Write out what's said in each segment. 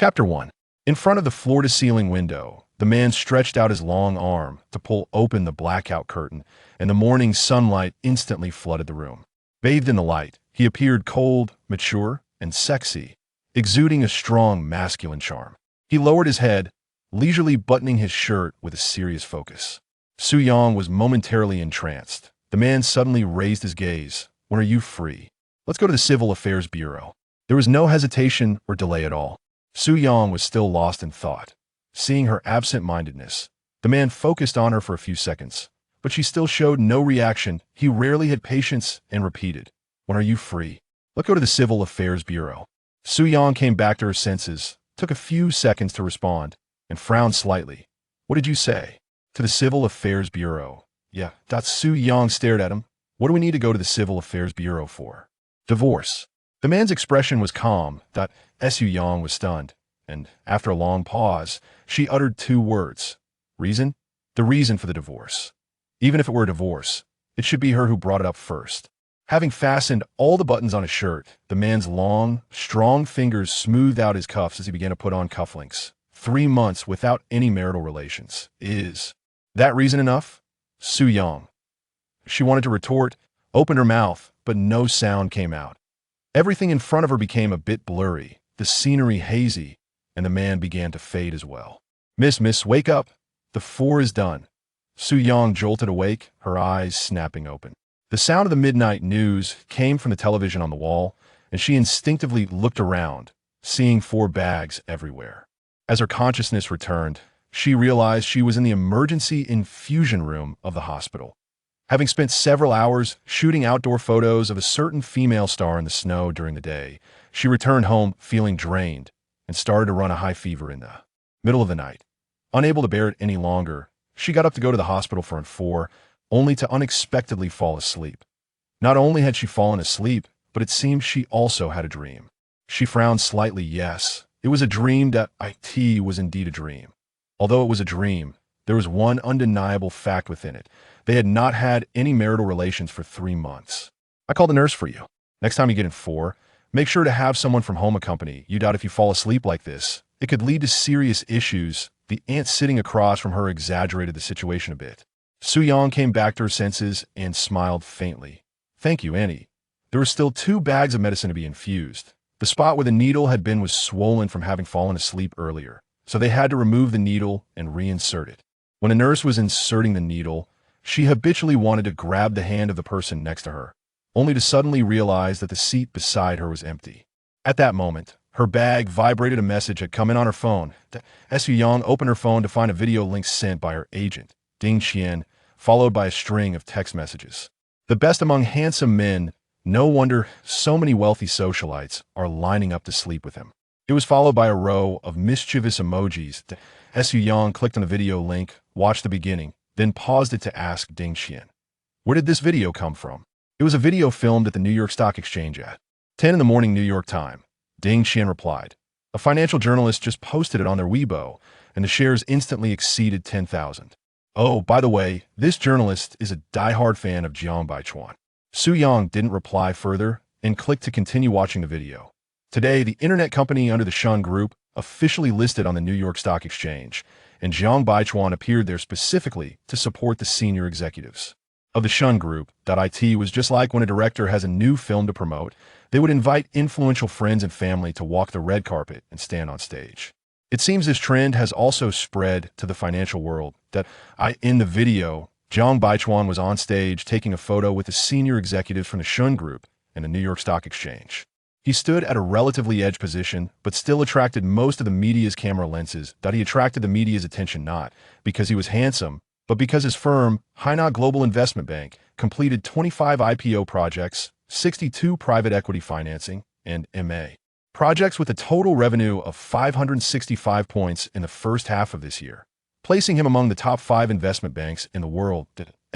Chapter 1. In front of the floor-to-ceiling window, the man stretched out his long arm to pull open the blackout curtain, and the morning sunlight instantly flooded the room. Bathed in the light, he appeared cold, mature, and sexy, exuding a strong masculine charm. He lowered his head, leisurely buttoning his shirt with a serious focus. Su Yang was momentarily entranced. The man suddenly raised his gaze. "When are you free? Let's go to the Civil Affairs Bureau." There was no hesitation or delay at all. Su Yang was still lost in thought. Seeing her absent-mindedness, the man focused on her for a few seconds, but she still showed no reaction. He rarely had patience and repeated, "When are you free? Let's go to the Civil Affairs Bureau." Su Yang came back to her senses, took a few seconds to respond, and frowned slightly. "What did you say?" "To the Civil Affairs Bureau." "Yeah." Su Yang stared at him. "What do we need to go to the Civil Affairs Bureau for?" "Divorce." The man's expression was calm. Su Yang was stunned, and after a long pause, she uttered two words. "Reason?" "The reason for the divorce. Even if it were a divorce, it should be her who brought it up first." Having fastened all the buttons on his shirt, the man's long, strong fingers smoothed out his cuffs as he began to put on cufflinks. 3 months without any marital relations. Is that reason enough? Su Yang. She wanted to retort, opened her mouth, but no sound came out. Everything in front of her became a bit blurry, the scenery hazy, and the man began to fade as well. Miss, wake up. The 4 is done." Su Yang jolted awake, her eyes snapping open. The sound of the midnight news came from the television on the wall, and she instinctively looked around, seeing 4 bags everywhere. As her consciousness returned, she realized she was in the emergency infusion room of the hospital. Having spent several hours shooting outdoor photos of a certain female star in the snow during the day, she returned home feeling drained and started to run a high fever in the middle of the night. Unable to bear it any longer, she got up to go to the hospital for an 4, only to unexpectedly fall asleep. Not only had she fallen asleep, but it seemed she also had a dream. She frowned slightly. Yes, it was a dream. It was indeed a dream. Although it was a dream, there was one undeniable fact within it. They had not had any marital relations for 3 months. "I called the nurse for you. Next time you get in 4, make sure to have someone from home accompany you. If you fall asleep like this, it could lead to serious issues." The aunt sitting across from her exaggerated the situation a bit. Su Yang came back to her senses and smiled faintly. "Thank you, Annie." There were still 2 bags of medicine to be infused. The spot where the needle had been was swollen from having fallen asleep earlier, so they had to remove the needle and reinsert it. When a nurse was inserting the needle, she habitually wanted to grab the hand of the person next to her, only to suddenly realize that the seat beside her was empty. At that moment, her bag vibrated. A message had come in on her phone. Su Yang opened her phone to find a video link sent by her agent, Ding Qian, followed by a string of text messages. "The best among handsome men. No wonder so many wealthy socialites are lining up to sleep with him." It was followed by a row of mischievous emojis. Su Yang clicked on the video link, watched the beginning, then paused it to ask Ding Qian, "Where did this video come from?" "It was a video filmed at the New York Stock Exchange at 10 in the morning New York time," Ding Qian replied. "A financial journalist just posted it on their Weibo, and the shares instantly exceeded 10,000. Oh, by the way, this journalist is a diehard fan of Jiang Baichuan." Su Yang didn't reply further and clicked to continue watching the video. Today, the internet company under the Shun Group officially listed on the New York Stock Exchange, and Jiang Baichuan appeared there specifically to support the senior executives of the Shun Group. It was just like when a director has a new film to promote, they would invite influential friends and family to walk the red carpet and stand on stage. It seems this trend has also spread to the financial world. In the video, Jiang Baichuan was on stage taking a photo with the senior executives from the Shun Group and the New York Stock Exchange. He stood at a relatively edge position, but still attracted most of the media's camera lenses. He attracted the media's attention not because he was handsome, but because his firm, Heng Global Investment Bank, completed 25 IPO projects, 62 private equity financing, and M&A projects with a total revenue of 565 points in the first half of this year, placing him among the top 5 investment banks in the world.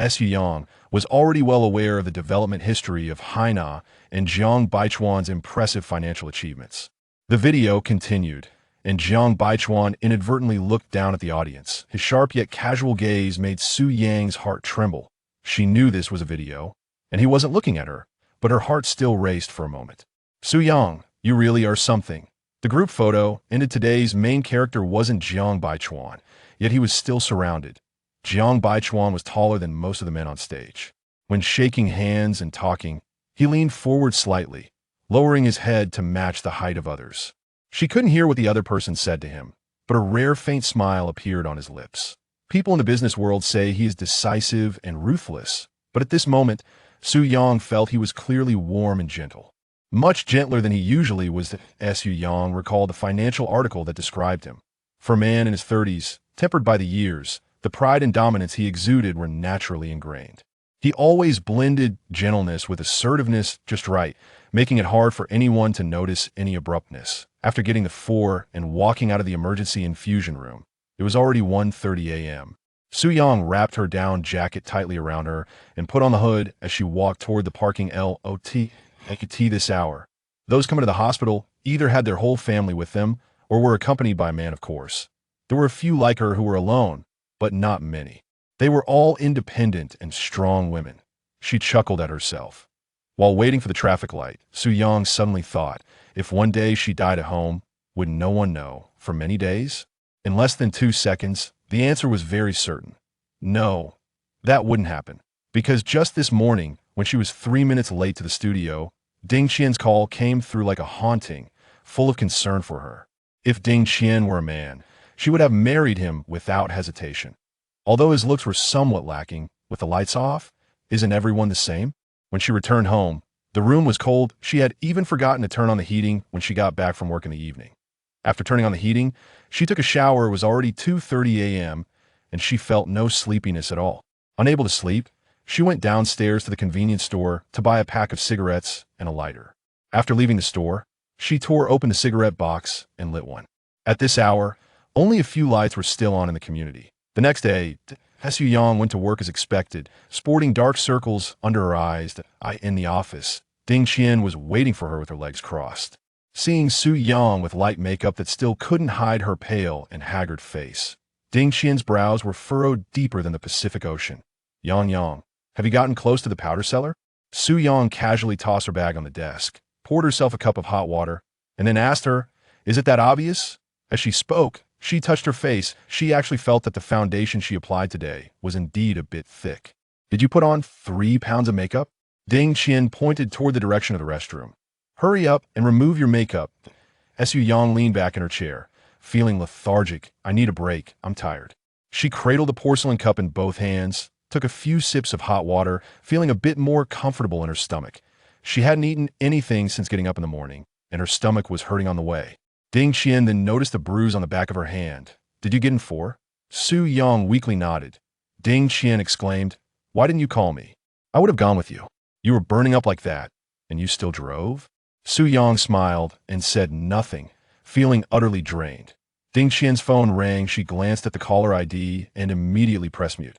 Su Yang was already well aware of the development history of Heng and Jiang Baichuan's impressive financial achievements. The video continued, and Jiang Baichuan inadvertently looked down at the audience. His sharp yet casual gaze made Su Yang's heart tremble. She knew this was a video, and he wasn't looking at her, but her heart still raced for a moment. "Su Yang, you really are something." The group photo ended. Today's main character wasn't Jiang Baichuan, yet he was still surrounded. Jiang Baichuan was taller than most of the men on stage. When shaking hands and talking, he leaned forward slightly, lowering his head to match the height of others. She couldn't hear what the other person said to him, but a rare faint smile appeared on his lips. People in the business world say he is decisive and ruthless, but at this moment, Su Yang felt he was clearly warm and gentle. Much gentler than he usually was. Su Yang recalled the financial article that described him. For a man in his 30s, tempered by the years, the pride and dominance he exuded were naturally ingrained. He always blended gentleness with assertiveness just right, making it hard for anyone to notice any abruptness. After getting the 4 and walking out of the emergency infusion room, it was already 1:30 a.m. Su Yang wrapped her down jacket tightly around her and put on the hood as she walked toward the parking lot. This hour, those coming to the hospital either had their whole family with them or were accompanied by a man, of course. There were a few like her who were alone, but not many. They were all independent and strong women. She chuckled at herself. While waiting for the traffic light, Su Yang suddenly thought, if one day she died at home, would no one know for many days? In less than 2 seconds, the answer was very certain. No, that wouldn't happen. Because just this morning, when she was 3 minutes late to the studio, Ding Qian's call came through like a haunting, full of concern for her. If Ding Qian were a man, she would have married him without hesitation. Although his looks were somewhat lacking, with the lights off, isn't everyone the same? When she returned home, the room was cold. She had even forgotten to turn on the heating when she got back from work in the evening. After turning on the heating, she took a shower. It was already 2:30 a.m., and she felt no sleepiness at all. Unable to sleep, she went downstairs to the convenience store to buy a pack of cigarettes and a lighter. After leaving the store, she tore open the cigarette box and lit one. At this hour, only a few lights were still on in the community. The next day, Su Yang went to work as expected, sporting dark circles under her eyes. In the office, Ding Qian was waiting for her with her legs crossed. Seeing Su Yang with light makeup that still couldn't hide her pale and haggard face, Ding Qian's brows were furrowed deeper than the Pacific Ocean. Yang, have you gotten close to the powder cellar? Su Yang casually tossed her bag on the desk, poured herself a cup of hot water, and then asked her, is it that obvious? As she spoke, she touched her face. She actually felt that the foundation she applied today was indeed a bit thick. Did you put on 3 pounds of makeup? Ding Qian pointed toward the direction of the restroom. Hurry up and remove your makeup. Su Yang leaned back in her chair, feeling lethargic. I need a break. I'm tired. She cradled the porcelain cup in both hands, took a few sips of hot water, feeling a bit more comfortable in her stomach. She hadn't eaten anything since getting up in the morning, and her stomach was hurting on the way. Ding Qian then noticed a bruise on the back of her hand. Did you get in 4? Su Yang weakly nodded. Ding Qian exclaimed, why didn't you call me? I would have gone with you. You were burning up like that, and you still drove? Su Yang smiled and said nothing, feeling utterly drained. Ding Qian's phone rang. She glanced at the caller ID and immediately pressed mute.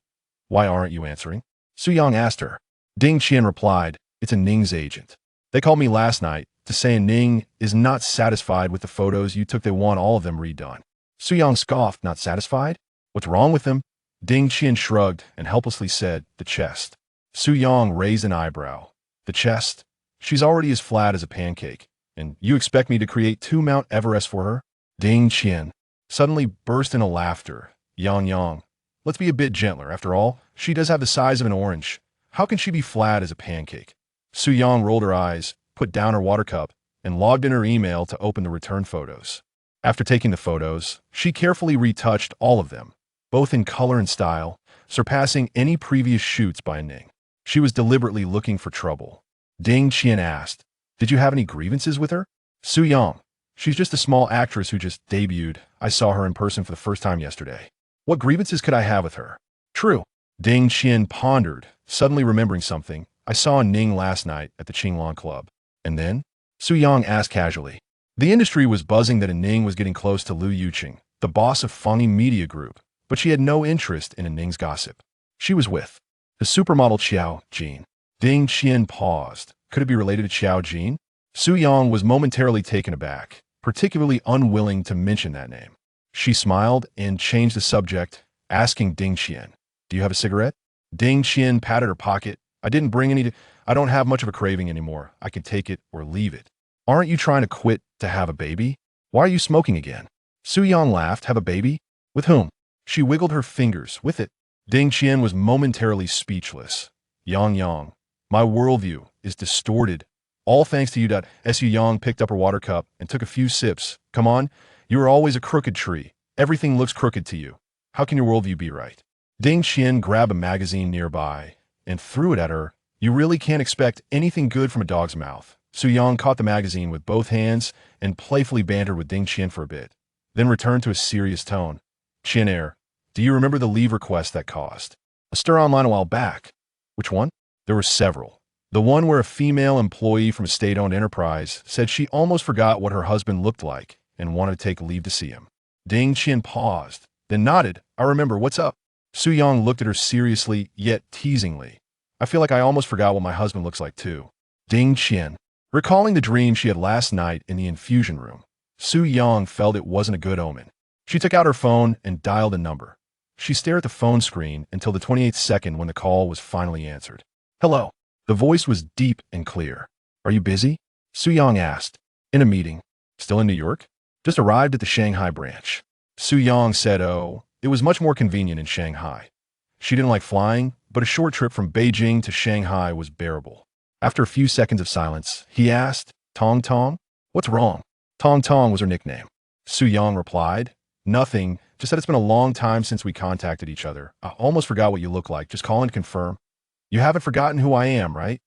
Why aren't you answering? Su Yang asked her. Ding Qian replied, it's a Ning's agent. They called me last night to say Ning is not satisfied with the photos you took. They want all of them redone. Su Yang scoffed, not satisfied? What's wrong with them? Ding Qian shrugged and helplessly said, the chest. Su Yang raised an eyebrow. The chest? She's already as flat as a pancake, and you expect me to create 2 Mount Everest for her? Ding Qian suddenly burst into laughter. Yang, let's be a bit gentler. After all, she does have the size of an orange. How can she be flat as a pancake? Su Yang rolled her eyes, put down her water cup, and logged in her email to open the return photos. After taking the photos, she carefully retouched all of them, both in color and style, surpassing any previous shoots by Ning. She was deliberately looking for trouble. Ding Qian asked, did you have any grievances with her? Su Yang, she's just a small actress who just debuted. I saw her in person for the first time yesterday. What grievances could I have with her? True. Ding Qian pondered, suddenly remembering something. I saw Ning last night at the Qinglan Club. And then? Su Yang asked casually. The industry was buzzing that Ning was getting close to Liu Yuqing, the boss of Fangyi Media Group, but she had no interest in Ning's gossip. She was with the supermodel Xiao Jin. Ding Qian paused. Could it be related to Xiao Jin? Su Yang was momentarily taken aback, particularly unwilling to mention that name. She smiled and changed the subject, asking Ding Qian, do you have a cigarette? Ding Qian patted her pocket. I didn't bring any. I don't have much of a craving anymore. I can take it or leave it. Aren't you trying to quit to have a baby? Why are you smoking again? Su Yang laughed. Have a baby? With whom? She wiggled her fingers. With it. Ding Qian was momentarily speechless. Yang, my worldview is distorted. All thanks to you. Su Yang picked up her water cup and took a few sips. Come on, you are always a crooked tree. Everything looks crooked to you. How can your worldview be right? Ding Qian grabbed a magazine nearby and threw it at her. You really can't expect anything good from a dog's mouth. Su Yang caught the magazine with both hands and playfully bantered with Ding Qian for a bit, then returned to a serious tone. Qian, do you remember the leave request that caused a stir online a while back? Which one? There were several. The one where a female employee from a state-owned enterprise said she almost forgot what her husband looked like and wanted to take leave to see him. Ding Qian paused, then nodded. I remember. What's up? Su Yang looked at her seriously, yet teasingly. I feel like I almost forgot what my husband looks like too. Ding Qian. Recalling the dream she had last night in the infusion room, Su Yang felt it wasn't a good omen. She took out her phone and dialed a number. She stared at the phone screen until the 28th second when the call was finally answered. Hello. The voice was deep and clear. Are you busy? Su Yang asked. In a meeting. Still in New York? Just arrived at the Shanghai branch. Su Yang said, oh, it was much more convenient in Shanghai. She didn't like flying, but a short trip from Beijing to Shanghai was bearable. After a few seconds of silence, he asked, Tong Tong? What's wrong? Tong Tong was her nickname. Su Yang replied, nothing, just that it's been a long time since we contacted each other. I almost forgot what you look like. Just call and confirm. You haven't forgotten who I am, right?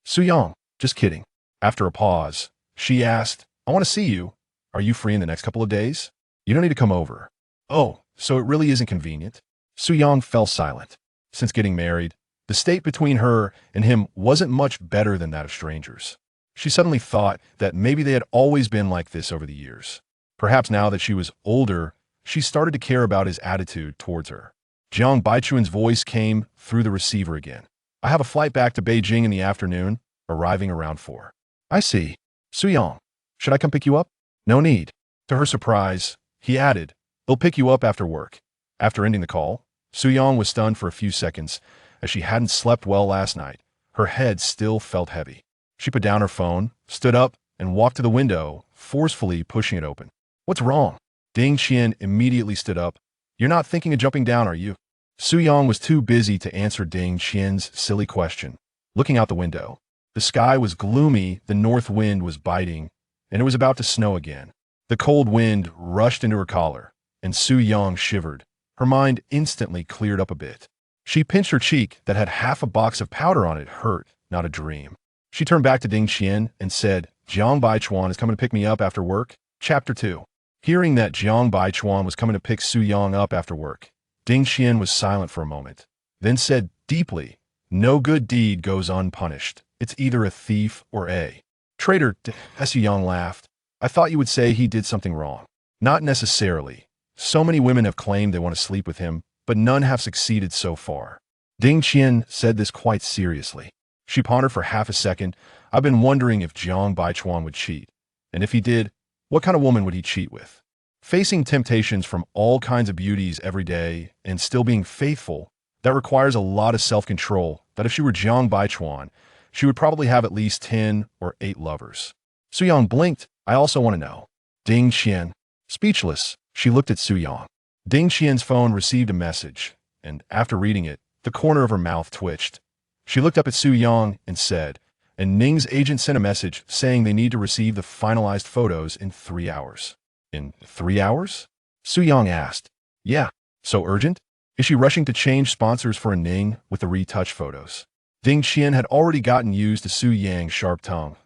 Su Yang, just kidding. After a pause, she asked, I want to see you. Are you free in the next couple of days? You don't need to come over. Oh, so it really isn't convenient? Su Yang fell silent. Since getting married, the state between her and him wasn't much better than that of strangers. She suddenly thought that maybe they had always been like this over the years. Perhaps now that she was older, she started to care about his attitude towards her. Jiang Baichuan's voice came through the receiver again. I have a flight back to Beijing in the afternoon, arriving around 4. I see. Su Yang, should I come pick you up? No need. To her surprise, he added, I'll pick you up after work. After ending the call, Su Yang was stunned for a few seconds, as she hadn't slept well last night. Her head still felt heavy. She put down her phone, stood up, and walked to the window, forcefully pushing it open. What's wrong? Ding Qian immediately stood up. You're not thinking of jumping down, are you? Su Yang was too busy to answer Ding Qian's silly question. Looking out the window, the sky was gloomy, the north wind was biting, and it was about to snow again. The cold wind rushed into her collar, and Su Yang shivered. Her mind instantly cleared up a bit. She pinched her cheek that had half a box of powder on it. Hurt, not a dream. She turned back to Ding Qian and said, Jiang Baichuan is coming to pick me up after work. Chapter 2. Hearing that Jiang Baichuan was coming to pick Su Yang up after work, Ding Qian was silent for a moment, then said deeply, no good deed goes unpunished. It's either a thief or a traitor. Su Yang laughed. I thought you would say he did something wrong. Not necessarily. So many women have claimed they want to sleep with him, but none have succeeded so far. Ding Qian said this quite seriously. She pondered for half a second. I've been wondering if Jiang Baichuan would cheat. And if he did, what kind of woman would he cheat with? Facing temptations from all kinds of beauties every day and still being faithful, that requires a lot of self-control that if she were Jiang Baichuan, she would probably have at least 10 or 8 lovers. Su Yang blinked. I also want to know. Ding Qian. Speechless, she looked at Su Yang. Ding Qian's phone received a message, and after reading it, the corner of her mouth twitched. She looked up at Su Yang and said, and Ning's agent sent a message saying they need to receive the finalized photos in 3 hours. In 3 hours? Su Yang asked. Yeah, so urgent? Is she rushing to change sponsors for a Ning with the retouch photos? Ding Qian had already gotten used to Su Yang's sharp tongue.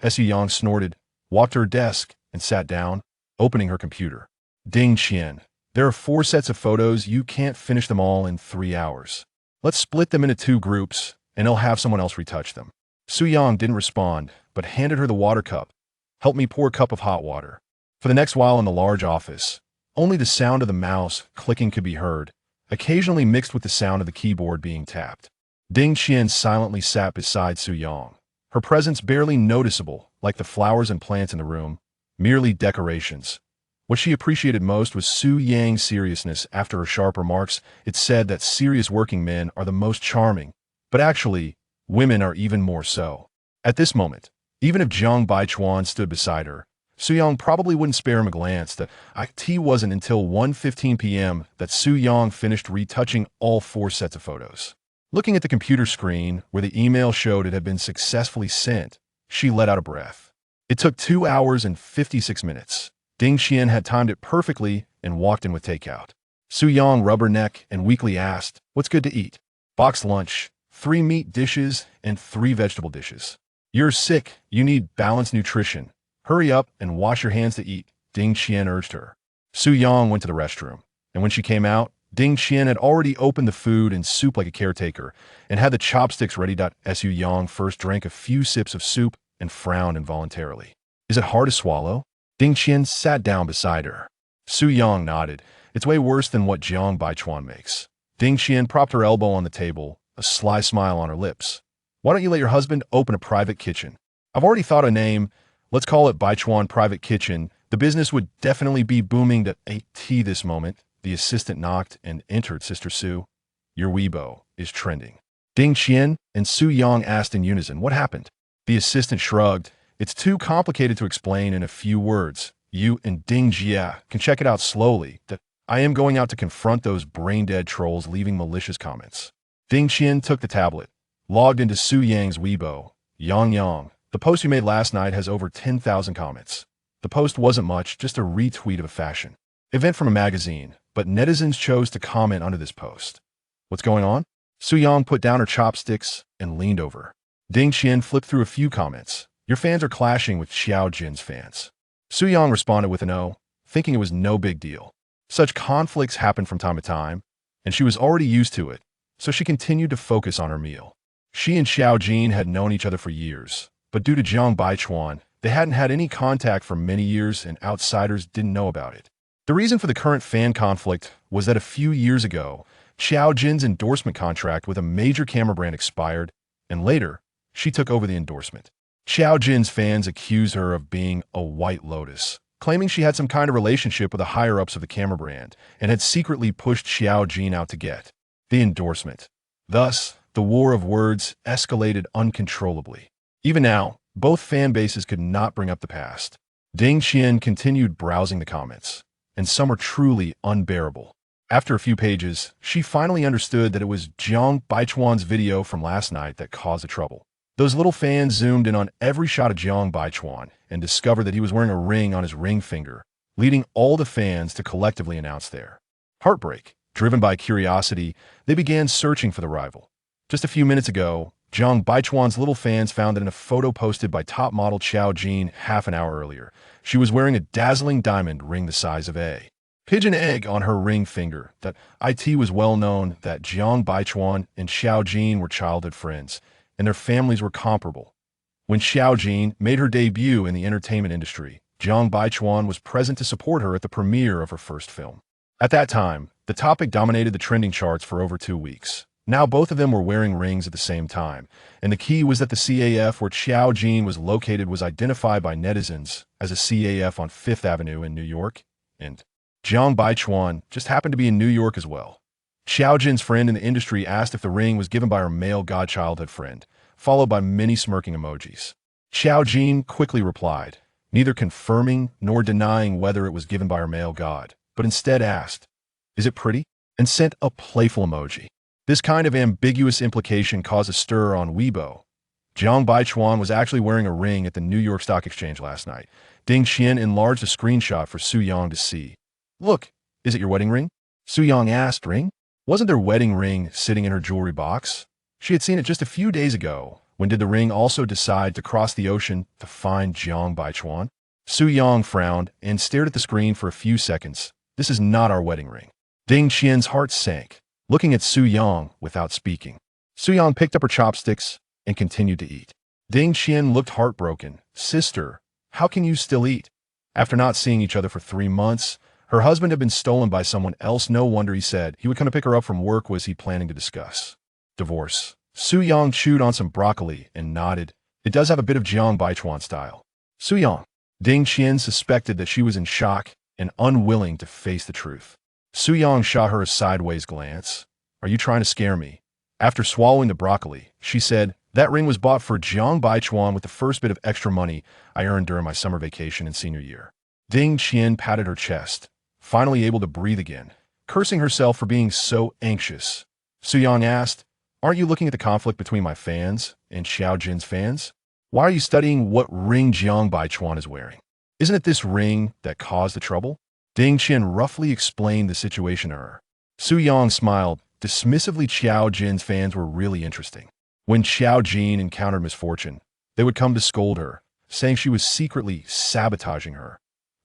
Su Yang snorted, walked to her desk, and sat down, opening her computer. Ding Qian, there are 4 sets of photos. You can't finish them all in 3 hours. Let's split them into 2 groups, and I'll have someone else retouch them. Su Yang didn't respond, but handed her the water cup. Help me pour a cup of hot water. For the next while in the large office, only the sound of the mouse clicking could be heard, occasionally mixed with the sound of the keyboard being tapped. Ding Qian silently sat beside Su Yang, her presence barely noticeable, like the flowers and plants in the room, merely decorations. What she appreciated most was Su Yang's seriousness. After her sharp remarks, it said that serious working men are the most charming, but actually, women are even more so. At this moment, even if Jiang Baichuan stood beside her, Su-Yang probably wouldn't spare him a glance. It wasn't until 1:15 p.m. that Su-Yang finished retouching all 4 sets of photos. Looking at the computer screen where the email showed it had been successfully sent, she let out a breath. It took 2 hours and 56 minutes. Ding Xian had timed it perfectly and walked in with takeout. Su-Yang rubbed her neck and weakly asked, "What's good to eat?" "Boxed lunch, 3 meat dishes and 3 vegetable dishes." "You're sick. You need balanced nutrition. Hurry up and wash your hands to eat," Ding Xian urged her. Su-Yang went to the restroom, and when she came out, Ding Xian had already opened the food and soup like a caretaker and had the chopsticks ready. Su-Yang first drank a few sips of soup and frowned involuntarily. "Is it hard to swallow?" Ding Xian sat down beside her. Su-Yang nodded. "It's way worse than what Jiang Baichuan makes." Ding Xian propped her elbow on the table, a sly smile on her lips. "Why don't you let your husband open a private kitchen? I've already thought a name. Let's call it Baichuan Private Kitchen. The business would definitely be booming." At this moment, the assistant knocked and entered Sister Su. "Your Weibo is trending." Ding Xian and Su-Yang asked in unison, "What happened?" The assistant shrugged. "It's too complicated to explain in a few words. You and Ding Jia can check it out slowly. I am going out to confront those brain-dead trolls leaving malicious comments." Ding Xian took the tablet, logged into Su-Yang's Weibo. "Yang, the post you made last night has over 10,000 comments." The post wasn't much, just a retweet of a fashion event from a magazine, but netizens chose to comment under this post. "What's going on?" Su-Yang put down her chopsticks and leaned over. Ding Xian flipped through a few comments. "Your fans are clashing with Xiao Jin's fans." Su-Yang responded with an "oh," thinking it was no big deal. Such conflicts happen from time to time, and she was already used to it, so she continued to focus on her meal. She and Xiao Jin had known each other for years, but due to Jiang Baichuan, they hadn't had any contact for many years and outsiders didn't know about it. The reason for the current fan conflict was that a few years ago, Xiao Jin's endorsement contract with a major camera brand expired, and later, she took over the endorsement. Xiao Jin's fans accused her of being a White Lotus, claiming she had some kind of relationship with the higher-ups of the camera brand and had secretly pushed Xiao Jin out to get the endorsement. Thus, the war of words escalated uncontrollably. Even now, both fan bases could not bring up the past. Ding Xian continued browsing the comments, and some were truly unbearable. After a few pages, she finally understood that it was Jiang Baichuan's video from last night that caused the trouble. Those little fans zoomed in on every shot of Jiang Baichuan and discovered that he was wearing a ring on his ring finger, leading all the fans to collectively announce their heartbreak. Driven by curiosity, they began searching for the rival. Just a few minutes ago, Jiang Baichuan's little fans found that in a photo posted by top model Xiao Jin half an hour earlier, she was wearing a dazzling diamond ring the size of a pigeon egg on her ring finger. It was well known that Jiang Baichuan and Xiao Jin were childhood friends, and their families were comparable. When Xiao Jin made her debut in the entertainment industry, Jiang Baichuan was present to support her at the premiere of her first film. At that time, the topic dominated the trending charts for over 2 weeks. Now both of them were wearing rings at the same time, and the key was that the CAF where Xiao Jin was located was identified by netizens as a CAF on 5th Avenue in New York, and Jiang Baichuan just happened to be in New York as well. Xiao Jin's friend in the industry asked if the ring was given by her male godchildhood friend, followed by many smirking emojis. Xiao Jin quickly replied, neither confirming nor denying whether it was given by her male god, but instead asked, "Is it pretty?" and sent a playful emoji. This kind of ambiguous implication caused a stir on Weibo. Jiang Baichuan was actually wearing a ring at the New York Stock Exchange last night. Ding Xian enlarged a screenshot for Su-Yang to see. "Look, is it your wedding ring?" Su-Yang asked. "Ring? Wasn't their wedding ring sitting in her jewelry box?" She had seen it just a few days ago. When did the ring also decide to cross the ocean to find Jiang Baichuan? Su-Yang frowned and stared at the screen for a few seconds. "This is not our wedding ring." Ding Xian's heart sank, looking at Su-Yang without speaking. Su-Yang picked up her chopsticks and continued to eat. Ding Xian looked heartbroken. "Sister, how can you still eat?" After not seeing each other for 3 months, her husband had been stolen by someone else. No wonder he said he would come to pick her up from work. Was he planning to discuss divorce? Su-Yang chewed on some broccoli and nodded. "It does have a bit of Jiang Baichuan style." Su-Yang. Ding Xian suspected that she was in shock and unwilling to face the truth. Su-Yang shot her a sideways glance. "Are you trying to scare me?" After swallowing the broccoli, she said, That ring was bought for Jiang Baichuan with the first bit of extra money I earned during my summer vacation in senior year. Ding Qian patted her chest, finally able to breathe again, cursing herself for being so anxious. Su Yang asked, "Aren't you looking at the conflict between my fans and Xiao Jin's fans? Why are you studying what ring Jiang Baichuan is wearing? Isn't it this ring that caused the trouble?" Ding Qian roughly explained the situation to her. Su Yang smiled. Dismissively, Xiao Jin's fans were really interesting. When Xiao Jin encountered misfortune, they would come to scold her, saying she was secretly sabotaging her.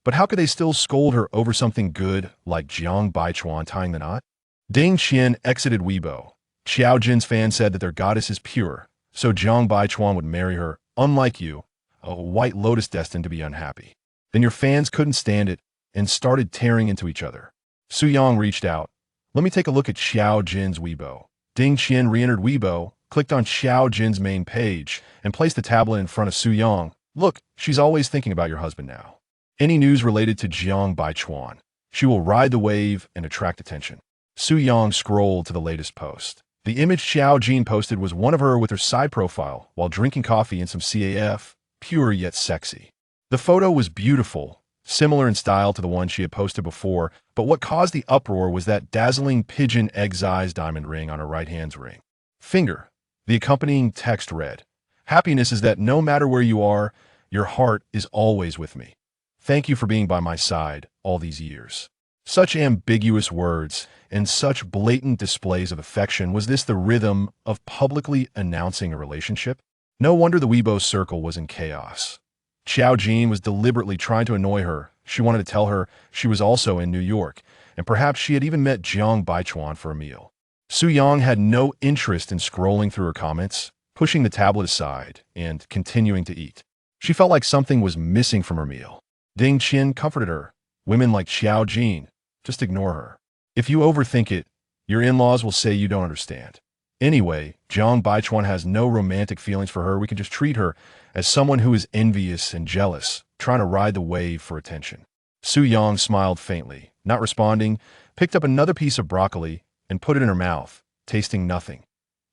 But how could they still scold her over something good like Jiang Baichuan tying the knot? Ding Qian exited Weibo. Xiao Jin's fans said that their goddess is pure, so Jiang Baichuan would marry her, unlike you, a white lotus destined to be unhappy. Then your fans couldn't stand it and started tearing into each other. Su Yang reached out. "Let me take a look at Xiao Jin's Weibo." Ding Qian re-entered Weibo, clicked on Xiao Jin's main page, and placed the tablet in front of Su Yang. "Look, she's always thinking about your husband now. Any news related to Jiang Baichuan? She will ride the wave and attract attention." Su Yang scrolled to the latest post. The image Xiao Jin posted was one of her with her side profile while drinking coffee and some CAF, pure yet sexy. The photo was beautiful, similar in style to the one she had posted before, but what caused the uproar was that dazzling pigeon egg-sized diamond ring on her right hand's ring. Finger. The accompanying text read, "Happiness is that no matter where you are, your heart is always with me. Thank you for being by my side all these years." Such ambiguous words and such blatant displays of affection. Was this the rhythm of publicly announcing a relationship? No wonder the Weibo circle was in chaos. Xiao Jin was deliberately trying to annoy her. She wanted to tell her she was also in New York, and perhaps she had even met Jiang Baichuan for a meal. Su Yang had no interest in scrolling through her comments, pushing the tablet aside and continuing to eat. She felt like something was missing from her meal. Ding Qian comforted her. "Women like Xiao Jin, just ignore her. If you overthink it, your in-laws will say you don't understand. Anyway, Jiang Baichuan has no romantic feelings for her. We can just treat her as someone who is envious and jealous, trying to ride the wave for attention." Su Yang smiled faintly, not responding, picked up another piece of broccoli and put it in her mouth, tasting nothing.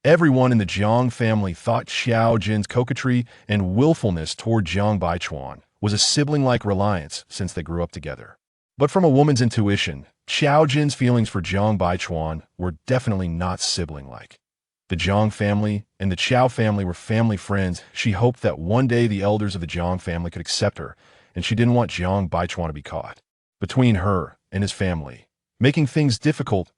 Everyone in the Jiang family thought Xiao Jin's coquetry and willfulness toward Jiang Baichuan was a sibling-like reliance since they grew up together. But from a woman's intuition, Xiao Jin's feelings for Jiang Baichuan were definitely not sibling-like. The Jiang family and the Qiao family were family friends. She hoped that one day the elders of the Jiang family could accept her, and she didn't want Jiang Baichuan to be caught between her and his family, making things difficult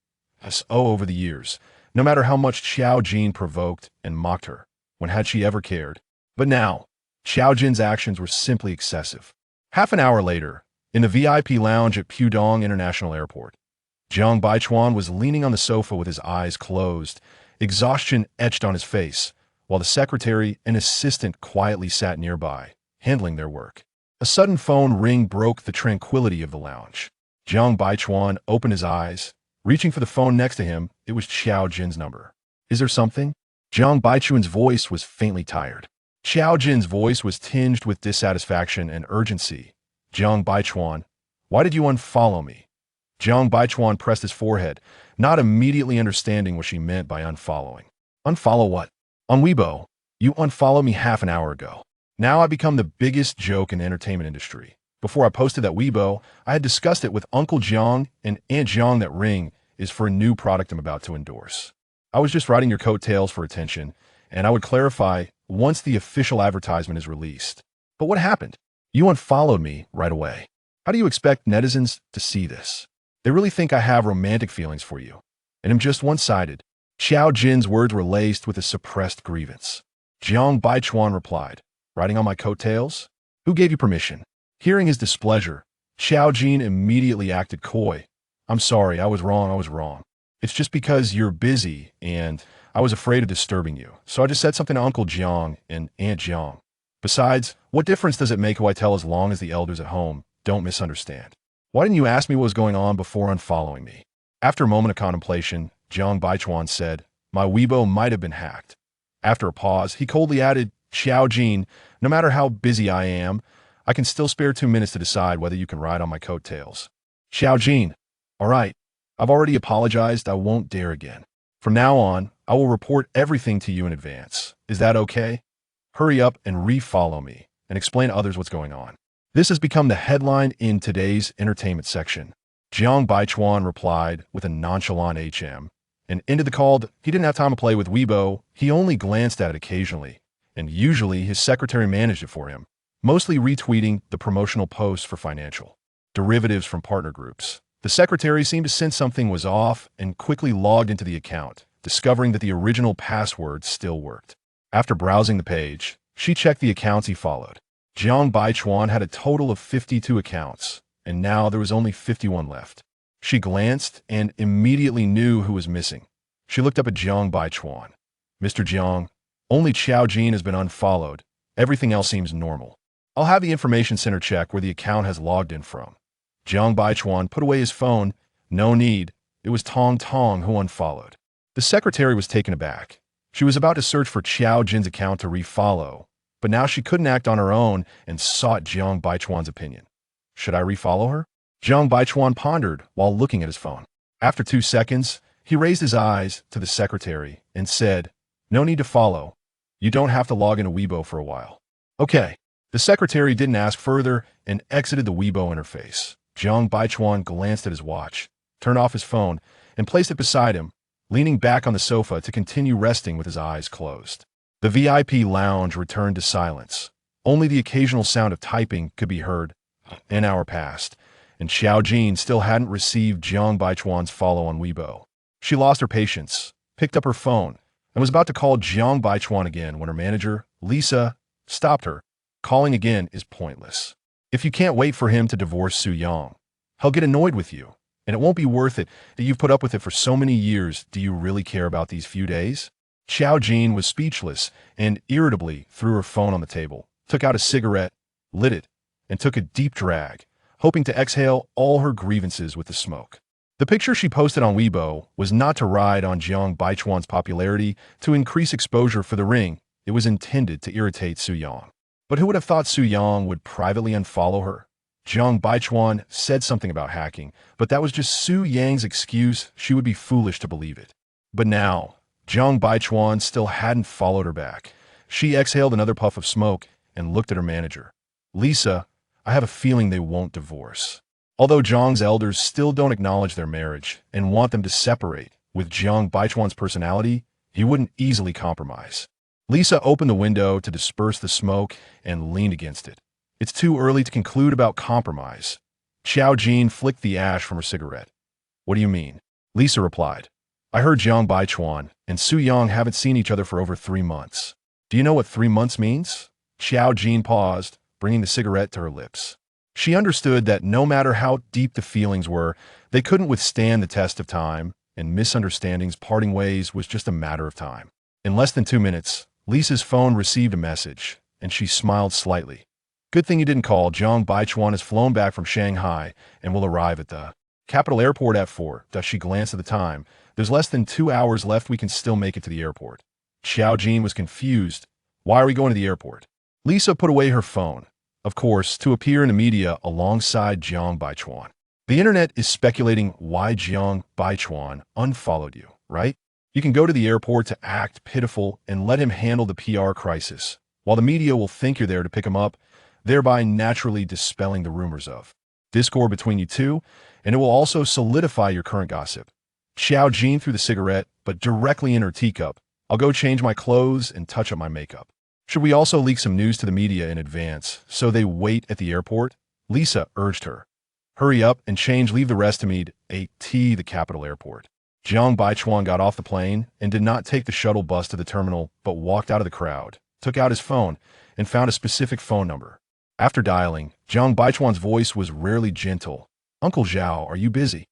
over the years. No matter how much Xiao Jin provoked and mocked her, when had she ever cared? But now, Xiao Jin's actions were simply excessive. Half an hour later, in the VIP lounge at Pudong International Airport, Jiang Baichuan was leaning on the sofa with his eyes closed, exhaustion etched on his face, while the secretary and assistant quietly sat nearby, handling their work. A sudden phone ring broke the tranquility of the lounge. Jiang Baichuan opened his eyes. Reaching for the phone next to him, it was Xiao Jin's number. "Is there something?" Jiang Baichuan's voice was faintly tired. Xiao Jin's voice was tinged with dissatisfaction and urgency. "Jiang Baichuan, why did you unfollow me?" Jiang Baichuan pressed his forehead, not immediately understanding what she meant by unfollowing. "Unfollow what?" "On Weibo. You unfollowed me half an hour ago. Now I've become the biggest joke in the entertainment industry. Before I posted that Weibo, I had discussed it with Uncle Jiang and Aunt Jiang. That ring is for a new product I'm about to endorse. I was just riding your coattails for attention, and I would clarify once the official advertisement is released. But what happened? You unfollowed me right away. How do you expect netizens to see this? They really think I have romantic feelings for you, and am just one-sided." Xiao Jin's words were laced with a suppressed grievance. Jiang Baichuan replied, "Riding on my coattails? Who gave you permission?" Hearing his displeasure, Xiao Jin immediately acted coy. "I'm sorry, I was wrong. It's just because you're busy, and I was afraid of disturbing you, so I just said something to Uncle Jiang and Aunt Jiang. Besides, what difference does it make who I tell as long as the elders at home don't misunderstand? Why didn't you ask me what was going on before unfollowing me?" After a moment of contemplation, Jiang Baichuan said, "My Weibo might have been hacked." After a pause, he coldly added, "Xiao Jin, no matter how busy I am, I can still spare 2 minutes to decide whether you can ride on my coattails." Xiao Jin, "All right, I've already apologized. I won't dare again. From now on, I will report everything to you in advance. Is that okay? Hurry up and re-follow me and explain to others what's going on. This has become the headline in today's entertainment section. Jiang Baichuan replied with a nonchalant HM and ended the call. He didn't have time to play with Weibo. He only glanced at it occasionally, and usually his secretary managed it for him, mostly retweeting the promotional posts for financial derivatives from partner groups. The secretary seemed to sense something was off and quickly logged into the account, discovering that the original password still worked. After browsing the page, she checked the accounts he followed. Jiang Baichuan had a total of 52 accounts, and now there was only 51 left. She glanced and immediately knew who was missing. She looked up at Jiang Baichuan. Mr. Jiang, only Xiao Jin has been unfollowed. Everything else seems normal. I'll have the information center check where the account has logged in from. Jiang Baichuan put away his phone. No need. It was Tong Tong who unfollowed. The secretary was taken aback. She was about to search for Xiao Jin's account to refollow, but now she couldn't act on her own and sought Jiang Baichuan's opinion. Should I refollow her? Jiang Baichuan pondered while looking at his phone. After 2 seconds, he raised his eyes to the secretary and said, "No need to follow. You don't have to log into Weibo for a while." Okay. The secretary didn't ask further and exited the Weibo interface. Jiang Baichuan glanced at his watch, turned off his phone, and placed it beside him, leaning back on the sofa to continue resting with his eyes closed. The VIP lounge returned to silence. Only the occasional sound of typing could be heard. An hour passed, and Xiao Jin still hadn't received Jiang Baichuan's follow on Weibo. She lost her patience, picked up her phone, and was about to call Jiang Baichuan again when her manager, Lisa, stopped her. Calling again is pointless. If you can't wait for him to divorce Su Yang, he'll get annoyed with you, and it won't be worth it that you've put up with it for so many years. Do you really care about these few days? Xiao Jin was speechless and irritably threw her phone on the table, took out a cigarette, lit it, and took a deep drag, hoping to exhale all her grievances with the smoke. The picture she posted on Weibo was not to ride on Jiang Baichuan's popularity to increase exposure for the ring. It was intended to irritate Su Yang. But who would have thought Su Yang would privately unfollow her? Jiang Baichuan said something about hacking, but that was just Su Yang's excuse. She would be foolish to believe it. But now, Jiang Baichuan still hadn't followed her back. She exhaled another puff of smoke and looked at her manager. Lisa, I have a feeling they won't divorce. Although Jiang's elders still don't acknowledge their marriage and want them to separate, with Jiang Baichuan's personality, he wouldn't easily compromise. Lisa opened the window to disperse the smoke and leaned against it. It's too early to conclude about compromise. Xiao Jin flicked the ash from her cigarette. What do you mean? Lisa replied. I heard Jiang Baichuan and Su Yang haven't seen each other for over 3 months. Do you know what 3 months means? Xiao Jin paused, bringing the cigarette to her lips. She understood that no matter how deep the feelings were, they couldn't withstand the test of time, and misunderstandings parting ways was just a matter of time. In less than 2 minutes, Lisa's phone received a message, and she smiled slightly. Good thing you didn't call. Jiang Baichuan has flown back from Shanghai and will arrive at the capital airport at 4. She glanced at the time. There's less than 2 hours left. We can still make it to the airport. Xiao Jin was confused. Why are we going to the airport? Lisa put away her phone, of course, to appear in the media alongside Jiang Baichuan. The internet is speculating why Jiang Baichuan unfollowed you, right? You can go to the airport to act pitiful and let him handle the PR crisis, while the media will think you're there to pick him up, thereby naturally dispelling the rumors of discord between you two, and it will also solidify your current gossip. Xiao Jin threw the cigarette, but directly in her teacup. I'll go change my clothes and touch up my makeup. Should we also leak some news to the media in advance, so they wait at the airport? Lisa urged her. Hurry up and change, leave the rest to me at the capital airport. Jiang Baichuan got off the plane and did not take the shuttle bus to the terminal, but walked out of the crowd, took out his phone, and found a specific phone number. After dialing, Jiang Baichuan's voice was rarely gentle. Uncle Zhao, are you busy?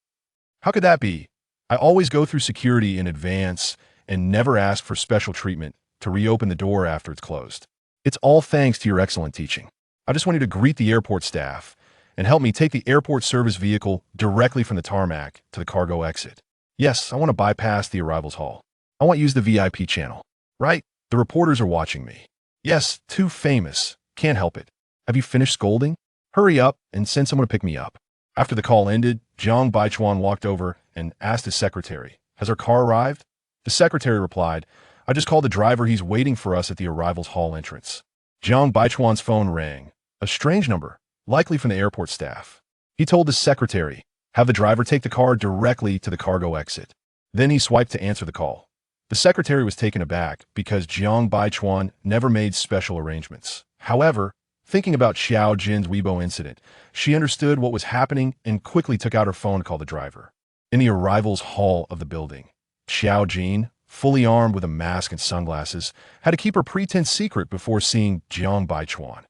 How could that be? I always go through security in advance and never ask for special treatment to reopen the door after it's closed. It's all thanks to your excellent teaching. I just want you to greet the airport staff and help me take the airport service vehicle directly from the tarmac to the cargo exit. Yes, I want to bypass the arrivals hall. I want to use the VIP channel. Right? The reporters are watching me. Yes, too famous. Can't help it. Have you finished scolding? Hurry up and send someone to pick me up. After the call ended, Jiang Baichuan walked over and asked his secretary, has her car arrived? The secretary replied, I just called the driver. He's waiting for us at the arrivals hall entrance. Jiang Baichuan's phone rang. A strange number, likely from the airport staff. He told the secretary, have the driver take the car directly to the cargo exit. Then he swiped to answer the call. The secretary was taken aback because Jiang Baichuan never made special arrangements. However, thinking about Xiao Jin's Weibo incident, she understood what was happening and quickly took out her phone to call the driver. In the arrivals hall of the building, Xiao Jin, fully armed with a mask and sunglasses, had to keep her pretense secret before seeing Jiang Baichuan.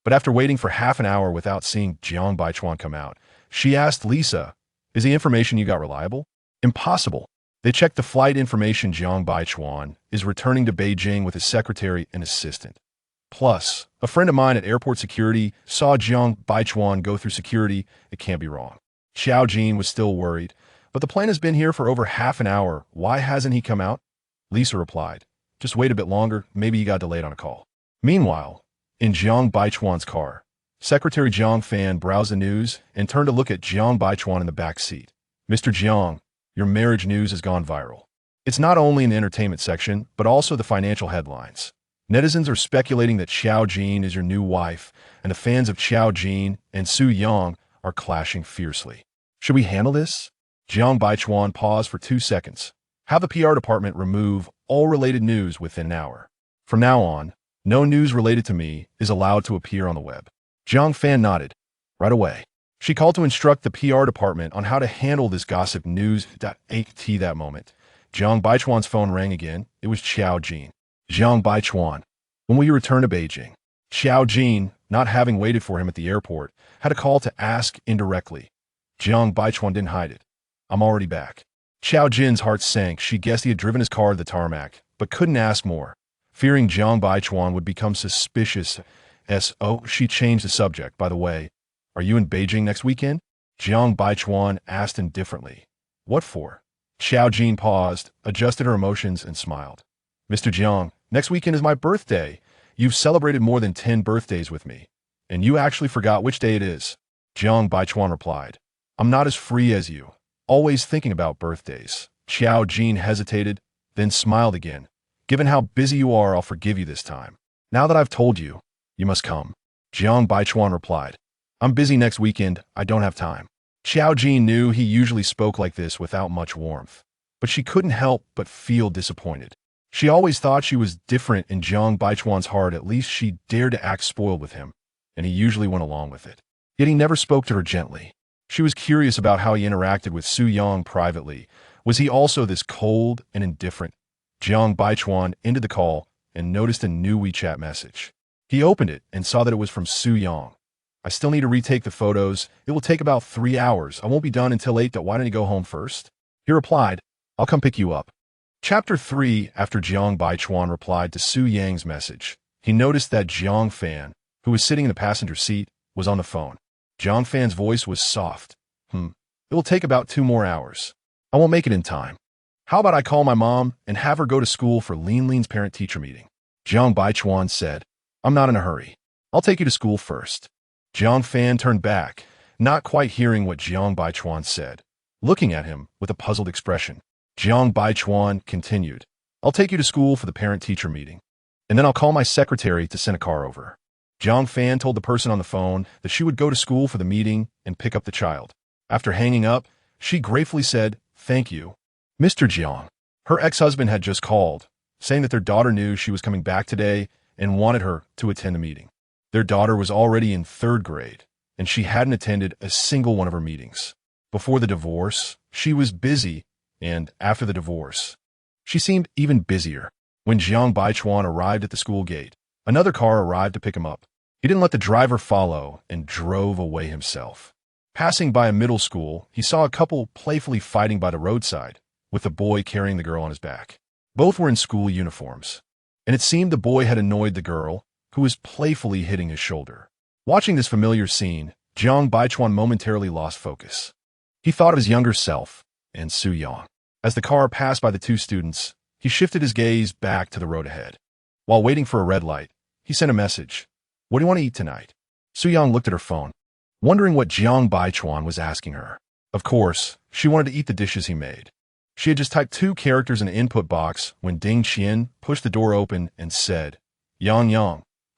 But after waiting for half an hour without seeing Jiang Baichuan come out, she asked Lisa, is the information you got reliable? Impossible. They checked the flight information. Jiang Baichuan is returning to Beijing with his secretary and assistant. Plus, a friend of mine at airport security saw Jiang Baichuan go through security. It can't be wrong. Xiao Jin was still worried, but the plane has been here for over half an hour. Why hasn't he come out? Lisa replied, just wait a bit longer. Maybe he got delayed on a call. Meanwhile, in Jiang Baichuan's car, Secretary Jiang Fan browsed the news and turned to look at Jiang Baichuan in the back seat. Mr. Jiang, your marriage news has gone viral. It's not only in the entertainment section, but also the financial headlines. Netizens are speculating that Xiao Jin is your new wife, and the fans of Xiao Jin and Su Yang are clashing fiercely. Should we handle this? Jiang Baichuan paused for 2 seconds. Have the PR department remove all related news within an hour. From now on, no news related to me is allowed to appear on the web. Jiang Fan nodded. Right away. She called to instruct the PR department on how to handle this gossip news. At that moment, Jiang Baichuan's phone rang again. It was Xiao Jin. Jiang Baichuan, when will you return to Beijing? Xiao Jin, not having waited for him at the airport, had a call to ask indirectly. Jiang Baichuan didn't hide it. I'm already back. Xiao Jin's heart sank. She guessed he had driven his car to the tarmac, but couldn't ask more. Fearing Jiang Baichuan would become suspicious. She changed the subject. By the way, are you in Beijing next weekend? Jiang Baichuan asked indifferently. What for? Xiao Jin paused, adjusted her emotions, and smiled. Mr. Jiang, next weekend is my birthday. You've celebrated more than 10 birthdays with me, and you actually forgot which day it is. Jiang Baichuan replied, I'm not as free as you. Always thinking about birthdays. Xiao Jin hesitated, then smiled again. Given how busy you are, I'll forgive you this time. Now that I've told you, you must come. Jiang Baichuan replied, I'm busy next weekend. I don't have time. Xiao Jin knew he usually spoke like this without much warmth, but she couldn't help but feel disappointed. She always thought she was different in Jiang Baichuan's heart. At least she dared to act spoiled with him, and he usually went along with it. Yet he never spoke to her gently. She was curious about how he interacted with Su Yang privately. Was he also this cold and indifferent? Jiang Baichuan ended the call and noticed a new WeChat message. He opened it and saw that it was from Su Yang. I still need to retake the photos. It will take about 3 hours. I won't be done until 8. Why don't you go home first? He replied, I'll come pick you up. Chapter 3. After Jiang Baichuan replied to Su Yang's message, he noticed that Jiang Fan, who was sitting in the passenger seat, was on the phone. Jiang Fan's voice was soft. It will take about 2 more hours. I won't make it in time. How about I call my mom and have her go to school for Lin's parent-teacher meeting? Jiang Baichuan said, I'm not in a hurry. I'll take you to school first. Jiang Fan turned back, not quite hearing what Jiang Baichuan said, looking at him with a puzzled expression. Jiang Baichuan continued, I'll take you to school for the parent-teacher meeting, and then I'll call my secretary to send a car over. Jiang Fan told the person on the phone that she would go to school for the meeting and pick up the child. After hanging up, she gratefully said, Thank you, Mr. Jiang. Her ex-husband had just called, saying that their daughter knew she was coming back today and wanted her to attend the meeting. Their daughter was already in 3rd grade, and she hadn't attended a single one of her meetings. Before the divorce, she was busy, and after the divorce, she seemed even busier. When Jiang Baichuan arrived at the school gate, another car arrived to pick him up. He didn't let the driver follow and drove away himself. Passing by a middle school, he saw a couple playfully fighting by the roadside, with the boy carrying the girl on his back. Both were in school uniforms, and it seemed the boy had annoyed the girl, who was playfully hitting his shoulder. Watching this familiar scene, Jiang Baichuan momentarily lost focus. He thought of his younger self and Su Yang. As the car passed by the 2 students, he shifted his gaze back to the road ahead. While waiting for a red light, he sent a message. What do you want to eat tonight? Su Yang looked at her phone, wondering what Jiang Baichuan was asking her. Of course, she wanted to eat the dishes he made. She had just typed 2 characters in the input box when Ding Qian pushed the door open and said, Yang,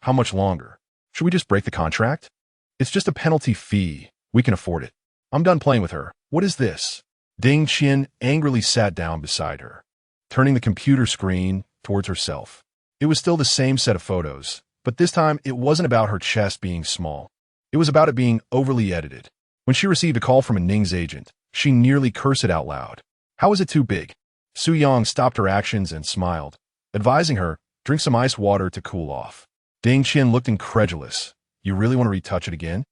how much longer? Should we just break the contract? It's just a penalty fee. We can afford it. I'm done playing with her. What is this? Ding Qian angrily sat down beside her, turning the computer screen towards herself. It was still the same set of photos, but this time it wasn't about her chest being small. It was about it being overly edited. When she received a call from a Ning's agent, she nearly cursed it out loud. How is it too big? Su Yang stopped her actions and smiled, advising her, drink some ice water to cool off. Ding Qian looked incredulous. You really want to retouch it again?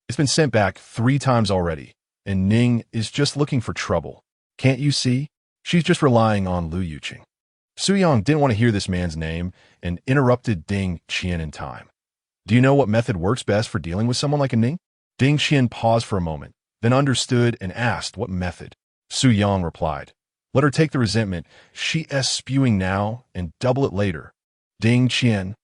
It's been sent back 3 times already, and Ning is just looking for trouble. Can't you see? She's just relying on Lu Yuqing. Su Yang didn't want to hear this man's name and interrupted Ding Qian in time. Do you know what method works best for dealing with someone like a Ning? Ding Qian paused for a moment, then understood and asked what method. Su Yang replied, let her take the resentment she's spewing now and double it later. Ding Qian.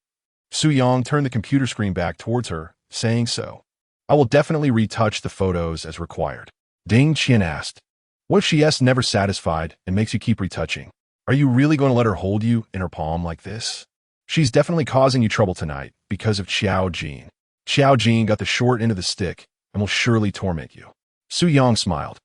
Su Yang turned the computer screen back towards her, saying so. I will definitely retouch the photos as required. Ding Qian asked, what if she's never satisfied and makes you keep retouching? Are you really going to let her hold you in her palm like this? She's definitely causing you trouble tonight because of Xiao Jin. Xiao Jin got the short end of the stick and will surely torment you. Su Yang smiled.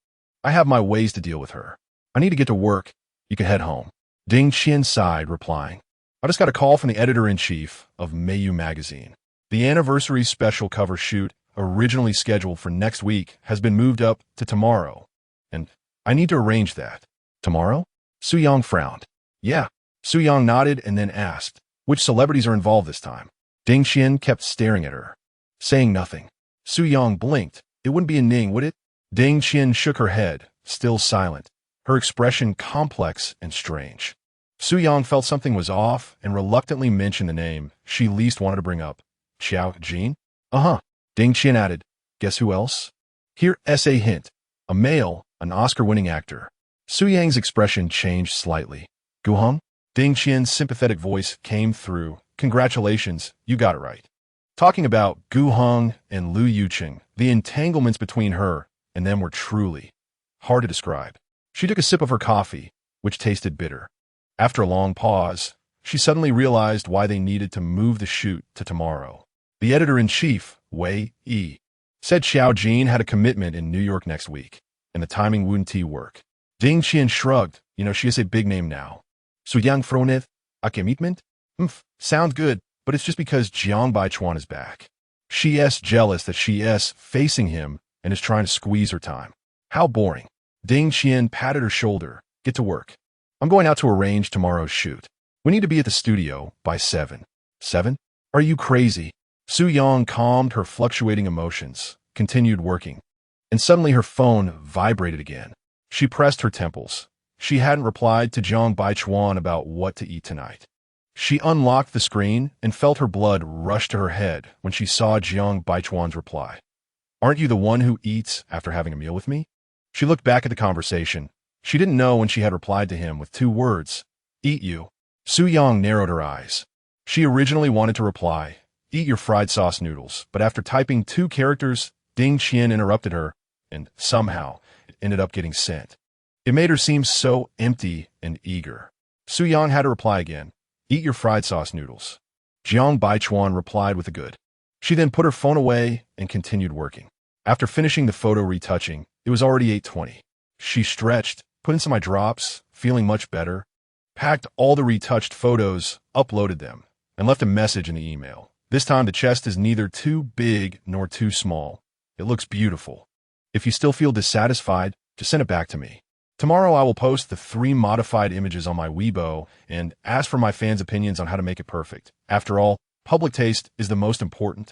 I have my ways to deal with her. I need to get to work. You can head home. Ding Qian sighed, replying, I just got a call from the editor-in-chief of Meiyu magazine. The anniversary special cover shoot, originally scheduled for next week, has been moved up to tomorrow, and I need to arrange that. Tomorrow? Su Yang frowned. Yeah. Su Yang nodded and then asked, which celebrities are involved this time? Ding Qian kept staring at her, saying nothing. Su Yang blinked. It wouldn't be a Ning, would it? Ding Qian shook her head, still silent, her expression complex and strange. Su Yang felt something was off and reluctantly mentioned the name she least wanted to bring up. Xiao Jin? Uh-huh. Ding Qian added, guess who else? Here's a hint. A male, an Oscar-winning actor. Su Yang's expression changed slightly. Gu Heng? Ding Qian's sympathetic voice came through. Congratulations, you got it right. Talking about Gu Heng and Lu Yuqing, the entanglements between her and them were truly hard to describe. She took a sip of her coffee, which tasted bitter. After a long pause, she suddenly realized why they needed to move the shoot to tomorrow. The editor-in-chief, Wei Yi, said Xiao Jin had a commitment in New York next week, and the timing wouldn't work. Ding Qian shrugged. She is a big name now. So Yang Fronith, a commitment? Sounds good, but it's just because Jiang Baichuan is back. She's jealous that she's facing him and is trying to squeeze her time. How boring. Ding Qian patted her shoulder. Get to work. I'm going out to arrange tomorrow's shoot. We need to be at the studio by 7. 7? Are you crazy? Su Yang calmed her fluctuating emotions, continued working, and suddenly her phone vibrated again. She pressed her temples. She hadn't replied to Jiang Baichuan about what to eat tonight. She unlocked the screen and felt her blood rush to her head when she saw Jiang Baichuan's reply. Aren't you the one who eats after having a meal with me? She looked back at the conversation. She didn't know when she had replied to him with 2 words, eat you. Su Yang narrowed her eyes. She originally wanted to reply, eat your fried sauce noodles, but after typing 2 characters, Ding Qian interrupted her, and somehow it ended up getting sent. It made her seem so empty and eager. Su Yang had to reply again, eat your fried sauce noodles. Jiang Baichuan replied with a good. She then put her phone away and continued working. After finishing the photo retouching, it was already 8:20. She stretched, put in some eye drops, feeling much better, packed all the retouched photos, uploaded them, and left a message in the email. This time the chest is neither too big nor too small. It looks beautiful. If you still feel dissatisfied, just send it back to me. Tomorrow I will post the 3 modified images on my Weibo and ask for my fans' opinions on how to make it perfect. After all, public taste is the most important.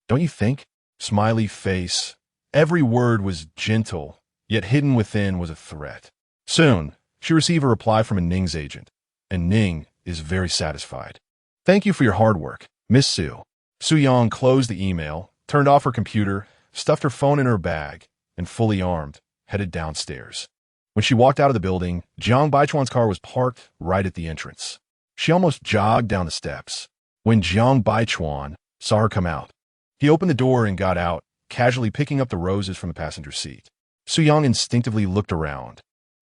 Don't you think? Smiley face. Every word was gentle, yet hidden within was a threat. Soon, she received a reply from a Ning's agent, and Ning is very satisfied. Thank you for your hard work, Miss Su. Su Yang closed the email, turned off her computer, stuffed her phone in her bag, and fully armed, headed downstairs. When she walked out of the building, Jiang Baichuan's car was parked right at the entrance. She almost jogged down the steps when Jiang Baichuan saw her come out. He opened the door and got out, casually picking up the roses from the passenger seat. Su Yang instinctively looked around.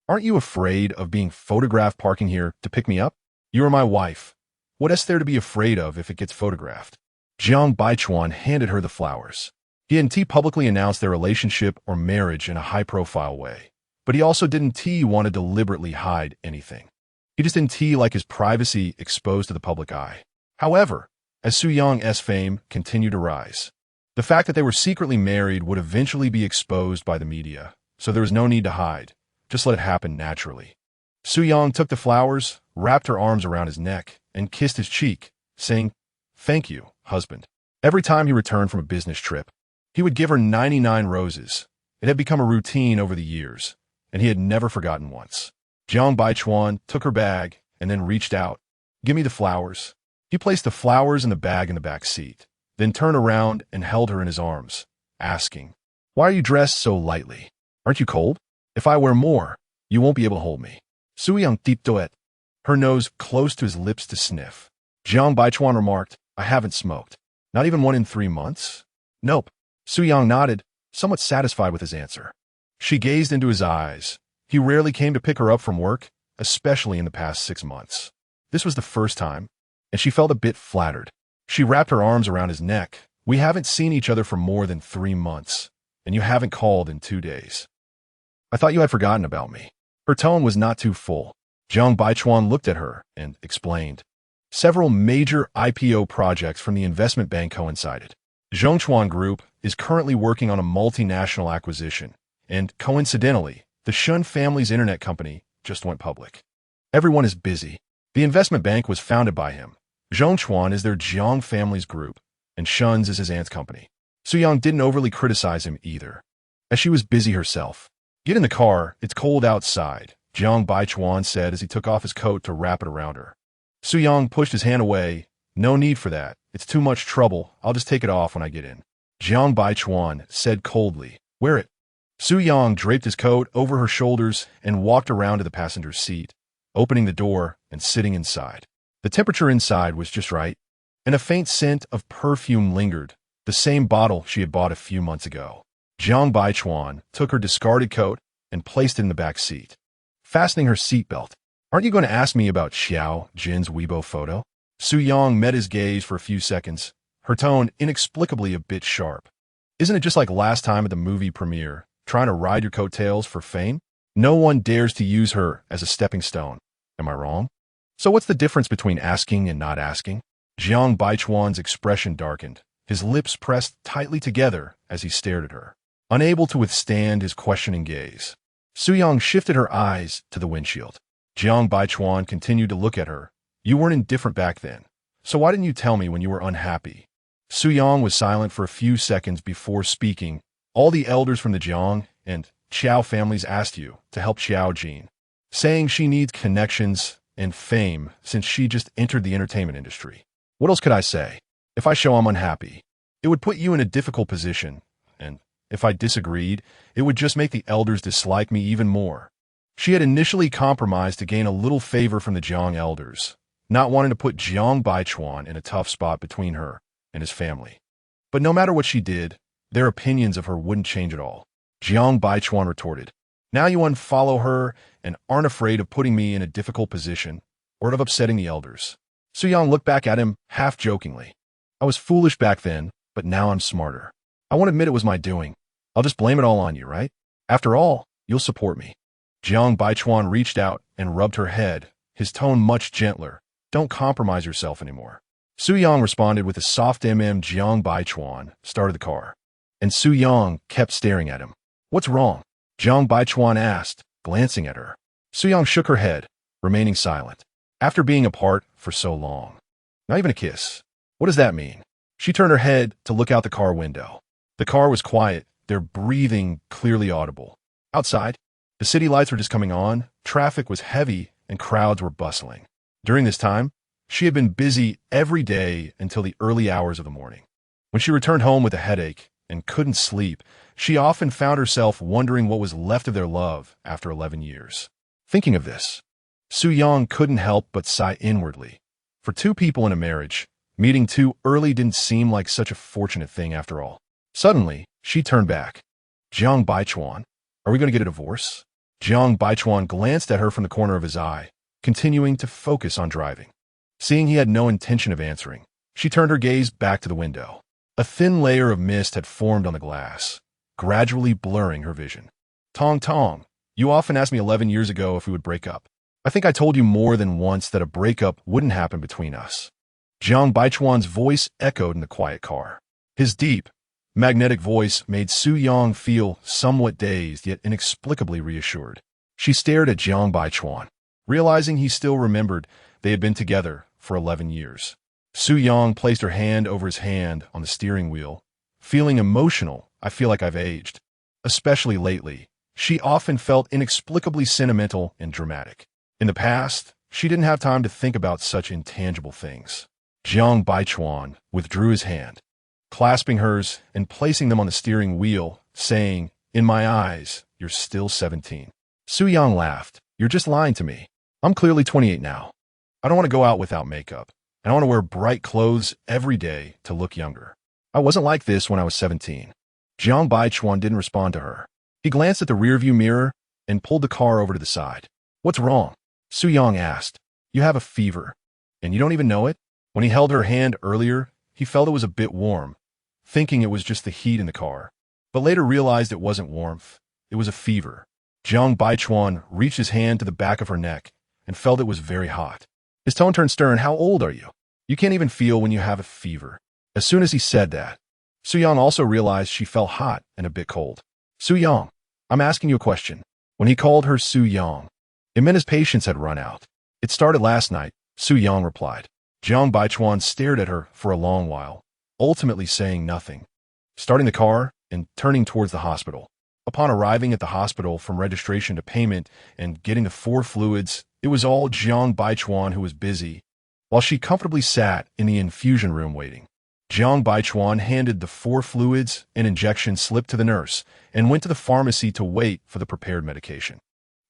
Aren't you afraid of being photographed parking here to pick me up? You are my wife. What is there to be afraid of if it gets photographed? Jiang Baichuan handed her the flowers. He hadn't publicly announced their relationship or marriage in a high-profile way, but he also didn't want to deliberately hide anything. He just didn't like his privacy exposed to the public eye. However, as Su Yang's fame continued to rise, the fact that they were secretly married would eventually be exposed by the media, so there was no need to hide. Just let it happen naturally. Su Yang took the flowers, wrapped her arms around his neck, and kissed his cheek, saying, "Thank you, husband." Every time he returned from a business trip, he would give her 99 roses. It had become a routine over the years, and he had never forgotten once. Jiang Baichuan took her bag and then reached out. "Give me the flowers." He placed the flowers in the bag in the back seat, then turned around and held her in his arms, asking, "Why are you dressed so lightly? Aren't you cold? If I wear more, you won't be able to hold me." Su Yang tiptoed, her nose close to his lips to sniff. Jiang Baichuan remarked, "I haven't smoked. Not even one in 3 months?" "Nope." Su Yang nodded, somewhat satisfied with his answer. She gazed into his eyes. He rarely came to pick her up from work, especially in the past 6 months. This was the first time, and she felt a bit flattered. She wrapped her arms around his neck. "We haven't seen each other for more than 3 months, and you haven't called in 2 days. I thought you had forgotten about me." Her tone was not too full. Jiang Baichuan looked at her and explained. Several major IPO projects from the investment bank coincided. Zhongchuan Group is currently working on a multinational acquisition, and coincidentally, the Shun family's internet company just went public. Everyone is busy. The investment bank was founded by him. Zhongchuan is their Jiang family's group, and Shun's is his aunt's company. Su Yang didn't overly criticize him either, as she was busy herself. "Get in the car, it's cold outside," Jiang Baichuan said as he took off his coat to wrap it around her. Su Yang pushed his hand away. "No need for that. It's too much trouble. I'll just take it off when I get in." Jiang Baichuan said coldly, "Wear it." Su Yang draped his coat over her shoulders and walked around to the passenger seat, opening the door and sitting inside. The temperature inside was just right, and a faint scent of perfume lingered, the same bottle she had bought a few months ago. Jiang Baichuan took her discarded coat and placed it in the back seat, fastening her seatbelt. "Aren't you going to ask me about Xiao Jin's Weibo photo?" Su Yang met his gaze for a few seconds, her tone inexplicably a bit sharp. "Isn't it just like last time at the movie premiere, trying to ride your coattails for fame? No one dares to use her as a stepping stone. Am I wrong? So what's the difference between asking and not asking?" Jiang Baichuan's expression darkened, his lips pressed tightly together as he stared at her, unable to withstand his questioning gaze. Su Yang shifted her eyes to the windshield. Jiang Baichuan continued to look at her. "You weren't indifferent back then, so why didn't you tell me when you were unhappy?" Su Yang was silent for a few seconds before speaking. "All the elders from the Jiang and Qiao families asked you to help Xiao Jin, saying she needs connections and fame since she just entered the entertainment industry. What else could I say? If I show I'm unhappy, it would put you in a difficult position, and if I disagreed, it would just make the elders dislike me even more." She had initially compromised to gain a little favor from the Jiang elders, not wanting to put Jiang Baichuan in a tough spot between her and his family. But no matter what she did, their opinions of her wouldn't change at all. Jiang Baichuan retorted, "Now you unfollow her and aren't afraid of putting me in a difficult position or of upsetting the elders." Su Yang looked back at him, half jokingly. "I was foolish back then, but now I'm smarter. I won't admit it was my doing. I'll just blame it all on you, right? After all, you'll support me." Jiang Baichuan reached out and rubbed her head, his tone much gentler. "Don't compromise yourself anymore." Su Yang responded with a soft Jiang Baichuan started the car, and Su Yang kept staring at him. "What's wrong?" Jiang Baichuan asked, glancing at her. Su Yang shook her head, remaining silent. After being apart for so long. Not even a kiss. What does that mean? She turned her head to look out the car window. The car was quiet, their breathing clearly audible. Outside, the city lights were just coming on, traffic was heavy, and crowds were bustling. During this time, she had been busy every day until the early hours of the morning. When she returned home with a headache and couldn't sleep, she often found herself wondering what was left of their love after 11 years. Thinking of this, Su Yang couldn't help but sigh inwardly. For two people in a marriage, meeting too early didn't seem like such a fortunate thing after all. Suddenly, she turned back. "Jiang Baichuan, are we going to get a divorce?" Jiang Baichuan glanced at her from the corner of his eye, continuing to focus on driving. Seeing he had no intention of answering, she turned her gaze back to the window. A thin layer of mist had formed on the glass, gradually blurring her vision. Tong Tong, you often asked me 11 years ago if we would break up. I think I told you more than once that a breakup wouldn't happen between us. Jiang Baichuan's voice echoed in the quiet car. His deep, magnetic voice made Su Yang feel somewhat dazed yet inexplicably reassured. She stared at Jiang Baichuan, realizing he still remembered they had been together for 11 years. Su Yang placed her hand over his hand on the steering wheel. Feeling emotional, I feel like I've aged. Especially lately, she often felt inexplicably sentimental and dramatic. In the past, she didn't have time to think about such intangible things. Jiang Baichuan withdrew his hand, clasping hers and placing them on the steering wheel, saying, "In my eyes, you're still 17. Su Yang laughed. "You're just lying to me. I'm clearly 28 now. I don't want to go out without makeup, and I want to wear bright clothes every day to look younger. I wasn't like this when I was 17. Jiang Baichuan didn't respond to her. He glanced at the rearview mirror and pulled the car over to the side. "What's wrong?" Su Yang asked. "You have a fever, and you don't even know it?" When he held her hand earlier, he felt it was a bit warm, thinking it was just the heat in the car, but later realized it wasn't warmth. It was a fever. Jiang Baichuan reached his hand to the back of her neck and felt it was very hot. His tone turned stern. "How old are you? You can't even feel when you have a fever." As soon as he said that, Su Yang also realized she felt hot and a bit cold. "Su Yang, I'm asking you a question." When he called her Su Yang, it meant his patience had run out. "It started last night," Su Yang replied. Jiang Baichuan stared at her for a long while, ultimately saying nothing, starting the car and turning towards the hospital. Upon arriving at the hospital, from registration to payment and getting the 4 fluids, it was all Jiang Baichuan who was busy, while she comfortably sat in the infusion room waiting. Jiang Baichuan handed the 4 fluids and injection slip to the nurse and went to the pharmacy to wait for the prepared medication.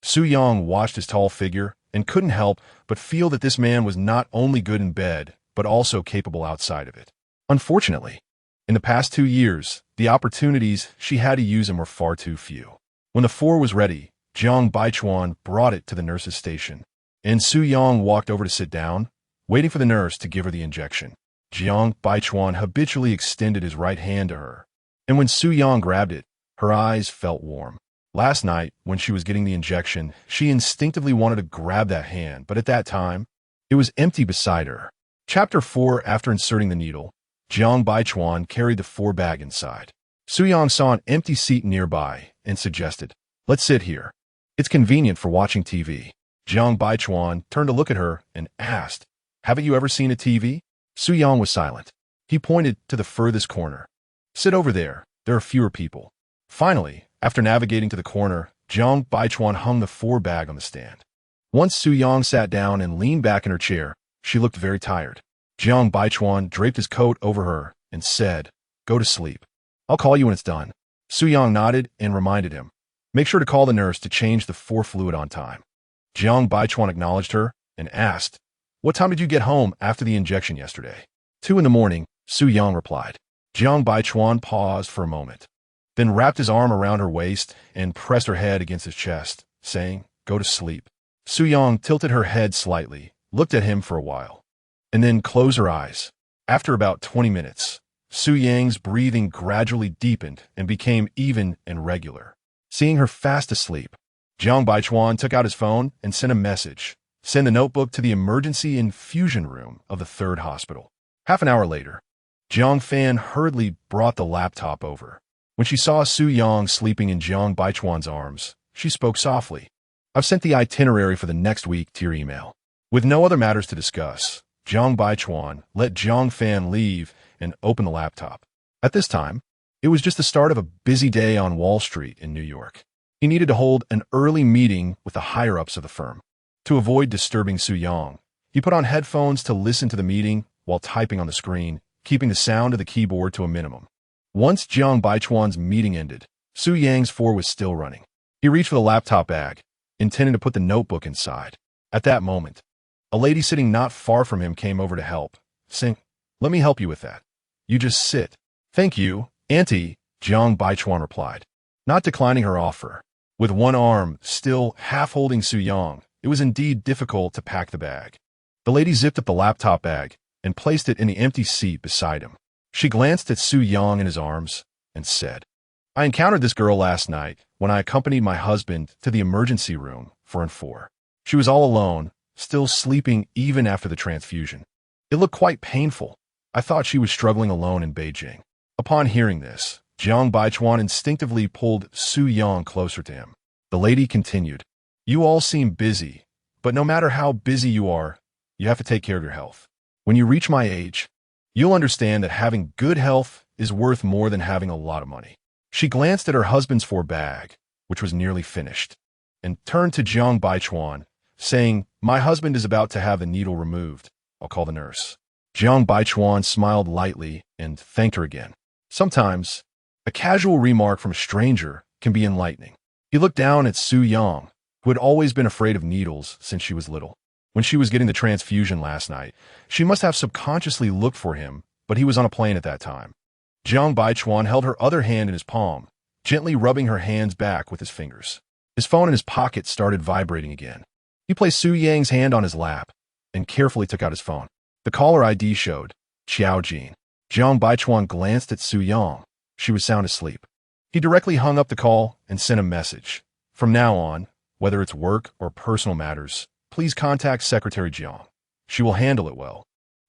Su Yang watched his tall figure and couldn't help but feel that this man was not only good in bed, but also capable outside of it. Unfortunately, in the past 2 years, the opportunities she had to use him were far too few. When the 4 was ready, Jiang Baichuan brought it to the nurse's station, and Su Yang walked over to sit down, waiting for the nurse to give her the injection. Jiang Baichuan habitually extended his right hand to her, and when Su Yang grabbed it, her eyes felt warm. Last night, when she was getting the injection, she instinctively wanted to grab that hand, but at that time, it was empty beside her. Chapter 4. After inserting the needle, Jiang Baichuan carried the 4 bag inside. Su Yang saw an empty seat nearby and suggested, "Let's sit here. It's convenient for watching TV." Jiang Baichuan turned to look at her and asked, "Haven't you ever seen a TV?" Su Yang was silent. He pointed to the furthest corner. "Sit over there. There are fewer people." Finally, after navigating to the corner, Jiang Baichuan hung the 4 bag on the stand. Once Su Yang sat down and leaned back in her chair, she looked very tired. Jiang Baichuan draped his coat over her and said, "Go to sleep. I'll call you when it's done." Su Yang nodded and reminded him, "Make sure to call the nurse to change the 4 fluid on time." Jiang Baichuan acknowledged her and asked, "What time did you get home after the injection yesterday?" 2 in the morning, Su Yang replied. Jiang Baichuan paused for a moment, then wrapped his arm around her waist and pressed her head against his chest, saying, "Go to sleep." Su Yang tilted her head slightly, looked at him for a while, and then closed her eyes. After about 20 minutes, Su Yang's breathing gradually deepened and became even and regular. Seeing her fast asleep, Jiang Baichuan took out his phone and sent a message. Send the notebook to the emergency infusion room of the 3rd hospital. Half an hour later, Jiang Fan hurriedly brought the laptop over. When she saw Su Yang sleeping in Jiang Baichuan's arms, she spoke softly. "I've sent the itinerary for the next week to your email." With no other matters to discuss, Jiang Baichuan let Jiang Fan leave and open the laptop. At this time, it was just the start of a busy day on Wall Street in New York. He needed to hold an early meeting with the higher-ups of the firm. To avoid disturbing Su Yang, he put on headphones to listen to the meeting while typing on the screen, keeping the sound of the keyboard to a minimum. Once Jiang Baichuan's meeting ended, Su Yang's 4 was still running. He reached for the laptop bag, intending to put the notebook inside. At that moment, a lady sitting not far from him came over to help, saying, "Let me help you with that. You just sit." "Thank you, Auntie," Jiang Baichuan replied, not declining her offer. With one arm still half holding Su Yang, it was indeed difficult to pack the bag. The lady zipped up the laptop bag and placed it in the empty seat beside him. She glanced at Su Yang in his arms and said, "I encountered this girl last night when I accompanied my husband to the emergency room for 4. She was all alone, still sleeping even after the transfusion. It looked quite painful. I thought she was struggling alone in Beijing." Upon hearing this, Jiang Baichuan instinctively pulled Su Yang closer to him. The lady continued, "You all seem busy, but no matter how busy you are, you have to take care of your health. When you reach my age, you'll understand that having good health is worth more than having a lot of money." She glanced at her husband's bag, which was nearly finished, and turned to Jiang Baichuan, saying, "My husband is about to have the needle removed. I'll call the nurse." Jiang Baichuan smiled lightly and thanked her again. Sometimes, a casual remark from a stranger can be enlightening. He looked down at Su Yang, who had always been afraid of needles since she was little. When she was getting the transfusion last night, she must have subconsciously looked for him, but he was on a plane at that time. Jiang Baichuan held her other hand in his palm, gently rubbing her hands back with his fingers. His phone in his pocket started vibrating again. He placed Su Yang's hand on his lap and carefully took out his phone. The caller ID showed Xiao Jin. Jiang Baichuan glanced at Su Yang. She was sound asleep. He directly hung up the call and sent a message. "From now on, whether it's work or personal matters, please contact Secretary Jiang. She will handle it well."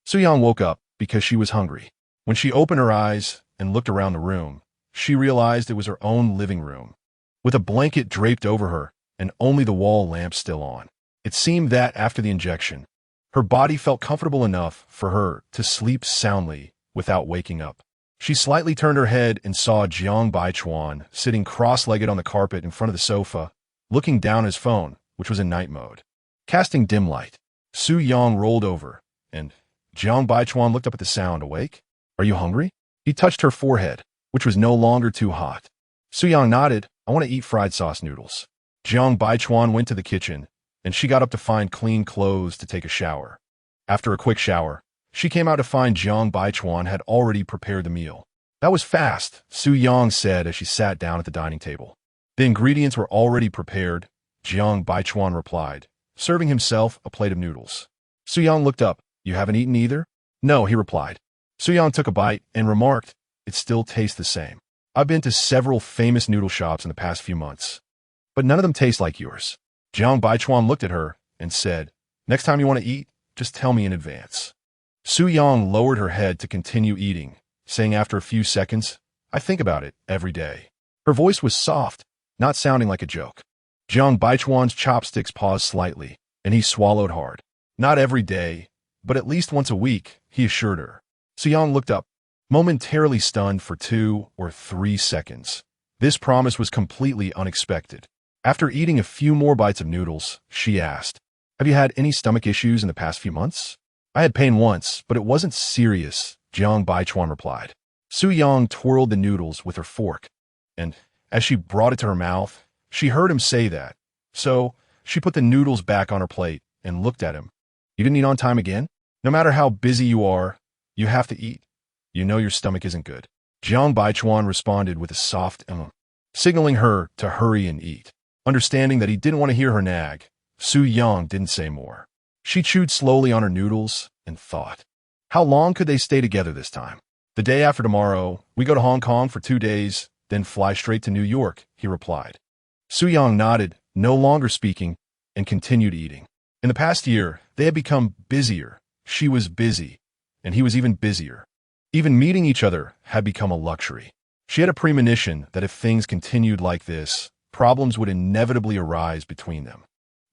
Su Yang woke up because she was hungry. When she opened her eyes and looked around the room, she realized it was her own living room, with a blanket draped over her and only the wall lamp still on. It seemed that after the injection, her body felt comfortable enough for her to sleep soundly without waking up. She slightly turned her head and saw Jiang Baichuan sitting cross-legged on the carpet in front of the sofa, looking down at his phone, which was in night mode. Casting dim light, Su Yang rolled over, and Jiang Baichuan looked up at the sound. "Awake? Are you hungry?" He touched her forehead, which was no longer too hot. Su Yang nodded. "I want to eat fried sauce noodles." Jiang Baichuan went to the kitchen, and she got up to find clean clothes to take a shower. After a quick shower, she came out to find Jiang Baichuan had already prepared the meal. "That was fast," Su Yang said as she sat down at the dining table. "The ingredients were already prepared," Jiang Baichuan replied, serving himself a plate of noodles. Su Yang looked up. "You haven't eaten either?" "No," he replied. Su Yang took a bite and remarked, "It still tastes the same. I've been to several famous noodle shops in the past few months, but none of them taste like yours." Jiang Baichuan looked at her and said, "Next time you want to eat, just tell me in advance." Su Yang lowered her head to continue eating, saying after a few seconds, "I think about it every day." Her voice was soft, not sounding like a joke. Jiang Baichuan's chopsticks paused slightly, and he swallowed hard. "Not every day, but at least once a week," he assured her. Su Yang looked up, momentarily stunned for 2 or 3 seconds. This promise was completely unexpected. After eating a few more bites of noodles, she asked, "Have you had any stomach issues in the past few months?" "I had pain once, but it wasn't serious," Jiang Baichuan replied. Su Yang twirled the noodles with her fork, and as she brought it to her mouth, she heard him say that. So she put the noodles back on her plate and looked at him. "You didn't eat on time again? No matter how busy you are, you have to eat. You know your stomach isn't good." Jiang Baichuan responded with a soft signaling her to hurry and eat. Understanding that he didn't want to hear her nag, Su Yang didn't say more. She chewed slowly on her noodles and thought, how long could they stay together this time? "The day after tomorrow, we go to Hong Kong for 2 days, then fly straight to New York," he replied. Su Yang nodded, no longer speaking, and continued eating. In the past year, they had become busier. She was busy, and he was even busier. Even meeting each other had become a luxury. She had a premonition that if things continued like this, problems would inevitably arise between them.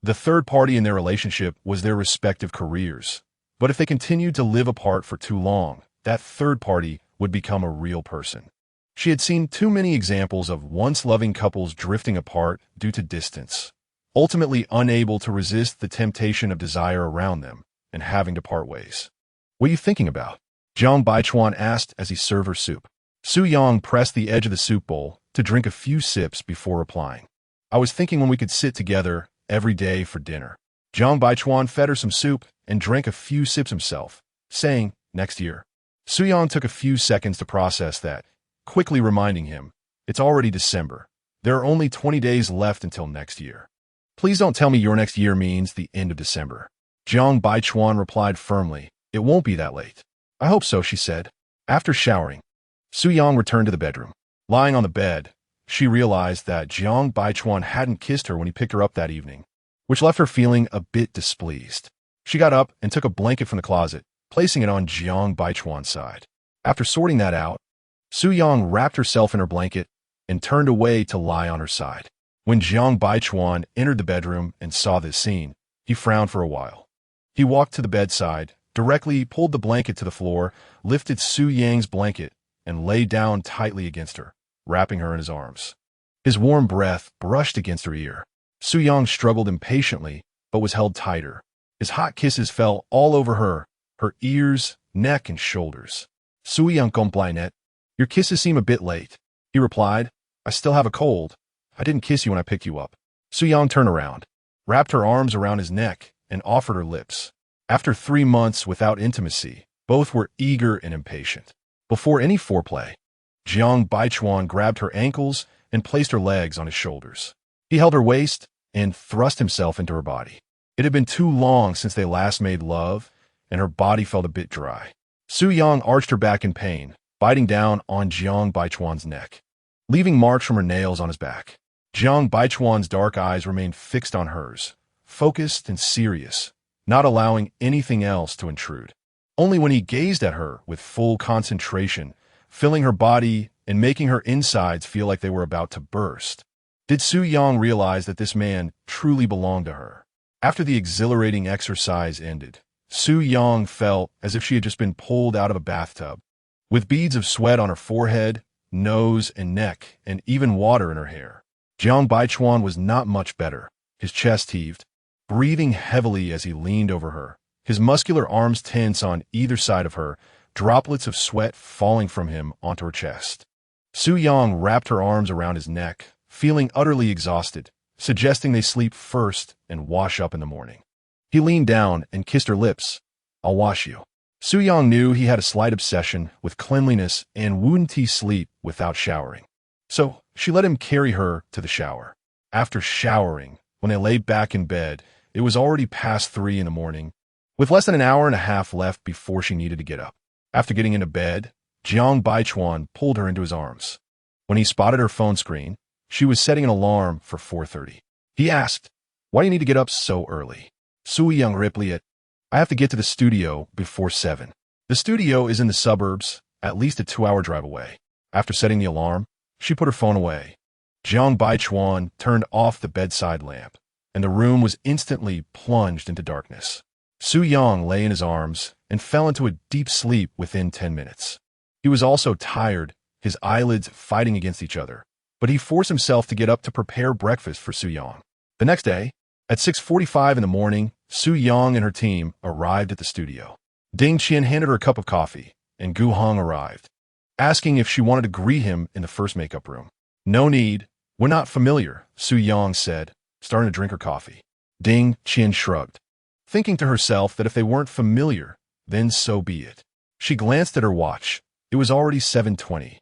The third party in their relationship was their respective careers. But if they continued to live apart for too long, that third party would become a real person. She had seen too many examples of once loving couples drifting apart due to distance, ultimately unable to resist the temptation of desire around them and having to part ways. "What are you thinking about?" Jiang Baichuan asked as he served her soup. Su Yang pressed the edge of the soup bowl to drink a few sips before replying. "I was thinking when we could sit together every day for dinner." Jiang Baichuan fed her some soup and drank a few sips himself, saying, "Next year." Su Yang took a few seconds to process that, quickly reminding him, "It's already December. There are only 20 days left until next year. Please don't tell me your next year means the end of December. Jiang Baichuan replied firmly. It won't be that late. I hope so, she said. After showering, Su Yang returned to the bedroom. Lying on the bed, she realized that Jiang Baichuan hadn't kissed her when he picked her up that evening, which left her feeling a bit displeased. She got up and took a blanket from the closet, placing it on Jiang Baichuan's side. After sorting that out, Su Yang wrapped herself in her blanket and turned away to lie on her side. When Jiang Baichuan entered the bedroom and saw this scene, he frowned for a while. He walked to the bedside, directly pulled the blanket to the floor, lifted Su Yang's blanket, and lay down tightly against her, wrapping her in his arms. His warm breath brushed against her ear. Su Yang struggled impatiently, but was held tighter. His hot kisses fell all over her ears, neck, and shoulders. Su Yang complained. Your kisses seem a bit late. He replied, I still have a cold. I didn't kiss you when I picked you up. Su Yang turned around, wrapped her arms around his neck, and offered her lips. After 3 months without intimacy, both were eager and impatient. Before any foreplay, Jiang Baichuan grabbed her ankles and placed her legs on his shoulders. He held her waist and thrust himself into her body. It had been too long since they last made love, and her body felt a bit dry. Su Yang arched her back in pain, biting down on Jiang Baichuan's neck, leaving marks from her nails on his back. Jiang Baichuan's dark eyes remained fixed on hers, focused and serious, not allowing anything else to intrude. Only when he gazed at her with full concentration, filling her body and making her insides feel like they were about to burst, did Su Yang realize that this man truly belonged to her. After the exhilarating exercise ended, Su Yang felt as if she had just been pulled out of a bathtub, with beads of sweat on her forehead, nose, and neck, and even water in her hair. Jiang Baichuan was not much better. His chest heaved, breathing heavily as he leaned over her, his muscular arms tense on either side of her, droplets of sweat falling from him onto her chest. Su Yang wrapped her arms around his neck, feeling utterly exhausted, suggesting they sleep first and wash up in the morning. He leaned down and kissed her lips. I'll wash you. Su Yang knew he had a slight obsession with cleanliness and wouldn't sleep without showering. So she let him carry her to the shower. After showering, when they lay back in bed, it was already past 3 in the morning, with less than an hour and a half left before she needed to get up. After getting into bed, Jiang Baichuan pulled her into his arms. When he spotted her phone screen, she was setting an alarm for 4:30. He asked, why do you need to get up so early? Su Yang replied, I have to get to the studio before 7. The studio is in the suburbs, at least a 2-hour drive away. After setting the alarm, she put her phone away. Jiang Baichuan turned off the bedside lamp, and the room was instantly plunged into darkness. Su Yang lay in his arms and fell into a deep sleep within 10 minutes. He was also tired, his eyelids fighting against each other, but he forced himself to get up to prepare breakfast for Su Yang. The next day, at 6:45 in the morning, Su Yang and her team arrived at the studio. Ding Qian handed her a cup of coffee, and Gu Heng arrived, asking if she wanted to greet him in the first makeup room. No need. We're not familiar, Su Yang said, starting to drink her coffee. Ding Qian shrugged, thinking to herself that if they weren't familiar, then so be it. She glanced at her watch. It was already 7:20,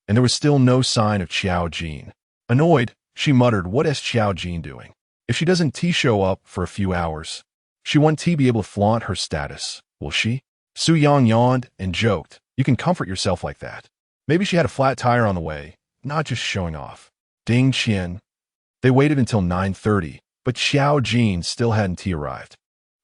and there was still no sign of Qiao Jin. Annoyed, she muttered, what is Qiao Jin doing? If she doesn't show up for a few hours, she won't be able to flaunt her status, will she? Su Yang yawned and joked, you can comfort yourself like that. Maybe she had a flat tire on the way, not just showing off. Ding Qian. They waited until 9:30, but Qiao Jin still hadn't arrived.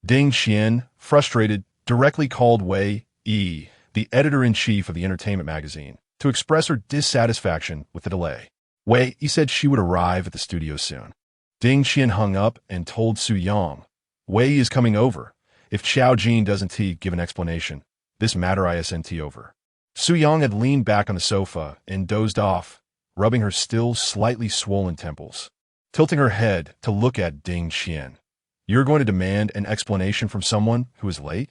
Ding Qian, frustrated, directly called Wei Yi, the editor-in-chief of the entertainment magazine, to express her dissatisfaction with the delay. Wei Yi said she would arrive at the studio soon. Ding Qian hung up and told Su Yang, Wei Yi is coming over. If Qiao Jin doesn't give an explanation, this matter isn't over. Su Yang had leaned back on the sofa and dozed off, rubbing her still slightly swollen temples, tilting her head to look at Ding Qian. You're going to demand an explanation from someone who is late?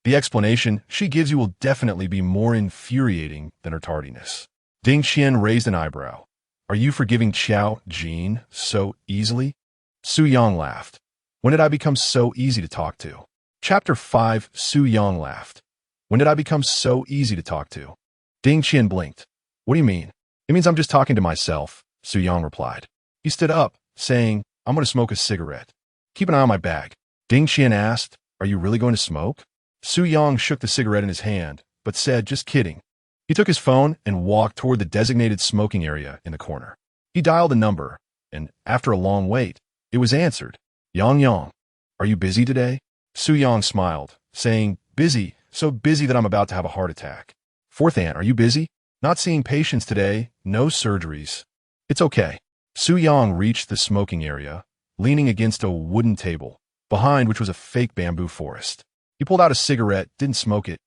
The explanation she gives you will definitely be more infuriating than her tardiness. Ding Qian raised an eyebrow. Are you forgiving Qiao Jin so easily? Su Yang laughed. When did I become so easy to talk to? Chapter 5. Su Yang laughed. When did I become so easy to talk to? Ding Qian blinked. What do you mean? It means I'm just talking to myself, Su Yang replied. He stood up, saying, I'm going to smoke a cigarette. Keep an eye on my bag. Ding Qian asked, Are you really going to smoke? Su Yang shook the cigarette in his hand, but said, Just kidding. He took his phone and walked toward the designated smoking area in the corner. He dialed a number, and after a long wait, it was answered. Yang, are you busy today? Su Yang smiled, saying, Busy, so busy that I'm about to have a heart attack. Fourth aunt, are you busy? Not seeing patients today, no surgeries. It's okay. Su Yang reached the smoking area, leaning against a wooden table, behind which was a fake bamboo forest. He pulled out a cigarette, didn't smoke it,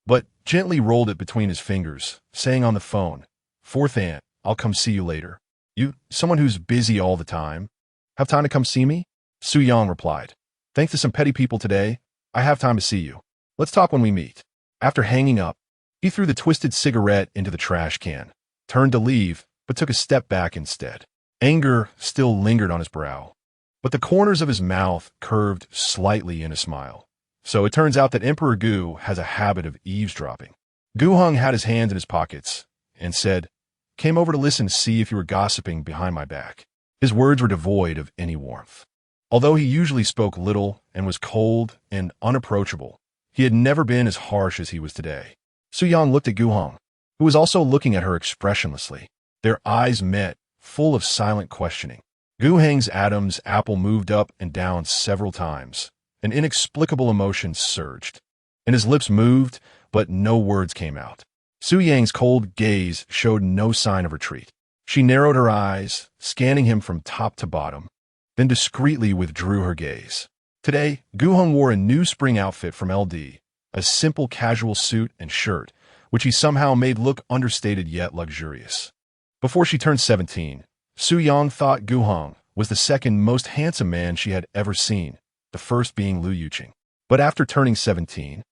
but gently rolled it between his fingers, saying on the phone, Fourth aunt, I'll come see you later. You, someone who's busy all the time, have time to come see me? Su Yang replied, Thanks to some petty people today, I have time to see you. Let's talk when we meet. After hanging up, he threw the twisted cigarette into the trash can, turned to leave, but took a step back instead. Anger still lingered on his brow, but the corners of his mouth curved slightly in a smile. So it turns out that Emperor Gu has a habit of eavesdropping. Gu Heng had his hands in his pockets and said, Came over to listen to see if you were gossiping behind my back. His words were devoid of any warmth. Although he usually spoke little and was cold and unapproachable, he had never been as harsh as he was today. Su Yang looked at Gu Heng, who was also looking at her expressionlessly. Their eyes met, full of silent questioning. Gu Heng's Adam's apple moved up and down several times. An inexplicable emotion surged, and his lips moved, but no words came out. Su Yang's cold gaze showed no sign of retreat. She narrowed her eyes, scanning him from top to bottom, then discreetly withdrew her gaze. Today, Gu Heng wore a new spring outfit from LD, a simple casual suit and shirt, which he somehow made look understated yet luxurious. Before she turned 17, Su Yang thought Gu Heng was the second most handsome man she had ever seen, the first being Liu Yuqing. But after turning 17,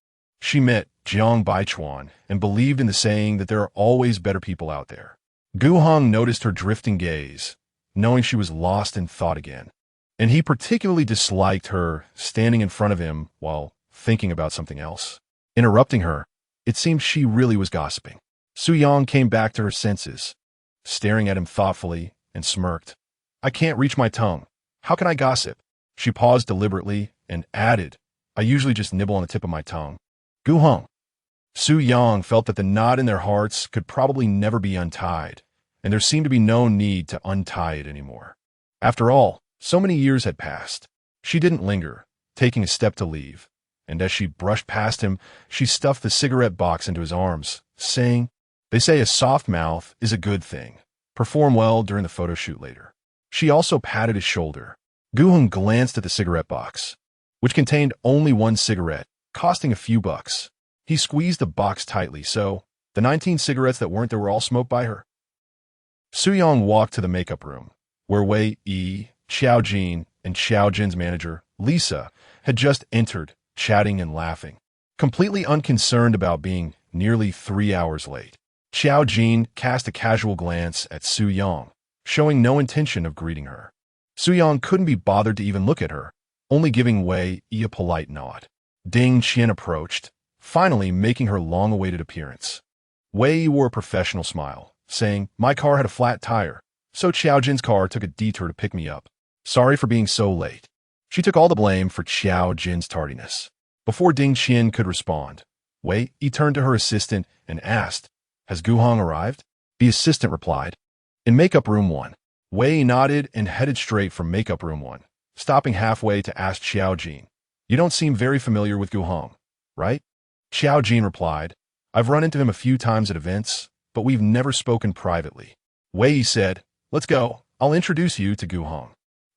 she met Jiang Baichuan and believed in the saying that there are always better people out there. Gu Heng noticed her drifting gaze, knowing she was lost in thought again, and he particularly disliked her standing in front of him while thinking about something else. Interrupting her, it seemed she really was gossiping. Su Yang came back to her senses, staring at him thoughtfully, and smirked. I can't reach my tongue. How can I gossip? She paused deliberately and added, I usually just nibble on the tip of my tongue. Gu Heng. Su Yang felt that the knot in their hearts could probably never be untied, and there seemed to be no need to untie it anymore. After all, so many years had passed. She didn't linger, taking a step to leave, and as she brushed past him, she stuffed the cigarette box into his arms, saying, They say a soft mouth is a good thing. Perform well during the photo shoot later. She also patted his shoulder. Gu Heng glanced at the cigarette box, which contained only one cigarette, costing a few bucks. He squeezed the box tightly, so the 19 cigarettes that weren't there were all smoked by her. Su Yang walked to the makeup room, where Wei Yi, Xiao Jin, and Xiao Jin's manager, Lisa, had just entered, chatting and laughing, completely unconcerned about being nearly 3 hours late. Xiao Jin cast a casual glance at Su Yang, showing no intention of greeting her. Su Yang couldn't be bothered to even look at her, only giving Wei Yi a polite nod. Ding Qian approached, finally making her long-awaited appearance. Wei Yi wore a professional smile, saying, My car had a flat tire, so Xiao Jin's car took a detour to pick me up. Sorry for being so late. She took all the blame for Xiao Jin's tardiness. Before Ding Qian could respond, Wei Yi turned to her assistant and asked, Has Gu Heng arrived? The assistant replied, In makeup room 1. Wei Yi nodded and headed straight for makeup room 1, stopping halfway to ask Xiao Jin, You don't seem very familiar with Gu Heng, right? Xiao Jin replied, I've run into him a few times at events, but we've never spoken privately. Wei Yi said, Let's go. I'll introduce you to Gu Heng.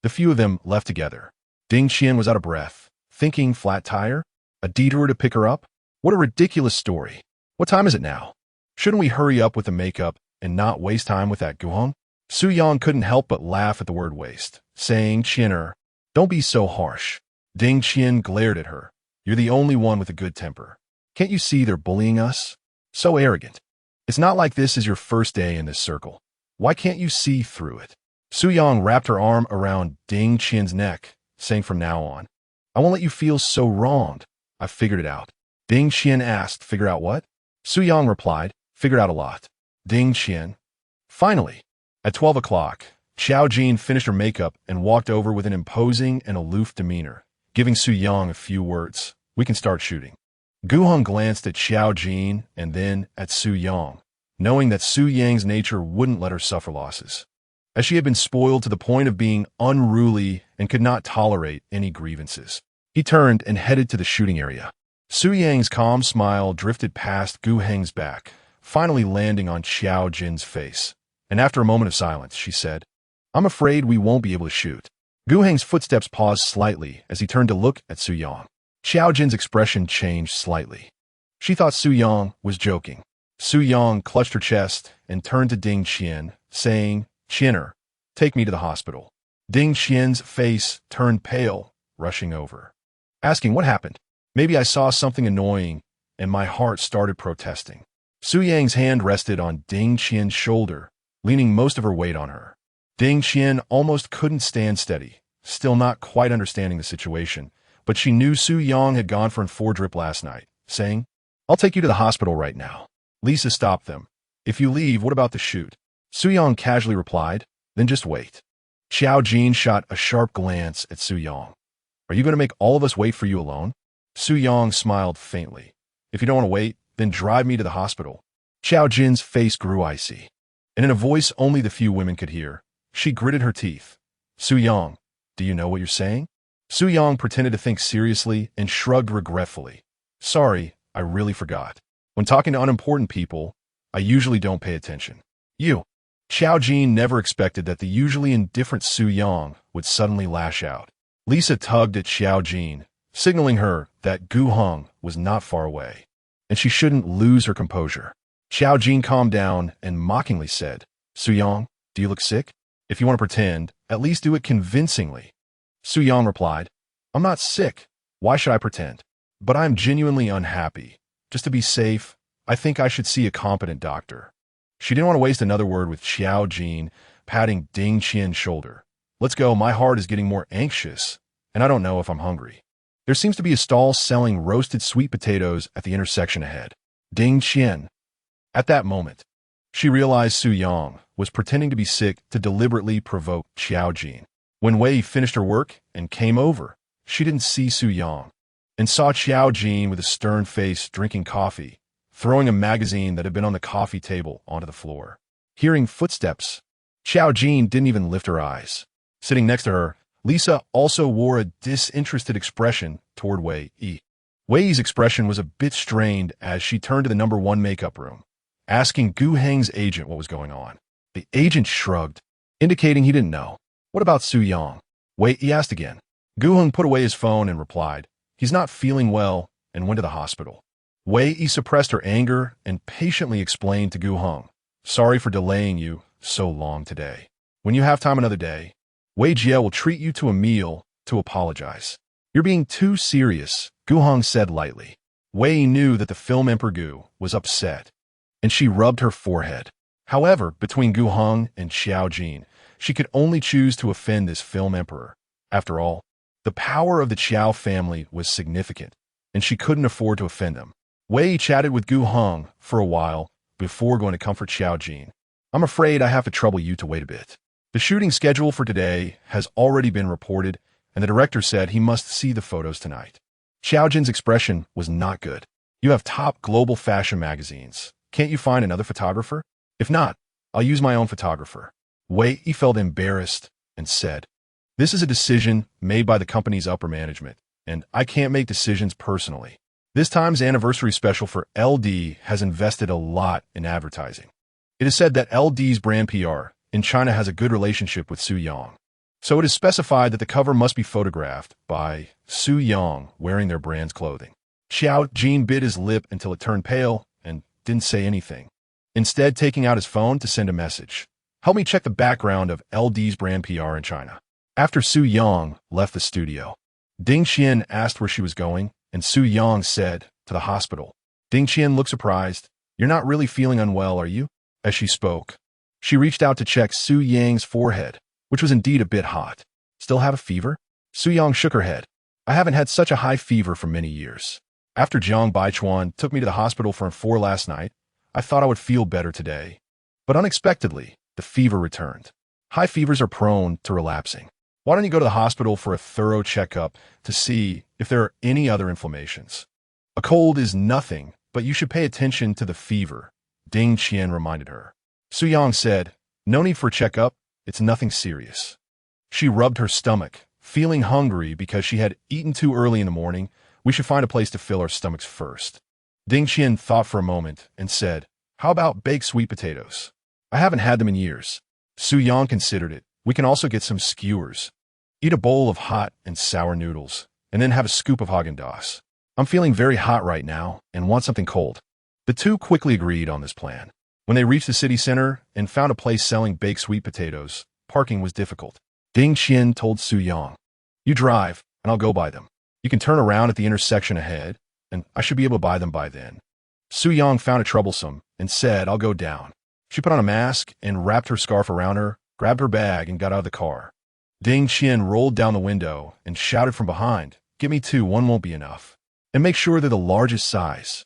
The few of them left together. Ding Qian was out of breath, thinking flat tire? A detour to pick her up? What a ridiculous story. What time is it now? Shouldn't we hurry up with the makeup and not waste time with that Gu Heng? Su Yang couldn't help but laugh at the word waste, saying, Qianer, don't be so harsh. Ding Qian glared at her. You're the only one with a good temper. Can't you see they're bullying us? So arrogant. It's not like this is your first day in this circle. Why can't you see through it? Su Yang wrapped her arm around Ding Qian's neck, saying from now on, I won't let you feel so wronged. I've figured it out. Ding Qian asked, Figure out what? Su Yang replied, Figured out a lot. Ding Qian. Finally. At 12 o'clock, Xiao Jin finished her makeup and walked over with an imposing and aloof demeanor, giving Su Yang a few words. We can start shooting. Gu Heng glanced at Xiao Jin and then at Su Yang, knowing that Su Yang's nature wouldn't let her suffer losses, as she had been spoiled to the point of being unruly and could not tolerate any grievances. He turned and headed to the shooting area. Su Yang's calm smile drifted past Gu Heng's back, finally landing on Xiao Jin's face. And after a moment of silence, she said, I'm afraid we won't be able to shoot. Gu Heng's footsteps paused slightly as he turned to look at Su Yang. Xiao Jin's expression changed slightly. She thought Su Yang was joking. Su Yang clutched her chest and turned to Ding Qian, saying, Qianer, take me to the hospital. Ding Qian's face turned pale, rushing over, asking what happened. Maybe I saw something annoying, and my heart started protesting. Su Yang's hand rested on Ding Qian's shoulder, leaning most of her weight on her. Ding Qian almost couldn't stand steady, still not quite understanding the situation, but she knew Su Yang had gone for a 4-drip last night, saying, I'll take you to the hospital right now. Lisa stopped them. If you leave, what about the shoot? Su Yang casually replied, then just wait. Xiao Jin shot a sharp glance at Su Yang. Are you going to make all of us wait for you alone? Su Yang smiled faintly. If you don't want to wait, then drive me to the hospital. Xiao Jin's face grew icy, and in a voice only the few women could hear, she gritted her teeth. Su Yang, do you know what you're saying? Su Yang pretended to think seriously and shrugged regretfully. Sorry, I really forgot. When talking to unimportant people, I usually don't pay attention. You. Xiao Jin never expected that the usually indifferent Su Yang would suddenly lash out. Lisa tugged at Xiao Jin, signaling her that Gu Heng was not far away, and she shouldn't lose her composure. Xiao Jin calmed down and mockingly said, Su Yang, do you look sick? If you want to pretend, at least do it convincingly. Su Yang replied, I'm not sick. Why should I pretend? But I'm genuinely unhappy. Just to be safe, I think I should see a competent doctor. She didn't want to waste another word with Xiao Jin, patting Ding Qian's shoulder. Let's go, my heart is getting more anxious, and I don't know if I'm hungry. There seems to be a stall selling roasted sweet potatoes at the intersection ahead. Ding Qian. At that moment, she realized Su Yang was pretending to be sick to deliberately provoke Xiao Jin. When Wei finished her work and came over, she didn't see Su Yang, and saw Xiao Jin with a stern face drinking coffee, throwing a magazine that had been on the coffee table onto the floor. Hearing footsteps, Xiao Jin didn't even lift her eyes. Sitting next to her, Lisa also wore a disinterested expression toward Wei Yi. Wei's expression was a bit strained as she turned to the number 1 makeup room, asking Gu Heng's agent what was going on. The agent shrugged, indicating he didn't know. What about Su Yang? Wei Yi asked again. Gu Heng put away his phone and replied, he's not feeling well, and went to the hospital. Wei Yi suppressed her anger and patiently explained to Gu Heng, sorry for delaying you so long today. When you have time another day, Wei Jie will treat you to a meal to apologize. You're being too serious, Gu Heng said lightly. Wei knew that the film Emperor Gu was upset, and she rubbed her forehead. However, between Gu Heng and Xiao Jin, she could only choose to offend this film emperor. After all, the power of the Qiao family was significant, and she couldn't afford to offend them. Wei chatted with Gu Heng for a while before going to comfort Xiao Jin. I'm afraid I have to trouble you to wait a bit. The shooting schedule for today has already been reported, and the director said he must see the photos tonight. Xiao Jin's expression was not good. You have top global fashion magazines. Can't you find another photographer? If not, I'll use my own photographer. Wei Yi felt embarrassed and said, this is a decision made by the company's upper management, and I can't make decisions personally. This time's anniversary special for LD has invested a lot in advertising. It is said that LD's brand PR in China has a good relationship with Su Yang. So it is specified that the cover must be photographed by Su Yang wearing their brand's clothing. Xiao Jin bit his lip until it turned pale and didn't say anything, instead taking out his phone to send a message. Help me check the background of LD's brand PR in China. After Su Yang left the studio, Ding Qian asked where she was going, and Su Yang said, to the hospital. Ding Qian looked surprised. You're not really feeling unwell, are you? As she spoke, she reached out to check Su Yang's forehead, which was indeed a bit hot. Still have a fever? Su Yang shook her head. I haven't had such a high fever for many years. After Jiang Baichuan took me to the hospital for a 4 last night, I thought I would feel better today. But unexpectedly, the fever returned. High fevers are prone to relapsing. Why don't you go to the hospital for a thorough checkup to see if there are any other inflammations? A cold is nothing, but you should pay attention to the fever, Ding Qian reminded her. Su Yang said, no need for a checkup, it's nothing serious. She rubbed her stomach, feeling hungry because she had eaten too early in the morning. We should find a place to fill our stomachs first. Ding Qian thought for a moment and said, how about baked sweet potatoes? I haven't had them in years. Su Yang considered it. We can also get some skewers. Eat a bowl of hot and sour noodles, and then have a scoop of Haagen-Dazs. I'm feeling very hot right now and want something cold. The two quickly agreed on this plan. When they reached the city center and found a place selling baked sweet potatoes, parking was difficult. Ding Qian told Su Yang, you drive, and I'll go buy them. You can turn around at the intersection ahead, and I should be able to buy them by then. Su Yang found it troublesome and said, I'll go down. She put on a mask and wrapped her scarf around her, grabbed her bag, and got out of the car. Ding Qian rolled down the window and shouted from behind, get me two, one won't be enough. And make sure they're the largest size.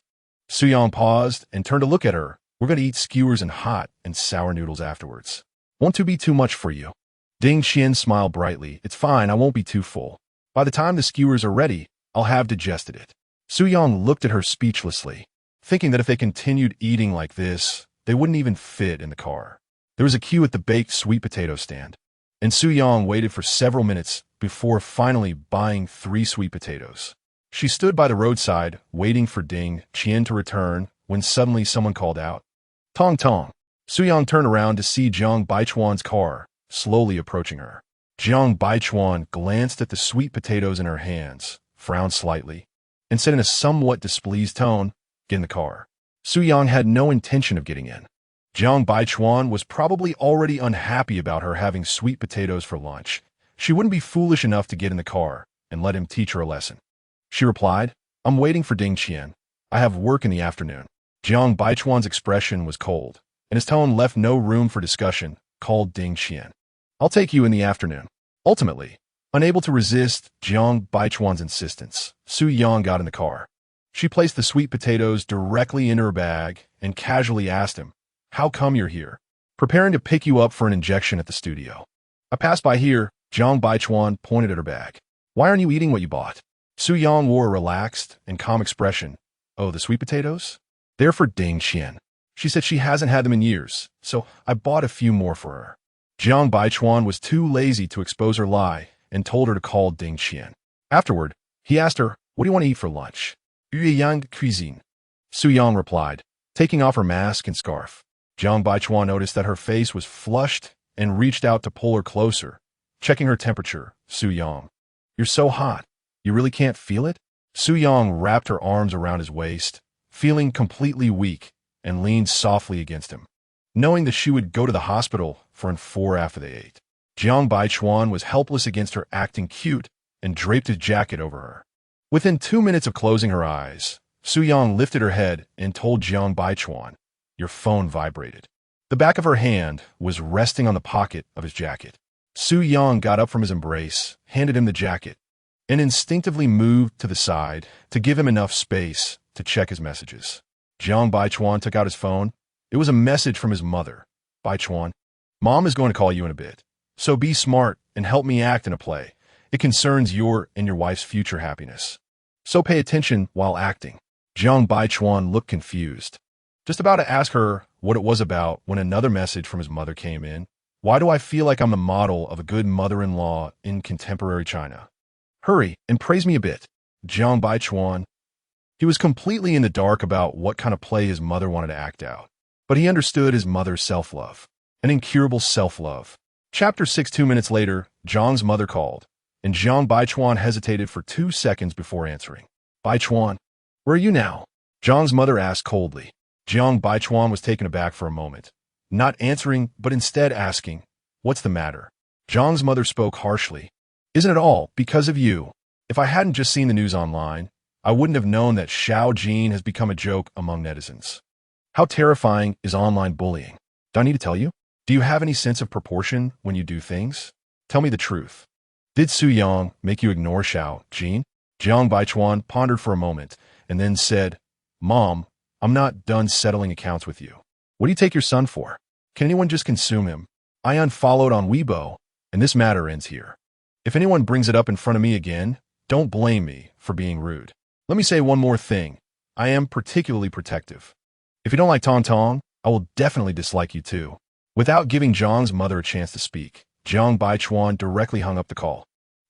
Su Yang paused and turned to look at her. We're going to eat skewers and hot and sour noodles afterwards. Won't it be too much for you? Ding Qian smiled brightly. It's fine, I won't be too full. By the time the skewers are ready, I'll have digested it. Su Yang looked at her speechlessly, thinking that if they continued eating like this, they wouldn't even fit in the car. There was a queue at the baked sweet potato stand, and Su Yang waited for several minutes before finally buying 3 sweet potatoes. She stood by the roadside, waiting for Ding Qian to return, when suddenly someone called out, Tong Tong. Su Yang turned around to see Jiang Baichuan's car, slowly approaching her. Jiang Baichuan glanced at the sweet potatoes in her hands, frowned slightly, and said in a somewhat displeased tone, get in the car. Su Yang had no intention of getting in. Jiang Baichuan was probably already unhappy about her having sweet potatoes for lunch. She wouldn't be foolish enough to get in the car and let him teach her a lesson. She replied, I'm waiting for Ding Qian. I have work in the afternoon. Jiang Baichuan's expression was cold, and his tone left no room for discussion, called Ding Qian. I'll take you in the afternoon. Ultimately, unable to resist Jiang Baichuan's insistence, Su Yang got in the car. She placed the sweet potatoes directly into her bag and casually asked him, how come you're here? Preparing to pick you up for an injection at the studio. I passed by here, Jiang Baichuan pointed at her bag. Why aren't you eating what you bought? Su Yang wore a relaxed and calm expression. Oh, the sweet potatoes? They're for Ding Qian. She said she hasn't had them in years, so I bought a few more for her. Jiang Baichuan was too lazy to expose her lie and told her to call Ding Qian. Afterward, he asked her, what do you want to eat for lunch? Yueyang cuisine. Su Yang replied, taking off her mask and scarf. Jiang Baichuan noticed that her face was flushed and reached out to pull her closer. Checking her temperature, Su Yang. You're so hot. You really can't feel it? Su Yang wrapped her arms around his waist, feeling completely weak, and leaned softly against him, knowing that she would go to the hospital for an 4 after they ate. Jiang Baichuan was helpless against her acting cute and draped his jacket over her. Within 2 minutes of closing her eyes, Su Yang lifted her head and told Jiang Baichuan, your phone vibrated. The back of her hand was resting on the pocket of his jacket. Su Yang got up from his embrace, handed him the jacket, and instinctively moved to the side to give him enough space to check his messages. Jiang Baichuan took out his phone. It was a message from his mother. Baichuan, Mom is going to call you in a bit, so be smart and help me act in a play. It concerns your and your wife's future happiness. So pay attention while acting. Jiang Baichuan looked confused, just about to ask her what it was about when another message from his mother came in. Why do I feel like I'm the model of a good mother-in-law in contemporary China? Hurry and praise me a bit. Jiang Baichuan. He was completely in the dark about what kind of play his mother wanted to act out, but he understood his mother's self-love, an incurable self-love. Chapter 6. 2 minutes later, Jiang's mother called, and Jiang Baichuan hesitated for 2 seconds before answering. Baichuan, where are you now? Jiang's mother asked coldly. Jiang Baichuan was taken aback for a moment, not answering, but instead asking, what's the matter? Jiang's mother spoke harshly. Isn't it all because of you? If I hadn't just seen the news online, I wouldn't have known that Xiao Jin has become a joke among netizens. How terrifying is online bullying? Do I need to tell you? Do you have any sense of proportion when you do things? Tell me the truth. Did Su Yang make you ignore Xiao Jin? Jiang Baichuan pondered for a moment and then said, Mom, I'm not done settling accounts with you. What do you take your son for? Can anyone just consume him? I unfollowed on Weibo, and this matter ends here. If anyone brings it up in front of me again, don't blame me for being rude. Let me say one more thing. I am particularly protective. If you don't like Tong Tong, I will definitely dislike you too. Without giving Jiang's mother a chance to speak, Jiang Baichuan directly hung up the call.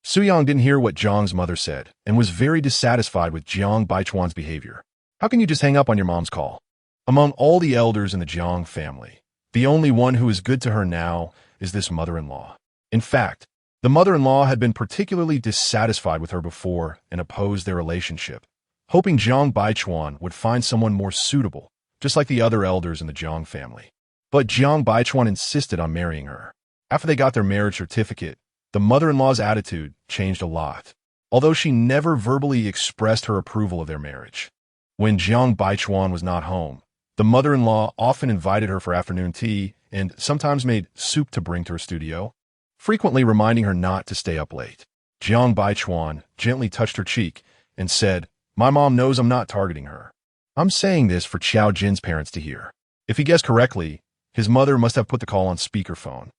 Suyang didn't hear what Jiang's mother said and was very dissatisfied with Jiang Baichuan's behavior. How can you just hang up on your mom's call? Among all the elders in the Jiang family, the only one who is good to her now is this mother-in-law. In fact, the mother-in-law had been particularly dissatisfied with her before and opposed their relationship, hoping Jiang Baichuan would find someone more suitable, just like the other elders in the Jiang family. But Jiang Baichuan insisted on marrying her. After they got their marriage certificate, the mother-in-law's attitude changed a lot, although she never verbally expressed her approval of their marriage. When Jiang Baichuan was not home, the mother-in-law often invited her for afternoon tea and sometimes made soup to bring to her studio, frequently reminding her not to stay up late. Jiang Baichuan gently touched her cheek and said, "My mom knows I'm not targeting her. I'm saying this for Xiao Jin's parents to hear." If he guessed correctly, his mother must have put the call on speakerphone,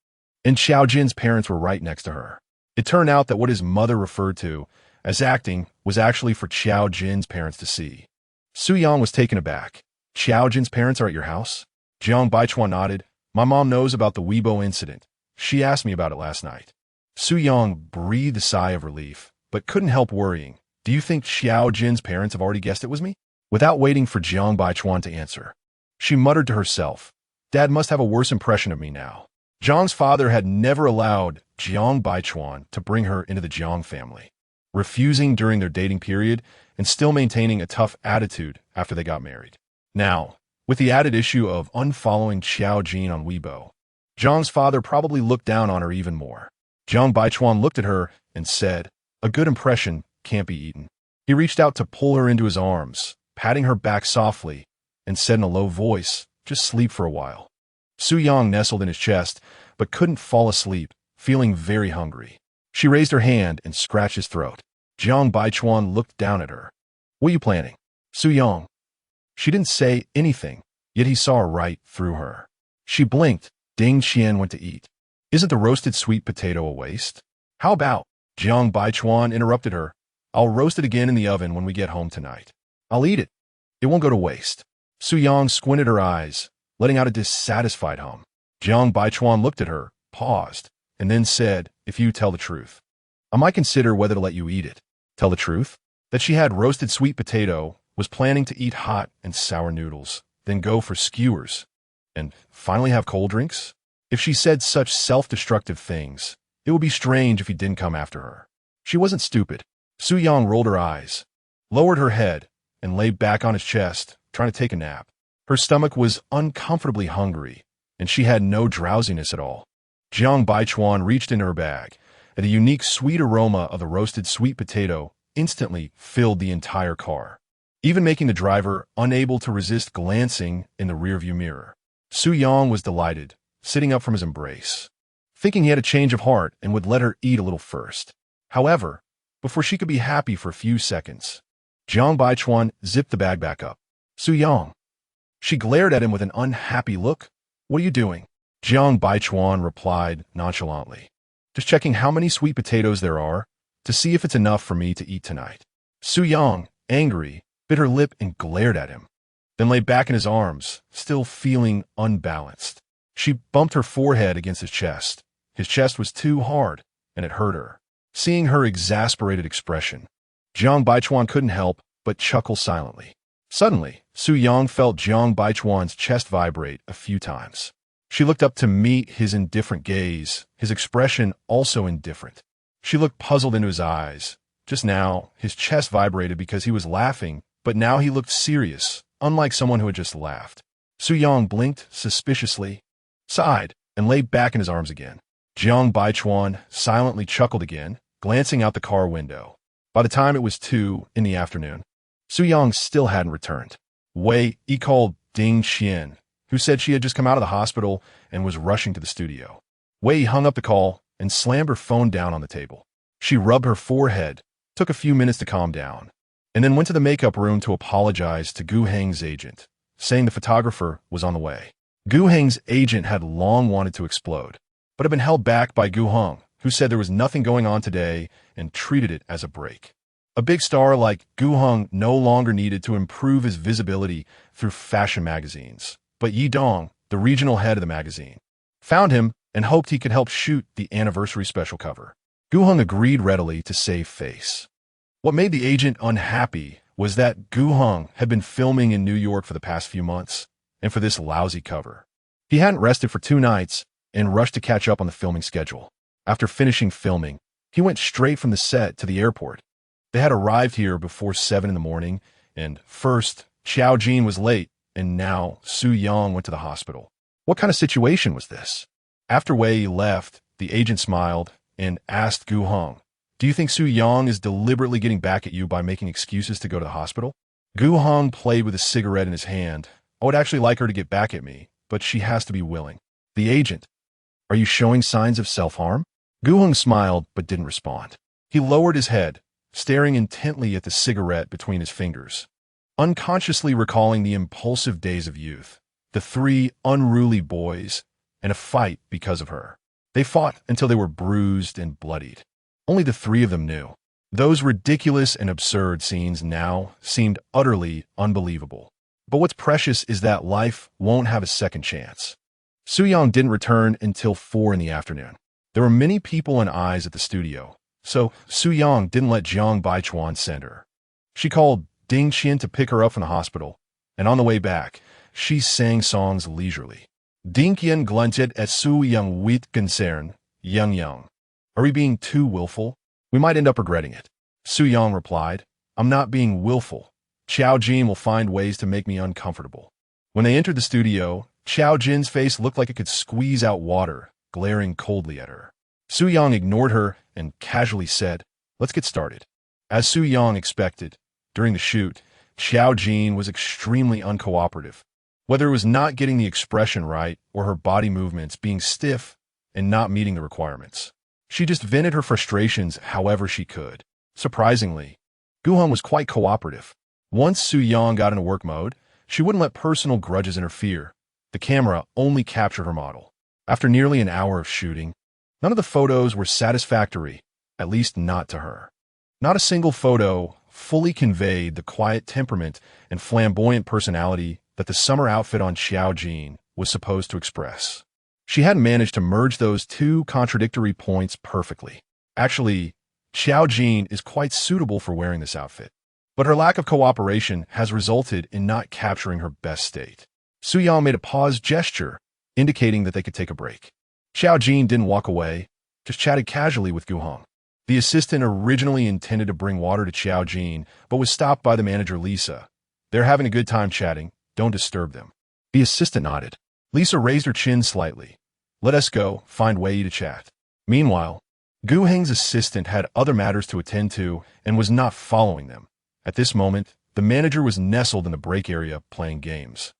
and Xiao Jin's parents were right next to her. It turned out that what his mother referred to as acting was actually for Xiao Jin's parents to see. Su Yang was taken aback. "Xiao Jin's parents are at your house?" Jiang Baichuan nodded. "My mom knows about the Weibo incident. She asked me about it last night." Su Yang breathed a sigh of relief, but couldn't help worrying. "Do you think Xiao Jin's parents have already guessed it was me?" Without waiting for Jiang Baichuan to answer, she muttered to herself, "Dad must have a worse impression of me now." Jiang's father had never allowed Jiang Baichuan to bring her into the Jiang family, refusing during their dating period and still maintaining a tough attitude after they got married. Now, with the added issue of unfollowing Xiao Jin on Weibo, Jiang's father probably looked down on her even more. Jiang Baichuan looked at her and said, "A good impression can't be eaten." He reached out to pull her into his arms, patting her back softly, and said in a low voice, "Just sleep for a while." Su Yang nestled in his chest, but couldn't fall asleep, feeling very hungry. She raised her hand and scratched his throat. Jiang Baichuan looked down at her. "What are you planning?" "Su Yang." She didn't say anything, yet he saw right through her. She blinked. Ding Qian went to eat. "Isn't the roasted sweet potato a waste?" "How about?" Jiang Baichuan interrupted her. "I'll roast it again in the oven when we get home tonight. I'll eat it. It won't go to waste." Su Yang squinted her eyes, letting out a dissatisfied hum. Jiang Baichuan looked at her, paused, and then said, "If you tell the truth, I might consider whether to let you eat it." Tell the truth? That she had roasted sweet potato, was planning to eat hot and sour noodles, then go for skewers, and finally have cold drinks? If she said such self-destructive things, it would be strange if he didn't come after her. She wasn't stupid. Su Yang rolled her eyes, lowered her head, and lay back on his chest, trying to take a nap. Her stomach was uncomfortably hungry, and she had no drowsiness at all. Jiang Baichuan reached into her bag, and the unique sweet aroma of the roasted sweet potato instantly filled the entire car, even making the driver unable to resist glancing in the rearview mirror. Su Yang was delighted, sitting up from his embrace, thinking he had a change of heart and would let her eat a little first. However, before she could be happy for a few seconds, Jiang Baichuan zipped the bag back up. "Su Yang." She glared at him with an unhappy look. "What are you doing?" Jiang Baichuan replied nonchalantly, "Just checking how many sweet potatoes there are to see if it's enough for me to eat tonight." Su Yang, angry, bit her lip and glared at him, then lay back in his arms, still feeling unbalanced. She bumped her forehead against his chest. His chest was too hard, and it hurt her. Seeing her exasperated expression, Jiang Baichuan couldn't help but chuckle silently. Suddenly, Su Yang felt Jiang Baichuan's chest vibrate a few times. She looked up to meet his indifferent gaze, his expression also indifferent. She looked puzzled into his eyes. Just now, his chest vibrated because he was laughing, but now he looked serious, unlike someone who had just laughed. Su Yang blinked suspiciously, sighed, and lay back in his arms again. Jiang Baichuan silently chuckled again, glancing out the car window. By the time it was 2 in the afternoon, Su Yang still hadn't returned. He called Ding Qian, who said she had just come out of the hospital and was rushing to the studio. Wei hung up the call and slammed her phone down on the table. She rubbed her forehead, took a few minutes to calm down, and then went to the makeup room to apologize to Heng's agent, saying the photographer was on the way. Gu Heng's agent had long wanted to explode, but had been held back by Gu Heng, who said there was nothing going on today and treated it as a break. A big star like Gu Heng no longer needed to improve his visibility through fashion magazines, but Yi Dong, the regional head of the magazine, found him and hoped he could help shoot the anniversary special cover. Gu Heng agreed readily to save face. What made the agent unhappy was that Gu Heng had been filming in New York for the past few months, and for this lousy cover. He hadn't rested for 2 nights and rushed to catch up on the filming schedule. After finishing filming, he went straight from the set to the airport. They had arrived here before 7 in the morning, and first, Xiao Jin was late, and now Su Yang went to the hospital. What kind of situation was this? After Wei left, the agent smiled and asked Gu Heng, "Do you think Su Yang is deliberately getting back at you by making excuses to go to the hospital?" Gu Heng played with a cigarette in his hand. "I would actually like her to get back at me, but she has to be willing." The agent, "Are you showing signs of self-harm?" Gu Heng smiled but didn't respond. He lowered his head, staring intently at the cigarette between his fingers, unconsciously recalling the impulsive days of youth, the 3 unruly boys, and a fight because of her. They fought until they were bruised and bloodied. Only the 3 of them knew. Those ridiculous and absurd scenes now seemed utterly unbelievable. But what's precious is that life won't have a second chance. Su Yang didn't return until 4 in the afternoon. There were many people and eyes at the studio, so Su Yang didn't let Jiang Baichuan send her. She called Ding Qian to pick her up from the hospital, and on the way back, she sang songs leisurely. Ding Qian grunted at Su Yang with concern. Yang. Are we being too willful? We might end up regretting it." Su Yang replied, "I'm not being willful. Xiao Jin will find ways to make me uncomfortable." When they entered the studio, Xiao Jin's face looked like it could squeeze out water, glaring coldly at her. Su Yang ignored her and casually said, "Let's get started." As Su Yang expected, during the shoot, Xiao Jin was extremely uncooperative, whether it was not getting the expression right or her body movements being stiff and not meeting the requirements. She just vented her frustrations however she could. Surprisingly, Gu Heng was quite cooperative. Once Su Yang got into work mode, she wouldn't let personal grudges interfere. The camera only captured her model. After nearly an hour of shooting, none of the photos were satisfactory, at least not to her. Not a single photo fully conveyed the quiet temperament and flamboyant personality that the summer outfit on Xiao Jin was supposed to express. She hadn't managed to merge those 2 contradictory points perfectly. Actually, Xiao Jin is quite suitable for wearing this outfit, but her lack of cooperation has resulted in not capturing her best state. Su Yang made a pause gesture, indicating that they could take a break. Xiao Jin didn't walk away, just chatted casually with Gu Heng. The assistant originally intended to bring water to Xiao Jin, but was stopped by the manager Lisa. "They're having a good time chatting. Don't disturb them." The assistant nodded. Lisa raised her chin slightly. "Let us go, find Wei to chat." Meanwhile, Gu Heng's assistant had other matters to attend to and was not following them. At this moment, the manager was nestled in the break area playing games,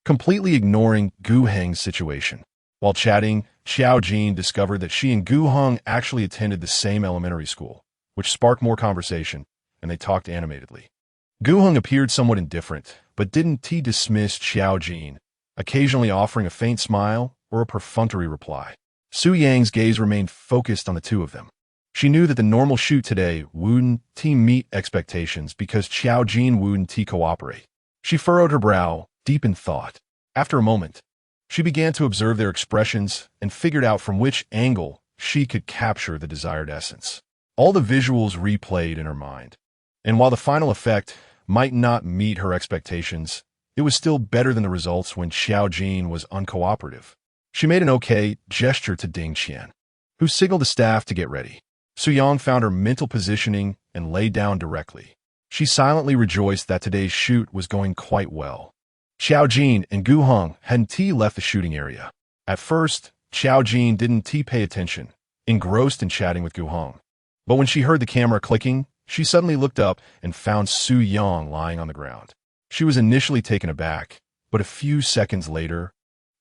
completely ignoring Gu Heng's situation. While chatting, Xiao Jin discovered that she and Gu Heng actually attended the same elementary school, which sparked more conversation, and they talked animatedly. Gu Heng appeared somewhat indifferent, but didn't dismiss Xiao Jin, occasionally offering a faint smile or a perfunctory reply. Su Yang's gaze remained focused on the 2 of them. She knew that the normal shoot today wouldn't meet expectations because Xiao Jin wouldn't cooperate. She furrowed her brow, deep in thought. After a moment, she began to observe their expressions and figured out from which angle she could capture the desired essence. All the visuals replayed in her mind, and while the final effect might not meet her expectations, it was still better than the results when Xiao Jin was uncooperative. She made an okay gesture to Ding Qian, who signaled the staff to get ready. Su Yang found her mental positioning and lay down directly. She silently rejoiced that today's shoot was going quite well. Xiao Jin and Gu Heng hadn't left the shooting area. At first, Xiao Jin didn't pay attention, engrossed in chatting with Gu Heng. But when she heard the camera clicking, she suddenly looked up and found Su Yang lying on the ground. She was initially taken aback, but a few seconds later,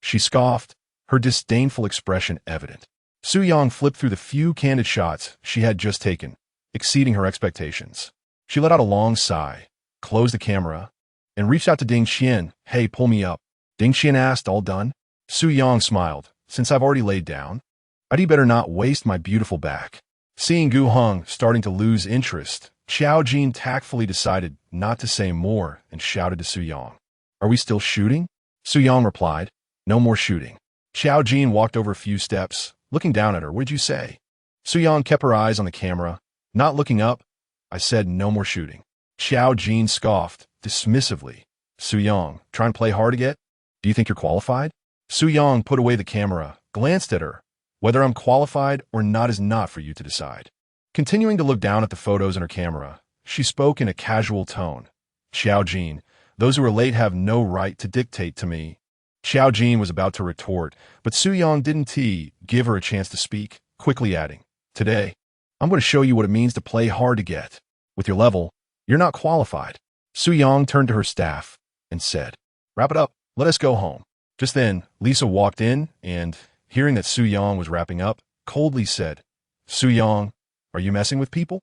she scoffed, her disdainful expression evident. Su Yang flipped through the few candid shots she had just taken, exceeding her expectations. She let out a long sigh, closed the camera, and reached out to Ding Qian. "Hey, pull me up." Ding Qian asked, "All done?" Su Yang smiled. Since I've already laid down, I'd better not waste my beautiful back. Seeing Gu Heng starting to lose interest, Xiao Jin tactfully decided not to say more and shouted to Su Yang. Are we still shooting? Su Yang replied, no more shooting. Xiao Jin walked over a few steps, looking down at her. What did you say? Su Yang kept her eyes on the camera, not looking up. I said no more shooting. Xiao Jin scoffed, dismissively. Su Yang, trying to play hard to get? Do you think you're qualified? Su Yang put away the camera, glanced at her. Whether I'm qualified or not is not for you to decide. Continuing to look down at the photos in her camera, she spoke in a casual tone. Xiao Jin, those who are late have no right to dictate to me. Xiao Jin was about to retort, but Su Yang didn't give her a chance to speak, quickly adding, today, I'm going to show you what it means to play hard to get. With your level, you're not qualified. Su Yang turned to her staff and said, wrap it up, let us go home. Just then, Lisa walked in and, hearing that Su Yang was wrapping up, coldly said, Su Yang, are you messing with people?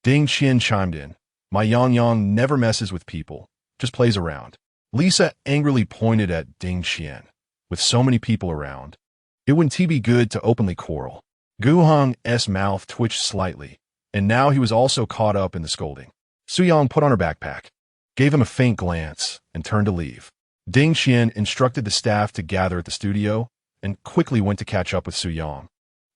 Ding Qian chimed in. My Yang Yang never messes with people, just plays around. Lisa angrily pointed at Ding Qian. With so many people around, it wouldn't be good to openly quarrel. Gu Heng's mouth twitched slightly, and now he was also caught up in the scolding. Su Yang put on her backpack, gave him a faint glance, and turned to leave. Ding Qian instructed the staff to gather at the studio and quickly went to catch up with Su Yang,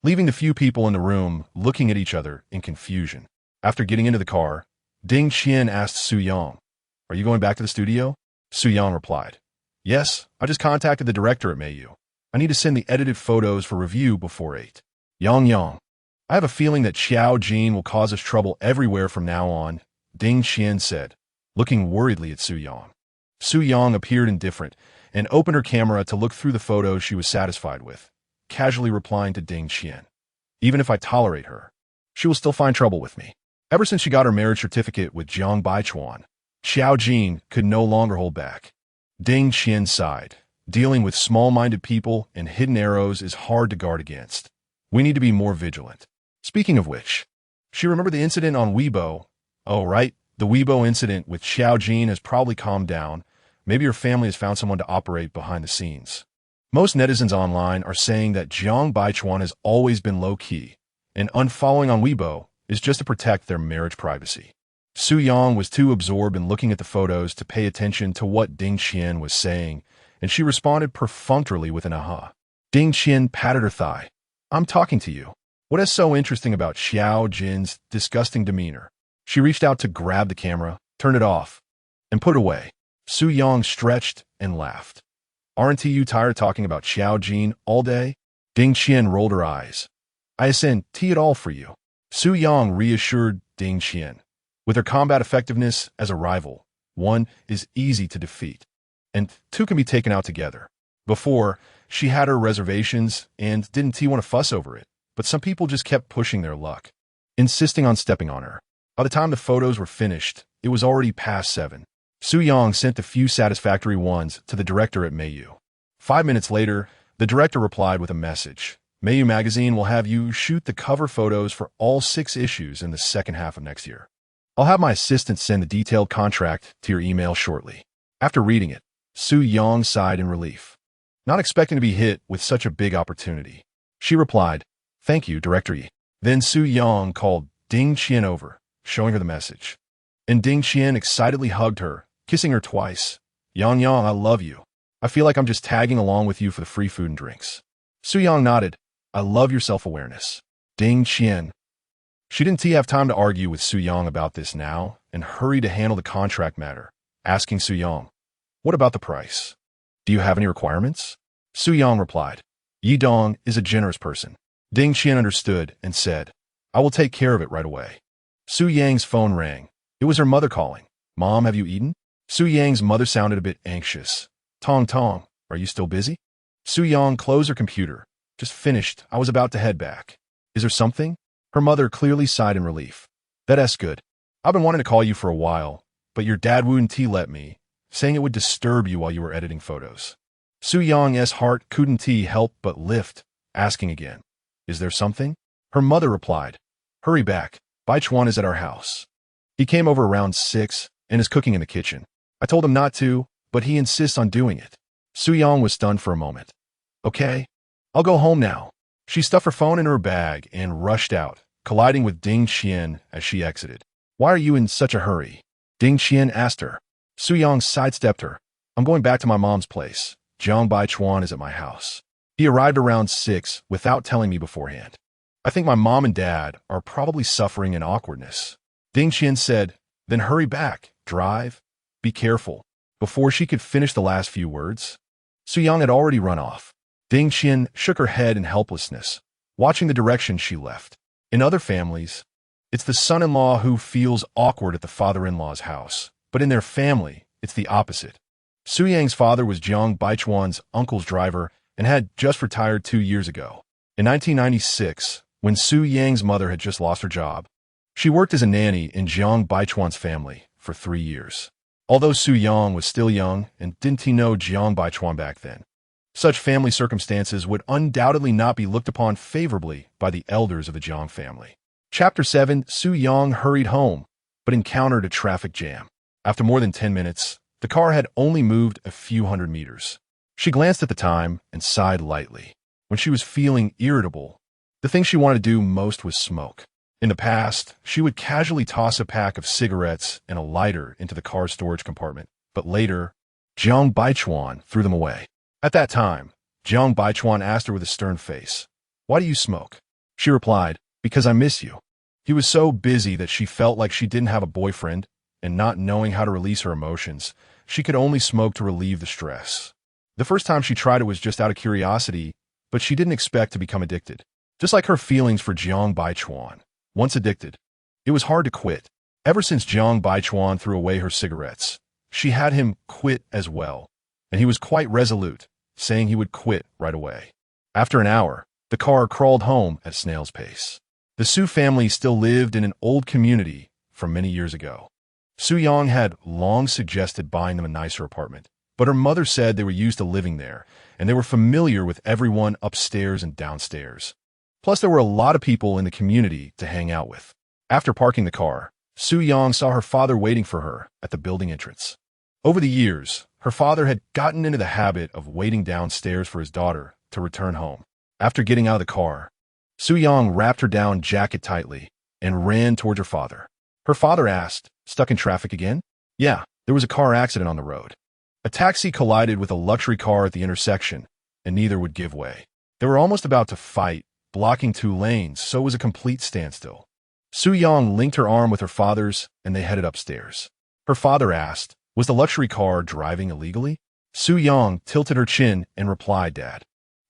leaving the few people in the room looking at each other in confusion. After getting into the car, Ding Qian asked Su Yang, are you going back to the studio? Su Yang replied, yes, I just contacted the director at Mayu. I need to send the edited photos for review before 8. Yang, I have a feeling that Xiao Jin will cause us trouble everywhere from now on, Ding Qian said, looking worriedly at Su Yang. Su Yang appeared indifferent and opened her camera to look through the photos she was satisfied with, casually replying to Ding Qian. Even if I tolerate her, she will still find trouble with me. Ever since she got her marriage certificate with Jiang Baichuan, Xiao Jin could no longer hold back. Ding Qian sighed. Dealing with small-minded people and hidden arrows is hard to guard against. We need to be more vigilant. Speaking of which, she remembered the incident on Weibo. Oh, right, the Weibo incident with Xiao Jin has probably calmed down. Maybe her family has found someone to operate behind the scenes. Most netizens online are saying that Jiang Baichuan has always been low-key, and unfollowing on Weibo is just to protect their marriage privacy. Su Yang was too absorbed in looking at the photos to pay attention to what Ding Qian was saying, and she responded perfunctorily with an aha. Ding Qian patted her thigh. I'm talking to you. What is so interesting about Xiao Jin's disgusting demeanor? She reached out to grab the camera, turned it off, and put it away. Su Yang stretched and laughed. Aren't you tired of talking about Xiao Jin all day? Ding Qian rolled her eyes. I sent it all for you. Su Yang reassured Ding Qian. With her combat effectiveness as a rival, 1 is easy to defeat, and 2 can be taken out together. Before, she had her reservations and didn't want to fuss over it, but some people just kept pushing their luck, insisting on stepping on her. By the time the photos were finished, it was already past 7. Su Yang sent a few satisfactory ones to the director at Mayu. 5 minutes later, the director replied with a message. Mayu magazine will have you shoot the cover photos for all 6 issues in the second half of next year. I'll have my assistant send the detailed contract to your email shortly. After reading it, Su Yang sighed in relief, not expecting to be hit with such a big opportunity. She replied, thank you, Director Yi. Then Su Yang called Ding Qian over, showing her the message. And Ding Qian excitedly hugged her, kissing her twice. Yang, I love you. I feel like I'm just tagging along with you for the free food and drinks. Su Yang nodded. I love your self-awareness. Ding Qian. She didn't have time to argue with Su Yang about this now and hurried to handle the contract matter, asking Su Yang, what about the price? Do you have any requirements? Su Yang replied, Yi Dong is a generous person. Ding Qian understood and said, I will take care of it right away. Su Yang's phone rang. It was her mother calling. Mom, have you eaten? Su Yang's mother sounded a bit anxious. Tong, are you still busy? Su Yang closed her computer. Just finished. I was about to head back. Is there something? Her mother clearly sighed in relief. That's good. I've been wanting to call you for a while, but your dad wouldn't let me, saying it would disturb you while you were editing photos. Su Yang's heart couldn't help but lift, asking again, is there something? Her mother replied, hurry back. Baichuan is at our house. He came over around 6 and is cooking in the kitchen. I told him not to, but he insists on doing it. Su Yang was stunned for a moment. Okay, I'll go home now. She stuffed her phone in her bag and rushed out, colliding with Ding Qian as she exited. Why are you in such a hurry? Ding Qian asked her. Su Yang sidestepped her. I'm going back to my mom's place. Jiang Baichuan is at my house. He arrived around 6 without telling me beforehand. I think my mom and dad are probably suffering in awkwardness. Ding Qian said, then hurry back, drive, be careful. Before she could finish the last few words, Su Yang had already run off. Ding Qian shook her head in helplessness, watching the direction she left. In other families, it's the son-in-law who feels awkward at the father-in-law's house, but in their family, it's the opposite. Su Yang's father was Jiang Baichuan's uncle's driver and had just retired 2 years ago. In 1996, when Su Yang's mother had just lost her job, she worked as a nanny in Jiang Baichuan's family for 3 years. Although Su Yang was still young and didn't he know Jiang Baichuan back then, such family circumstances would undoubtedly not be looked upon favorably by the elders of the Jiang family. Chapter 7, Su Yang hurried home, but encountered a traffic jam. After more than 10 minutes, the car had only moved a few hundred meters. She glanced at the time and sighed lightly. When she was feeling irritable, the thing she wanted to do most was smoke. In the past, she would casually toss a pack of cigarettes and a lighter into the car's storage compartment, but later, Jiang Baichuan threw them away. At that time, Jiang Baichuan asked her with a stern face, "Why do you smoke?" She replied, "Because I miss you." He was so busy that she felt like she didn't have a boyfriend, and not knowing how to release her emotions, she could only smoke to relieve the stress. The first time she tried it was just out of curiosity, but she didn't expect to become addicted. Just like her feelings for Jiang Baichuan. Once addicted, it was hard to quit. Ever since Jiang Baichuan threw away her cigarettes, she had him quit as well, and he was quite resolute, saying he would quit right away. After an hour, the car crawled home at snail's pace. The Su family still lived in an old community from many years ago. Su Yang had long suggested buying them a nicer apartment, but her mother said they were used to living there, and they were familiar with everyone upstairs and downstairs. Plus, there were a lot of people in the community to hang out with. After parking the car, Su Yang saw her father waiting for her at the building entrance. Over the years, her father had gotten into the habit of waiting downstairs for his daughter to return home. After getting out of the car, Su Yang wrapped her down jacket tightly and ran towards her father. Her father asked, "Stuck in traffic again?" "Yeah, there was a car accident on the road. A taxi collided with a luxury car at the intersection, and neither would give way. They were almost about to fight, blocking 2 lanes, so it was a complete standstill." Su Yang linked her arm with her father's, and they headed upstairs. Her father asked, "Was the luxury car driving illegally?" Su Yang tilted her chin and replied, "Dad,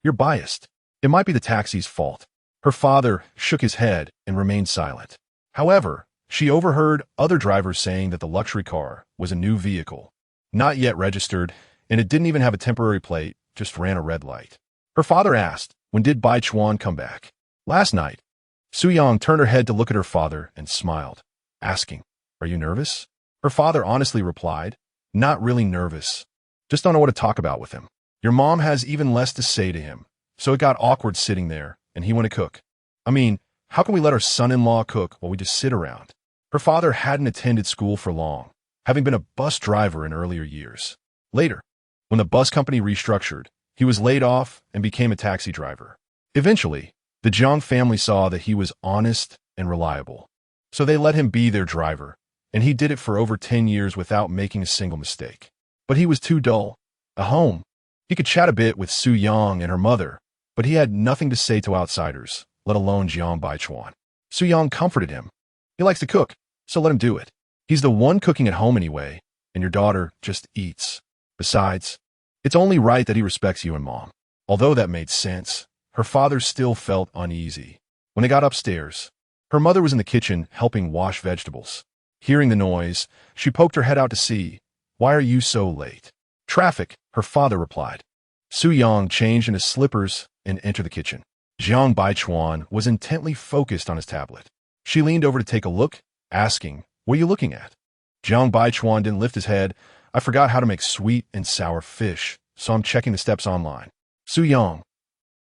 you're biased. It might be the taxi's fault." Her father shook his head and remained silent. However, she overheard other drivers saying that the luxury car was a new vehicle, not yet registered, and it didn't even have a temporary plate, just ran a red light. Her father asked, "When did Baichuan come back?" "Last night." Su Yang turned her head to look at her father and smiled, asking, "Are you nervous?" Her father honestly replied, "Not really nervous. Just don't know what to talk about with him. Your mom has even less to say to him, so it got awkward sitting there, and he went to cook. I mean, how can we let our son-in-law cook while we just sit around?" Her father hadn't attended school for long, having been a bus driver in earlier years. Later, when the bus company restructured, he was laid off and became a taxi driver. Eventually, the Jiang family saw that he was honest and reliable, so they let him be their driver, and he did it for over 10 years without making a single mistake. But he was too dull. At home, he could chat a bit with Su Yang and her mother, but he had nothing to say to outsiders, let alone Jiang Baichuan. Su Yang comforted him. "He likes to cook, so let him do it. He's the one cooking at home anyway, and your daughter just eats. Besides, it's only right that he respects you and Mom." Although that made sense, her father still felt uneasy. When they got upstairs, her mother was in the kitchen helping wash vegetables. Hearing the noise, she poked her head out to see. "Why are you so late?" "Traffic," her father replied. Su Yang changed into slippers and entered the kitchen. Jiang Baichuan was intently focused on his tablet. She leaned over to take a look, asking, "What are you looking at?" Jiang Baichuan didn't lift his head. "I forgot how to make sweet and sour fish, so I'm checking the steps online." "Su Yang,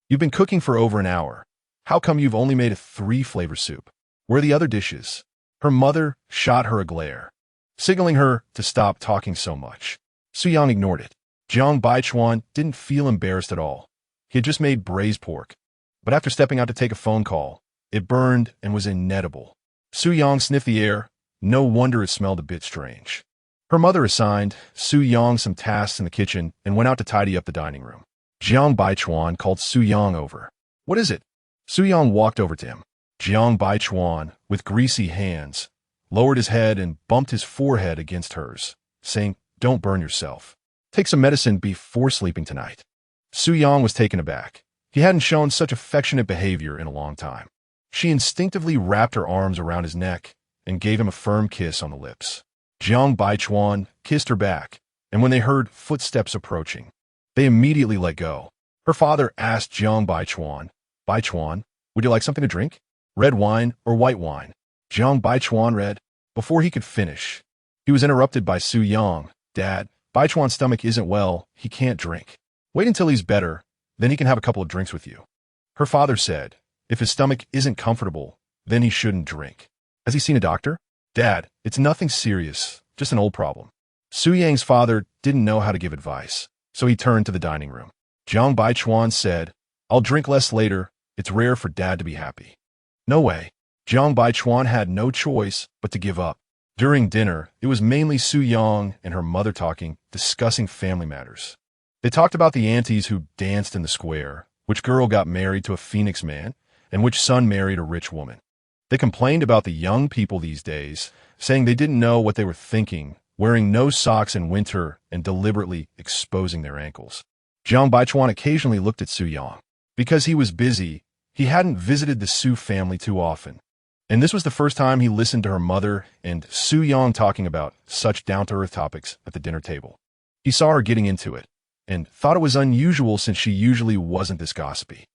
you've been cooking for over an hour. How come you've only made a 3-flavor soup? Where are the other dishes?" Her mother shot her a glare, signaling her to stop talking so much. Su Yang ignored it. Jiang Baichuan didn't feel embarrassed at all. He had just made braised pork. But after stepping out to take a phone call, it burned and was inedible. Su Yang sniffed the air. No wonder it smelled a bit strange. Her mother assigned Su Yang some tasks in the kitchen and went out to tidy up the dining room. Jiang Baichuan called Su Yang over. "What is it?" Su Yang walked over to him. Jiang Baichuan, with greasy hands, lowered his head and bumped his forehead against hers, saying, "Don't burn yourself. Take some medicine before sleeping tonight." Su Yang was taken aback. He hadn't shown such affectionate behavior in a long time. She instinctively wrapped her arms around his neck and gave him a firm kiss on the lips. Jiang Baichuan kissed her back, and when they heard footsteps approaching, they immediately let go. Her father asked Jiang Baichuan, "Baichuan, would you like something to drink? Red wine or white wine?" Jiang Baichuan read. Before he could finish, he was interrupted by Su Yang. "Dad, Baichuan's stomach isn't well. He can't drink. Wait until he's better, then he can have a couple of drinks with you." Her father said, if his stomach isn't comfortable, then he shouldn't drink. "Has he seen a doctor?" "Dad, it's nothing serious, just an old problem." Su Yang's father didn't know how to give advice, so he turned to the dining room. Jiang Baichuan said, "I'll drink less later. It's rare for Dad to be happy." "No way." Jiang Baichuan had no choice but to give up. During dinner, it was mainly Su Yang and her mother talking, discussing family matters. They talked about the aunties who danced in the square, which girl got married to a Phoenix man, and which son married a rich woman. They complained about the young people these days, saying they didn't know what they were thinking, wearing no socks in winter and deliberately exposing their ankles. Jiang Baichuan occasionally looked at Su Yang. Because he was busy, he hadn't visited the Su family too often. And this was the first time he listened to her mother and Su Yang talking about such down-to-earth topics at the dinner table. He saw her getting into it, and thought it was unusual since she usually wasn't this gossipy.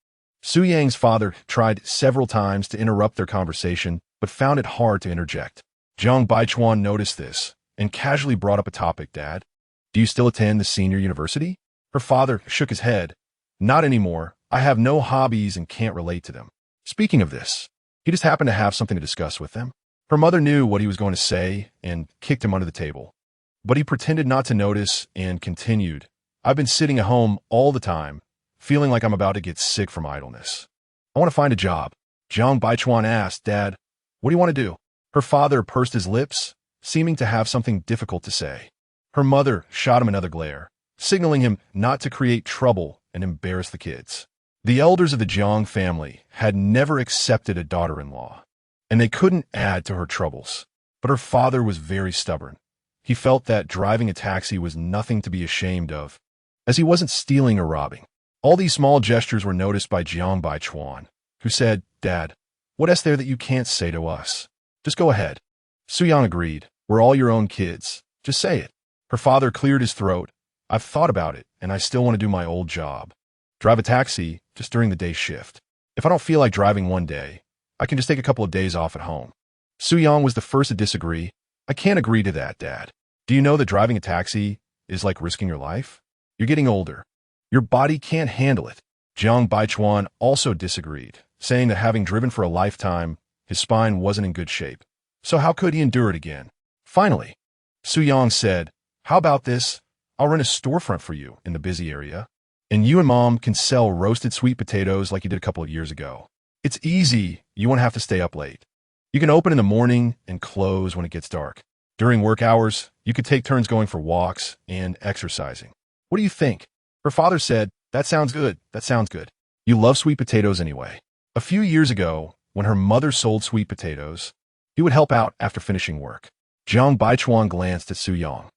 Su Yang's father tried several times to interrupt their conversation, but found it hard to interject. Jiang Baichuan noticed this, and casually brought up a topic. "Dad, do you still attend the senior university?" Her father shook his head. "Not anymore. I have no hobbies and can't relate to them." Speaking of this, he just happened to have something to discuss with them. Her mother knew what he was going to say and kicked him under the table. But he pretended not to notice and continued, "I've been sitting at home all the time, feeling like I'm about to get sick from idleness. I want to find a job." Jiang Baichuan asked, "Dad, what do you want to do?" Her father pursed his lips, seeming to have something difficult to say. Her mother shot him another glare, signaling him not to create trouble and embarrass the kids. The elders of the Jiang family had never accepted a daughter-in-law, and they couldn't add to her troubles. But her father was very stubborn. He felt that driving a taxi was nothing to be ashamed of, as he wasn't stealing or robbing. All these small gestures were noticed by Jiang Baichuan, who said, "Dad, what is there that you can't say to us? Just go ahead." Su Yang agreed. "We're all your own kids. Just say it." Her father cleared his throat. "I've thought about it, and I still want to do my old job. Drive a taxi, just during the day shift. If I don't feel like driving one day, I can just take a couple of days off at home." Su Yang was the first to disagree. "I can't agree to that, Dad. Do you know that driving a taxi is like risking your life? You're getting older. Your body can't handle it." Jiang Baichuan also disagreed, saying that having driven for a lifetime, his spine wasn't in good shape. So how could he endure it again? Finally, Su Yang said, "How about this? I'll rent a storefront for you in the busy area, and you and Mom can sell roasted sweet potatoes like you did a couple of years ago. It's easy. You won't have to stay up late. You can open in the morning and close when it gets dark. During work hours, you could take turns going for walks and exercising. What do you think?" Her father said, "That sounds good. That sounds good. You love sweet potatoes anyway." A few years ago, when her mother sold sweet potatoes, he would help out after finishing work. Jiang Baichuan glanced at Su Yang,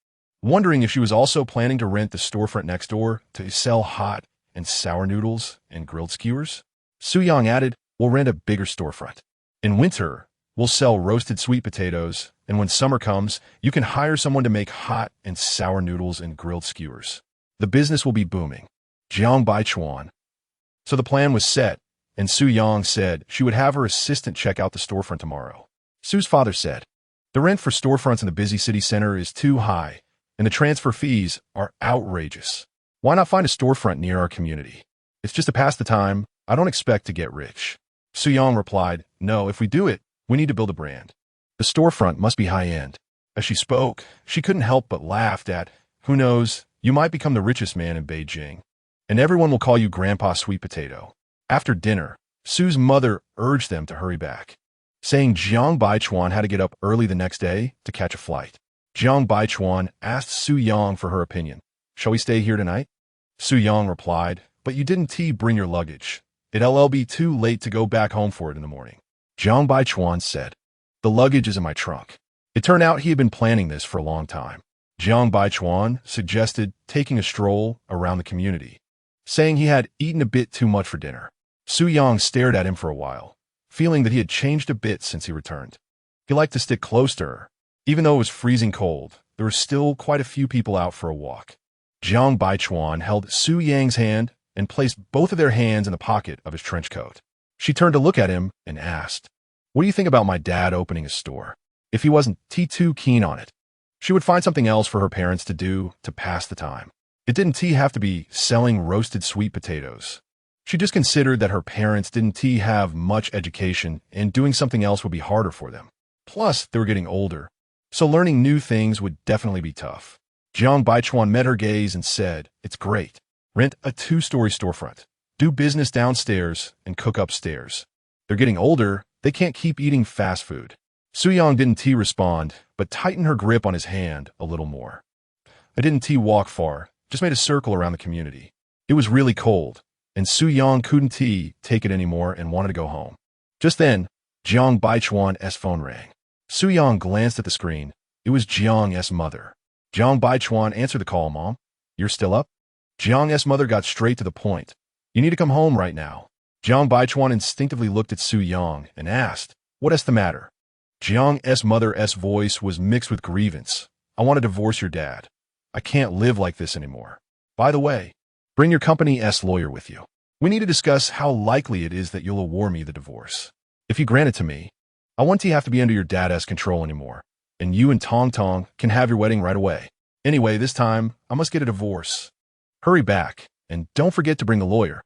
wondering if she was also planning to rent the storefront next door to sell hot and sour noodles and grilled skewers. Su Yang added, "We'll rent a bigger storefront. In winter, we'll sell roasted sweet potatoes, and when summer comes, you can hire someone to make hot and sour noodles and grilled skewers. The business will be booming." Jiang Baichuan. So the plan was set, and Su Yang said she would have her assistant check out the storefront tomorrow. Su's father said, "The rent for storefronts in the busy city center is too high, and the transfer fees are outrageous. Why not find a storefront near our community? It's just to pass the time. I don't expect to get rich." Su Yang replied, "No, if we do it, we need to build a brand. The storefront must be high-end." As she spoke, she couldn't help but laugh at, "Who knows, you might become the richest man in Beijing." and everyone will call you Grandpa Sweet Potato. After dinner, Su's mother urged them to hurry back, saying Jiang Baichuan had to get up early the next day to catch a flight. Jiang Baichuan asked Su Yang for her opinion. Shall we stay here tonight? Su Yang replied, but you didn't bring your luggage. It'll be too late to go back home for it in the morning. Jiang Baichuan said, the luggage is in my trunk. It turned out he had been planning this for a long time. Jiang Baichuan suggested taking a stroll around the community, saying he had eaten a bit too much for dinner. Su Yang stared at him for a while, feeling that he had changed a bit since he returned. He liked to stick close to her. Even though it was freezing cold, there were still quite a few people out for a walk. Jiang Baichuan held Su Yang's hand and placed both of their hands in the pocket of his trench coat. She turned to look at him and asked, what do you think about my dad opening a store? If he wasn't too keen on it, she would find something else for her parents to do to pass the time. It didn't have to be selling roasted sweet potatoes. She just considered that her parents didn't have much education and doing something else would be harder for them. Plus, they were getting older, so learning new things would definitely be tough. Jiang Baichuan met her gaze and said, it's great. Rent a 2-story storefront. Do business downstairs and cook upstairs. They're getting older, they can't keep eating fast food. Su Yang didn't respond, but tightened her grip on his hand a little more. I didn't walk far, just made a circle around the community. It was really cold, and Su Yang couldn't take it anymore and wanted to go home. Just then, Jiang Baichuan's phone rang. Su Yang glanced at the screen. It was Jiang's mother. Jiang Baichuan answered the call. Mom, you're still up? Jiang's mother got straight to the point. You need to come home right now. Jiang Baichuan instinctively looked at Su Yang and asked, what is the matter? Jiang's mother's voice was mixed with grievance. I want to divorce your dad. I can't live like this anymore. By the way, bring your company's lawyer with you. We need to discuss how likely it is that you'll award me the divorce. If you grant it to me, I won't have to be under your dad's control anymore, and you and Tong Tong can have your wedding right away. Anyway, this time, I must get a divorce. Hurry back, and don't forget to bring a lawyer.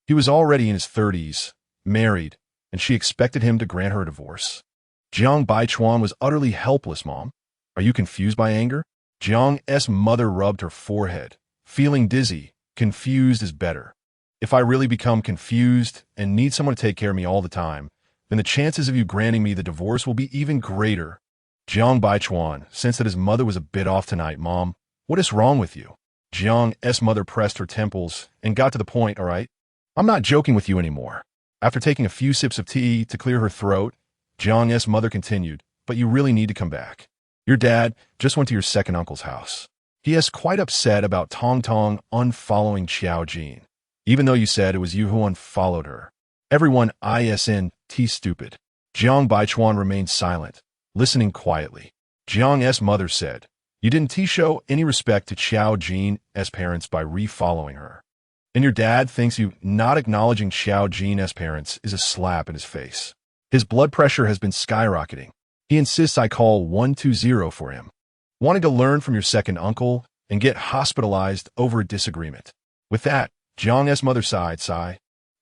He was already in his 30s, married, and she expected him to grant her a divorce. Jiang Baichuan was utterly helpless. Mom, are you confused by anger? Jiang's mother rubbed her forehead, feeling dizzy. Confused is better. If I really become confused and need someone to take care of me all the time, then the chances of you granting me the divorce will be even greater. Jiang Baichuan sensed that his mother was a bit off tonight. Mom, what is wrong with you? Jiang's mother pressed her temples and got to the point. All right, I'm not joking with you anymore. After taking a few sips of tea to clear her throat, Jiang's mother continued, but you really need to come back. Your dad just went to your second uncle's house. He is quite upset about Tong Tong unfollowing Xiao Jin, even though you said it was you who unfollowed her. Everyone isn't stupid. Jiang Baichuan remained silent, listening quietly. Jiang's mother said, you didn't show any respect to Xiao Jin's parents by refollowing her. And your dad thinks you not acknowledging Xiao Jin's parents is a slap in his face. His blood pressure has been skyrocketing. He insists I call 120 for him. Wanting to learn from your second uncle and get hospitalized over a disagreement. With that, Jiang's mother sighed.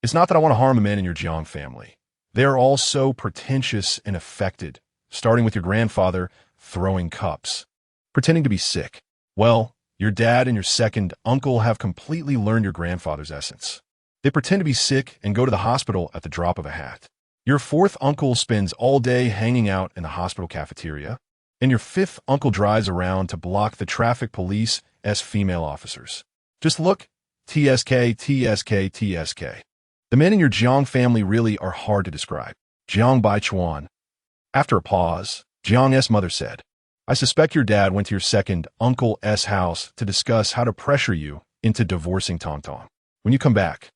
It's not that I want to harm the men in your Jiang family. They are all so pretentious and affected, starting with your grandfather throwing cups, pretending to be sick. Well, your dad and your second uncle have completely learned your grandfather's essence. They pretend to be sick and go to the hospital at the drop of a hat. Your fourth uncle spends all day hanging out in the hospital cafeteria, and your fifth uncle drives around to block the traffic police as female officers. Just look, TSK. The men in your Jiang family really are hard to describe. Jiang Baichuan. After a pause, Jiang's mother said, I suspect your dad went to your second uncle's house to discuss how to pressure you into divorcing Tong Tong. When you come back,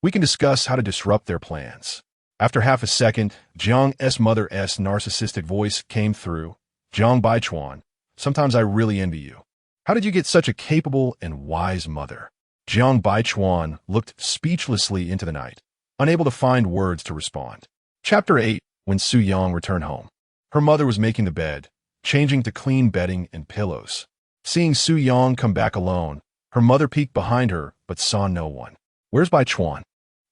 we can discuss how to disrupt their plans. After half a second, Jiang's mother's narcissistic voice came through. Jiang Baichuan, sometimes I really envy you. How did you get such a capable and wise mother? Jiang Baichuan looked speechlessly into the night, unable to find words to respond. Chapter 8. When Su Yang returned home. Her mother was making the bed, changing to clean bedding and pillows. Seeing Su Yang come back alone, her mother peeked behind her but saw no one. Where's Baichuan?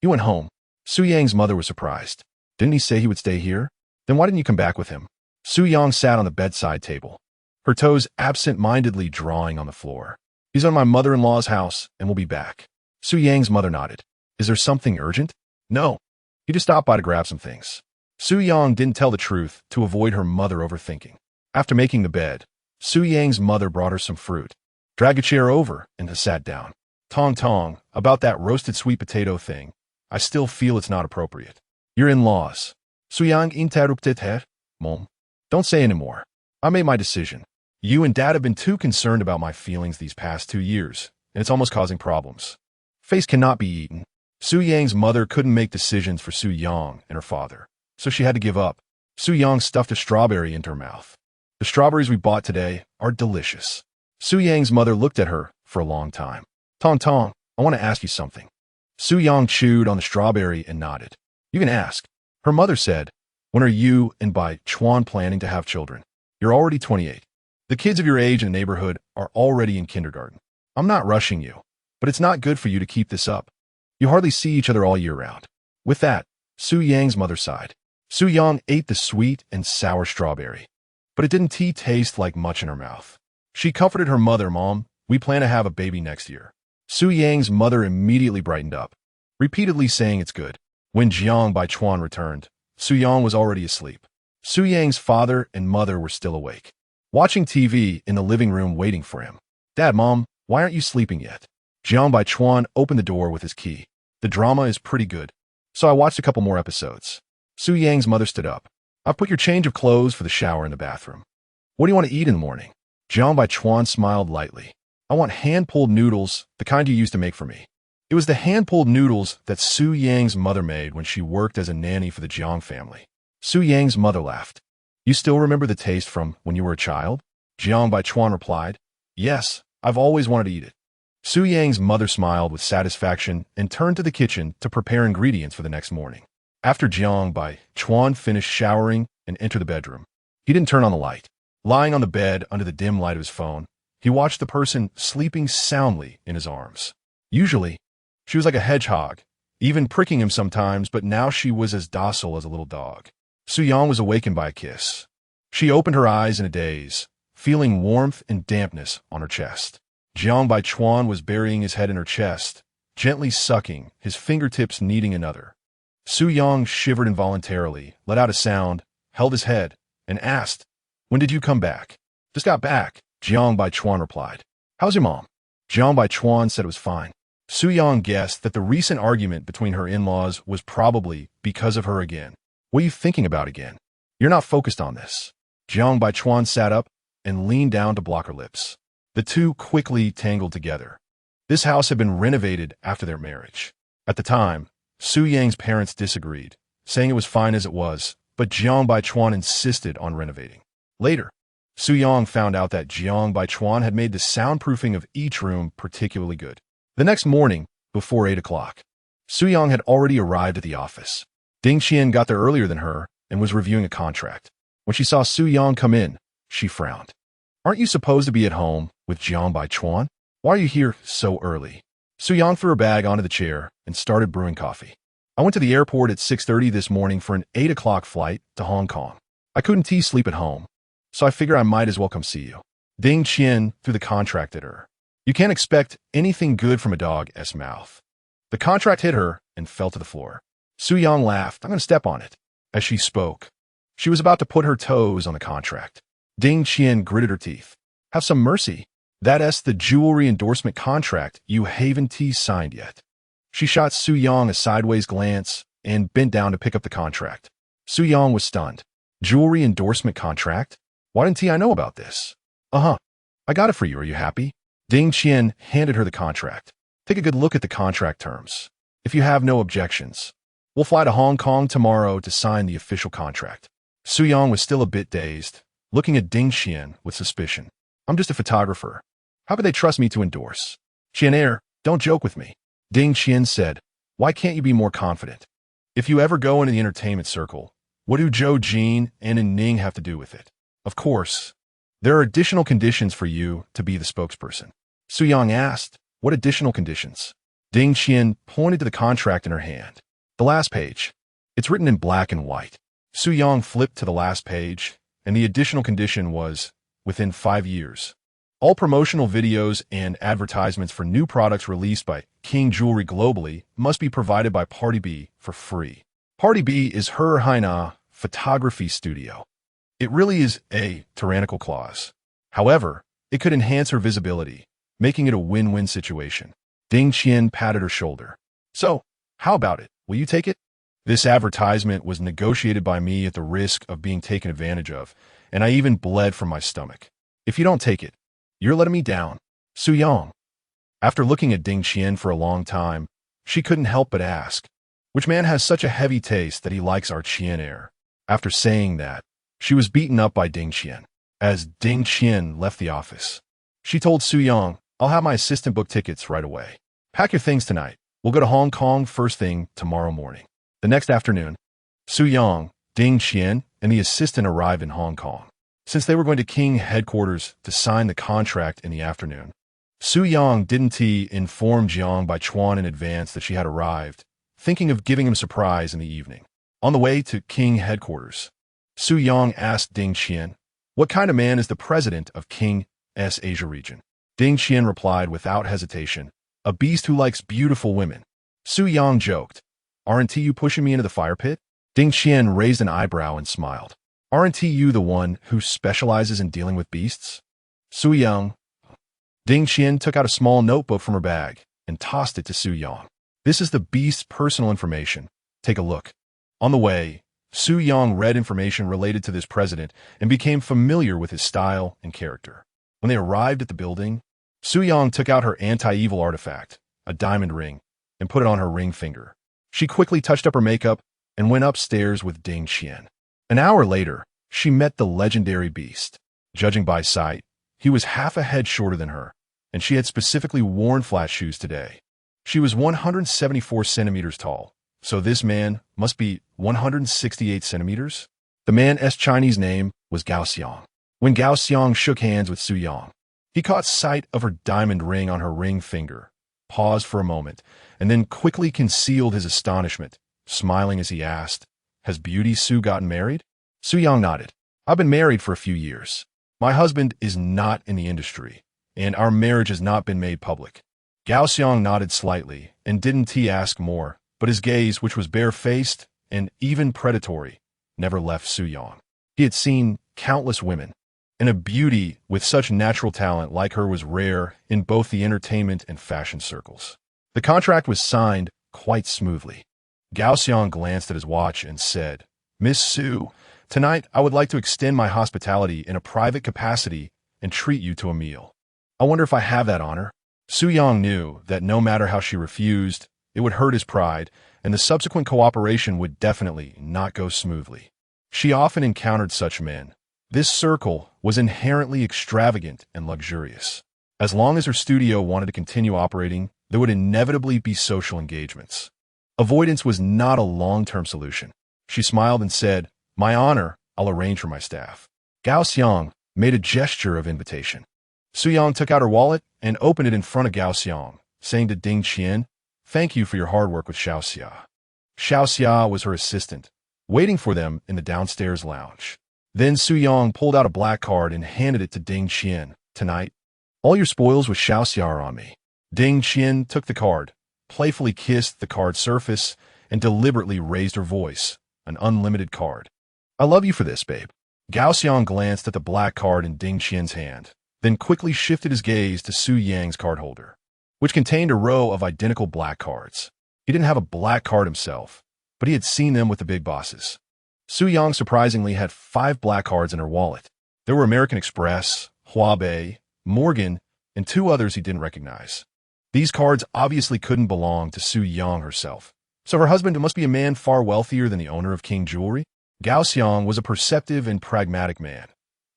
He went home. Su Yang's mother was surprised. Didn't he say he would stay here? Then why didn't you come back with him? Su Yang sat on the bedside table, her toes absent-mindedly drawing on the floor. He's on my mother-in-law's house and will be back. Su Yang's mother nodded. Is there something urgent? No. He just stopped by to grab some things. Su Yang didn't tell the truth to avoid her mother overthinking. After making the bed, Su Yang's mother brought her some fruit. Drag a chair over and sat down. Tong Tong, about that roasted sweet potato thing, I still feel it's not appropriate. Your in-laws. Su Yang interrupted her. Mom. Don't say anymore. I made my decision. You and Dad have been too concerned about my feelings these past 2 years, and it's almost causing problems. Face cannot be eaten. Su Yang's mother couldn't make decisions for Su Yang and her father, so she had to give up. Su Yang stuffed a strawberry into her mouth. The strawberries we bought today are delicious. Su Yang's mother looked at her for a long time. Tong Tong, I want to ask you something. Su Yang chewed on the strawberry and nodded. You can ask. Her mother said, when are you and Baichuan planning to have children? You're already 28. The kids of your age in the neighborhood are already in kindergarten. I'm not rushing you, but it's not good for you to keep this up. You hardly see each other all year round. With that, Su Yang's mother sighed. Su Yang ate the sweet and sour strawberry, but it didn't taste like much in her mouth. She comforted her mother, Mom, we plan to have a baby next year. Su Yang's mother immediately brightened up, repeatedly saying it's good. When Jiang Baichuan returned, Su Yang was already asleep. Su Yang's father and mother were still awake, watching TV in the living room waiting for him. Dad, Mom, why aren't you sleeping yet? Jiang Baichuan opened the door with his key. The drama is pretty good, so I watched a couple more episodes. Su Yang's mother stood up. I've put your change of clothes for the shower in the bathroom. What do you want to eat in the morning? Jiang Baichuan smiled lightly. I want hand-pulled noodles, the kind you used to make for me. It was the hand-pulled noodles that Su Yang's mother made when she worked as a nanny for the Jiang family. Su Yang's mother laughed. You still remember the taste from when you were a child? Jiang Baichuan replied. Yes, I've always wanted to eat it. Su Yang's mother smiled with satisfaction and turned to the kitchen to prepare ingredients for the next morning. After Jiang Baichuan finished showering and entered the bedroom, he didn't turn on the light. Lying on the bed under the dim light of his phone, he watched the person sleeping soundly in his arms. Usually, she was like a hedgehog, even pricking him sometimes, but now she was as docile as a little dog. Su Yang was awakened by a kiss. She opened her eyes in a daze, feeling warmth and dampness on her chest. Jiang Baichuan was burying his head in her chest, gently sucking, his fingertips kneading another. Su Yang shivered involuntarily, let out a sound, held his head, and asked, When did you come back? Just got back, Jiang Baichuan replied. How's your mom? Jiang Baichuan said it was fine. Su Yang guessed that the recent argument between her in-laws was probably because of her again. What are you thinking about again? You're not focused on this. Jiang Baichuan sat up and leaned down to block her lips. The two quickly tangled together. This house had been renovated after their marriage. At the time, Su Yang's parents disagreed, saying it was fine as it was, but Jiang Baichuan insisted on renovating. Later, Su Yang found out that Jiang Baichuan had made the soundproofing of each room particularly good. The next morning, before 8 o'clock, Su Yang had already arrived at the office. Ding Qian got there earlier than her and was reviewing a contract. When she saw Su Yang come in, she frowned. Aren't you supposed to be at home with Jiang Baichuan? Why are you here so early? Su Yang threw her bag onto the chair and started brewing coffee. I went to the airport at 6:30 this morning for an 8 o'clock flight to Hong Kong. I couldn't sleep at home, so I figure I might as well come see you. Ding Qian threw the contract at her. You can't expect anything good from a dog's mouth. The contract hit her and fell to the floor. Su Yang laughed. I'm going to step on it. As she spoke, she was about to put her toes on the contract. Ding Qian gritted her teeth. Have some mercy. That's the jewelry endorsement contract you haven't signed yet. She shot Su Yang a sideways glance and bent down to pick up the contract. Su Yang was stunned. Jewelry endorsement contract? Why didn't I know about this? I got it for you. Are you happy? Ding Qian handed her the contract. Take a good look at the contract terms. If you have no objections, we'll fly to Hong Kong tomorrow to sign the official contract. Su Yang was still a bit dazed, looking at Ding Qian with suspicion. I'm just a photographer. How could they trust me to endorse? Qian, don't joke with me. Ding Qian said, why can't you be more confident? If you ever go into the entertainment circle, what do Zhou Jin and Ning have to do with it? Of course, there are additional conditions for you to be the spokesperson. Su Yang asked, what additional conditions? Ding Qian pointed to the contract in her hand. The last page. It's written in black and white. Su Yang flipped to the last page, and the additional condition was, within 5 years, All promotional videos and advertisements for new products released by King Jewelry globally must be provided by Party B for free. Party B is her Haina photography studio. It really is a tyrannical clause. However, it could enhance her visibility, making it a win-win situation. Ding Qian patted her shoulder. So, how about it? Will you take it? This advertisement was negotiated by me at the risk of being taken advantage of, and I even bled from my stomach. If you don't take it, you're letting me down. Su Yang. After looking at Ding Qian for a long time, she couldn't help but ask, which man has such a heavy taste that he likes our Qian air? After saying that, she was beaten up by Ding Qian. As Ding Qian left the office, she told Su Yang, I'll have my assistant book tickets right away. Pack your things tonight. We'll go to Hong Kong first thing tomorrow morning. The next afternoon, Su Yang, Ding Qian, and the assistant arrived in Hong Kong. Since they were going to King headquarters to sign the contract in the afternoon, Su Yang didn't inform Jiang Baichuan in advance that she had arrived, thinking of giving him a surprise in the evening. On the way to King headquarters, Su Yang asked Ding Qian, what kind of man is the president of King's Asia region? Ding Qian replied without hesitation, a beast who likes beautiful women. Su Yang joked, aren't you pushing me into the fire pit? Ding Qian raised an eyebrow and smiled. Aren't you the one who specializes in dealing with beasts? Su Yang. Ding Qian took out a small notebook from her bag and tossed it to Su Yang. This is the beast's personal information. Take a look. On the way, Su Yang read information related to this president and became familiar with his style and character. When they arrived at the building, Su Yang took out her anti-evil artifact, a diamond ring, and put it on her ring finger. She quickly touched up her makeup and went upstairs with Ding Qian. An hour later, she met the legendary beast. Judging by sight, he was half a head shorter than her, and she had specifically worn flat shoes today. She was 174 centimeters tall, so this man must be 168 centimeters? The man's Chinese name was Gao Xiang. When Gao Xiang shook hands with Su Yang, he caught sight of her diamond ring on her ring finger, paused for a moment, and then quickly concealed his astonishment, smiling as he asked, has Beauty Su gotten married? Su Yang nodded. I've been married for a few years. My husband is not in the industry, and our marriage has not been made public. Gao Xiang nodded slightly and didn't ask more, but his gaze, which was bare-faced and even predatory, never left Su Yang. He had seen countless women, and a beauty with such natural talent like her was rare in both the entertainment and fashion circles. The contract was signed quite smoothly. Gao Xiang glanced at his watch and said, Miss Su, tonight I would like to extend my hospitality in a private capacity and treat you to a meal. I wonder if I have that honor. Su Yang knew that no matter how she refused, it would hurt his pride, and the subsequent cooperation would definitely not go smoothly. She often encountered such men. This circle was inherently extravagant and luxurious. As long as her studio wanted to continue operating, there would inevitably be social engagements. Avoidance was not a long-term solution. She smiled and said, my honor, I'll arrange for my staff. Gao Xiang made a gesture of invitation. Su Yang took out her wallet and opened it in front of Gao Xiang, saying to Ding Qian, thank you for your hard work with Xiao Xia. Xiao Xia was her assistant, waiting for them in the downstairs lounge. Then Su Yang pulled out a black card and handed it to Ding Qian. Tonight, all your spoils with Xiao Xia are on me. Ding Qian took the card, playfully kissed the card's surface, and deliberately raised her voice, an unlimited card. I love you for this, babe. Gao Xiang glanced at the black card in Ding Qian's hand, then quickly shifted his gaze to Su Yang's card holder, which contained a row of identical black cards. He didn't have a black card himself, but he had seen them with the big bosses. Su Yang surprisingly had 5 black cards in her wallet. There were American Express, Huabei, Morgan, and 2 others he didn't recognize. These cards obviously couldn't belong to Su Yang herself, so her husband must be a man far wealthier than the owner of King Jewelry. Gao Xiang was a perceptive and pragmatic man.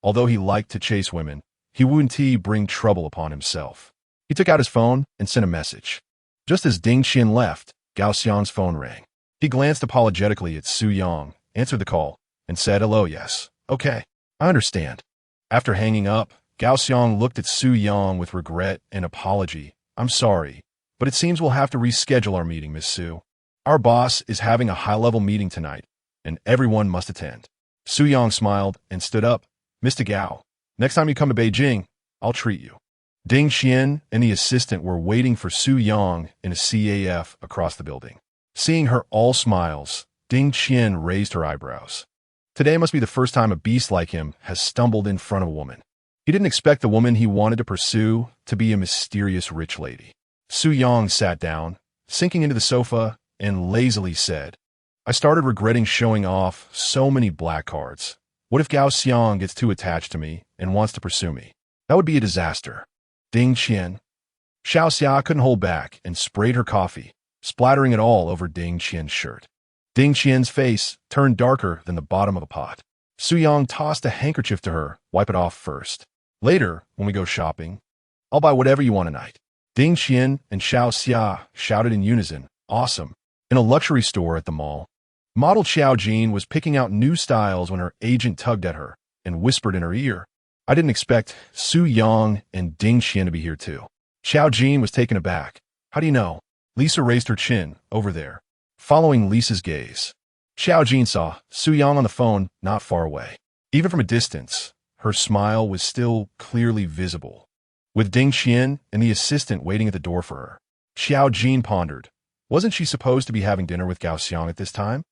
Although he liked to chase women, he wouldn't bring trouble upon himself. He took out his phone and sent a message. Just as Ding Qian left, Gao Xiang's phone rang. He glanced apologetically at Su Yang, answered the call, and said, hello, yes. Okay, I understand. After hanging up, Gao Xiang looked at Su Yang with regret and apology. I'm sorry, but it seems we'll have to reschedule our meeting, Miss Su. Our boss is having a high-level meeting tonight, and everyone must attend. Su Yang smiled and stood up. Mr. Gao, next time you come to Beijing, I'll treat you. Ding Qian and the assistant were waiting for Su Yang in a CAF across the building. Seeing her all smiles, Ding Qian raised her eyebrows. Today must be the first time a beast like him has stumbled in front of a woman. He didn't expect the woman he wanted to pursue to be a mysterious rich lady. Su Yang sat down, sinking into the sofa, and lazily said, I started regretting showing off so many black cards. What if Gao Xiang gets too attached to me and wants to pursue me? That would be a disaster. Ding Qian. Xiao Xia couldn't hold back and sprayed her coffee, splattering it all over Ding Qian's shirt. Ding Qian's face turned darker than the bottom of a pot. Su Yang tossed a handkerchief to her, wipe it off first. Later, when we go shopping, I'll buy whatever you want tonight. Ding Qian and Xiao Xia shouted in unison, awesome. In a luxury store at the mall, model Xiao Jin was picking out new styles when her agent tugged at her and whispered in her ear, I didn't expect Su Yang and Ding Qian to be here too. Xiao Jin was taken aback. How do you know? Lisa raised her chin, over there. Following Lisa's gaze, Xiao Jin saw Su Yang on the phone not far away. Even from a distance, her smile was still clearly visible. With Ding Qian and the assistant waiting at the door for her, Xiao Jin pondered, wasn't she supposed to be having dinner with Gao Xiang at this time?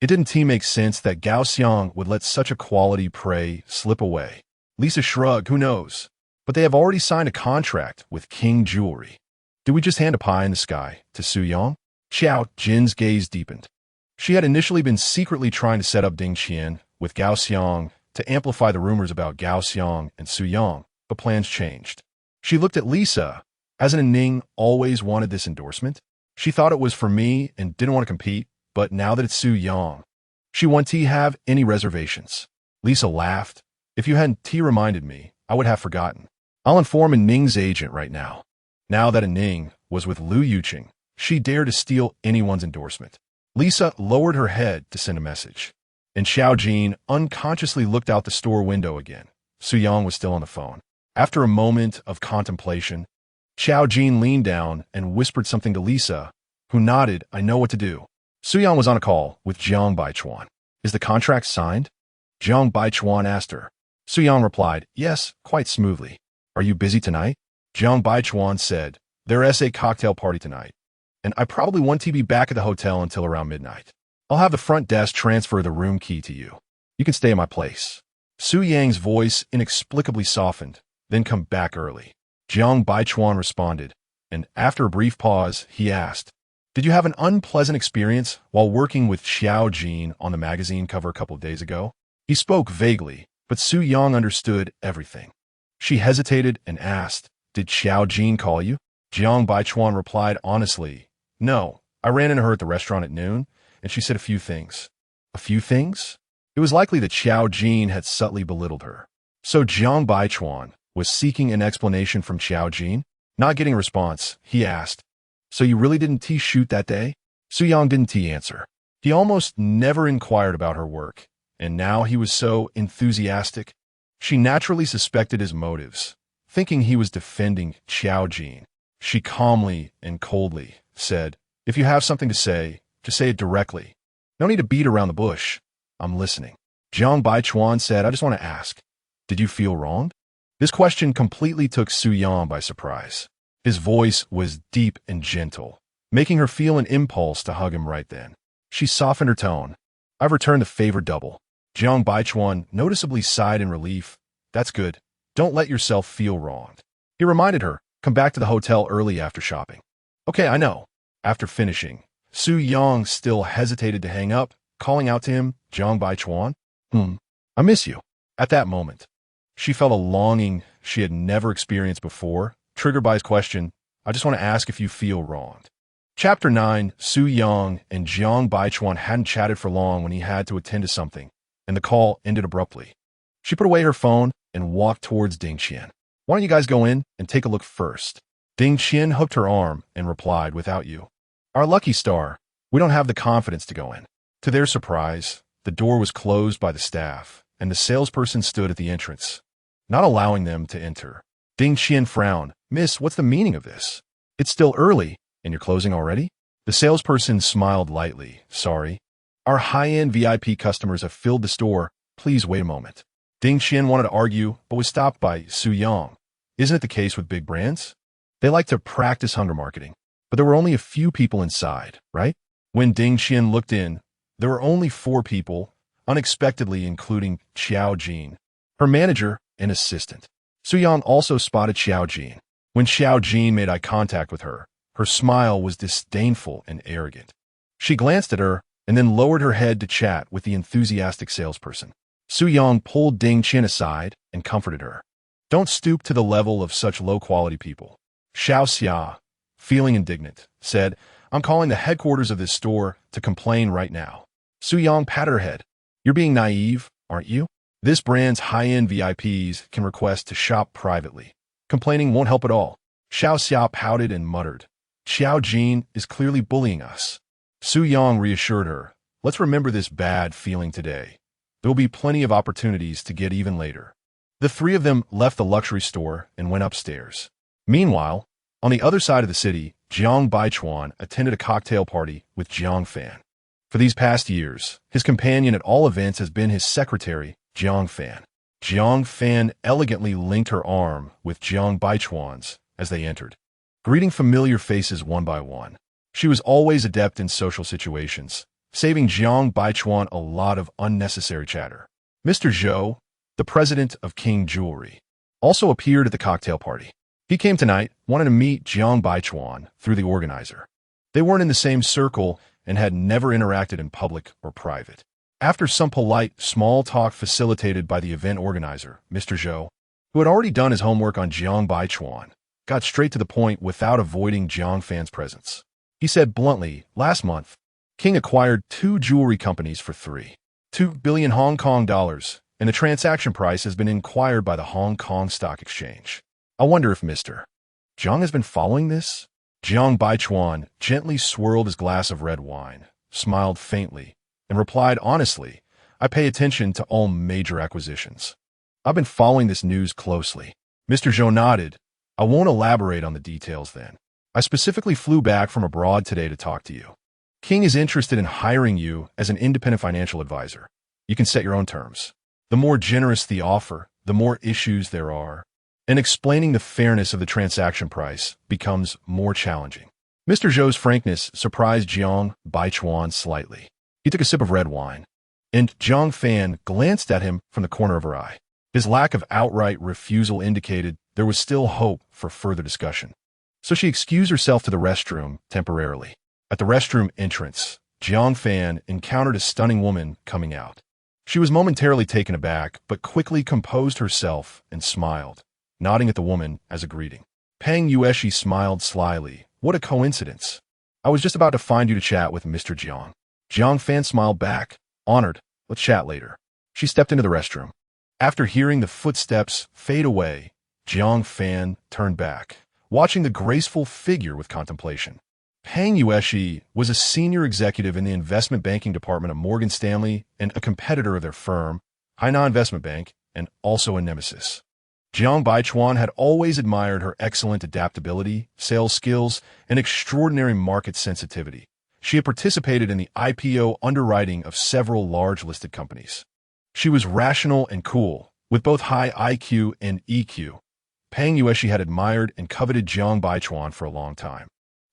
It didn't make sense that Gao Xiang would let such a quality prey slip away. Lisa shrugged, who knows? But they have already signed a contract with King Jewelry. Did we just hand a pie in the sky to Su Yang? Xiao Jin's gaze deepened. She had initially been secretly trying to set up Ding Qian with Gao Xiang to amplify the rumors about Gao Xiang and Su Yang, but plans changed. She looked at Lisa. Hasn't Ning always wanted this endorsement? She thought it was for me and didn't want to compete, but now that it's Su Yang, she won't have any reservations. Lisa laughed. If you hadn't reminded me, I would have forgotten. I'll inform Ning's agent right now. Now that Ning was with Lu Yuqing, she dared to steal anyone's endorsement. Lisa lowered her head to send a message, and Xiao Jin unconsciously looked out the store window again. Su Yang was still on the phone. After a moment of contemplation, Xiao Jin leaned down and whispered something to Lisa, who nodded, I know what to do. Su Yang was on a call with Jiang Baichuan. Is the contract signed? Jiang Baichuan asked her. Su Yang replied, yes, quite smoothly. Are you busy tonight? Jiang Baichuan said, there's a cocktail party tonight, and I probably won't be back at the hotel until around midnight. I'll have the front desk transfer the room key to you. You can stay at my place. Su Yang's voice inexplicably softened, then come back early. Jiang Baichuan responded, and after a brief pause, he asked, did you have an unpleasant experience while working with Xiao Jin on the magazine cover a couple of days ago? He spoke vaguely, but Su Yang understood everything. She hesitated and asked, did Xiao Jin call you? Jiang Baichuan replied honestly, no, I ran into her at the restaurant at noon, and she said a few things. A few things? It was likely that Xiao Jin had subtly belittled her. So Jiang Baichuan was seeking an explanation from Xiao Jin. Not getting a response, he asked, so you really didn't shoot that day? Su Yang didn't answer. He almost never inquired about her work, and now he was so enthusiastic. She naturally suspected his motives, thinking he was defending Xiao Jin. She calmly and coldly said, if you have something to say, just say it directly. No need to beat around the bush. I'm listening. Jiang Baichuan said, I just want to ask, did you feel wronged? This question completely took Su Yang by surprise. His voice was deep and gentle, making her feel an impulse to hug him right then. She softened her tone. I've returned the favor double. Jiang Baichuan noticeably sighed in relief. That's good. Don't let yourself feel wronged. He reminded her, come back to the hotel early after shopping. Okay, I know. After finishing, Su Yang still hesitated to hang up, calling out to him, Jiang Baichuan, I miss you. At that moment, she felt a longing she had never experienced before, triggered by his question, I just want to ask if you feel wronged. Chapter 9, Su Yang and Jiang Baichuan hadn't chatted for long when he had to attend to something, and the call ended abruptly. She put away her phone and walked towards Ding Qian. Why don't you guys go in and take a look first? Ding Qian hooked her arm and replied, without you. Our lucky star, we don't have the confidence to go in. To their surprise, the door was closed by the staff, and the salesperson stood at the entrance, not allowing them to enter. Ding Qian frowned. Miss, what's the meaning of this? It's still early, and you're closing already? The salesperson smiled lightly. Sorry. Our high-end VIP customers have filled the store. Please wait a moment. Ding Qian wanted to argue, but was stopped by Su Yang. Isn't it the case with big brands? They like to practice hunger marketing, but there were only a few people inside, right? When Ding Qian looked in, there were only 4 people, unexpectedly including Xiao Jin, her manager and assistant. Su Yang also spotted Xiao Jin. When Xiao Jin made eye contact with her, her smile was disdainful and arrogant. She glanced at her and then lowered her head to chat with the enthusiastic salesperson. Su Yang pulled Ding Qian aside and comforted her. Don't stoop to the level of such low-quality people. Xiao Xia, feeling indignant, said, I'm calling the headquarters of this store to complain right now. Su Yang patted her head. You're being naive, aren't you? This brand's high-end VIPs can request to shop privately. Complaining won't help at all. Xiao Xia pouted and muttered. Xiao Jin is clearly bullying us. Su Yang reassured her. Let's remember this bad feeling today. There will be plenty of opportunities to get even later. The 3 of them left the luxury store and went upstairs. Meanwhile, on the other side of the city, Jiang Baichuan attended a cocktail party with Jiang Fan. For these past years, his companion at all events has been his secretary, Jiang Fan. Jiang Fan elegantly linked her arm with Jiang Baichuan's as they entered, greeting familiar faces one by one. She was always adept in social situations, saving Jiang Baichuan a lot of unnecessary chatter. Mr. Zhou, the president of King Jewelry, also appeared at the cocktail party. He came tonight, wanting to meet Jiang Baichuan through the organizer. They weren't in the same circle and had never interacted in public or private. After some polite, small talk facilitated by the event organizer, Mr. Zhou, who had already done his homework on Jiang Baichuan, got straight to the point without avoiding Jiang Fan's presence. He said bluntly, last month, King acquired 2 jewelry companies for 3.2 billion Hong Kong dollars, and the transaction price has been inquired by the Hong Kong Stock Exchange. I wonder if Mr. Jiang has been following this? Jiang Baichuan gently swirled his glass of red wine, smiled faintly, and replied honestly, I pay attention to all major acquisitions. I've been following this news closely. Mr. Zhou nodded. I won't elaborate on the details then. I specifically flew back from abroad today to talk to you. King is interested in hiring you as an independent financial advisor. You can set your own terms. The more generous the offer, the more issues there are, and explaining the fairness of the transaction price becomes more challenging. Mr. Zhou's frankness surprised Jiang Baichuan slightly. He took a sip of red wine, and Jiang Fan glanced at him from the corner of her eye. His lack of outright refusal indicated there was still hope for further discussion. So she excused herself to the restroom temporarily. At the restroom entrance, Jiang Fan encountered a stunning woman coming out. She was momentarily taken aback, but quickly composed herself and smiled, nodding at the woman as a greeting. Peng Yueshi smiled slyly. What a coincidence. I was just about to find you to chat with Mr. Jiang. Jiang Fan smiled back. Honored. Let's chat later. She stepped into the restroom. After hearing the footsteps fade away, Jiang Fan turned back, watching the graceful figure with contemplation. Peng Yueshi was a senior executive in the investment banking department of Morgan Stanley and a competitor of their firm, Hainan Investment Bank, and also a nemesis. Jiang Baichuan had always admired her excellent adaptability, sales skills, and extraordinary market sensitivity. She had participated in the IPO underwriting of several large listed companies. She was rational and cool, with both high IQ and EQ. Peng Yueshi had admired and coveted Jiang Baichuan for a long time.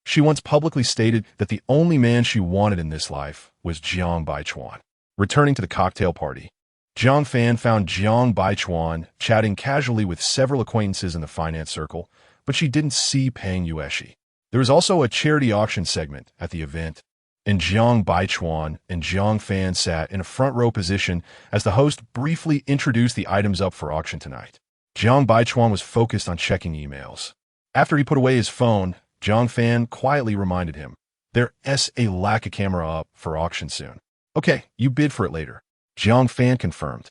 She once publicly stated that the only man she wanted in this life was Jiang Baichuan. Returning to the cocktail party, Jiang Fan found Jiang Baichuan chatting casually with several acquaintances in the finance circle, but she didn't see Peng Yueshi. There was also a charity auction segment at the event, and Jiang Baichuan and Jiang Fan sat in a front row position as the host briefly introduced the items up for auction tonight. Jiang Baichuan was focused on checking emails. After he put away his phone, Jiang Fan quietly reminded him, there's a lacquer camera up for auction soon. Okay, you bid for it later. Jiang Fan confirmed.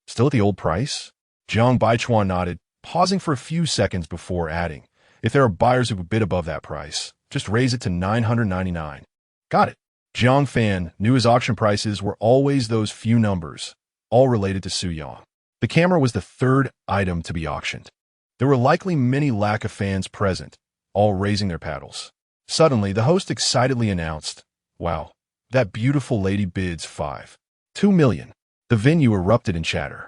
Still at the old price? Jiang Baichuan nodded, pausing for a few seconds before adding, if there are buyers who bid above that price, just raise it to $999. Got it. Jiang Fan knew his auction prices were always those few numbers, all related to Su Yang. The camera was the 3rd item to be auctioned. There were likely many lacquer fans present, all raising their paddles. Suddenly, the host excitedly announced, wow, that beautiful lady bids 5.2 million. The venue erupted in chatter.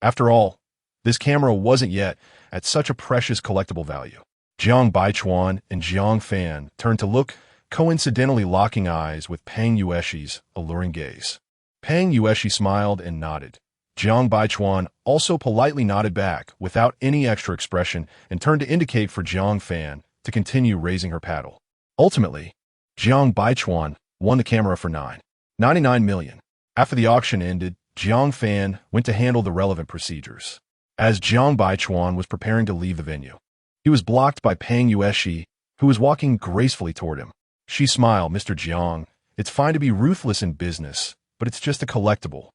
After all, this camera wasn't yet at such a precious collectible value. Jiang Baichuan and Jiang Fan turned to look, coincidentally locking eyes with Pang Yueshi's alluring gaze. Pang Yueshi smiled and nodded. Jiang Baichuan also politely nodded back without any extra expression and turned to indicate for Jiang Fan to continue raising her paddle. Ultimately, Jiang Baichuan won the camera for $9.99 million. After the auction ended, Jiang Fan went to handle the relevant procedures. As Jiang Baichuan was preparing to leave the venue, he was blocked by Pang Yueshi, who was walking gracefully toward him. She smiled. "Mr. Jiang, it's fine to be ruthless in business, but it's just a collectible.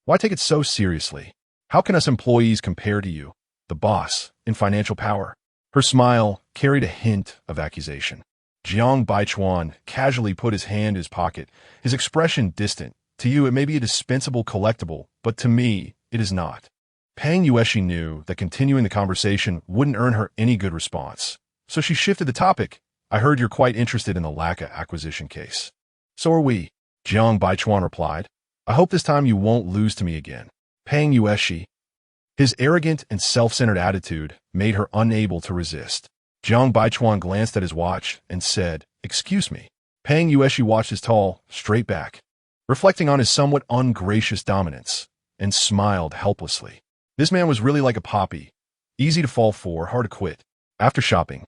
Why take it so seriously? How can us employees compare to you, the boss, in financial power?" Her smile carried a hint of accusation. Jiang Baichuan casually put his hand in his pocket, his expression distant. "To you it may be a dispensable collectible, but to me it is not." Pang Yueshi knew that continuing the conversation wouldn't earn her any good response, so she shifted the topic. "I heard you're quite interested in the Laka acquisition case." "So are we," Jiang Baichuan replied. "I hope this time you won't lose to me again." Pang Yueshi. His arrogant and self-centered attitude made her unable to resist. Jiang Baichuan glanced at his watch and said, "Excuse me." Pang Yueshi watched his tall, straight back, reflecting on his somewhat ungracious dominance, and smiled helplessly. This man was really like a poppy, easy to fall for, hard to quit. After shopping,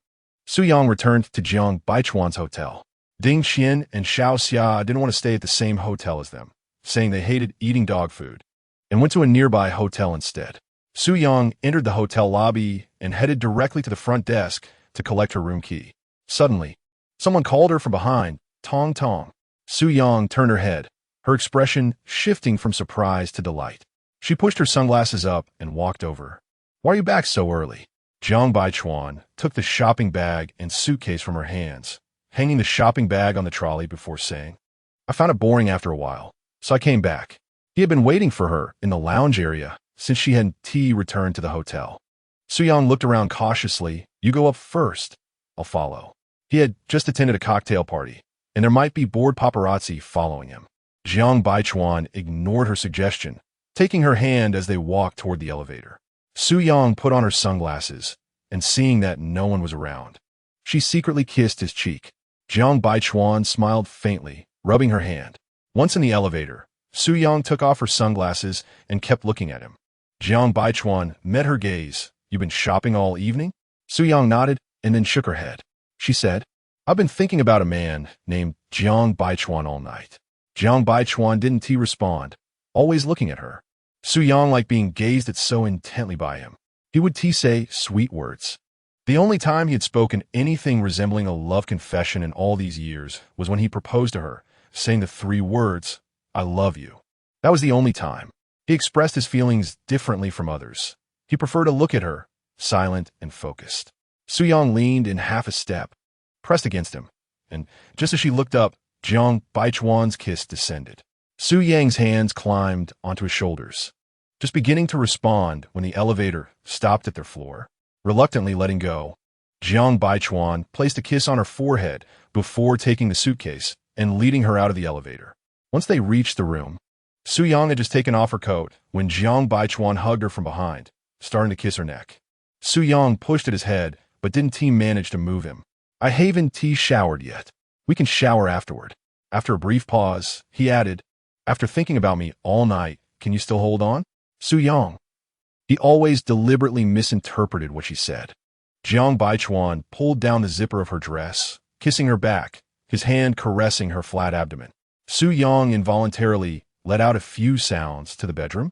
Su Yang returned to Jiang Baichuan's hotel. Ding Xian and Xiao Xia didn't want to stay at the same hotel as them, saying they hated eating dog food, and went to a nearby hotel instead. Su Yang entered the hotel lobby and headed directly to the front desk to collect her room key. Suddenly, someone called her from behind, "Tong Tong." Su Yang turned her head, her expression shifting from surprise to delight. She pushed her sunglasses up and walked over. "Why are you back so early?" Jiang Baichuan took the shopping bag and suitcase from her hands, hanging the shopping bag on the trolley before saying, "I found it boring after a while, so I came back." He had been waiting for her in the lounge area since she had returned to the hotel. Su Yang looked around cautiously. "You go up first. I'll follow." He had just attended a cocktail party, and there might be bored paparazzi following him. Jiang Baichuan ignored her suggestion, taking her hand as they walked toward the elevator. Su Yang put on her sunglasses, and seeing that no one was around, she secretly kissed his cheek. Jiang Baichuan smiled faintly, rubbing her hand. Once in the elevator, Su Yang took off her sunglasses and kept looking at him. Jiang Baichuan met her gaze. "You've been shopping all evening?" Su Yang nodded and then shook her head. She said, "I've been thinking about a man named Jiang Baichuan all night." Jiang Baichuan didn't respond, always looking at her. Su Yang liked being gazed at so intently by him. He would say sweet words. The only time he had spoken anything resembling a love confession in all these years was when he proposed to her, saying the 3 words, "I love you." That was the only time. He expressed his feelings differently from others. He preferred to look at her, silent and focused. Su Yang leaned in half a step, pressed against him, and just as she looked up, Jiang Baichuan's kiss descended. Su Yang's hands climbed onto his shoulders, just beginning to respond when the elevator stopped at their floor. Reluctantly letting go, Jiang Baichuan placed a kiss on her forehead before taking the suitcase and leading her out of the elevator. Once they reached the room, Su Yang had just taken off her coat when Jiang Baichuan hugged her from behind, starting to kiss her neck. Su Yang pushed at his head, but didn't manage to move him. "I haven't showered yet. We can shower afterward." After a brief pause, he added, "After thinking about me all night, can you still hold on?" Su Yang. He always deliberately misinterpreted what she said. Jiang Baichuan pulled down the zipper of her dress, kissing her back, his hand caressing her flat abdomen. Su Yang involuntarily let out a few sounds to the bedroom.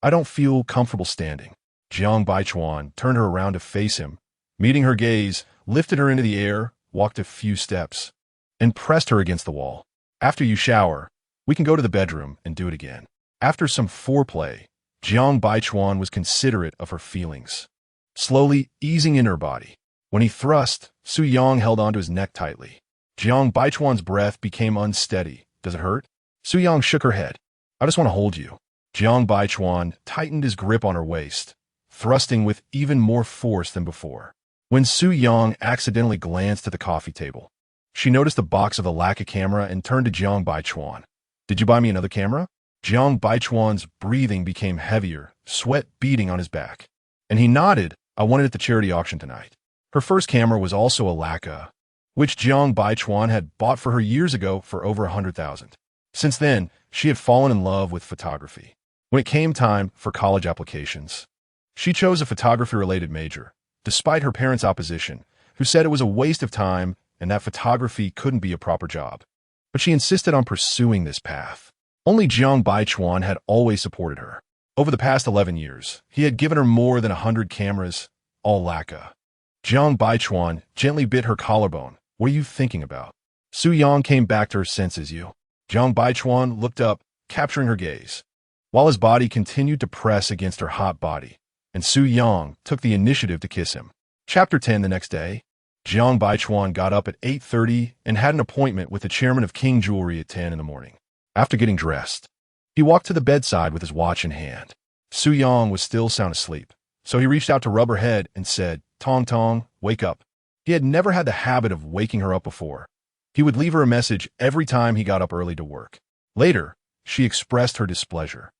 "I don't feel comfortable standing." Jiang Baichuan turned her around to face him, meeting her gaze, lifted her into the air, walked a few steps, and pressed her against the wall. "After you shower, we can go to the bedroom and do it again." After some foreplay, Jiang Baichuan was considerate of her feelings, slowly easing in her body. When he thrust, Su Yang held onto his neck tightly. Jiang Baichuan's breath became unsteady. "Does it hurt?" Su Yang shook her head. "I just want to hold you." Jiang Baichuan tightened his grip on her waist, thrusting with even more force than before. When Su Yang accidentally glanced at the coffee table, she noticed the box of the Leica camera and turned to Jiang Baichuan. "Did you buy me another camera?" Jiang Baichuan's breathing became heavier, sweat beading on his back. And he nodded. I won it at the charity auction tonight. Her first camera was also a Leica, which Jiang Baichuan had bought for her years ago for over 100,000. Since then, she had fallen in love with photography. When it came time for college applications, she chose a photography-related major, despite her parents' opposition, who said it was a waste of time and that photography couldn't be a proper job. But she insisted on pursuing this path. Only Jiang Baichuan had always supported her. Over the past 11 years, he had given her more than 100 cameras, all Leica. Jiang Baichuan gently bit her collarbone. What are you thinking about? Su Yang came back to her senses. Jiang Baichuan looked up, capturing her gaze, while his body continued to press against her hot body, and Su Yang took the initiative to kiss him. Chapter 10. The next day, Jiang Baichuan got up at 8:30 and had an appointment with the chairman of King Jewelry at 10 in the morning. After getting dressed, he walked to the bedside with his watch in hand. Su Yang was still sound asleep, so he reached out to rub her head and said, "Tong Tong, wake up." He had never had the habit of waking her up before. He would leave her a message every time he got up early to work. Later, she expressed her displeasure,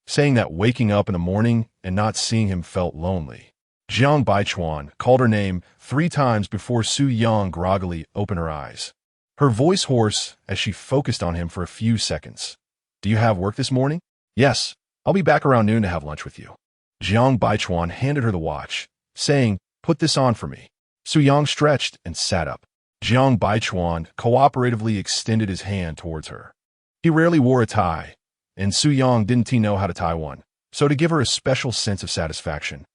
saying that waking up in the morning and not seeing him felt lonely. Jiang Baichuan called her name 3 times before Su Yang groggily opened her eyes, her voice hoarse as she focused on him for a few seconds. "Do you have work this morning?" "Yes, I'll be back around noon to have lunch with you." Jiang Baichuan handed her the watch, saying, "Put this on for me." Su Yang stretched and sat up. Jiang Baichuan cooperatively extended his hand towards her. He rarely wore a tie, and Su Yang didn't know how to tie one, so to give her a special sense of satisfaction,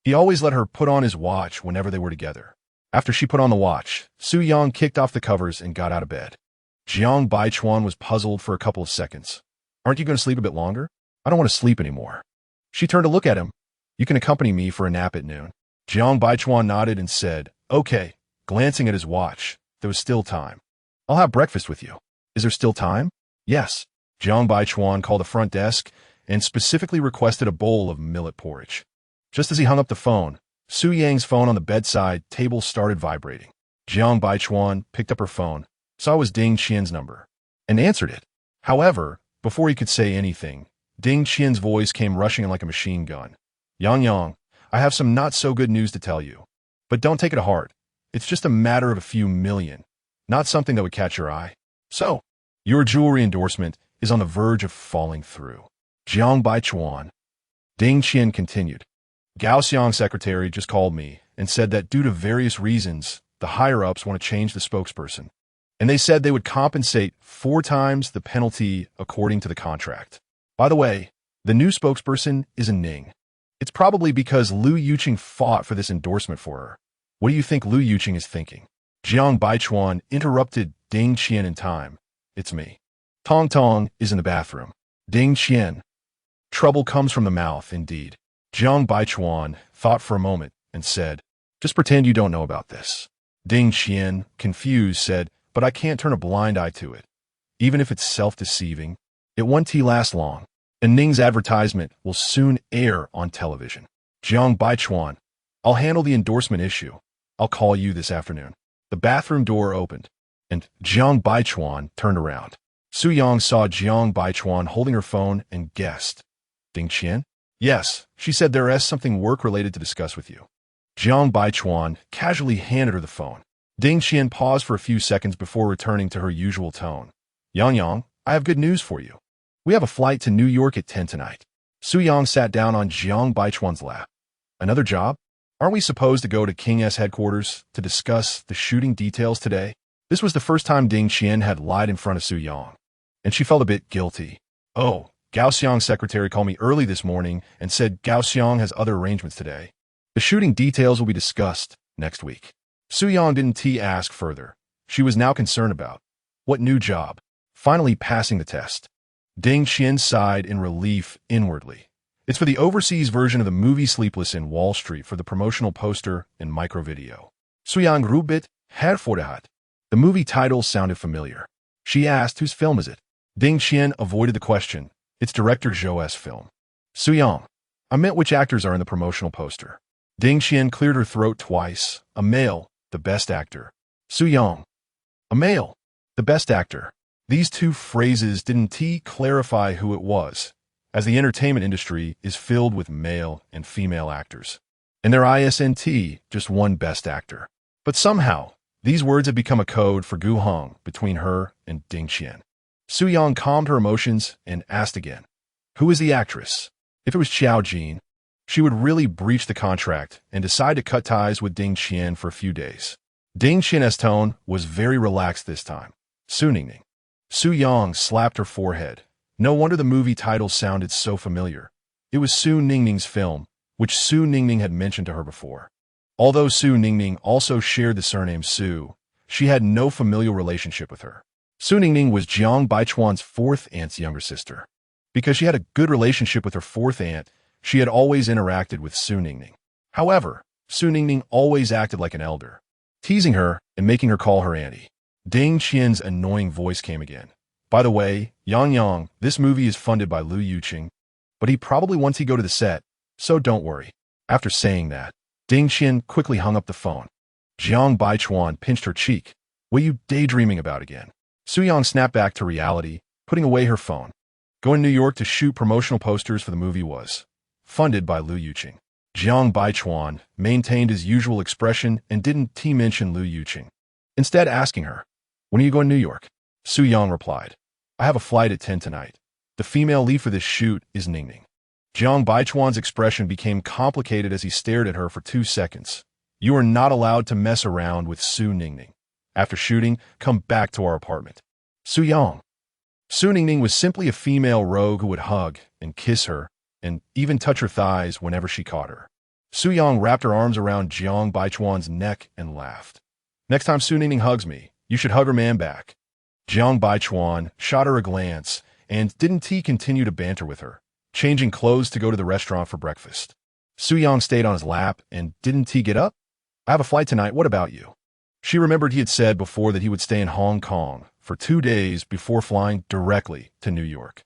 he always let her put on his watch whenever they were together. After she put on the watch, Su Yang kicked off the covers and got out of bed. Jiang Baichuan was puzzled for a couple of seconds. "Aren't you going to sleep a bit longer?" "I don't want to sleep anymore." She turned to look at him. "You can accompany me for a nap at noon." Jiang Baichuan nodded and said, "Okay." Glancing at his watch, there was still time. "I'll have breakfast with you." "Is there still time?" "Yes." Jiang Baichuan called the front desk and specifically requested a bowl of millet porridge. Just as he hung up the phone, Su Yang's phone on the bedside table started vibrating. Jiang Baichuan picked up her phone, saw it was Ding Qian's number, and answered it. However, before he could say anything, Ding Qian's voice came rushing in like a machine gun. Yang, I have some not-so-good news to tell you. But don't take it to heart. It's just a matter of a few million, not something that would catch your eye. So, your jewelry endorsement is on the verge of falling through." Jiang Baichuan. Ding Qian continued. "Gao Xiang's secretary just called me and said that due to various reasons, the higher-ups want to change the spokesperson. And they said they would compensate 4 times the penalty according to the contract. By the way, the new spokesperson is a Ning. It's probably because Lu Yuqing fought for this endorsement for her. What do you think Lu Yuqing is thinking?" Jiang Baichuan interrupted Ding Qian in time. "It's me. Tong Tong is in the bathroom." Ding Qian. Trouble comes from the mouth, indeed. Jiang Baichuan thought for a moment and said, "Just pretend you don't know about this." Ding Qian, confused, said, "But I can't turn a blind eye to it. Even if it's self-deceiving, it won't last long. And Ning's advertisement will soon air on television." Jiang Baichuan, "I'll handle the endorsement issue. I'll call you this afternoon." The bathroom door opened, and Jiang Baichuan turned around. Su Yang saw Jiang Baichuan holding her phone and guessed. "Ding Qian?" "Yes," she said, "there is something work-related to discuss with you." Jiang Baichuan casually handed her the phone. Ding Qian paused for a few seconds before returning to her usual tone. Yang, I have good news for you. We have a flight to New York at 10 tonight." Su Yang sat down on Jiang Baichuan's lap. "Another job? Aren't we supposed to go to King S headquarters to discuss the shooting details today?" This was the first time Ding Qian had lied in front of Su Yang, and she felt a bit guilty. "Oh, Gao Xiang's secretary called me early this morning and said Gao Xiang has other arrangements today. The shooting details will be discussed next week." Su Yang didn't ask further. She was now concerned about what new job. Finally passing the test. Ding Qian sighed in relief inwardly. It's for the overseas version of the movie Sleepless in Wall Street for the promotional poster and micro-video. Su Yang Rubit Hervorhat. The movie title sounded familiar. She asked, "Whose film is it?" Ding Qian avoided the question. "It's director Zhou's film." Su Yang. "I meant which actors are in the promotional poster." Ding Qian cleared her throat twice. "A male, the best actor." Su Yang. "A male, the best actor." These two phrases didn't clarify who it was, as the entertainment industry is filled with male and female actors. and their ISNT just one best actor. But somehow, these words had become a code for Gu Hong between her and Ding Qian. Su Yang calmed her emotions and asked again, "Who is the actress?" If it was Xiao Jin, she would really breach the contract and decide to cut ties with Ding Qian for a few days. Ding Qian's tone was very relaxed this time. Su Ningning. Su Yang slapped her forehead. No wonder the movie title sounded so familiar. It was Su Ningning's film, which Su Ningning had mentioned to her before. Although Su Ningning also shared the surname Su, she had no familial relationship with her. Su Ningning was Jiang Baichuan's fourth aunt's younger sister. Because she had a good relationship with her fourth aunt, she had always interacted with Su Ningning. However, Su Ningning always acted like an elder, teasing her and making her call her auntie. Ding Qian's annoying voice came again. By the way, Yang, this movie is funded by Liu Yuqing, but he probably wants to go to the set, so don't worry. After saying that, Ding Qian quickly hung up the phone. Jiang Baichuan pinched her cheek. What are you daydreaming about again? Su Yang snapped back to reality, putting away her phone. Going to New York to shoot promotional posters for the movie was funded by Liu Yuqing. Jiang Baichuan maintained his usual expression and didn't mention Liu Yuqing. Instead asking her, "When are you going to New York?" Su Yang replied, "I have a flight at 10 tonight. The female lead for this shoot is Ningning." Jiang Baichuan's expression became complicated as he stared at her for 2 seconds. "You are not allowed to mess around with Su Ningning. After shooting, come back to our apartment." Su Yang. Su Ningning was simply a female rogue who would hug and kiss her and even touch her thighs whenever she caught her. Su Yang wrapped her arms around Jiang Baichuan's neck and laughed. "Next time Su Ningning hugs me, you should hug her man back." Jiang Baichuan shot her a glance and didn't continue to banter with her, changing clothes to go to the restaurant for breakfast. Su Yang stayed on his lap and didn't get up? "I have a flight tonight, what about you?" She remembered he had said before that he would stay in Hong Kong for 2 days before flying directly to New York.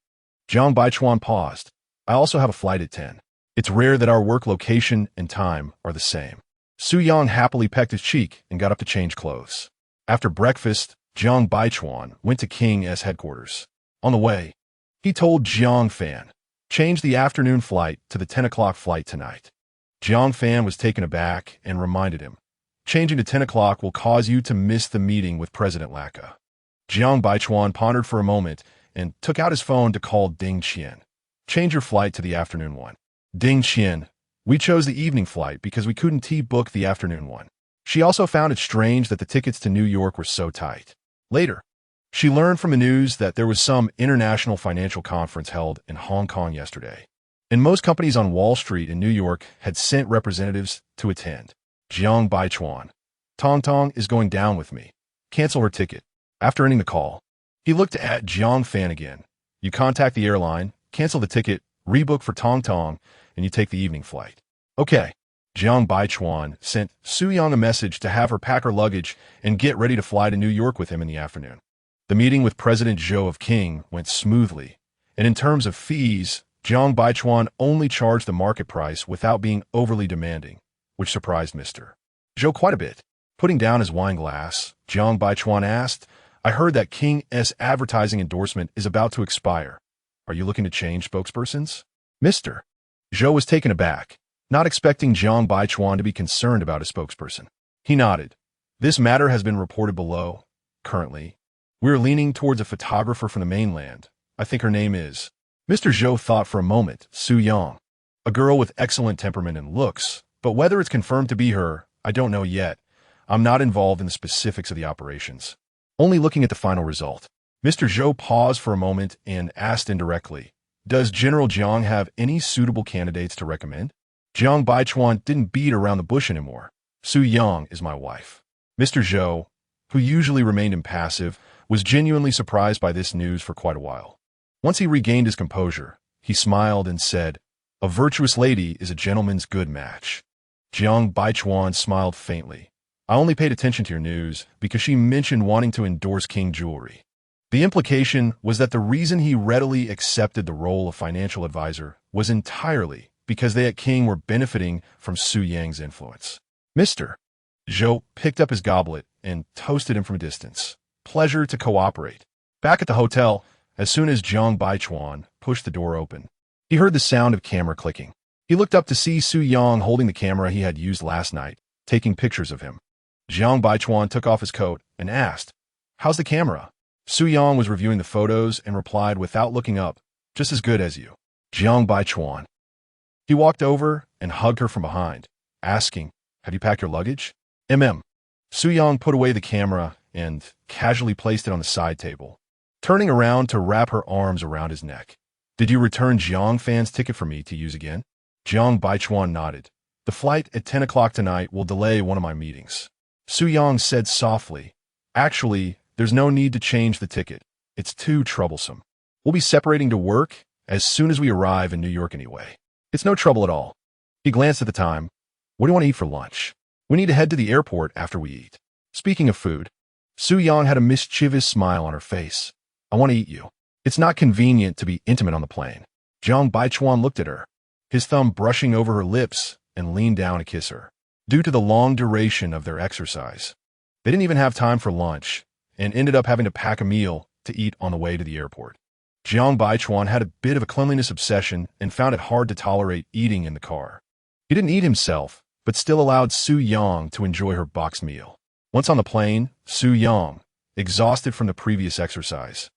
Jiang Baichuan paused. "I also have a flight at 10. It's rare that our work location and time are the same." Su Yang happily pecked his cheek and got up to change clothes. After breakfast, Jiang Baichuan went to King's headquarters. On the way, he told Jiang Fan, "Change the afternoon flight to the 10 o'clock flight tonight." Jiang Fan was taken aback and reminded him, "Changing to 10 o'clock will cause you to miss the meeting with President Laka." Jiang Baichuan pondered for a moment and took out his phone to call Ding Qian. "Change your flight to the afternoon one." Ding Qian, "We chose the evening flight because we couldn't book the afternoon one." She also found it strange that the tickets to New York were so tight. Later, she learned from the news that there was some international financial conference held in Hong Kong yesterday, and most companies on Wall Street in New York had sent representatives to attend. Jiang Baichuan, "Tong is going down with me. Cancel her ticket." After ending the call, he looked at Jiang Fan again. "You contact the airline, cancel the ticket, rebook for Tong, and you take the evening flight." "Okay." Jiang Baichuan sent Su Yang a message to have her pack her luggage and get ready to fly to New York with him in the afternoon. The meeting with President Zhou of King went smoothly, and in terms of fees, Jiang Baichuan only charged the market price without being overly demanding, which surprised Mr. Zhou quite a bit. Putting down his wine glass, Jiang Baichuan asked, "I heard that King's advertising endorsement is about to expire. Are you looking to change spokespersons?" Mr. Zhou was taken aback, not expecting Jiang Baichuan to be concerned about a spokesperson. He nodded. "This matter has been reported below. Currently, we're leaning towards a photographer from the mainland. I think her name is..." Mr. Zhou thought for a moment. "Su Yang. A girl with excellent temperament and looks, but whether it's confirmed to be her, I don't know yet. I'm not involved in the specifics of the operations. Only looking at the final result." Mr. Zhou paused for a moment and asked indirectly, "Does General Jiang have any suitable candidates to recommend?" Jiang Baichuan didn't beat around the bush anymore. "Su Yang is my wife." Mr. Zhou, who usually remained impassive, was genuinely surprised by this news for quite a while. Once he regained his composure, he smiled and said, "A virtuous lady is a gentleman's good match." Jiang Baichuan smiled faintly. "I only paid attention to your news because she mentioned wanting to endorse King jewelry." The implication was that the reason he readily accepted the role of financial advisor was entirely because they at King were benefiting from Su Yang's influence. Mr. Zhou picked up his goblet and toasted him from a distance. "Pleasure to cooperate." Back at the hotel, as soon as Jiang Baichuan pushed the door open, he heard the sound of camera clicking. He looked up to see Su Yang holding the camera he had used last night, taking pictures of him. Jiang Baichuan took off his coat and asked, "How's the camera?" Su Yang was reviewing the photos and replied without looking up, "Just as good as you." Jiang Baichuan. He walked over and hugged her from behind, asking, "Have you packed your luggage?" Su Yang put away the camera and casually placed it on the side table, turning around to wrap her arms around his neck. "Did you return Jiang Fan's ticket for me to use again?" Jiang Baichuan nodded. "The flight at 10 o'clock tonight will delay one of my meetings." Su Yang said softly, "Actually, there's no need to change the ticket. It's too troublesome. We'll be separating to work as soon as we arrive in New York anyway. It's no trouble at all." He glanced at the time. "What do you want to eat for lunch? We need to head to the airport after we eat." Speaking of food, Su Yang had a mischievous smile on her face. "I want to eat you. It's not convenient to be intimate on the plane." Jiang Baichuan looked at her, his thumb brushing over her lips, and leaned down to kiss her. Due to the long duration of their exercise, they didn't even have time for lunch and ended up having to pack a meal to eat on the way to the airport. Jiang Baichuan had a bit of a cleanliness obsession and found it hard to tolerate eating in the car. He didn't eat himself, but still allowed Su Yang to enjoy her boxed meal. Once on the plane, Su Yang, exhausted from the previous exercise,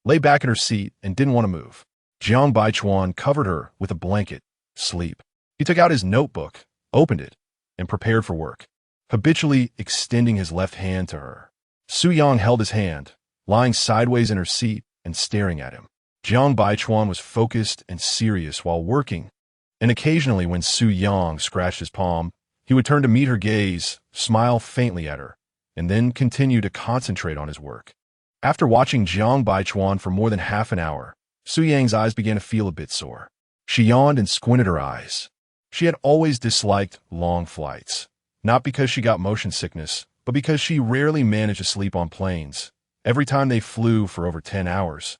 lay back in her seat and didn't want to move. Jiang Baichuan covered her with a blanket. Sleep. He took out his notebook, opened it, and prepared for work, habitually extending his left hand to her. Su Yang held his hand, lying sideways in her seat and staring at him. Jiang Baichuan was focused and serious while working, and occasionally when Su Yang scratched his palm, he would turn to meet her gaze, smile faintly at her, and then continue to concentrate on his work. After watching Jiang Baichuan for more than half an hour, Su Yang's eyes began to feel a bit sore. She yawned and squinted her eyes. She had always disliked long flights, not because she got motion sickness, but because she rarely managed to sleep on planes. Every time they flew for over 10 hours,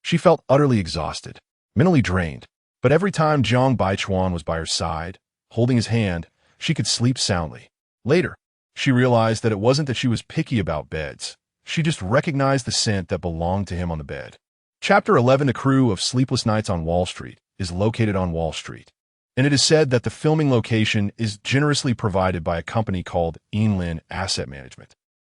she felt utterly exhausted, mentally drained. But every time Jiang Baichuan was by her side, holding his hand, she could sleep soundly. Later, she realized that it wasn't that she was picky about beds. She just recognized the scent that belonged to him on the bed. Chapter 11: The crew of Sleepless Nights on Wall Street is located on Wall Street, and it is said that the filming location is generously provided by a company called Inlin Asset Management.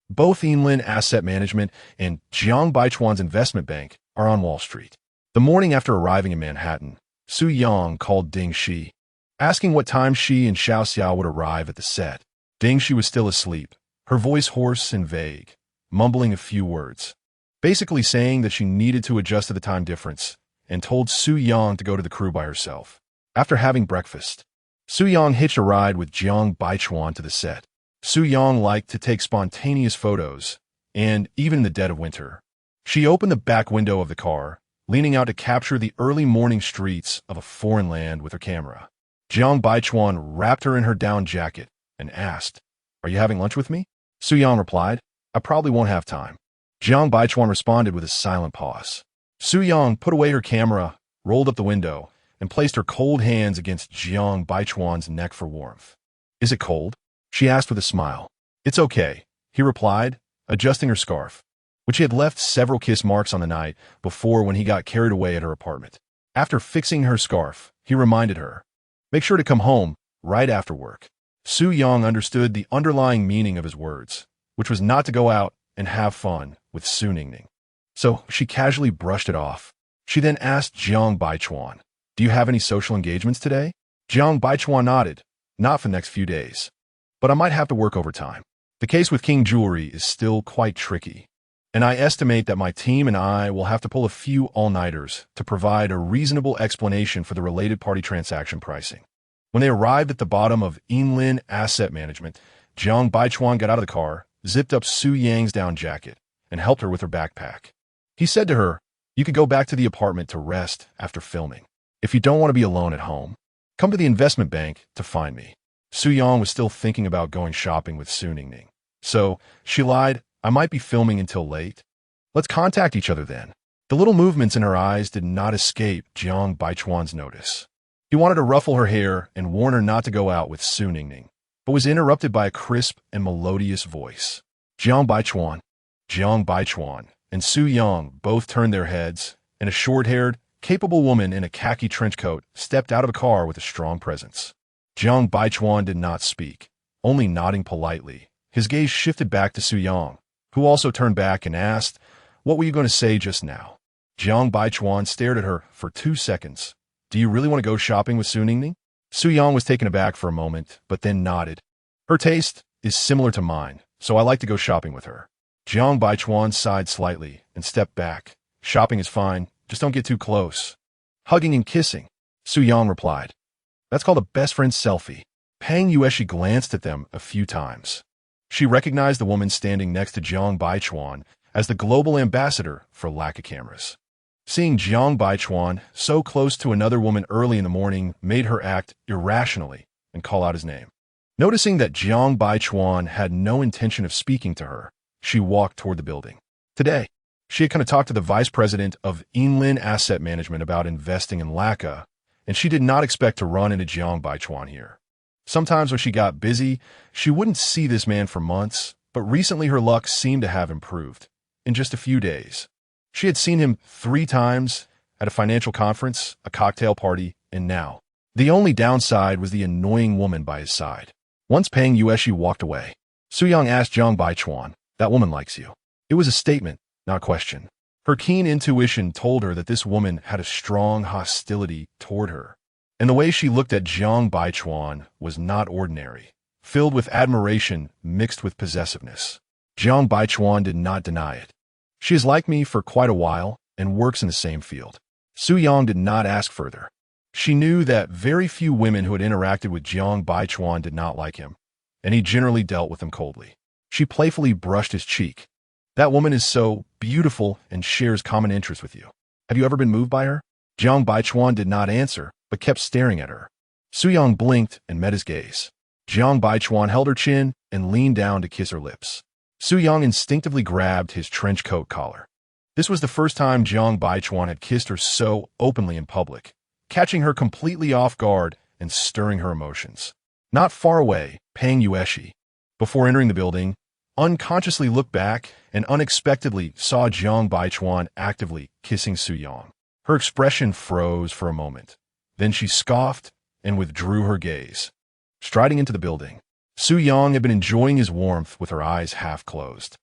Both Inlin Asset Management and Jiang Baichuan's investment bank are on Wall Street. The morning after arriving in Manhattan, Su Yang called Ding Shi, asking what time she and Xiao Xiao would arrive at the set. Ding Shi was still asleep, her voice hoarse and vague, mumbling a few words, basically saying that she needed to adjust to the time difference, and told Su Yang to go to the crew by herself. After having breakfast, Su Yang hitched a ride with Jiang Baichuan to the set. Su Yang liked to take spontaneous photos, and even in the dead of winter, she opened the back window of the car, leaning out to capture the early morning streets of a foreign land with her camera. Jiang Baichuan wrapped her in her down jacket and asked, "Are you having lunch with me?" Su Yang replied, "I probably won't have time." Jiang Baichuan responded with a silent pause. Su Yang put away her camera, rolled up the window, and placed her cold hands against Jiang Baichuan's neck for warmth. "Is it cold?" she asked with a smile. "It's okay," he replied, adjusting her scarf, which he had left several kiss marks on the night before when he got carried away at her apartment. After fixing her scarf, he reminded her, "Make sure to come home right after work." Su Yang understood the underlying meaning of his words, which was not to go out and have fun with Su Ningning. So she casually brushed it off. She then asked Jiang Baichuan, "Do you have any social engagements today?" Jiang Baichuan nodded, "Not for the next few days, but I might have to work overtime. The case with King Jewelry is still quite tricky, and I estimate that my team and I will have to pull a few all-nighters to provide a reasonable explanation for the related party transaction pricing." When they arrived at the bottom of Inlin Asset Management, Jiang Baichuan got out of the car, zipped up Su Yang's down jacket, and helped her with her backpack. He said to her, "You could go back to the apartment to rest after filming. If you don't want to be alone at home, come to the investment bank to find me." Su Yang was still thinking about going shopping with Su Ningning. So she lied, "I might be filming until late. Let's contact each other then." The little movements in her eyes did not escape Jiang Baichuan's notice. He wanted to ruffle her hair and warn her not to go out with Su Ningning, but was interrupted by a crisp and melodious voice. Jiang Baichuan, and Su Yang both turned their heads, and a short-haired, capable woman in a khaki trench coat stepped out of the car with a strong presence. Jiang Baichuan did not speak, only nodding politely. His gaze shifted back to Su Yang, who also turned back and asked, "What were you going to say just now?" Jiang Baichuan stared at her for 2 seconds. "Do you really want to go shopping with Su Ningning?" Su Yang was taken aback for a moment, but then nodded. "Her taste is similar to mine, so I like to go shopping with her." Jiang Baichuan sighed slightly and stepped back. "Shopping is fine, just don't get too close." "Hugging and kissing," Su Yang replied. "That's called a best friend selfie." Pang Yueshi glanced at them a few times. She recognized the woman standing next to Jiang Baichuan as the global ambassador for Leica cameras. Seeing Jiang Baichuan so close to another woman early in the morning made her act irrationally and call out his name. Noticing that Jiang Baichuan had no intention of speaking to her, she walked toward the building. Today, she had kind of talked to the vice president of Inlin Asset Management about investing in Leica, and she did not expect to run into Jiang Baichuan here. Sometimes when she got busy, she wouldn't see this man for months, but recently her luck seemed to have improved. In just a few days, she had seen him 3 times at a financial conference, a cocktail party, and now. The only downside was the annoying woman by his side. Once Pang Yueshi walked away, Su Yang asked Jiang Baichuan, "That woman likes you." It was a statement, not a question. Her keen intuition told her that this woman had a strong hostility toward her, and the way she looked at Jiang Baichuan was not ordinary, filled with admiration mixed with possessiveness. Jiang Baichuan did not deny it. "She has liked me for quite a while and works in the same field." Su Yang did not ask further. She knew that very few women who had interacted with Jiang Baichuan did not like him, and he generally dealt with them coldly. She playfully brushed his cheek. "That woman is so beautiful and shares common interests with you. Have you ever been moved by her?" Jiang Baichuan did not answer, but kept staring at her. Su Yang blinked and met his gaze. Jiang Baichuan held her chin and leaned down to kiss her lips. Su Yang instinctively grabbed his trench coat collar. This was the first time Jiang Baichuan had kissed her so openly in public, catching her completely off guard and stirring her emotions. Not far away, Pang Yueshi, before entering the building, unconsciously looked back and unexpectedly saw Jiang Baichuan actively kissing Su Yang. Her expression froze for a moment. Then she scoffed and withdrew her gaze. Striding into the building, Su Yang had been enjoying his warmth with her eyes half closed.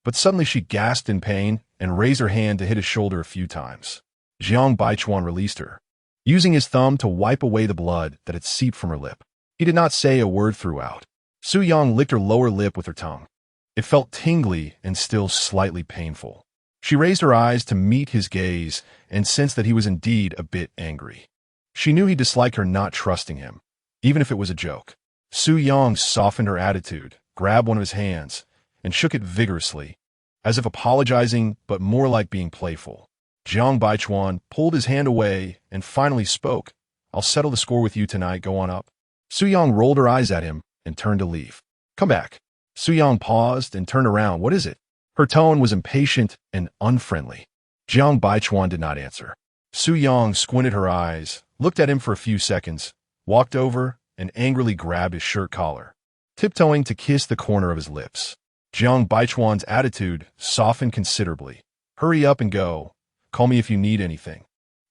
But suddenly she gasped in pain and raised her hand to hit his shoulder a few times. Jiang Baichuan released her, using his thumb to wipe away the blood that had seeped from her lip. He did not say a word throughout. Su Yang licked her lower lip with her tongue. It felt tingly and still slightly painful. She raised her eyes to meet his gaze and sensed that he was indeed a bit angry. She knew he disliked her not trusting him, even if it was a joke. Su Yang softened her attitude, grabbed one of his hands, and shook it vigorously, as if apologizing but more like being playful. Jiang Baichuan pulled his hand away and finally spoke. "I'll settle the score with you tonight, go on up." Su Yang rolled her eyes at him and turned to leave. "Come back." Su Yang paused and turned around. "What is it?" Her tone was impatient and unfriendly. Jiang Baichuan did not answer. Su Yang squinted her eyes, looked at him for a few seconds, walked over, and angrily grabbed his shirt collar, tiptoeing to kiss the corner of his lips. Jiang Baichuan's attitude softened considerably. "Hurry up and go. Call me if you need anything."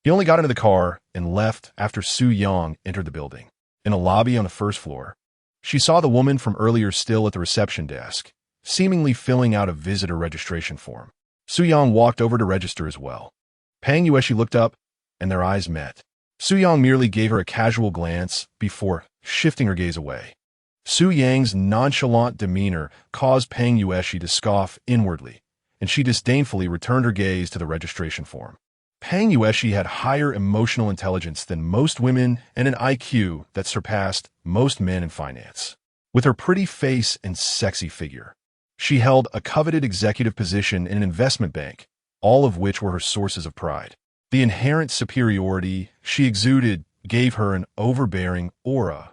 He only got into the car and left after Su Yang entered the building. In a lobby on the first floor, she saw the woman from earlier still at the reception desk, seemingly filling out a visitor registration form. Su Yang walked over to register as well. Pang Yueshi looked up, and their eyes met. Su Yang merely gave her a casual glance before shifting her gaze away. Su Yang's nonchalant demeanor caused Pang Yueshi to scoff inwardly, and she disdainfully returned her gaze to the registration form. Pang Yueshi had higher emotional intelligence than most women and an IQ that surpassed most men in finance. With her pretty face and sexy figure, she held a coveted executive position in an investment bank, all of which were her sources of pride. The inherent superiority she exuded gave her an overbearing aura.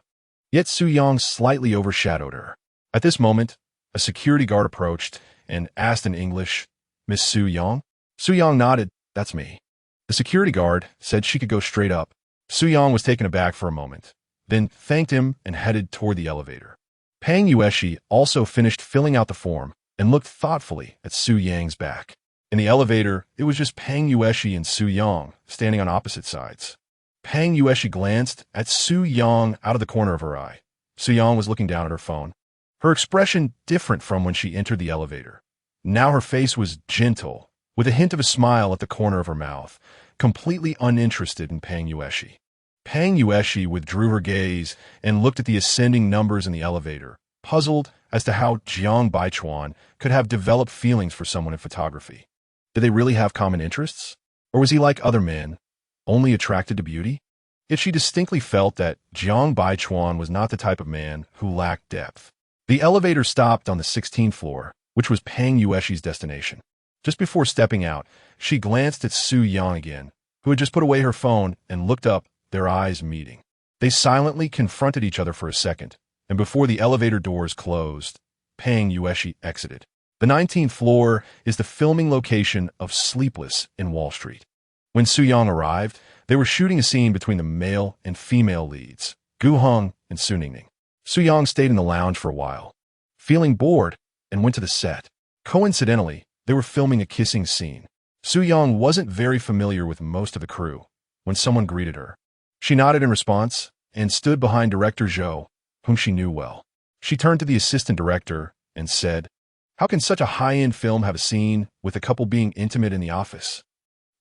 Yet Su Yang slightly overshadowed her. At this moment, a security guard approached and asked in English, "Miss Su Yang?" Su Yang nodded. "That's me." The security guard said she could go straight up. Su Yang was taken aback for a moment, then thanked him and headed toward the elevator. Pang Yueshi also finished filling out the form and looked thoughtfully at Su Yang's back. In the elevator, it was just Pang Yueshi and Su Yang standing on opposite sides. Pang Yueshi glanced at Su Yang out of the corner of her eye. Su Yang was looking down at her phone, her expression different from when she entered the elevator. Now her face was gentle, with a hint of a smile at the corner of her mouth, completely uninterested in Pang Yueshi. Pang Yueshi withdrew her gaze and looked at the ascending numbers in the elevator, puzzled as to how Jiang Baichuan could have developed feelings for someone in photography. Did they really have common interests? Or was he like other men, only attracted to beauty? Yet she distinctly felt that Jiang Baichuan was not the type of man who lacked depth. The elevator stopped on the 16th floor, which was Pang Yueshi's destination. Just before stepping out, she glanced at Su Yang again, who had just put away her phone and looked up, their eyes meeting. They silently confronted each other for a second, and before the elevator doors closed, Pang Yueshi exited. The 19th floor is the filming location of Sleepless in Wall Street. When Su Yang arrived, they were shooting a scene between the male and female leads, Gu Heng and Su Ningning. Su Yang stayed in the lounge for a while, feeling bored, and went to the set. Coincidentally, they were filming a kissing scene. Su Yang wasn't very familiar with most of the crew when someone greeted her. She nodded in response and stood behind director Zhou, whom she knew well. She turned to the assistant director and said, "How can such a high-end film have a scene with a couple being intimate in the office?"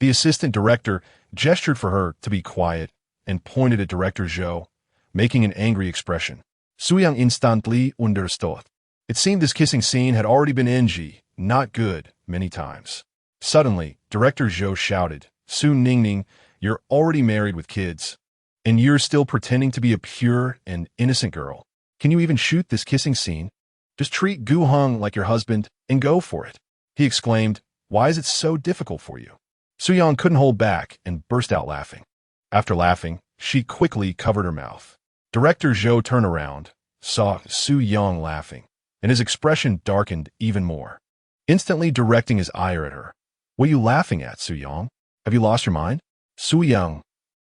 The assistant director gestured for her to be quiet and pointed at director Zhou, making an angry expression. Su Yang instantly understood. It seemed this kissing scene had already been NG, not good, many times. Suddenly, director Zhou shouted, "Su Ningning, you're already married with kids, and you're still pretending to be a pure and innocent girl. Can you even shoot this kissing scene? Just treat Gu Heng like your husband and go for it." He exclaimed, "Why is it so difficult for you?" Su Yang couldn't hold back and burst out laughing. After laughing, she quickly covered her mouth. Director Zhou turned around, saw Su Yang laughing, and his expression darkened even more, instantly directing his ire at her. "What are you laughing at, Su Yang? Have you lost your mind?" Su Yang.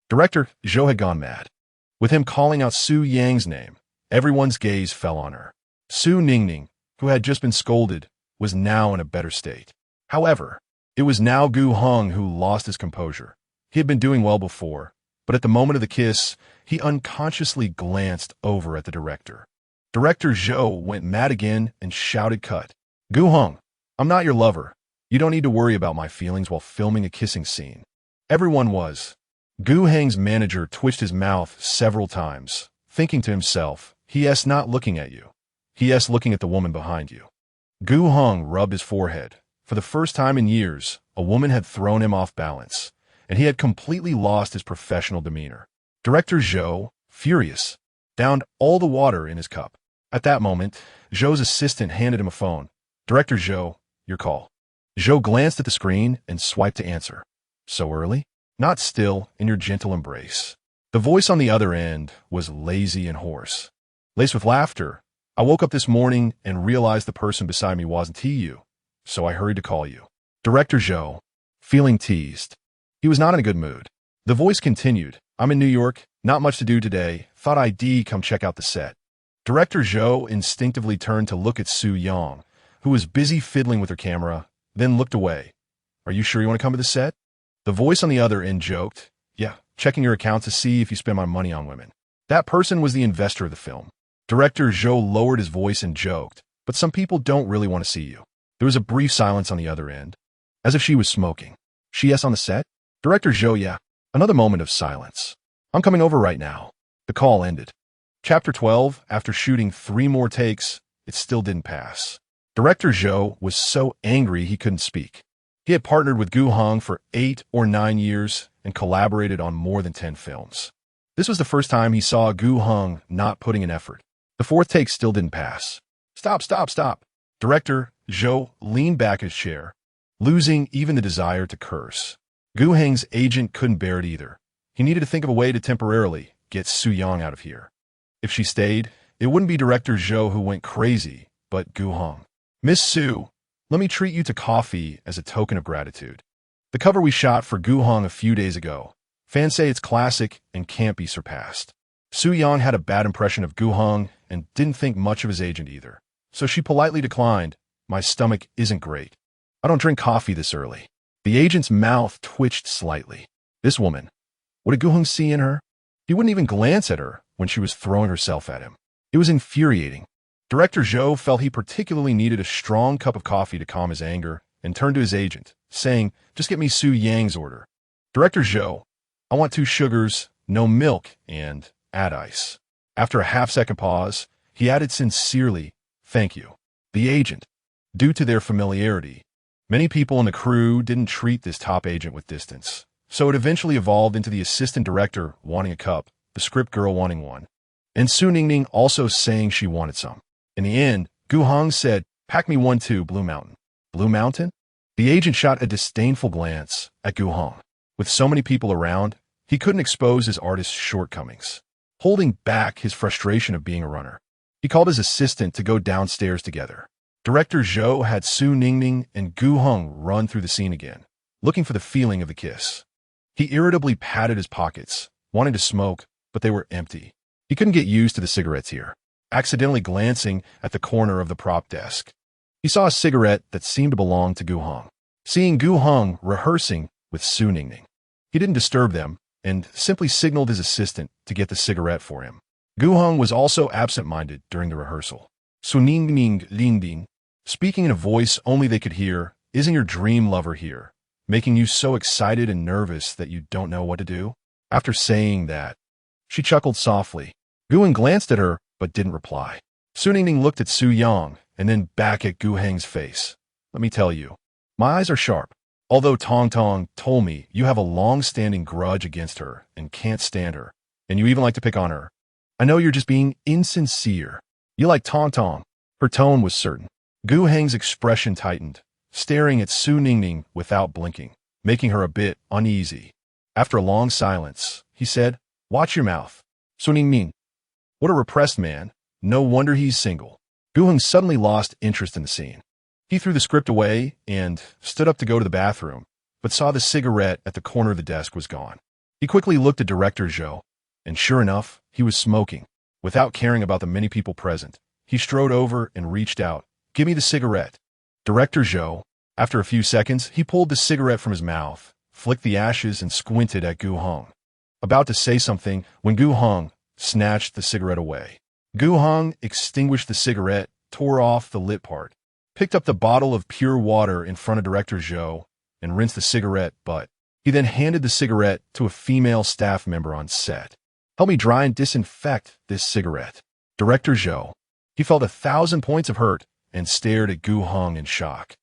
Director Zhou had gone mad. With him calling out Su Yang's name, everyone's gaze fell on her. Su Ningning, who had just been scolded, was now in a better state. However, it was now Gu Heng who lost his composure. He had been doing well before, but at the moment of the kiss, he unconsciously glanced over at the director. Director Zhou went mad again and shouted cut. "Gu Heng, I'm not your lover. You don't need to worry about my feelings while filming a kissing scene." Everyone was. Gu Heng's manager twitched his mouth several times, thinking to himself, "He not looking at you. He looking at the woman behind you." Gu Heng rubbed his forehead. For the first time in years, a woman had thrown him off balance, and he had completely lost his professional demeanor. Director Zhou, furious, downed all the water in his cup. At that moment, Zhou's assistant handed him a phone. "Director Zhou, your call." Zhou glanced at the screen and swiped to answer. "So early?" "Not still, in your gentle embrace." The voice on the other end was lazy and hoarse, laced with laughter. "I woke up this morning and realized the person beside me wasn't you, so I hurried to call you." Director Zhou, feeling teased. He was not in a good mood. The voice continued, "I'm in New York, not much to do today, thought I'd come check out the set." Director Zhou instinctively turned to look at Su Yang, who was busy fiddling with her camera, then looked away. "Are you sure you want to come to the set?" The voice on the other end joked, "Yeah, checking your accounts to see if you spend my money on women." That person was the investor of the film. Director Zhou lowered his voice and joked, "But some people don't really want to see you." There was a brief silence on the other end, as if she was smoking. "She on the set?" Director Zhou, "Yeah." Another moment of silence. "I'm coming over right now." The call ended. Chapter 12, after shooting 3 more takes, it still didn't pass. Director Zhou was so angry he couldn't speak. He had partnered with Gu Heng for 8 or 9 years and collaborated on more than 10 films. This was the first time he saw Gu Heng not putting in effort. The 4th take still didn't pass. "Stop, stop, stop." Director Zhou leaned back in his chair, losing even the desire to curse. Gu Heng's agent couldn't bear it either. He needed to think of a way to temporarily get Su Yang out of here. If she stayed, it wouldn't be Director Zhou who went crazy, but Gu Heng. "Miss Su, let me treat you to coffee as a token of gratitude. The cover we shot for Gu Heng a few days ago. Fans say it's classic and can't be surpassed." Su Yang had a bad impression of Gu Heng and didn't think much of his agent either. So she politely declined, "My stomach isn't great. I don't drink coffee this early. The agent's mouth twitched slightly. This woman, what did Gu Heng see in her? He wouldn't even glance at her when she was throwing herself at him. It was infuriating. Director Zhou felt he particularly needed a strong cup of coffee to calm his anger and turned to his agent, saying, "Just get me Su Yang's order." "Director Zhou, I want 2 sugars, no milk, and add ice." After a half-second pause, he added sincerely, "Thank you." The agent, due to their familiarity, many people in the crew didn't treat this top agent with distance, so it eventually evolved into the assistant director wanting a cup, the script girl wanting one, and Su Ningning also saying she wanted some. In the end, Gu Heng said, "Pack me 1 too, Blue Mountain." Blue Mountain? The agent shot a disdainful glance at Gu Heng. With so many people around, he couldn't expose his artist's shortcomings, holding back his frustration of being a runner. He called his assistant to go downstairs together. Director Zhou had Su Ningning and Gu Heng run through the scene again, looking for the feeling of the kiss. He irritably patted his pockets, wanting to smoke, but they were empty. He couldn't get used to the cigarettes here. Accidentally glancing at the corner of the prop desk, he saw a cigarette that seemed to belong to Gu Heng. Seeing Gu Heng rehearsing with Su Ningning, he didn't disturb them and simply signaled his assistant to get the cigarette for him. Gu Heng was also absent-minded during the rehearsal. Su Ningning Lingding, speaking in a voice only they could hear, "Isn't your dream lover here, making you so excited and nervous that you don't know what to do?" After saying that, she chuckled softly. Gu Heng glanced at her but didn't reply. Su Ningning looked at Su Yang and then back at Gu Heng's face. "Let me tell you, my eyes are sharp. Although Tong Tong told me you have a long-standing grudge against her and can't stand her, and you even like to pick on her, I know you're just being insincere. You like Tong Tong." Her tone was certain. Gu Heng's expression tightened, staring at Su Ningning without blinking, making her a bit uneasy. After a long silence, he said, "Watch your mouth. Su Ningning. What a repressed man. No wonder he's single." Gu Heng suddenly lost interest in the scene. He threw the script away and stood up to go to the bathroom, but saw the cigarette at the corner of the desk was gone. He quickly looked at Director Zhou, and sure enough, he was smoking. Without caring about the many people present, he strode over and reached out. "Give me the cigarette." Director Zhou, after a few seconds, he pulled the cigarette from his mouth, flicked the ashes, and squinted at Gu Heng. About to say something when Gu Heng snatched the cigarette away. Gu Heng extinguished the cigarette, tore off the lit part, picked up the bottle of pure water in front of Director Zhou, and rinsed the cigarette butt. He then handed the cigarette to a female staff member on set. "Help me dry and disinfect this cigarette." Director Zhou, he felt 1,000 points of hurt and stared at Gu Heng in shock,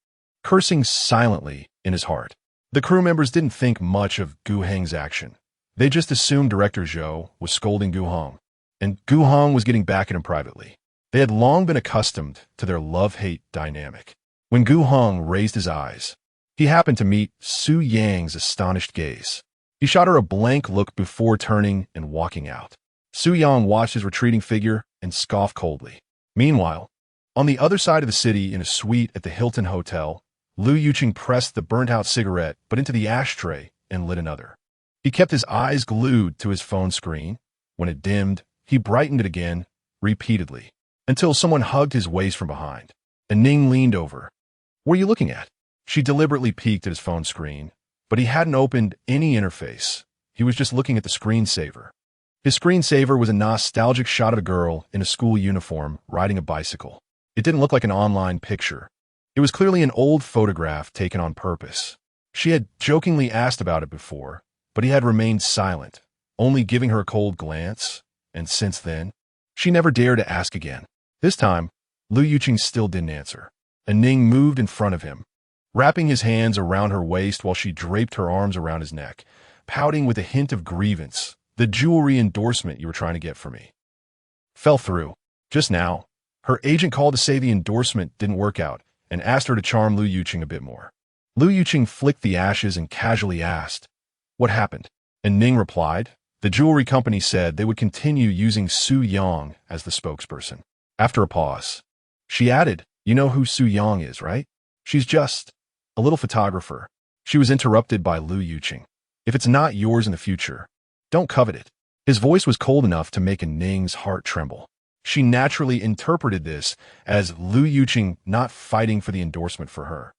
cursing silently in his heart. The crew members didn't think much of Gu Heng's action. They just assumed Director Zhou was scolding Gu Heng, and Gu Heng was getting back at him privately. They had long been accustomed to their love-hate dynamic. When Gu Heng raised his eyes, he happened to meet Su Yang's astonished gaze. He shot her a blank look before turning and walking out. Su Yang watched his retreating figure and scoffed coldly. Meanwhile, on the other side of the city in a suite at the Hilton Hotel, Lu Yuqing pressed the burnt-out cigarette but into the ashtray and lit another. He kept his eyes glued to his phone screen. When it dimmed, he brightened it again, repeatedly, until someone hugged his waist from behind. And Ning leaned over. "What are you looking at?" She deliberately peeked at his phone screen, but he hadn't opened any interface. He was just looking at the screensaver. His screensaver was a nostalgic shot of a girl in a school uniform riding a bicycle. It didn't look like an online picture. It was clearly an old photograph taken on purpose. She had jokingly asked about it before, but he had remained silent, only giving her a cold glance, and since then, she never dared to ask again. This time, Lu Yuqing still didn't answer, and Ning moved in front of him, wrapping his hands around her waist while she draped her arms around his neck, pouting with a hint of grievance. "The jewelry endorsement you were trying to get for me fell through. Just now, her agent called to say the endorsement didn't work out and asked her to charm Lu Yuqing a bit more." Lu Yuqing flicked the ashes and casually asked, "What happened?" And Ning replied, "The jewelry company said they would continue using Su Yang as the spokesperson." After a pause, she added, "You know who Su Yang is, right? She's just a little photographer." She was interrupted by Lu Yuqing. "If it's not yours in the future, don't covet it." His voice was cold enough to make Ning's heart tremble. She naturally interpreted this as Lu Yuqing not fighting for the endorsement for her.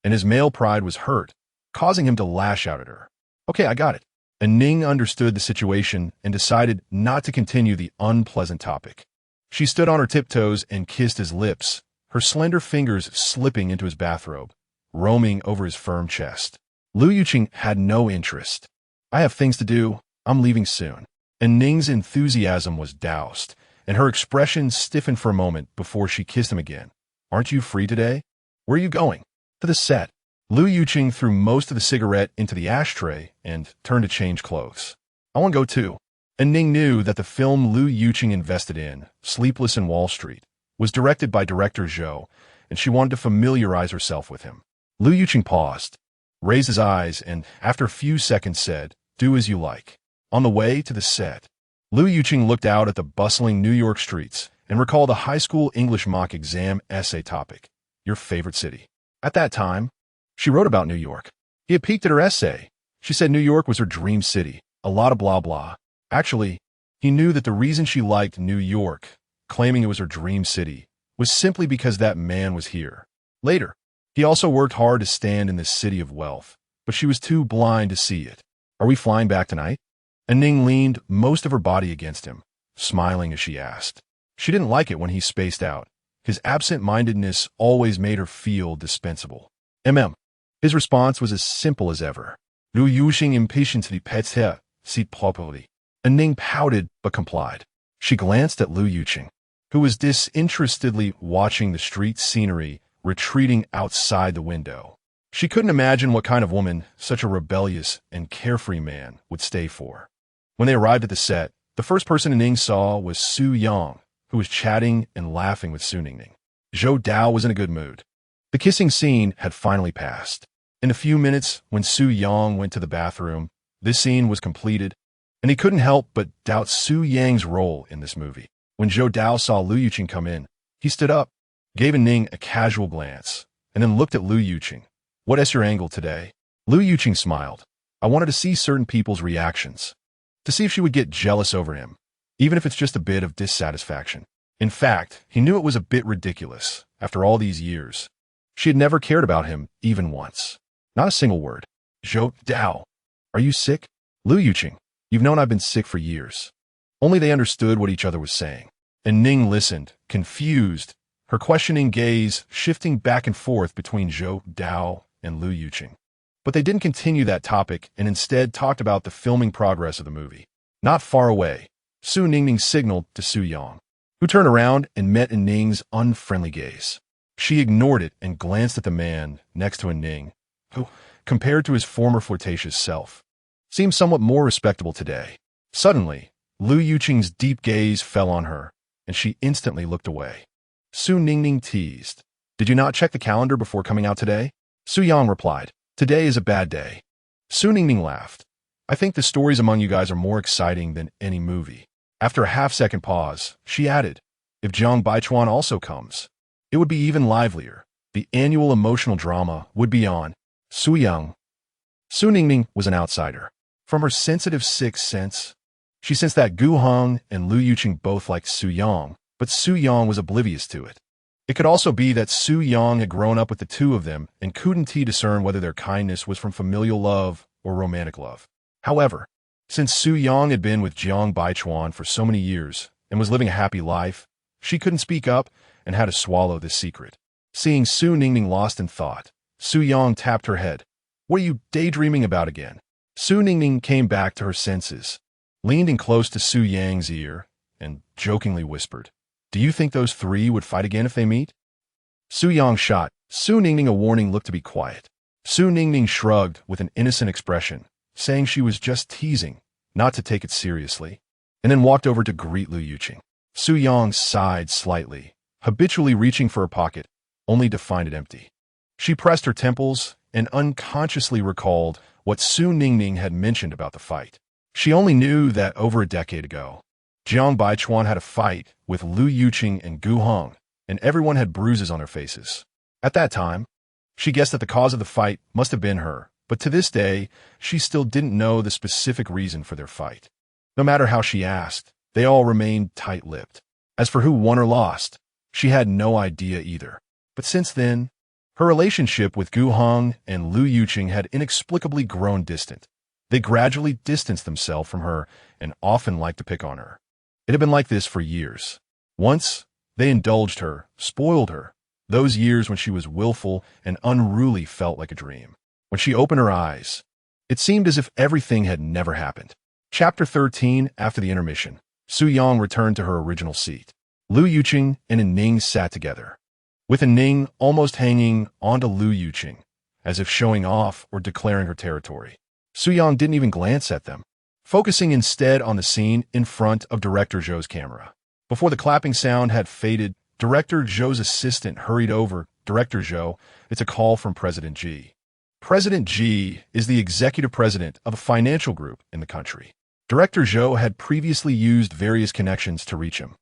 and his male pride was hurt, causing him to lash out at her. Okay, I got it. And Ning understood the situation and decided not to continue the unpleasant topic. She stood on her tiptoes and kissed his lips, her slender fingers slipping into his bathrobe, roaming over his firm chest. Lu Yuqing had no interest. I have things to do. I'm leaving soon. And Ning's enthusiasm was doused, and her expression stiffened for a moment before she kissed him again. Aren't you free today? Where are you going? To the set. Lu Yuqing threw most of the cigarette into the ashtray and turned to change clothes. I want to go too. And Ning knew that the film Lu Yuqing invested in, Sleepless in Wall Street, was directed by director Zhou, and she wanted to familiarize herself with him. Lu Yuqing paused, raised his eyes, and after a few seconds said, "Do as you like." On the way to the set, Lu Yuqing looked out at the bustling New York streets and recalled a high school English mock exam essay topic, your favorite city. At that time, she wrote about New York. He had peeked at her essay. She said New York was her dream city, a lot of blah blah. Actually, he knew that the reason she liked New York, claiming it was her dream city, was simply because that man was here. Later, he also worked hard to stand in this city of wealth, but she was too blind to see it. Are we flying back tonight? And Ning leaned most of her body against him, smiling as she asked. She didn't like it when he spaced out. His absent-mindedness always made her feel dispensable. His response was as simple as ever. Lu Yuqing impatiently pets her, seat properly. And Ning pouted but complied. She glanced at Lu Yuqing, who was disinterestedly watching the street scenery retreating outside the window. She couldn't imagine what kind of woman such a rebellious and carefree man would stay for. When they arrived at the set, the first person Ning saw was Su Yang, who was chatting and laughing with Su Ningning. Zhou Dao was in a good mood. The kissing scene had finally passed. In a few minutes, when Su Yang went to the bathroom, this scene was completed, and he couldn't help but doubt Su Yang's role in this movie. When Zhou Dao saw Lu Yuqing come in, he stood up, gave Ning a casual glance, and then looked at Lu Yuqing. What is your angle today? Lu Yuqing smiled. I wanted to see certain people's reactions, to see if she would get jealous over him, even if it's just a bit of dissatisfaction. In fact, he knew it was a bit ridiculous, after all these years. She had never cared about him, even once. Not a single word. Zhou Dao, are you sick? Lu Yuqing, you've known I've been sick for years. Only they understood what each other was saying. And Ning listened, confused, her questioning gaze shifting back and forth between Zhou Dao and Lu Yuqing. But they didn't continue that topic and instead talked about the filming progress of the movie. Not far away, Su Ningning signaled to Su Yang, who turned around and met Ning's unfriendly gaze. She ignored it and glanced at the man next to Ning, who, compared to his former flirtatious self, seemed somewhat more respectable today. Suddenly, Lu Yuqing's deep gaze fell on her, and she instantly looked away. Su Ningning teased, "Did you not check the calendar before coming out today?" Su Yang replied, "Today is a bad day." Su Ningning laughed. "I think the stories among you guys are more exciting than any movie." After a half-second pause, she added, "If Jiang Baichuan also comes, it would be even livelier. The annual emotional drama would be on." Su Ningning was an outsider. From her sensitive sixth sense, she sensed that Gu Heng and Lu Yuqing both liked Su Yang, but Su Yang was oblivious to it. It could also be that Su Yang had grown up with the two of them and couldn't discern whether their kindness was from familial love or romantic love. However, since Su Yang had been with Jiang Baichuan for so many years and was living a happy life, she couldn't speak up and had to swallow this secret. Seeing Su Ningning lost in thought, Su Yang tapped her head. "What are you daydreaming about again?" Su Ningning came back to her senses, leaned in close to Su Yang's ear, and jokingly whispered, "Do you think those three would fight again if they meet?" Su Yang shot Su Ningning a warning look to be quiet. Su Ningning shrugged with an innocent expression, saying she was just teasing, not to take it seriously, and then walked over to greet Lu Yuqing. Su Yang sighed slightly, habitually reaching for her pocket, only to find it empty. She pressed her temples and unconsciously recalled what Su Ningning had mentioned about the fight. She only knew that over a decade ago, Jiang Baichuan had a fight with Lu Yuqing and Gu Heng, and everyone had bruises on their faces. At that time, she guessed that the cause of the fight must have been her, but to this day, she still didn't know the specific reason for their fight. No matter how she asked, they all remained tight-lipped. As for who won or lost, she had no idea either. But since then, Her relationship with Gu Hong and Lu Yuqing had inexplicably grown distant. They gradually distanced themselves from her and often liked to pick on her. It had been like this for years. Once, they indulged her, spoiled her. Those years when she was willful and unruly felt like a dream. When she opened her eyes, it seemed as if everything had never happened. Chapter 13. After the intermission, Su Yang returned to her original seat. Lu Yuqing and Ning sat together, with Ning almost hanging onto Lu Yuqing, as if showing off or declaring her territory. Su Yang didn't even glance at them, focusing instead on the scene in front of Director Zhou's camera. Before the clapping sound had faded, Director Zhou's assistant hurried over. Director Zhou, it's a call from President Ji. President Ji is the executive president of a financial group in the country. Director Zhou had previously used various connections to reach him,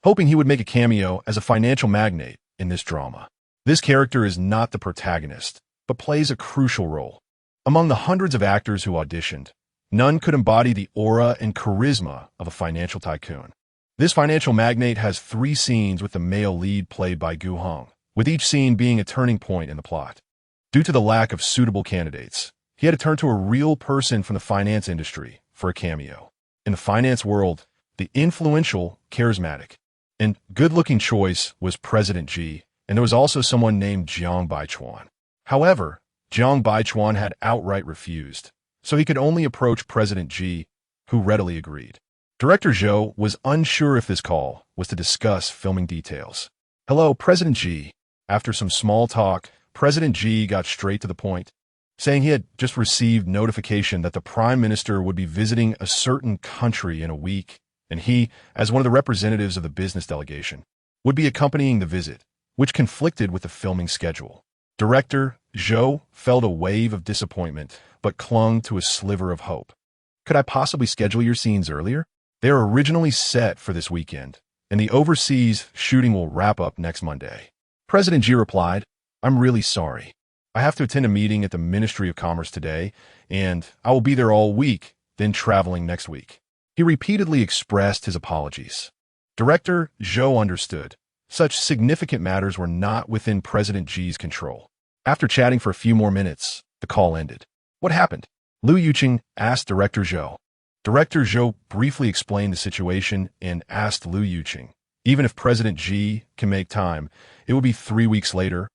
hoping he would make a cameo as a financial magnate in this drama. This character is not the protagonist, but plays a crucial role. Among the hundreds of actors who auditioned, none could embody the aura and charisma of a financial tycoon. This financial magnate has 3 scenes with the male lead played by Gu Hong, with each scene being a turning point in the plot. Due to the lack of suitable candidates, he had to turn to a real person from the finance industry for a cameo. In the finance world, the influential, charismatic, and good-looking choice was President Ji, and there was also someone named Jiang Baichuan. However, Jiang Baichuan had outright refused, so he could only approach President Ji, who readily agreed. Director Zhou was unsure if this call was to discuss filming details. Hello, President Ji. After some small talk, President Ji got straight to the point, saying he had just received notification that the Prime Minister would be visiting a certain country in a week, and he, as one of the representatives of the business delegation, would be accompanying the visit, which conflicted with the filming schedule. Director Zhou felt a wave of disappointment, but clung to a sliver of hope. Could I possibly schedule your scenes earlier? They are originally set for this weekend, and the overseas shooting will wrap up next Monday. President Ji replied, I'm really sorry. I have to attend a meeting at the Ministry of Commerce today, and I will be there all week, then traveling next week. He repeatedly expressed his apologies. Director Zhou understood. Such significant matters were not within President Ji's control. After chatting for a few more minutes, the call ended. What happened? Lu Yuqing asked Director Zhou. Director Zhou briefly explained the situation and asked Lu Yuqing, even if President Ji can make time, it will be 3 weeks later,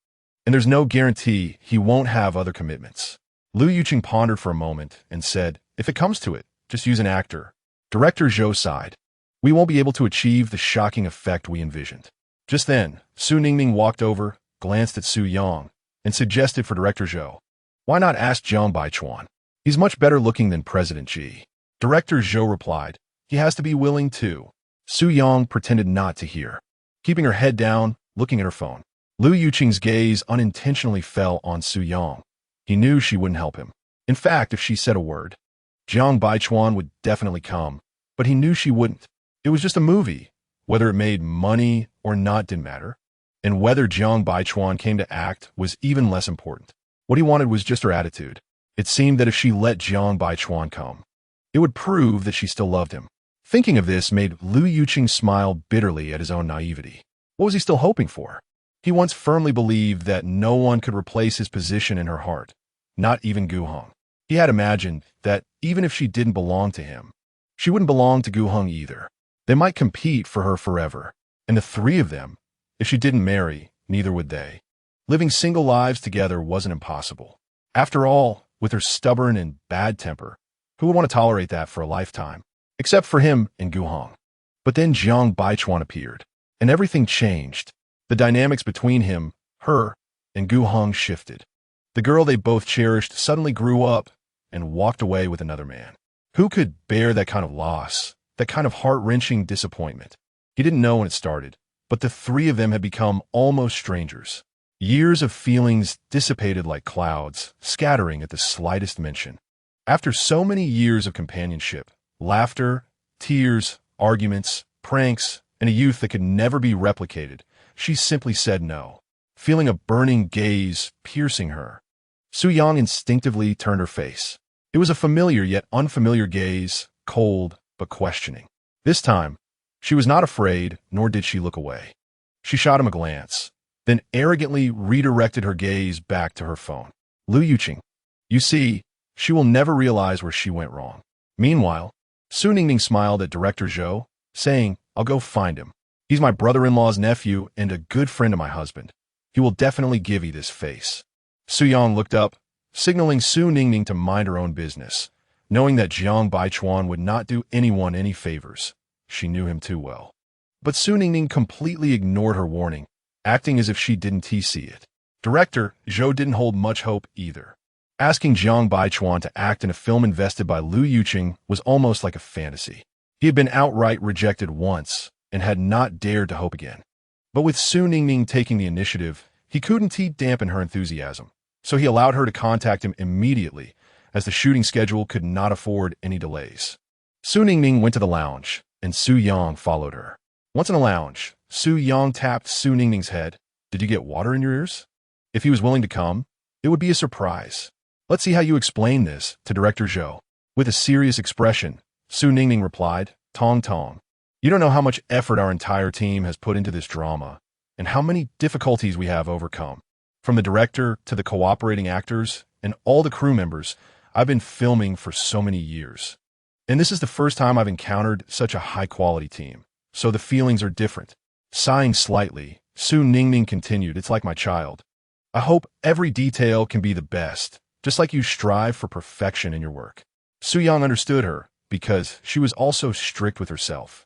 and there's no guarantee he won't have other commitments. Lu Yuqing pondered for a moment and said, if it comes to it, just use an actor. Director Zhou sighed. We won't be able to achieve the shocking effect we envisioned. Just then, Su Ningning walked over, glanced at Su Yang, and suggested for Director Zhou, why not ask Jiang Baichuan? He's much better looking than President Ji. Director Zhou replied, he has to be willing too. Su Yang pretended not to hear, keeping her head down, looking at her phone. Lu Yuqing's gaze unintentionally fell on Su Yang. He knew she wouldn't help him. In fact, if she said a word, Jiang Baichuan would definitely come, but he knew she wouldn't. It was just a movie. Whether it made money or not didn't matter, and whether Jiang Baichuan came to act was even less important. What he wanted was just her attitude. It seemed that if she let Jiang Baichuan come, it would prove that she still loved him. Thinking of this made Lu Yuqing smile bitterly at his own naivety. What was he still hoping for? He once firmly believed that no one could replace his position in her heart, not even Gu Hong. He had imagined that even if she didn't belong to him, she wouldn't belong to Gu Hong either. They might compete for her forever, and the 3 of them, if she didn't marry, neither would they. Living single lives together wasn't impossible. After all, with her stubborn and bad temper, who would want to tolerate that for a lifetime? Except for him and Gu Hong. But then Jiang Baichuan appeared, and everything changed. The dynamics between him, her, and Gu Hong shifted. The girl they both cherished suddenly grew up and walked away with another man. Who could bear that kind of loss, that kind of heart-wrenching disappointment? He didn't know when it started, but the 3 of them had become almost strangers. Years of feelings dissipated like clouds, scattering at the slightest mention. After so many years of companionship, laughter, tears, arguments, pranks, and a youth that could never be replicated, she simply said no, feeling a burning gaze piercing her. Su Yang instinctively turned her face. It was a familiar yet unfamiliar gaze, cold but questioning. This time, she was not afraid, nor did she look away. She shot him a glance, then arrogantly redirected her gaze back to her phone. Lu Yuqing. You see, she will never realize where she went wrong. Meanwhile, Su Ningning smiled at Director Zhou, saying, I'll go find him. He's my brother-in-law's nephew and a good friend of my husband. He will definitely give you this face. Su Yang looked up, signaling Su Ningning to mind her own business, knowing that Jiang Baichuan would not do anyone any favors. She knew him too well. But Su Ningning completely ignored her warning, acting as if she didn't see it. Director Zhou didn't hold much hope either. Asking Jiang Baichuan to act in a film invested by Lu Yuqing was almost like a fantasy. He had been outright rejected once and had not dared to hope again. But with Su Ningning taking the initiative, he couldn't dampen her enthusiasm, so he allowed her to contact him immediately, as the shooting schedule could not afford any delays. Su Ningning went to the lounge, and Su Yang followed her. Once in the lounge, Su Yang tapped Su Ningning's head. Did you get water in your ears? If he was willing to come, it would be a surprise. Let's see how you explain this to Director Zhou. With a serious expression, Su Ningning replied, Tong Tong. You don't know how much effort our entire team has put into this drama, and how many difficulties we have overcome. From the director to the cooperating actors and all the crew members, I've been filming for so many years. And this is the first time I've encountered such a high-quality team, so the feelings are different. Sighing slightly, Su Ningning continued, It's like my child. I hope every detail can be the best, just like you strive for perfection in your work. Su Yang understood her, because she was also strict with herself.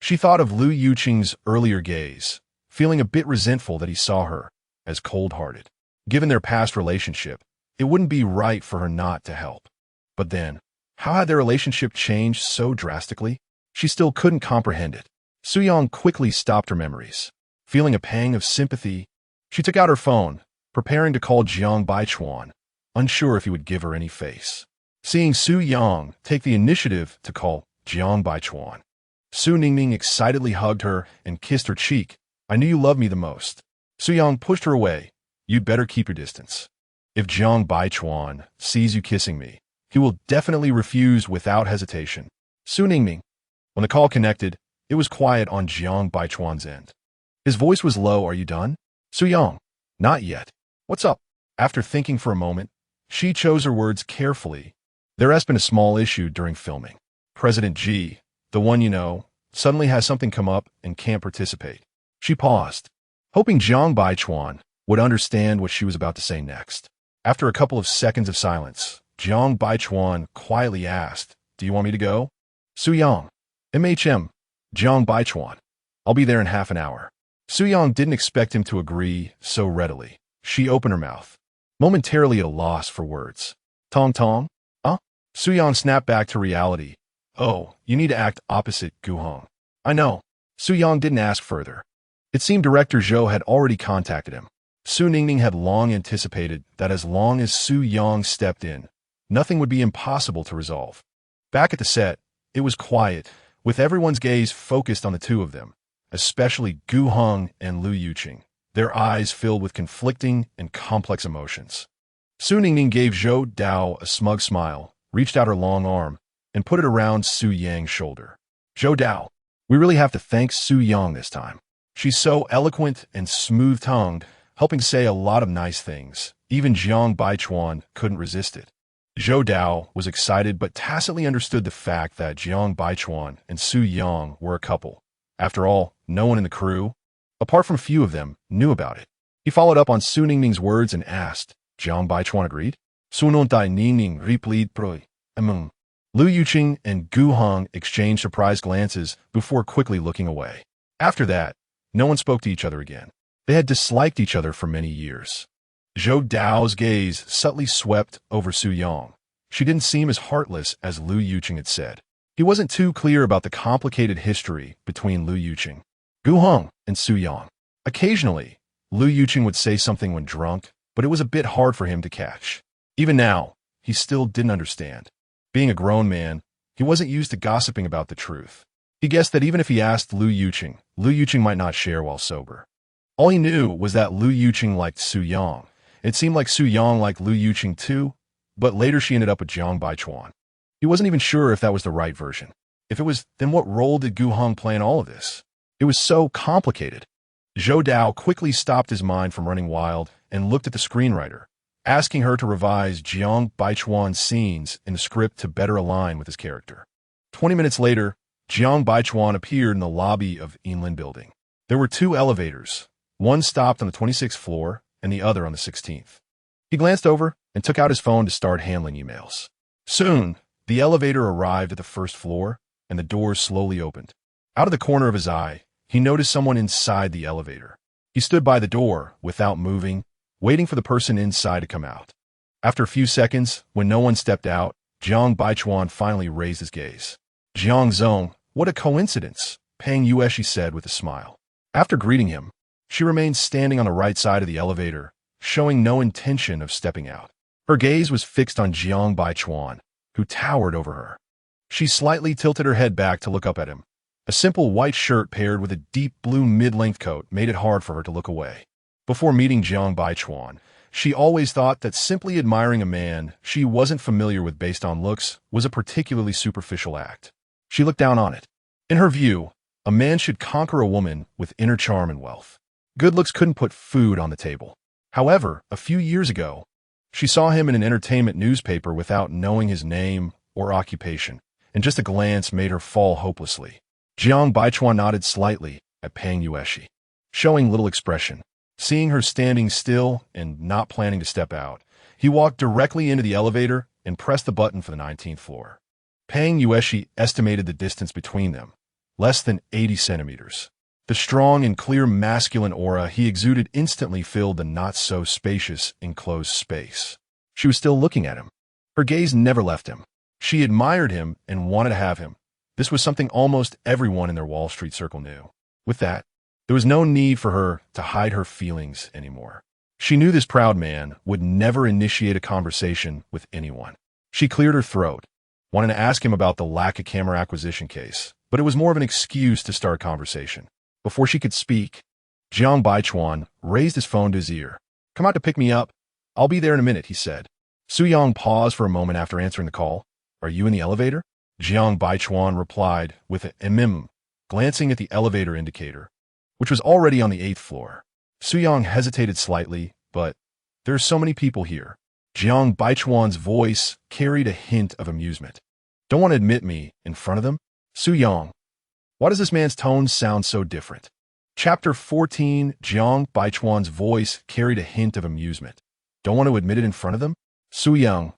She thought of Lu Yuqing's earlier gaze, feeling a bit resentful that he saw her as cold-hearted. Given their past relationship, it wouldn't be right for her not to help. But then, how had their relationship changed so drastically? She still couldn't comprehend it. Su Yang quickly stopped her memories. Feeling a pang of sympathy, she took out her phone, preparing to call Jiang Baichuan, unsure if he would give her any face. Seeing Su Yang take the initiative to call Jiang Baichuan, Su Ningning excitedly hugged her and kissed her cheek. I knew you loved me the most. Su Yang pushed her away. You'd better keep your distance. If Jiang Baichuan sees you kissing me, he will definitely refuse without hesitation. Su Ningning. When the call connected, it was quiet on Jiang Baichuan's end. His voice was low. Are you done? Su Yang. Not yet. What's up? After thinking for a moment, she chose her words carefully. There has been a small issue during filming. President G, the one you know, suddenly has something come up and can't participate. She paused, hoping Jiang Baichuan would understand what she was about to say next. After a couple of seconds of silence, Jiang Baichuan quietly asked, Do you want me to go? Su Yang. MHM. Jiang Baichuan. I'll be there in half an hour. Su Yang didn't expect him to agree so readily. She opened her mouth, momentarily at a loss for words. Tong Tong? Su Yang snapped back to reality. Oh, you need to act opposite Gu Heng. I know. Su Yang didn't ask further. It seemed Director Zhou had already contacted him. Su Ningning had long anticipated that as long as Su Yang stepped in, nothing would be impossible to resolve. Back at the set, it was quiet, with everyone's gaze focused on the two of them, especially Gu Heng and Lu Yuqing, their eyes filled with conflicting and complex emotions. Su Ningning gave Zhou Dao a smug smile, reached out her long arm, and put it around Su Yang's shoulder. Zhou Dao, we really have to thank Su Yang this time. She's so eloquent and smooth-tongued, helping say a lot of nice things. Even Jiang Baichuan couldn't resist it. Zhou Dao was excited but tacitly understood the fact that Jiang Baichuan and Su Yang were a couple. After all, no one in the crew, apart from a few of them, knew about it. He followed up on Su Ningning's words and asked, Jiang Baichuan agreed? Su Nontai Ningning replied proi. Lu Yuqing and Gu Heng exchanged surprised glances before quickly looking away. After that, no one spoke to each other again. They had disliked each other for many years. Zhou Dao's gaze subtly swept over Su Yang. She didn't seem as heartless as Lu Yuqing had said. He wasn't too clear about the complicated history between Lu Yuqing, Gu Heng, and Su Yang. Occasionally, Lu Yuqing would say something when drunk, but it was a bit hard for him to catch. Even now, he still didn't understand. Being a grown man, he wasn't used to gossiping about the truth. He guessed that even if he asked Lu Yuqing might not share while sober. All he knew was that Lu Yuqing liked Su Yang. It seemed like Su Yang liked Lu Yuqing too, but later she ended up with Jiang Baichuan. He wasn't even sure if that was the right version. If it was, then what role did Gu Heng play in all of this? It was so complicated. Zhou Dao quickly stopped his mind from running wild and looked at the screenwriter, asking her to revise Jiang Baichuan's scenes in the script to better align with his character. 20 minutes later, Jiang Baichuan appeared in the lobby of Yinlin building. There were two elevators. One stopped on the 26th floor and the other on the 16th. He glanced over and took out his phone to start handling emails. Soon, the elevator arrived at the first floor and the doors slowly opened. Out of the corner of his eye, he noticed someone inside the elevator. He stood by the door without moving, waiting for the person inside to come out. After a few seconds, when no one stepped out, Jiang Baichuan finally raised his gaze. Jiang Zong, what a coincidence, Pang Yueshi said with a smile. After greeting him, she remained standing on the right side of the elevator, showing no intention of stepping out. Her gaze was fixed on Jiang Baichuan, who towered over her. She slightly tilted her head back to look up at him. A simple white shirt paired with a deep blue mid-length coat made it hard for her to look away. Before meeting Jiang Baichuan, she always thought that simply admiring a man she wasn't familiar with based on looks was a particularly superficial act. She looked down on it. In her view, a man should conquer a woman with inner charm and wealth. Good looks couldn't put food on the table. However, a few years ago, she saw him in an entertainment newspaper without knowing his name or occupation, and just a glance made her fall hopelessly. Jiang Baichuan nodded slightly at Pang Yueshi, showing little expression. Seeing her standing still and not planning to step out, he walked directly into the elevator and pressed the button for the 19th floor. Pang Yueshi estimated the distance between them, less than 80 centimeters. The strong and clear masculine aura he exuded instantly filled the not-so-spacious, enclosed space. She was still looking at him. Her gaze never left him. She admired him and wanted to have him. This was something almost everyone in their Wall Street circle knew. With that, there was no need for her to hide her feelings anymore. She knew this proud man would never initiate a conversation with anyone. She cleared her throat, wanting to ask him about the Lacquer camera acquisition case, but it was more of an excuse to start conversation. Before she could speak, Jiang Baichuan raised his phone to his ear. "Come out to pick me up. I'll be there in a minute," he said. Su Yang paused for a moment after answering the call. "Are you in the elevator?" Jiang Baichuan replied with a mim, glancing at the elevator indicator, which was already on the 8th floor. Su Yang hesitated slightly, but there are so many people here. Jiang Baichuan's voice carried a hint of amusement. "Don't want to admit me in front of them?" Su Yang, why does this man's tone sound so different? Chapter 14, Jiang Baichuan's voice carried a hint of amusement. "Don't want to admit it in front of them?" Su Yang,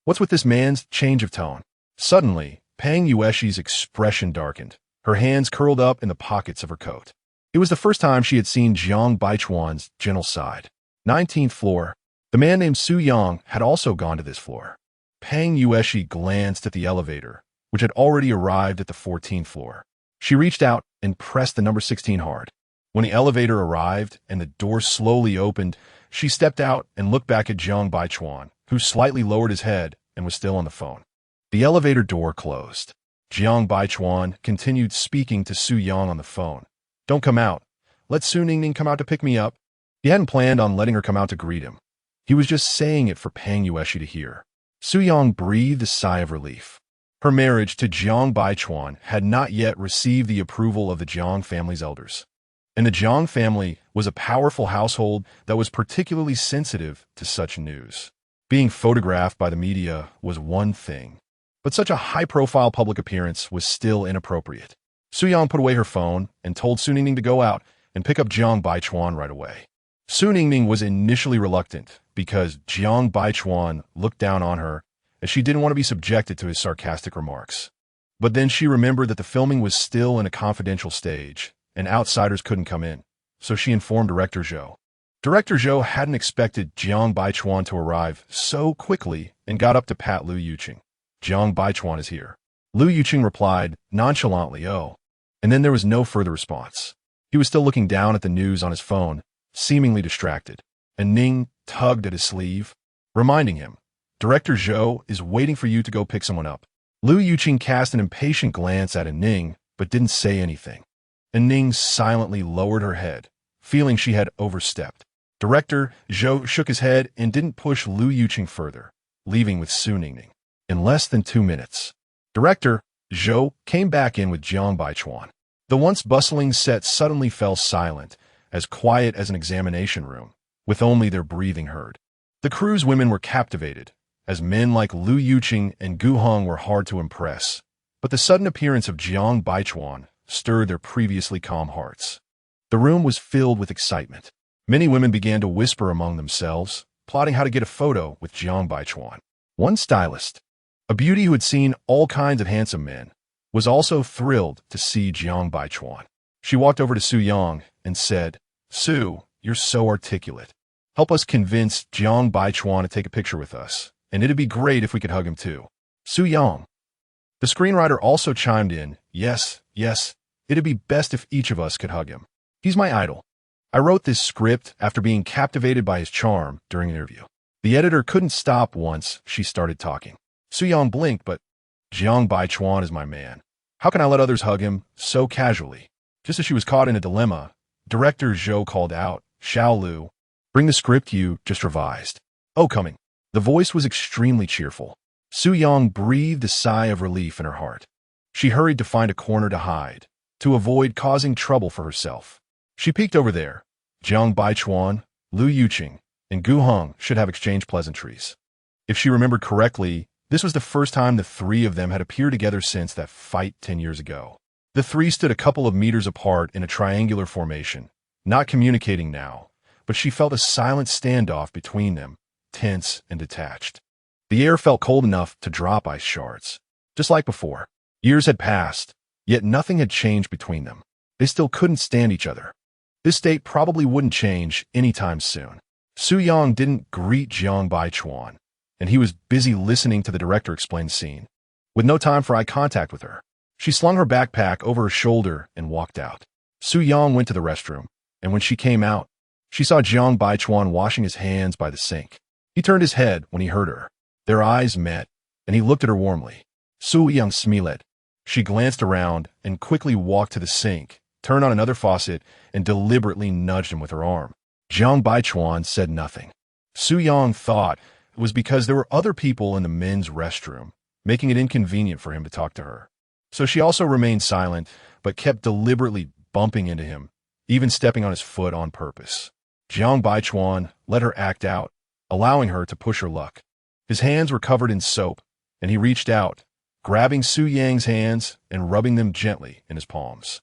what's with this man's change of tone? Suddenly, Pang Yueshi's expression darkened. Her hands curled up in the pockets of her coat. It was the first time she had seen Jiang Baichuan's gentle side. 19th floor. The man named Su Yang had also gone to this floor. Pang Yueshi glanced at the elevator, which had already arrived at the 14th floor. She reached out and pressed the number 16 hard. When the elevator arrived and the door slowly opened, she stepped out and looked back at Jiang Baichuan, who slightly lowered his head and was still on the phone. The elevator door closed. Jiang Baichuan continued speaking to Su Yang on the phone. "Don't come out. Let Su Ningning come out to pick me up." He hadn't planned on letting her come out to greet him. He was just saying it for Pang Yueshi to hear. Su Yang breathed a sigh of relief. Her marriage to Jiang Baichuan had not yet received the approval of the Jiang family's elders. And the Jiang family was a powerful household that was particularly sensitive to such news. Being photographed by the media was one thing, but such a high-profile public appearance was still inappropriate. Su Yang put away her phone and told Su Ningning to go out and pick up Jiang Baichuan right away. Su Ningning was initially reluctant because Jiang Baichuan looked down on her as she didn't want to be subjected to his sarcastic remarks. But then she remembered that the filming was still in a confidential stage and outsiders couldn't come in, so she informed Director Zhou. Director Zhou hadn't expected Jiang Baichuan to arrive so quickly and got up to pat Liu Yuqing. "Jiang Baichuan is here." Liu Yuqing replied nonchalantly, "Oh," and then there was no further response. He was still looking down at the news on his phone, seemingly distracted, and Ning tugged at his sleeve, reminding him, "Director Zhou is waiting for you to go pick someone up." Liu Yuqing cast an impatient glance at Ning, but didn't say anything. And Ning silently lowered her head, feeling she had overstepped. Director Zhou shook his head and didn't push Liu Yuqing further, leaving with Su Ningning. In less than 2 minutes, Director Zhou came back in with Jiang Baichuan. The once bustling set suddenly fell silent, as quiet as an examination room, with only their breathing heard. The crew's women were captivated, as men like Lu Yuqing and Gu Heng were hard to impress, but the sudden appearance of Jiang Baichuan stirred their previously calm hearts. The room was filled with excitement. Many women began to whisper among themselves, plotting how to get a photo with Jiang Baichuan. One stylist, a beauty who had seen all kinds of handsome men, was also thrilled to see Jiang Baichuan. She walked over to Su Yang and said, "Su, you're so articulate. Help us convince Jiang Baichuan to take a picture with us, and it'd be great if we could hug him too." Su Yang. The screenwriter also chimed in, yes, it'd be best if each of us could hug him. He's my idol. I wrote this script after being captivated by his charm during an interview. The editor couldn't stop once she started talking. Su Yang blinked, but Jiang Baichuan is my man. How can I let others hug him so casually? Just as she was caught in a dilemma, director Zhou called out, "Xiao Lu, bring the script you just revised." "Oh, coming." The voice was extremely cheerful. Su Yang breathed a sigh of relief in her heart. She hurried to find a corner to hide, to avoid causing trouble for herself. She peeked over there. Jiang Baichuan, Lu Yuqing, and Gu Heng should have exchanged pleasantries. If she remembered correctly, this was the first time the three of them had appeared together since that fight 10 years ago. The three stood a couple of meters apart in a triangular formation, not communicating now, but she felt a silent standoff between them, tense and detached. The air felt cold enough to drop ice shards. Just like before. Years had passed, yet nothing had changed between them. They still couldn't stand each other. This state probably wouldn't change anytime soon. Su Yang didn't greet Jiang Baichuan, and he was busy listening to the director explain the scene. With no time for eye contact with her, she slung her backpack over her shoulder and walked out. Su Yang went to the restroom, and when she came out, she saw Jiang Baichuan washing his hands by the sink. He turned his head when he heard her. Their eyes met, and he looked at her warmly. "Su Yang Smilet." She glanced around and quickly walked to the sink, turned on another faucet, and deliberately nudged him with her arm. Jiang Baichuan said nothing. Su Yang thought it was because there were other people in the men's restroom, making it inconvenient for him to talk to her. So she also remained silent, but kept deliberately bumping into him, even stepping on his foot on purpose. Jiang Baichuan let her act out, allowing her to push her luck. His hands were covered in soap, and he reached out, grabbing Su Yang's hands and rubbing them gently in his palms.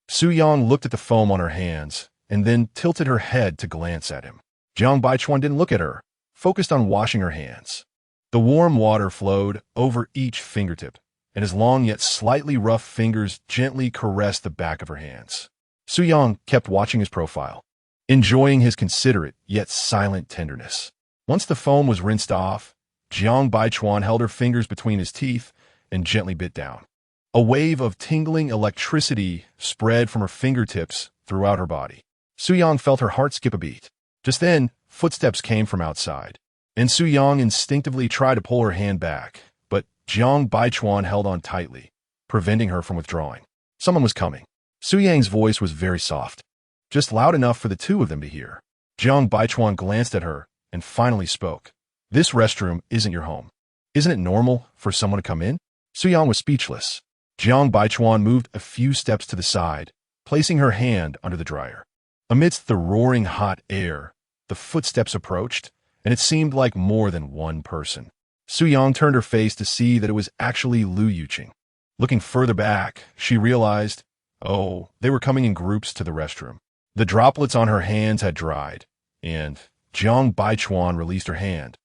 Su Yang looked at the foam on her hands, and then tilted her head to glance at him. Jiang Baichuan didn't look at her, focused on washing her hands. The warm water flowed over each fingertip, and his long yet slightly rough fingers gently caressed the back of her hands. Su Yang kept watching his profile, enjoying his considerate yet silent tenderness. Once the foam was rinsed off, Jiang Baichuan held her fingers between his teeth and gently bit down. A wave of tingling electricity spread from her fingertips throughout her body. Su Yang felt her heart skip a beat. Just then, footsteps came from outside, and Su Yang instinctively tried to pull her hand back, but Jiang Baichuan held on tightly, preventing her from withdrawing. Someone was coming. Su Yang's voice was very soft, just loud enough for the two of them to hear. Jiang Baichuan glanced at her and finally spoke. "This restroom isn't your home. Isn't it normal for someone to come in?" Su Yang was speechless. Jiang Baichuan moved a few steps to the side, placing her hand under the dryer. Amidst the roaring hot air, the footsteps approached, and it seemed like more than one person. Su Yang turned her face to see that it was actually Lu Yuqing. Looking further back, she realized, oh, they were coming in groups to the restroom. The droplets on her hands had dried, and Jiang Baichuan released her hand,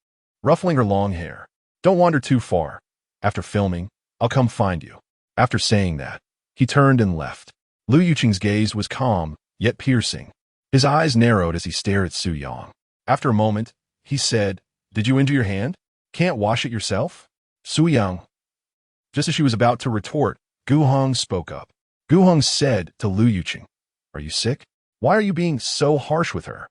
ruffling her long hair. "Don't wander too far. After filming, I'll come find you." After saying that, he turned and left. Lu Yuqing's gaze was calm, yet piercing. His eyes narrowed as he stared at Su Yang. After a moment, he said, "Did you injure your hand? Can't wash it yourself?" Su Yang. Just as she was about to retort, Gu Heng spoke up. Gu Heng said to Lu Yuqing, "Are you sick? Why are you being so harsh with her?"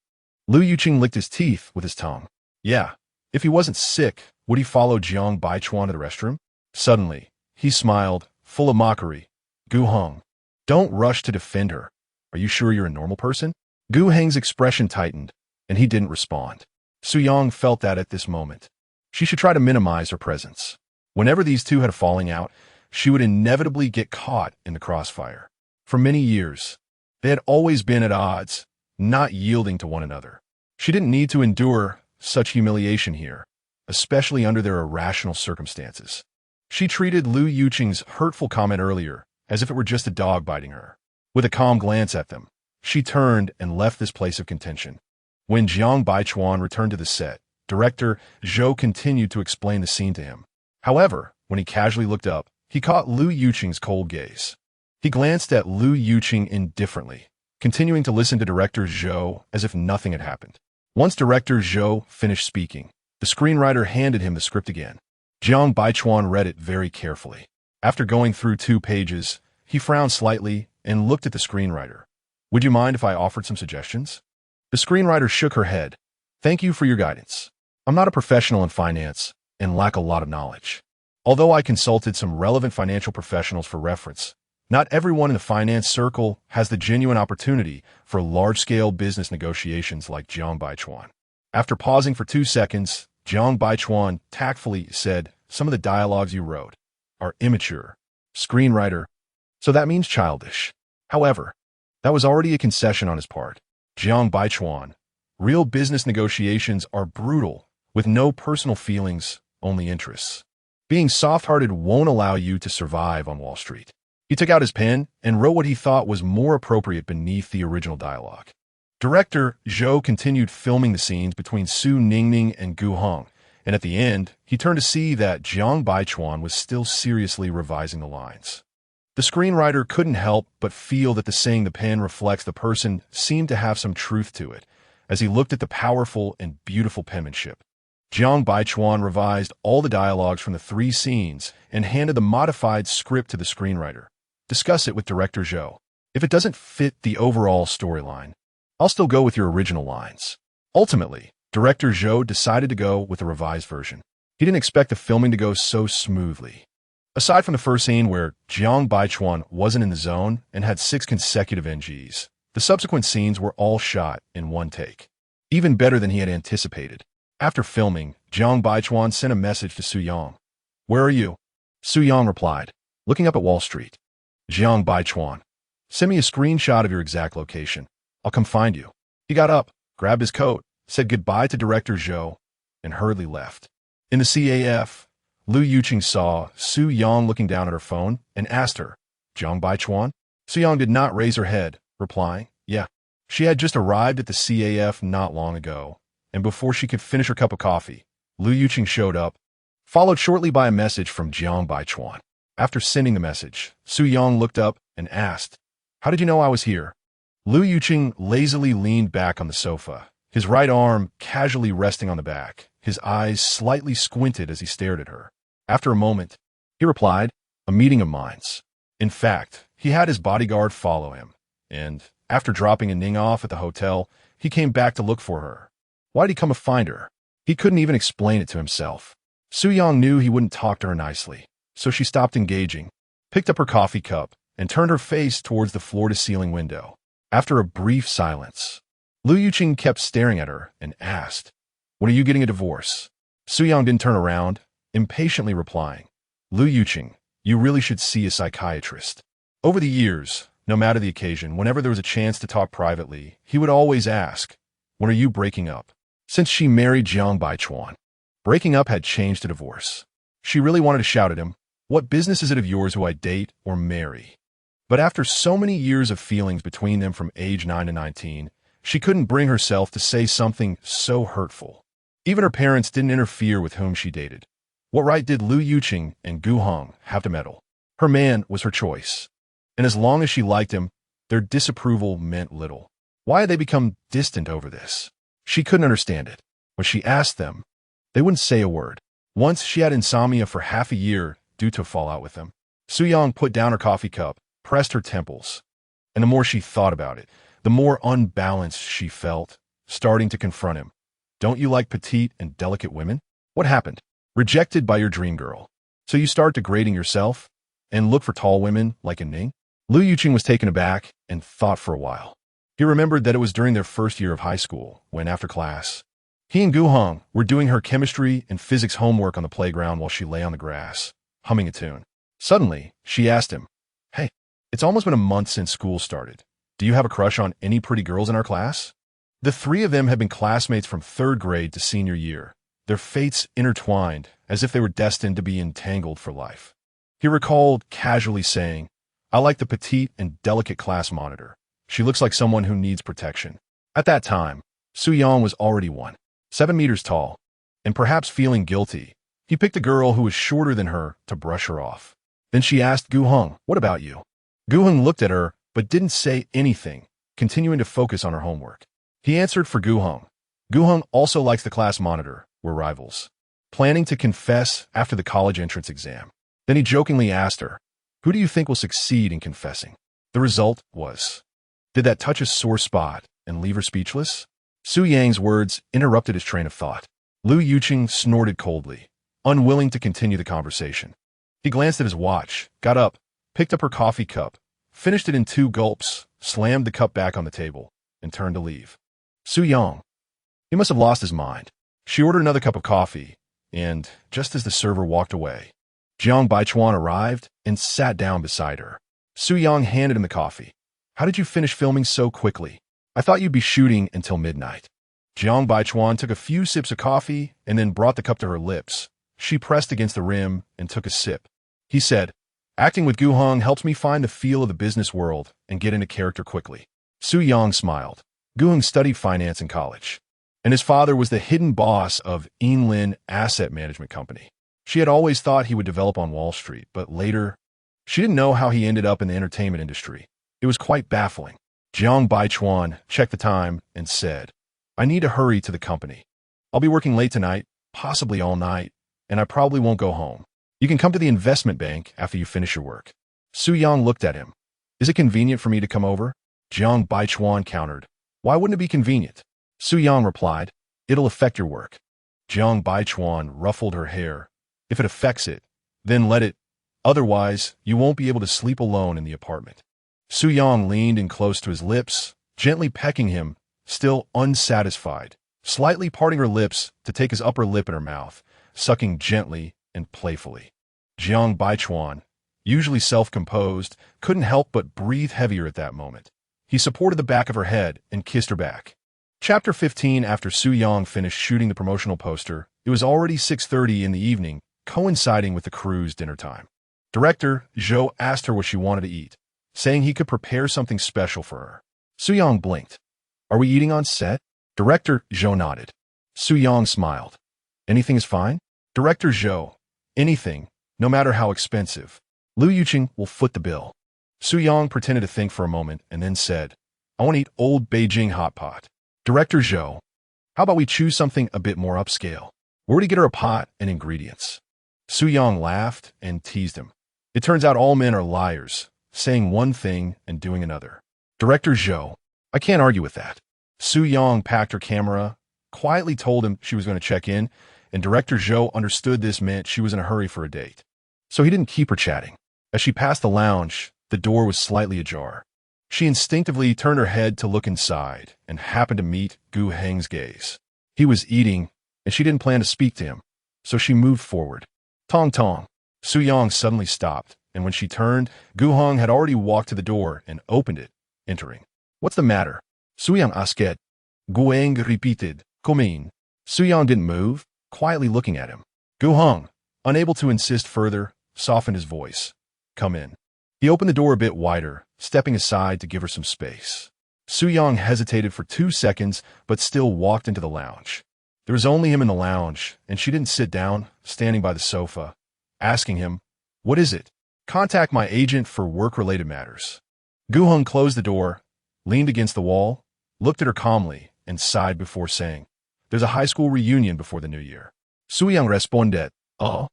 Lu Yuqing licked his teeth with his tongue. Yeah, if he wasn't sick, would he follow Jiang Baichuan to the restroom? Suddenly, he smiled, full of mockery. "Gu Heng, don't rush to defend her. Are you sure you're a normal person?" Gu Heng's expression tightened, and he didn't respond. Su Yang felt that at this moment. She should try to minimize her presence. Whenever these two had a falling out, she would inevitably get caught in the crossfire. For many years, they had always been at odds, not yielding to one another. She didn't need to endure such humiliation here, especially under their irrational circumstances. She treated Lu Yuqing's hurtful comment earlier as if it were just a dog biting her. With a calm glance at them, she turned and left this place of contention. When Jiang Baichuan returned to the set, director Zhou continued to explain the scene to him. However, when he casually looked up, he caught Lu Yuqing's cold gaze. He glanced at Lu Yuqing indifferently, continuing to listen to director Zhou as if nothing had happened. Once director Zhou finished speaking, the screenwriter handed him the script again. Jiang Baichuan read it very carefully. After going through 2 pages, he frowned slightly and looked at the screenwriter. "Would you mind if I offered some suggestions?" The screenwriter shook her head. "Thank you for your guidance. I'm not a professional in finance and lack a lot of knowledge. Although I consulted some relevant financial professionals for reference, not everyone in the finance circle has the genuine opportunity for large-scale business negotiations like Jiang Baichuan." After pausing for 2 seconds, Jiang Baichuan tactfully said, "Some of the dialogues you wrote are immature." Screenwriter: "So that means childish." However, that was already a concession on his part. Jiang Baichuan: "Real business negotiations are brutal, with no personal feelings, only interests. Being soft-hearted won't allow you to survive on Wall Street." He took out his pen and wrote what he thought was more appropriate beneath the original dialogue. Director Zhou continued filming the scenes between Su Ningning and Gu Heng, and at the end, he turned to see that Jiang Baichuan was still seriously revising the lines. The screenwriter couldn't help but feel that the saying "the pen reflects the person" seemed to have some truth to it, as he looked at the powerful and beautiful penmanship. Jiang Baichuan revised all the dialogues from the 3 scenes and handed the modified script to the screenwriter. "Discuss it with director Zhou. If it doesn't fit the overall storyline, I'll still go with your original lines." Ultimately, director Zhou decided to go with the revised version. He didn't expect the filming to go so smoothly. Aside from the first scene where Jiang Baichuan wasn't in the zone and had 6 consecutive NGs, the subsequent scenes were all shot in 1 take. Even better than he had anticipated. After filming, Jiang Baichuan sent a message to Su Yang. "Where are you?" Su Yang replied, "Looking up at Wall Street." Jiang Baichuan: "Send me a screenshot of your exact location. I'll come find you." He got up, grabbed his coat, said goodbye to director Zhou, and hurriedly left. In the CAF, Lu Yuqing saw Su Yang looking down at her phone and asked her, "Jiang Baichuan?" Su Yang did not raise her head, replying, "Yeah." She had just arrived at the CAF not long ago, and before she could finish her cup of coffee, Lu Yuqing showed up, followed shortly by a message from Jiang Baichuan. After sending the message, Su Yang looked up and asked, "How did you know I was here?" Lu Yuqing lazily leaned back on the sofa, his right arm casually resting on the back, his eyes slightly squinted as he stared at her. After a moment, he replied, "A meeting of minds." In fact, he had his bodyguard follow him, and after dropping Ning off at the hotel, he came back to look for her. Why'd he come to find her? He couldn't even explain it to himself. Su Yang knew he wouldn't talk to her nicely, so she stopped engaging, picked up her coffee cup, and turned her face towards the floor-to-ceiling window. After a brief silence, Lu Yuqing kept staring at her and asked, "When are you getting a divorce?" Su Yang didn't turn around, impatiently replying, "Lu Yuqing, you really should see a psychiatrist." Over the years, no matter the occasion, whenever there was a chance to talk privately, he would always ask, "When are you breaking up?" Since she married Jiang Baichuan, breaking up had changed to divorce. She really wanted to shout at him, "What business is it of yours who I date or marry?" But after so many years of feelings between them from age 9 to 19, she couldn't bring herself to say something so hurtful. Even her parents didn't interfere with whom she dated. What right did Lu Yuqing and Gu Heng have to meddle? Her man was her choice. And as long as she liked him, their disapproval meant little. Why had they become distant over this? She couldn't understand it. When she asked them, they wouldn't say a word. Once she had insomnia for half a year due to a fallout with them. Su Yang put down her coffee cup, pressed her temples, and the more she thought about it, the more unbalanced she felt, starting to confront him. "Don't you like petite and delicate women? What happened? Rejected by your dream girl. So you start degrading yourself and look for tall women like a Ning?" Lu Yuqing was taken aback and thought for a while. He remembered that it was during their first year of high school, when after class, he and Gu Heng were doing her chemistry and physics homework on the playground while she lay on the grass, humming a tune. Suddenly, she asked him, "Hey, It's almost been a month since school started. Do you have a crush on any pretty girls in our class? The three of them had been classmates from third grade to senior year, their fates intertwined as if they were destined to be entangled for life. He recalled casually saying, "I like the petite and delicate class monitor. She looks like someone who needs protection." At that time, Su-young was already 7 meters tall, and perhaps feeling guilty, he picked a girl who was shorter than her to brush her off. Then she asked Gu-hung, "What about you?" Gu-hung looked at her but didn't say anything, continuing to focus on her homework. He answered for Gu-hung. Gu-hung also likes the class monitor. We're rivals. Planning to confess after the college entrance exam. Then he jokingly asked her, "Who do you think will succeed in confessing?" The result was, did that touch a sore spot and leave her speechless? Su-yang's words interrupted his train of thought. Liu Yuqing snorted coldly, unwilling to continue the conversation. He glanced at his watch, got up, picked up her coffee cup, finished it in 2 gulps, slammed the cup back on the table, and turned to leave. Su-young. He must have lost his mind. She ordered another cup of coffee, and, just as the server walked away, Jiang Baichuan arrived and sat down beside her. Su-young handed him the coffee. "How did you finish filming so quickly? I thought you'd be shooting until midnight." Jiang Baichuan took a few sips of coffee and then brought the cup to her lips. She pressed against the rim and took a sip. He said, "Acting with Gu-hung helps me find the feel of the business world and get into character quickly." Su-young smiled. Gu-hung studied finance in college, and his father was the hidden boss of Inlin Asset Management Company. She had always thought he would develop on Wall Street, but later, she didn't know how he ended up in the entertainment industry. It was quite baffling. Jiang Baichuan checked the time and said, "I need to hurry to the company. I'll be working late tonight, possibly all night, and I probably won't go home. You can come to the investment bank after you finish your work." Su-young looked at him. "Is it convenient for me to come over?" Jiang Baichuan countered, "Why wouldn't it be convenient?" Su-young replied, "It'll affect your work." Jiang Baichuan ruffled her hair. "If it affects it, then let it. Otherwise, you won't be able to sleep alone in the apartment." Su-young leaned in close to his lips, gently pecking him, still unsatisfied, slightly parting her lips to take his upper lip in her mouth, sucking gently and playfully. Jiang Baichuan, usually self-composed, couldn't help but breathe heavier at that moment. He supported the back of her head and kissed her back. Chapter 15. After Su-young finished shooting the promotional poster, it was already 6:30 in the evening, coinciding with the crew's dinner time. Director Zhou asked her what she wanted to eat, saying he could prepare something special for her. Su-young blinked. "Are we eating on set?" Director Zhou nodded. Su-young smiled. "Anything is fine?" Director Zhou. "Anything, no matter how expensive. Liu Yuqing will foot the bill." Su-young pretended to think for a moment and then said, "I want to eat old Beijing hot pot." Director Zhou. "How about we choose something a bit more upscale? Where to get her a pot and ingredients?" Su-young laughed and teased him. "It turns out all men are liars, saying one thing and doing another." Director Zhou. "I can't argue with that." Su-young packed her camera, quietly told him she was going to check in, and Director Zhou understood this meant she was in a hurry for a date. So he didn't keep her chatting. As she passed the lounge, the door was slightly ajar. She instinctively turned her head to look inside and happened to meet Gu Heng's gaze. He was eating, and she didn't plan to speak to him, so she moved forward. Tong tong. Su-young suddenly stopped, and when she turned, Gu Heng had already walked to the door and opened it, entering. "What's the matter?" Su-young asked. Gu Heng repeated, "Come in." Su-young didn't move, quietly looking at him. Gu Heng, unable to insist further, softened his voice. "Come in." He opened the door a bit wider, stepping aside to give her some space. Su-young hesitated for 2 seconds, but still walked into the lounge. There was only him in the lounge, and she didn't sit down, standing by the sofa, asking him, "What is it?" "Contact my agent for work-related matters." Gu Heng closed the door, leaned against the wall, looked at her calmly, and sighed before saying, "There's a high school reunion before the new year." Su-young responded, "Oh,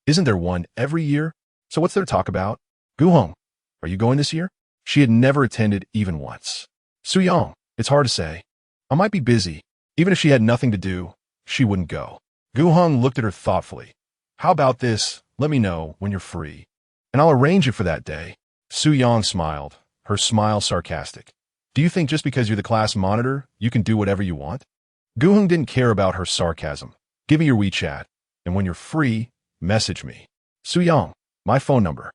isn't there one every year? So what's there to talk about?" "Gu Heng, are you going this year?" She had never attended even once. "Su-young, it's hard to say. I might be busy." Even if she had nothing to do, she wouldn't go. Gu Heng looked at her thoughtfully. "How about this? Let me know when you're free, and I'll arrange it for that day." Su-young smiled, her smile sarcastic. "Do you think just because you're the class monitor, you can do whatever you want?" Gu Heng didn't care about her sarcasm. "Give me your WeChat, and when you're free, message me." "Su-young, my phone number."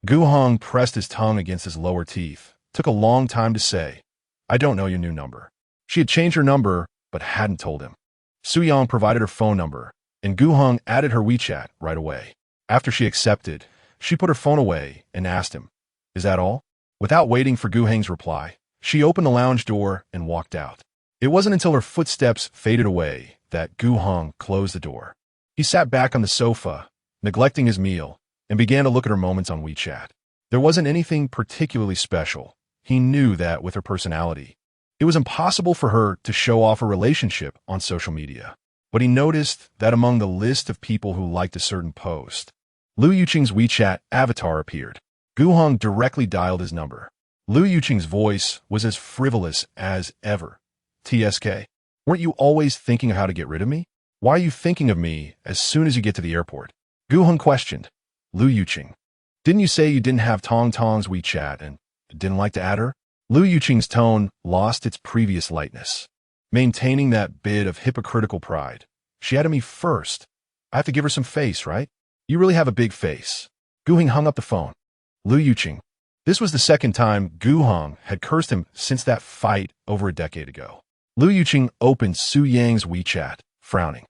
Gu Heng pressed his tongue against his lower teeth. Took a long time to say, "I don't know your new number." She had changed her number, but hadn't told him. Su Yang provided her phone number, and Gu Heng added her WeChat right away. After she accepted, she put her phone away and asked him, "Is that all?" Without waiting for Gu Heng's reply, she opened the lounge door and walked out. It wasn't until her footsteps faded away that Gu Heng closed the door. He sat back on the sofa, neglecting his meal, and began to look at her moments on WeChat. There wasn't anything particularly special. He knew that with her personality, it was impossible for her to show off a relationship on social media. But he noticed that among the list of people who liked a certain post, Lu Yuqing's WeChat avatar appeared. Gu Heng directly dialed his number. Lu Yuqing's voice was as frivolous as ever. "TSK, weren't you always thinking of how to get rid of me? Why are you thinking of me as soon as you get to the airport?" Gu Heng questioned. "Lu Yuqing, didn't you say you didn't have Tong Tong's WeChat and didn't like to add her?" Lu Yuqing's tone lost its previous lightness, maintaining that bit of hypocritical pride. "She added me first. I have to give her some face, right? You really have a big face." Gu Heng hung up the phone. Lu Yuqing. This was the second time Gu Heng had cursed him since that fight over a decade ago. Lu Yuqing opened Su Yang's WeChat, frowning.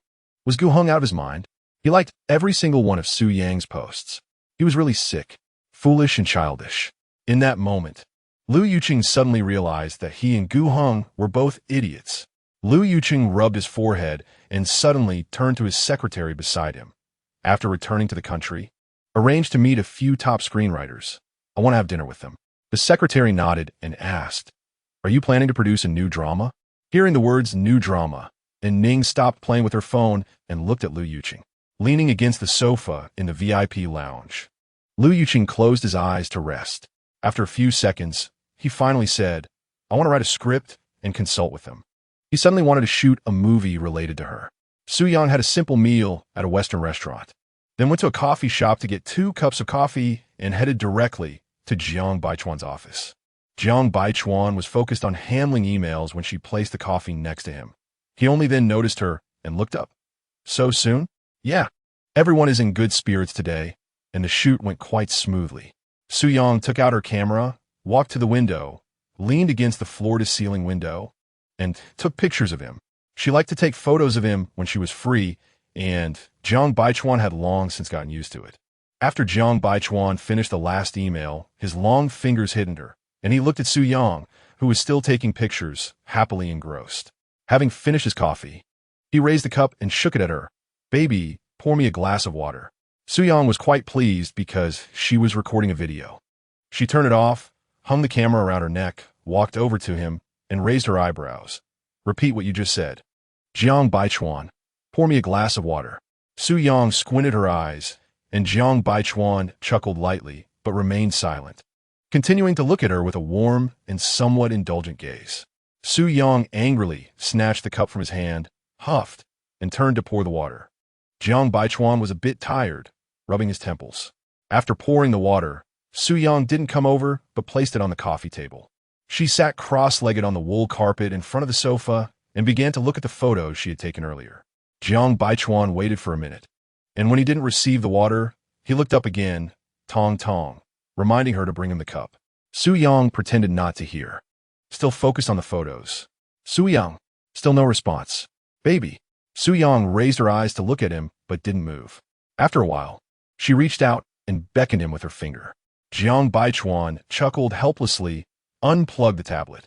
Was Gu Heng out of his mind? He liked every single one of Su Yang's posts. He was really sick, foolish, and childish. In that moment, Lu Yuqing suddenly realized that he and Gu Heng were both idiots. Lu Yuqing rubbed his forehead and suddenly turned to his secretary beside him. After returning to the country, arranged to meet a few top screenwriters. "I want to have dinner with them." The secretary nodded and asked, "Are you planning to produce a new drama?" Hearing the words "new drama," and Ning stopped playing with her phone and looked at Lu Yuqing, leaning against the sofa in the VIP lounge. Lu Yuqing closed his eyes to rest. After a few seconds, he finally said, "I want to write a script and consult with them." He suddenly wanted to shoot a movie related to her. Su Yang had a simple meal at a Western restaurant, then went to a coffee shop to get 2 cups of coffee and headed directly to Jiang Baichuan's office. Jiang Baichuan was focused on handling emails when she placed the coffee next to him. He only then noticed her and looked up. "So soon?" "Yeah. Everyone is in good spirits today, and the shoot went quite smoothly." Su Yang took out her camera, walked to the window, leaned against the floor-to-ceiling window, and took pictures of him. She liked to take photos of him when she was free, and Jiang Baichuan had long since gotten used to it. After Jiang Baichuan finished the last email, his long fingers hidden her, and he looked at Su Yang, who was still taking pictures, happily engrossed. Having finished his coffee, he raised the cup and shook it at her. "Baby, pour me a glass of water." Su Yang was quite pleased because she was recording a video. She turned it off, hung the camera around her neck, walked over to him, and raised her eyebrows. "Repeat what you just said." "Jiang Baichuan, pour me a glass of water." Su Yang squinted her eyes, and Jiang Baichuan chuckled lightly, but remained silent, continuing to look at her with a warm and somewhat indulgent gaze. Su Yang angrily snatched the cup from his hand, huffed, and turned to pour the water. Jiang Baichuan was a bit tired, rubbing his temples. After pouring the water, Su Yang didn't come over, but placed it on the coffee table. She sat cross-legged on the wool carpet in front of the sofa and began to look at the photos she had taken earlier. Jiang Baichuan waited for a minute, and when he didn't receive the water, he looked up again, Tong Tong, reminding her to bring him the cup. Su Yang pretended not to hear, still focused on the photos. Su Yang, still no response. "Baby." Su Yang raised her eyes to look at him, but didn't move. After a while, she reached out and beckoned him with her finger. Jiang Baichuan chuckled helplessly, unplugged the tablet,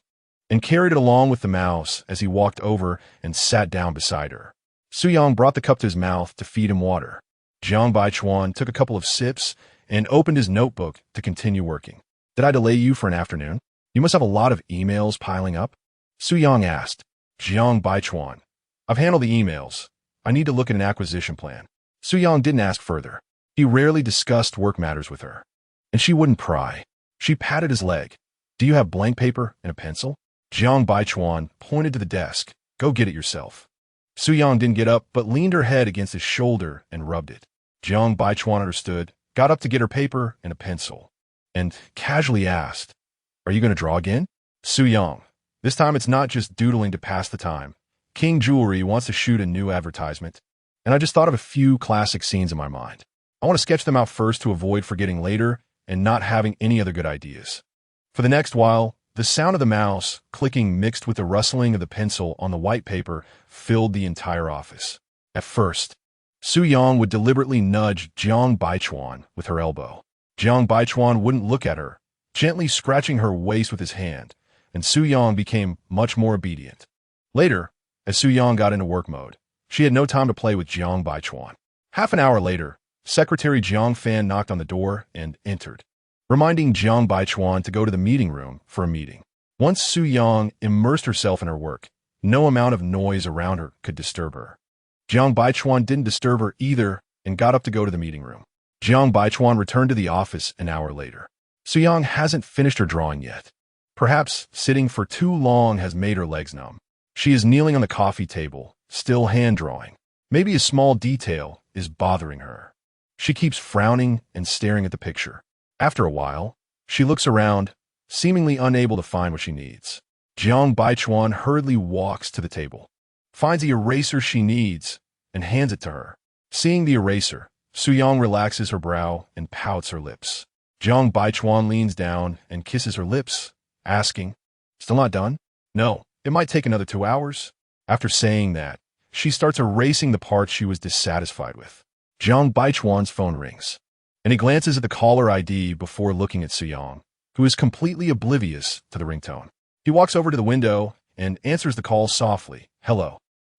and carried it along with the mouse as he walked over and sat down beside her. Su Yang brought the cup to his mouth to feed him water. Jiang Baichuan took a couple of sips and opened his notebook to continue working. "Did I delay you for an afternoon? You must have a lot of emails piling up?" Su Yang asked. Jiang Baichuan, "I've handled the emails. I need to look at an acquisition plan." Su Yang didn't ask further. He rarely discussed work matters with her, and she wouldn't pry. She patted his leg. "Do you have blank paper and a pencil?" Jiang Baichuan pointed to the desk. "Go get it yourself." Su Yang didn't get up, but leaned her head against his shoulder and rubbed it. Jiang Baichuan understood, got up to get her paper and a pencil, and casually asked, "Are you going to draw again?" Su Yang, "This time it's not just doodling to pass the time. King Jewelry wants to shoot a new advertisement, and I just thought of a few classic scenes in my mind. I want to sketch them out first to avoid forgetting later and not having any other good ideas. For the next while, the sound of the mouse clicking mixed with the rustling of the pencil on the white paper filled the entire office. At first, Su Yang would deliberately nudge Jiang Baichuan with her elbow. Jiang Baichuan wouldn't look at her, gently scratching her waist with his hand, and Su Yang became much more obedient. Later, as Su Yang got into work mode, she had no time to play with Jiang Baichuan. Half an hour later, Secretary Jiang Fan knocked on the door and entered, reminding Jiang Baichuan to go to the meeting room for a meeting. Once Su Yang immersed herself in her work, no amount of noise around her could disturb her. Jiang Baichuan didn't disturb her either and got up to go to the meeting room. Jiang Baichuan returned to the office an hour later. Su Yang hasn't finished her drawing yet. Perhaps sitting for too long has made her legs numb. She is kneeling on the coffee table, still hand-drawing. Maybe a small detail is bothering her. She keeps frowning and staring at the picture. After a while, she looks around, seemingly unable to find what she needs. Jiang Baichuan hurriedly walks to the table, finds the eraser she needs, and hands it to her. Seeing the eraser, Su Yang relaxes her brow and pouts her lips. Jiang Baichuan leans down and kisses her lips, asking, "Still not done?" "No, it might take another 2 hours." After saying that, she starts erasing the parts she was dissatisfied with. Jiang Baichuan's phone rings, and he glances at the caller ID before looking at Su Yang, who is completely oblivious to the ringtone. He walks over to the window and answers the call softly. "Hello.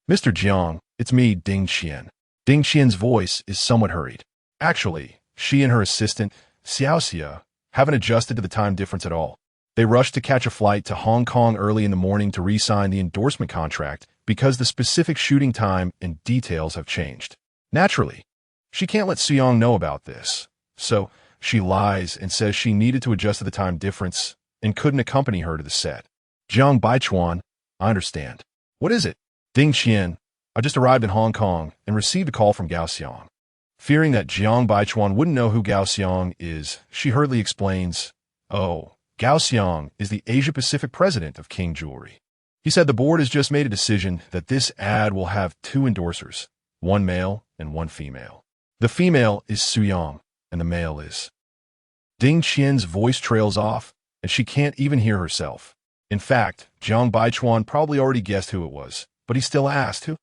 Mr. Jiang, it's me, Ding Qian." Ding Qian's voice is somewhat hurried. Actually, she and her assistant, Xiaoxia, haven't adjusted to the time difference at all. They rushed to catch a flight to Hong Kong early in the morning to re-sign the endorsement contract because the specific shooting time and details have changed. Naturally, she can't let Su Yang know about this, so she lies and says she needed to adjust to the time difference and couldn't accompany her to the set. "Jiang Baichuan, I understand. What is it?" "Ding Qian, I just arrived in Hong Kong and received a call from Gao Xiang." Fearing that Jiang Baichuan wouldn't know who Gao Xiang is, she hurriedly explains, "Oh, Gao Xiang is the Asia-Pacific president of King Jewelry. He said the board has just made a decision that this ad will have 2 endorsers, one male and one female. The female is Su Yang, and the male is..." Ding Qian's voice trails off, and she can't even hear herself. In fact, Jiang Baichuan probably already guessed who it was, but he still asked who.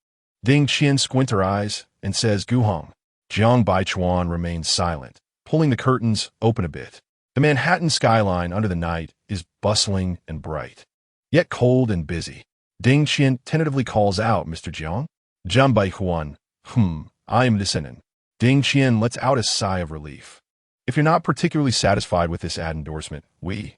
Ding Qian squints her eyes and says, "Gu Heng." Jiang Baichuan remains silent, pulling the curtains open a bit. The Manhattan skyline under the night is bustling and bright, yet cold and busy. Ding Qian tentatively calls out, "Mr. Jiang?" "Jiang Baichuan, I am listening." Ding Qian lets out a sigh of relief. "If you're not particularly satisfied with this ad endorsement, we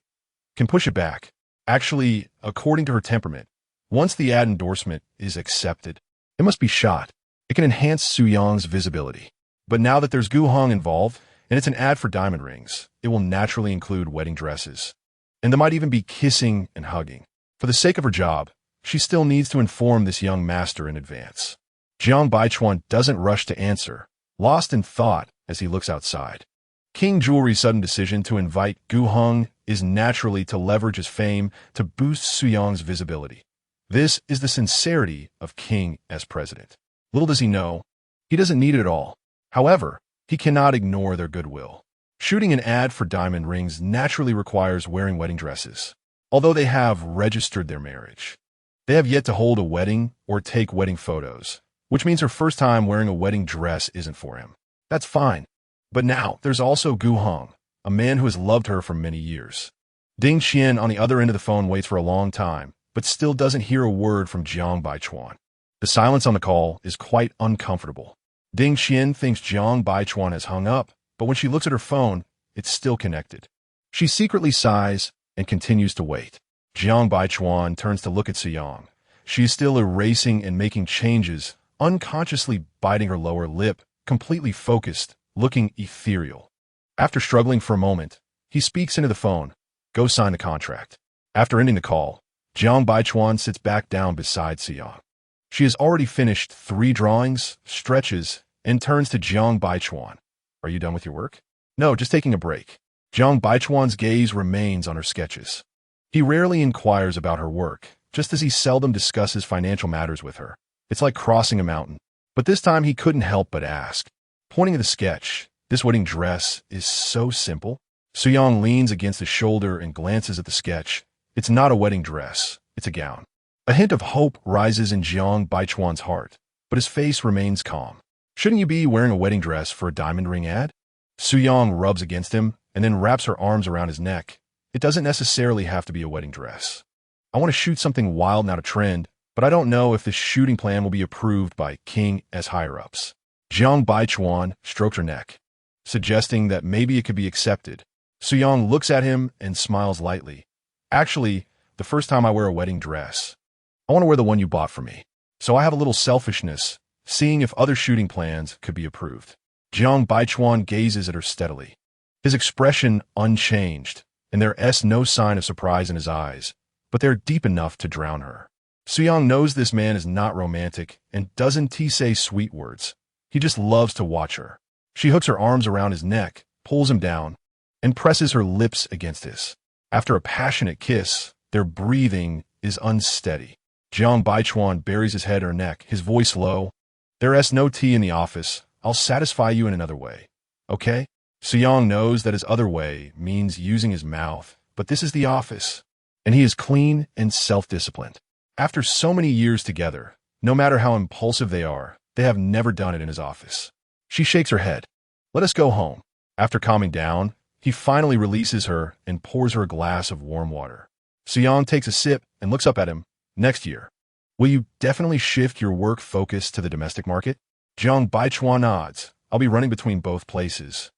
can push it back." Actually, according to her temperament, once the ad endorsement is accepted, it must be shot. It can enhance Su Yang's visibility. But now that there's Gu Heng involved, and it's an ad for diamond rings, it will naturally include wedding dresses. And there might even be kissing and hugging. For the sake of her job, she still needs to inform this young master in advance. Jiang Baichuan doesn't rush to answer, lost in thought as he looks outside. King Jewelry's sudden decision to invite Gu Heng is naturally to leverage his fame to boost Su Yang's visibility. This is the sincerity of King as president. Little does he know, he doesn't need it at all. However, he cannot ignore their goodwill. Shooting an ad for diamond rings naturally requires wearing wedding dresses. Although they have registered their marriage, they have yet to hold a wedding or take wedding photos, which means her first time wearing a wedding dress isn't for him. That's fine. But now there's also Gu Heng, a man who has loved her for many years. Ding Qian on the other end of the phone waits for a long time, but still doesn't hear a word from Jiang Baichuan. The silence on the call is quite uncomfortable. Ding Qian thinks Jiang Baichuan has hung up, but when she looks at her phone, it's still connected. She secretly sighs and continues to wait. Jiang Baichuan turns to look at Su Yang. She is still erasing and making changes, unconsciously biting her lower lip, completely focused, looking ethereal. After struggling for a moment, he speaks into the phone, "Go sign the contract." After ending the call, Jiang Baichuan sits back down beside Su Yang. She has already finished 3 drawings, stretches, and turns to Jiang Baichuan. "Are you done with your work?" "No, just taking a break." Jiang Baichuan's gaze remains on her sketches. He rarely inquires about her work, just as he seldom discusses financial matters with her. It's like crossing a mountain. But this time he couldn't help but ask. Pointing at the sketch, "This wedding dress is so simple." Suyang leans against his shoulder and glances at the sketch. It's not a wedding dress, it's a gown. A hint of hope rises in Jiang Baichuan's heart, but his face remains calm. Shouldn't you be wearing a wedding dress for a diamond ring ad? Suyang rubs against him and then wraps her arms around his neck. It doesn't necessarily have to be a wedding dress. I want to shoot something wild, not a trend, but I don't know if this shooting plan will be approved by Heng's higher-ups. Jiang Baichuan strokes her neck, suggesting that maybe it could be accepted. Suyang looks at him and smiles lightly. Actually, the first time I wear a wedding dress, I want to wear the one you bought for me. So I have a little selfishness, seeing if other shooting plans could be approved. Jiang Baichuan gazes at her steadily, his expression unchanged, and there's no sign of surprise in his eyes, but they're deep enough to drown her. Suyang knows this man is not romantic and doesn't say sweet words. He just loves to watch her. She hooks her arms around his neck, pulls him down, and presses her lips against his. After a passionate kiss, their breathing is unsteady. Jiang Baichuan buries his head in her neck, his voice low. There's no tea in the office. I'll satisfy you in another way. Okay? Suyang knows that his other way means using his mouth, but this is the office, and he is clean and self-disciplined. After so many years together, no matter how impulsive they have never done it in his office. She shakes her head. Let us go home. After calming down, he finally releases her and pours her a glass of warm water. Suyang takes a sip and looks up at him. Next year, will you definitely shift your work focus to the domestic market? Jiang Baichuan nods. I'll be running between both places,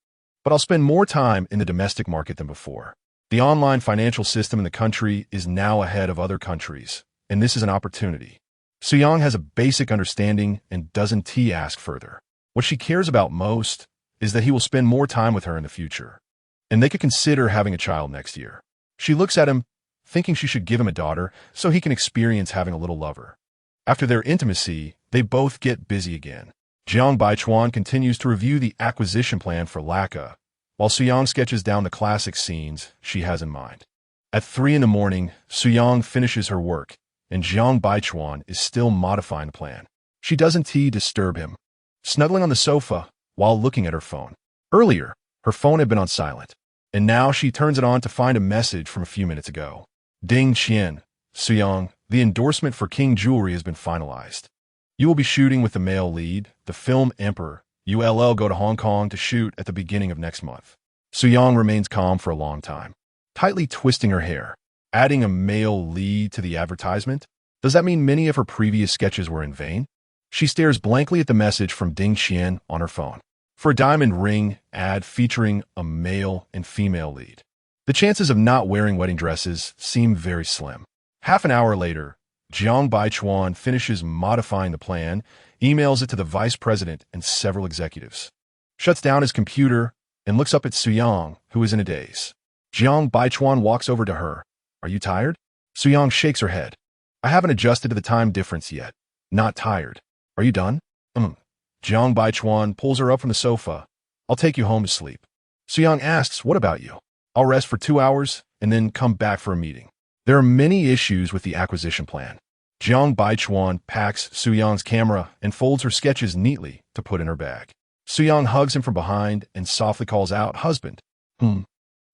but I'll spend more time in the domestic market than before. The online financial system in the country is now ahead of other countries, and this is an opportunity. Suyang has a basic understanding and doesn't ask further. What she cares about most is that he will spend more time with her in the future, and they could consider having a child next year. She looks at him, thinking she should give him a daughter so he can experience having a little lover. After their intimacy, they both get busy again. Jiang Baichuan continues to review the acquisition plan for Laka, while Suyang sketches down the classic scenes she has in mind. At 3 a.m, Suyang finishes her work, and Jiang Baichuan is still modifying the plan. She doesn't disturb him, snuggling on the sofa while looking at her phone. Earlier, her phone had been on silent, and now she turns it on to find a message from a few minutes ago. Ding Qian, Suyang, the endorsement for King Jewelry has been finalized. You will be shooting with the male lead, the film Emperor. ULL go to Hong Kong to shoot at the beginning of next month. Suyang remains calm for a long time, tightly twisting her hair. Adding a male lead to the advertisement? Does that mean many of her previous sketches were in vain? She stares blankly at the message from Ding Qian on her phone. For a diamond ring ad featuring a male and female lead, the chances of not wearing wedding dresses seem very slim. Half an hour later, Jiang Baichuan finishes modifying the plan, emails it to the vice president and several executives, shuts down his computer, and looks up at Suyang, who is in a daze. Jiang Baichuan walks over to her. Are you tired? Suyang shakes her head. I haven't adjusted to the time difference yet. Not tired. Are you done? Jiang Baichuan pulls her up from the sofa. I'll take you home to sleep. Suyang asks, what about you? I'll rest for 2 hours and then come back for a meeting. There are many issues with the acquisition plan. Jiang Baichuan packs Suyang's camera and folds her sketches neatly to put in her bag. Suyang hugs him from behind and softly calls out, husband. I'm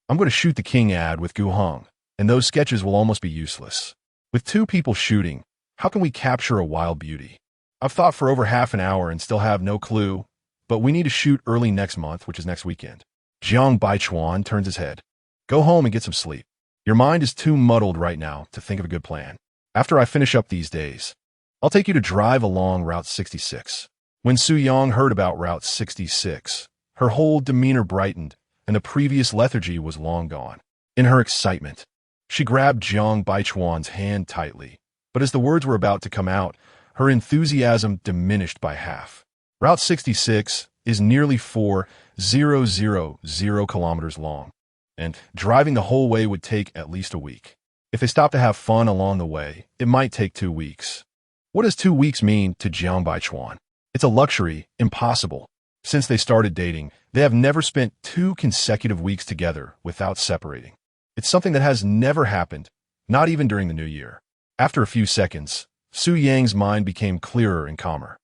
going to shoot the King ad with Gu Heng, and those sketches will almost be useless. With 2 people shooting, how can we capture a wild beauty? I've thought for over half an hour and still have no clue, but we need to shoot early next month, which is next weekend. Jiang Baichuan turns his head. Go home and get some sleep. Your mind is too muddled right now to think of a good plan. After I finish up these days, I'll take you to drive along Route 66. When Suyang heard about Route 66, her whole demeanor brightened, and the previous lethargy was long gone. In her excitement, she grabbed Jiang Baichuan's hand tightly, but as the words were about to come out, her enthusiasm diminished by half. Route 66 is nearly 4,000 kilometers long, and driving the whole way would take at least a week. If they stop to have fun along the way, it might take 2 weeks. What does 2 weeks mean to Jiang Baichuan? It's a luxury, impossible. Since they started dating, they have never spent 2 consecutive weeks together without separating. It's something that has never happened, not even during the New Year. After a few seconds, Suyang's mind became clearer and calmer.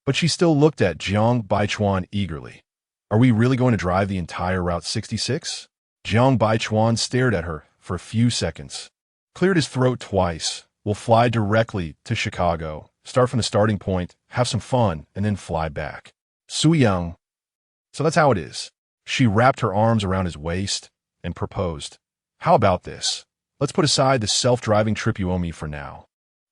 But she still looked at Jiang Baichuan eagerly. Are we really going to drive the entire Route 66? Jiang Baichuan stared at her for a few seconds, cleared his throat twice. We'll fly directly to Chicago, start from the starting point, have some fun, and then fly back. Su Yang. So that's how it is. She wrapped her arms around his waist and proposed. How about this? Let's put aside the self-driving trip you owe me for now,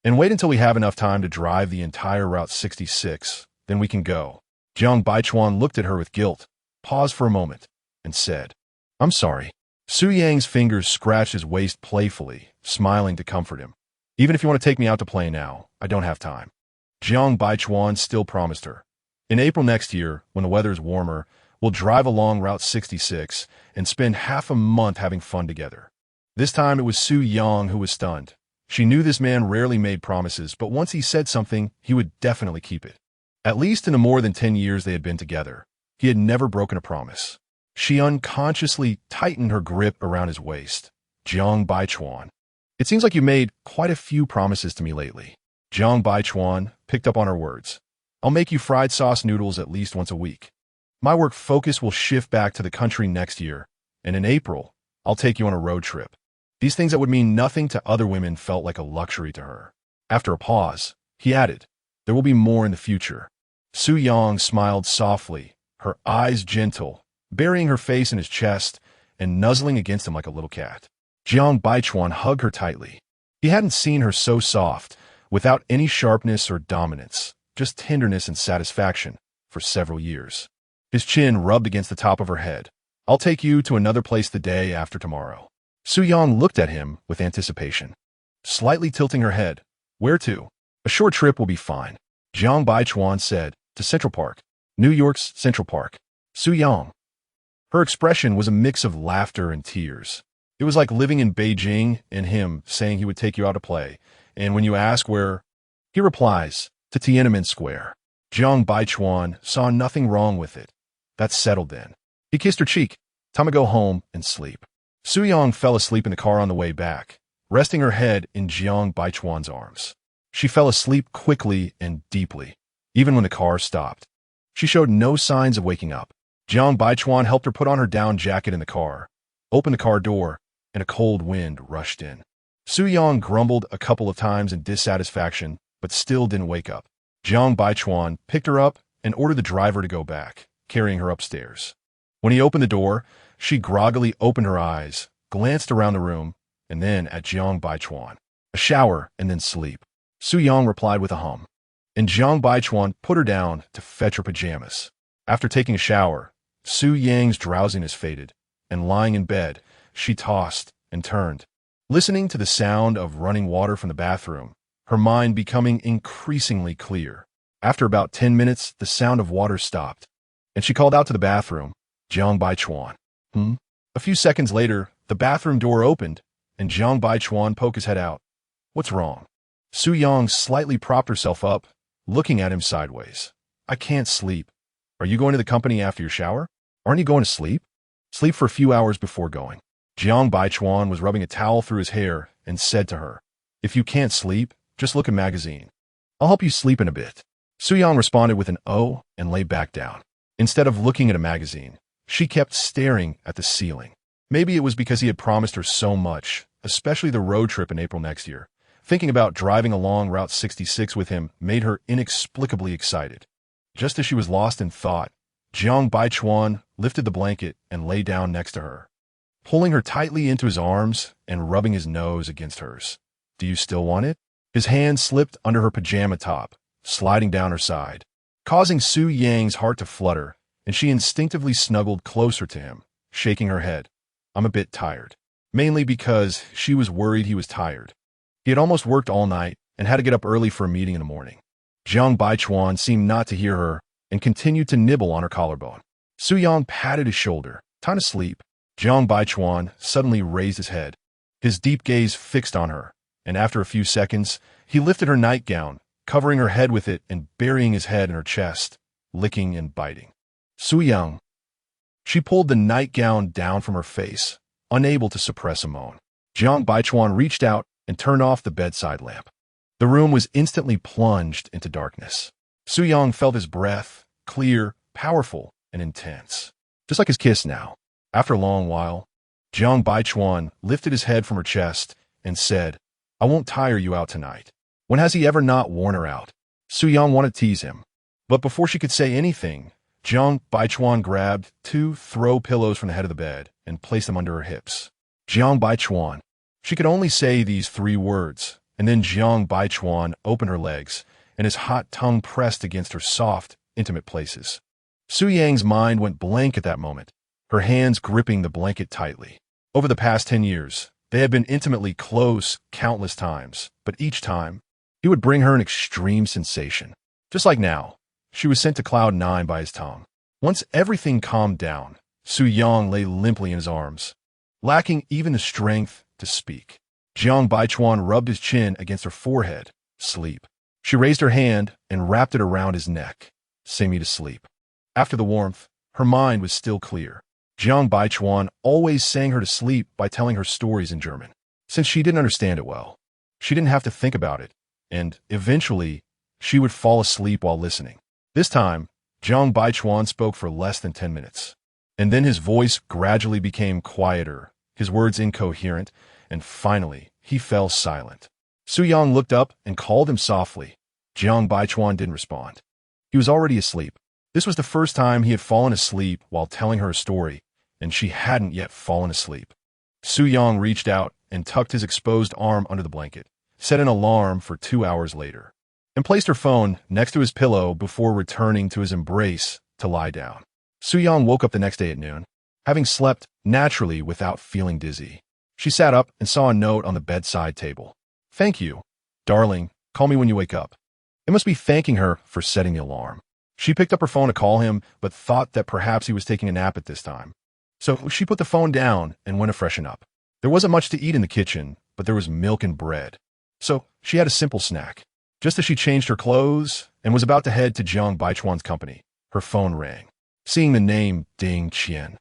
and wait until we have enough time to drive the entire Route 66. Then we can go. Jiang Baichuan looked at her with guilt, paused for a moment, and said, I'm sorry. Su Yang's fingers scratched his waist playfully, smiling to comfort him. Even if you want to take me out to play now, I don't have time. Jiang Baichuan still promised her. In April next year, when the weather is warmer, we'll drive along Route 66 and spend half a month having fun together. This time it was Su Yang who was stunned. She knew this man rarely made promises, but once he said something, he would definitely keep it. At least in the more than 10 years they had been together, he had never broken a promise. She unconsciously tightened her grip around his waist. Jiang Baichuan. It seems like you made quite a few promises to me lately. Jiang Baichuan picked up on her words. I'll make you fried sauce noodles at least once a week. My work focus will shift back to the country next year, and in April, I'll take you on a road trip. These things that would mean nothing to other women felt like a luxury to her. After a pause, he added, there will be more in the future. Su Yang smiled softly, her eyes gentle, burying her face in his chest and nuzzling against him like a little cat. Jiang Baichuan hugged her tightly. He hadn't seen her so soft, without any sharpness or dominance, just tenderness and satisfaction, for several years. His chin rubbed against the top of her head. I'll take you to another place the day after tomorrow. Su Yang looked at him with anticipation, slightly tilting her head. Where to? A short trip will be fine. Jiang Baichuan said, to Central Park. New York's Central Park. Su Yang. Her expression was a mix of laughter and tears. It was like living in Beijing and him saying he would take you out to play, and when you ask where, he replies, to Tiananmen Square. Jiang Baichuan saw nothing wrong with it. That's settled then. He kissed her cheek. Time to go home and sleep. Su Yang fell asleep in the car on the way back, resting her head in Jiang Baichuan's arms. She fell asleep quickly and deeply, even when the car stopped. She showed no signs of waking up. Jiang Baichuan helped her put on her down jacket in the car, opened the car door, and a cold wind rushed in. Su Yang grumbled a couple of times in dissatisfaction, but still didn't wake up. Jiang Baichuan picked her up and ordered the driver to go back, carrying her upstairs. When he opened the door, she groggily opened her eyes, glanced around the room, and then at Jiang Baichuan. A shower and then sleep. Su Yang replied with a hum, and Jiang Baichuan put her down to fetch her pajamas. After taking a shower, Su Yang's drowsiness faded, and lying in bed, she tossed and turned, listening to the sound of running water from the bathroom, her mind becoming increasingly clear. After about 10 minutes, the sound of water stopped, and she called out to the bathroom, Jiang Baichuan. A few seconds later, the bathroom door opened, and Jiang Baichuan poked his head out. What's wrong? Su Yang slightly propped herself up, looking at him sideways. I can't sleep. Are you going to the company after your shower? Aren't you going to sleep? Sleep for a few hours before going. Jiang Baichuan was rubbing a towel through his hair and said to her, if you can't sleep, just look at magazine. I'll help you sleep in a bit. Su Yang responded with an "oh" and lay back down. Instead of looking at a magazine, she kept staring at the ceiling. Maybe it was because he had promised her so much, especially the road trip in April next year. Thinking about driving along Route 66 with him made her inexplicably excited. Just as she was lost in thought, Jiang Baichuan lifted the blanket and lay down next to her, pulling her tightly into his arms and rubbing his nose against hers. Do you still want it? His hand slipped under her pajama top, sliding down her side, causing Su Yang's heart to flutter, and she instinctively snuggled closer to him, shaking her head. I'm a bit tired. Mainly because she was worried he was tired. He had almost worked all night and had to get up early for a meeting in the morning. Jiang Baichuan seemed not to hear her and continued to nibble on her collarbone. Su Yang patted his shoulder. Time to sleep. Jiang Baichuan suddenly raised his head, his deep gaze fixed on her, and after a few seconds, he lifted her nightgown, covering her head with it and burying his head in her chest, licking and biting. Su Yang. She pulled the nightgown down from her face, unable to suppress a moan. Jiang Baichuan reached out and turned off the bedside lamp. The room was instantly plunged into darkness. Su Yang felt his breath, clear, powerful, and intense. Just like his kiss now. After a long while, Jiang Baichuan lifted his head from her chest and said, I won't tire you out tonight. When has he ever not worn her out? Su Yang wanted to tease him. But before she could say anything, Jiang Baichuan grabbed 2 throw pillows from the head of the bed and placed them under her hips. Jiang Baichuan. She could only say these 3 words, and then Jiang Baichuan opened her legs, and his hot tongue pressed against her soft, intimate places. Su Yang's mind went blank at that moment, her hands gripping the blanket tightly. Over the past 10 years, they had been intimately close countless times, but each time, he would bring her an extreme sensation. Just like now, she was sent to cloud 9 by his tongue. Once everything calmed down, Su Yang lay limply in his arms, lacking even the strength to speak. Jiang Baichuan rubbed his chin against her forehead. Sleep. She raised her hand and wrapped it around his neck. Sing me to sleep. After the warmth, her mind was still clear. Jiang Baichuan always sang her to sleep by telling her stories in German. Since she didn't understand it well, she didn't have to think about it, and eventually, she would fall asleep while listening. This time, Jiang Baichuan spoke for less than 10 minutes. And then his voice gradually became quieter, his words incoherent, and finally, he fell silent. Su Yang looked up and called him softly. Jiang Baichuan didn't respond. He was already asleep. This was the first time he had fallen asleep while telling her a story, and she hadn't yet fallen asleep. Su Yang reached out and tucked his exposed arm under the blanket, set an alarm for 2 hours later, and placed her phone next to his pillow before returning to his embrace to lie down. Su Yang woke up the next day at noon, having slept naturally without feeling dizzy. She sat up and saw a note on the bedside table. Thank you, darling. Call me when you wake up. It must be thanking her for setting the alarm. She picked up her phone to call him, but thought that perhaps he was taking a nap at this time. So she put the phone down and went to freshen up. There wasn't much to eat in the kitchen, but there was milk and bread. So she had a simple snack. Just as she changed her clothes and was about to head to Jiang Baichuan's company, her phone rang. Seeing the name Ding Qian,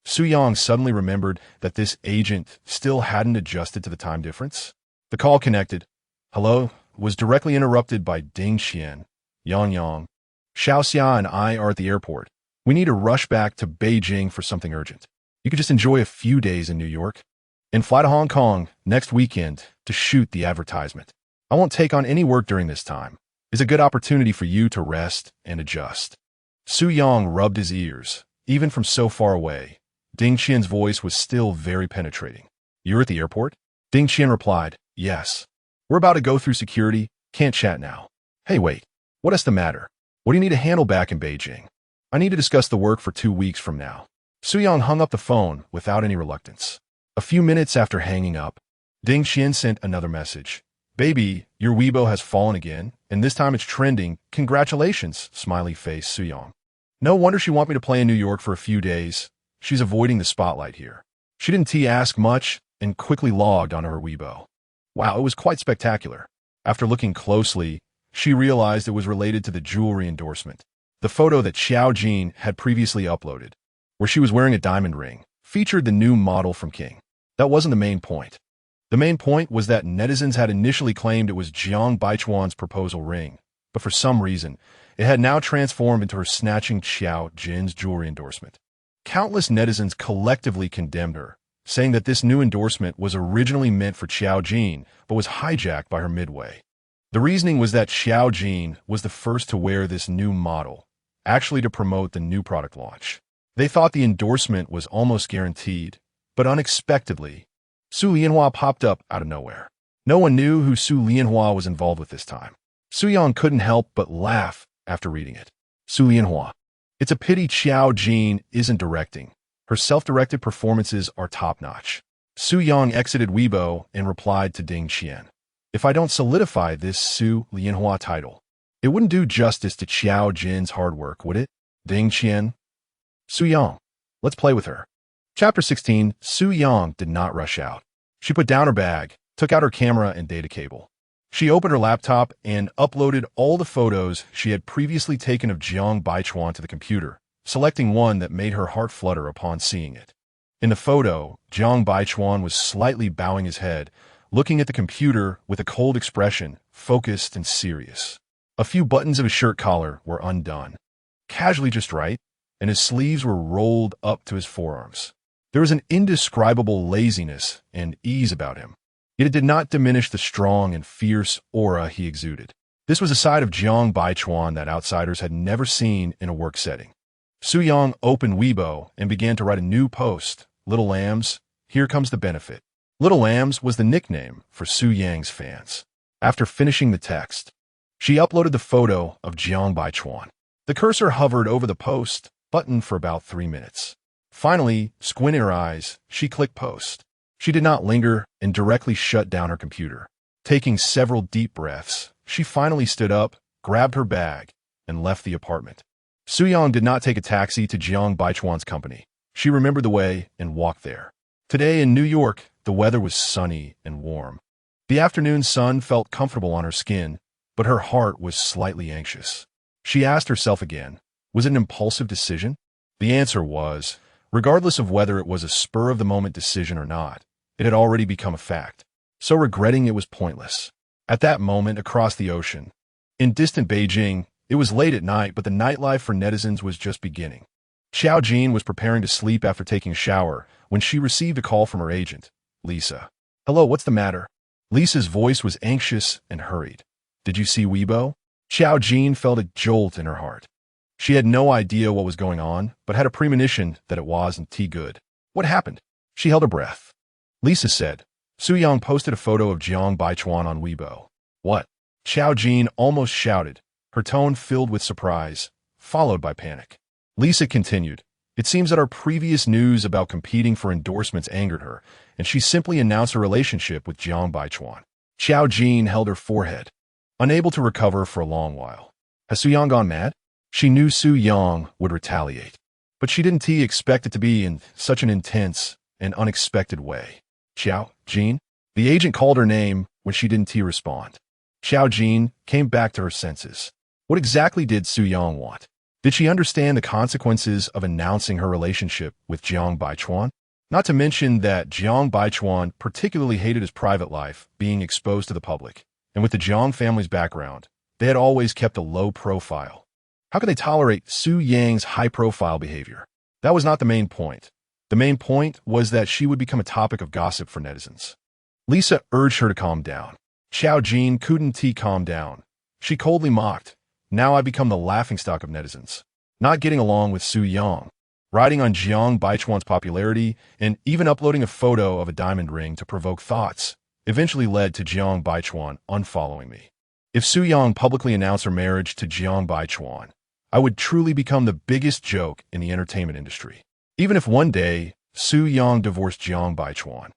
Su Yang suddenly remembered that this agent still hadn't adjusted to the time difference. The call connected. Hello, was directly interrupted by Ding Qian. Yang. Xiaoxia and I are at the airport. We need to rush back to Beijing for something urgent. You could just enjoy a few days in New York and fly to Hong Kong next weekend to shoot the advertisement. I won't take on any work during this time. It's a good opportunity for you to rest and adjust. Su Yang rubbed his ears. Even from so far away, Ding Qian's voice was still very penetrating. You're at the airport? Ding Qian replied, yes. We're about to go through security. Can't chat now. Hey, wait. What is the matter? What do you need to handle back in Beijing? I need to discuss the work for 2 weeks from now. Su Yang hung up the phone without any reluctance. A few minutes after hanging up, Ding Qian sent another message. Baby, your Weibo has fallen again, and this time it's trending. Congratulations, smiley face Su Yang. No wonder she wants me to play in New York for a few days. She's avoiding the spotlight here. She didn't ask much and quickly logged onto her Weibo. Wow, it was quite spectacular. After looking closely, she realized it was related to the jewelry endorsement. The photo that Xiao Jin had previously uploaded, where she was wearing a diamond ring, featured the new model from King. That wasn't the main point. The main point was that netizens had initially claimed it was Jiang Baichuan's proposal ring, but for some reason, it had now transformed into her snatching Xiao Jin's jewelry endorsement. Countless netizens collectively condemned her, saying that this new endorsement was originally meant for Xiao Jin, but was hijacked by her midway. The reasoning was that Xiao Jin was the first to wear this new model, actually to promote the new product launch. They thought the endorsement was almost guaranteed, but unexpectedly, Su Lianhua popped up out of nowhere. No one knew who Su Lianhua was involved with this time. Su Yang couldn't help but laugh after reading it. Su Lianhua. It's a pity Xiao Jin isn't directing. Her self-directed performances are top-notch. Su Yang exited Weibo and replied to Ding Qian. If I don't solidify this Su Lianhua title, it wouldn't do justice to Xiao Jin's hard work, would it? Ding Qian. Su Yang. Let's play with her. Chapter 16, Su Yang did not rush out. She put down her bag, took out her camera and data cable. She opened her laptop and uploaded all the photos she had previously taken of Jiang Baichuan to the computer, selecting one that made her heart flutter upon seeing it. In the photo, Jiang Baichuan was slightly bowing his head, looking at the computer with a cold expression, focused and serious. A few buttons of his shirt collar were undone, casually just right, and his sleeves were rolled up to his forearms. There was an indescribable laziness and ease about him, yet it did not diminish the strong and fierce aura he exuded. This was a side of Jiang Baichuan that outsiders had never seen in a work setting. Su Yang opened Weibo and began to write a new post. Little Lambs, here comes the benefit. Little Lambs was the nickname for Su Yang's fans. After finishing the text, she uploaded the photo of Jiang Baichuan. The cursor hovered over the post button for about 3 minutes. Finally, squinting her eyes, she clicked post. She did not linger and directly shut down her computer. Taking several deep breaths, she finally stood up, grabbed her bag, and left the apartment. Su Yang did not take a taxi to Jiang Baichuan's company. She remembered the way and walked there. Today in New York, the weather was sunny and warm. The afternoon sun felt comfortable on her skin, but her heart was slightly anxious. She asked herself again, was it an impulsive decision? The answer was, regardless of whether it was a spur-of-the-moment decision or not, it had already become a fact. So regretting it was pointless. At that moment across the ocean, in distant Beijing, it was late at night, but the nightlife for netizens was just beginning. Xiao Jin was preparing to sleep after taking a shower when she received a call from her agent, Lisa. Hello, what's the matter? Lisa's voice was anxious and hurried. Did you see Weibo? Xiao Jin felt a jolt in her heart. She had no idea what was going on, but had a premonition that it wasn't good. What happened? She held her breath. Lisa said, Su Yang posted a photo of Jiang Baichuan on Weibo. What? Xiao Jin almost shouted, her tone filled with surprise, followed by panic. Lisa continued, it seems that our previous news about competing for endorsements angered her, and she simply announced her relationship with Jiang Baichuan. Xiao Jin held her forehead, unable to recover for a long while. Has Su Yang gone mad? She knew Su Yang would retaliate, but she didn't expect it to be in such an intense and unexpected way. Xiao Jin? The agent called her name when she didn't respond. Xiao Jin came back to her senses. What exactly did Su Yang want? Did she understand the consequences of announcing her relationship with Jiang Baichuan? Not to mention that Jiang Baichuan particularly hated his private life being exposed to the public, and with the Jiang family's background, they had always kept a low profile. How could they tolerate Su Yang's high-profile behavior? That was not the main point. The main point was that she would become a topic of gossip for netizens. Lisa urged her to calm down. Xiao Jin couldn't calm down. She coldly mocked, now I become the laughingstock of netizens. Not getting along with Su Yang, riding on Jiang Baichuan's popularity, and even uploading a photo of a diamond ring to provoke thoughts, eventually led to Jiang Baichuan unfollowing me. If Su Yang publicly announced her marriage to Jiang Baichuan, I would truly become the biggest joke in the entertainment industry. Even if one day Su Yang divorced Jiang Baichuan,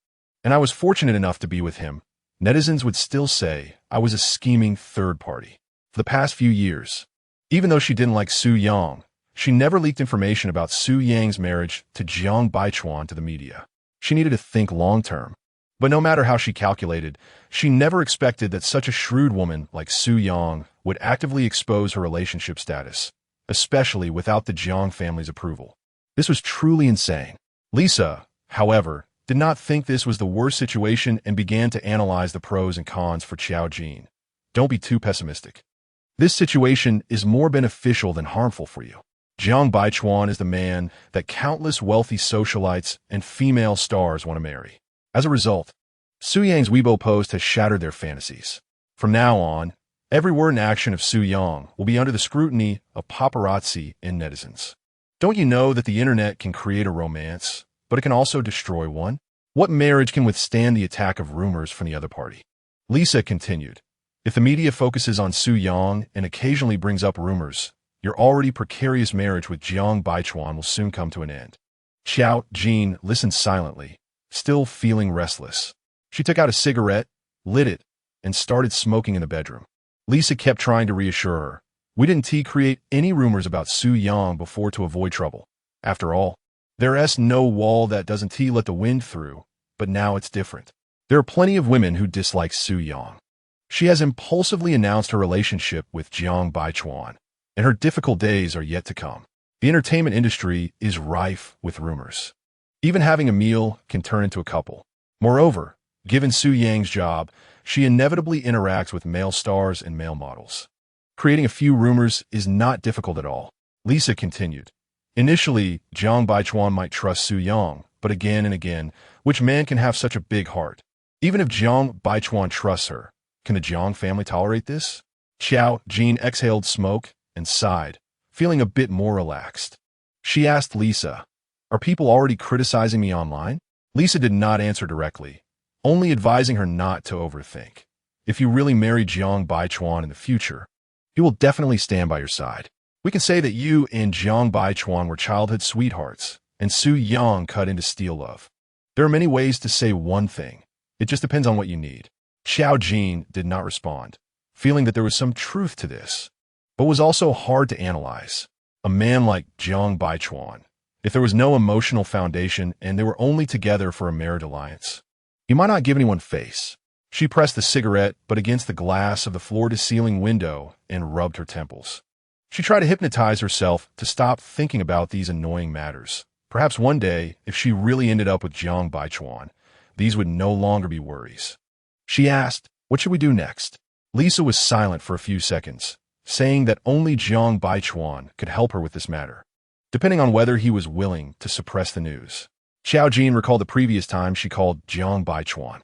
and I was fortunate enough to be with him, netizens would still say I was a scheming third party. For the past few years, even though she didn't like Su Yang, she never leaked information about Su Yang's marriage to Jiang Baichuan to the media. She needed to think long-term. But no matter how she calculated, she never expected that such a shrewd woman like Su Yang would actively expose her relationship status, especially without the Jiang family's approval. This was truly insane. Lisa, however, did not think this was the worst situation and began to analyze the pros and cons for Xiao Jin. Don't be too pessimistic. This situation is more beneficial than harmful for you. Jiang Baichuan is the man that countless wealthy socialites and female stars want to marry. As a result, Su Yang's Weibo post has shattered their fantasies. From now on, every word and action of Su Yang will be under the scrutiny of paparazzi and netizens. Don't you know that the internet can create a romance, but it can also destroy one? What marriage can withstand the attack of rumors from the other party? Lisa continued, if the media focuses on Su Yang and occasionally brings up rumors, your already precarious marriage with Jiang Baichuan will soon come to an end. Xiao Jin listened silently, still feeling restless. She took out a cigarette, lit it, and started smoking in the bedroom. Lisa kept trying to reassure her. We didn't create any rumors about Su Yang before to avoid trouble. After all, there's no wall that doesn't let the wind through, but now it's different. There are plenty of women who dislike Su Yang. She has impulsively announced her relationship with Jiang Baichuan, and her difficult days are yet to come. The entertainment industry is rife with rumors. Even having a meal can turn into a couple. Moreover, given Su Yang's job, she inevitably interacts with male stars and male models. Creating a few rumors is not difficult at all. Lisa continued. Initially, Jiang Baichuan might trust Su Yang, but again and again, which man can have such a big heart? Even if Jiang Baichuan trusts her, can the Jiang family tolerate this? Xiao Jin exhaled smoke and sighed, feeling a bit more relaxed. She asked Lisa, "Are people already criticizing me online?" Lisa did not answer directly, only advising her not to overthink. If you really marry Jiang Baichuan in the future, he will definitely stand by your side. We can say that you and Jiang Baichuan were childhood sweethearts, and Su Yang cut into steel love. There are many ways to say one thing. It just depends on what you need. Xiao Jin did not respond, feeling that there was some truth to this, but was also hard to analyze. A man like Jiang Baichuan, if there was no emotional foundation and they were only together for a marriage alliance, he might not give anyone face. She pressed the cigarette but against the glass of the floor-to-ceiling window and rubbed her temples. She tried to hypnotize herself to stop thinking about these annoying matters. Perhaps one day, if she really ended up with Jiang Baichuan, these would no longer be worries. She asked, "What should we do next?" Lisa was silent for a few seconds, saying that only Jiang Baichuan could help her with this matter, depending on whether he was willing to suppress the news. Xiao Jin recalled the previous time she called Jiang Baichuan.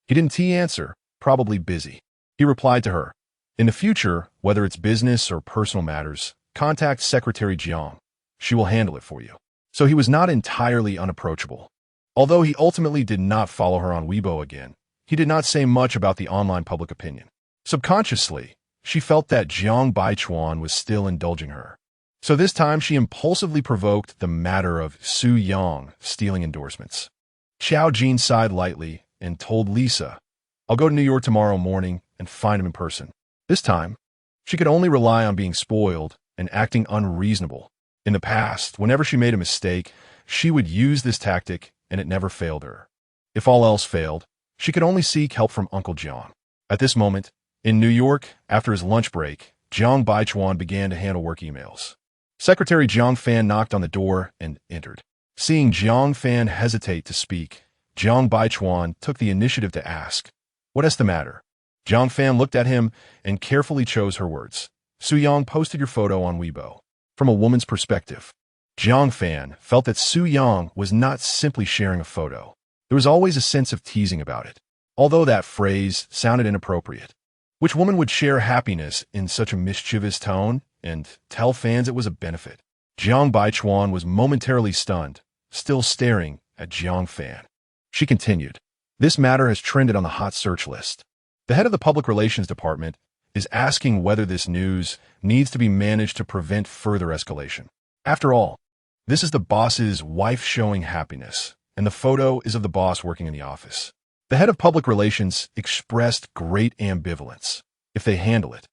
He didn't answer, probably busy. He replied to her, "In the future, whether it's business or personal matters, contact Secretary Jiang. She will handle it for you." So he was not entirely unapproachable. Although he ultimately did not follow her on Weibo again, he did not say much about the online public opinion. Subconsciously, she felt that Jiang Baichuan was still indulging her. So this time she impulsively provoked the matter of Su Yang stealing endorsements. Xiao Jin sighed lightly and told Lisa, "I'll go to New York tomorrow morning and find him in person." This time, she could only rely on being spoiled and acting unreasonable. In the past, whenever she made a mistake, she would use this tactic and it never failed her. If all else failed, she could only seek help from Uncle Jiang. At this moment, in New York, after his lunch break, Jiang Baichuan began to handle work emails. Secretary Jiang Fan knocked on the door and entered. Seeing Jiang Fan hesitate to speak, Jiang Baichuan took the initiative to ask, "What is the matter?" Jiang Fan looked at him and carefully chose her words. "Su Yang posted your photo on Weibo. From a woman's perspective." Jiang Fan felt that Su Yang was not simply sharing a photo. There was always a sense of teasing about it, although that phrase sounded inappropriate. Which woman would share happiness in such a mischievous tone and tell fans it was a benefit? Jiang Baichuan was momentarily stunned, still staring at Jiang Fan. She continued, "This matter has trended on the hot search list. The head of the public relations department is asking whether this news needs to be managed to prevent further escalation. After all, this is the boss's wife showing happiness, and the photo is of the boss working in the office." The head of public relations expressed great ambivalence. If they handle it,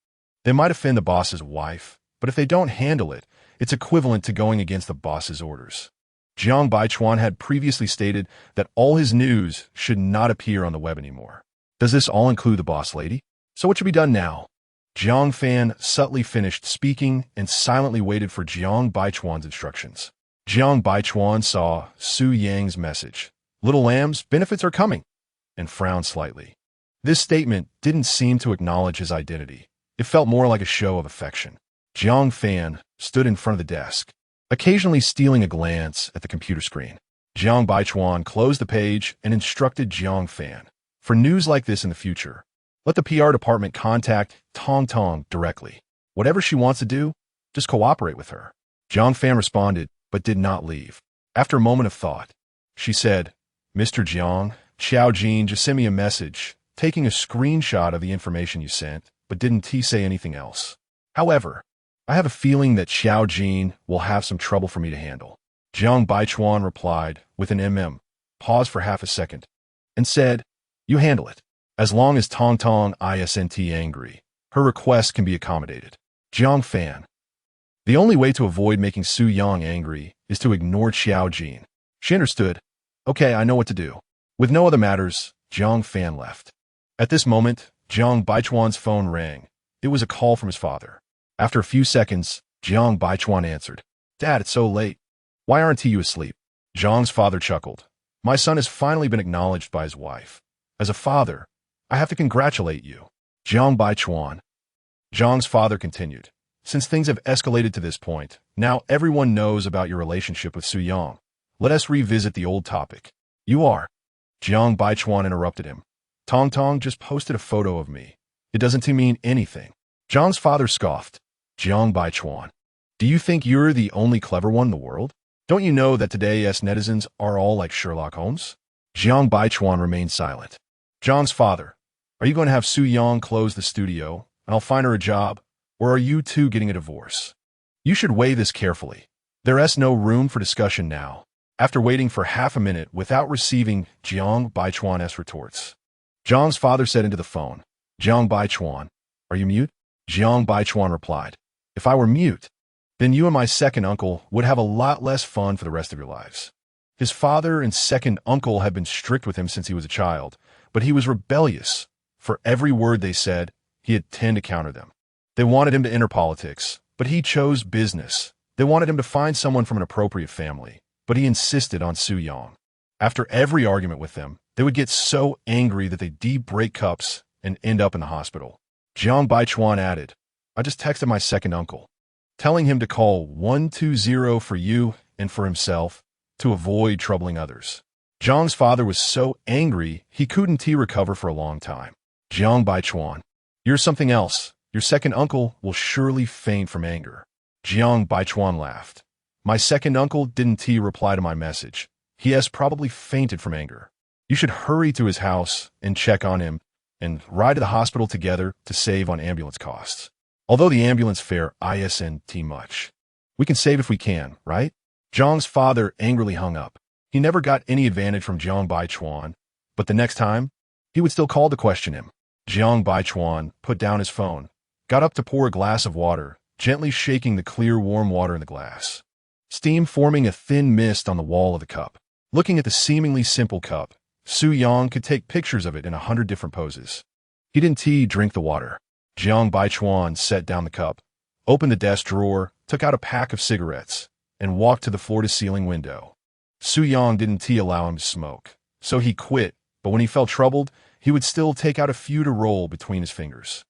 they might offend the boss's wife, but if they don't handle it, it's equivalent to going against the boss's orders. Jiang Baichuan had previously stated that all his news should not appear on the web anymore. Does this all include the boss lady? So what should be done now? Jiang Fan subtly finished speaking and silently waited for Jiang Baichuan's instructions. Jiang Baichuan saw Su Yang's message, "Little lambs, benefits are coming," and frowned slightly. This statement didn't seem to acknowledge his identity. It felt more like a show of affection. Jiang Fan stood in front of the desk, occasionally stealing a glance at the computer screen. Jiang Baichuan closed the page and instructed Jiang Fan, "For news like this in the future, let the PR department contact Tong Tong directly. Whatever she wants to do, just cooperate with her." Jiang Fan responded, but did not leave. After a moment of thought, she said, "Mr. Jiang, Xiao Jin just sent me a message, taking a screenshot of the information you sent, but didn't say anything else. However, I have a feeling that Xiao Jin will have some trouble for me to handle." Jiang Baichuan replied with an paused for half a second, and said, "You handle it. As long as Tong Tong isn't angry, her request can be accommodated." Jiang Fan. The only way to avoid making Su Yang angry is to ignore Xiao Jin. She understood. "Okay, I know what to do." With no other matters, Jiang Fan left. At this moment, Jiang Baichuan's phone rang. It was a call from his father. After a few seconds, Jiang Baichuan answered, "Dad, it's so late. Why aren't you asleep?" Jiang's father chuckled. "My son has finally been acknowledged by his wife. As a father, I have to congratulate you." Jiang Baichuan. Jiang's father continued, "Since things have escalated to this point, now everyone knows about your relationship with Su Yang. Let us revisit the old topic. You are. Jiang Baichuan interrupted him. Tong Tong just posted a photo of me. It doesn't mean anything. Jiang's father scoffed. Jiang Baichuan. Do you think you're the only clever one in the world? Don't you know that today's netizens are all like Sherlock Holmes? Jiang Baichuan remained silent. Jiang's father. Are you going to have Su Yang close the studio, and I'll find her a job, or are you two getting a divorce? You should weigh this carefully. There's no room for discussion now. After waiting for half a minute without receiving Jiang Baichuan's retorts, Jiang's father said into the phone, Jiang Baichuan, are you mute? Jiang Baichuan replied, if I were mute, then you and my second uncle would have a lot less fun for the rest of your lives. His father and second uncle had been strict with him since he was a child, but he was rebellious. For every word they said, he'd tend to counter them. They wanted him to enter politics, but he chose business. They wanted him to find someone from an appropriate family, but he insisted on Su Yang. After every argument with them, they would get so angry that they'd break cups and end up in the hospital. Jiang Baichuan added, I just texted my second uncle, telling him to call 120 for you and for himself to avoid troubling others. Jiang's father was so angry he couldn't recover for a long time. Jiang Baichuan, you're something else. Your second uncle will surely faint from anger. Jiang Baichuan laughed. My second uncle didn't reply to my message. He has probably fainted from anger. You should hurry to his house and check on him and ride to the hospital together to save on ambulance costs. Although the ambulance fare isn't much. We can save if we can, right? Jiang's father angrily hung up. He never got any advantage from Jiang Baichuan, but the next time, he would still call to question him. Jiang Baichuan put down his phone, got up to pour a glass of water, gently shaking the clear, warm water in the glass. Steam forming a thin mist on the wall of the cup. Looking at the seemingly simple cup, Su Yang could take pictures of it in 100 different poses. He didn't drink the water. Jiang Baichuan set down the cup, opened the desk drawer, took out a pack of cigarettes, and walked to the floor-to-ceiling window. Su Yang didn't allow him to smoke, so he quit, but when he felt troubled, he would still take out a few to roll between his fingers.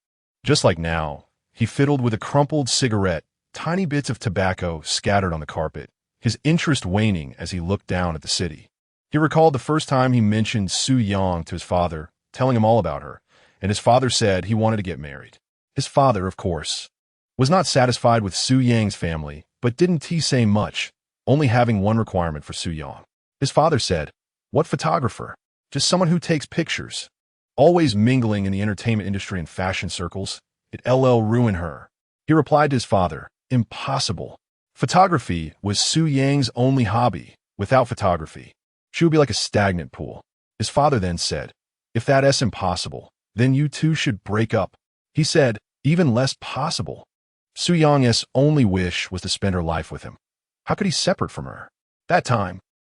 Just like now, he fiddled with a crumpled cigarette, tiny bits of tobacco scattered on the carpet, his interest waning as he looked down at the city. He recalled the first time he mentioned Su Yang to his father, telling him all about her, and his father said he wanted to get married. His father, of course, was not satisfied with Su Yang's family, but didn't say much, only having one requirement for Su Yang. His father said, what photographer? Just someone who takes pictures. Always mingling in the entertainment industry and fashion circles, it'll ruin her. He replied to his father, impossible. Photography was Su Yang's only hobby. Without photography, she would be like a stagnant pool. His father then said, if that's impossible, then you two should break up. He said, even less possible. Su Yang's only wish was to spend her life with him. How could he separate from her? That time,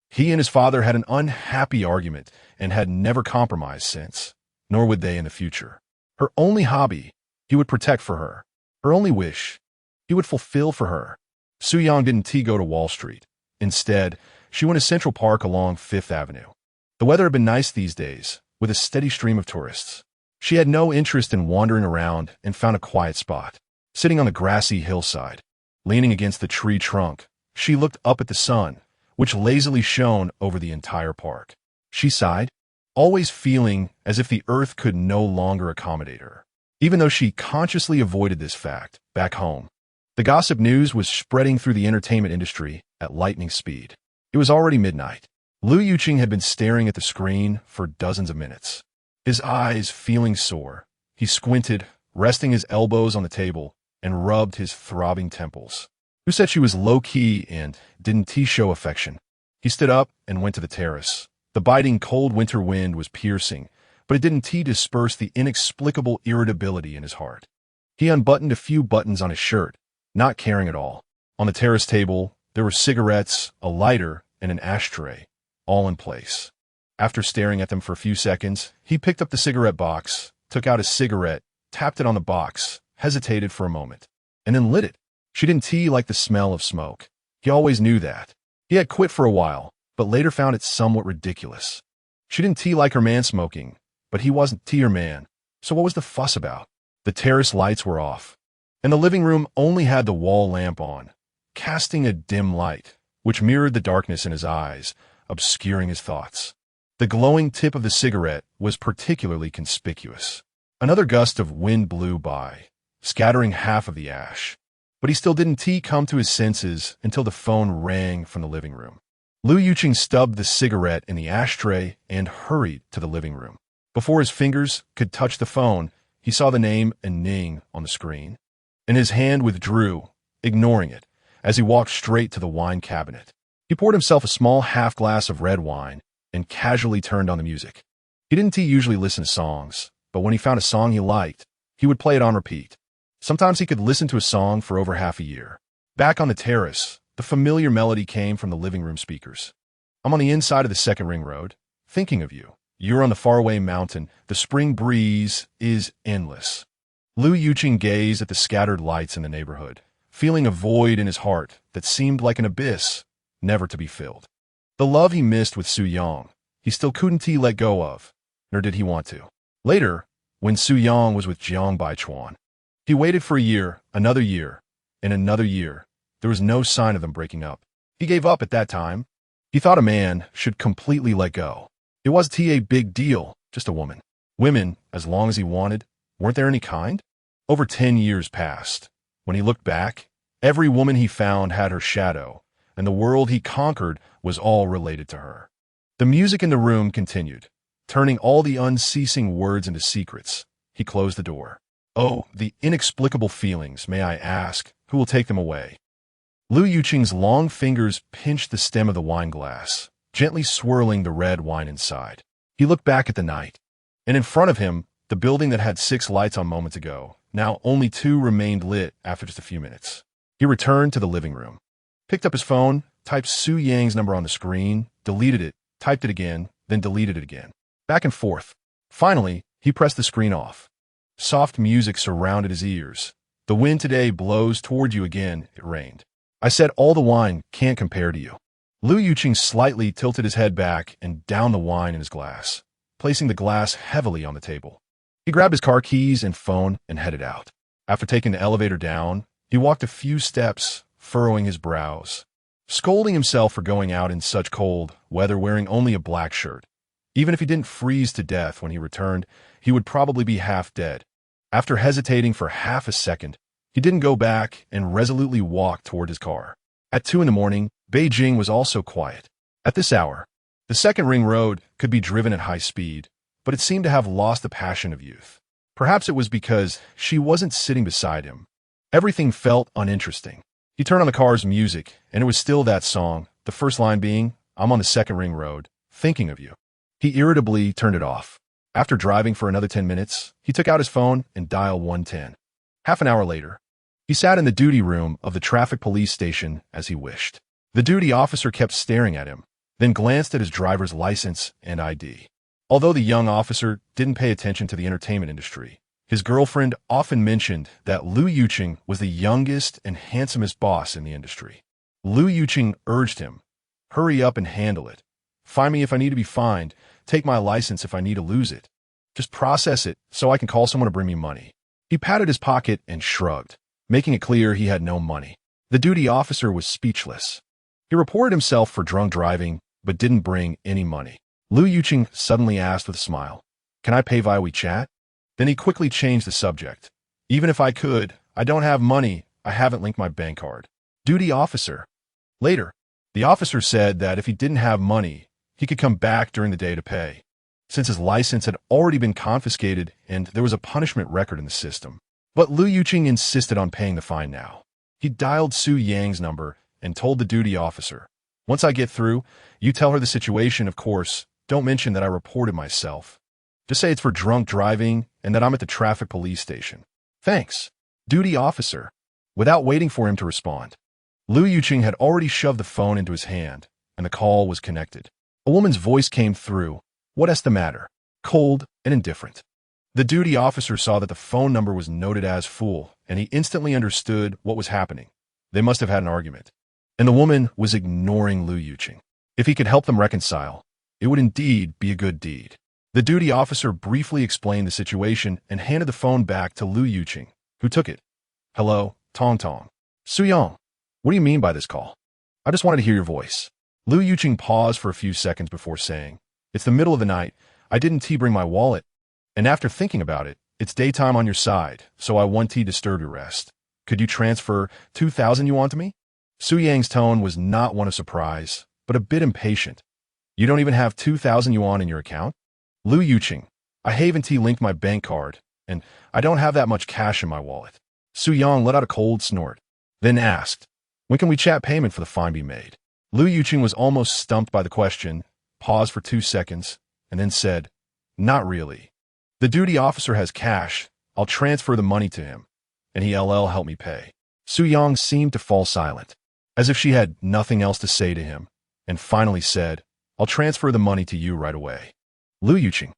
he and his father had an unhappy argument and had never compromised since, nor would they in the future. Her only hobby, he would protect for her. Her only wish, he would fulfill for her. Su Yang didn't go to Wall Street. Instead, she went to Central Park along Fifth Avenue. The weather had been nice these days, with a steady stream of tourists. She had no interest in wandering around and found a quiet spot. Sitting on the grassy hillside, leaning against the tree trunk, she looked up at the sun, which lazily shone over the entire park. She sighed, always feeling as if the earth could no longer accommodate her. Even though she consciously avoided this fact, back home, the gossip news was spreading through the entertainment industry at lightning speed. It was already midnight. Liu Yuqing had been staring at the screen for dozens of minutes. His eyes feeling sore, he squinted, resting his elbows on the table, and rubbed his throbbing temples. Who said she was low-key and didn't show affection? He stood up and went to the terrace. The biting cold winter wind was piercing, but it didn't disperse the inexplicable irritability in his heart. He unbuttoned a few buttons on his shirt, not caring at all. On the terrace table, there were cigarettes, a lighter, and an ashtray, all in place. After staring at them for a few seconds, he picked up the cigarette box, took out a cigarette, tapped it on the box, hesitated for a moment, and then lit it. She didn't like the smell of smoke. He always knew that. He had quit for a while, but later found it somewhat ridiculous. She didn't like her man smoking, but he wasn't her man, so what was the fuss about? The terrace lights were off, and the living room only had the wall lamp on, casting a dim light, which mirrored the darkness in his eyes, obscuring his thoughts. The glowing tip of the cigarette was particularly conspicuous. Another gust of wind blew by, scattering half of the ash. But he still didn't come to his senses until the phone rang from the living room. Lu Yuqing stubbed the cigarette in the ashtray and hurried to the living room. Before his fingers could touch the phone, he saw the name Ning on the screen, and his hand withdrew, ignoring it, as he walked straight to the wine cabinet. He poured himself a small half glass of red wine and casually turned on the music. He didn't usually listen to songs, but when he found a song he liked, he would play it on repeat. Sometimes he could listen to a song for over half a year. Back on the terrace, the familiar melody came from the living room speakers. I'm on the inside of the second ring road, thinking of you. You're on the faraway mountain. The spring breeze is endless. Lu Yuqing gazed at the scattered lights in the neighborhood, feeling a void in his heart that seemed like an abyss, never to be filled. The love he missed with Su Yang, he still couldn't let go of, nor did he want to. Later, when Su Yang was with Jiang Baichuan, he waited for a year, another year, and another year. There was no sign of them breaking up. He gave up at that time. He thought a man should completely let go. It wasn't a big deal, just a woman. Women, as long as he wanted, weren't there any kind? Over 10 years passed. When he looked back, every woman he found had her shadow, and the world he conquered was all related to her. The music in the room continued, turning all the unceasing words into secrets. He closed the door. Oh, the inexplicable feelings, may I ask, who will take them away? Lu Yuqing's long fingers pinched the stem of the wine glass, gently swirling the red wine inside. He looked back at the night, and in front of him, the building that had 6 lights on moments ago, now only 2 remained lit after just a few minutes. He returned to the living room, picked up his phone, typed Su Yang's number on the screen, deleted it, typed it again, then deleted it again. Back and forth. Finally, he pressed the screen off. Soft music surrounded his ears. The wind today blows toward you again, it rained. I said all the wine can't compare to you. Lu Yuqing slightly tilted his head back and downed the wine in his glass, placing the glass heavily on the table. He grabbed his car keys and phone and headed out. After taking the elevator down, he walked a few steps, furrowing his brows, scolding himself for going out in such cold weather wearing only a black shirt. Even if he didn't freeze to death when he returned, he would probably be half dead. After hesitating for half a second, he didn't go back and resolutely walked toward his car. At 2 in the morning, Beijing was also quiet. At this hour, the second ring road could be driven at high speed, but it seemed to have lost the passion of youth. Perhaps it was because she wasn't sitting beside him. Everything felt uninteresting. He turned on the car's music, and it was still that song, the first line being, I'm on the second ring road, thinking of you. He irritably turned it off. After driving for another 10 minutes, he took out his phone and dialed 110. Half an hour later, he sat in the duty room of the traffic police station as he wished. The duty officer kept staring at him, then glanced at his driver's license and ID. Although the young officer didn't pay attention to the entertainment industry, his girlfriend often mentioned that Lu Yuqing was the youngest and handsomest boss in the industry. Lu Yuqing urged him, hurry up and handle it. Find me if I need to be fined. Take my license if I need to lose it. Just process it so I can call someone to bring me money. He patted his pocket and shrugged, making it clear he had no money. The duty officer was speechless. He reported himself for drunk driving, but didn't bring any money. Lu Yuqing suddenly asked with a smile, can I pay via WeChat? Then he quickly changed the subject. Even if I could, I don't have money. I haven't linked my bank card. Duty officer. Later, the officer said that if he didn't have money, he could come back during the day to pay, since his license had already been confiscated and there was a punishment record in the system. But Lu Yuqing insisted on paying the fine now. He dialed Su Yang's number and told the duty officer, once I get through, you tell her the situation, of course. Don't mention that I reported myself. Just say it's for drunk driving and that I'm at the traffic police station. Thanks, duty officer. Without waiting for him to respond, Lu Yuqing had already shoved the phone into his hand, and the call was connected. A woman's voice came through. What's the matter? Cold and indifferent. The duty officer saw that the phone number was noted as full, and he instantly understood what was happening. They must have had an argument. And the woman was ignoring Lu Yuqing. If he could help them reconcile, it would indeed be a good deed. The duty officer briefly explained the situation and handed the phone back to Lu Yuqing, who took it. Hello, Tong Tong. Su Yang, what do you mean by this call? I just wanted to hear your voice. Lu Yuqing paused for a few seconds before saying, "It's the middle of the night. I didn't bring my wallet. And after thinking about it, it's daytime on your side, so I won't disturb your rest. Could you transfer 2,000 yuan to me?" Su Yang's tone was not one of surprise, but a bit impatient. "You don't even have 2,000 yuan in your account?" "Lu Yuqing, I haven't linked my bank card, and I don't have that much cash in my wallet." Su Yang let out a cold snort, then asked, "When can we chat payment for the fine be made?" Lu Yuqing was almost stumped by the question, paused for 2 seconds, and then said, "Not really. The duty officer has cash. I'll transfer the money to him, and he'll help me pay." Su Yang seemed to fall silent, as if she had nothing else to say to him, and finally said, "I'll transfer the money to you right away." "Lu Yuqing,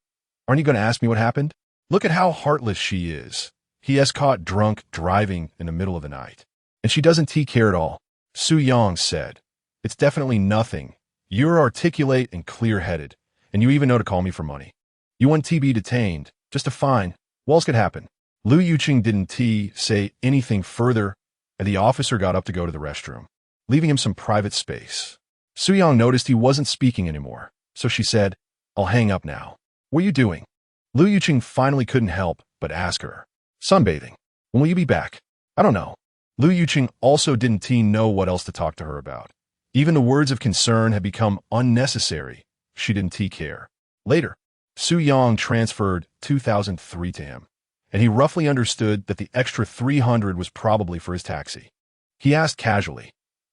aren't you going to ask me what happened? Look at how heartless she is. He has caught drunk driving in the middle of the night, and she doesn't care at all." Su Yang said, "It's definitely nothing. You're articulate and clear-headed, and you even know to call me for money. You want be detained, just a fine. What else could happen?" Lu Yuqing didn't say anything further, and the officer got up to go to the restroom, leaving him some private space. Su Yang noticed he wasn't speaking anymore, so she said, "I'll hang up now." "What are you doing?" Lu Yuqing finally couldn't help but ask her. "Sunbathing. When will you be back?" "I don't know." Lu Yuqing also didn't know what else to talk to her about. Even the words of concern had become unnecessary. She didn't care. Later, Su Yang transferred 2,003 to him, and he roughly understood that the extra 300 was probably for his taxi. He asked casually,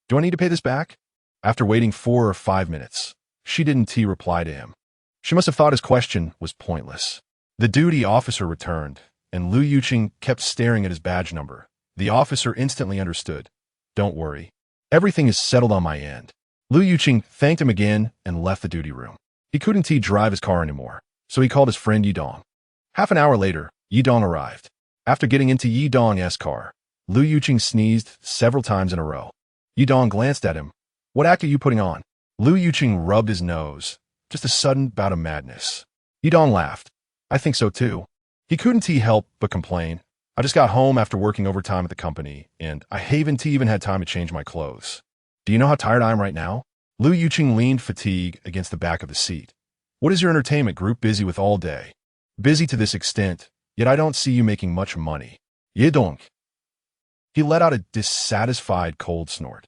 "Do I need to pay this back?" After waiting 4 or 5 minutes, she didn't reply to him. She must have thought his question was pointless. The duty officer returned, and Lu Yuqing kept staring at his badge number. The officer instantly understood. "Don't worry. Everything is settled on my end." Lu Yuqing thanked him again and left the duty room. He couldn't drive his car anymore, so he called his friend Yidong. Half an hour later, Yidong arrived. After getting into Yidong's car, Lu Yuqing sneezed several times in a row. Yidong glanced at him. "What act are you putting on?" Lu Yuqing rubbed his nose. "Just a sudden bout of madness." Yidong laughed. "I think so too." He couldn't help but complain. "I just got home after working overtime at the company, and I haven't even had time to change my clothes. Do you know how tired I am right now?" Lu Yuqing leaned fatigued against the back of the seat. "What is your entertainment group busy with all day?" "Busy to this extent, yet I don't see you making much money." "Yidong." He let out a dissatisfied cold snort.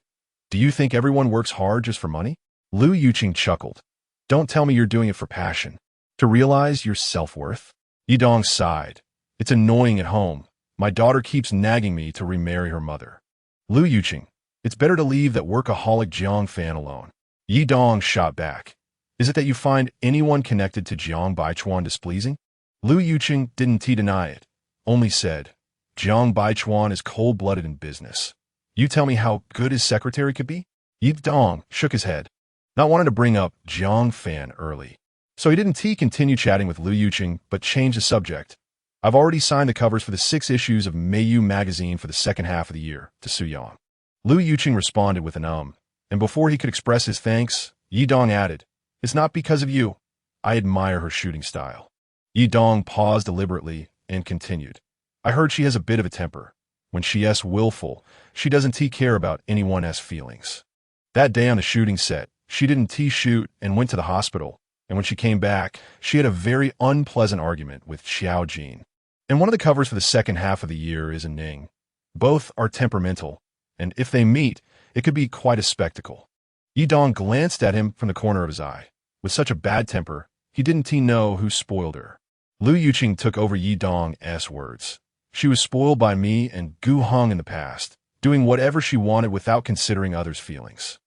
"Do you think everyone works hard just for money?" Lu Yuqing chuckled. "Don't tell me you're doing it for passion. To realize your self-worth?" Yidong sighed. "It's annoying at home. My daughter keeps nagging me to remarry her mother." Lu Yuqing, "It's better to leave that workaholic Jiang fan alone." Yidong shot back. "Is it that you find anyone connected to Jiang Baichuan displeasing?" Lu Yuqing didn't deny it, only said, "Jiang Baichuan is cold-blooded in business. You tell me how good his secretary could be?" Yidong shook his head, not wanting to bring up Jiang fan early. So he didn't continue chatting with Lu Yuqing, but changed the subject. "I've already signed the covers for the 6 issues of Meiyu magazine for the second half of the year," to Su Yang. Lu Yuqing responded with an and before he could express his thanks, Yidong added, "It's not because of you. I admire her shooting style." Yidong paused deliberately and continued, "I heard she has a bit of a temper. When she's willful, she doesn't care about anyone's feelings. That day on the shooting set, she didn't shoot and went to the hospital, and when she came back, she had a very unpleasant argument with Xiao Jin. And one of the covers for the second half of the year is a Ning. Both are temperamental, and if they meet, it could be quite a spectacle." Yidong glanced at him from the corner of his eye. With such a bad temper, he didn't know who spoiled her. Lu Yuqing took over Yidong's words. "She was spoiled by me and Gu Heng in the past, doing whatever she wanted without considering others' feelings."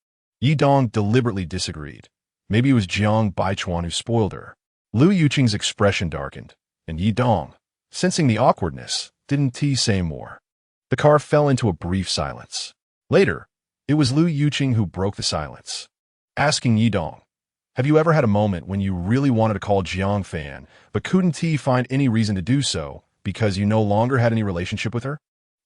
Yidong deliberately disagreed. Maybe it was Jiang Baichuan who spoiled her. Lu Yuqing's expression darkened, and Yidong, sensing the awkwardness, didn't say more. The car fell into a brief silence. Later, it was Lu Yuqing who broke the silence, asking Yidong, "Have you ever had a moment when you really wanted to call Jiang fan, but couldn't find any reason to do so because you no longer had any relationship with her?"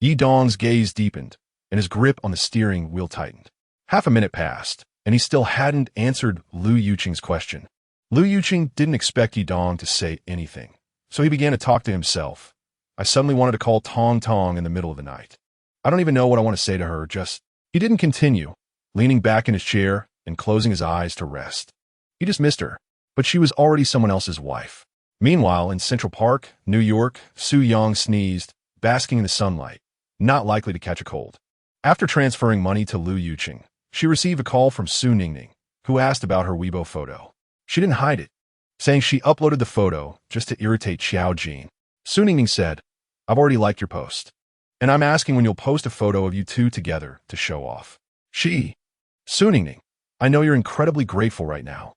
Yidong's gaze deepened, and his grip on the steering wheel tightened. Half a minute passed, and he still hadn't answered Lu Yuqing's question. Lu Yuqing didn't expect Yidong to say anything, so he began to talk to himself. "I suddenly wanted to call Tong Tong in the middle of the night. I don't even know what I want to say to her, just..." He didn't continue. leaning back in his chair and closing his eyes to rest. He dismissed her, but she was already someone else's wife. Meanwhile, in Central Park, New York, Su Yang sneezed, basking in the sunlight, not likely to catch a cold. After transferring money to Liu Yuqing, she received a call from Su Ningning, who asked about her Weibo photo. She didn't hide it, saying she uploaded the photo just to irritate Xiao Jin. Su Ningning said, "I've already liked your post, and I'm asking when you'll post a photo of you two together to show off." Su Ningning, I know you're incredibly grateful right now.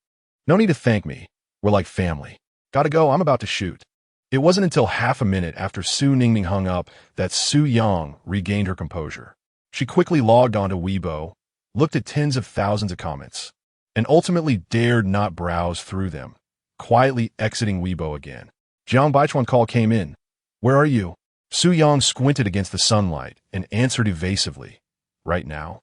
No need to thank me. We're like family. Gotta go, I'm about to shoot. It wasn't until half a minute after Su Ningning hung up that Su Yang regained her composure. She quickly logged onto Weibo, looked at tens of thousands of comments, and ultimately dared not browse through them, quietly exiting Weibo again. Jiang Baichuan call came in. "Where are you?" Su Yang squinted against the sunlight and answered evasively. "Right now?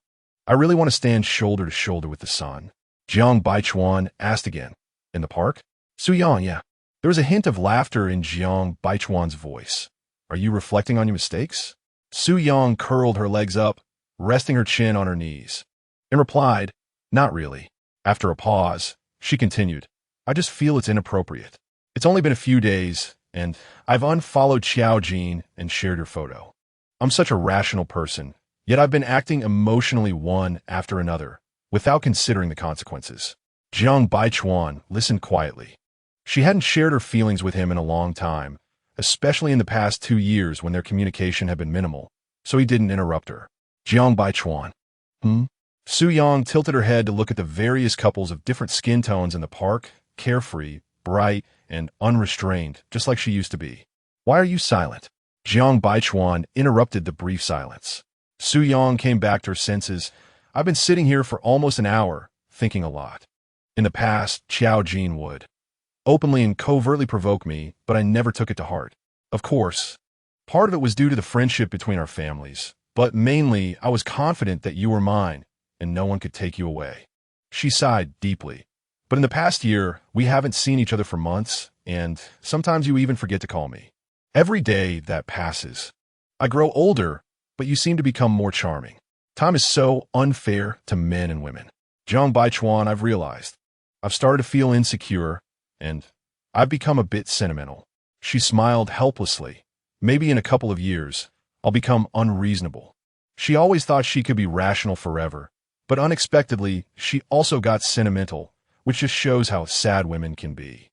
I really want to stand shoulder to shoulder with the sun." Jiang Baichuan asked again. "In the park?" Su Yang, yeah. There was a hint of laughter in Jiang Baichuan's voice. "Are you reflecting on your mistakes?" Su Yang curled her legs up, resting her chin on her knees, and replied, "Not really." After a pause, she continued, "I just feel it's inappropriate. It's only been a few days, and I've unfollowed Xiao Jin and shared her photo. I'm such a rational person, yet I've been acting emotionally one after another, without considering the consequences." Jiang Baichuan listened quietly. She hadn't shared her feelings with him in a long time, especially in the past 2 years when their communication had been minimal, so he didn't interrupt her. Jiang Baichuan. Su Yang tilted her head to look at the various couples of different skin tones in the park, carefree, bright, and unrestrained, just like she used to be. "Why are you silent?" Jiang Baichuan interrupted the brief silence. Su Yang came back to her senses. "I've been sitting here for almost an hour, thinking a lot. In the past, Xiao Jin would openly and covertly provoke me, but I never took it to heart. Of course, part of it was due to the friendship between our families, but mainly I was confident that you were mine, and no one could take you away." She sighed deeply. "But in the past year, we haven't seen each other for months, and sometimes you even forget to call me. Every day that passes, I grow older, but you seem to become more charming. Time is so unfair to men and women. Jiang Baichuan, I've realized. I've started to feel insecure, and I've become a bit sentimental." She smiled helplessly. "Maybe in a couple of years, I'll become unreasonable." She always thought she could be rational forever, but unexpectedly, she also got sentimental, which just shows how sad women can be.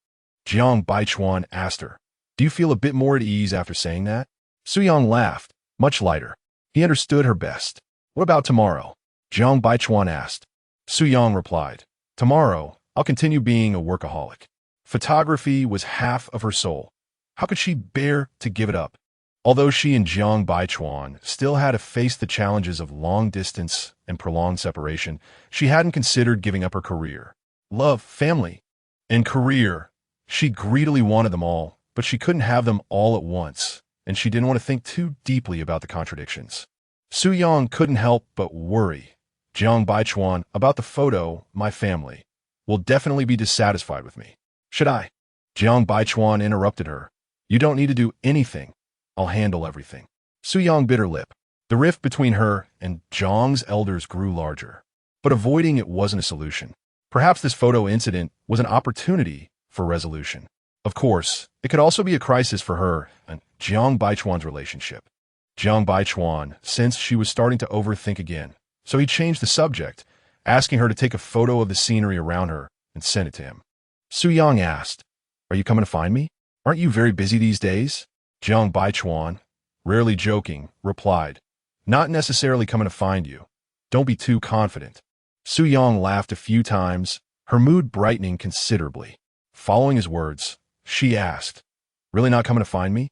Jiang Baichuan asked her, "Do you feel a bit more at ease after saying that?" Su Yang laughed, much lighter. He understood her best. "What about tomorrow?" Jiang Baichuan asked. Su Yang replied, "Tomorrow, I'll continue being a workaholic." Photography was half of her soul. How could she bear to give it up? Although she and Jiang Baichuan still had to face the challenges of long distance and prolonged separation, she hadn't considered giving up her career. Love, family, and career. She greedily wanted them all, but she couldn't have them all at once, and she didn't want to think too deeply about the contradictions. Su Yang couldn't help but worry. "Jiang Baichuan, about the photo, my family will definitely be dissatisfied with me. Should I?" Jiang Baichuan interrupted her. "You don't need to do anything. I'll handle everything." Su Yang bit her lip. The rift between her and Jiang's elders grew larger, but avoiding it wasn't a solution. Perhaps this photo incident was an opportunity for resolution. Of course, it could also be a crisis for her and Jiang Baichuan's relationship. Jiang Baichuan sensed she was starting to overthink again, so he changed the subject, asking her to take a photo of the scenery around her and send it to him. Su Yang asked, "Are you coming to find me? Aren't you very busy these days?" Jiang Baichuan, rarely joking, replied, "Not necessarily coming to find you. Don't be too confident." Su Yang laughed a few times, her mood brightening considerably. Following his words, she asked, "Really not coming to find me?"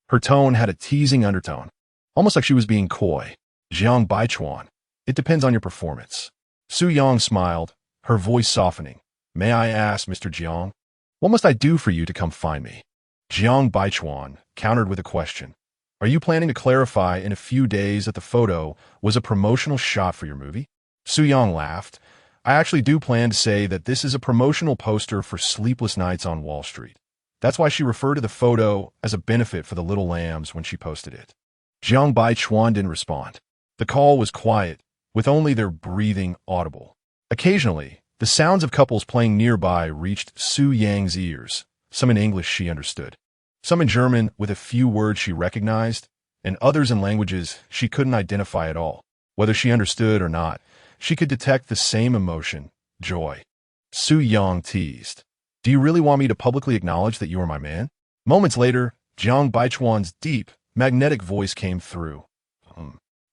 Her tone had a teasing undertone, almost like she was being coy. Jiang Baichuan, "It depends on your performance." Su Yang smiled, her voice softening. "May I ask, Mr. Jiang, what must I do for you to come find me?" Jiang Baichuan countered with a question. "Are you planning to clarify in a few days that the photo was a promotional shot for your movie?" Su Yang laughed. "I actually do plan to say that this is a promotional poster for Sleepless Nights on Wall Street. That's why she referred to the photo as a benefit for the little lambs when she posted it." Jiang Baichuan didn't respond. The call was quiet, with only their breathing audible. Occasionally, the sounds of couples playing nearby reached Su Yang's ears, some in English she understood, some in German with a few words she recognized, and others in languages she couldn't identify at all. Whether she understood or not, she could detect the same emotion, joy. Su Yang teased, "Do you really want me to publicly acknowledge that you are my man?" Moments later, Jiang Baichuan's deep, magnetic voice came through.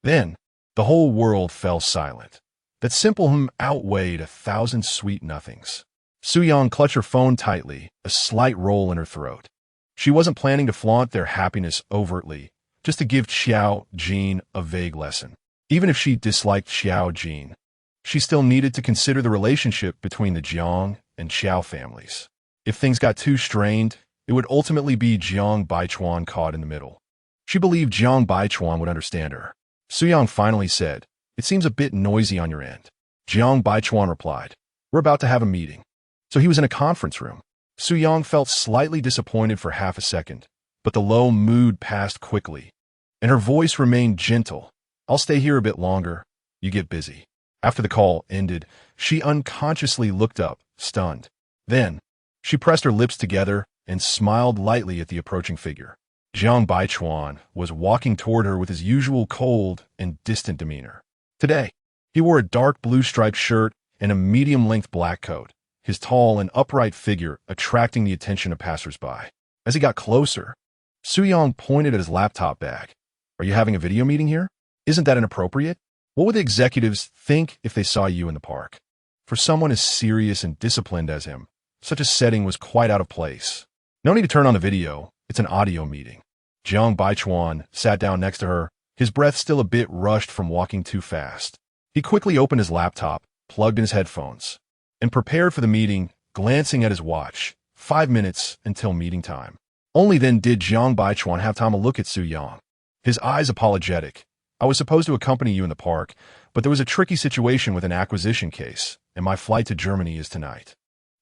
Then, the whole world fell silent. That simple outweighed 1,000 sweet nothings. Su Yang clutched her phone tightly, a slight roll in her throat. She wasn't planning to flaunt their happiness overtly, just to give Xiao Jin a vague lesson. Even if she disliked Xiao Jin, she still needed to consider the relationship between the Jiang and Xiao families. If things got too strained, it would ultimately be Jiang Baichuan caught in the middle. She believed Jiang Baichuan would understand her. Su Yang finally said, "It seems a bit noisy on your end." Jiang Baichuan replied, "We're about to have a meeting." So he was in a conference room. Su Yang felt slightly disappointed for half a second, but the low mood passed quickly, and her voice remained gentle. "I'll stay here a bit longer. You get busy." After the call ended, she unconsciously looked up, stunned. Then, she pressed her lips together and smiled lightly at the approaching figure. Jiang Baichuan was walking toward her with his usual cold and distant demeanor. Today, he wore a dark blue striped shirt and a medium-length black coat, his tall and upright figure attracting the attention of passers-by. As he got closer, Su Yang pointed at his laptop bag. "Are you having a video meeting here? Isn't that inappropriate? What would the executives think if they saw you in the park?" For someone as serious and disciplined as him, such a setting was quite out of place. "No need to turn on the video. It's an audio meeting." Jiang Baichuan sat down next to her, his breath still a bit rushed from walking too fast. He quickly opened his laptop, plugged in his headphones, and prepared for the meeting, glancing at his watch. 5 minutes until meeting time. Only then did Jiang Baichuan have time to look at Su Yang. His eyes apologetic. "I was supposed to accompany you in the park, but there was a tricky situation with an acquisition case, and my flight to Germany is tonight."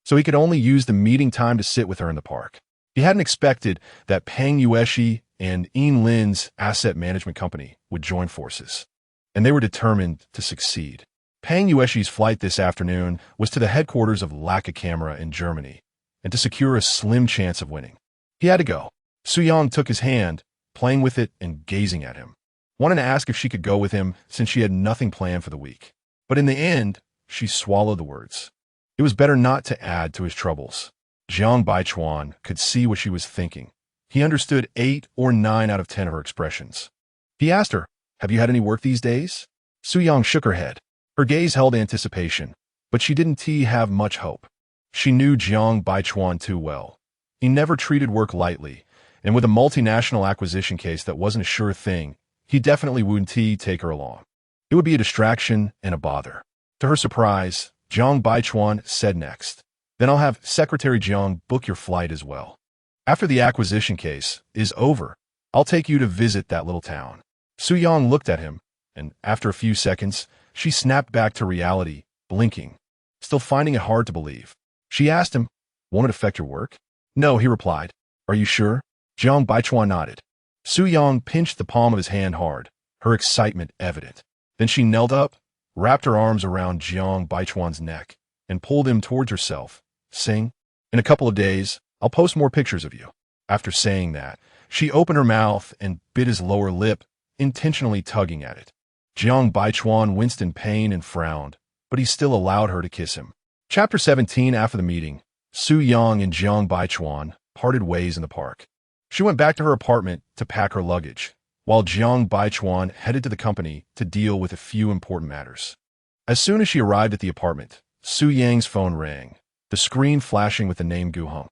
So he could only use the meeting time to sit with her in the park. He hadn't expected that Peng Yueshi and Yin Lin's asset management company would join forces, and they were determined to succeed. Peng Yueshi's flight this afternoon was to the headquarters of Leica Camera in Germany, and to secure a slim chance of winning. He had to go. Su Yang took his hand, playing with it and gazing at him, wanting to ask if she could go with him since she had nothing planned for the week. But in the end, she swallowed the words. It was better not to add to his troubles. Jiang Baichuan could see what she was thinking. He understood 8 or 9 out of 10 of her expressions. He asked her, "Have you had any work these days?" Su Yang shook her head. Her gaze held anticipation, but she didn't have much hope. She knew Jiang Baichuan too well. He never treated work lightly, and with a multinational acquisition case that wasn't a sure thing, he definitely wouldn't take her along. It would be a distraction and a bother. To her surprise, Jiang Baichuan said next, "Then I'll have Secretary Jiang book your flight as well. After the acquisition case is over, I'll take you to visit that little town." Su Yang looked at him, and after a few seconds, she snapped back to reality, blinking, still finding it hard to believe. She asked him, "Won't it affect your work?" "No," he replied. "Are you sure?" Jiang Baichuan nodded. Su Yang pinched the palm of his hand hard, her excitement evident. Then she knelt up, wrapped her arms around Jiang Baichuan's neck, and pulled him towards herself, saying, "In a couple of days, I'll post more pictures of you." After saying that, she opened her mouth and bit his lower lip, intentionally tugging at it. Jiang Baichuan winced in pain and frowned, but he still allowed her to kiss him. Chapter 17. After the meeting, Su Yang and Jiang Baichuan parted ways in the park. She went back to her apartment to pack her luggage, while Jiang Baichuan headed to the company to deal with a few important matters. As soon as she arrived at the apartment, Su Yang's phone rang, the screen flashing with the name Gu Heng.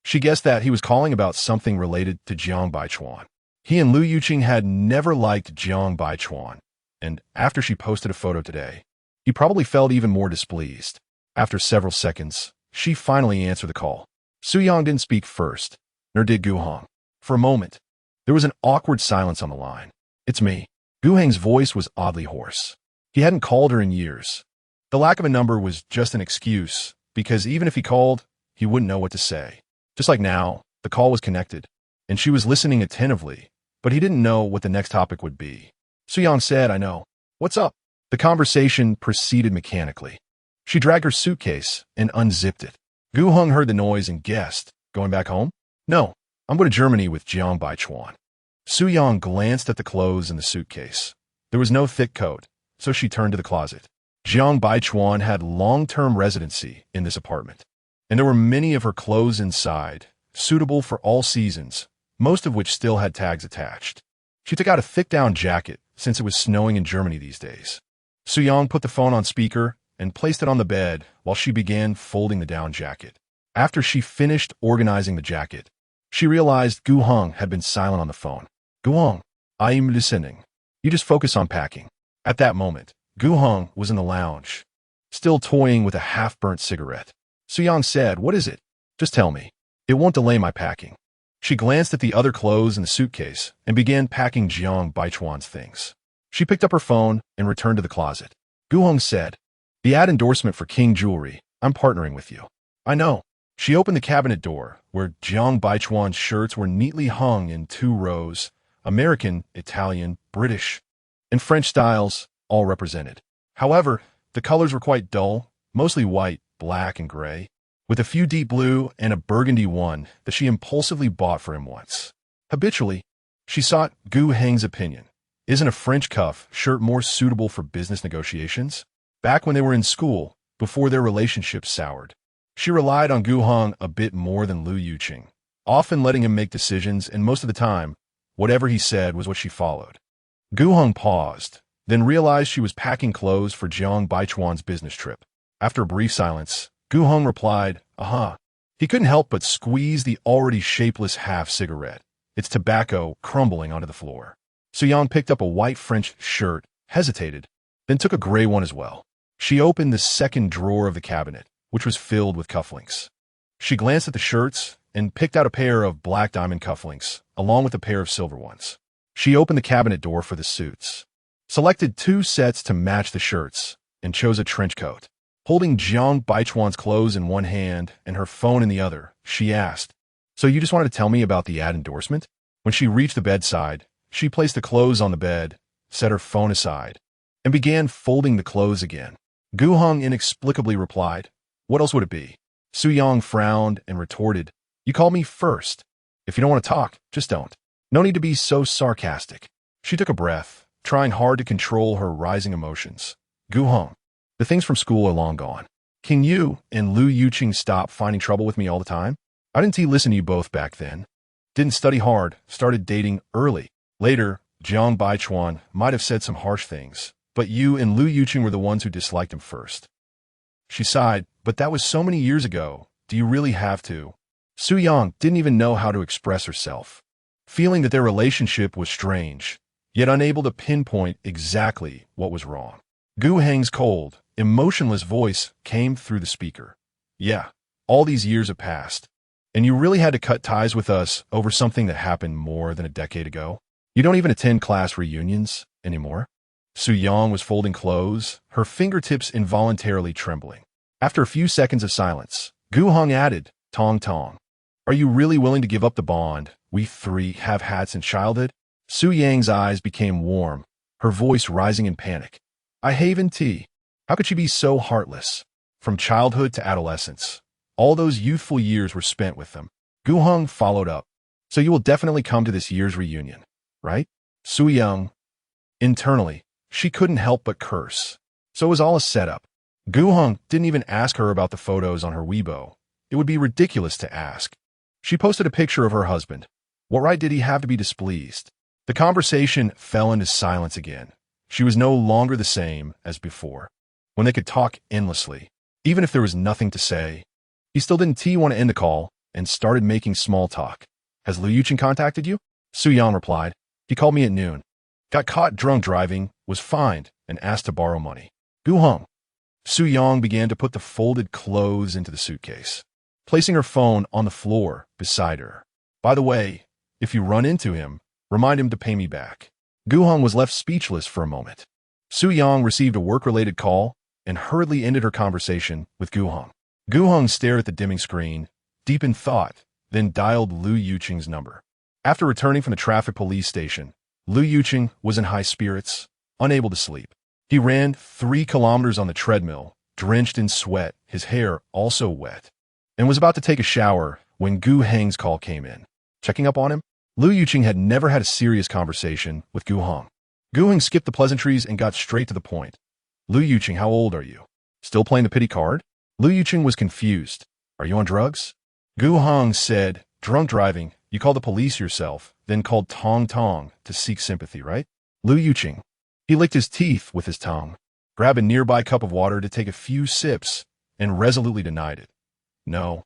She guessed that he was calling about something related to Jiang Baichuan. He and Lu Yuqing had never liked Jiang Baichuan, and after she posted a photo today, he probably felt even more displeased. After several seconds, she finally answered the call. Su Yang didn't speak first, nor did Gu Heng. For a moment, there was an awkward silence on the line. "It's me." Gu Heng's voice was oddly hoarse. He hadn't called her in years. The lack of a number was just an excuse, because even if he called, he wouldn't know what to say. Just like now, the call was connected, and she was listening attentively, but he didn't know what the next topic would be. Su Yang said, "I know. What's up?" The conversation proceeded mechanically. She dragged her suitcase and unzipped it. Gu Heng heard the noise and guessed, going back home? No, I'm going to Germany with Jiang Baichuan. Su Yang glanced at the clothes in the suitcase. There was no thick coat, so she turned to the closet. Jiang Baichuan had long-term residency in this apartment, and there were many of her clothes inside, suitable for all seasons, most of which still had tags attached. She took out a thick down jacket since it was snowing in Germany these days. Su Yang put the phone on speaker and placed it on the bed while she began folding the down jacket. After she finished organizing the jacket, she realized Gu Heng had been silent on the phone. Gu Heng, I am listening. You just focus on packing. At that moment, Gu Heng was in the lounge, still toying with a half-burnt cigarette. Su Yang said, "What is it? Just tell me. It won't delay my packing." She glanced at the other clothes in the suitcase and began packing Jiang Baichuan's things. She picked up her phone and returned to the closet. Gu Heng said, "The ad endorsement for King Jewelry. I'm partnering with you." "I know." She opened the cabinet door, where Jiang Baichuan's shirts were neatly hung in 2 rows, American, Italian, British, and French styles, all represented. However, the colors were quite dull, mostly white, black, and gray, with a few deep blue and a burgundy one that she impulsively bought for him once. Habitually, she sought Gu Heng's opinion. Isn't a French cuff shirt more suitable for business negotiations? Back when they were in school, before their relationship soured, she relied on Gu Heng a bit more than Lu Yuqing, often letting him make decisions, and most of the time, whatever he said was what she followed. Gu Heng paused, then realized she was packing clothes for Jiang Baichuan's business trip. After a brief silence, Gu Heng replied, "Uh-huh." He couldn't help but squeeze the already shapeless half-cigarette, its tobacco crumbling onto the floor. Su Yang picked up a white French shirt, hesitated, then took a gray one as well. She opened the second drawer of the cabinet, which was filled with cufflinks. She glanced at the shirts and picked out a pair of black diamond cufflinks, along with a pair of silver ones. She opened the cabinet door for the suits, selected 2 sets to match the shirts, and chose a trench coat. Holding Jiang Baichuan's clothes in one hand and her phone in the other, she asked, "So you just wanted to tell me about the ad endorsement?" When she reached the bedside, she placed the clothes on the bed, set her phone aside, and began folding the clothes again. Gu Heng inexplicably replied, "What else would it be?" Su Yang frowned and retorted, "You called me first. If you don't want to talk, just don't. No need to be so sarcastic." She took a breath, trying hard to control her rising emotions. "Gu Heng, the things from school are long gone. Can you and Lu Yuqing stop finding trouble with me all the time? I didn't listen to you both back then. Didn't study hard, started dating early. Later, Jiang Baichuan might have said some harsh things, but you and Lu Yuqing were the ones who disliked him first." She sighed, "But that was so many years ago. Do you really have to?" Su Yang didn't even know how to express herself, feeling that their relationship was strange, yet unable to pinpoint exactly what was wrong. Gu Heng's cold, emotionless voice came through the speaker. "Yeah, all these years have passed, and you really had to cut ties with us over something that happened more than a decade ago? You don't even attend class reunions anymore?" Su Yang was folding clothes, her fingertips involuntarily trembling. After a few seconds of silence, Gu Heng added, "Tong Tong. Are you really willing to give up the bond we 3 have had since childhood?" Su Yang's eyes became warm, her voice rising in panic. "I haven tea. How could she be so heartless? From childhood to adolescence, all those youthful years were spent with them." Gu Heng followed up, "So you will definitely come to this year's reunion, right?" Su Yang. Internally, she couldn't help but curse. So it was all a setup. Gu Heng didn't even ask her about the photos on her Weibo. It would be ridiculous to ask. She posted a picture of her husband. What right did he have to be displeased? The conversation fell into silence again. She was no longer the same as before, when they could talk endlessly, even if there was nothing to say. He still didn't want to end the call and started making small talk. "Has Lu Yuqing contacted you?" Su Yang replied, "He called me at noon. Got caught drunk driving, was fined, and asked to borrow money." Gu Heng. Su Yang began to put the folded clothes into the suitcase, placing her phone on the floor beside her. "By the way, if you run into him, remind him to pay me back." Gu Heng was left speechless for a moment. Su Yang received a work-related call and hurriedly ended her conversation with Gu Heng. Gu Heng stared at the dimming screen, deep in thought, then dialed Lu Yuqing's number. After returning from the traffic police station, Lu Yuqing was in high spirits, unable to sleep. He ran 3 kilometers on the treadmill, drenched in sweat, his hair also wet, and was about to take a shower when Heng's call came in. Checking up on him, Liu Yuqing had never had a serious conversation with Heng. Heng skipped the pleasantries and got straight to the point. Liu Yuqing, how old are you? Still playing the pity card? Liu Yuqing was confused. Are you on drugs? Heng said, drunk driving. You called the police yourself, then called Tong Tong to seek sympathy, right? Liu Yuqing. He licked his teeth with his tongue, grabbed a nearby cup of water to take a few sips, and resolutely denied it. No.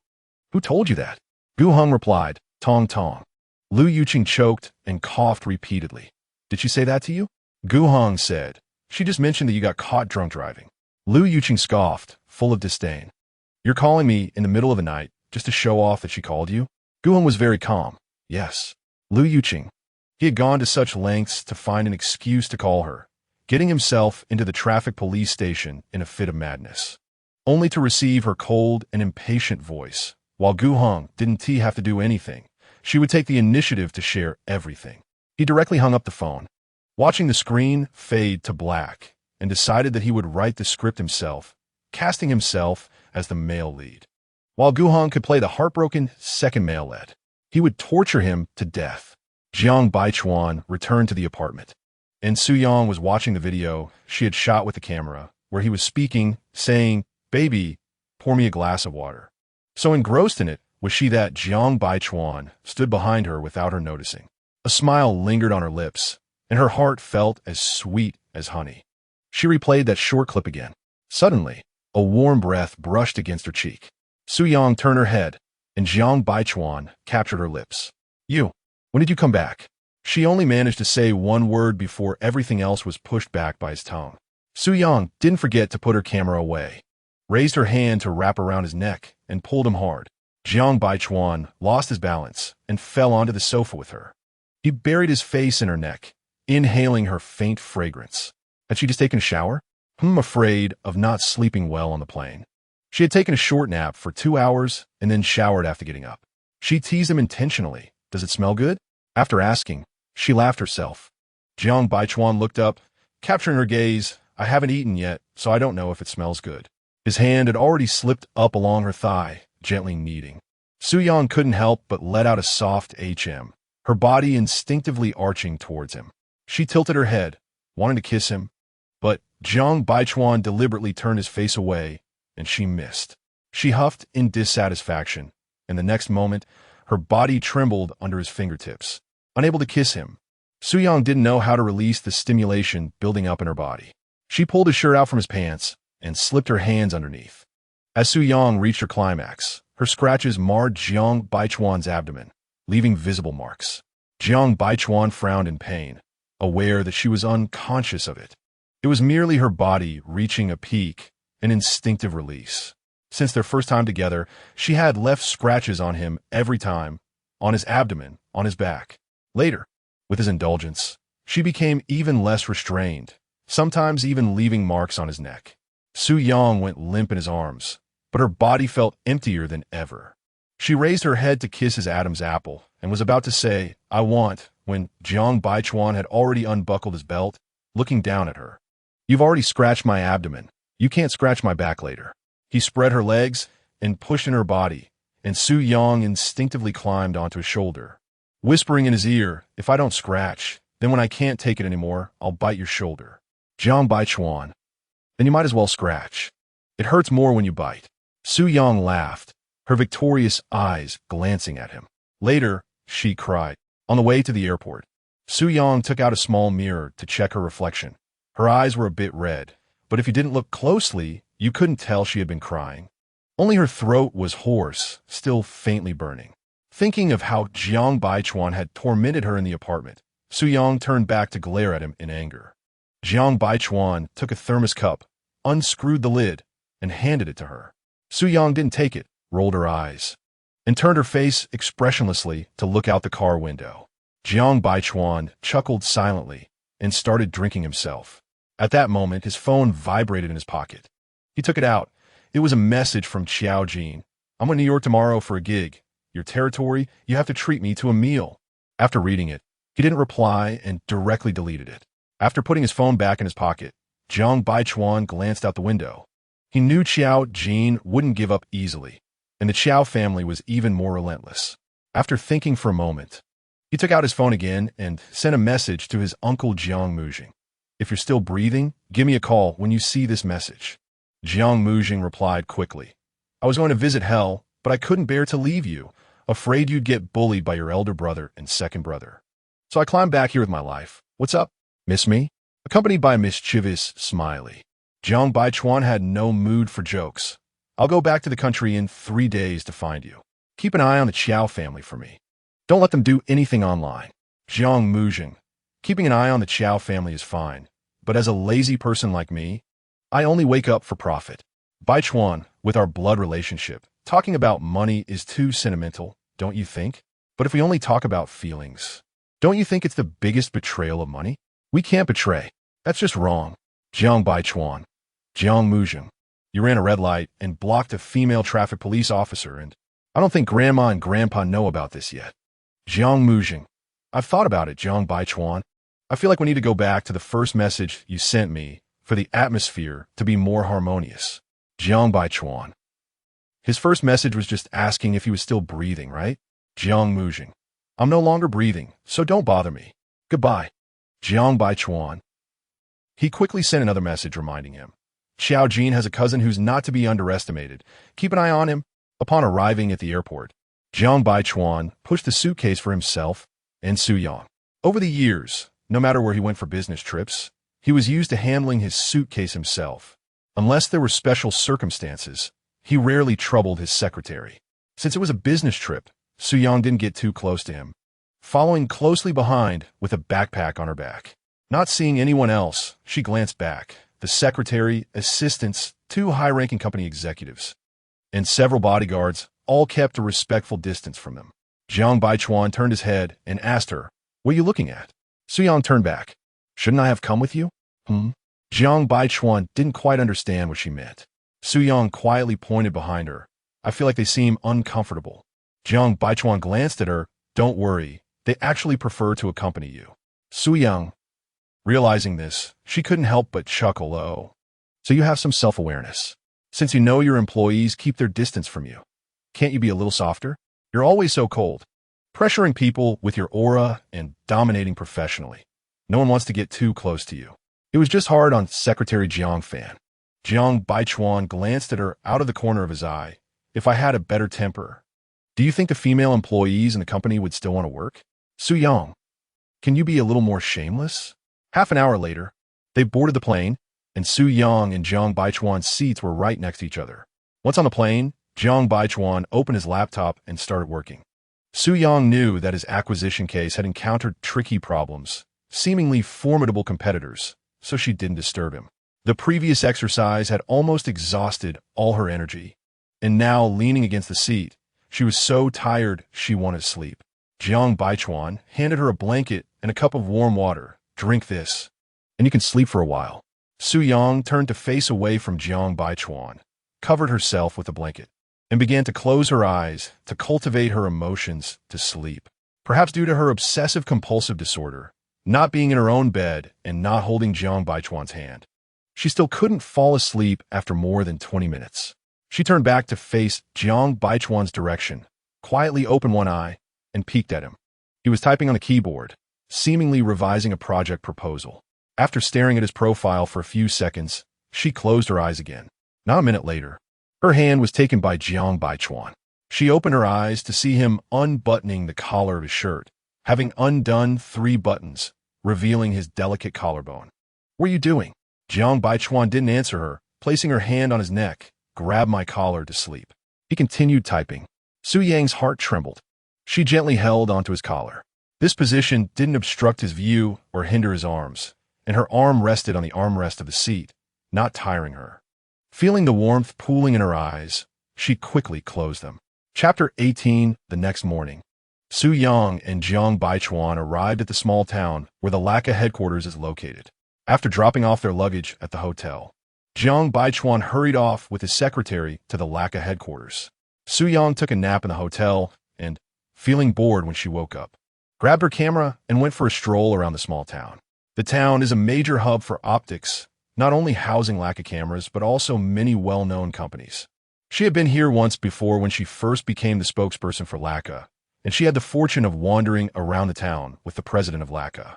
Who told you that? Heng replied, Tong Tong. Liu Yuqing choked and coughed repeatedly. Did she say that to you? Heng said. She just mentioned that you got caught drunk driving. Liu Yuqing scoffed, full of disdain. You're calling me in the middle of the night just to show off that she called you? Heng was very calm. Yes. Liu Yuqing. He had gone to such lengths to find an excuse to call her, getting himself into the traffic police station in a fit of madness, only to receive her cold and impatient voice. While Heng didn't have to do anything, she would take the initiative to share everything. He directly hung up the phone, watching the screen fade to black, and decided that he would write the script himself, casting himself as the male lead. While Heng could play the heartbroken second male lead, he would torture him to death. Jiang Baichuan returned to the apartment, and Su-Yang was watching the video she had shot with the camera, where he was speaking, saying, "Baby, pour me a glass of water." So engrossed in it was she that Jiang Baichuan stood behind her without her noticing. A smile lingered on her lips, and her heart felt as sweet as honey. She replayed that short clip again. Suddenly, a warm breath brushed against her cheek. Su-Yang turned her head, and Jiang Baichuan captured her lips. "You, when did you come back?" She only managed to say one word before everything else was pushed back by his tongue. Su-Yang didn't forget to put her camera away, raised her hand to wrap around his neck, and pulled him hard. Jiang Baichuan lost his balance and fell onto the sofa with her. He buried his face in her neck, inhaling her faint fragrance. Had she just taken a shower? Afraid of not sleeping well on the plane. She had taken a short nap for 2 hours and then showered after getting up. She teased him intentionally. "Does it smell good?" After asking, she laughed herself. Jiang Baichuan looked up, capturing her gaze. "I haven't eaten yet, so I don't know if it smells good." His hand had already slipped up along her thigh, gently kneading. Su-Yang couldn't help but let out a soft HM, her body instinctively arching towards him. She tilted her head, wanting to kiss him, but Jiang Baichuan deliberately turned his face away, and she missed. She huffed in dissatisfaction, and the next moment, her body trembled under his fingertips. Unable to kiss him, Su-Yang didn't know how to release the stimulation building up in her body. She pulled his shirt out from his pants and slipped her hands underneath. As Su-Yang reached her climax, her scratches marred Jiang Baichuan's abdomen, leaving visible marks. Jiang Baichuan frowned in pain, aware that she was unconscious of it. It was merely her body reaching a peak, an instinctive release. Since their first time together, she had left scratches on him every time, on his abdomen, on his back. Later, with his indulgence, she became even less restrained, sometimes even leaving marks on his neck. Su-Yang went limp in his arms, but her body felt emptier than ever. She raised her head to kiss his Adam's apple and was about to say, "I want," when Jiang Baichuan had already unbuckled his belt, looking down at her. "You've already scratched my abdomen. You can't scratch my back later." He spread her legs and pushed in her body, and Su-Yang instinctively climbed onto his shoulder, whispering in his ear, "If I don't scratch, then when I can't take it anymore, I'll bite your shoulder." Jiang Baichuan, "Then you might as well scratch. It hurts more when you bite." Su-Yang laughed, her victorious eyes glancing at him. Later, she cried. On the way to the airport, Su-Yang took out a small mirror to check her reflection. Her eyes were a bit red, but if you didn't look closely, you couldn't tell she had been crying. Only her throat was hoarse, still faintly burning. Thinking of how Jiang Baichuan had tormented her in the apartment, Su-Yang turned back to glare at him in anger. Jiang Baichuan took a thermos cup, unscrewed the lid, and handed it to her. Su-Yang didn't take it, rolled her eyes, and turned her face expressionlessly to look out the car window. Jiang Baichuan chuckled silently and started drinking himself. At that moment, his phone vibrated in his pocket. He took it out. It was a message from Xiao Jin. "I'm in New York tomorrow for a gig. Your territory, you have to treat me to a meal." After reading it, he didn't reply and directly deleted it. After putting his phone back in his pocket, Jiang Baichuan glanced out the window. He knew Qiao Jin wouldn't give up easily, and the Qiao family was even more relentless. After thinking for a moment, he took out his phone again and sent a message to his uncle Jiang Mujing. If you're still breathing, give me a call when you see this message. Jiang Mujing replied quickly. I was going to visit hell, but I couldn't bear to leave you, afraid you'd get bullied by your elder brother and second brother. So I climbed back here with my life. What's up? Miss me? Accompanied by a mischievous smiley. Jiang Baichuan had no mood for jokes. I'll go back to the country in 3 days to find you. Keep an eye on the Qiao family for me. Don't let them do anything online. Jiang Mujing. Keeping an eye on the Qiao family is fine, but as a lazy person like me, I only wake up for profit. Baichuan, with our blood relationship, talking about money is too sentimental, don't you think? But if we only talk about feelings, don't you think it's the biggest betrayal of money? We can't betray. That's just wrong. Jiang Baichuan. Jiang Mujing. You ran a red light and blocked a female traffic police officer, and I don't think Grandma and Grandpa know about this yet. Jiang Mujing. I've thought about it, Jiang Baichuan. I feel like we need to go back to the first message you sent me for the atmosphere to be more harmonious. Jiang Baichuan. His first message was just asking if he was still breathing, right? Jiang Mujing. I'm no longer breathing, so don't bother me. Goodbye. Jiang Baichuan. He quickly sent another message reminding him. Qiao Jin has a cousin who's not to be underestimated. Keep an eye on him. Upon arriving at the airport, Jiang Baichuan pushed the suitcase for himself and Su Yang. Over the years, no matter where he went for business trips, he was used to handling his suitcase himself. Unless there were special circumstances, he rarely troubled his secretary. Since it was a business trip, Su Yang didn't get too close to him, following closely behind with a backpack on her back. Not seeing anyone else, she glanced back. The secretary, assistants, 2 high-ranking company executives, and several bodyguards all kept a respectful distance from them. Jiang Baichuan turned his head and asked her, what are you looking at? Su Yang turned back. Shouldn't I have come with you? Jiang Baichuan didn't quite understand what she meant. Su Yang quietly pointed behind her. I feel like they seem uncomfortable. Jiang Baichuan glanced at her. Don't worry, they actually prefer to accompany you. Su Yang. Realizing this, she couldn't help but chuckle. Oh, so you have some self-awareness. Since you know your employees keep their distance from you, can't you be a little softer? You're always so cold, pressuring people with your aura and dominating professionally. No one wants to get too close to you. It was just hard on Secretary Jiang Fan. Jiang Baichuan glanced at her out of the corner of his eye. If I had a better temper, do you think the female employees in the company would still want to work? Su Yang, can you be a little more shameless? Half an hour later, they boarded the plane, and Su Yang and Jiang Baichuan's seats were right next to each other. Once on the plane, Jiang Baichuan opened his laptop and started working. Su Yang knew that his acquisition case had encountered tricky problems, seemingly formidable competitors, so she didn't disturb him. The previous exercise had almost exhausted all her energy, and now, leaning against the seat, she was so tired she wanted to sleep. Jiang Baichuan handed her a blanket and a cup of warm water. Drink this, and you can sleep for a while. Su Yang turned to face away from Jiang Baichuan, covered herself with a blanket, and began to close her eyes to cultivate her emotions to sleep. Perhaps due to her obsessive-compulsive disorder, not being in her own bed and not holding Jiang Baichuan's hand, she still couldn't fall asleep after more than 20 minutes. She turned back to face Jiang Baichuan's direction, quietly opened one eye, and peeked at him. He was typing on the keyboard, seemingly revising a project proposal. After staring at his profile for a few seconds, she closed her eyes again. Not a minute later, her hand was taken by Jiang Baichuan. She opened her eyes to see him unbuttoning the collar of his shirt, having undone 3 buttons, revealing his delicate collarbone. What are you doing? Jiang Baichuan didn't answer her, placing her hand on his neck. Grab my collar to sleep. He continued typing. Su Yang's heart trembled. She gently held onto his collar. This position didn't obstruct his view or hinder his arms, and her arm rested on the armrest of the seat, not tiring her. Feeling the warmth pooling in her eyes, she quickly closed them. Chapter 18. The next morning, Su Yang and Jiang Baichuan arrived at the small town where the Laka headquarters is located. After dropping off their luggage at the hotel, Jiang Baichuan hurried off with his secretary to the Laka headquarters. Su Yang took a nap in the hotel and, feeling bored when she woke up, grabbed her camera and went for a stroll around the small town. The town is a major hub for optics, not only housing Lacquer cameras, but also many well-known companies. She had been here once before when she first became the spokesperson for Lacquer, and she had the fortune of wandering around the town with the president of Lacquer.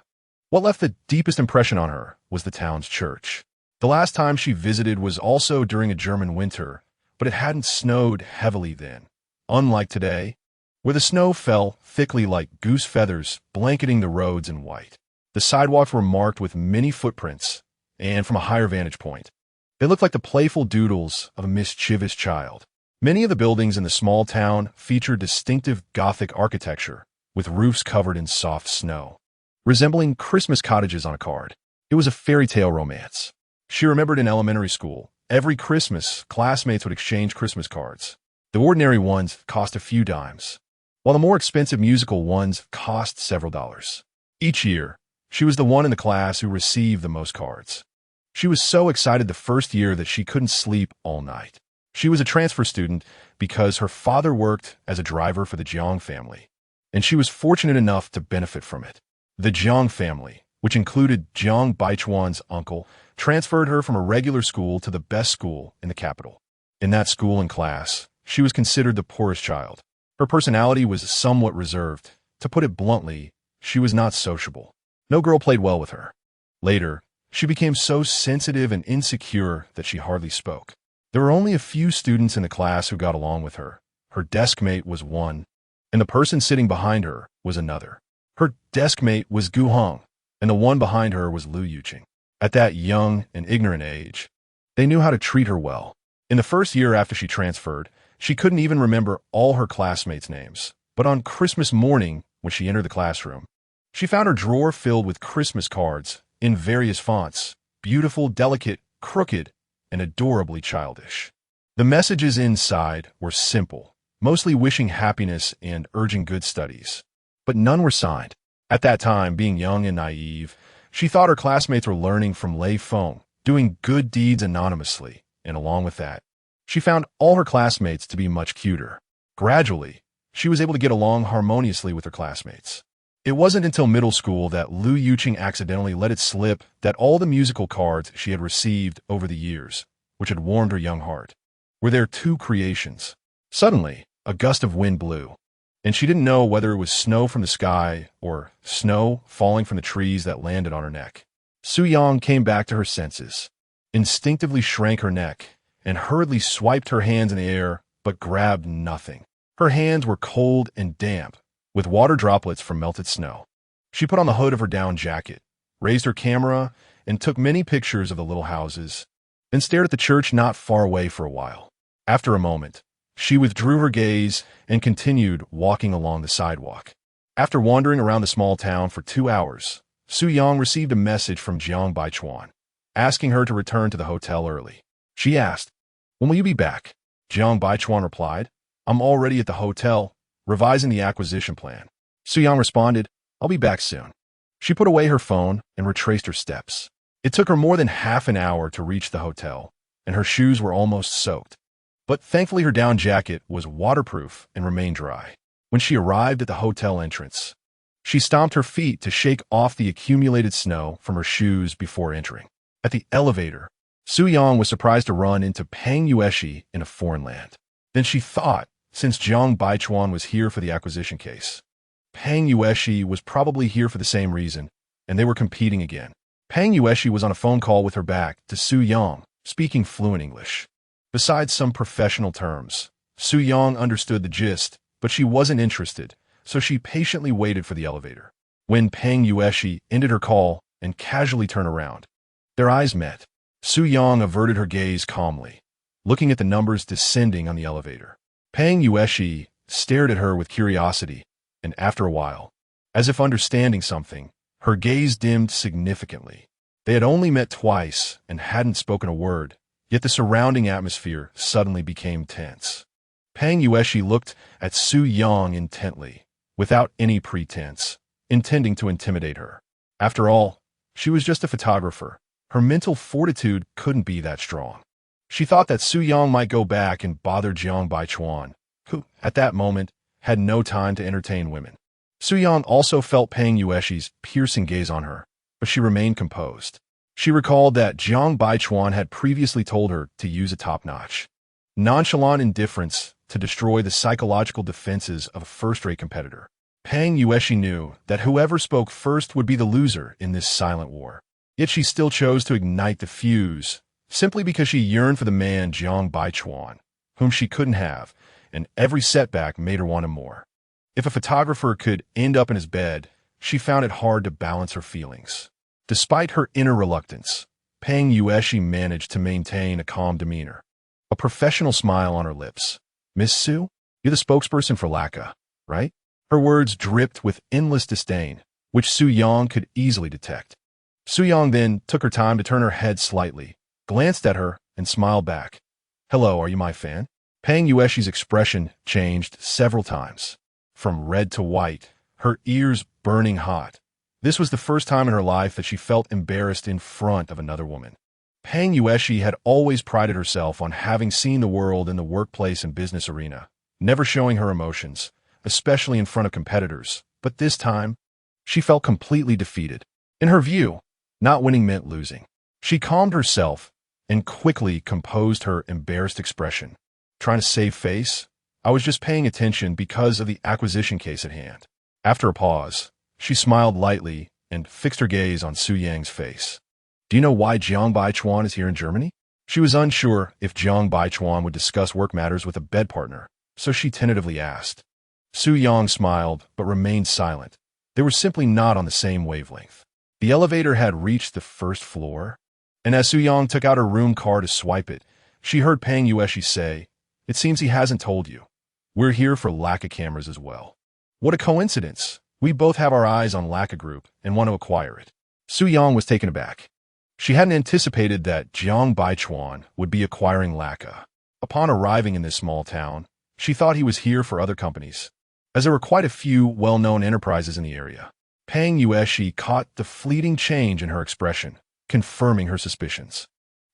What left the deepest impression on her was the town's church. The last time she visited was also during a German winter, but it hadn't snowed heavily then, unlike today, where the snow fell thickly like goose feathers, blanketing the roads in white. The sidewalks were marked with many footprints, and from a higher vantage point, they looked like the playful doodles of a mischievous child. Many of the buildings in the small town featured distinctive Gothic architecture, with roofs covered in soft snow, resembling Christmas cottages on a card. It was a fairy tale romance. She remembered in elementary school, every Christmas, classmates would exchange Christmas cards. The ordinary ones cost a few dimes, while the more expensive musical ones cost several dollars. Each year, she was the one in the class who received the most cards. She was so excited the first year that she couldn't sleep all night. She was a transfer student because her father worked as a driver for the Jiang family, and she was fortunate enough to benefit from it. The Jiang family, which included Jiang Baichuan's uncle, transferred her from a regular school to the best school in the capital. In that school and class, she was considered the poorest child. Her personality was somewhat reserved. To put it bluntly, she was not sociable. No girl played well with her. Later, she became so sensitive and insecure that she hardly spoke. There were only a few students in the class who got along with her. Her desk mate was one, and the person sitting behind her was another. Her desk mate was Gu Heng, and the one behind her was Lu Yuqing. At that young and ignorant age, they knew how to treat her well. In the first year after she transferred, she couldn't even remember all her classmates' names. But on Christmas morning, when she entered the classroom, she found her drawer filled with Christmas cards in various fonts, beautiful, delicate, crooked, and adorably childish. The messages inside were simple, mostly wishing happiness and urging good studies. But none were signed. At that time, being young and naive, she thought her classmates were learning from Lei Feng, doing good deeds anonymously, and along with that, she found all her classmates to be much cuter. Gradually, she was able to get along harmoniously with her classmates. It wasn't until middle school that Lu Yuqing accidentally let it slip that all the musical cards she had received over the years, which had warmed her young heart, were their two creations. Suddenly, a gust of wind blew, and she didn't know whether it was snow from the sky or snow falling from the trees that landed on her neck. Su Yang came back to her senses, instinctively shrank her neck, and hurriedly swiped her hands in the air, but grabbed nothing. Her hands were cold and damp, with water droplets from melted snow. She put on the hood of her down jacket, raised her camera, and took many pictures of the little houses, then stared at the church not far away for a while. After a moment, she withdrew her gaze and continued walking along the sidewalk. After wandering around the small town for 2 hours, Su Yang received a message from Jiang Baichuan, asking her to return to the hotel early. She asked, "When will you be back?" Jiang Baichuan replied, "I'm already at the hotel, revising the acquisition plan." Su Yang responded, "I'll be back soon." She put away her phone and retraced her steps. It took her more than half an hour to reach the hotel, and her shoes were almost soaked. But thankfully her down jacket was waterproof and remained dry. When she arrived at the hotel entrance, she stomped her feet to shake off the accumulated snow from her shoes before entering. At the elevator, Su Yang was surprised to run into Peng Yueshi in a foreign land. Then she thought, since Jiang Baichuan was here for the acquisition case, Peng Yueshi was probably here for the same reason, and they were competing again. Peng Yueshi was on a phone call with her back to Su Yang, speaking fluent English. Besides some professional terms, Su Yang understood the gist, but she wasn't interested, so she patiently waited for the elevator. When Peng Yueshi ended her call and casually turned around, their eyes met. Su Yang averted her gaze calmly, looking at the numbers descending on the elevator. Peng Yueshi stared at her with curiosity, and after a while, as if understanding something, her gaze dimmed significantly. They had only met twice and hadn't spoken a word, yet the surrounding atmosphere suddenly became tense. Peng Yueshi looked at Su Yang intently, without any pretense, intending to intimidate her. After all, she was just a photographer. Her mental fortitude couldn't be that strong. She thought that Su Yang might go back and bother Jiang Baichuan, who, at that moment, had no time to entertain women. Su Yang also felt Peng Yueshi's piercing gaze on her, but she remained composed. She recalled that Jiang Baichuan had previously told her to use a top-notch, nonchalant indifference to destroy the psychological defenses of a first-rate competitor. Pang Yueshi knew that whoever spoke first would be the loser in this silent war. Yet she still chose to ignite the fuse, simply because she yearned for the man Jiang Baichuan, whom she couldn't have, and every setback made her want him more. If a photographer could end up in his bed, she found it hard to balance her feelings. Despite her inner reluctance, Pang Yueshi managed to maintain a calm demeanor, a professional smile on her lips. "Miss Su, you're the spokesperson for Laka, right?" Her words dripped with endless disdain, which Su Yang could easily detect. Su Yang then took her time to turn her head slightly, glanced at her, and smiled back. "Hello, are you my fan?" Pang Yueshi's expression changed several times, from red to white, her ears burning hot. This was the first time in her life that she felt embarrassed in front of another woman. Pang Yueshi had always prided herself on having seen the world in the workplace and business arena, never showing her emotions, especially in front of competitors, but this time, she felt completely defeated. In her view, not winning meant losing. She calmed herself and quickly composed her embarrassed expression. "Trying to save face? I was just paying attention because of the acquisition case at hand." After a pause, she smiled lightly and fixed her gaze on Su Yang's face. "Do you know why Jiang Baichuan is here in Germany?" She was unsure if Jiang Baichuan would discuss work matters with a bed partner, so she tentatively asked. Su Yang smiled, but remained silent. They were simply not on the same wavelength. The elevator had reached the first floor, and as Su Yang took out her room card to swipe it, she heard Pang Yueshi say, "It seems he hasn't told you. We're here for Laka cameras as well." "What a coincidence. We both have our eyes on Laka Group and want to acquire it." Su Yang was taken aback. She hadn't anticipated that Jiang Baichuan would be acquiring Laka. Upon arriving in this small town, she thought he was here for other companies, as there were quite a few well-known enterprises in the area. Pang Yueshi caught the fleeting change in her expression, confirming her suspicions.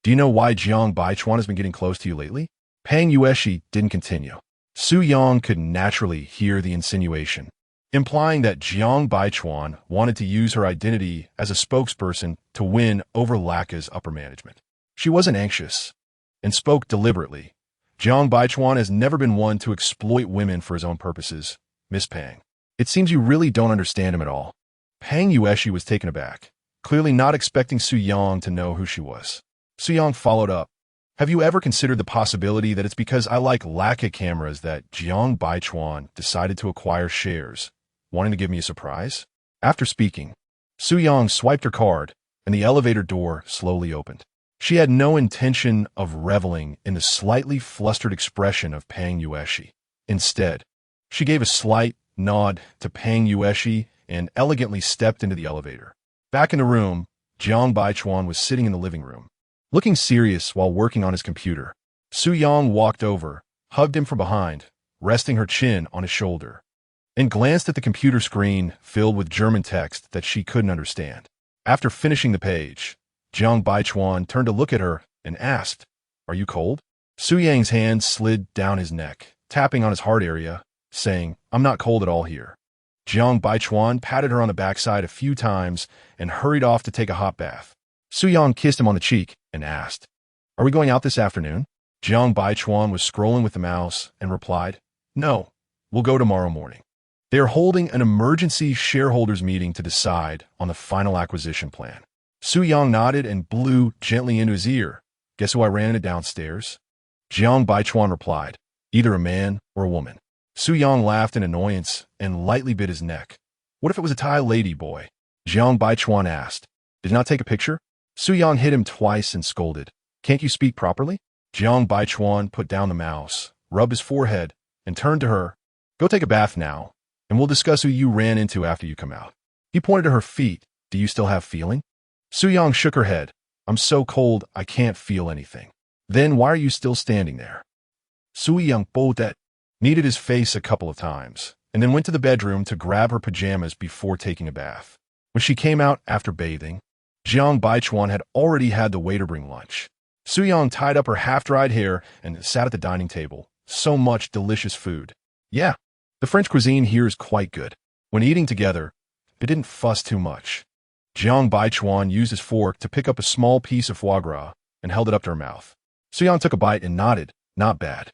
"Do you know why Jiang Baichuan has been getting close to you lately?" Pang Yueshi didn't continue. Su Yang could naturally hear the insinuation, implying that Jiang Baichuan wanted to use her identity as a spokesperson to win over Laka's upper management. She wasn't anxious, and spoke deliberately. "Jiang Baichuan has never been one to exploit women for his own purposes, Miss Pang. It seems you really don't understand him at all." Pang Yueshi was taken aback, clearly not expecting Su Yang to know who she was. Su Yang followed up. "Have you ever considered the possibility that it's because I like Laka cameras that Jiang Baichuan decided to acquire shares, wanting to give me a surprise?" After speaking, Su Yang swiped her card, and the elevator door slowly opened. She had no intention of reveling in the slightly flustered expression of Pang Yueshi. Instead, she gave a slight nod to Pang Yueshi and elegantly stepped into the elevator. Back in the room, Jiang Baichuan was sitting in the living room, looking serious while working on his computer. Su Yang walked over, hugged him from behind, resting her chin on his shoulder, and glanced at the computer screen filled with German text that she couldn't understand. After finishing the page, Jiang Baichuan turned to look at her and asked, "Are you cold?" Su Yang's hand slid down his neck, tapping on his heart area, saying, "I'm not cold at all here." Jiang Baichuan patted her on the backside a few times and hurried off to take a hot bath. Su Yang kissed him on the cheek and asked, "Are we going out this afternoon?" Jiang Baichuan was scrolling with the mouse and replied, "No, we'll go tomorrow morning. They are holding an emergency shareholders meeting to decide on the final acquisition plan." Su Yang nodded and blew gently into his ear. "Guess who I ran into downstairs?" Jiang Baichuan replied, "Either a man or a woman." Su Yang laughed in annoyance and lightly bit his neck. "What if it was a Thai lady boy?" Jiang Baichuan asked. "Did you not take a picture?" Su Yang hit him twice and scolded, "Can't you speak properly?" Jiang Baichuan put down the mouse, rubbed his forehead, and turned to her. "Go take a bath now, and we'll discuss who you ran into after you come out." He pointed to her feet. "Do you still have feeling?" Su Yang shook her head. "I'm so cold I can't feel anything." "Then why are you still standing there?" Su Yang Bodet kneaded his face a couple of times, and then went to the bedroom to grab her pajamas before taking a bath. When she came out after bathing, Jiang Baichuan had already had the waiter bring lunch. Su Yang tied up her half-dried hair and sat at the dining table. So much delicious food. Yeah, the French cuisine here is quite good. When eating together, they didn't fuss too much. Jiang Baichuan used his fork to pick up a small piece of foie gras and held it up to her mouth. Su-yang took a bite and nodded. Not bad.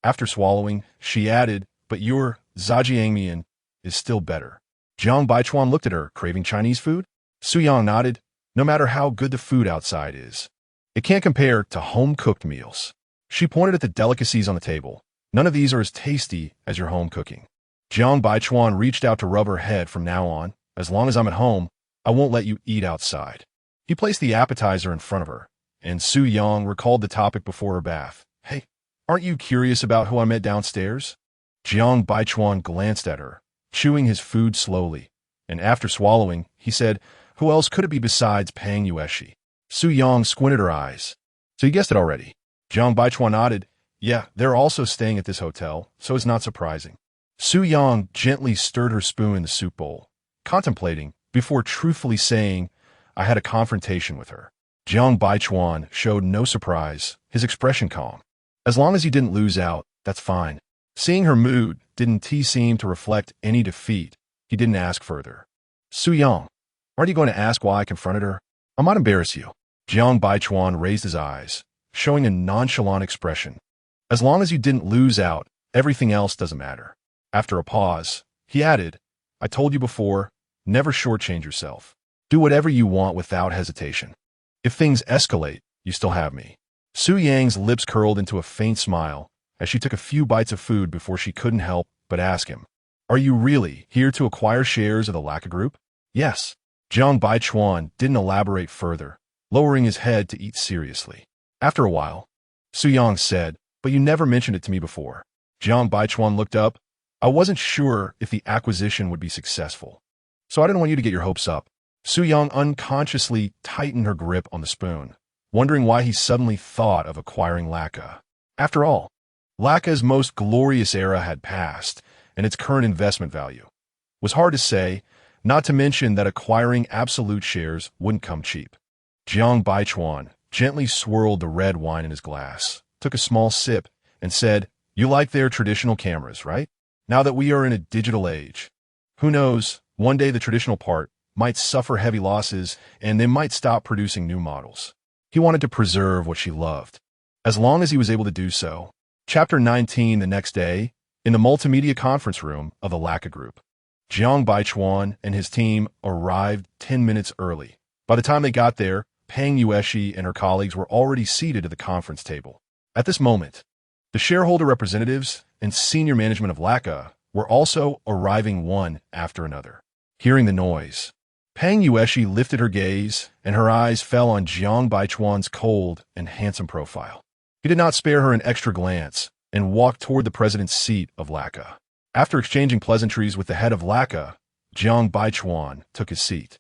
After swallowing, she added, but your zhajiangmian is still better. Jiang Baichuan looked at her, craving Chinese food. Su-yang nodded. No matter how good the food outside is, it can't compare to home-cooked meals. She pointed at the delicacies on the table. None of these are as tasty as your home cooking. Jiang Baichuan reached out to rub her head. From now on, as long as I'm at home, I won't let you eat outside. He placed the appetizer in front of her, and Su-yang recalled the topic before her bath. Hey, aren't you curious about who I met downstairs? Jiang Baichuan glanced at her, chewing his food slowly, and after swallowing, he said, who else could it be besides Fangyi Media? Su-yang squinted her eyes. So you guessed it already. Jiang Baichuan nodded. Yeah, they're also staying at this hotel, so it's not surprising. Su-yang gently stirred her spoon in the soup bowl, contemplating, before truthfully saying, I had a confrontation with her. Jiang Baichuan showed no surprise, his expression calm. As long as you didn't lose out, that's fine. Seeing her mood didn't seem to reflect any defeat, he didn't ask further. Su-yang, aren't you going to ask why I confronted her? I might embarrass you. Jiang Baichuan raised his eyes, showing a nonchalant expression. As long as you didn't lose out, everything else doesn't matter. After a pause, he added, I told you before, never shortchange yourself. Do whatever you want without hesitation. If things escalate, you still have me. Su-yang's lips curled into a faint smile as she took a few bites of food before she couldn't help but ask him, are you really here to acquire shares of the Laka Group? Yes. Jiang Baichuan didn't elaborate further, lowering his head to eat seriously. After a while, Su-yang said, but you never mentioned it to me before. Jiang Baichuan looked up. I wasn't sure if the acquisition would be successful, so I didn't want you to get your hopes up. Su-yang unconsciously tightened her grip on the spoon, wondering why he suddenly thought of acquiring Laka. After all, Laka's most glorious era had passed, and its current investment value was hard to say, not to mention that acquiring absolute shares wouldn't come cheap. Jiang Baichuan gently swirled the red wine in his glass, took a small sip, and said, you like their traditional cameras, right? Now that we are in a digital age, who knows, one day the traditional part might suffer heavy losses and they might stop producing new models. He wanted to preserve what she loved, as long as he was able to do so. Chapter 19 the next day, in the multimedia conference room of the Laka Group. Jiang Baichuan and his team arrived 10 minutes early. By the time they got there, Fangyi Media and her colleagues were already seated at the conference table. At this moment, the shareholder representatives and senior management of Laka were also arriving one after another. Hearing the noise, Fangyi Media lifted her gaze, and her eyes fell on Jiang Baichuan's cold and handsome profile. He did not spare her an extra glance and walked toward the president's seat of Laka. After exchanging pleasantries with the head of Laka, Jiang Baichuan took his seat.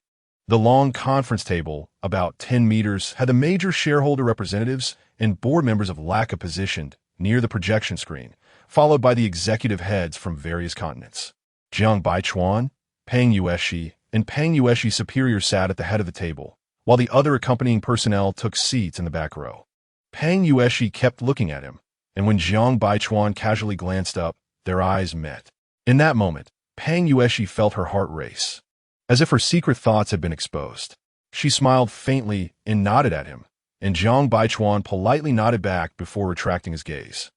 The long conference table, about 10 meters, had the major shareholder representatives and board members of Laka positioned near the projection screen, followed by the executive heads from various continents. Jiang Baichuan, Fangyi Media, and Fangyi Media's superior sat at the head of the table, while the other accompanying personnel took seats in the back row. Fangyi Media kept looking at him, and when Jiang Baichuan casually glanced up, their eyes met. In that moment, Fangyi Media felt her heart race, as if her secret thoughts had been exposed. She smiled faintly and nodded at him, and Jiang Baichuan politely nodded back before retracting his gaze.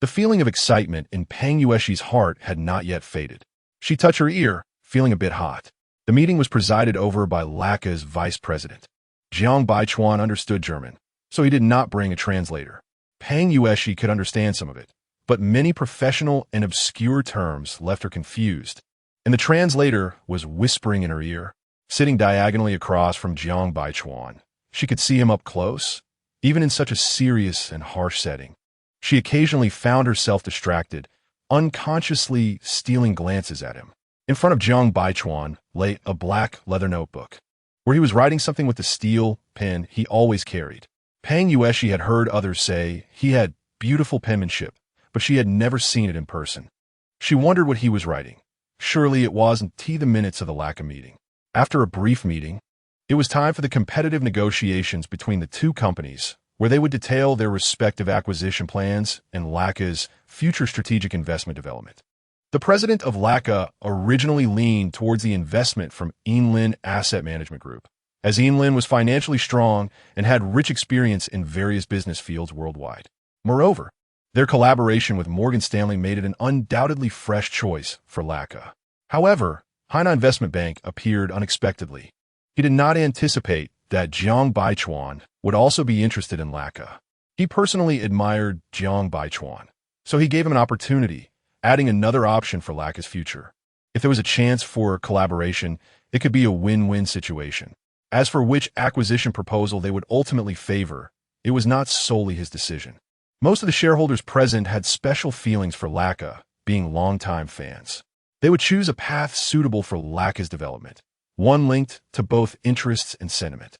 The feeling of excitement in Fangyi Media's heart had not yet faded. She touched her ear, feeling a bit hot. The meeting was presided over by Laka's vice president. Jiang Baichuan understood German, so he did not bring a translator. Fangyi Media could understand some of it, but many professional and obscure terms left her confused, and the translator was whispering in her ear. Sitting diagonally across from Jiang Baichuan, she could see him up close, even in such a serious and harsh setting. She occasionally found herself distracted, unconsciously stealing glances at him. In front of Jiang Baichuan lay a black leather notebook, where he was writing something with the steel pen he always carried. Fangyi Media had heard others say he had beautiful penmanship, but she had never seen it in person. She wondered what he was writing. Surely it wasn't the minutes of the Laka meeting. After a brief meeting, it was time for the competitive negotiations between the two companies, where they would detail their respective acquisition plans and Laka's future strategic investment development. The president of Laka originally leaned towards the investment from Inlin Asset Management Group, as Lin was financially strong and had rich experience in various business fields worldwide. Moreover, their collaboration with Morgan Stanley made it an undoubtedly fresh choice for Laka. However, Heng Investment Bank appeared unexpectedly. He did not anticipate that Jiang Baichuan would also be interested in Laka. He personally admired Jiang Baichuan, so he gave him an opportunity, adding another option for Laka's future. If there was a chance for collaboration, it could be a win-win situation. As for which acquisition proposal they would ultimately favor, it was not solely his decision. Most of the shareholders present had special feelings for Laka, being longtime fans. They would choose a path suitable for Laka's development, one linked to both interests and sentiment.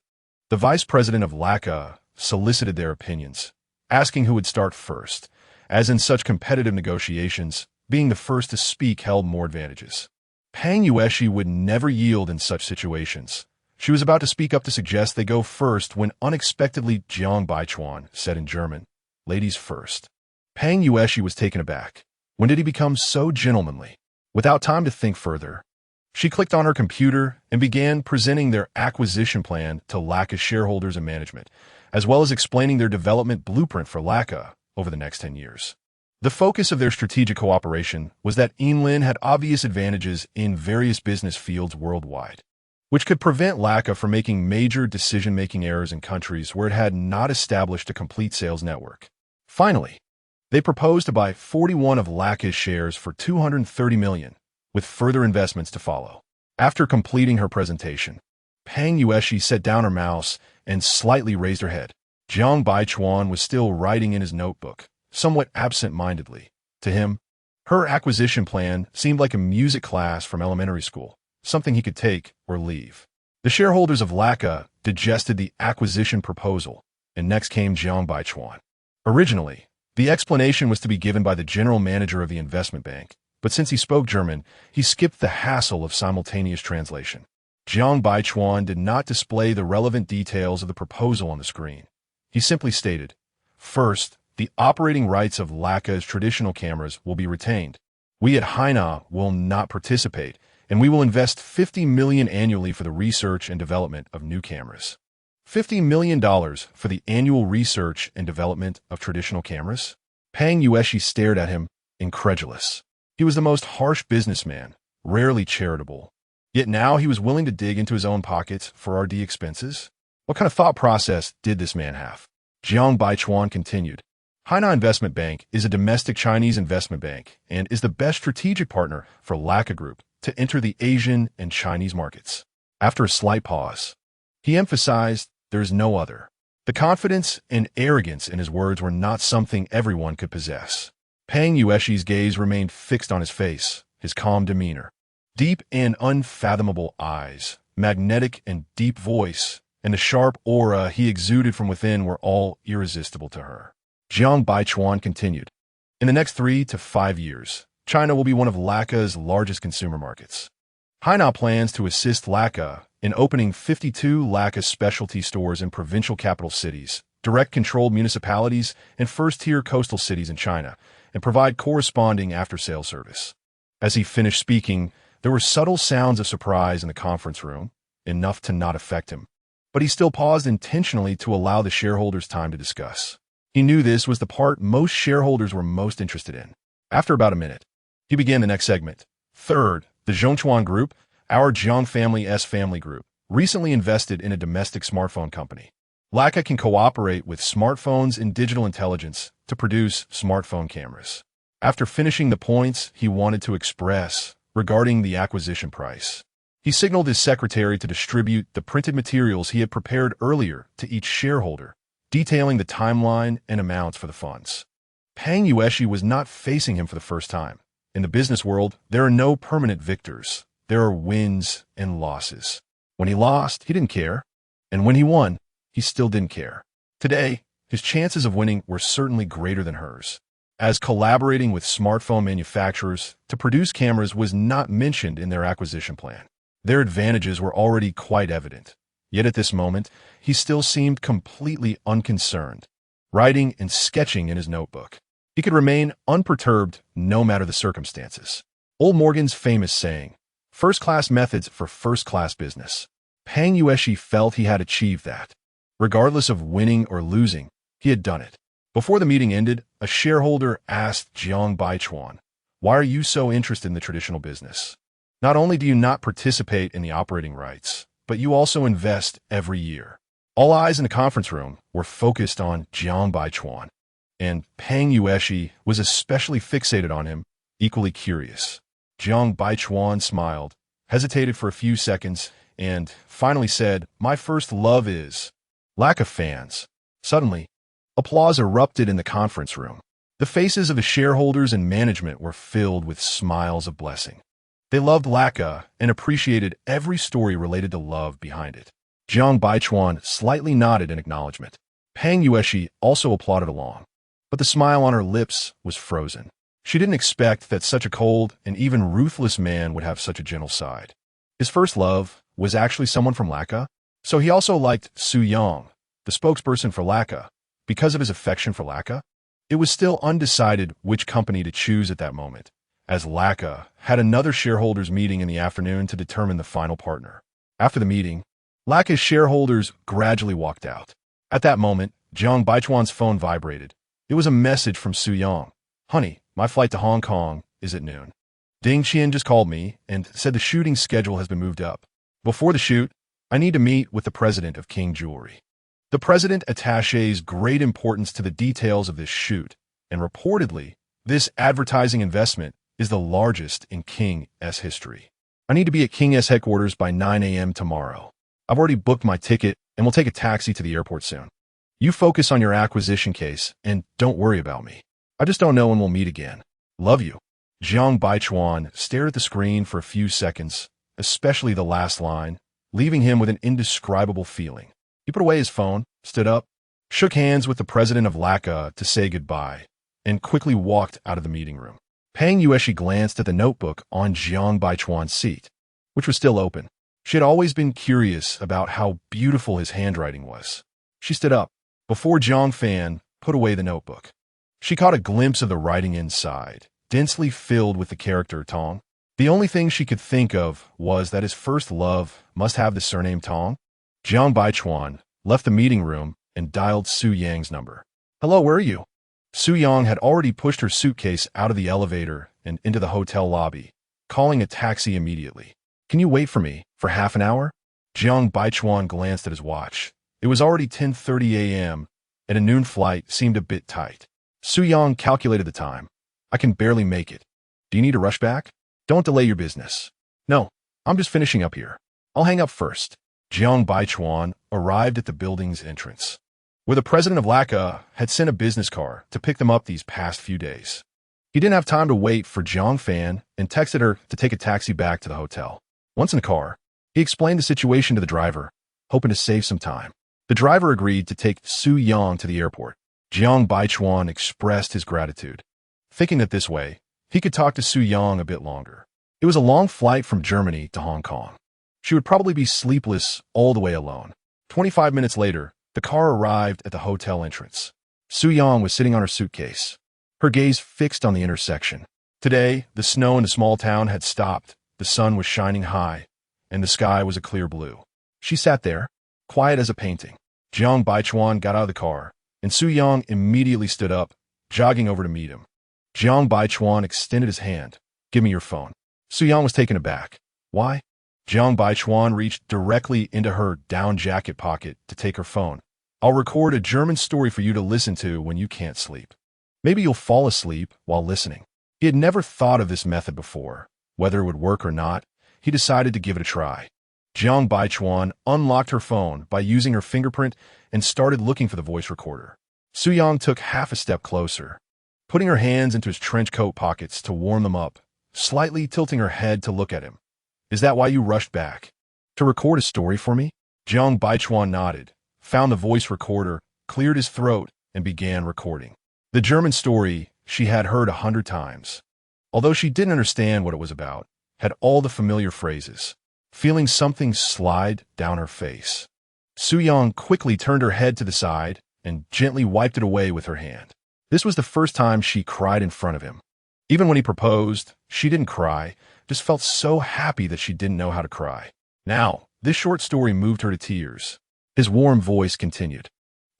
The vice president of Laka solicited their opinions, asking who would start first, as in such competitive negotiations, being the first to speak held more advantages. Fangyi would never yield in such situations. She was about to speak up to suggest they go first when unexpectedly Jiang Baichuan said in German, "Ladies first." Fangyi was taken aback. When did he become so gentlemanly? Without time to think further, she clicked on her computer and began presenting their acquisition plan to Laka's shareholders and management, as well as explaining their development blueprint for Laka over the next 10 years. The focus of their strategic cooperation was that Lin had obvious advantages in various business fields worldwide, which could prevent Laka from making major decision-making errors in countries where it had not established a complete sales network. Finally, they proposed to buy 41 of Laka's shares for $230 million, with further investments to follow. After completing her presentation, Fangyi set down her mouse and slightly raised her head. Jiang Baichuan was still writing in his notebook, somewhat absent-mindedly. To him, her acquisition plan seemed like a music class from elementary school, something he could take or leave. The shareholders of Laka digested the acquisition proposal, and next came Jiang Baichuan. Originally, the explanation was to be given by the general manager of the investment bank, but since he spoke German, he skipped the hassle of simultaneous translation. Jiang Baichuan did not display the relevant details of the proposal on the screen. He simply stated, "First, the operating rights of Laka's traditional cameras will be retained. We at Heng will not participate, and we will invest $50 million annually for the research and development of new cameras." $50 million for the annual research and development of traditional cameras? Fangyi stared at him, incredulous. He was the most harsh businessman, rarely charitable. Yet now he was willing to dig into his own pockets for R&D expenses? What kind of thought process did this man have? Jiang Baichuan continued. Heng Investment Bank is a domestic Chinese investment bank and is the best strategic partner for Laka Group to enter the Asian and Chinese markets. After a slight pause, he emphasized there is no other. The confidence and arrogance in his words were not something everyone could possess. Fangyi's gaze remained fixed on his face, his calm demeanor. Deep and unfathomable eyes, magnetic and deep voice, and the sharp aura he exuded from within were all irresistible to her. Jiang Baichuan continued. In the next 3 to 5 years, China will be one of Laka's largest consumer markets. Heng plans to assist Laka in opening 52 Laka specialty stores in provincial capital cities, direct-controlled municipalities, and first-tier coastal cities in China, and provide corresponding after-sales service. As he finished speaking, there were subtle sounds of surprise in the conference room, enough to not affect him. But he still paused intentionally to allow the shareholders time to discuss. He knew this was the part most shareholders were most interested in. After about a minute, he began the next segment. Third, the Zhongchuan Group, our Jiang family group, recently invested in a domestic smartphone company. Laka can cooperate with smartphones and digital intelligence to produce smartphone cameras. After finishing the points he wanted to express regarding the acquisition price, he signaled his secretary to distribute the printed materials he had prepared earlier to each shareholder, detailing the timeline and amounts for the funds. Fangyi was not facing him for the first time. In the business world, there are no permanent victors. There are wins and losses. When he lost, he didn't care. And when he won, he still didn't care. Today, his chances of winning were certainly greater than hers, as collaborating with smartphone manufacturers to produce cameras was not mentioned in their acquisition plan. Their advantages were already quite evident. Yet at this moment, he still seemed completely unconcerned, writing and sketching in his notebook. He could remain unperturbed no matter the circumstances. Old Morgan's famous saying, "First-class methods for first-class business." Pang Yueshi felt he had achieved that. Regardless of winning or losing, he had done it. Before the meeting ended, a shareholder asked Jiang Baichuan, "Why are you so interested in the traditional business? Not only do you not participate in the operating rights, but you also invest every year." All eyes in the conference room were focused on Jiang Baichuan, and Pang Yueshi was especially fixated on him, equally curious. Jiang Baichuan smiled, hesitated for a few seconds, and finally said, "My first love is..." Lack of fans. Suddenly, applause erupted in the conference room. The faces of the shareholders and management were filled with smiles of blessing. They loved Laka and appreciated every story related to love behind it. Jiang Baichuan slightly nodded in acknowledgement. Pang Yueshi also applauded along, but the smile on her lips was frozen. She didn't expect that such a cold and even ruthless man would have such a gentle side. His first love was actually someone from Laka, so he also liked Su Yang, the spokesperson for Laka, because of his affection for Laka. It was still undecided which company to choose at that moment, as Laka had another shareholders meeting in the afternoon to determine the final partner. After the meeting, Laka's shareholders gradually walked out. At that moment, Jiang Baichuan's phone vibrated. It was a message from Su Yang. "Honey, my flight to Hong Kong is at noon. Ding Qian just called me and said the shooting schedule has been moved up. Before the shoot, I need to meet with the president of King Jewelry." The president attaches great importance to the details of this shoot, and reportedly, this advertising investment is the largest in King S history. "I need to be at King S headquarters by 9 a.m. tomorrow. I've already booked my ticket and will take a taxi to the airport soon. You focus on your acquisition case and don't worry about me. I just don't know when we'll meet again. Love you." Jiang Baichuan stared at the screen for a few seconds, especially the last line, leaving him with an indescribable feeling. He put away his phone, stood up, shook hands with the president of Laka to say goodbye, and quickly walked out of the meeting room. Pang Yueshi glanced at the notebook on Jiang Baichuan's seat, which was still open. She had always been curious about how beautiful his handwriting was. She stood up, before Jiang Fan put away the notebook. She caught a glimpse of the writing inside, densely filled with the character Tong. The only thing she could think of was that his first love must have the surname Tong. Jiang Baichuan left the meeting room and dialed Su Yang's number. "Hello, where are you?" Su Yang had already pushed her suitcase out of the elevator and into the hotel lobby, calling a taxi immediately. "Can you wait for me for half an hour?" Jiang Baichuan glanced at his watch. It was already 10:30 a.m., and a noon flight seemed a bit tight. Su Yang calculated the time. "I can barely make it. Do you need to rush back? Don't delay your business." "No, I'm just finishing up here. I'll hang up first." Jiang Baichuan arrived at the building's entrance, where the president of Laka had sent a business car to pick them up these past few days. He didn't have time to wait for Jiang Fan and texted her to take a taxi back to the hotel. Once in the car, he explained the situation to the driver, hoping to save some time. The driver agreed to take Su Yang to the airport. Jiang Baichuan expressed his gratitude, thinking that this way, he could talk to Su Yang a bit longer. It was a long flight from Germany to Hong Kong. She would probably be sleepless all the way alone. 25 minutes later, the car arrived at the hotel entrance. Su Yang was sitting on her suitcase, her gaze fixed on the intersection. Today, the snow in the small town had stopped, the sun was shining high, and the sky was a clear blue. She sat there, quiet as a painting. Jiang Baichuan got out of the car, and Su Yang immediately stood up, jogging over to meet him. Jiang Baichuan extended his hand. "Give me your phone." Su Yang was taken aback. "Why?" Jiang Baichuan reached directly into her down jacket pocket to take her phone. "I'll record a German story for you to listen to when you can't sleep. Maybe you'll fall asleep while listening." He had never thought of this method before. Whether it would work or not, he decided to give it a try. Jiang Baichuan unlocked her phone by using her fingerprint and started looking for the voice recorder. Su Yang took half a step closer, putting her hands into his trench coat pockets to warm them up, slightly tilting her head to look at him. "Is that why you rushed back? To record a story for me?" Jiang Baichuan nodded, found the voice recorder, cleared his throat, and began recording. The German story she had heard 100 times. Although she didn't understand what it was about, had all the familiar phrases, feeling something slide down her face. Su Yang quickly turned her head to the side and gently wiped it away with her hand. This was the first time she cried in front of him. Even when he proposed, she didn't cry, just felt so happy that she didn't know how to cry. "Now, This short story moved her to tears. His warm voice continued,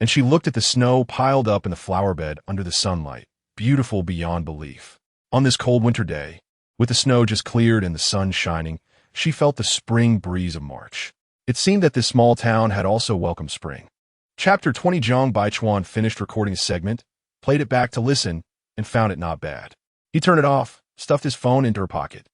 and she looked at the snow piled up in the flower bed under the sunlight, beautiful beyond belief. On this cold winter day, with the snow just cleared and the sun shining, she felt the spring breeze of March. It seemed that this small town had also welcomed spring. Chapter 20. Jiang Baichuan finished recording a segment, played it back to listen, and found it not bad. He turned it off, stuffed his phone into her pocket,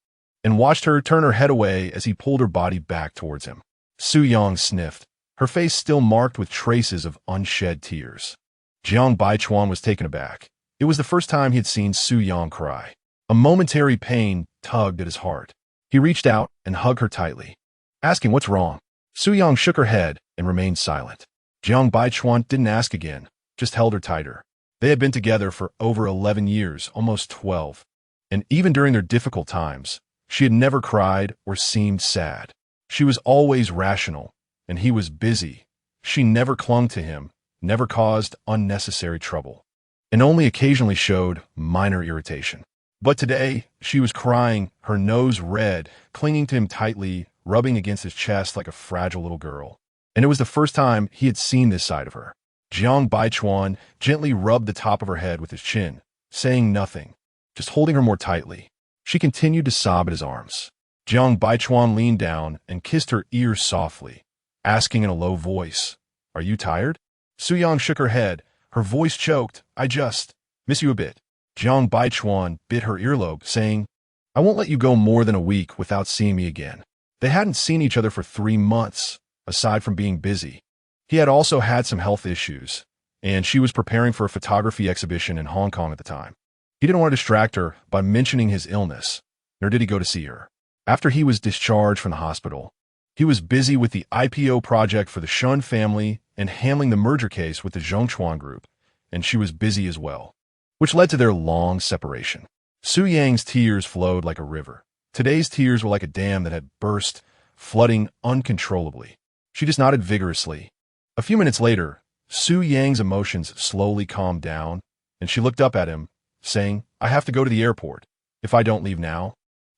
and watched her turn her head away as he pulled her body back towards him. Su Yang sniffed, her face still marked with traces of unshed tears. Jiang Baichuan was taken aback. It was the first time he had seen Su Yang cry. A momentary pain tugged at his heart. He reached out and hugged her tightly, asking what's wrong. Su Yang shook her head and remained silent. Jiang Baichuan didn't ask again, just held her tighter. They had been together for over 11 years, almost 12, and even during their difficult times, she had never cried or seemed sad. She was always rational, and he was busy. She never clung to him, never caused unnecessary trouble, and only occasionally showed minor irritation. But today, she was crying, her nose red, clinging to him tightly, rubbing against his chest like a fragile little girl. And it was the first time he had seen this side of her. Jiang Baichuan gently rubbed the top of her head with his chin, saying nothing, just holding her more tightly. She continued to sob at his arms. Jiang Baichuan leaned down and kissed her ear softly, asking in a low voice, "Are you tired?" Su Yang shook her head, her voice choked. "I just miss you a bit." Jiang Baichuan bit her earlobe, saying, "I won't let you go more than a week without seeing me again." They hadn't seen each other for 3 months, aside from being busy. He had also had some health issues, and she was preparing for a photography exhibition in Hong Kong at the time. He didn't want to distract her by mentioning his illness, nor did he go to see her. After he was discharged from the hospital, he was busy with the IPO project for the Shun family and handling the merger case with the Zhongchuan Group, and she was busy as well, which led to their long separation. Su Yang's tears flowed like a river. Today's tears were like a dam that had burst, flooding uncontrollably. She just nodded vigorously. A few minutes later, Su Yang's emotions slowly calmed down, and she looked up at him, saying, "I have to go to the airport. If I don't leave now,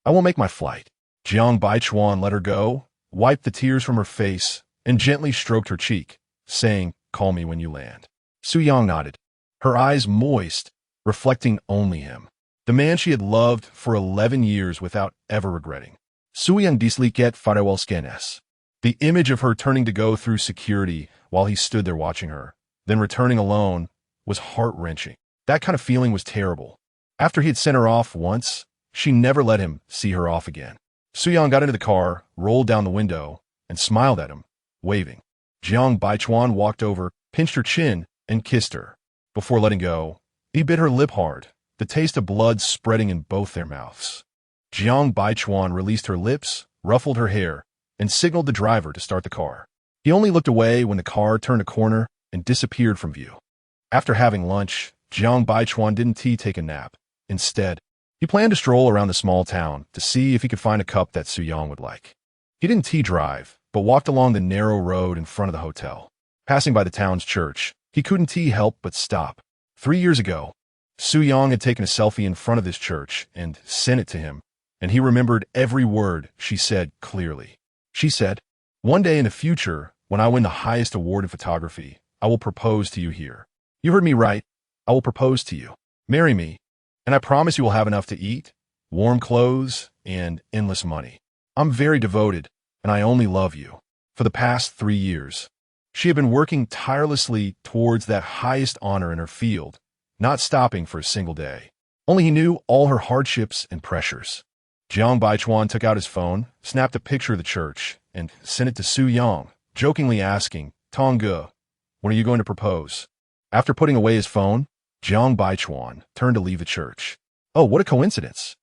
I won't make my flight." Jiang Baichuan let her go, wiped the tears from her face, and gently stroked her cheek, saying, "Call me when you land." Su Yang nodded, her eyes moist, reflecting only him, the man she had loved for 11 years without ever regretting. Su Yang disliket farewellskenes. The image of her turning to go through security while he stood there watching her, then returning alone, was heart-wrenching. That kind of feeling was terrible. After he had sent her off once, she never let him see her off again. Su Yang got into the car, rolled down the window, and smiled at him, waving. Jiang Baichuan walked over, pinched her chin, and kissed her. Before letting go, he bit her lip hard, the taste of blood spreading in both their mouths. Jiang Baichuan released her lips, ruffled her hair, and signaled the driver to start the car. He only looked away when the car turned a corner and disappeared from view. After having lunch, Jiang Baichuan didn't take a nap. Instead, he planned to stroll around the small town to see if he could find a cup that Su Yang would like. He didn't drive, but walked along the narrow road in front of the hotel. Passing by the town's church, he couldn't help but stop. 3 years ago, Su Yang had taken a selfie in front of this church and sent it to him, and he remembered every word she said clearly. She said, "One day in the future, when I win the highest award in photography, I will propose to you here. You heard me right. I will propose to you. Marry me, and I promise you will have enough to eat, warm clothes, and endless money. I'm very devoted, and I only love you." For the past 3 years, she had been working tirelessly towards that highest honor in her field, not stopping for a single day. Only he knew all her hardships and pressures. Jiang Baichuan took out his phone, snapped a picture of the church, and sent it to Su Yang, jokingly asking, "Tongge, when are you going to propose?" After putting away his phone, Jiang Baichuan turned to leave the church. Oh, what a coincidence.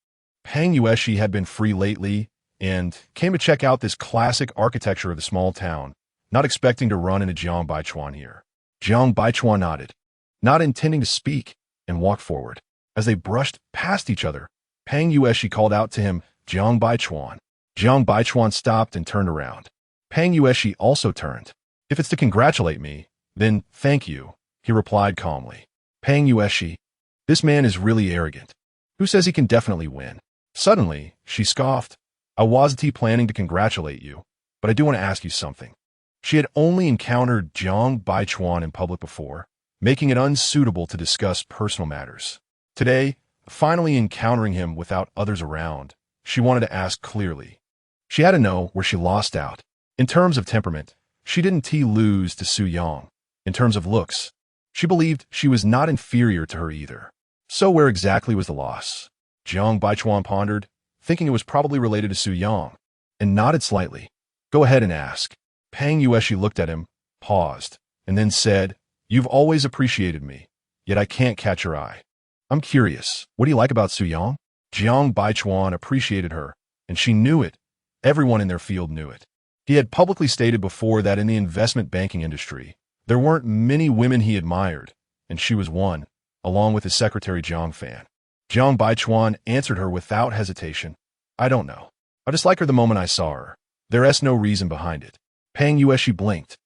Fangyi had been free lately and came to check out this classic architecture of the small town, not expecting to run into Jiang Baichuan here. Jiang Baichuan nodded, not intending to speak, and walked forward. As they brushed past each other, Fangyi called out to him, "Jiang Baichuan." Jiang Baichuan stopped and turned around. Fangyi also turned. "If it's to congratulate me, then thank you," he replied calmly. "Fangyi, this man is really arrogant. Who says he can definitely win?" Suddenly, she scoffed, "I wasn't planning to congratulate you. but I do want to ask you something. She had only encountered Jiang Baichuan in public before, making it unsuitable to discuss personal matters. Today, finally encountering him without others around, she wanted to ask clearly. She had to know where she lost out. In terms of temperament, she didn't lose to Su Yang. In terms of looks, she believed she was not inferior to her either. So where exactly was the loss? Jiang Baichuan pondered, thinking it was probably related to Su Yang, and nodded slightly. Go ahead and ask. Pang Yueshi looked at him, paused, and then said, You've always appreciated me, yet I can't catch your eye. I'm curious, what do you like about Su Yang? Jiang Baichuan appreciated her, and she knew it. Everyone in their field knew it. He had publicly stated before that in the investment banking industry, there weren't many women he admired, and she was one, along with his secretary Jiang Fan. Jiang Baichuan answered her without hesitation. I don't know. I just like her the moment I saw her. There's no reason behind it. Pang Yueshi blinked,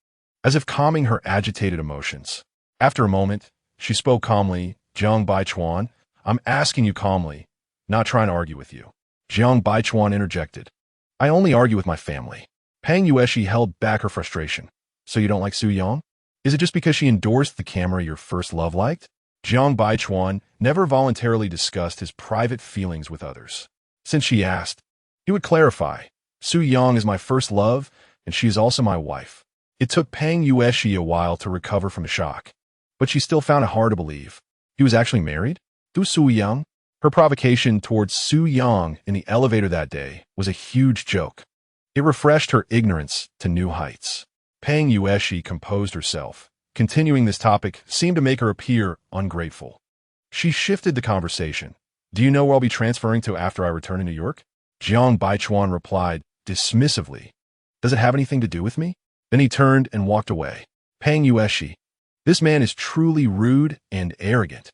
as if calming her agitated emotions. After a moment, she spoke calmly, Jiang Baichuan, I'm asking you calmly, not trying to argue with you. Jiang Baichuan interjected. I only argue with my family. Pang Yueshi held back her frustration. So you don't like Su Yang? Is it just because she endorsed the camera your first love liked? Jiang Baichuan never voluntarily discussed his private feelings with others. Since she asked, he would clarify, Su Yang is my first love, and she is also my wife. It took Pang Yueshi a while to recover from the shock, but she still found it hard to believe. He was actually married? To Su Yang? Her provocation towards Su Yang in the elevator that day was a huge joke. It refreshed her ignorance to new heights. Pang Yueshi composed herself. Continuing this topic seemed to make her appear ungrateful. She shifted the conversation. Do you know where I'll be transferring to after I return to New York? Jiang Baichuan replied dismissively. Does it have anything to do with me? Then he turned and walked away. Pang Yueshi. This man is truly rude and arrogant.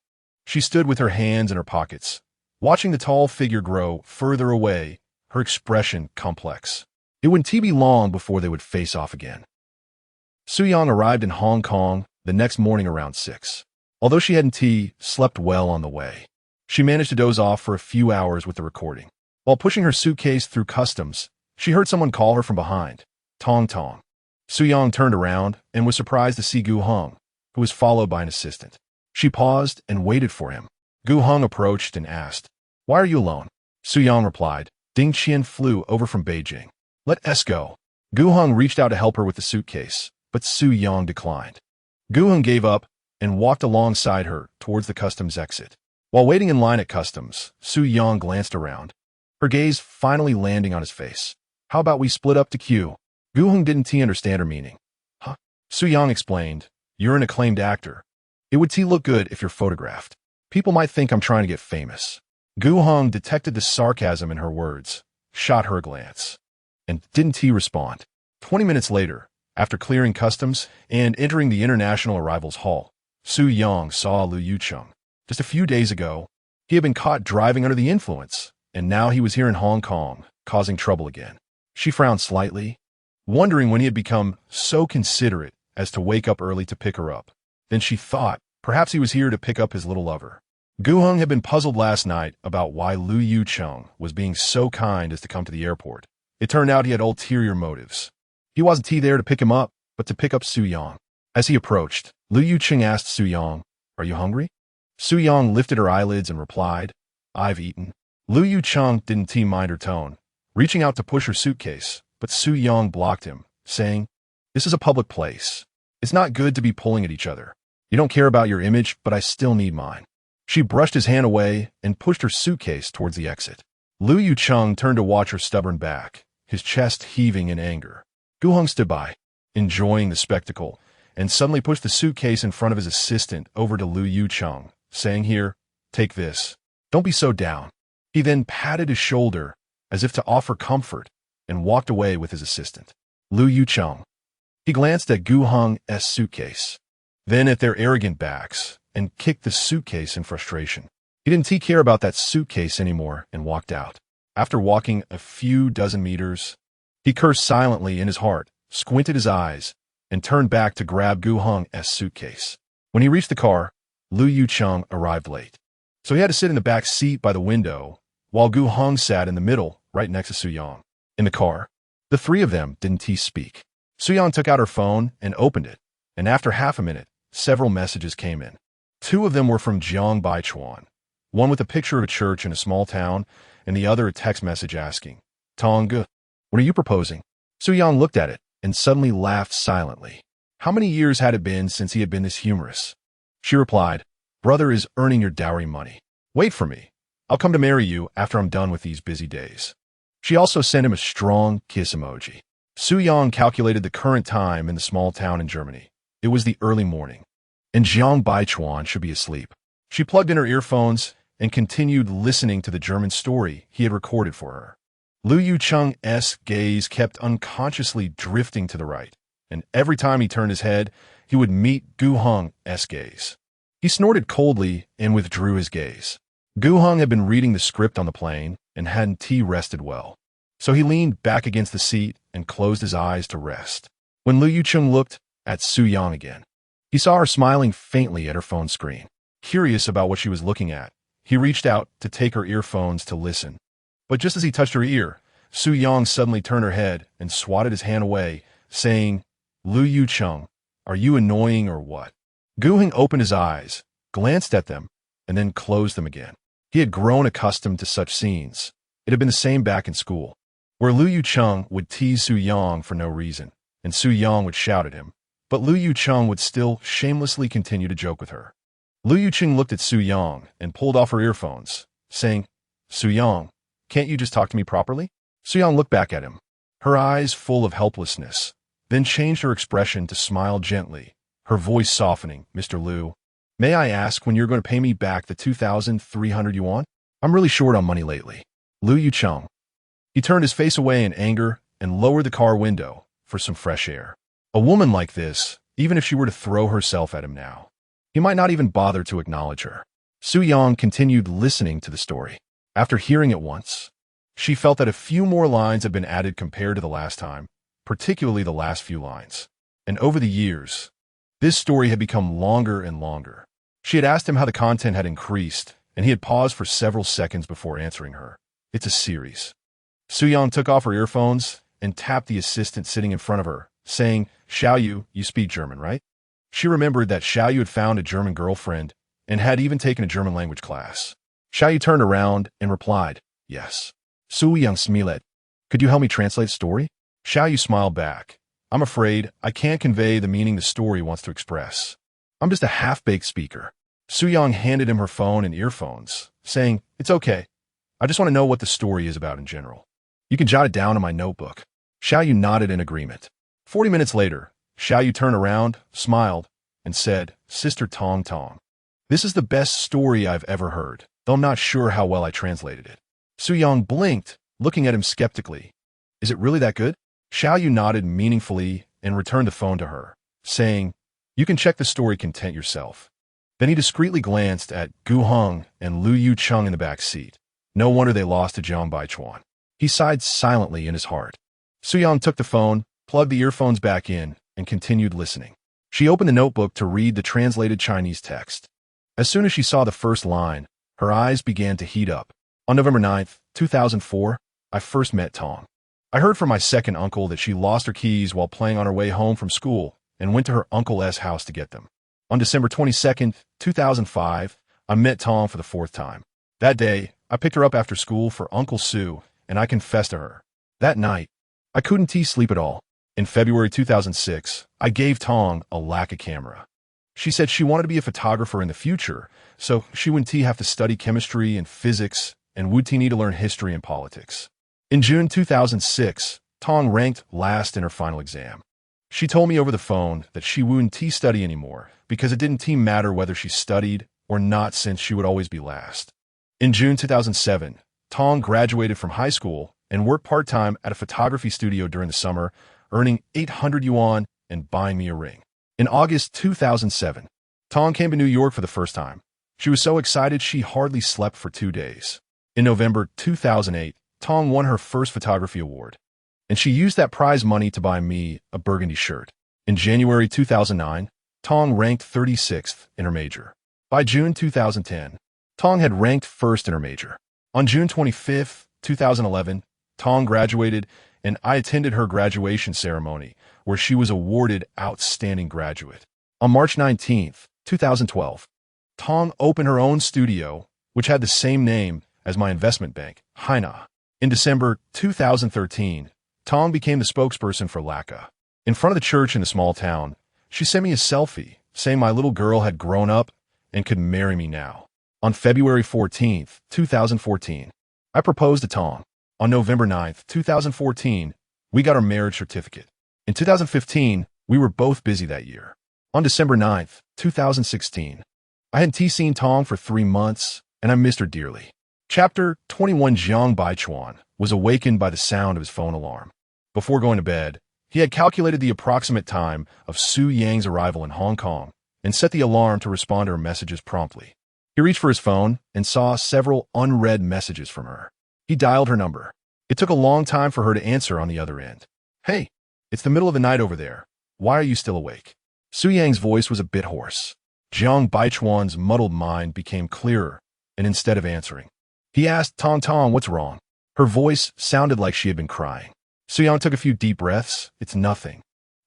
She stood with her hands in her pockets, watching the tall figure grow further away, her expression complex. It wouldn't be long before they would face off again. Su Yang arrived in Hong Kong the next morning around 6. Although she hadn't slept well on the way, she managed to doze off for a few hours with the recording. While pushing her suitcase through customs, she heard someone call her from behind. Tong Tong. Su Yang turned around and was surprised to see Gu Heng, who was followed by an assistant. She paused and waited for him. Gu Heng approached and asked, Why are you alone? Su Yang replied, Ding Qian flew over from Beijing. Let us go. Gu Heng reached out to help her with the suitcase, but Su Yang declined. Gu Heng gave up and walked alongside her towards the customs exit. While waiting in line at customs, Su Yang glanced around, her gaze finally landing on his face. How about we split up to Q? Gu Heng didn't understand her meaning. Huh? Su Yang explained, You're an acclaimed actor. It would look good if you're photographed. People might think I'm trying to get famous. Gu Heng detected the sarcasm in her words, shot her a glance, and didn't respond. 20 minutes later, after clearing customs and entering the International Arrivals Hall, Su Yang saw Lu Yucheng. Just a few days ago, he had been caught driving under the influence, and now he was here in Hong Kong, causing trouble again. She frowned slightly, wondering when he had become so considerate as to wake up early to pick her up. Then she thought, perhaps he was here to pick up his little lover. Gu Heng had been puzzled last night about why Lu Yucheng was being so kind as to come to the airport. It turned out he had ulterior motives. He wasn't there to pick him up, but to pick up Su Yang. As he approached, Lu Yucheng asked Su Yang, Are you hungry? Su Yang lifted her eyelids and replied, I've eaten. Lu Yucheng didn't mind her tone, reaching out to push her suitcase, but Su Yang blocked him, saying, This is a public place. It's not good to be pulling at each other. You don't care about your image, but I still need mine. She brushed his hand away and pushed her suitcase towards the exit. Lu Yucheng turned to watch her stubborn back, his chest heaving in anger. Gu Heng stood by, enjoying the spectacle, and suddenly pushed the suitcase in front of his assistant over to Lu Yucheng, saying, Here, take this. Don't be so down. He then patted his shoulder as if to offer comfort and walked away with his assistant. Lu Yucheng. He glanced at Gu Heng's suitcase, then at their arrogant backs, and kicked the suitcase in frustration. He didn't care about that suitcase anymore and walked out. After walking a few dozen meters, he cursed silently in his heart, squinted his eyes, and turned back to grab Gu Heng's suitcase. When he reached the car, Lu Yucheng arrived late. So he had to sit in the back seat by the window, while Gu Heng sat in the middle, right next to Su Yang. In the car, The three of them didn't speak. Suyang took out her phone and opened it, and after half a minute, several messages came in. Two of them were from Jiang Baichuan, one with a picture of a church in a small town, and the other a text message asking, Tong, what are you proposing? Suyang looked at it and suddenly laughed silently. How many years had it been since he had been this humorous? She replied, Brother is earning your dowry money. Wait for me. I'll come to marry you after I'm done with these busy days. She also sent him a strong kiss emoji. Suyang calculated the current time in the small town in Germany. It was the early morning, and Jiang Baichuan should be asleep. She plugged in her earphones and continued listening to the German story he had recorded for her. Lu Yucheng's gaze kept unconsciously drifting to the right, and every time he turned his head, he would meet Gu Heng's gaze. He snorted coldly and withdrew his gaze. Gu Heng had been reading the script on the plane and hadn't rested well. So he leaned back against the seat and closed his eyes to rest. When Lu Yucheng looked at Suyang again, he saw her smiling faintly at her phone screen. Curious about what she was looking at, he reached out to take her earphones to listen. But just as he touched her ear, Suyang suddenly turned her head and swatted his hand away, saying, Lu Yucheng, are you annoying or what? Gu Heng opened his eyes, glanced at them, and then closed them again. He had grown accustomed to such scenes. It had been the same back in school, where Lu Yucheng would tease Suyang for no reason, and Suyang would shout at him, but Lu Yucheng would still shamelessly continue to joke with her. Lu Yucheng looked at Suyang and pulled off her earphones, saying, Suyang, can't you just talk to me properly? Suyang looked back at him, her eyes full of helplessness, then changed her expression to smile gently, her voice softening. Mr. Lu, may I ask when you're going to pay me back the 2,300 yuan? I'm really short on money lately. Lu Yucheng. He turned his face away in anger and lowered the car window for some fresh air. A woman like this, even if she were to throw herself at him now, he might not even bother to acknowledge her. Suyang continued listening to the story. After hearing it once, she felt that a few more lines had been added compared to the last time, particularly the last few lines. And over the years, this story had become longer and longer. She had asked him how the content had increased, and he had paused for several seconds before answering her. It's a series. Suyang took off her earphones and tapped the assistant sitting in front of her, saying, Xiaoyu, you speak German, right? She remembered that Xiaoyu had found a German girlfriend and had even taken a German language class. Xiaoyu turned around and replied, yes. Suyang smiled. Could you help me translate the story? Xiaoyu smiled back. I'm afraid I can't convey the meaning the story wants to express. I'm just a half-baked speaker. Suyang handed him her phone and earphones, saying, it's okay. I just want to know what the story is about in general. You can jot it down in my notebook. Xiaoyu nodded in agreement. 40 minutes later, Xiaoyu turned around, smiled, and said, Sister Tong Tong, this is the best story I've ever heard, though I'm not sure how well I translated it. Suyang blinked, looking at him skeptically. Is it really that good? Xiaoyu nodded meaningfully and returned the phone to her, saying, you can check the story content yourself. Then he discreetly glanced at Gu Heng and Lu Yucheng in the back seat. No wonder they lost to Jiang Baichuan. He sighed silently in his heart. Suyang took the phone, plugged the earphones back in, and continued listening. She opened the notebook to read the translated Chinese text. As soon as she saw the first line, her eyes began to heat up. On November 9th, 2004, I first met Tong. I heard from my second uncle that she lost her keys while playing on her way home from school and went to her uncle's house to get them. On December 22nd, 2005, I met Tong for the fourth time. That day, I picked her up after school for Uncle Sue, and I confessed to her. That night, I couldn't sleep at all. In February 2006, I gave Tong a Leica camera. She said she wanted to be a photographer in the future, so she wouldn't have to study chemistry and physics, and would need to learn history and politics. In June 2006, Tong ranked last in her final exam. She told me over the phone that she wouldn't study anymore because it didn't matter whether she studied or not since she would always be last. In June 2007, Tong graduated from high school and worked part-time at a photography studio during the summer, earning 800 yuan and buying me a ring. In August 2007, Tong came to New York for the first time. She was so excited she hardly slept for 2 days. In November 2008, Tong won her first photography award, and she used that prize money to buy me a burgundy shirt. In January 2009, Tong ranked 36th in her major. By June 2010, Tong had ranked first in her major. On June 25, 2011, Tong graduated and I attended her graduation ceremony, where she was awarded Outstanding Graduate. On March 19th, 2012, Tong opened her own studio, which had the same name as my investment bank, Heng. In December 2013, Tong became the spokesperson for Laka. In front of the church in the small town, she sent me a selfie, saying my little girl had grown up and could marry me now. On February 14th, 2014, I proposed to Tong. On November 9th, 2014, we got our marriage certificate. In 2015, we were both busy that year. On December 9th, 2016, I hadn't seen Tong for 3 months, and I missed her dearly. Chapter 21. Jiang Baichuan was awakened by the sound of his phone alarm. Before going to bed, he had calculated the approximate time of Su Yang's arrival in Hong Kong and set the alarm to respond to her messages promptly. He reached for his phone and saw several unread messages from her. He dialed her number. It took a long time for her to answer on the other end. "Hey, it's the middle of the night over there. Why are you still awake?" Su Yang's voice was a bit hoarse. Jiang Baichuan's muddled mind became clearer, and instead of answering, he asked, Tong, what's wrong?" Her voice sounded like she had been crying. Su Yang took a few deep breaths. "It's nothing.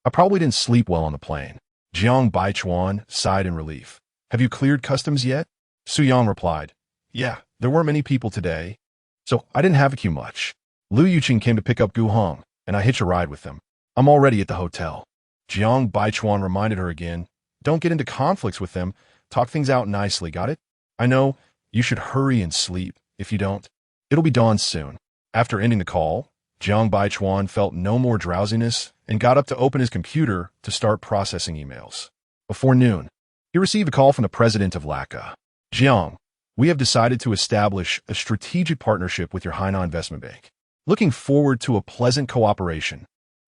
I probably didn't sleep well on the plane." Jiang Baichuan sighed in relief. "Have you cleared customs yet?" Su Yang replied, "Yeah, there weren't many people today, so I didn't have a queue much. Liu Yuqing came to pick up Gu Hong, and I hitched a ride with them. I'm already at the hotel." Jiang Baichuan reminded her again, "Don't get into conflicts with them. Talk things out nicely, got it? I know you should hurry and sleep. If you don't, it'll be dawn soon." After ending the call, Jiang Baichuan felt no more drowsiness and got up to open his computer to start processing emails. Before noon, he received a call from the president of Laka. "Jiang, we have decided to establish a strategic partnership with your Hainan Investment Bank. Looking forward to a pleasant cooperation."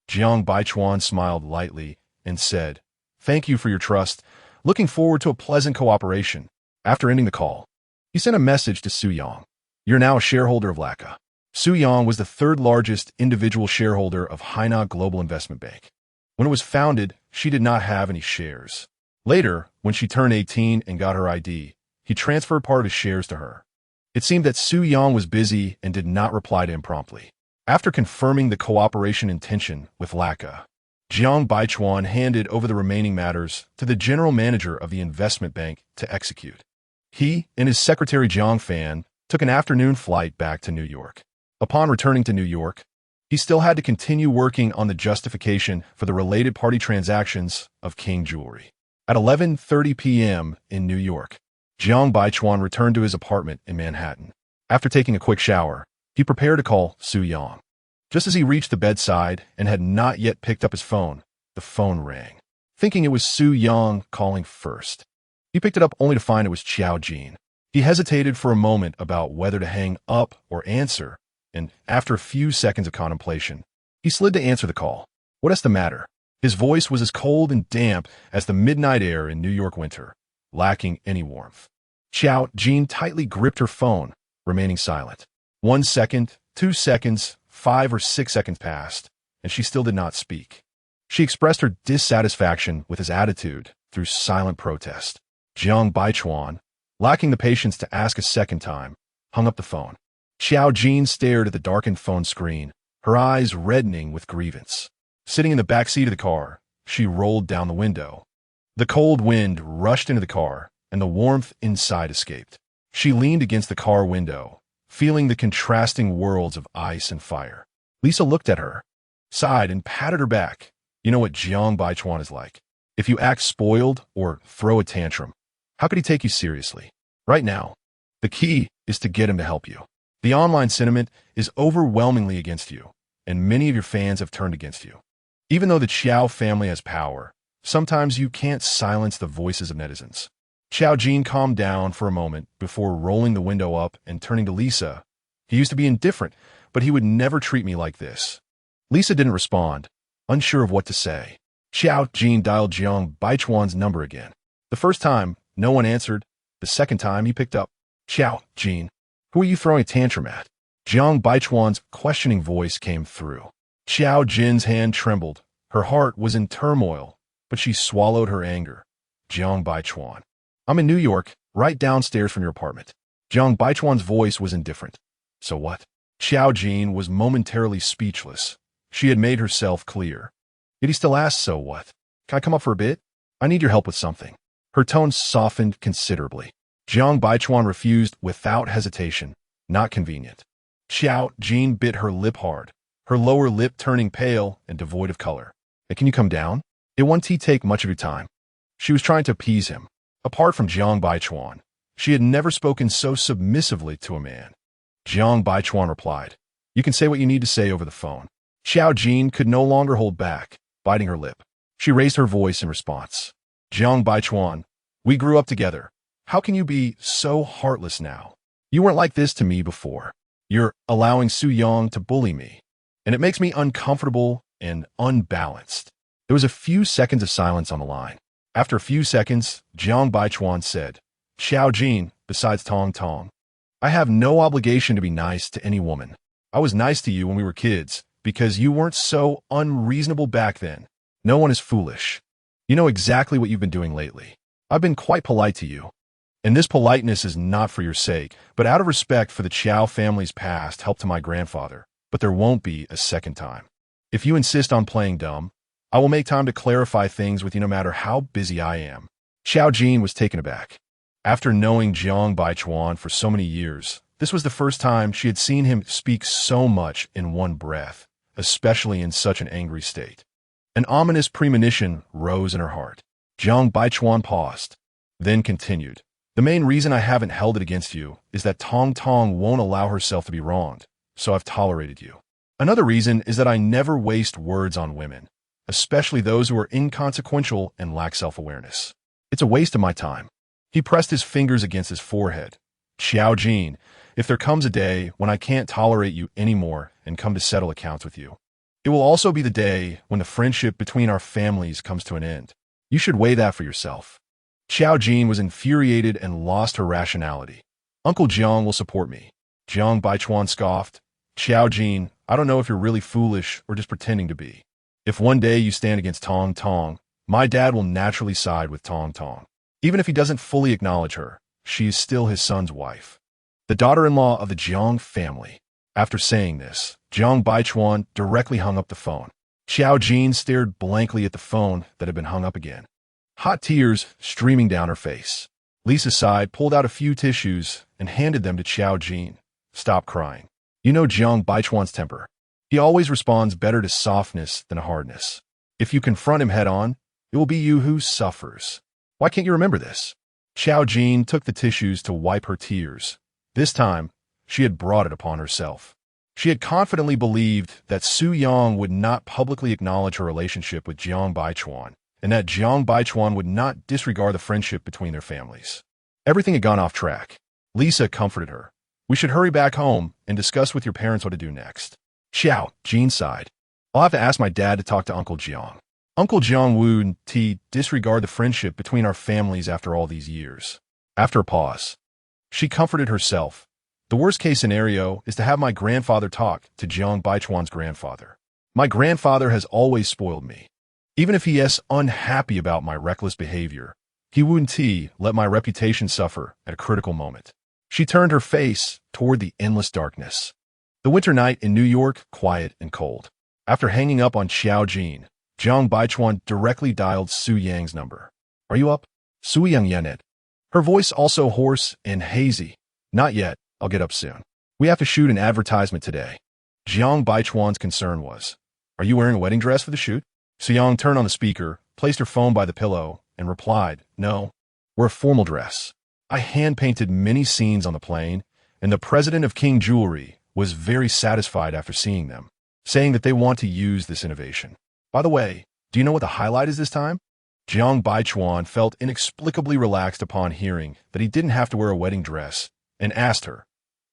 Jiang Baichuan smiled lightly and said, "Thank you for your trust. Looking forward to a pleasant cooperation." After ending the call, he sent a message to Su Yang. "You're now a shareholder of Laka." Su Yang was the third largest individual shareholder of Hainan Global Investment Bank. When it was founded, she did not have any shares. Later, when she turned 18 and got her ID, he transferred part of his shares to her. It seemed that Su Yang was busy and did not reply to him promptly. After confirming the cooperation intention with Laka, Jiang Baichuan handed over the remaining matters to the general manager of the investment bank to execute. He and his secretary Jiang Fan took an afternoon flight back to New York. Upon returning to New York, he still had to continue working on the justification for the related party transactions of King Jewelry. At 11:30 p.m. in New York, Jiang Baichuan returned to his apartment in Manhattan. After taking a quick shower, he prepared to call Su Yang. Just as he reached the bedside and had not yet picked up his phone, the phone rang. Thinking it was Su Yang calling first, he picked it up only to find it was Xiao Jin. He hesitated for a moment about whether to hang up or answer, and after a few seconds of contemplation, he slid to answer the call. "What's the matter?" His voice was as cold and damp as the midnight air in New York winter, lacking any warmth. Xiao Jin tightly gripped her phone, remaining silent. 1 second, 2 seconds, 5 or 6 seconds passed, and she still did not speak. She expressed her dissatisfaction with his attitude through silent protest. Jiang Baichuan, lacking the patience to ask a second time, hung up the phone. Xiao Jin stared at the darkened phone screen, her eyes reddening with grievance. Sitting in the back seat of the car, she rolled down the window. The cold wind rushed into the car, and the warmth inside escaped. She leaned against the car window, feeling the contrasting worlds of ice and fire. Lisa looked at her, sighed, and patted her back. You know what Jiang Baichuan is like. If you act spoiled or throw a tantrum, how could he take you seriously? Right now, the key is to get him to help you. The online sentiment is overwhelmingly against you, and many of your fans have turned against you. Even though the Xiao family has power, sometimes you can't silence the voices of netizens. Xiao Jin calmed down for a moment before rolling the window up and turning to Lisa. "He used to be indifferent, but he would never treat me like this." Lisa didn't respond, unsure of what to say. Xiao Jin dialed Jiang Baichuan's number again. The first time, no one answered. The second time, he picked up. "Xiao Jin, who are you throwing a tantrum at?" Jiang Baichuan's questioning voice came through. Xiao Jin's hand trembled. Her heart was in turmoil, but she swallowed her anger. "Jiang Baichuan, I'm in New York, right downstairs from your apartment." Jiang Baichuan's voice was indifferent. "So what?" Xiao Jin was momentarily speechless. She had made herself clear. Yet he still asked, so what? Can I come up for a bit? I need your help with something. Her tone softened considerably. Jiang Baichuan refused without hesitation. Not convenient. Xiao Jin bit her lip hard, her lower lip turning pale and devoid of color. Hey, can you come down? It won't take much of your time. She was trying to appease him. Apart from Jiang Baichuan, she had never spoken so submissively to a man. Jiang Baichuan replied, you can say what you need to say over the phone. Xiao Jin could no longer hold back, biting her lip. She raised her voice in response. Jiang Baichuan, we grew up together. How can you be so heartless now? You weren't like this to me before. You're allowing Su Yang to bully me, and it makes me uncomfortable and unbalanced. There was a few seconds of silence on the line. After a few seconds, Jiang Baichuan said, Xiao Jin, besides Tong Tong, I have no obligation to be nice to any woman. I was nice to you when we were kids because you weren't so unreasonable back then. No one is foolish. You know exactly what you've been doing lately. I've been quite polite to you. And this politeness is not for your sake, but out of respect for the Qiao family's past help to my grandfather. But there won't be a second time. If you insist on playing dumb, I will make time to clarify things with you no matter how busy I am. Xiao Jin was taken aback. After knowing Jiang Baichuan for so many years, this was the first time she had seen him speak so much in one breath, especially in such an angry state. An ominous premonition rose in her heart. Jiang Baichuan paused, then continued. The main reason I haven't held it against you is that Tong Tong won't allow herself to be wronged, so I've tolerated you. Another reason is that I never waste words on women, especially those who are inconsequential and lack self-awareness. It's a waste of my time. He pressed his fingers against his forehead. Xiao Jin, if there comes a day when I can't tolerate you anymore and come to settle accounts with you, it will also be the day when the friendship between our families comes to an end. You should weigh that for yourself. Xiao Jin was infuriated and lost her rationality. Uncle Jiang will support me. Jiang Baichuan scoffed. Xiao Jin, I don't know if you're really foolish or just pretending to be. If one day you stand against Tong Tong, my dad will naturally side with Tong Tong. Even if he doesn't fully acknowledge her, she is still his son's wife, the daughter-in-law of the Jiang family. After saying this, Jiang Baichuan directly hung up the phone. Xiao Jin stared blankly at the phone that had been hung up again. Hot tears streaming down her face. Lisa sighed, pulled out a few tissues, and handed them to Xiao Jin. Stop crying. You know Jiang Baichuan's temper. He always responds better to softness than hardness. If you confront him head-on, it will be you who suffers. Why can't you remember this? Xiao Jin took the tissues to wipe her tears. This time, she had brought it upon herself. She had confidently believed that Su Yang would not publicly acknowledge her relationship with Jiang Baichuan, and that Jiang Baichuan would not disregard the friendship between their families. Everything had gone off track. Lisa comforted her. We should hurry back home and discuss with your parents what to do next. Xiao Jin sighed. I'll have to ask my dad to talk to Uncle Jiang. Uncle Jiang wouldn't disregard the friendship between our families after all these years. After a pause, she comforted herself. The worst-case scenario is to have my grandfather talk to Jiang Baichuan's grandfather. My grandfather has always spoiled me. Even if he is unhappy about my reckless behavior, he wouldn't let my reputation suffer at a critical moment. She turned her face toward the endless darkness. The winter night in New York, quiet and cold. After hanging up on Xiao Jin, Jiang Baichuan directly dialed Su Yang's number. Are you up? Su Yang Yanet. Her voice also hoarse and hazy. Not yet. I'll get up soon. We have to shoot an advertisement today. Jiang Baichuan's concern was, are you wearing a wedding dress for the shoot? Su Yang turned on the speaker, placed her phone by the pillow, and replied, no, we're a formal dress. I hand-painted many scenes on the plane, and the president of King Jewelry was very satisfied after seeing them, saying that they want to use this innovation. By the way, do you know what the highlight is this time? Jiang Baichuan felt inexplicably relaxed upon hearing that he didn't have to wear a wedding dress, and asked her,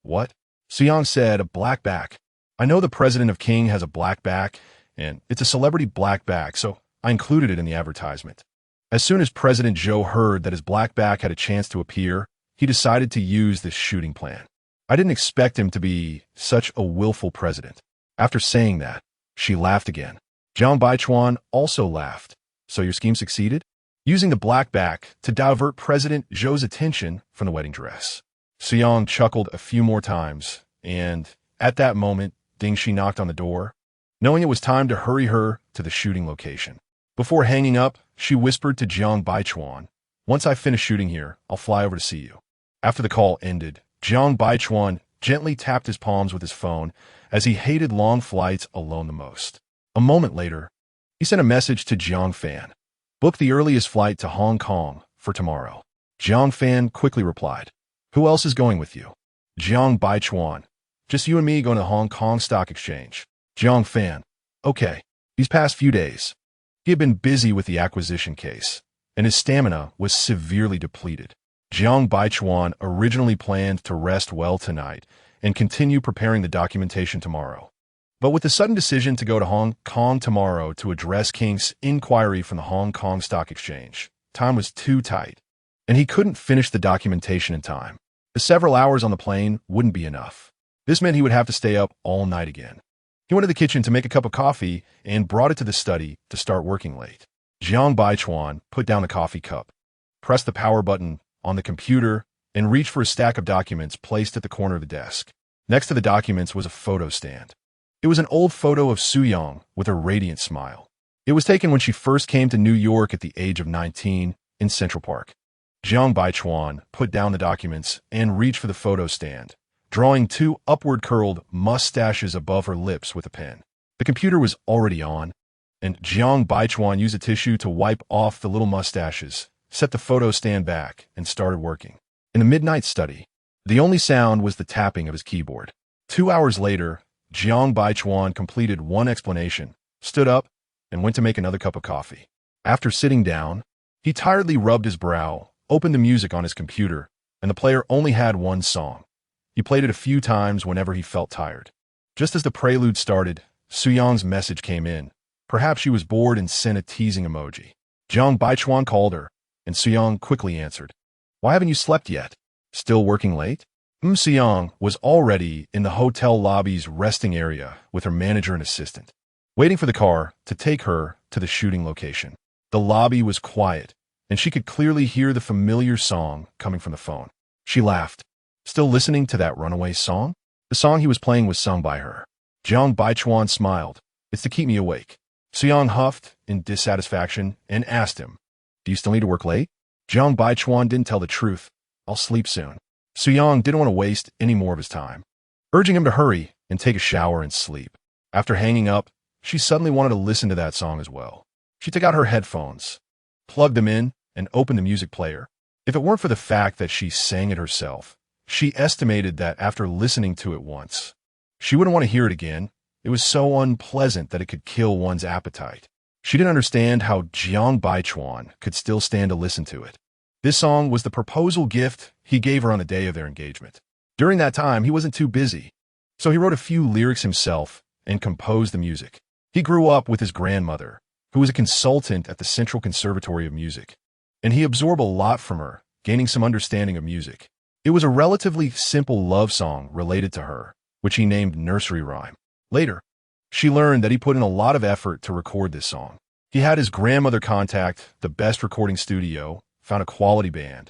what? Su Yang said, a black back. I know the president of King has a black back, and it's a celebrity black back, so I included it in the advertisement. As soon as President Zhou heard that his black back had a chance to appear, he decided to use this shooting plan. I didn't expect him to be such a willful president. After saying that, she laughed again. Jiang Baichuan also laughed. So your scheme succeeded? Using the black back to divert President Zhou's attention from the wedding dress. Su Yang chuckled a few more times, and at that moment, Ding Shi knocked on the door. knowing it was time to hurry her to the shooting location. Before hanging up, she whispered to Jiang Baichuan, "Once I finish shooting here, I'll fly over to see you." After the call ended, Jiang Baichuan gently tapped his palms with his phone as he hated long flights alone the most. A moment later, he sent a message to Jiang Fan. "Book the earliest flight to Hong Kong for tomorrow." Jiang Fan quickly replied, "Who else is going with you?" Jiang Baichuan, "Just you and me going to Hong Kong Stock Exchange." Jiang Fan, "Okay." These past few days, he had been busy with the acquisition case, and his stamina was severely depleted. Jiang Baichuan originally planned to rest well tonight and continue preparing the documentation tomorrow. But with the sudden decision to go to Hong Kong tomorrow to address King's inquiry from the Hong Kong Stock Exchange, time was too tight, and he couldn't finish the documentation in time. The several hours on the plane wouldn't be enough. This meant he would have to stay up all night again. He went to the kitchen to make a cup of coffee and brought it to the study to start working late. Jiang Baichuan put down the coffee cup, pressed the power button on the computer, and reached for a stack of documents placed at the corner of the desk. Next to the documents was a photo stand. It was an old photo of Su-young with a radiant smile. It was taken when she first came to New York at the age of 19 in Central Park. Jiang Baichuan put down the documents and reached for the photo stand, drawing two upward-curled mustaches above her lips with a pen. The computer was already on, and Jiang Baichuan used a tissue to wipe off the little mustaches, set the photo stand back, and started working. In the midnight study, the only sound was the tapping of his keyboard. 2 hours later, Jiang Baichuan completed one explanation, stood up, and went to make another cup of coffee. After sitting down, he tiredly rubbed his brow, opened the music on his computer, and the player only had one song. He played it a few times whenever he felt tired. Just as the prelude started, Su-young's message came in. Perhaps she was bored and sent a teasing emoji. Jiang Baichuan called her, and Su-young quickly answered, "Why haven't you slept yet? Still working late?" Su-young was already in the hotel lobby's resting area with her manager and assistant, waiting for the car to take her to the shooting location. The lobby was quiet, and she could clearly hear the familiar song coming from the phone. She laughed. Still listening to that runaway song? The song he was playing was sung by her. Jiang Baichuan smiled. "It's to keep me awake." Su-young huffed in dissatisfaction and asked him, "Do you still need to work late?" Jiang Baichuan didn't tell the truth. "I'll sleep soon." Su-young didn't want to waste any more of his time, urging him to hurry and take a shower and sleep. After hanging up, she suddenly wanted to listen to that song as well. She took out her headphones, plugged them in, and opened the music player. If it weren't for the fact that she sang it herself, she estimated that after listening to it once, she wouldn't want to hear it again. It was so unpleasant that it could kill one's appetite. She didn't understand how Jiang Baichuan could still stand to listen to it. This song was the proposal gift he gave her on the day of their engagement. During that time, he wasn't too busy, so he wrote a few lyrics himself and composed the music. He grew up with his grandmother, who was a consultant at the Central Conservatory of Music, and he absorbed a lot from her, gaining some understanding of music. It was a relatively simple love song related to her, which he named Nursery Rhyme. Later, she learned that he put in a lot of effort to record this song. He had his grandmother contact the best recording studio, found a quality band,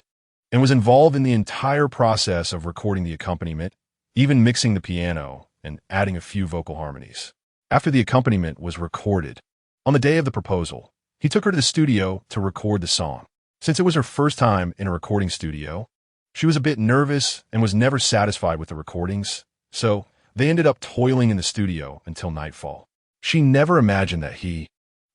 and was involved in the entire process of recording the accompaniment, even mixing the piano and adding a few vocal harmonies. After the accompaniment was recorded, on the day of the proposal, he took her to the studio to record the song. Since it was her first time in a recording studio, she was a bit nervous and was never satisfied with the recordings, so they ended up toiling in the studio until nightfall. She never imagined that he,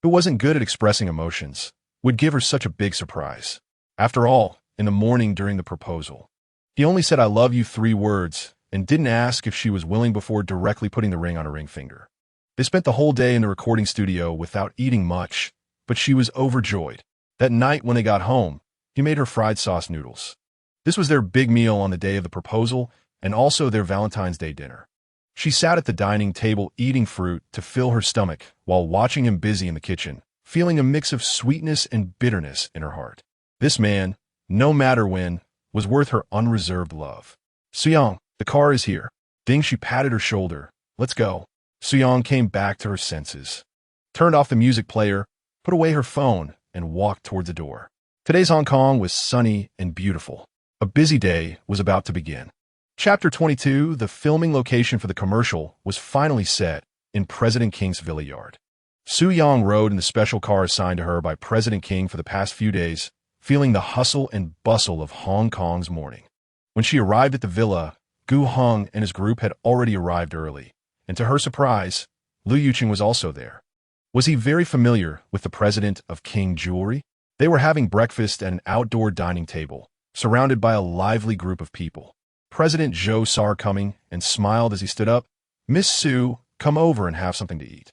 who wasn't good at expressing emotions, would give her such a big surprise. After all, in the morning during the proposal, he only said "I love you" 3 words and didn't ask if she was willing before directly putting the ring on her ring finger. They spent the whole day in the recording studio without eating much, but she was overjoyed. That night when they got home, he made her fried sauce noodles. This was their big meal on the day of the proposal and also their Valentine's Day dinner. She sat at the dining table eating fruit to fill her stomach while watching him busy in the kitchen, feeling a mix of sweetness and bitterness in her heart. This man, no matter when, was worth her unreserved love. "Su-young, the car is here." Ding, she patted her shoulder. "Let's go." Su-young came back to her senses, turned off the music player, put away her phone, and walked towards the door. Today's Hong Kong was sunny and beautiful. A busy day was about to begin. Chapter 22, the filming location for the commercial, was finally set in President King's villa yard. Su Yang rode in the special car assigned to her by President King for the past few days, feeling the hustle and bustle of Hong Kong's morning. When she arrived at the villa, Gu Heng and his group had already arrived early, and to her surprise, Liu Yuqing was also there. Was he very familiar with the president of King Jewelry? They were having breakfast at an outdoor dining table, surrounded by a lively group of people. President Zhou saw her coming and smiled as he stood up. "Miss Su, come over and have something to eat.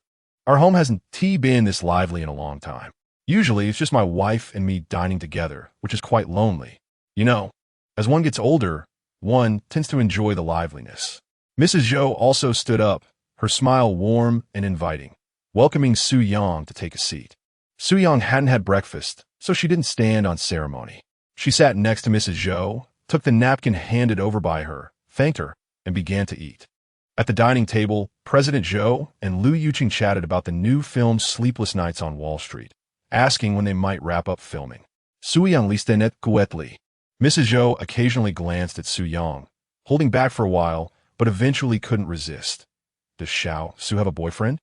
Our home hasn't been this lively in a long time. Usually, it's just my wife and me dining together, which is quite lonely. You know, as one gets older, one tends to enjoy the liveliness." Mrs. Zhou also stood up, her smile warm and inviting, welcoming Su Yang to take a seat. Su Yang hadn't had breakfast, so she didn't stand on ceremony. She sat next to Mrs. Zhou, took the napkin handed over by her, thanked her, and began to eat. At the dining table, President Zhou and Liu Yuqing chatted about the new film Sleepless Nights on Wall Street, asking when they might wrap up filming. Su Yang listened quietly. Mrs. Zhou occasionally glanced at Su Yang, holding back for a while, but eventually couldn't resist. Does Xiao Su have a boyfriend?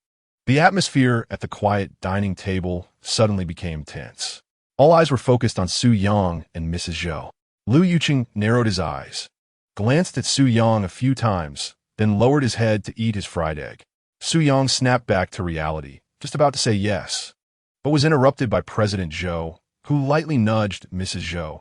The atmosphere at the quiet dining table suddenly became tense. All eyes were focused on Su Yang and Mrs. Zhou. Liu Yuqing narrowed his eyes, glanced at Su Yang a few times, then lowered his head to eat his fried egg. Su Yang snapped back to reality, just about to say yes, but was interrupted by President Zhou, who lightly nudged Mrs. Zhou.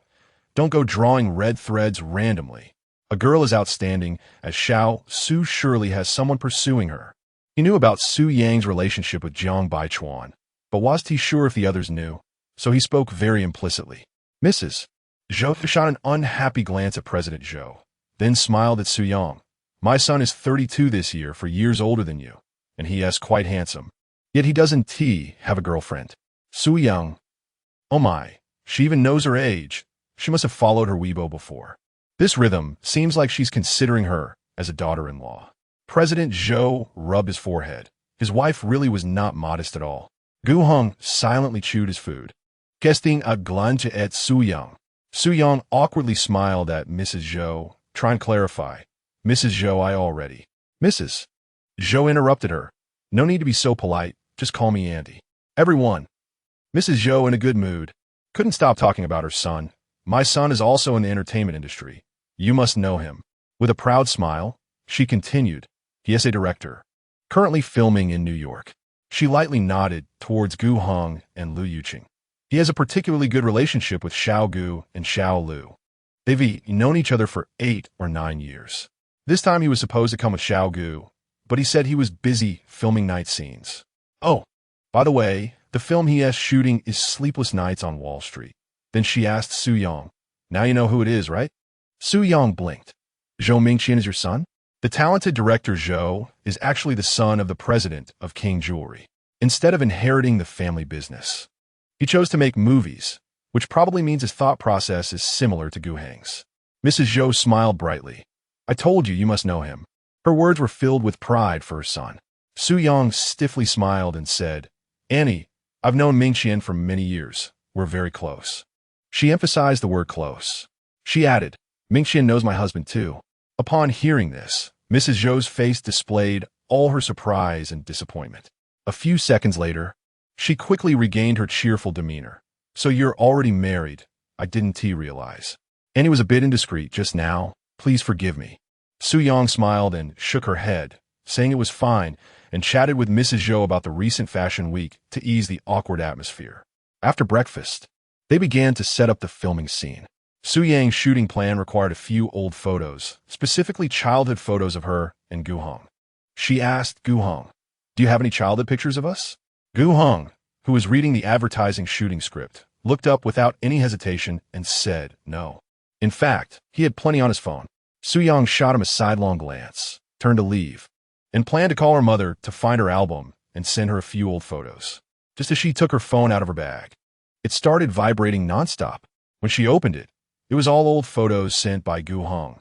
"Don't go drawing red threads randomly. A girl is outstanding, as Xiao Su surely has someone pursuing her." He knew about Su Yang's relationship with Jiang Baichuan, but wasn't he sure if the others knew, so he spoke very implicitly. Mrs. Zhou shot an unhappy glance at President Zhou, then smiled at Su Yang. "My son is 32 this year, 4 years older than you, and he is quite handsome. Yet he doesn't have a girlfriend." Su Yang. Oh my, she even knows her age. She must have followed her Weibo before. This rhythm seems like she's considering her as a daughter-in-law. President Zhou rubbed his forehead. His wife really was not modest at all. Gu Heng silently chewed his food, casting a glance at Su Yang. Su Yang awkwardly smiled at Mrs. Zhou, trying to clarify. "Mrs. Zhou, I already." Mrs. Zhou interrupted her. "No need to be so polite, just call me Auntie." Everyone. Mrs. Zhou, in a good mood, couldn't stop talking about her son. "My son is also in the entertainment industry. You must know him." With a proud smile, she continued, "He is a director, currently filming in New York." She lightly nodded towards Gu Heng and Liu Yuqing. "He has a particularly good relationship with Xiao Gu and Xiao Lu. They've known each other for 8 or 9 years. This time he was supposed to come with Xiao Gu, but he said he was busy filming night scenes. Oh, by the way, the film he is shooting is Sleepless Nights on Wall Street." Then she asked Su Yang, "Now you know who it is, right?" Su Yang blinked. "Zhou Mingqian is your son?" The talented director Zhou is actually the son of the president of King Jewelry. Instead of inheriting the family business, he chose to make movies, which probably means his thought process is similar to Gu Heng's. Mrs. Zhou smiled brightly. "I told you, you must know him." Her words were filled with pride for her son. Su Yang stiffly smiled and said, "Annie, I've known Mingqian for many years. We're very close." She emphasized the word close. She added, "Mingqian knows my husband too." Upon hearing this, Mrs. Zhou's face displayed all her surprise and disappointment. A few seconds later, she quickly regained her cheerful demeanor. "So you're already married. I didn't realize. Annie was a bit indiscreet just now. Please forgive me." Su Yang smiled and shook her head, saying it was fine, and chatted with Mrs. Zhou about the recent fashion week to ease the awkward atmosphere. After breakfast, they began to set up the filming scene. Su Yang's shooting plan required a few old photos, specifically childhood photos of her and Gu Heng. She asked Gu Heng, "Do you have any childhood pictures of us?" Gu Heng, who was reading the advertising shooting script, looked up without any hesitation and said no. In fact, he had plenty on his phone. Su Yang shot him a sidelong glance, turned to leave, and planned to call her mother to find her album and send her a few old photos. Just as she took her phone out of her bag, it started vibrating nonstop. When she opened it, it was all old photos sent by Gu Heng,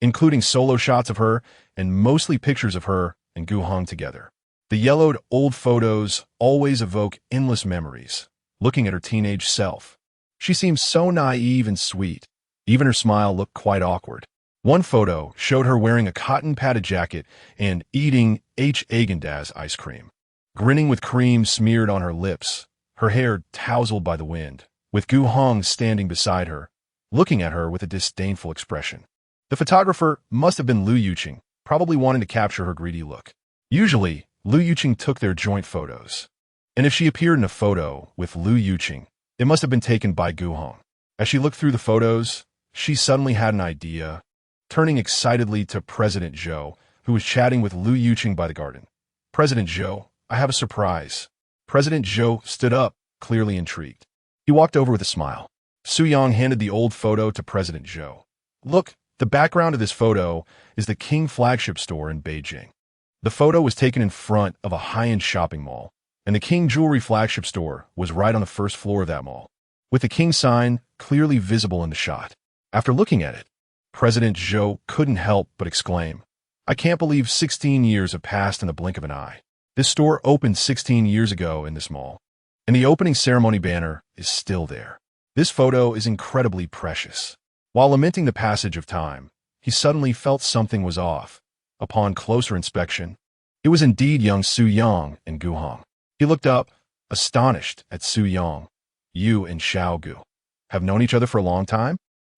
including solo shots of her and mostly pictures of her and Gu Heng together. The yellowed old photos always evoke endless memories, looking at her teenage self. She seemed so naive and sweet. Even her smile looked quite awkward. One photo showed her wearing a cotton-padded jacket and eating Haagen-Dazs ice cream, grinning with cream smeared on her lips, her hair tousled by the wind, with Gu Hong standing beside her, looking at her with a disdainful expression. The photographer must have been Lu Yuqing, probably wanting to capture her greedy look. Usually, Lu Yuqing took their joint photos. And if she appeared in a photo with Lu Yuqing, it must have been taken by Gu Hong. As she looked through the photos, she suddenly had an idea, turning excitedly to President Zhou, who was chatting with Lu Yuqing by the garden. "President Zhou, I have a surprise." President Zhou stood up, clearly intrigued. He walked over with a smile. Su Yang handed the old photo to President Zhou. "Look, the background of this photo is the King flagship store in Beijing." The photo was taken in front of a high-end shopping mall, and the King jewelry flagship store was right on the first floor of that mall, with the King sign clearly visible in the shot. After looking at it, President Zhou couldn't help but exclaim, "I can't believe 16 years have passed in the blink of an eye. This store opened 16 years ago in this mall, and the opening ceremony banner is still there. This photo is incredibly precious." While lamenting the passage of time, he suddenly felt something was off. Upon closer inspection, it was indeed young Su Yang and Gu Hong. He looked up, astonished at Su Yang. "You and Xiao Gu have known each other for a long time?"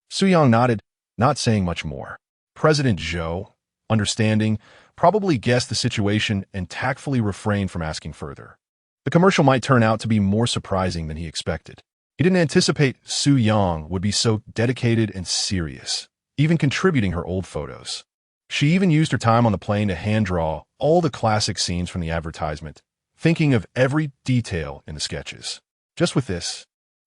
Su Yang nodded, not saying much more. President Zhou, understanding, probably guessed the situation and tactfully refrained from asking further. The commercial might turn out to be more surprising than he expected. He didn't anticipate Su Yang would be so dedicated and serious, even contributing her old photos. She even used her time on the plane to hand-draw all the classic scenes from the advertisement, thinking of every detail in the sketches. Just with this,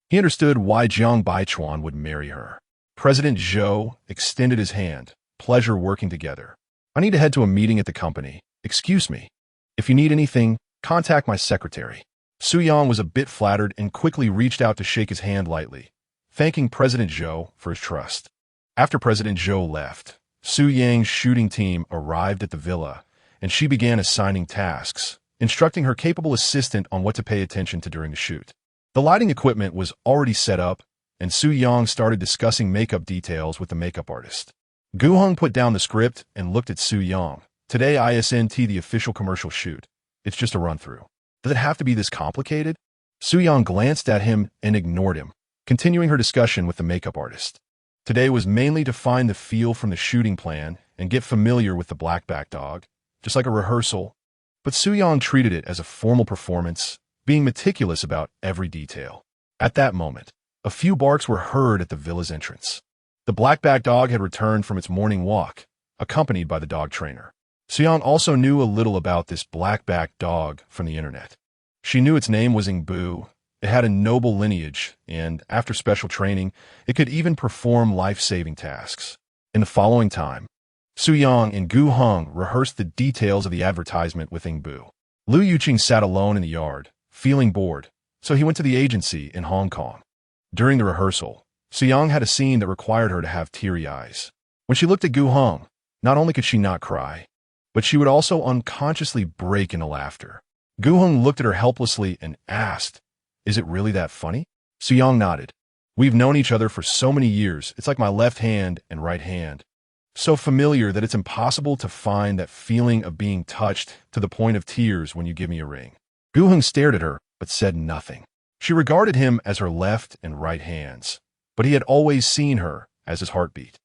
he understood why Jiang Baichuan would marry her. President Zhou extended his hand. "Pleasure working together. I need to head to a meeting at the company. Excuse me. If you need anything, contact my secretary." Su Yang was a bit flattered and quickly reached out to shake his hand lightly, thanking President Zhou for his trust. After President Zhou left, Su Yang's shooting team arrived at the villa, and she began assigning tasks, instructing her capable assistant on what to pay attention to during the shoot. The lighting equipment was already set up, and Su Yang started discussing makeup details with the makeup artist. Gu Hong put down the script and looked at Su Yang. "Today isn't the official commercial shoot. It's just a run-through. Does it have to be this complicated?" Su Yang glanced at him and ignored him, continuing her discussion with the makeup artist. Today was mainly to find the feel from the shooting plan and get familiar with the blackback dog, just like a rehearsal. But Su Yang treated it as a formal performance, being meticulous about every detail. At that moment, a few barks were heard at the villa's entrance. The blackback dog had returned from its morning walk, accompanied by the dog trainer. Su Yang also knew a little about this blackback dog from the internet. She knew its name was Ingbu. It had a noble lineage, and after special training, it could even perform life-saving tasks. In the following time, Su Yang and Gu Hong rehearsed the details of the advertisement with Ingbu. Lu Yuqing sat alone in the yard, feeling bored, so he went to the agency in Hong Kong. During the rehearsal, Su Yang had a scene that required her to have teary eyes. When she looked at Gu Hong, not only could she not cry, but she would also unconsciously break into laughter. Gu Hong looked at her helplessly and asked, "Is it really that funny?" Su Yang nodded. "We've known each other for so many years, it's like my left hand and right hand. So familiar that it's impossible to find that feeling of being touched to the point of tears when you give me a ring." Gu Hong stared at her, but said nothing. She regarded him as her left and right hands, but he had always seen her as his heartbeat.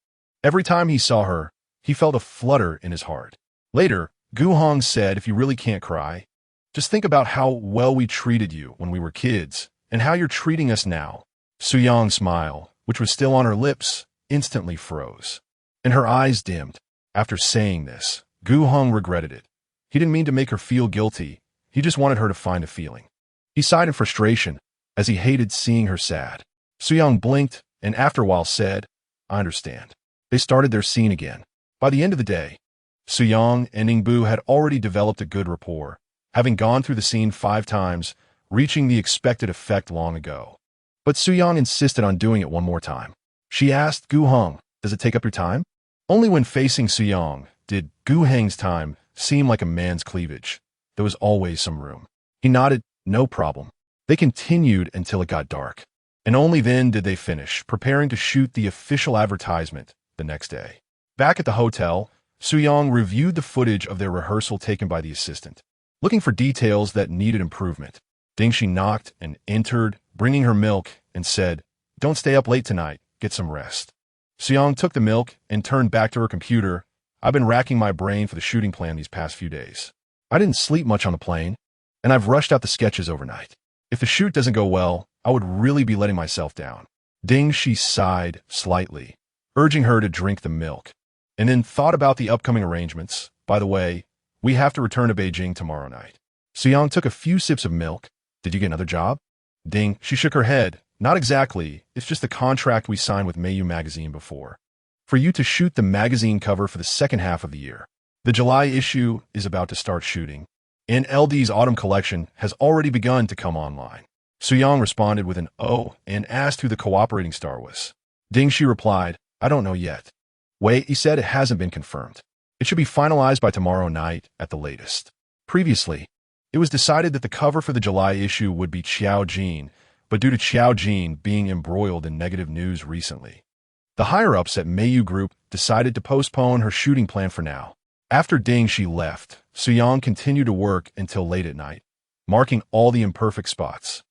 Every time he saw her, he felt a flutter in his heart. Later, Gu Hong said, "If you really can't cry, just think about how well we treated you when we were kids and how you're treating us now." Su Yang's smile, which was still on her lips, instantly froze, and her eyes dimmed. After saying this, Gu Hong regretted it. He didn't mean to make her feel guilty. He just wanted her to find a feeling. He sighed in frustration, as he hated seeing her sad. Su Yang blinked, and after a while said, "I understand." They started their scene again. By the end of the day, Su Yang and Ingbu had already developed a good rapport, having gone through the scene 5 times, reaching the expected effect long ago. But Su Yang insisted on doing it one more time. She asked Gu Hong, "Does it take up your time?" Only when facing Su Yang did Gu Heng's time seem like a man's cleavage. There was always some room. He nodded, "No problem." They continued until it got dark, and only then did they finish preparing to shoot the official advertisement the next day. Back at the hotel, Suyang reviewed the footage of their rehearsal taken by the assistant, looking for details that needed improvement. Dingxi knocked and entered, bringing her milk, and said, "Don't stay up late tonight. Get some rest." Suyang took the milk and turned back to her computer. "I've been racking my brain for the shooting plan these past few days. I didn't sleep much on the plane, and I've rushed out the sketches overnight. If the shoot doesn't go well, I would really be letting myself down." Dingxi sighed slightly, urging her to drink the milk, and then thought about the upcoming arrangements. "By the way, we have to return to Beijing tomorrow night." Suyang took a few sips of milk. "Did you get another job?" She shook her head. "Not exactly. It's just the contract we signed with Mayu magazine before, for you to shoot the magazine cover for the second half of the year. The July issue is about to start shooting, and LD's autumn collection has already begun to come online." Suyang responded with an "oh" and asked who the cooperating star was. Dingxi replied, "I don't know yet. Wait, he said it hasn't been confirmed. It should be finalized by tomorrow night at the latest." Previously, it was decided that the cover for the July issue would be Qiao Jin, but due to Qiao Jin being embroiled in negative news recently, the higher-ups at Mayu Group decided to postpone her shooting plan for now. After Dingxi left, Suyang continued to work until late at night, marking all the imperfect spots.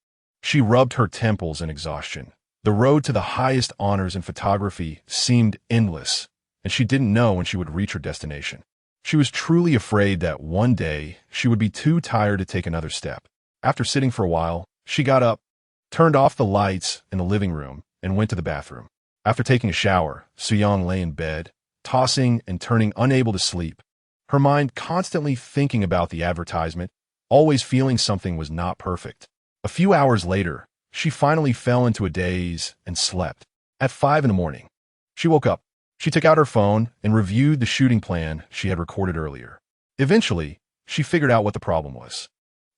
She rubbed her temples in exhaustion. The road to the highest honors in photography seemed endless, and she didn't know when she would reach her destination. She was truly afraid that one day she would be too tired to take another step. After sitting for a while, she got up, turned off the lights in the living room, and went to the bathroom. After taking a shower, Suyang lay in bed, tossing and turning, unable to sleep, her mind constantly thinking about the advertisement, always feeling something was not perfect. A few hours later, she finally fell into a daze and slept. At 5 in the morning, she woke up. She took out her phone and reviewed the shooting plan she had recorded earlier. Eventually, she figured out what the problem was.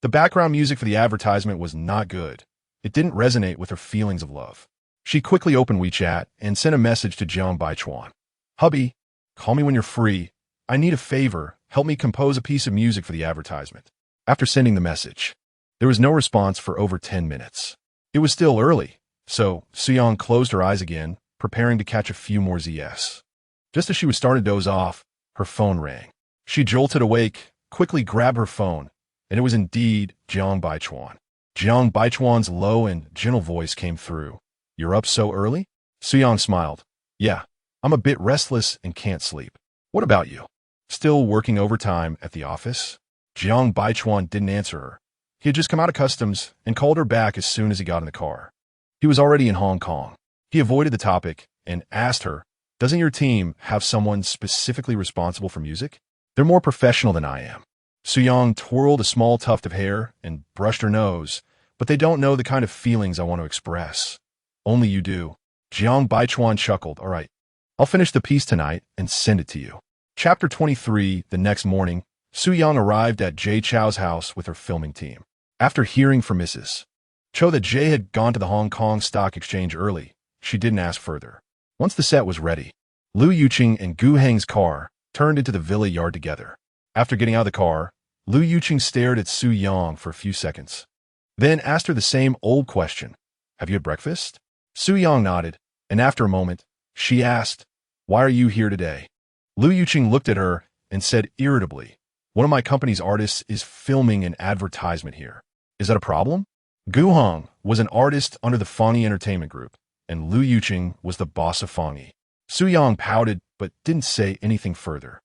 The background music for the advertisement was not good. It didn't resonate with her feelings of love. She quickly opened WeChat and sent a message to Jiang Baichuan. "Hubby, call me when you're free. I need a favor. Help me compose a piece of music for the advertisement." After sending the message, there was no response for over 10 minutes. It was still early, so Suyang closed her eyes again, preparing to catch a few more Zs. Just as she was starting to doze off, her phone rang. She jolted awake, quickly grabbed her phone, and it was indeed Jiang Baichuan. Jiang Baichuan's low and gentle voice came through. "You're up so early?" Suyang smiled. "Yeah, I'm a bit restless and can't sleep. What about you? Still working overtime at the office?" Jiang Baichuan didn't answer her. He had just come out of customs and called her back as soon as he got in the car. He was already in Hong Kong. He avoided the topic and asked her, "Doesn't your team have someone specifically responsible for music? They're more professional than I am." Suyang twirled a small tuft of hair and brushed her nose, "But they don't know the kind of feelings I want to express." "Only you do." Jiang Baichuan chuckled. "All right, I'll finish the piece tonight and send it to you." Chapter 23. The next morning, Suyang arrived at Jay Chow's house with her filming team. After hearing from Mrs. Cho that Jay had gone to the Hong Kong Stock Exchange early, she didn't ask further. Once the set was ready, Lu Yuqing and Gu Heng's car turned into the villa yard together. After getting out of the car, Lu Yuqing stared at Suyang for a few seconds, then asked her the same old question. "Have you had breakfast?" Suyang nodded, and after a moment, she asked, "Why are you here today?" Lu Yuqing looked at her and said irritably, "One of my company's artists is filming an advertisement here. Is that a problem?" Gu Heng was an artist under the Fangyi Entertainment Group, and Lu Yuqing was the boss of Fangyi. Suyang pouted but didn't say anything further.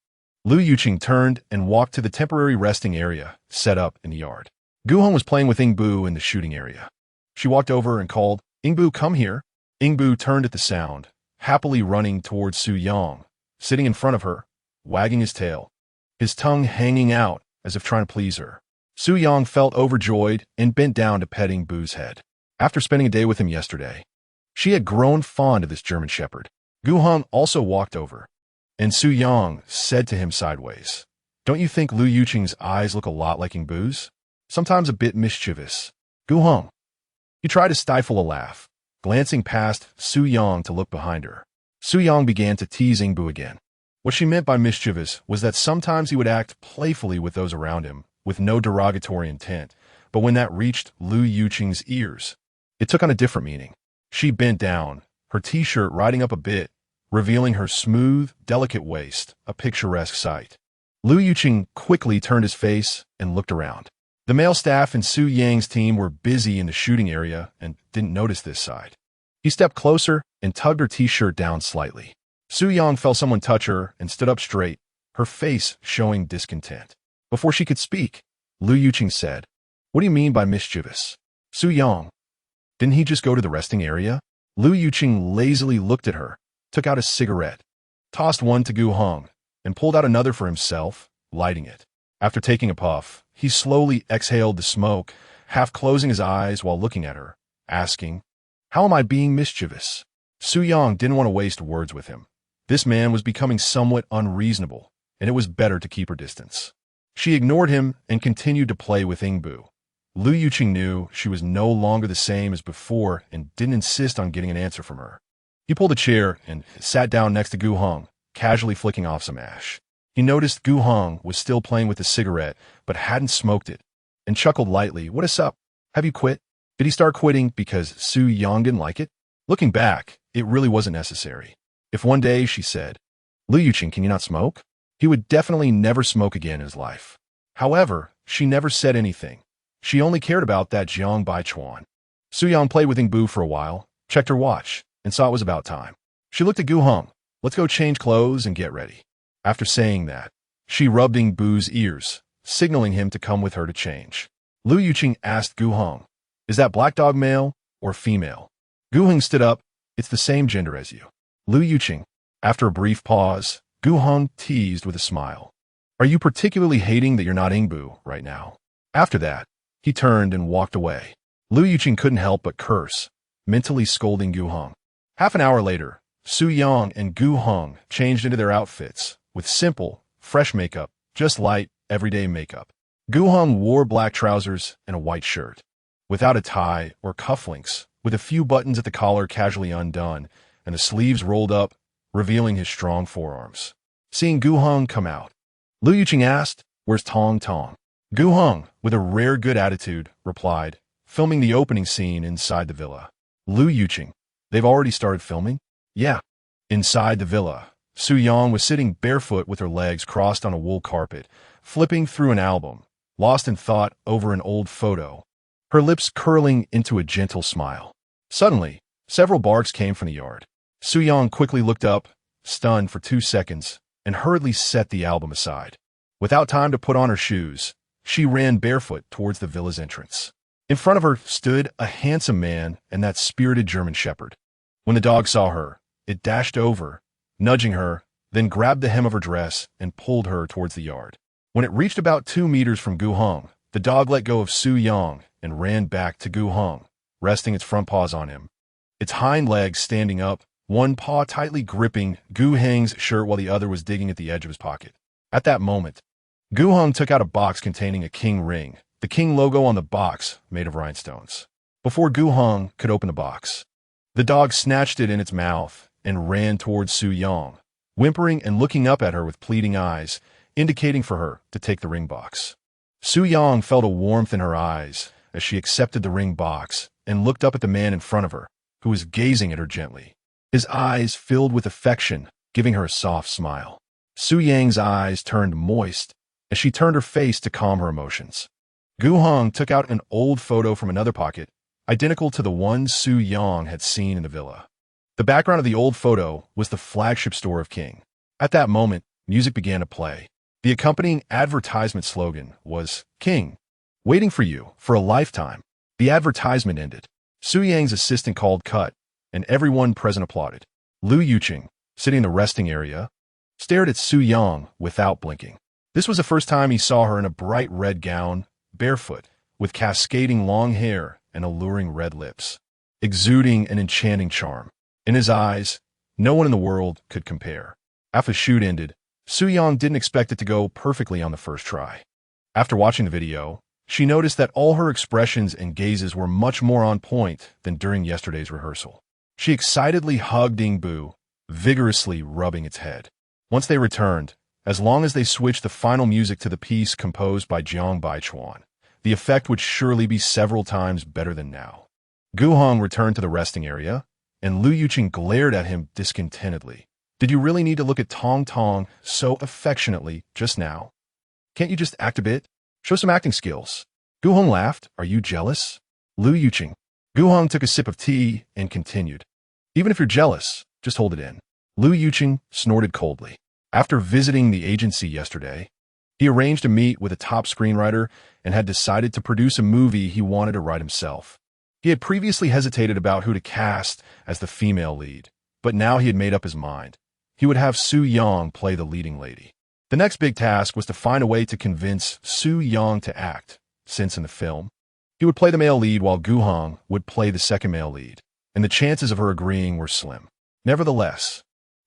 Lu Yuqing turned and walked to the temporary resting area set up in the yard. Gu Heng was playing with Ingbu in the shooting area. She walked over and called, "Ingbu, come here." Ingbu turned at the sound, happily running towards Suyang, sitting in front of her, wagging his tail, his tongue hanging out as if trying to please her. Suyang felt overjoyed and bent down to pet Ingbu's head. After spending a day with him yesterday, she had grown fond of this German shepherd. Gu Heng also walked over, and Suyang said to him sideways, "Don't you think Lu Yuqing's eyes look a lot like Ingbu's? Sometimes a bit mischievous." Gu Heng. He tried to stifle a laugh, glancing past Suyang to look behind her. Suyang began to tease Ingbu again. What she meant by mischievous was that sometimes he would act playfully with those around him, with no derogatory intent, but when that reached Lu Yuqing's ears, it took on a different meaning. She bent down, her t-shirt riding up a bit, revealing her smooth, delicate waist, a picturesque sight. Lu Yuqing quickly turned his face and looked around. The male staff and Su Yang's team were busy in the shooting area and didn't notice this side. He stepped closer and tugged her t-shirt down slightly. Su Yang felt someone touch her and stood up straight, her face showing discontent. Before she could speak, Lu Yuqing said, "What do you mean by mischievous? Su Yang, didn't he just go to the resting area?" Lu Yuqing lazily looked at her, took out a cigarette, tossed one to Gu Heng, and pulled out another for himself, lighting it. After taking a puff, he slowly exhaled the smoke, half closing his eyes while looking at her, asking, "How am I being mischievous?" Su Yang didn't want to waste words with him. This man was becoming somewhat unreasonable, and it was better to keep her distance. She ignored him and continued to play with Ingbu. Lu Yuqing knew she was no longer the same as before and didn't insist on getting an answer from her. He pulled a chair and sat down next to Gu Heng, casually flicking off some ash. He noticed Gu Heng was still playing with the cigarette, but hadn't smoked it, and chuckled lightly. "What is up? Have you quit?" Did he start quitting because Su Yang didn't like it? Looking back, it really wasn't necessary. If one day she said, "Lu Yuqing, can you not smoke?" he would definitely never smoke again in his life. However, she never said anything. She only cared about that Jiang Baichuan. Su Yang played with Ingbu for a while, checked her watch, and saw it was about time. She looked at Gu Heng. "Let's go change clothes and get ready." After saying that, she rubbed Ingbu's ears, signaling him to come with her to change. Lu Yuqing asked Gu Heng, "Is that black dog male or female?" Gu Heng stood up. "It's the same gender as you." Lu Yuqing. After a brief pause, Gu Heng teased with a smile, "Are you particularly hating that you're not Ingbu right now?" After that, he turned and walked away. Lu Yuqing couldn't help but curse, mentally scolding Gu Heng. Half an hour later, Su Yang and Gu Heng changed into their outfits, with simple, fresh makeup, just light, everyday makeup. Gu Heng wore black trousers and a white shirt, without a tie or cufflinks, with a few buttons at the collar casually undone, and the sleeves rolled up, revealing his strong forearms. Seeing Gu Heng come out, Lu Yuqing asked, "Where's Tong Tong?" Gu Heng, with a rare good attitude, replied, "Filming the opening scene inside the villa." Lu Yuqing. "They've already started filming?" "Yeah." Inside the villa, Su Yang was sitting barefoot with her legs crossed on a wool carpet, flipping through an album, lost in thought over an old photo, her lips curling into a gentle smile. Suddenly, several barks came from the yard. Su Yang quickly looked up, stunned for 2 seconds, and hurriedly set the album aside. Without time to put on her shoes, she ran barefoot towards the villa's entrance. In front of her stood a handsome man and that spirited German shepherd. When the dog saw her, it dashed over, nudging her, then grabbed the hem of her dress and pulled her towards the yard. When it reached about 2 meters from Gu Heng, the dog let go of Su Yang and ran back to Gu Heng, resting its front paws on him, its hind legs standing up, one paw tightly gripping Gu Heng's shirt while the other was digging at the edge of his pocket. At that moment, Gu Heng took out a box containing a king ring, the king logo on the box made of rhinestones. Before Gu Heng could open the box, the dog snatched it in its mouth and ran towards Su Yang, whimpering and looking up at her with pleading eyes, indicating for her to take the ring box. Su Yang felt a warmth in her eyes as she accepted the ring box and looked up at the man in front of her, who was gazing at her gently. His eyes filled with affection, giving her a soft smile. Su Yang's eyes turned moist as she turned her face to calm her emotions. Gu Heng took out an old photo from another pocket, identical to the one Su Yang had seen in the villa. The background of the old photo was the flagship store of King. At that moment, music began to play. The accompanying advertisement slogan was, "King, waiting for you for a lifetime." The advertisement ended. Su Yang's assistant called cut, and everyone present applauded. Lu Yuqing, sitting in the resting area, stared at Su Yang without blinking. This was the first time he saw her in a bright red gown, barefoot, with cascading long hair and alluring red lips, exuding an enchanting charm. In his eyes, no one in the world could compare. After the shoot ended, Su Yang didn't expect it to go perfectly on the first try. After watching the video, she noticed that all her expressions and gazes were much more on point than during yesterday's rehearsal. She excitedly hugged Ingbu, vigorously rubbing its head. Once they returned, as long as they switched the final music to the piece composed by Jiang Baichuan, the effect would surely be several times better than now. Gu Heng returned to the resting area, and Lu Yuqing glared at him discontentedly. Did you really need to look at Tong Tong so affectionately just now? Can't you just act a bit? Show some acting skills. Gu Hong laughed. Are you jealous? Lu Yuqing. Gu Hong took a sip of tea and continued. Even if you're jealous, just hold it in. Lu Yuqing snorted coldly. After visiting the agency yesterday, he arranged a meet with a top screenwriter and had decided to produce a movie he wanted to write himself. He had previously hesitated about who to cast as the female lead, but now he had made up his mind. He would have Su Yang play the leading lady. The next big task was to find a way to convince Su Yang to act, since in the film, he would play the male lead while Gu Hong would play the second male lead, and the chances of her agreeing were slim. Nevertheless,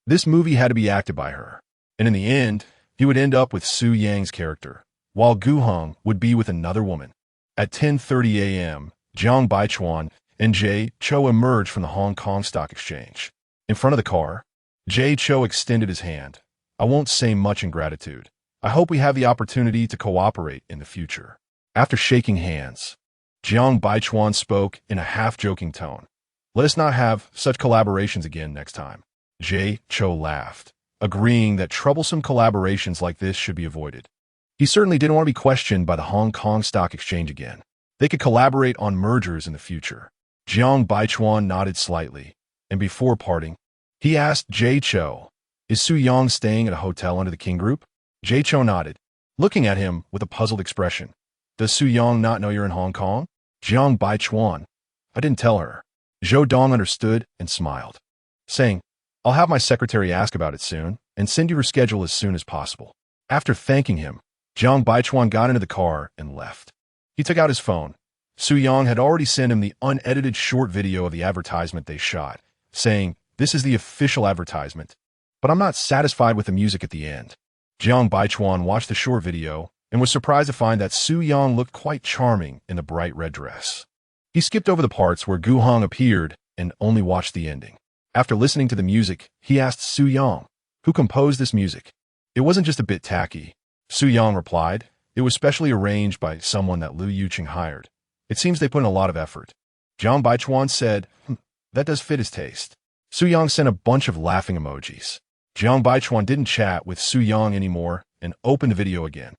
this movie had to be acted by her, and in the end, he would end up with Su Yang's character, while Gu Hong would be with another woman. At 10:30 a.m., Jiang Baichuan and Jay Cho emerged from the Hong Kong Stock Exchange. In front of the car, Jay Cho extended his hand. I won't say much in gratitude. I hope we have the opportunity to cooperate in the future. After shaking hands, Jiang Baichuan spoke in a half-joking tone. Let us not have such collaborations again next time. Jay Cho laughed, agreeing that troublesome collaborations like this should be avoided. He certainly didn't want to be questioned by the Hong Kong Stock Exchange again. They could collaborate on mergers in the future. Jiang Baichuan nodded slightly, and before parting, he asked Jay Cho, is Su Yang staying at a hotel under the King Group? Jay Cho nodded, looking at him with a puzzled expression. Does Su Yang not know you're in Hong Kong? Jiang Baichuan. I didn't tell her. Zhou Dong understood and smiled, saying, I'll have my secretary ask about it soon and send you her schedule as soon as possible. After thanking him, Jiang Baichuan got into the car and left. He took out his phone. Su Yang had already sent him the unedited short video of the advertisement they shot, saying, this is the official advertisement, but I'm not satisfied with the music at the end. Jiang Baichuan watched the short video and was surprised to find that Su Yang looked quite charming in the bright red dress. He skipped over the parts where Gu Hong appeared and only watched the ending. After listening to the music, he asked Su Yang, who composed this music? It wasn't just a bit tacky. Su Yang replied, it was specially arranged by someone that Lu Yuqing hired. It seems they put in a lot of effort. Jiang Baichuan said, that does fit his taste. Su Yang sent a bunch of laughing emojis. Jiang Baichuan didn't chat with Su Yang anymore and opened the video again,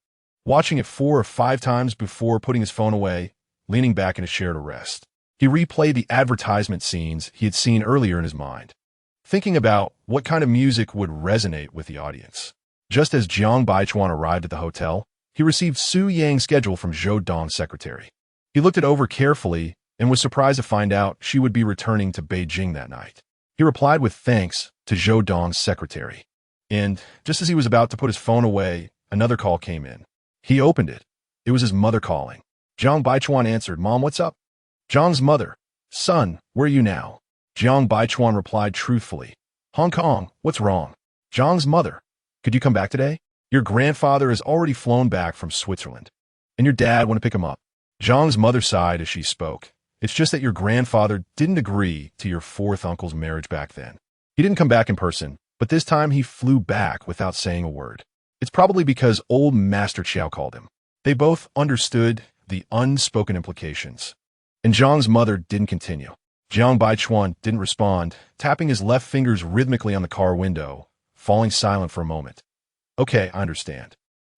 watching it 4 or 5 times before putting his phone away, leaning back in his chair to rest. He replayed the advertisement scenes he had seen earlier in his mind, thinking about what kind of music would resonate with the audience. Just as Jiang Baichuan arrived at the hotel, he received Su Yang's schedule from Zhou Dong's secretary. He looked it over carefully and was surprised to find out she would be returning to Beijing that night. He replied with thanks to Zhou Dong's secretary. And just as he was about to put his phone away, another call came in. He opened it. It was his mother calling. Jiang Baichuan answered, Mom, what's up? Jiang's mother. Son, where are you now? Jiang Baichuan replied truthfully. Hong Kong, what's wrong? Jiang's mother. Could you come back today? Your grandfather has already flown back from Switzerland, and your dad want to pick him up. Jiang's mother sighed as she spoke. It's just that your grandfather didn't agree to your 4th uncle's marriage back then. He didn't come back in person, but this time he flew back without saying a word. It's probably because old Master Chiao called him. They both understood the unspoken implications. And Jiang's mother didn't continue. Jiang Baichuan didn't respond, tapping his left fingers rhythmically on the car window, falling silent for a moment. Okay, I understand.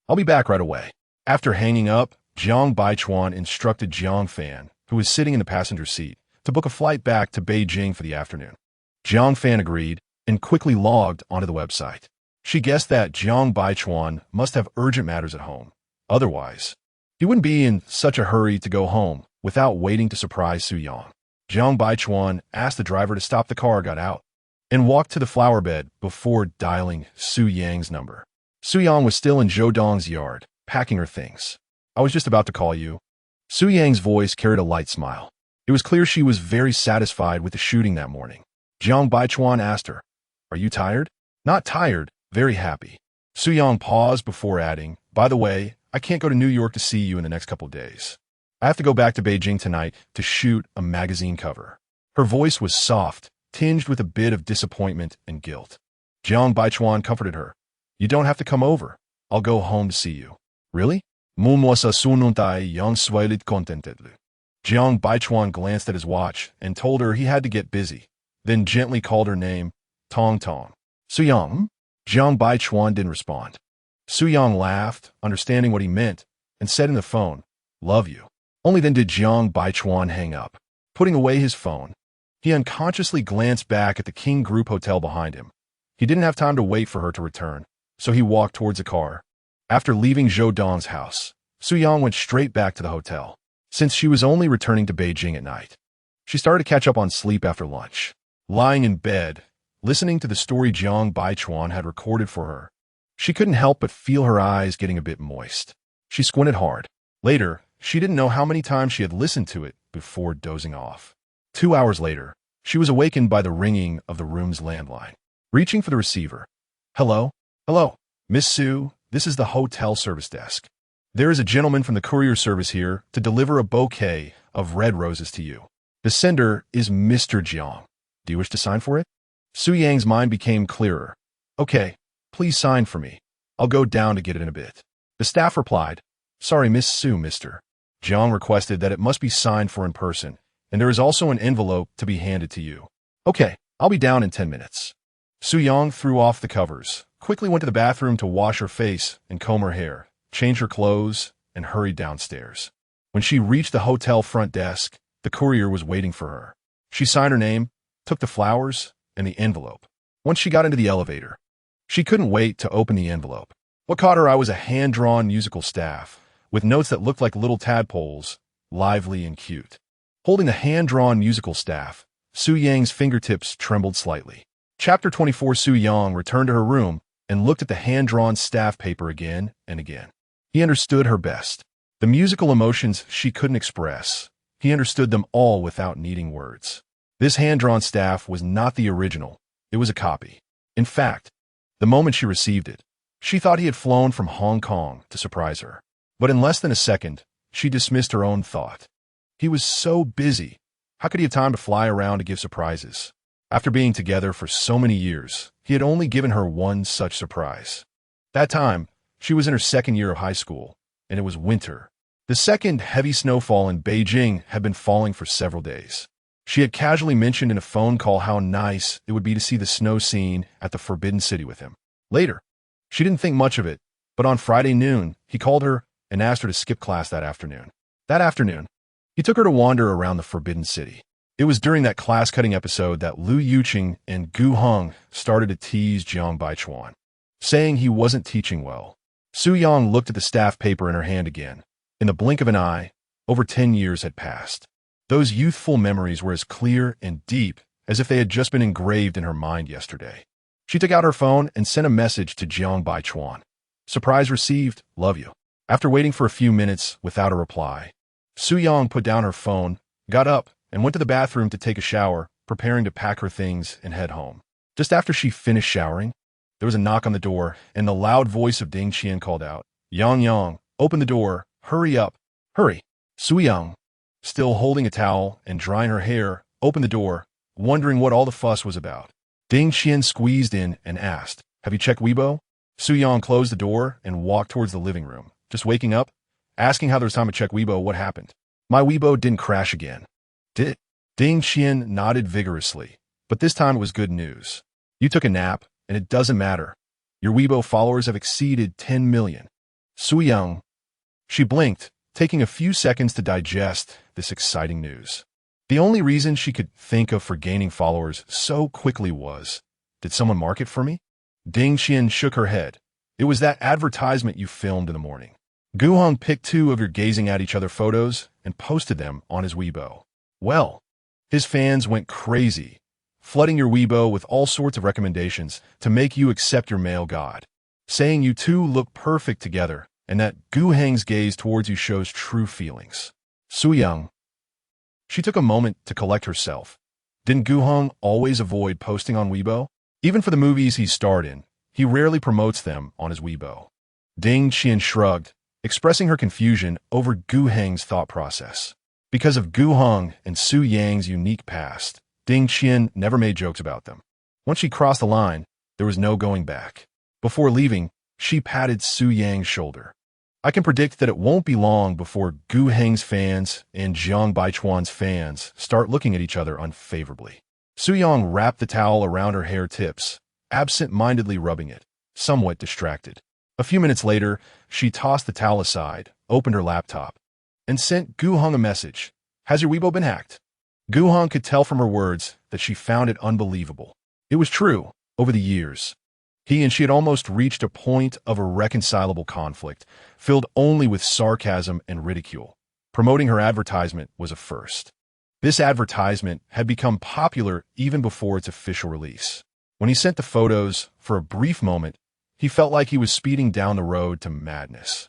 I'll be back right away. After hanging up, Jiang Baichuan instructed Jiang Fan, who was sitting in the passenger seat, to book a flight back to Beijing for the afternoon. Jiang Fan agreed and quickly logged onto the website. She guessed that Jiang Baichuan must have urgent matters at home. Otherwise, he wouldn't be in such a hurry to go home without waiting to surprise Su Yang. Jiang Baichuan asked the driver to stop the car, got out, and walked to the flower bed before dialing Su Yang's number. Su Yang was still in Zhou Dong's yard, packing her things. I was just about to call you. Su Yang's voice carried a light smile. It was clear she was very satisfied with the shooting that morning. Jiang Baichuan asked her, Are you tired? Not tired, very happy. Su Yang paused before adding, By the way, I can't go to New York to see you in the next couple of days. I have to go back to Beijing tonight to shoot a magazine cover. Her voice was soft, tinged with a bit of disappointment and guilt. Jiang Baichuan comforted her. You don't have to come over. I'll go home to see you. Really? Mumwasa sununtai yang swilit contentedly. Jiang Baichuan glanced at his watch and told her he had to get busy, then gently called her name, Tong Tong. Su-yang? Jiang Baichuan didn't respond. Su-yang laughed, understanding what he meant, and said in the phone, "Love you." Only then did Jiang Baichuan hang up. Putting away his phone, he unconsciously glanced back at the King Group hotel behind him. He didn't have time to wait for her to return, so he walked towards the car. After leaving Zhou Dong's house, Su-yang went straight back to the hotel. Since she was only returning to Beijing at night, she started to catch up on sleep after lunch. Lying in bed, listening to the story Jiang Baichuan had recorded for her, she couldn't help but feel her eyes getting a bit moist. She squinted hard. Later, she didn't know how many times she had listened to it before dozing off. 2 hours later, she was awakened by the ringing of the room's landline. Reaching for the receiver. "Hello? Hello, Miss Su, this is the hotel service desk. There is a gentleman from the courier service here to deliver a bouquet of red roses to you. The sender is Mr. Jiang. Do you wish to sign for it?" Su Yang's mind became clearer. "Okay, please sign for me. I'll go down to get it in a bit." The staff replied, "Sorry, Miss Su, Mr. Jiang requested that it must be signed for in person, and there is also an envelope to be handed to you." "Okay, I'll be down in 10 minutes. Su Yang threw off the covers, quickly went to the bathroom to wash her face and comb her hair, changed her clothes, and hurried downstairs. When she reached the hotel front desk, the courier was waiting for her. She signed her name, took the flowers, and the envelope. Once she got into the elevator, she couldn't wait to open the envelope. What caught her eye was a hand-drawn musical staff, with notes that looked like little tadpoles, lively and cute. Holding the hand-drawn musical staff, Su Yang's fingertips trembled slightly. Chapter 24. Su Yang returned to her room and looked at the hand-drawn staff paper again and again. He understood her best. The musical emotions she couldn't express, he understood them all without needing words. This hand-drawn staff was not the original, it was a copy. In fact, the moment she received it, she thought he had flown from Hong Kong to surprise her. But in less than a second, she dismissed her own thought. He was so busy. How could he have time to fly around to give surprises? After being together for so many years, he had only given her one such surprise. That time, she was in her second year of high school, and it was winter. The second heavy snowfall in Beijing had been falling for several days. She had casually mentioned in a phone call how nice it would be to see the snow scene at the Forbidden City with him. Later, she didn't think much of it, but on Friday noon, he called her and asked her to skip class that afternoon. That afternoon, he took her to wander around the Forbidden City. It was during that class-cutting episode that Liu Yuqing and Gu Heng started to tease Jiang Baichuan, saying he wasn't teaching well. Su Yang looked at the staff paper in her hand again. In the blink of an eye, over 10 years had passed. Those youthful memories were as clear and deep as if they had just been engraved in her mind yesterday. She took out her phone and sent a message to Jiang Baichuan. "Surprise received, love you." After waiting for a few minutes without a reply, Su Yang put down her phone, got up, and went to the bathroom to take a shower, preparing to pack her things and head home. Just after she finished showering, there was a knock on the door, and the loud voice of Ding Qian called out, "Yang Yang, open the door, hurry up, hurry." Su Yang, still holding a towel and drying her hair, opened the door, wondering what all the fuss was about. Ding Qian squeezed in and asked, "Have you checked Weibo?" Su Yang closed the door and walked towards the living room. "Just waking up?" Asking how there was time to check Weibo, what happened? "My Weibo didn't crash again." "Did it?" Ding Qian nodded vigorously, but this time it was good news. "You took a nap, and it doesn't matter. Your Weibo followers have exceeded 10 million. Su Yang. She blinked, taking a few seconds to digest this exciting news. The only reason she could think of for gaining followers so quickly was, did someone market for me? Ding Qian shook her head. "It was that advertisement you filmed in the morning." Gu Heng picked 2 of your gazing at each other photos and posted them on his Weibo. Well, his fans went crazy, flooding your Weibo with all sorts of recommendations to make you accept your male god, saying you two look perfect together and that Gu Heng's gaze towards you shows true feelings. Su Yang. She took a moment to collect herself. Didn't Gu Heng always avoid posting on Weibo? Even for the movies he starred in, he rarely promotes them on his Weibo. Ding Qian shrugged, expressing her confusion over Gu Heng's thought process. Because of Gu Heng and Su Yang's unique past, Ding Qian never made jokes about them. Once she crossed the line, there was no going back. Before leaving, she patted Su Yang's shoulder. "I can predict that it won't be long before Gu Heng's fans and Jiang Baichuan's fans start looking at each other unfavorably." Su Yang wrapped the towel around her hair tips, absent-mindedly rubbing it, somewhat distracted. A few minutes later, she tossed the towel aside, opened her laptop, and sent Gu Heng a message. "Has your Weibo been hacked?" Gu Heng could tell from her words that she found it unbelievable. It was true. Over the years, he and she had almost reached a point of irreconcilable conflict, filled only with sarcasm and ridicule. Promoting her advertisement was a first. This advertisement had become popular even before its official release. When he sent the photos, for a brief moment, he felt like he was speeding down the road to madness.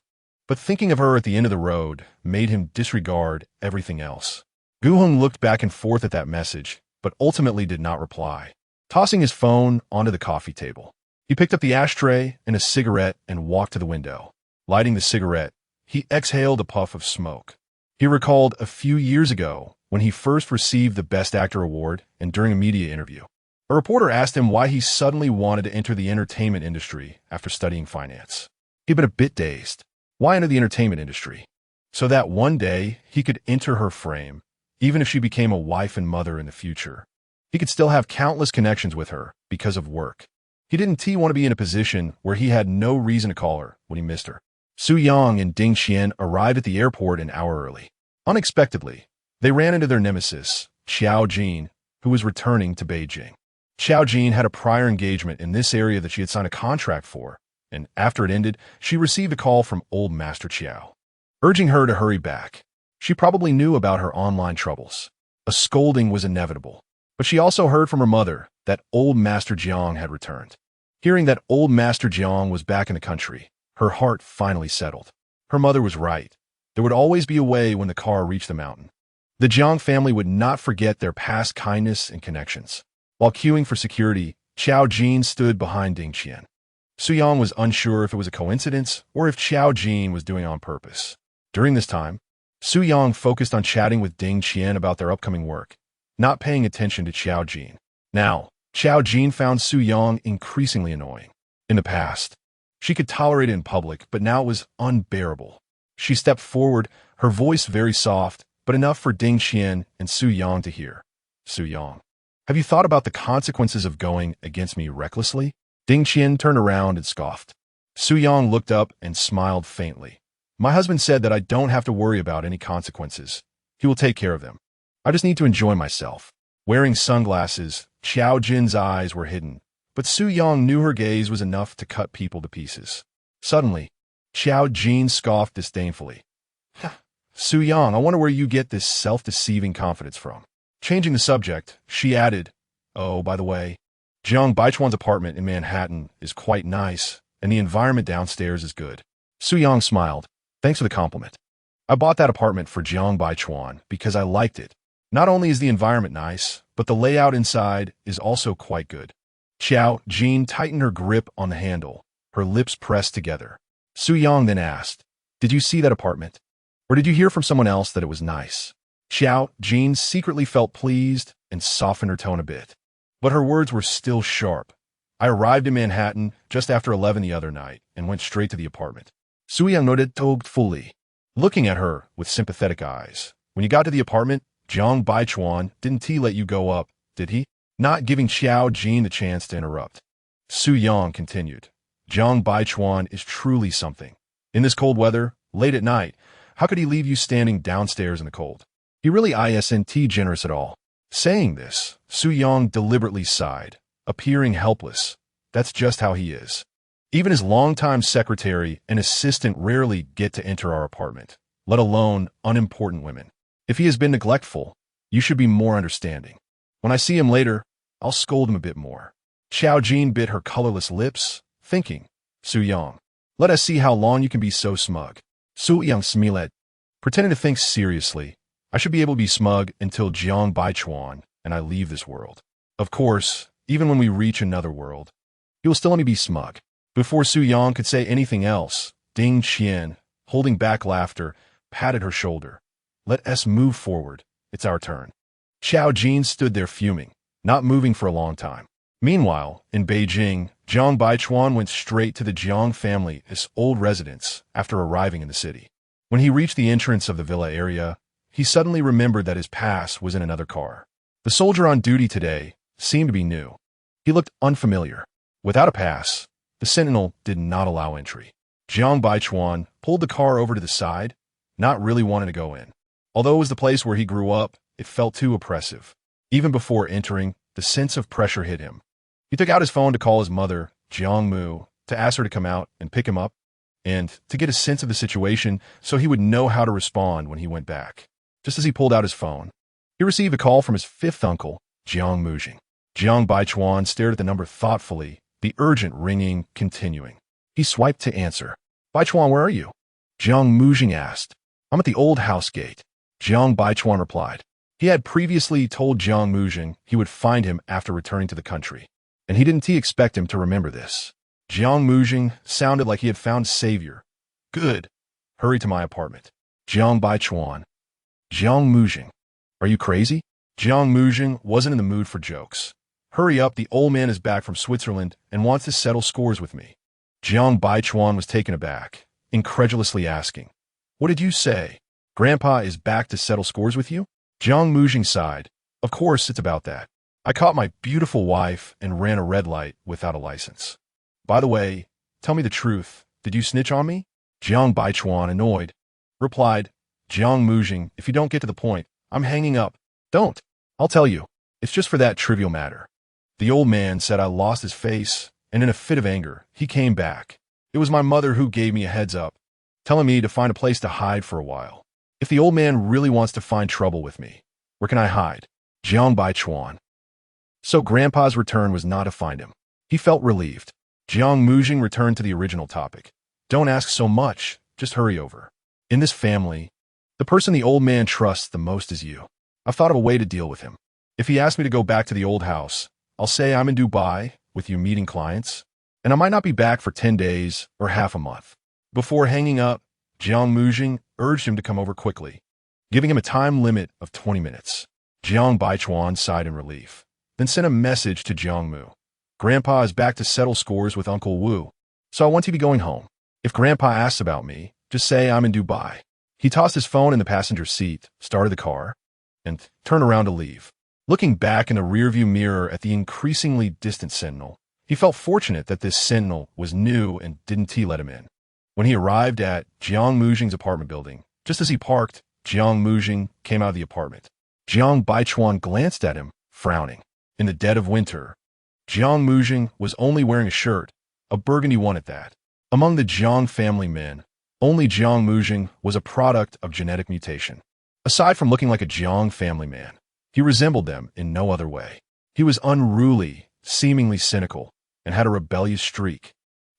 But thinking of her at the end of the road made him disregard everything else. Gu Heng looked back and forth at that message, but ultimately did not reply. Tossing his phone onto the coffee table, he picked up the ashtray and a cigarette and walked to the window. Lighting the cigarette, he exhaled a puff of smoke. He recalled a few years ago when he first received the Best Actor award and during a media interview. A reporter asked him why he suddenly wanted to enter the entertainment industry after studying finance. He'd been a bit dazed. Why enter the entertainment industry? So that one day he could enter her frame, even if she became a wife and mother in the future. He could still have countless connections with her because of work. He didn't want to be in a position where he had no reason to call her when he missed her. Su Yang and Ding Qian arrived at the airport an hour early. Unexpectedly, they ran into their nemesis, Xiao Jin, who was returning to Beijing. Xiao Jin had a prior engagement in this area that she had signed a contract for, and after it ended, she received a call from old Master Qiao, urging her to hurry back. She probably knew about her online troubles. A scolding was inevitable, but she also heard from her mother that old Master Jiang had returned. Hearing that old Master Jiang was back in the country, her heart finally settled. Her mother was right. There would always be a way when the car reached the mountain. The Jiang family would not forget their past kindness and connections. While queuing for security, Xiao Jin stood behind Ding Qian. Su Yang was unsure if it was a coincidence or if Xiao Jin was doing it on purpose. During this time, Su Yang focused on chatting with Ding Qian about their upcoming work, not paying attention to Xiao Jin. Now, Xiao Jin found Su Yang increasingly annoying. In the past, she could tolerate it in public, but now it was unbearable. She stepped forward, her voice very soft, but enough for Ding Qian and Su Yang to hear. "Su Yang, have you thought about the consequences of going against me recklessly?" Ding Qian turned around and scoffed. Su Yang looked up and smiled faintly. "My husband said that I don't have to worry about any consequences. He will take care of them. I just need to enjoy myself." Wearing sunglasses, Xiao Jin's eyes were hidden, but Su Yang knew her gaze was enough to cut people to pieces. Suddenly, Xiao Jin scoffed disdainfully. "Su Yang, I wonder where you get this self-deceiving confidence from." Changing the subject, she added, "Oh, by the way, Jiang Baichuan's apartment in Manhattan is quite nice, and the environment downstairs is good." Su Yang smiled. "Thanks for the compliment. I bought that apartment for Jiang Baichuan because I liked it. Not only is the environment nice, but the layout inside is also quite good." Xiao Jin tightened her grip on the handle, her lips pressed together. Su Yang then asked, "Did you see that apartment? Or did you hear from someone else that it was nice?" Xiao Jin secretly felt pleased and softened her tone a bit. But her words were still sharp. "I arrived in Manhattan just after 11 the other night and went straight to the apartment." Su Yang nodded fully, looking at her with sympathetic eyes. "When you got to the apartment, Jiang Baichuan didn't let you go up, did he?" Not giving Xiao Jin the chance to interrupt, Su Yang continued, "Jiang Baichuan is truly something. In this cold weather, late at night, how could he leave you standing downstairs in the cold? He really isn't generous at all." Saying this, Su Yang deliberately sighed, appearing helpless. That's just how he is. Even his longtime secretary and assistant rarely get to enter our apartment, let alone unimportant women. If he has been neglectful, you should be more understanding. When I see him later, I'll scold him a bit more." Xiao Jin bit her colorless lips, thinking, "Su Yang, let us see how long you can be so smug." Su Yang smiled, pretending to think seriously. "I should be able to be smug until Jiang Baichuan and I leave this world. Of course, even when we reach another world, he will still let me be smug." Before Su Yang could say anything else, Ding Qian, holding back laughter, patted her shoulder. "Let us move forward. It's our turn." Xiao Jin stood there fuming, not moving for a long time. Meanwhile, in Beijing, Jiang Baichuan went straight to the Jiang family's old residence after arriving in the city. When he reached the entrance of the villa area, he suddenly remembered that his pass was in another car. The soldier on duty today seemed to be new. He looked unfamiliar. Without a pass, the sentinel did not allow entry. Jiang Baichuan pulled the car over to the side, not really wanting to go in. Although it was the place where he grew up, it felt too oppressive. Even before entering, the sense of pressure hit him. He took out his phone to call his mother, Jiang Mu, to ask her to come out and pick him up, and to get a sense of the situation so he would know how to respond when he went back. Just as he pulled out his phone, he received a call from his fifth uncle, Jiang Mujing. Jiang Baichuan stared at the number thoughtfully, the urgent ringing continuing. He swiped to answer. Baichuan, where are you? Jiang Mujing asked. I'm at the old house gate. Jiang Baichuan replied. He had previously told Jiang Mujing he would find him after returning to the country, and he didn't expect him to remember this. Jiang Mujing sounded like he had found savior. Good. Hurry to my apartment. Jiang Baichuan. Jiang Mujing. Are you crazy? Jiang Mujing wasn't in the mood for jokes. Hurry up, the old man is back from Switzerland and wants to settle scores with me. Jiang Baichuan was taken aback, incredulously asking, What did you say? Grandpa is back to settle scores with you? Jiang Mujing sighed. Of course it's about that. I caught my beautiful wife and ran a red light without a license. By the way, tell me the truth. Did you snitch on me? Jiang Baichuan, annoyed, replied, Jiang Mujing, if you don't get to the point, I'm hanging up. Don't. I'll tell you. It's just for that trivial matter. The old man said I lost his face, and in a fit of anger, he came back. It was my mother who gave me a heads up, telling me to find a place to hide for a while. If the old man really wants to find trouble with me, where can I hide? Jiang Baichuan. So Grandpa's return was not to find him. He felt relieved. Jiang Mujing returned to the original topic. Don't ask so much, just hurry over. In this family, the person the old man trusts the most is you. I've thought of a way to deal with him. If he asks me to go back to the old house, I'll say I'm in Dubai with you meeting clients, and I might not be back for 10 days or half a month. Before hanging up, Jiang Mujing urged him to come over quickly, giving him a time limit of 20 minutes. Jiang Baichuan sighed in relief, then sent a message to Jiang Mu. Grandpa is back to settle scores with Uncle Wu, so I want you to be going home. If Grandpa asks about me, just say I'm in Dubai. He tossed his phone in the passenger seat, started the car, and turned around to leave. Looking back in the rearview mirror at the increasingly distant sentinel, he felt fortunate that this sentinel was new and didn't let him in. When he arrived at Jiang Mujing's apartment building, just as he parked, Jiang Mujing came out of the apartment. Jiang Baichuan glanced at him, frowning. In the dead of winter, Jiang Mujing was only wearing a shirt, a burgundy one at that. Among the Jiang family men, only Jiang Mujing was a product of genetic mutation. Aside from looking like a Jiang family man, he resembled them in no other way. He was unruly, seemingly cynical, and had a rebellious streak,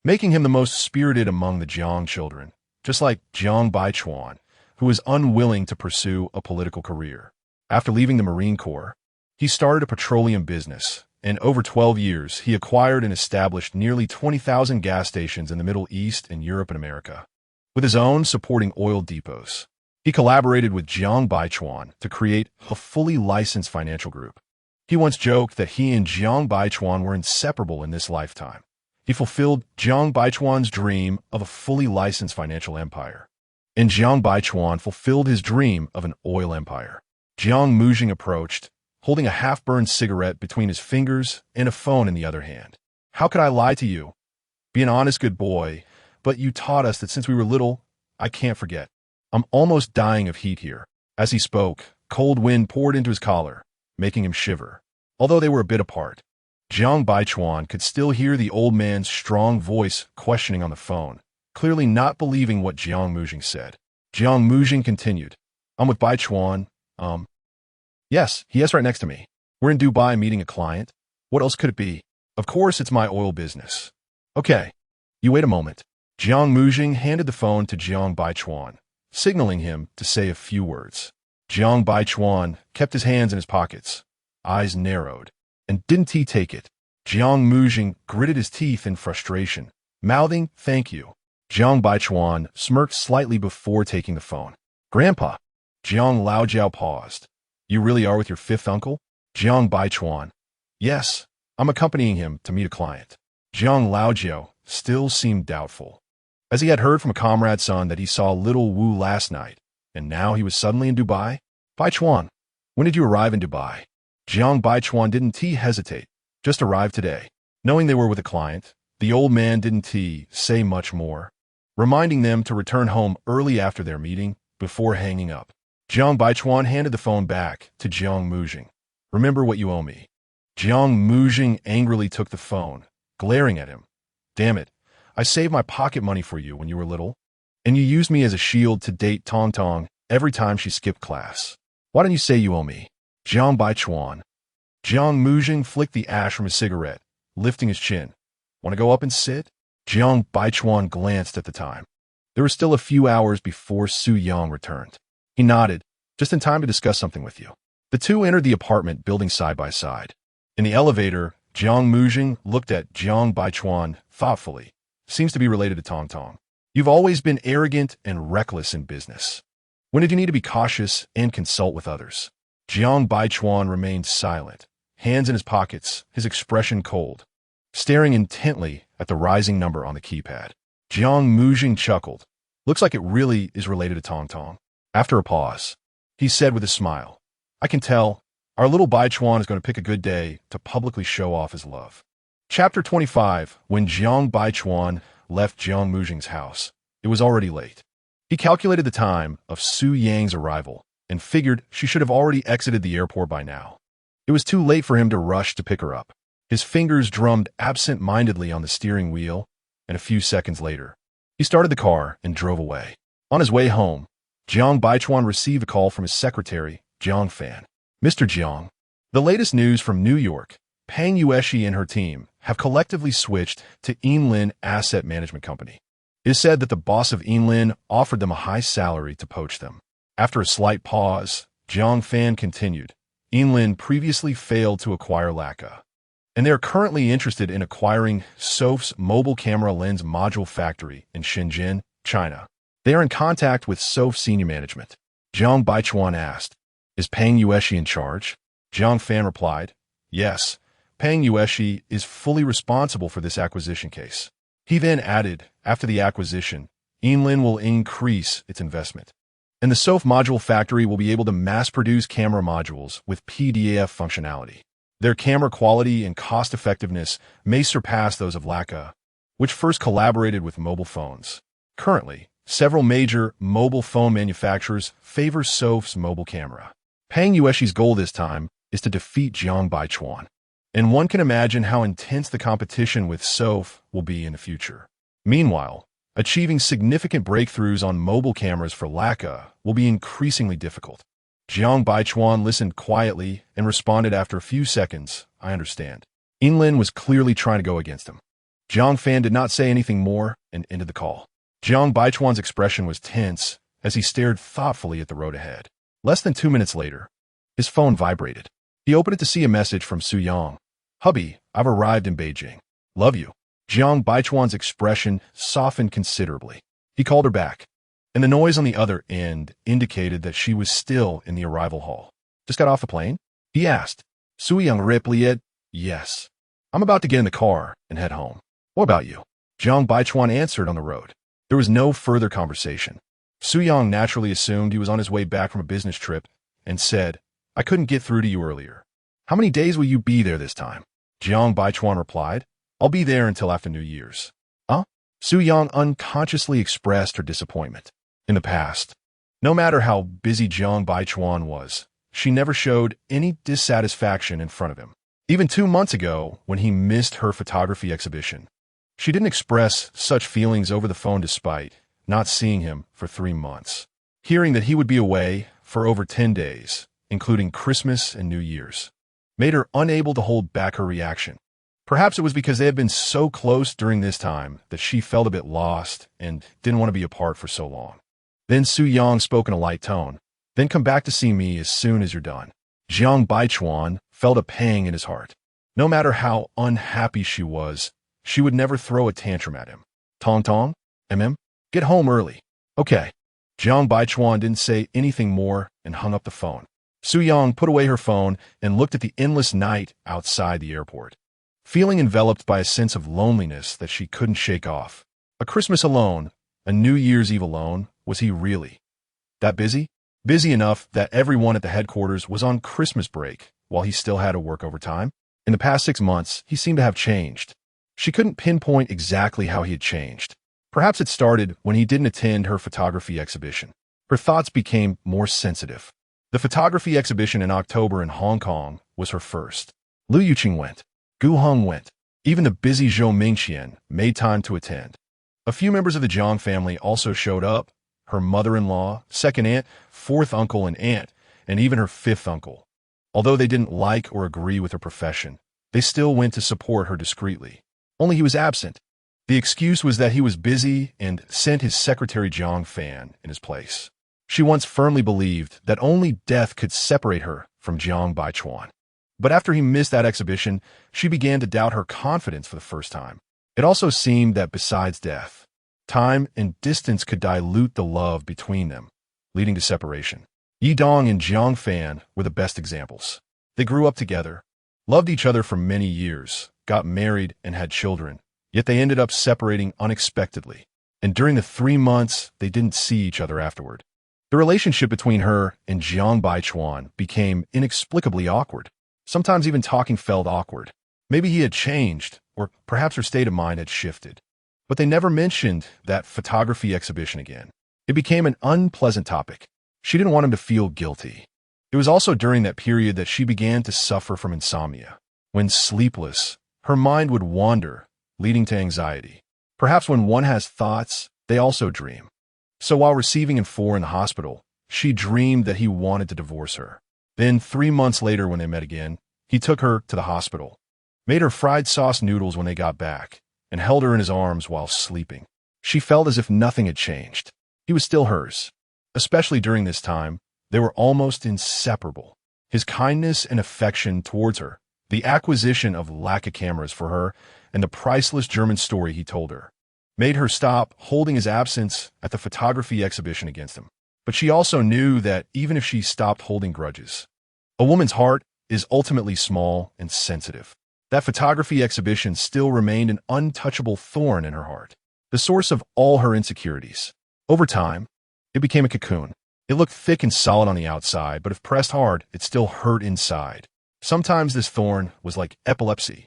making him the most spirited among the Jiang children, just like Jiang Baichuan, who was unwilling to pursue a political career. After leaving the Marine Corps, he started a petroleum business, and over 12 years, he acquired and established nearly 20,000 gas stations in the Middle East and Europe and America, with his own supporting oil depots. He collaborated with Jiang Baichuan to create a fully licensed financial group. He once joked that he and Jiang Baichuan were inseparable in this lifetime. He fulfilled Jiang Baichuan's dream of a fully licensed financial empire, and Jiang Baichuan fulfilled his dream of an oil empire. Jiang Mujing approached, holding a half-burned cigarette between his fingers and a phone in the other hand. How could I lie to you? Be an honest good boy, but you taught us that since we were little, I can't forget. I'm almost dying of heat here. As he spoke, cold wind poured into his collar, making him shiver. Although they were a bit apart, Jiang Baichuan could still hear the old man's strong voice questioning on the phone, clearly not believing what Jiang Mujing said. Jiang Mujing continued, I'm with Baichuan. Yes, he is right next to me. We're in Dubai meeting a client. What else could it be? Of course it's my oil business. Okay, you wait a moment. Jiang Mujing handed the phone to Jiang Baichuan, signaling him to say a few words. Jiang Baichuan kept his hands in his pockets, eyes narrowed, and didn't he take it? Jiang Mujing gritted his teeth in frustration, mouthing, thank you. Jiang Baichuan smirked slightly before taking the phone. Grandpa. Jiang Laojiao paused. You really are with your fifth uncle? Jiang Baichuan. Yes, I'm accompanying him to meet a client. Jiang Laojiao still seemed doubtful, as he had heard from a comrade's son that he saw little Wu last night, and now he was suddenly in Dubai. Baichuan, when did you arrive in Dubai? Jiang Baichuan didn't hesitate, just arrived today. Knowing they were with a client, the old man didn't say much more, reminding them to return home early after their meeting before hanging up. Jiang Baichuan handed the phone back to Jiang Mujing. "Remember what you owe me." Jiang Mujing angrily took the phone, glaring at him. "Damn it, I saved my pocket money for you when you were little, and you used me as a shield to date Tong Tong every time she skipped class. Why didn't you say you owe me?" Jiang Baichuan. Jiang Mujing flicked the ash from his cigarette, lifting his chin. "Want to go up and sit?" Jiang Baichuan glanced at the time. There were still a few hours before Su Yang returned. He nodded, "Just in time to discuss something with you." The two entered the apartment building side by side. In the elevator, Jiang Mujing looked at Jiang Baichuan thoughtfully. "Seems to be related to Tong Tong. You've always been arrogant and reckless in business. When did you need to be cautious and consult with others?" Jiang Baichuan remained silent, hands in his pockets, his expression cold, staring intently at the rising number on the keypad. Jiang Mujing chuckled. "Looks like it really is related to Tong Tong." After a pause, he said with a smile, "I can tell. Our little Baichuan is going to pick a good day to publicly show off his love." Chapter 25. When Jiang Baichuan left Jiang Mujing's house, it was already late. He calculated the time of Su Yang's arrival and figured she should have already exited the airport by now. It was too late for him to rush to pick her up. His fingers drummed absent-mindedly on the steering wheel, and a few seconds later, he started the car and drove away. On his way home, Jiang Baichuan received a call from his secretary, Jiang Fan. "Mr. Jiang, the latest news from New York. Pang Yueshi and her team have collectively switched to Inlin Asset Management Company. It is said that the boss of Inlin offered them a high salary to poach them." After a slight pause, Jiang Fan continued, "Inlin previously failed to acquire Laka, and they are currently interested in acquiring SOF's mobile camera lens module factory in Shenzhen, China. They are in contact with SOF senior management." Jiang Baichuan asked, "Is Pang Yueshi in charge?" Jiang Fan replied, "Yes, Pang Yueshi is fully responsible for this acquisition case." He then added, "After the acquisition, Inlin will increase its investment, and the SOF module factory will be able to mass-produce camera modules with PDF functionality. Their camera quality and cost-effectiveness may surpass those of Laka, which first collaborated with mobile phones. Currently, several major mobile phone manufacturers favor SOF's mobile camera. Pang Yueshi's goal this time is to defeat Jiang Baichuan, and one can imagine how intense the competition with SOF will be in the future. Meanwhile, achieving significant breakthroughs on mobile cameras for Laka will be increasingly difficult." Jiang Baichuan listened quietly and responded after a few seconds, "I understand." Inlin was clearly trying to go against him. Jiang Fan did not say anything more and ended the call. Jiang Baichuan's expression was tense as he stared thoughtfully at the road ahead. Less than 2 minutes later, his phone vibrated. He opened it to see a message from Su Yang. "Hubby, I've arrived in Beijing. Love you." Jiang Baichuan's expression softened considerably. He called her back, and the noise on the other end indicated that she was still in the arrival hall. "Just got off the plane?" he asked. Su Yang replied, "Yes. I'm about to get in the car and head home. What about you?" Jiang Baichuan answered on the road. There was no further conversation. Su Yang naturally assumed he was on his way back from a business trip and said, "I couldn't get through to you earlier. How many days will you be there this time?" Jiang Baichuan replied, "I'll be there until after New Year's." "Huh?" Su Yang unconsciously expressed her disappointment. In the past, no matter how busy Jiang Baichuan was, she never showed any dissatisfaction in front of him. Even 2 months ago, when he missed her photography exhibition, she didn't express such feelings over the phone despite not seeing him for 3 months. Hearing that he would be away for over 10 days, including Christmas and New Year's, made her unable to hold back her reaction. Perhaps it was because they had been so close during this time that she felt a bit lost and didn't want to be apart for so long. Then Su Yang spoke in a light tone. "Then come back to see me as soon as you're done." Jiang Baichuan felt a pang in his heart. No matter how unhappy she was, she would never throw a tantrum at him. "Tong Tong? Get home early." "Okay." Jiang Baichuan didn't say anything more and hung up the phone. Su Yang put away her phone and looked at the endless night outside the airport, feeling enveloped by a sense of loneliness that she couldn't shake off. A Christmas alone, a New Year's Eve alone, was he really that busy? Busy enough that everyone at the headquarters was on Christmas break while he still had to work overtime? In the past 6 months, he seemed to have changed. She couldn't pinpoint exactly how he had changed. Perhaps it started when he didn't attend her photography exhibition. Her thoughts became more sensitive. The photography exhibition in October in Hong Kong was her first. Liu Yuqing went. Gu Heng went. Even the busy Zhou Mingqian made time to attend. A few members of the Jiang family also showed up. Her mother-in-law, second aunt, fourth uncle and aunt, and even her fifth uncle. Although they didn't like or agree with her profession, they still went to support her discreetly. Only he was absent. The excuse was that he was busy and sent his secretary Jiang Fan in his place. She once firmly believed that only death could separate her from Jiang Baichuan. But after he missed that exhibition, she began to doubt her confidence for the first time. It also seemed that besides death, time and distance could dilute the love between them, leading to separation. Yi Dong and Jiang Fan were the best examples. They grew up together, loved each other for many years, got married and had children, yet they ended up separating unexpectedly. And during the 3 months, they didn't see each other afterward. The relationship between her and Jiang Baichuan became inexplicably awkward. Sometimes even talking felt awkward. Maybe he had changed, or perhaps her state of mind had shifted. But they never mentioned that photography exhibition again. It became an unpleasant topic. She didn't want him to feel guilty. It was also during that period that she began to suffer from insomnia. When sleepless, her mind would wander, leading to anxiety. Perhaps when one has thoughts, they also dream. So while receiving info in the hospital, she dreamed that he wanted to divorce her. Then 3 months later when they met again, he took her to the hospital, made her fried sauce noodles when they got back, and held her in his arms while sleeping. She felt as if nothing had changed. He was still hers. Especially during this time, they were almost inseparable. His kindness and affection towards her, the acquisition of Leica cameras for her, and the priceless German story he told her, made her stop holding his absence at the photography exhibition against him. But she also knew that even if she stopped holding grudges, a woman's heart is ultimately small and sensitive. That photography exhibition still remained an untouchable thorn in her heart, the source of all her insecurities. Over time, it became a cocoon. It looked thick and solid on the outside, but if pressed hard, it still hurt inside. Sometimes this thorn was like epilepsy.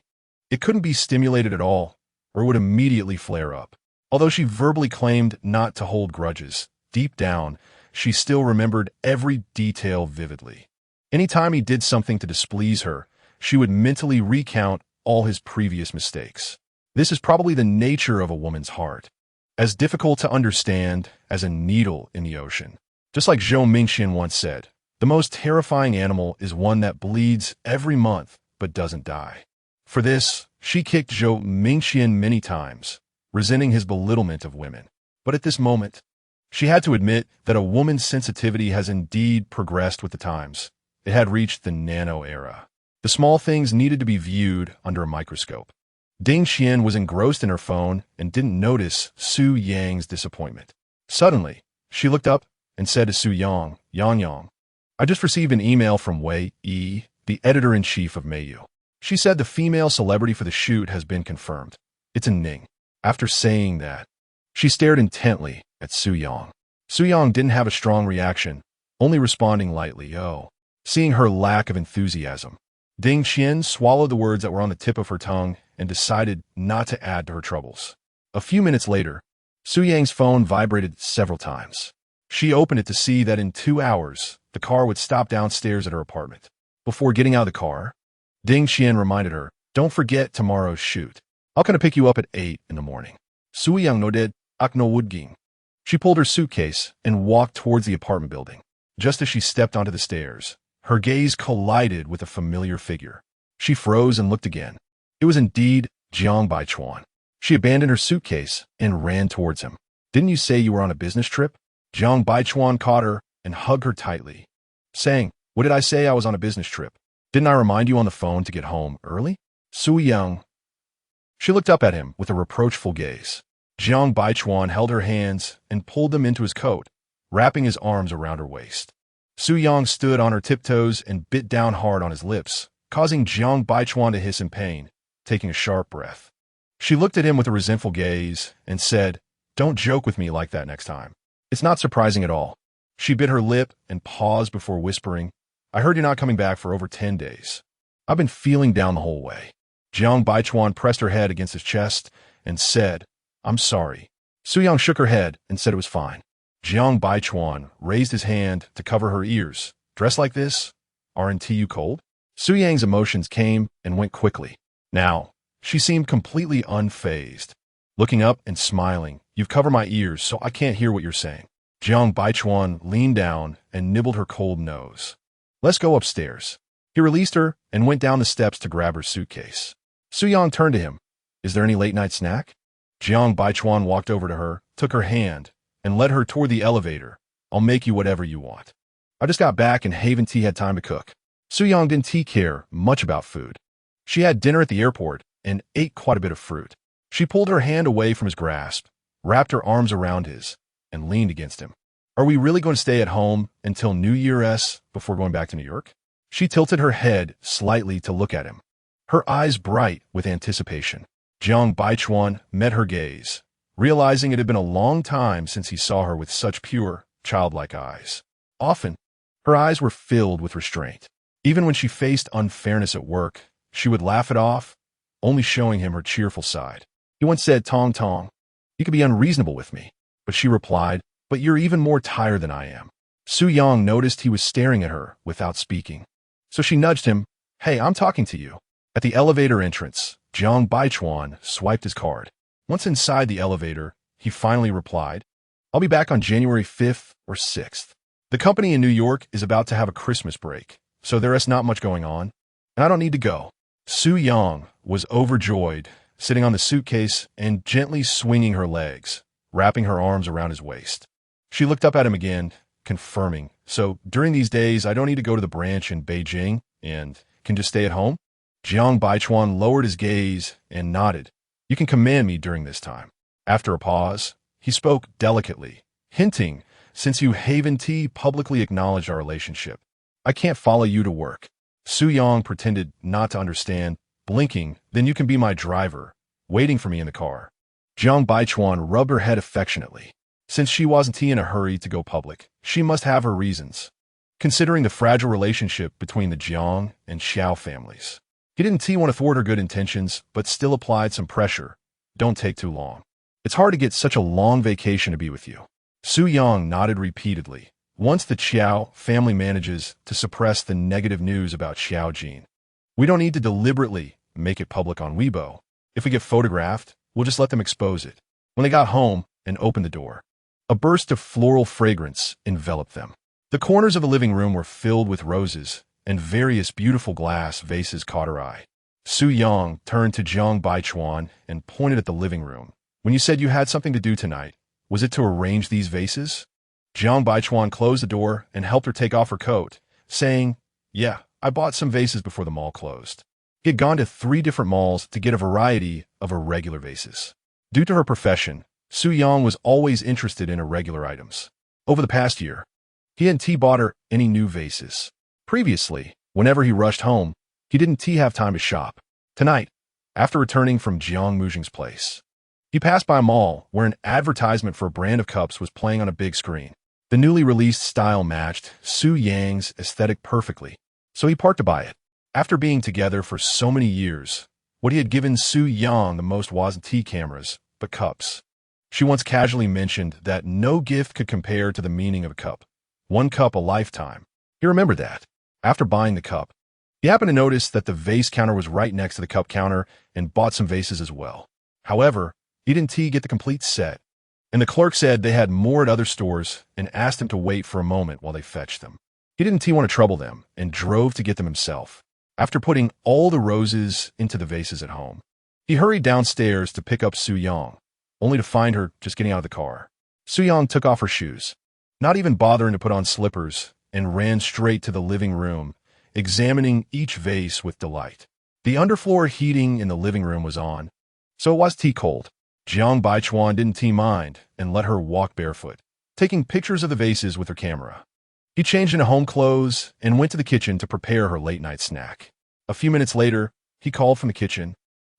It couldn't be stimulated at all, or it would immediately flare up. Although she verbally claimed not to hold grudges, deep down, she still remembered every detail vividly. Anytime he did something to displease her, she would mentally recount all his previous mistakes. This is probably the nature of a woman's heart, as difficult to understand as a needle in the ocean. Just like Zhou Mingqian once said, the most terrifying animal is one that bleeds every month but doesn't die. For this, she kicked Zhou Mingqian many times, resenting his belittlement of women. But at this moment, she had to admit that a woman's sensitivity has indeed progressed with the times. It had reached the nano era. The small things needed to be viewed under a microscope. Ding Xian was engrossed in her phone and didn't notice Su Yang's disappointment. Suddenly, she looked up and said to Su Yang, Yang, I just received an email from Wei Yi, the editor-in-chief of Meiyu. She said the female celebrity for the shoot has been confirmed. It's a Ning. After saying that, she stared intently at Su Yang. Su Yang didn't have a strong reaction, only responding lightly, oh. Seeing her lack of enthusiasm, Ding Xian swallowed the words that were on the tip of her tongue and decided not to add to her troubles. A few minutes later, Su Yang's phone vibrated several times. She opened it to see that in 2 hours, the car would stop downstairs at her apartment. Before getting out of the car, Ding Xian reminded her, don't forget tomorrow's shoot. I'll come to pick you up at 8 in the morning. Su Yang nodded, ak no woodging. She pulled her suitcase and walked towards the apartment building. Just as she stepped onto the stairs, her gaze collided with a familiar figure. She froze and looked again. It was indeed Jiang Baichuan. She abandoned her suitcase and ran towards him. Didn't you say you were on a business trip? Jiang Baichuan caught her and hugged her tightly, saying, what did I say? I was on a business trip. Didn't I remind you on the phone to get home early? Su Yang. She looked up at him with a reproachful gaze. Jiang Baichuan held her hands and pulled them into his coat, wrapping his arms around her waist. Su Yang stood on her tiptoes and bit down hard on his lips, causing Jiang Baichuan to hiss in pain, taking a sharp breath. She looked at him with a resentful gaze and said, don't joke with me like that next time. It's not surprising at all. She bit her lip and paused before whispering, I heard you're not coming back for over 10 days. I've been feeling down the whole way. Jiang Baichuan pressed her head against his chest and said, I'm sorry. Su-yang shook her head and said it was fine. Jiang Baichuan raised his hand to cover her ears. Dressed like this? Aren't you cold? Su-yang's emotions came and went quickly. Now, she seemed completely unfazed. Looking up and smiling, you've covered my ears so I can't hear what you're saying. Jiang Baichuan leaned down and nibbled her cold nose. Let's go upstairs. He released her and went down the steps to grab her suitcase. Su-yang turned to him. Is there any late-night snack? Jiang Baichuan walked over to her, took her hand, and led her toward the elevator. I'll make you whatever you want. I just got back and Haven Tea had time to cook. Su-yang didn't care much about food. She had dinner at the airport and ate quite a bit of fruit. She pulled her hand away from his grasp, wrapped her arms around his, and leaned against him. Are we really going to stay at home until New Year's before going back to New York? She tilted her head slightly to look at him, her eyes bright with anticipation. Jiang Baichuan met her gaze, realizing it had been a long time since he saw her with such pure, childlike eyes. Often, her eyes were filled with restraint. Even when she faced unfairness at work, she would laugh it off, only showing him her cheerful side. He once said, Tong Tong, you could be unreasonable with me. But she replied, but you're even more tired than I am. Su-yang noticed he was staring at her without speaking. So she nudged him, hey, I'm talking to you. At the elevator entrance, Jiang Baichuan swiped his card. Once inside the elevator, he finally replied, I'll be back on January 5th or 6th. The company in New York is about to have a Christmas break, so there is not much going on, and I don't need to go. Su-yang was overjoyed, sitting on the suitcase and gently swinging her legs, wrapping her arms around his waist. She looked up at him again, confirming, so during these days I don't need to go to the branch in Beijing and can just stay at home? Jiang Baichuan lowered his gaze and nodded. You can command me during this time. After a pause, he spoke delicately, hinting, since you Haven Tea publicly acknowledged our relationship, I can't follow you to work. Su-yang pretended not to understand, blinking, then you can be my driver, waiting for me in the car. Jiang Baichuan rubbed her head affectionately. Since she wasn't in a hurry to go public, she must have her reasons. Considering the fragile relationship between the Jiang and Xiao families, he didn't want to thwart her good intentions, but still applied some pressure. Don't take too long. It's hard to get such a long vacation to be with you. Su-yang nodded repeatedly. Once the Xiao family manages to suppress the negative news about Xiao Jin, we don't need to deliberately make it public on Weibo. If we get photographed, we'll just let them expose it. When they got home and opened the door, a burst of floral fragrance enveloped them. The corners of the living room were filled with roses, and various beautiful glass vases caught her eye. Su-yang turned to Jiang Baichuan and pointed at the living room. When you said you had something to do tonight, was it to arrange these vases? Jiang Baichuan closed the door and helped her take off her coat, saying, yeah, I bought some vases before the mall closed. He had gone to 3 different malls to get a variety of irregular vases. Due to her profession, Su-yang was always interested in irregular items. Over the past year, he hadn't bought her any new vases. Previously, whenever he rushed home, he didn't have time to shop. Tonight, after returning from Jiang Muzhing's place, he passed by a mall where an advertisement for a brand of cups was playing on a big screen. The newly released style matched Su-yang's aesthetic perfectly, so he parked to buy it. After being together for so many years, what he had given Su-yang the most wasn't tea cameras, but cups. She once casually mentioned that no gift could compare to the meaning of a cup. 1 cup a lifetime. He remembered that. After buying the cup, he happened to notice that the vase counter was right next to the cup counter and bought some vases as well. However, he didn't get the complete set, and the clerk said they had more at other stores and asked him to wait for a moment while they fetched them. He didn't want to trouble them and drove to get them himself. After putting all the roses into the vases at home, he hurried downstairs to pick up Su-yang, only to find her just getting out of the car. Su-yang took off her shoes, not even bothering to put on slippers, and ran straight to the living room, examining each vase with delight. The underfloor heating in the living room was on, so it was cold. Jiang Baichuan didn't mind and let her walk barefoot, taking pictures of the vases with her camera. He changed into home clothes and went to the kitchen to prepare her late-night snack. A few minutes later, he called from the kitchen.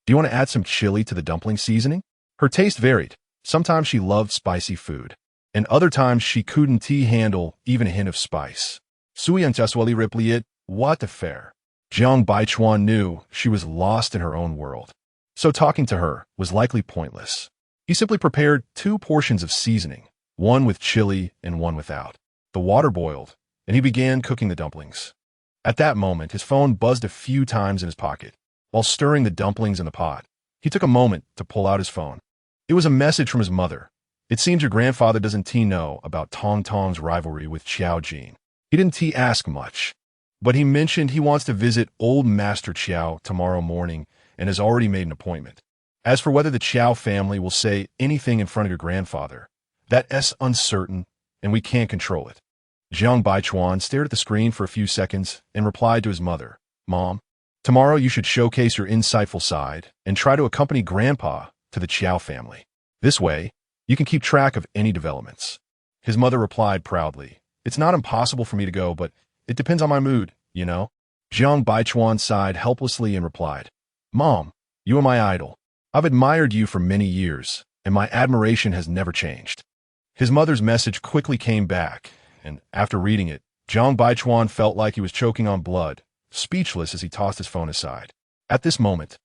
Do you want to add some chili to the dumpling seasoning? Her taste varied. Sometimes she loved spicy food, and other times she couldn't handle even a hint of spice. Su-yang just replied, what the fair? Jiang Baichuan knew she was lost in her own world, so talking to her was likely pointless. He simply prepared 2 portions of seasoning, one with chili and one without. The water boiled, and he began cooking the dumplings. At that moment, his phone buzzed a few times in his pocket. While stirring the dumplings in the pot, he took a moment to pull out his phone. It was a message from his mother. It seems your grandfather doesn't know about Tong Tong's rivalry with Xiao Jin. He didn't ask much, but he mentioned he wants to visit old Master Qiao tomorrow morning and has already made an appointment. As for whether the Qiao family will say anything in front of your grandfather, that's uncertain, and we can't control it. Jiang Baichuan stared at the screen for a few seconds and replied to his mother, Mom, tomorrow you should showcase your insightful side and try to accompany Grandpa to the Qiao family. This way, you can keep track of any developments. His mother replied proudly, It's not impossible for me to go, but it depends on my mood, you know? Jiang Baichuan sighed helplessly and replied, Mom, you are my idol. I've admired you for many years, and my admiration has never changed. His mother's message quickly came back, and after reading it, Jiang Baichuan felt like he was choking on blood, speechless as he tossed his phone aside. At this moment,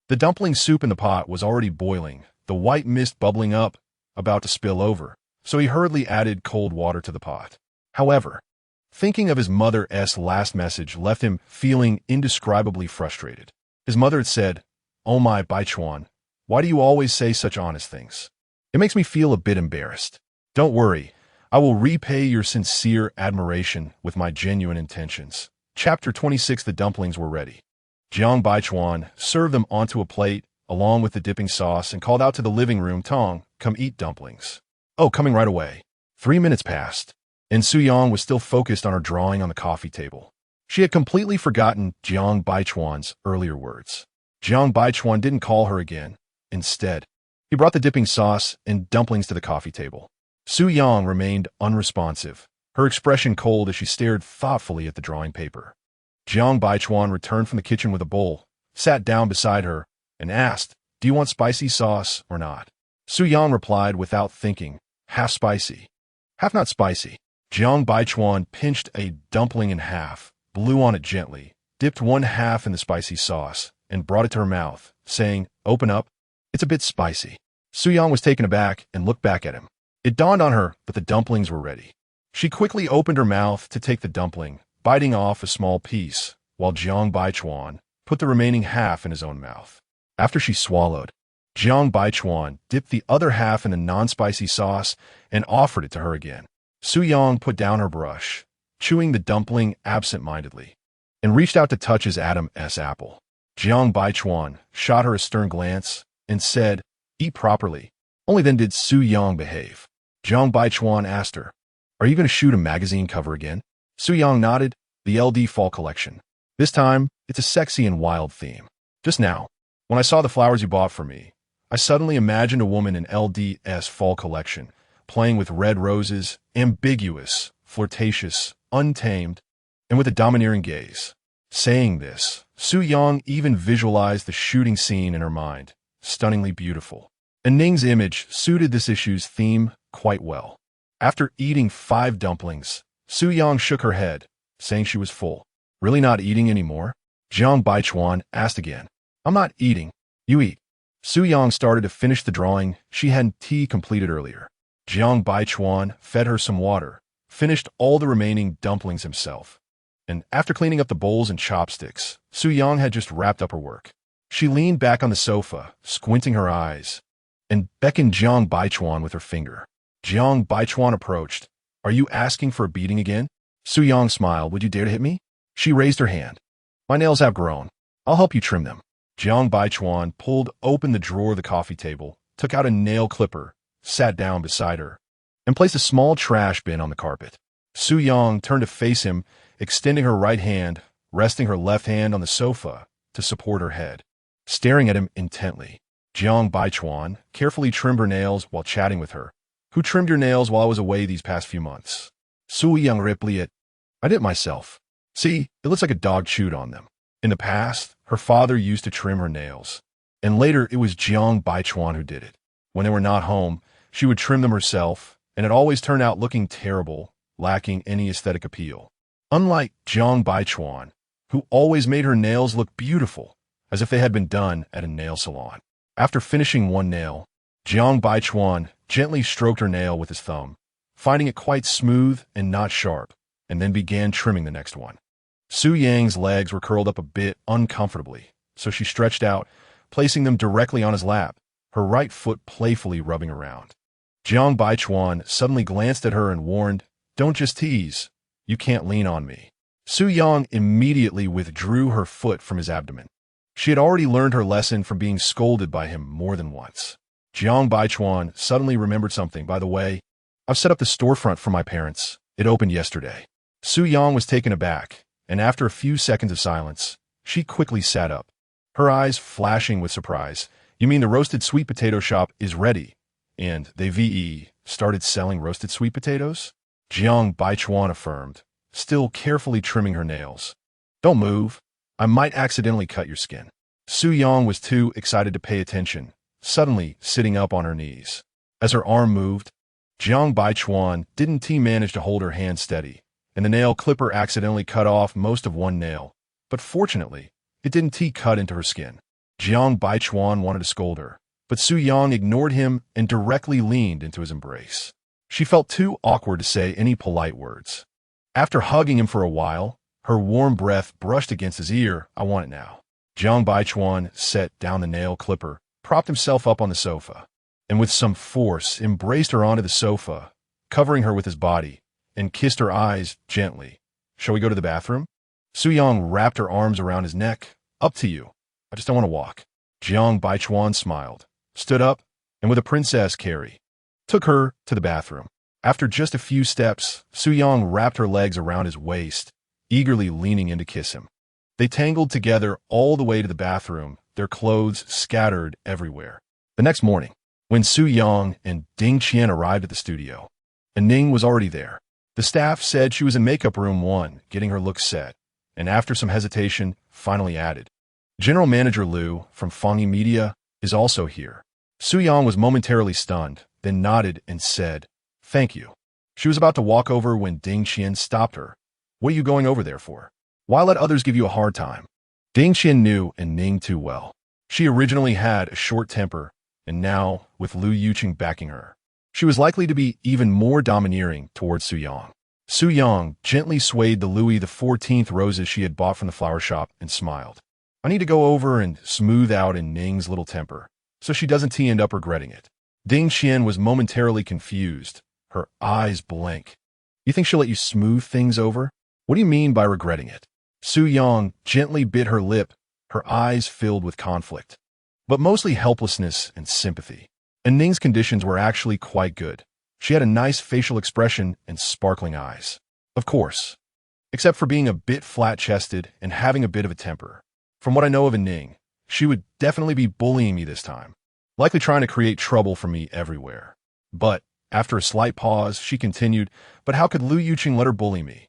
the dumpling soup in the pot was already boiling, the white mist bubbling up, about to spill over, so he hurriedly added cold water to the pot. However, thinking of his mother's last message left him feeling indescribably frustrated. His mother had said, Oh my Baichuan, why do you always say such honest things? It makes me feel a bit embarrassed. Don't worry, I will repay your sincere admiration with my genuine intentions. Chapter 26. The dumplings were ready. Jiang Baichuan served them onto a plate along with the dipping sauce and called out to the living room, Tong, come eat dumplings. Oh, coming right away. 3 minutes passed, and Su-yang was still focused on her drawing on the coffee table. She had completely forgotten Jiang Baichuan's earlier words. Jiang Baichuan didn't call her again. Instead, he brought the dipping sauce and dumplings to the coffee table. Su-yang remained unresponsive, her expression cold as she stared thoughtfully at the drawing paper. Jiang Baichuan returned from the kitchen with a bowl, sat down beside her, and asked, Do you want spicy sauce or not? Su-yang replied without thinking, Half spicy. Half not spicy. Jiang Baichuan pinched a dumpling in half, blew on it gently, dipped one half in the spicy sauce, and brought it to her mouth, saying, Open up. It's a bit spicy. Su-yang was taken aback and looked back at him. It dawned on her that the dumplings were ready. She quickly opened her mouth to take the dumpling, biting off a small piece, while Jiang Baichuan put the remaining half in his own mouth. After she swallowed, Jiang Baichuan dipped the other half in the non-spicy sauce and offered it to her again. Su-yang put down her brush, chewing the dumpling absent-mindedly, and reached out to touch his Adam's apple. Jiang Baichuan shot her a stern glance and said, Eat properly. Only then did Su-yang behave. Jiang Baichuan asked her, Are you going to shoot a magazine cover again? Su-yang nodded, the LD Fall Collection. This time, it's a sexy and wild theme. Just now, when I saw the flowers you bought for me, I suddenly imagined a woman in LD's Fall Collection, playing with red roses, ambiguous, flirtatious, untamed, and with a domineering gaze. Saying this, Su-yang even visualized the shooting scene in her mind, stunningly beautiful. And Ning's image suited this issue's theme quite well. After eating 5 dumplings, Su-yang shook her head, saying she was full. Really not eating anymore? Jiang Baichuan asked again. I'm not eating. You eat. Su-yang started to finish the drawing she had completed earlier. Jiang Baichuan fed her some water, finished all the remaining dumplings himself. And after cleaning up the bowls and chopsticks, Su-yang had just wrapped up her work. She leaned back on the sofa, squinting her eyes, and beckoned Jiang Baichuan with her finger. Jiang Baichuan approached. Are you asking for a beating again? Su-yang smiled. Would you dare to hit me? She raised her hand. My nails have grown. I'll help you trim them. Jiang Baichuan pulled open the drawer of the coffee table, took out a nail clipper, sat down beside her, and placed a small trash bin on the carpet. Su-yang turned to face him, extending her right hand, resting her left hand on the sofa to support her head. Staring at him intently, Jiang Baichuan carefully trimmed her nails while chatting with her. Who trimmed your nails while I was away these past few months? Su-yang replied, I did it myself. See, it looks like a dog chewed on them. In the past, her father used to trim her nails, and later it was Jiang Baichuan who did it. When they were not home, she would trim them herself, and it always turned out looking terrible, lacking any aesthetic appeal. Unlike Jiang Baichuan, who always made her nails look beautiful, as if they had been done at a nail salon. After finishing one nail, Jiang Baichuan gently stroked her nail with his thumb, finding it quite smooth and not sharp, and then began trimming the next one. Su Yang's legs were curled up a bit uncomfortably, so she stretched out, placing them directly on his lap, her right foot playfully rubbing around. Jiang Baichuan suddenly glanced at her and warned, "Don't just tease. You can't lean on me." Su Yang immediately withdrew her foot from his abdomen. She had already learned her lesson from being scolded by him more than once. Jiang Baichuan suddenly remembered something. "By the way, I've set up the storefront for my parents. It opened yesterday." Su Yang was taken aback, and after a few seconds of silence, she quickly sat up, her eyes flashing with surprise. "You mean the roasted sweet potato shop is ready, and they started selling roasted sweet potatoes?" Jiang Baichuan affirmed, still carefully trimming her nails. "Don't move. I might accidentally cut your skin." Su Yang was too excited to pay attention, suddenly sitting up on her knees. As her arm moved, Jiang Baichuan didn't manage to hold her hand steady, and the nail clipper accidentally cut off most of one nail, but fortunately, it didn't cut into her skin. Jiang Baichuan wanted to scold her, but Su Yang ignored him and directly leaned into his embrace. She felt too awkward to say any polite words. After hugging him for a while, her warm breath brushed against his ear. "I want it now." Jiang Baichuan set down the nail clipper, propped himself up on the sofa, and with some force embraced her onto the sofa, covering her with his body, and kissed her eyes gently. "Shall we go to the bathroom?" Su Yang wrapped her arms around his neck. "Up to you. I just don't want to walk." Jiang Baichuan smiled, stood up, and with a princess carry, took her to the bathroom. After just a few steps, Su Yang wrapped her legs around his waist, eagerly leaning in to kiss him. They tangled together all the way to the bathroom, their clothes scattered everywhere. The next morning, when Su Yang and Ding Qian arrived at the studio, and Ning was already there, the staff said she was in makeup room 1, getting her look set, and after some hesitation, finally added, "General Manager Liu from Fangyi Media is also here." Su Yang was momentarily stunned, then nodded and said, "Thank you." She was about to walk over when Ding Qian stopped her. "What are you going over there for? Why let others give you a hard time?" Ding Qian knew and Ning too well. She originally had a short temper, and now, with Lu Yuqing backing her, she was likely to be even more domineering towards Su Yang. Su Yang gently swayed the Louis XIV roses she had bought from the flower shop and smiled. "I need to go over and smooth out in Ning's little temper, so she doesn't end up regretting it." Ding Qian was momentarily confused, her eyes blank. "You think she'll let you smooth things over? What do you mean by regretting it?" Su Yang gently bit her lip, her eyes filled with conflict, but mostly helplessness and sympathy. And Ning's conditions were actually quite good. She had a nice facial expression and sparkling eyes. Of course, except for being a bit flat-chested and having a bit of a temper. From what I know of Ning, she would definitely be bullying me this time, likely trying to create trouble for me everywhere. But after a slight pause, she continued, "But how could Lu Yuqing let her bully me?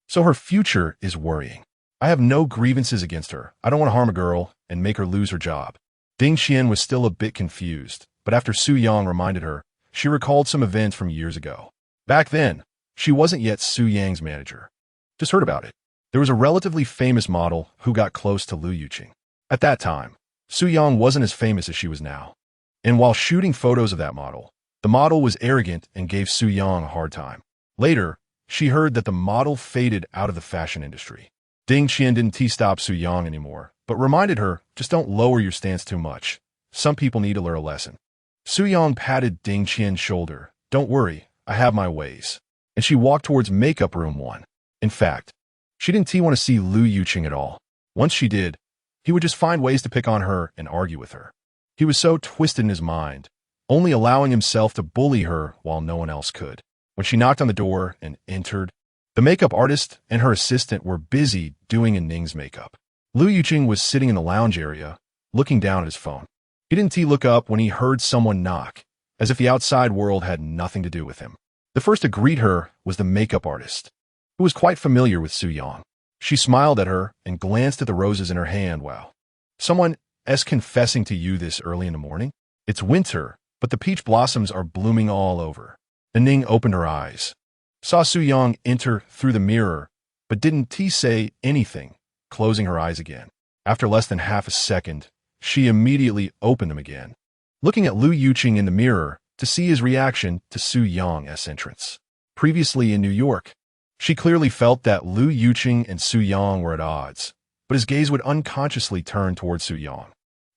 So her future is worrying. I have no grievances against her. I don't want to harm a girl and make her lose her job." Ding Qian was still a bit confused, but after Su Yang reminded her, she recalled some events from years ago. Back then, she wasn't yet Su Yang's manager. Just heard about it. There was a relatively famous model who got close to Lu Yuqing. At that time, Su Yang wasn't as famous as she was now. And while shooting photos of that model, the model was arrogant and gave Su Yang a hard time. Later, she heard that the model faded out of the fashion industry. Ding Qian didn't stop Su Yang anymore, but reminded her, "Just don't lower your stance too much. Some people need to learn a lesson." Su Yang patted Ding Qian's shoulder. "Don't worry, I have my ways." And she walked towards makeup room 1. In fact, she didn't want to see Lu Yuqing at all. Once she did, he would just find ways to pick on her and argue with her. He was so twisted in his mind, only allowing himself to bully her while no one else could. When she knocked on the door and entered, the makeup artist and her assistant were busy doing Ning's makeup. Lu Yuqing was sitting in the lounge area, looking down at his phone. He didn't look up when he heard someone knock, as if the outside world had nothing to do with him. The first to greet her was the makeup artist, who was quite familiar with Su Yang. She smiled at her and glanced at the roses in her hand. "Wow. Someone is confessing to you this early in the morning? It's winter, but the peach blossoms are blooming all over." And Ning opened her eyes, saw Su Yang enter through the mirror, but didn't say anything, closing her eyes again. After less than half a second, she immediately opened them again, looking at Lu Yuqing in the mirror to see his reaction to Su Yang's entrance. Previously in New York, she clearly felt that Lu Yuqing and Su Yang were at odds, but his gaze would unconsciously turn towards Su Yang.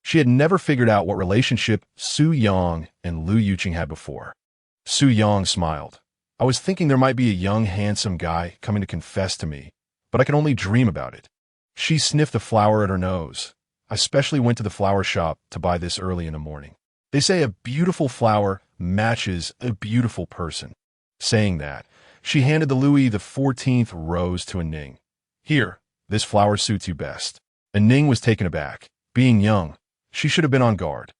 She had never figured out what relationship Su Yang and Lu Yuqing had before. Su Yang smiled. I was thinking there might be a young, handsome guy coming to confess to me, but I could only dream about it. She sniffed a flower at her nose. I specially went to the flower shop to buy this early in the morning. They say a beautiful flower matches a beautiful person. Saying that, she handed the Louis XIV rose to Ning. Here, this flower suits you best. Ning was taken aback. Being young, she should have been on guard.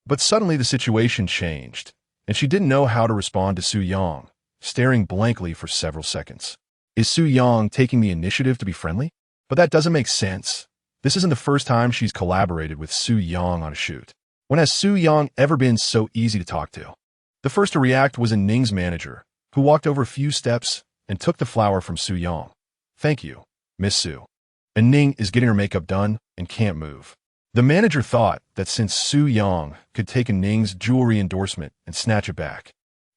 But suddenly the situation changed, and she didn't know how to respond to Su Yang, staring blankly for several seconds. Is Su Yang taking the initiative to be friendly? But that doesn't make sense. This isn't the first time she's collaborated with Su Yang on a shoot. When has Su Yang ever been so easy to talk to? The first to react was Ning's manager, who walked over a few steps and took the flower from Su Yang. Thank you, Miss Su. Ning is getting her makeup done and can't move. The manager thought that since Su Yang could take Ning's jewelry endorsement and snatch it back,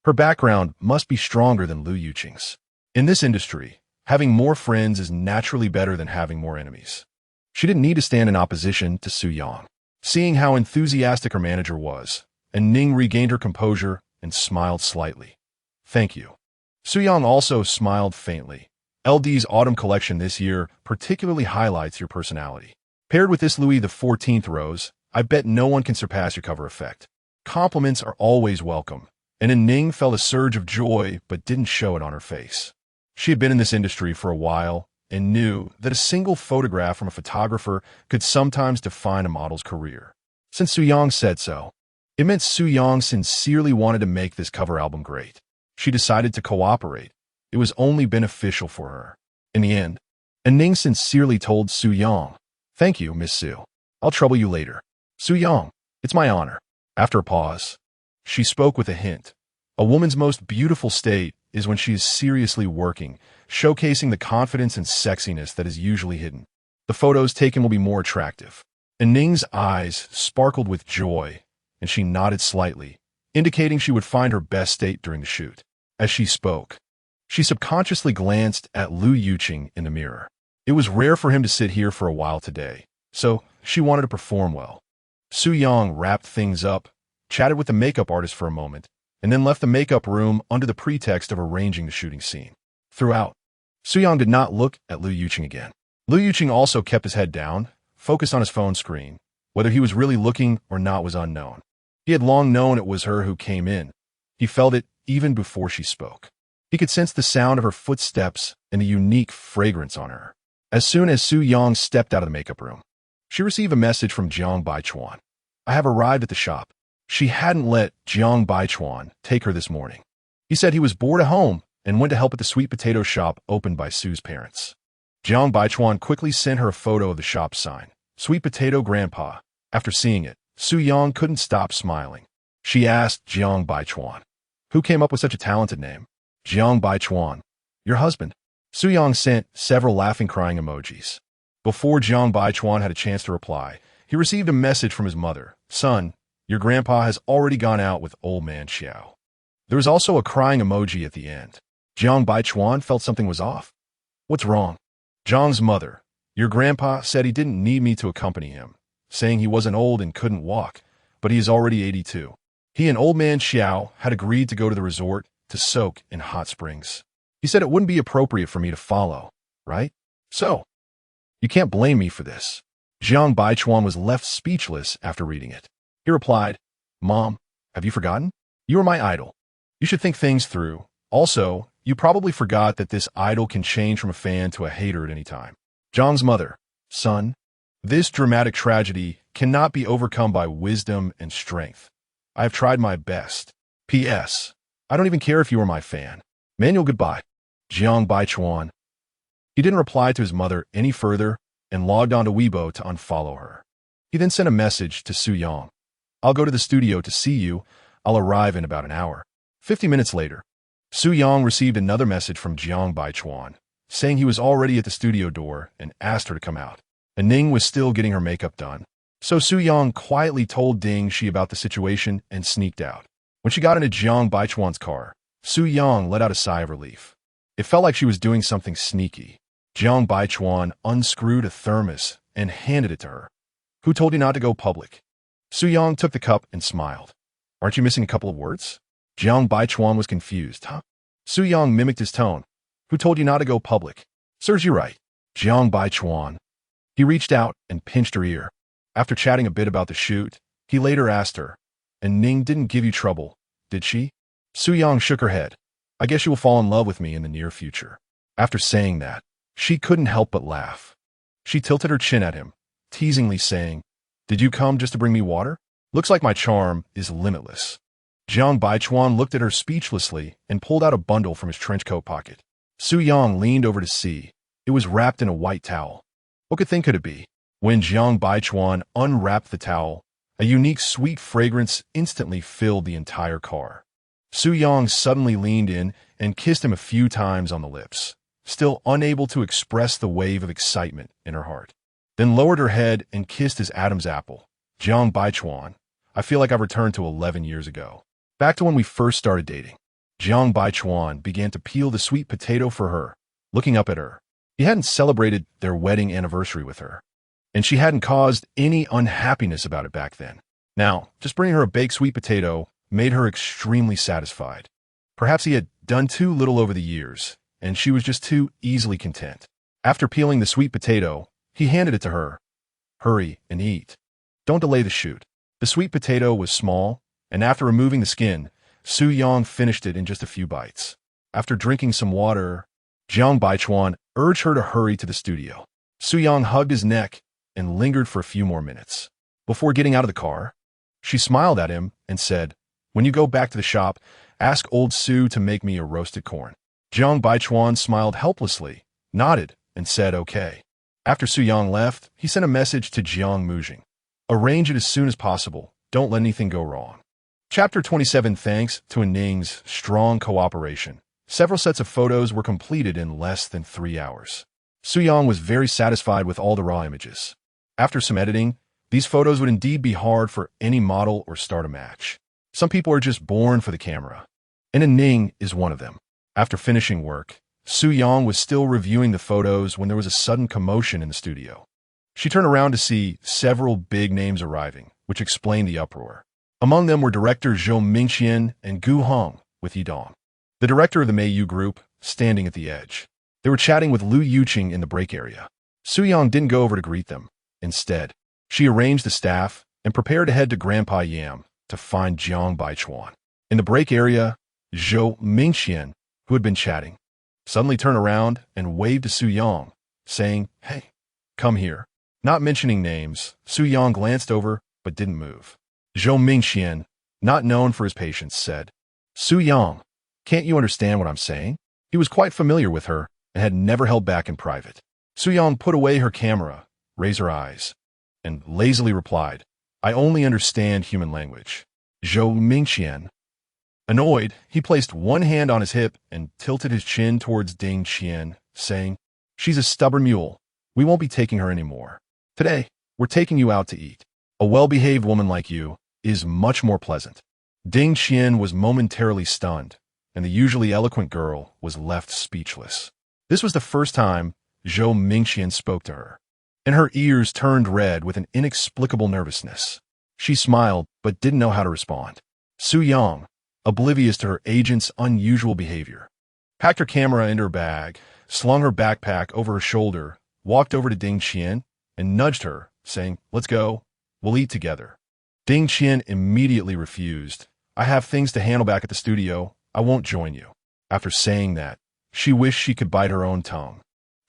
her background must be stronger than Lu Yuqing's. In this industry, having more friends is naturally better than having more enemies. She didn't need to stand in opposition to Su Yang. Seeing how enthusiastic her manager was, Ning regained her composure and smiled slightly. Thank you. Su Yang also smiled faintly. LD's autumn collection this year particularly highlights your personality. Paired with this Louis XIV rose, I bet no one can surpass your cover effect. Compliments are always welcome, and Ning felt a surge of joy but didn't show it on her face. She had been in this industry for a while and knew that a single photograph from a photographer could sometimes define a model's career. Since Su Yang said so, it meant Su Yang sincerely wanted to make this cover album great. She decided to cooperate. It was only beneficial for her. In the end, Ning sincerely told Su Yang, Thank you, Miss Su. I'll trouble you later. Su Yang, it's my honor. After a pause, she spoke with a hint. A woman's most beautiful state is when she is seriously working, showcasing the confidence and sexiness that is usually hidden. The photos taken will be more attractive. Ning's eyes sparkled with joy, and she nodded slightly, indicating she would find her best state during the shoot. As she spoke, she subconsciously glanced at Lu Yuqing in the mirror. It was rare for him to sit here for a while today, so she wanted to perform well. Su Yang wrapped things up, chatted with the makeup artist for a moment, and then left the makeup room under the pretext of arranging the shooting scene. Throughout, Su Yang did not look at Lu Yuqing again. Lu Yuqing also kept his head down, focused on his phone screen. Whether he was really looking or not was unknown. He had long known it was her who came in. He felt it even before she spoke. He could sense the sound of her footsteps and the unique fragrance on her. As soon as Su Yang stepped out of the makeup room, she received a message from Jiang Baichuan. I have arrived at the shop. She hadn't let Jiang Baichuan take her this morning. He said he was bored at home and went to help at the sweet potato shop opened by Su's parents. Jiang Baichuan quickly sent her a photo of the shop sign, Sweet Potato Grandpa. After seeing it, Su Yang couldn't stop smiling. She asked Jiang Baichuan, Who came up with such a talented name? Jiang Baichuan, your husband. Su Yang sent several laughing crying emojis. Before Jiang Baichuan had a chance to reply, he received a message from his mother. Son, your grandpa has already gone out with old man Xiao. There was also a crying emoji at the end. Jiang Baichuan felt something was off. What's wrong? Jiang's mother, your grandpa said he didn't need me to accompany him, saying he wasn't old and couldn't walk, but he is already 82. He and old man Xiao had agreed to go to the resort to soak in hot springs. He said it wouldn't be appropriate for me to follow, right? So, you can't blame me for this. Jiang Baichuan was left speechless after reading it. He replied, Mom, have you forgotten? You are my idol. You should think things through. Also, you probably forgot that this idol can change from a fan to a hater at any time. Jiang's mother, Son, this dramatic tragedy cannot be overcome by wisdom and strength. I have tried my best. P.S. I don't even care if you are my fan. Manuel, goodbye. Jiang Baichuan. He didn't reply to his mother any further and logged on to Weibo to unfollow her. He then sent a message to Su Yang. I'll go to the studio to see you. I'll arrive in about an hour. 50 minutes later, Su Yang received another message from Jiang Baichuan, saying he was already at the studio door and asked her to come out. and Ning was still getting her makeup done. So Su-yang quietly told Ding Shi about the situation and sneaked out. When she got into Jiang Baichuan's car, Su-yang let out a sigh of relief. It felt like she was doing something sneaky. Jiang Baichuan unscrewed a thermos and handed it to her. "Who told you not to go public?" Su-yang took the cup and smiled. "Aren't you missing a couple of words?" Jiang Baichuan was confused. "Huh?" Su-yang mimicked his tone. "Who told you not to go public?" "Serves you right." Jiang Baichuan. He reached out and pinched her ear. After chatting a bit about the shoot, he later asked her, "And Ning didn't give you trouble, did she?" Su-yang shook her head. "I guess you will fall in love with me in the near future." After saying that, she couldn't help but laugh. She tilted her chin at him, teasingly saying, "Did you come just to bring me water? Looks like my charm is limitless." Jiang Baichuan looked at her speechlessly and pulled out a bundle from his trench coat pocket. Su-yang leaned over to see. It was wrapped in a white towel. What good thing could it be? When Jiang Baichuan unwrapped the towel, a unique sweet fragrance instantly filled the entire car. Su-yang suddenly leaned in and kissed him a few times on the lips, still unable to express the wave of excitement in her heart. Then lowered her head and kissed his Adam's apple. "Jiang Baichuan, I feel like I've returned to 11 years ago. Back to when we first started dating." Jiang Baichuan began to peel the sweet potato for her, looking up at her. He hadn't celebrated their wedding anniversary with her, and she hadn't caused any unhappiness about it back then. Now, just bringing her a baked sweet potato made her extremely satisfied. Perhaps he had done too little over the years, and she was just too easily content. After peeling the sweet potato, he handed it to her. "Hurry and eat. Don't delay the shoot." The sweet potato was small, and after removing the skin, Su-yang finished it in just a few bites. After drinking some water, Jiang Baichuan urged her to hurry to the studio. Su-yang hugged his neck and lingered for a few more minutes. Before getting out of the car, she smiled at him and said, "When you go back to the shop, ask old Su to make me a roasted corn." Jiang Baichuan smiled helplessly, nodded, and said okay. After Su-yang left, he sent a message to Jiang Mujing. "Arrange it as soon as possible. Don't let anything go wrong." Chapter 27. Thanks to Ning's strong cooperation, several sets of photos were completed in less than 3 hours. Su-yang was very satisfied with all the raw images. After some editing, these photos would indeed be hard for any model or start a match. Some people are just born for the camera, and Ning is one of them. After finishing work, Su-yang was still reviewing the photos when there was a sudden commotion in the studio. She turned around to see several big names arriving, which explained the uproar. Among them were director Zhou Mingqian and Gu Heng with Yidong, the director of the Meiyu Group, standing at the edge. They were chatting with Lu Yuqing in the break area. Su-yang didn't go over to greet them. Instead, she arranged the staff and prepared to head to Grandpa Yam to find Jiang Baichuan. In the break area, Zhou Mingqian, who had been chatting, suddenly turned around and waved to Su-yang, saying, "Hey, come here." Not mentioning names, Su-yang glanced over but didn't move. Zhou Mingqian, not known for his patience, said, "Su-yang, can't you understand what I'm saying?" He was quite familiar with her and had never held back in private. Su-yang put away her camera, raised her eyes, and lazily replied, "I only understand human language." Zhou Mingqian. Annoyed, he placed one hand on his hip and tilted his chin towards Ding Qian, saying, "She's a stubborn mule. We won't be taking her anymore. Today, we're taking you out to eat. A well-behaved woman like you is much more pleasant." Ding Qian was momentarily stunned, and the usually eloquent girl was left speechless. This was the first time Zhou Mingqian spoke to her, and her ears turned red with an inexplicable nervousness. She smiled, but didn't know how to respond. Su-yang, oblivious to her agent's unusual behavior, packed her camera into her bag, slung her backpack over her shoulder, walked over to Ding Qian, and nudged her, saying, "Let's go. We'll eat together." Ding Qian immediately refused. "I have things to handle back at the studio. I won't join you." After saying that, she wished she could bite her own tongue.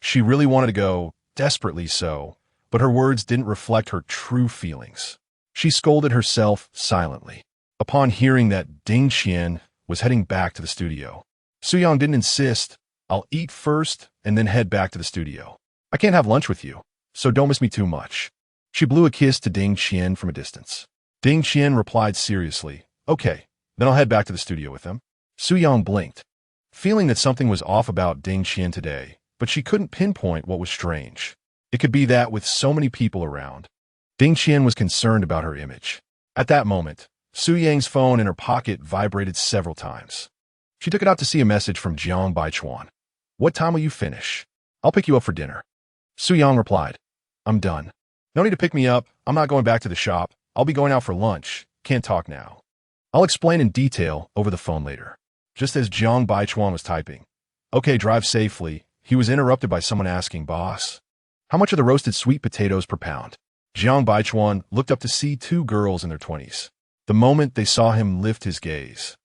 She really wanted to go, desperately so, but her words didn't reflect her true feelings. She scolded herself silently. Upon hearing that Ding Qian was heading back to the studio, Su-yang didn't insist. "I'll eat first and then head back to the studio. I can't have lunch with you, so don't miss me too much." She blew a kiss to Ding Qian from a distance. Ding Qian replied seriously, "Okay, then I'll head back to the studio with them." Su-yang blinked, feeling that something was off about Ding Qian today, but she couldn't pinpoint what was strange. It could be that with so many people around. Ding Qian was concerned about her image. At that moment, Su Yang's phone in her pocket vibrated several times. She took it out to see a message from Jiang Baichuan. "What time will you finish? I'll pick you up for dinner." Su Yang replied, "I'm done. No need to pick me up. I'm not going back to the shop. I'll be going out for lunch. Can't talk now. I'll explain in detail over the phone later." Just as Jiang Baichuan was typing, "Okay, drive safely," he was interrupted by someone asking, "Boss, how much are the roasted sweet potatoes per pound?" Jiang Baichuan looked up to see two girls in their 20s. The moment they saw him lift his gaze,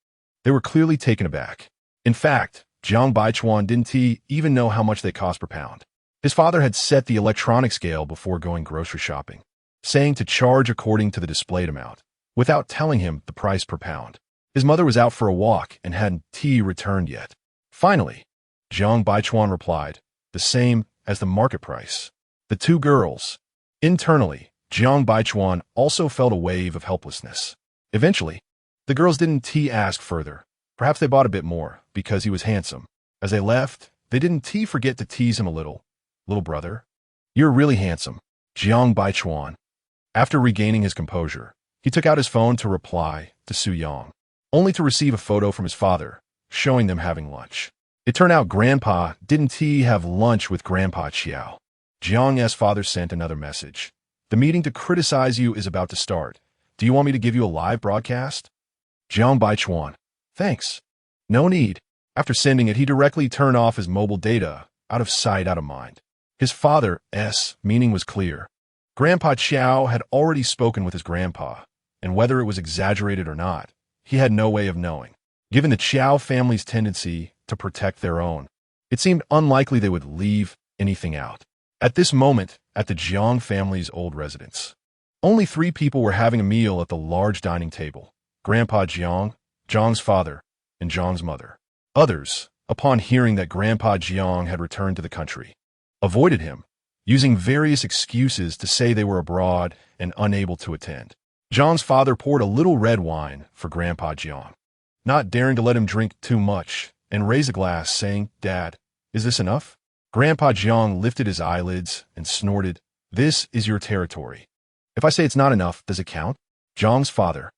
they were clearly taken aback. In fact, Jiang Baichuan didn't even know how much they cost per pound. His father had set the electronic scale before going grocery shopping, saying to charge according to the displayed amount, without telling him the price per pound. His mother was out for a walk and hadn't returned yet. Finally, Jiang Baichuan replied, "The same as the market price." The two girls. Internally, Jiang Baichuan also felt a wave of helplessness. Eventually, the girls didn't ask further. Perhaps they bought a bit more, because he was handsome. As they left, they didn't forget to tease him a little. "Little brother, you're really handsome." Jiang Baichuan. After regaining his composure, he took out his phone to reply to Su Yang, only to receive a photo from his father, showing them having lunch. It turned out Grandpa didn't have lunch with Grandpa Qiao. Jiang's father sent another message. "The meeting to criticize you is about to start. Do you want me to give you a live broadcast?" Jiang Baichuan. "Thanks. No need." After sending it, he directly turned off his mobile data, out of sight, out of mind. His father's meaning was clear. Grandpa Qiao had already spoken with his grandpa, and whether it was exaggerated or not, he had no way of knowing. Given the Qiao family's tendency to protect their own, it seemed unlikely they would leave anything out. At this moment, at the Jiang family's old residence, only 3 people were having a meal at the large dining table: Grandpa Jiang, Zhang's father, and Zhang's mother. Others, upon hearing that Grandpa Jiang had returned to the country, avoided him, using various excuses to say they were abroad and unable to attend. Zhang's father poured a little red wine for Grandpa Jiang, not daring to let him drink too much, and raised a glass, saying, "Dad, is this enough?" Grandpa Jiang lifted his eyelids and snorted, "This is your territory. If I say it's not enough, does it count?" Zhang's father.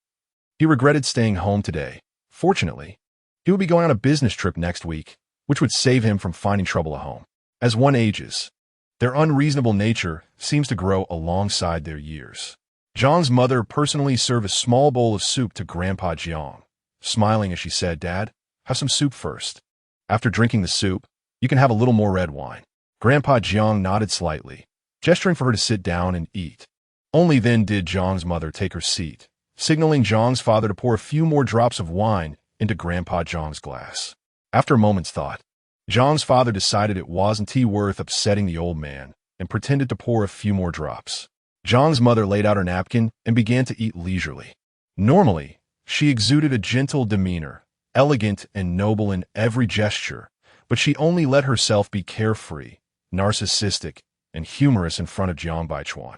He regretted staying home today. Fortunately, he would be going on a business trip next week, which would save him from finding trouble at home. As one ages, their unreasonable nature seems to grow alongside their years. Zhang's mother personally served a small bowl of soup to Grandpa Jiang, smiling as she said, "Dad, have some soup first. After drinking the soup, you can have a little more red wine." Grandpa Jiang nodded slightly, gesturing for her to sit down and eat. Only then did Zhang's mother take her seat, signaling Zhang's father to pour a few more drops of wine into Grandpa Jiang's glass. After a moment's thought, Zhang's father decided it wasn't worth upsetting the old man and pretended to pour a few more drops. Zhang's mother laid out her napkin and began to eat leisurely. Normally, she exuded a gentle demeanor, elegant and noble in every gesture, but she only let herself be carefree, narcissistic, and humorous in front of Jiang Baichuan.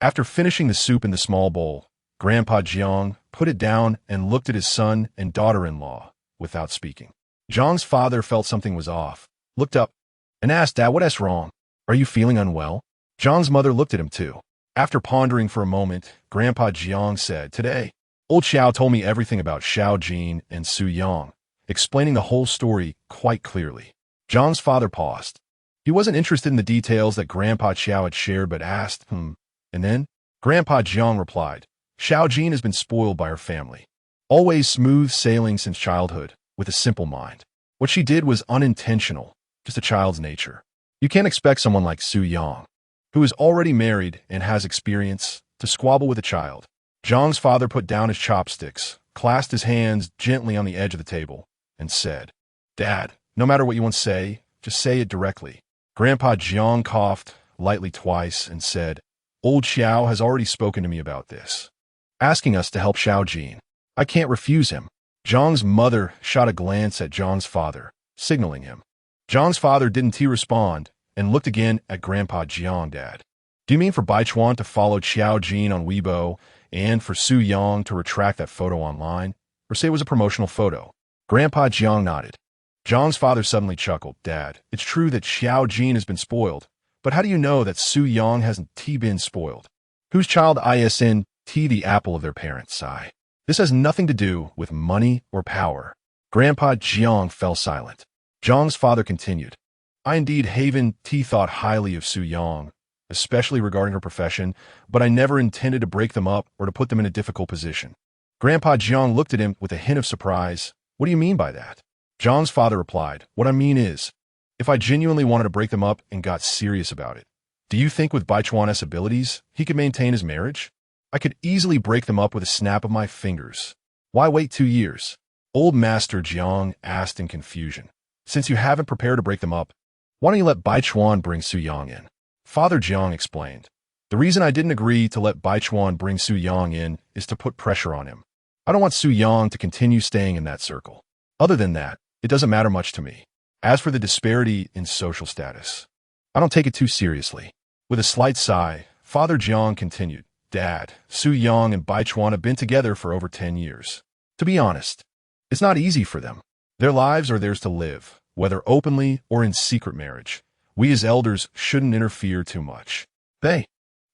After finishing the soup in the small bowl, Grandpa Jiang put it down and looked at his son and daughter-in-law without speaking. Zhang's father felt something was off, looked up, and asked, "Dad, what's wrong? Are you feeling unwell?" Zhang's mother looked at him too. After pondering for a moment, Grandpa Jiang said, "Today, old Xiao told me everything about Xiao Jin and Su Yang, explaining the whole story quite clearly." Zhang's father paused. He wasn't interested in the details that Grandpa Xiao had shared, but asked, And then? Grandpa Jiang replied, "Xiao Jin has been spoiled by her family. Always smooth sailing since childhood, with a simple mind. What she did was unintentional, just a child's nature. You can't expect someone like Su Yang, who is already married and has experience, to squabble with a child." Zhang's father put down his chopsticks, clasped his hands gently on the edge of the table, and said, "Dad, no matter what you want to say, just say it directly." Grandpa Jiang coughed lightly twice and said, "Old Xiao has already spoken to me about this, asking us to help Xiao Jin. I can't refuse him." Zhang's mother shot a glance at Zhang's father, signaling him. Zhang's father didn't respond and looked again at Grandpa Jiang. "Dad, do you mean for Baichuan to follow Xiao Jin on Weibo and for Su Yang to retract that photo online, or say it was a promotional photo?" Grandpa Jiang nodded. Zhang's father suddenly chuckled. "Dad, it's true that Xiao Jin has been spoiled, But how do you know that Su Yang hasn't been spoiled? Whose child isn't the apple of their parents' eye? This has nothing to do with money or power. Grandpa Jiang fell silent. Jiang's father continued. I indeed haven't thought highly of Su Yang, especially regarding her profession, but I never intended to break them up or to put them in a difficult position. Grandpa Jiang looked at him with a hint of surprise. What do you mean by that? Jiang's father replied, what I mean is, if I genuinely wanted to break them up and got serious about it, do you think with Baichuan's abilities, he could maintain his marriage? I could easily break them up with a snap of my fingers. Why wait 2 years? Old Master Jiang asked in confusion. Since you haven't prepared to break them up, why don't you let Baichuan bring Su Yang in? Father Jiang explained. The reason I didn't agree to let Baichuan bring Su Yang in is to put pressure on him. I don't want Su Yang to continue staying in that circle. Other than that, it doesn't matter much to me. As for the disparity in social status, I don't take it too seriously. With a slight sigh, Father Jiang continued. Dad, Su Yang and Baichuan have been together for over 10 years. To be honest, it's not easy for them. Their lives are theirs to live, whether openly or in secret marriage. We as elders shouldn't interfere too much.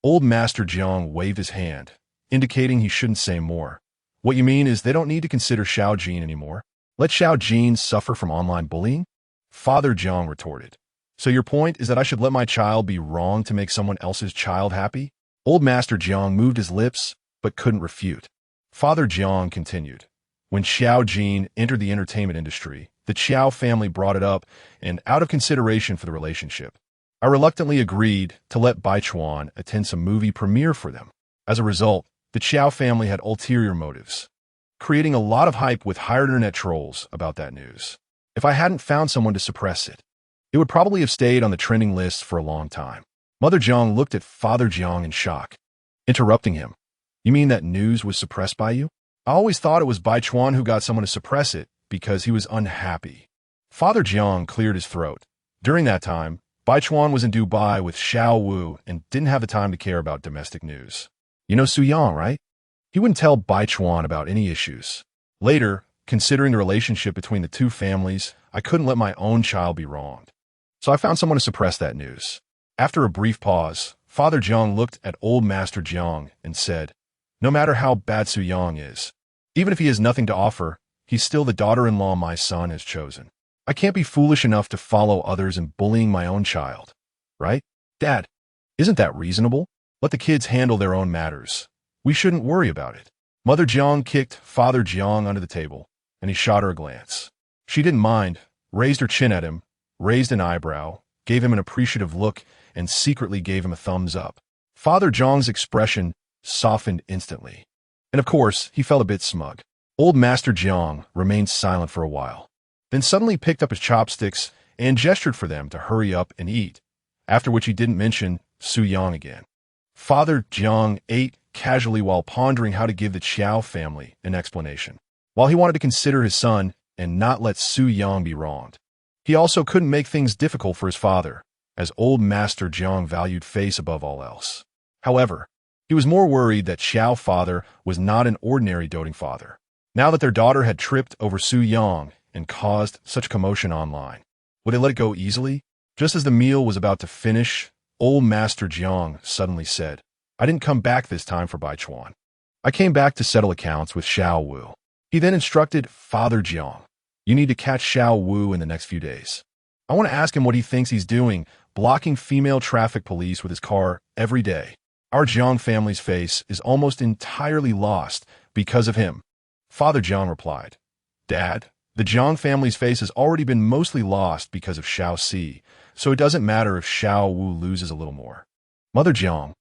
Old Master Jiang waved his hand, indicating he shouldn't say more. What you mean is they don't need to consider Xiao Jin anymore. Let Xiao Jin suffer from online bullying? Father Jiang retorted. So your point is that I should let my child be wrong to make someone else's child happy? Old Master Jiang moved his lips, but couldn't refute. Father Jiang continued. When Xiao Jin entered the entertainment industry, the Qiao family brought it up, and out of consideration for the relationship, I reluctantly agreed to let Baichuan attend some movie premiere for them. As a result, the Qiao family had ulterior motives, creating a lot of hype with hired internet trolls about that news. If I hadn't found someone to suppress it, it would probably have stayed on the trending list for a long time. Mother Jiang looked at Father Jiang in shock, interrupting him. You mean that news was suppressed by you? I always thought it was Baichuan who got someone to suppress it because he was unhappy. Father Jiang cleared his throat. During that time, Baichuan was in Dubai with Xiao Wu and didn't have the time to care about domestic news. You know Su Yang, right? He wouldn't tell Baichuan about any issues. Later, considering the relationship between the two families, I couldn't let my own child be wronged. So I found someone to suppress that news. After a brief pause, Father Jiang looked at Old Master Jiang and said, no matter how bad Su Yang is, even if he has nothing to offer, he's still the daughter-in-law my son has chosen. I can't be foolish enough to follow others in bullying my own child. Right? Dad, isn't that reasonable? Let the kids handle their own matters. We shouldn't worry about it. Mother Jiang kicked Father Jiang under the table, and he shot her a glance. She didn't mind, raised her chin at him, raised an eyebrow, gave him an appreciative look, and secretly gave him a thumbs up. Father Jiang's expression softened instantly. And of course, he felt a bit smug. Old Master Jiang remained silent for a while, then suddenly picked up his chopsticks and gestured for them to hurry up and eat, after which he didn't mention Su Yang again. Father Jiang ate casually while pondering how to give the Qiao family an explanation. While he wanted to consider his son and not let Su Yang be wronged, he also couldn't make things difficult for his father, as Old Master Jiang valued face above all else. However, he was more worried that Xiao father was not an ordinary doting father. Now that their daughter had tripped over Su Yang and caused such commotion online, would they let it go easily? Just as the meal was about to finish, Old Master Jiang suddenly said, I didn't come back this time for Baichuan. I came back to settle accounts with Xiao Wu. He then instructed Father Jiang, you need to catch Xiao Wu in the next few days. I want to ask him what he thinks he's doing, blocking female traffic police with his car every day. Our Jiang family's face is almost entirely lost because of him. Father Jiang replied, Dad, the Jiang family's face has already been mostly lost because of Xiao Si, so it doesn't matter if Xiao Wu loses a little more. Mother Jiang.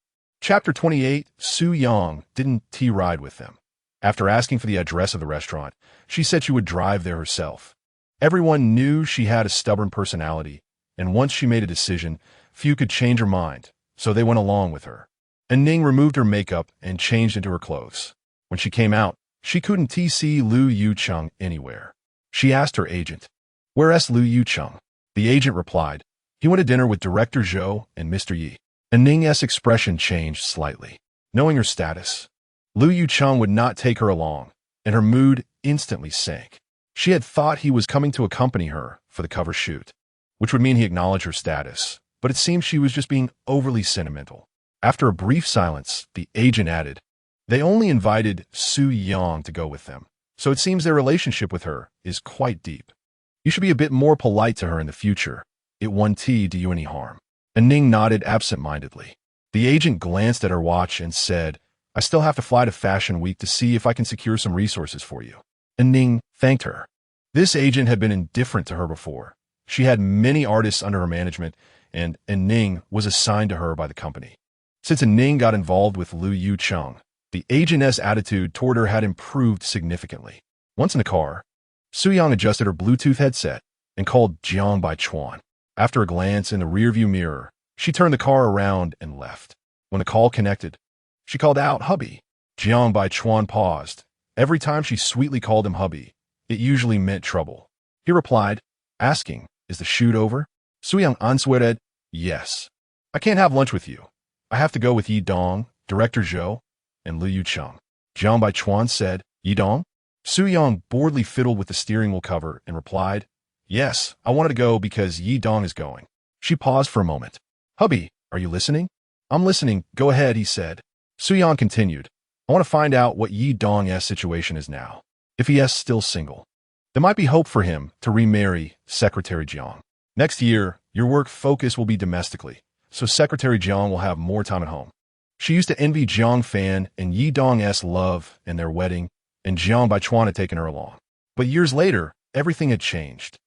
Chapter 28, Su Yang didn't ride with them. After asking for the address of the restaurant, she said she would drive there herself. Everyone knew she had a stubborn personality, and once she made a decision, few could change her mind, so they went along with her. And Ning removed her makeup and changed into her clothes. When she came out, she couldn't see Lu Yucheng anywhere. She asked her agent, Where's Lu Yucheng? The agent replied, He went to dinner with Director Zhou and Mr. Yi. And Ning's expression changed slightly. Knowing her status, Lu Yucheng would not take her along, and her mood instantly sank. She had thought he was coming to accompany her for the cover shoot, which would mean he acknowledged her status, but it seemed she was just being overly sentimental. After a brief silence, the agent added, "They only invited Su Yang to go with them, so it seems their relationship with her is quite deep. You should be a bit more polite to her in the future. It won't do you any harm." And Ning nodded absent-mindedly. The agent glanced at her watch and said, "I still have to fly to Fashion Week to see if I can secure some resources for you." And Ning thanked her. This agent had been indifferent to her before. She had many artists under her management, and Ning was assigned to her by the company. Since Ning got involved with Lu Yucheng, the agent's attitude toward her had improved significantly. Once in the car, Su Yang adjusted her Bluetooth headset and called Jiang Baichuan. After a glance in the rearview mirror, she turned the car around and left. When the call connected, she called out, "Hubby." Jiang Baichuan paused. Every time she sweetly called him hubby, it usually meant trouble. He replied, asking, "Is the shoot over?" Su Yang answered, "Yes. I can't have lunch with you. I have to go with Yi Dong, Director Zhou, and Lu Yucheng." Jiang Baichuan said, "Yi Dong?" Su Yang boredly fiddled with the steering wheel cover and replied, "Yes, I wanted to go because Yi Dong is going." She paused for a moment. "Hubby, are you listening?" "I'm listening. Go ahead," he said. Su Yang continued, "I want to find out what Yi Dong's situation is now. If he is still single, there might be hope for him to remarry Secretary Jiang. Next year, your work focus will be domestically, so Secretary Jiang will have more time at home." She used to envy Jiang Fan and Yi Dong's love and their wedding, and Jiang Baichuan had taken her along. But years later, everything had changed.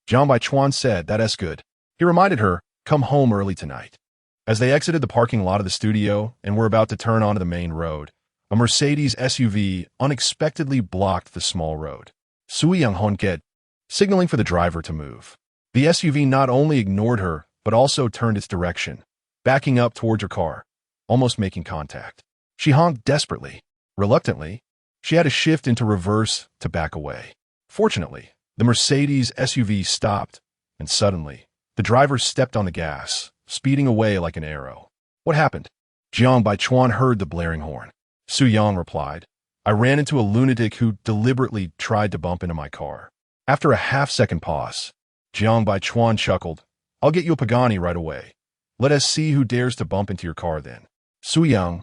Jiang Baichuan said, "That's good." He reminded her, "Come home early tonight." As they exited the parking lot of the studio and were about to turn onto the main road, a Mercedes SUV unexpectedly blocked the small road. Su Yang honked, signaling for the driver to move. The SUV not only ignored her, but also turned its direction, backing up towards her car, almost making contact. She honked desperately. Reluctantly, she had to shift into reverse to back away. Fortunately, the Mercedes SUV stopped, and suddenly, the driver stepped on the gas, speeding away like an arrow. "What happened?" Jiang Baichuan heard the blaring horn. Su Yang replied, "I ran into a lunatic who deliberately tried to bump into my car." After a half-second pause, Jiang Baichuan chuckled, "I'll get you a Pagani right away. Let us see who dares to bump into your car then." Su Yang.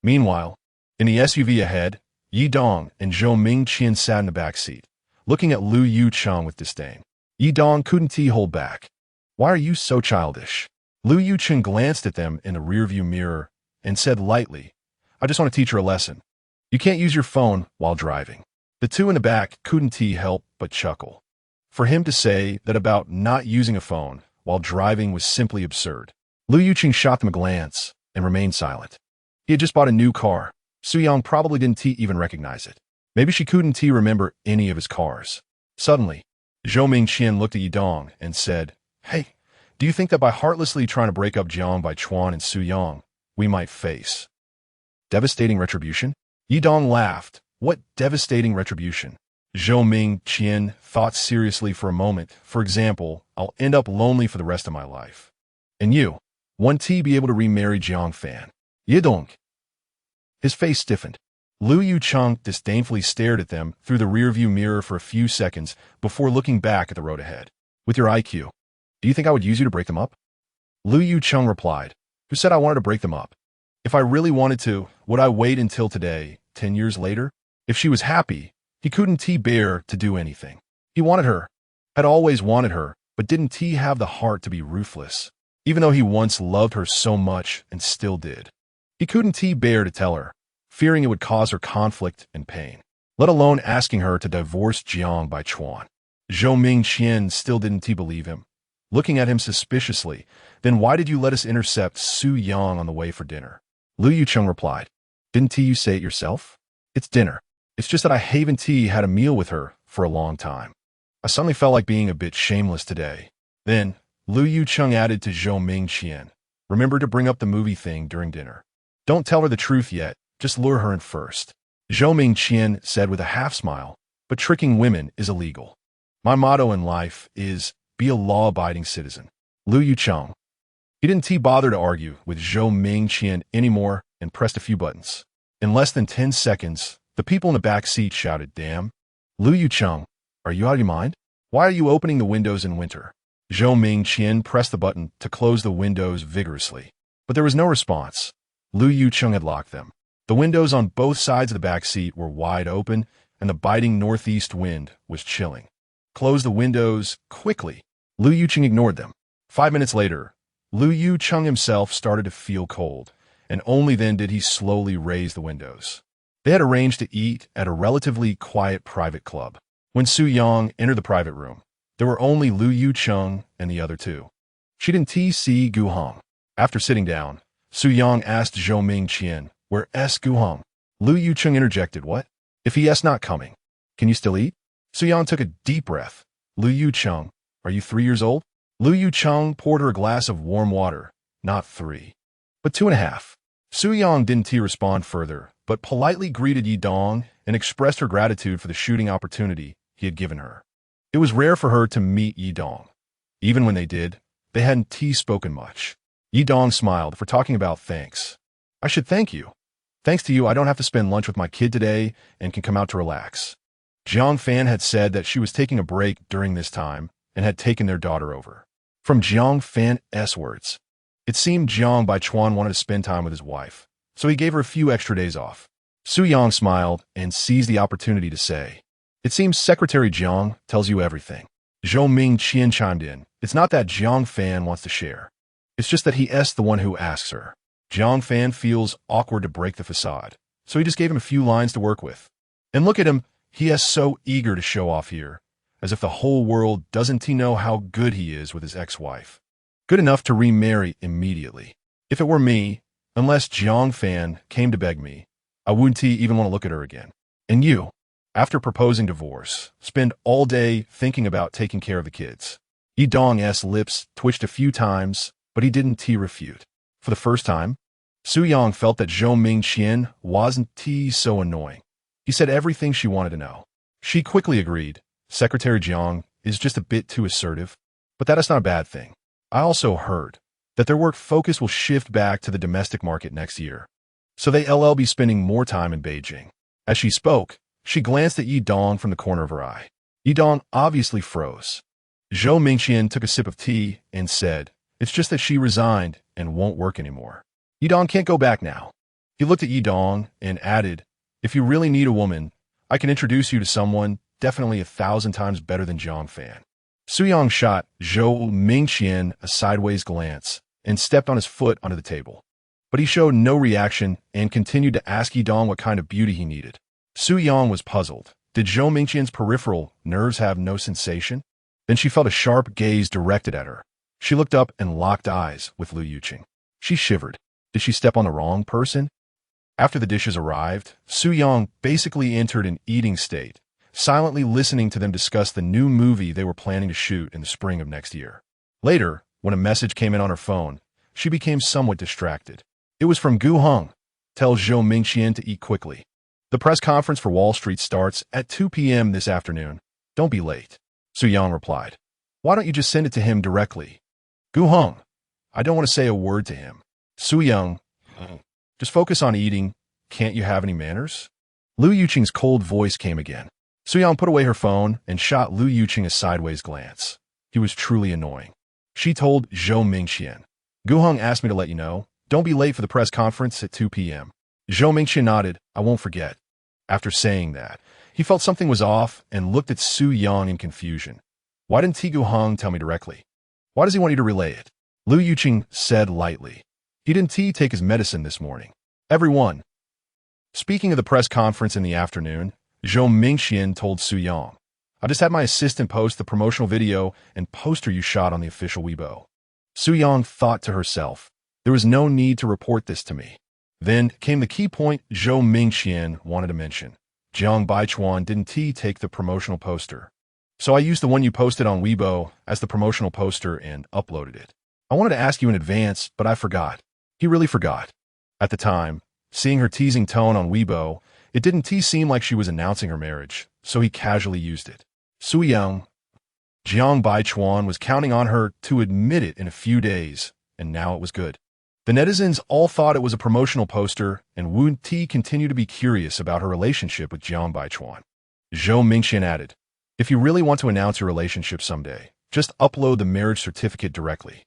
Meanwhile, in the SUV ahead, Yi Dong and Zhou Mingqian sat in the back seat, looking at Lu Yucheng with disdain. Yi Dong couldn't hold back. "Why are you so childish?" Lu Yucheng glanced at them in the rearview mirror and said lightly, "I just want to teach her a lesson. You can't use your phone while driving." The two in the back couldn't help but chuckle. For him to say that about not using a phone while driving was simply absurd. Lu Yucheng shot them a glance and remained silent. He had just bought a new car. Su Yang probably didn't even recognize it. Maybe she couldn't remember any of his cars. Suddenly, Zhou Mingqian looked at Yi Dong and said, "Hey, do you think that by heartlessly trying to break up Jiang Baichuan and Su Yang, we might face devastating retribution?" Yi Dong laughed. "What devastating retribution?" Zhou Mingqian thought seriously for a moment. "For example, I'll end up lonely for the rest of my life. And you, won't be able to remarry Jiang Fan." Yi Dong. His face stiffened. Lu Yucheng disdainfully stared at them through the rearview mirror for a few seconds before looking back at the road ahead. "With your IQ, do you think I would use you to break them up?" Lu Yucheng replied, "Who said I wanted to break them up? If I really wanted to, would I wait until today, 10 years later?" If she was happy, he couldn't bear to do anything. He wanted her, had always wanted her, but didn't have the heart to be ruthless, even though he once loved her so much and still did. He couldn't bear to tell her, fearing it would cause her conflict and pain, let alone asking her to divorce Jiang Baichuan. Zhou Mingqian still didn't believe him, looking at him suspiciously. "Then why did you let us intercept Su Yang on the way for dinner?" Lu Yucheng replied, "Didn't you say it yourself? It's dinner. It's just that I haven't had a meal with her for a long time. I suddenly felt like being a bit shameless today." Then, Lu Yucheng added to Zhou Mingqian, "Remember to bring up the movie thing during dinner. Don't tell her the truth yet, just lure her in first." Zhou Mingqian said with a half-smile, "But tricking women is illegal. My motto in life is, be a law-abiding citizen." Lu Yucheng. He didn't bother to argue with Zhou Mingqian anymore and pressed a few buttons. In less than 10 seconds, the people in the back seat shouted, "Damn! Lu Yucheng, are you out of your mind? Why are you opening the windows in winter?" Zhou Mingqian pressed the button to close the windows vigorously, but there was no response. Lu Yucheng had locked them. The windows on both sides of the back seat were wide open, and the biting northeast wind was chilling. Close the windows quickly. Lu Yucheng ignored them. 5 minutes later, Lu Yucheng himself started to feel cold, and only then did he slowly raise the windows. They had arranged to eat at a relatively quiet private club. When Su Yang entered the private room, there were only Lu Yucheng and the other two. She didn't see Gu Heng. After sitting down, Su Yang asked Zhou Mingqian, "Where's Gu Heng?" Lu Yucheng interjected, "What? If he is not coming, can you still eat?" Su Yang took a deep breath. "Lu Yucheng, are you 3 years old?" Lu Yucheng poured her a glass of warm water. "Not 3, but 2.5. Su Yang didn't respond further, but politely greeted Yi Dong and expressed her gratitude for the shooting opportunity he had given her. It was rare for her to meet Yi Dong. Even when they did, they hadn't spoken much. Yi Dong smiled for talking about thanks. "I should thank you. Thanks to you, I don't have to spend lunch with my kid today and can come out to relax." Jiang Fan had said that she was taking a break during this time and had taken their daughter over. From Jiang Fan's words, it seemed Jiang Baichuan wanted to spend time with his wife, so he gave her a few extra days off. Su Yang smiled and seized the opportunity to say, "It seems Secretary Jiang tells you everything." Zhou Mingqian chimed in. "It's not that Jiang Fan wants to share. It's just that he's the one who asks her." Jiang Fan feels awkward to break the facade, so he just gave him a few lines to work with. And look at him, he is so eager to show off here, as if the whole world doesn't know how good he is with his ex-wife. Good enough to remarry immediately. If it were me, unless Jiang Fan came to beg me, I wouldn't even want to look at her again. And you, after proposing divorce, spend all day thinking about taking care of the kids. Yi Dong's lips twitched a few times, but he didn't refute. For the first time, Su Yang felt that Zhou Mingqian wasn't so annoying. He said everything she wanted to know. She quickly agreed. Secretary Jiang is just a bit too assertive, but that is not a bad thing. I also heard that their work focus will shift back to the domestic market next year, so they'll be spending more time in Beijing. As she spoke, she glanced at Yi Dong from the corner of her eye. Yi Dong obviously froze. Zhou Mingqian took a sip of tea and said, "It's just that she resigned and won't work anymore. Yi Dong can't go back now." He looked at Yi Dong and added, "If you really need a woman, I can introduce you to someone definitely 1,000 times better than Jiang Fan." Su Yang shot Zhou Mingqian a sideways glance and stepped on his foot onto the table. But he showed no reaction and continued to ask Yi Dong what kind of beauty he needed. Su Yang was puzzled. Did Zhou Mingqian's peripheral nerves have no sensation? Then she felt a sharp gaze directed at her. She looked up and locked eyes with Lu Yucheng. She shivered. Did she step on the wrong person? After the dishes arrived, Su Yang basically entered an eating state, silently listening to them discuss the new movie they were planning to shoot in the spring of next year. Later, when a message came in on her phone, she became somewhat distracted. It was from Gu Heng. "Tell Zhou Mingqian to eat quickly. The press conference for Wall Street starts at 2 p.m. this afternoon. Don't be late." Su Yang replied, "Why don't you just send it to him directly?" "Gu Heng, I don't want to say a word to him." Su Yang, "Just focus on eating. Can't you have any manners?" Lu Yucheng's cold voice came again. Su Yang put away her phone and shot Lu Yucheng a sideways glance. He was truly annoying. She told Zhou Mingqian, "Gu Heng asked me to let you know. Don't be late for the press conference at 2 p.m. Zhou Mingqian nodded. "I won't forget." After saying that, he felt something was off and looked at Su Yang in confusion. "Why didn't Gu Heng tell me directly? Why does he want you to relay it?" Lu Yucheng said lightly. "He didn't take his medicine this morning." Everyone. Speaking of the press conference in the afternoon, Zhou Mingqian told Su Yang, "I just had my assistant post the promotional video and poster you shot on the official Weibo." Su Yang thought to herself, there was no need to report this to me. Then came the key point Zhou Mingqian wanted to mention. Jiang Baichuan didn't take the promotional poster. "So I used the one you posted on Weibo as the promotional poster and uploaded it. I wanted to ask you in advance, but I forgot." He really forgot. At the time, seeing her teasing tone on Weibo, it didn't seem like she was announcing her marriage, so he casually used it. Su Yang, Jiang Baichuan was counting on her to admit it in a few days, and now it was good. The netizens all thought it was a promotional poster, and Wu Ti continued to be curious about her relationship with Jiang Baichuan. Zhou Mingqian added, "If you really want to announce your relationship someday, Just upload the marriage certificate directly.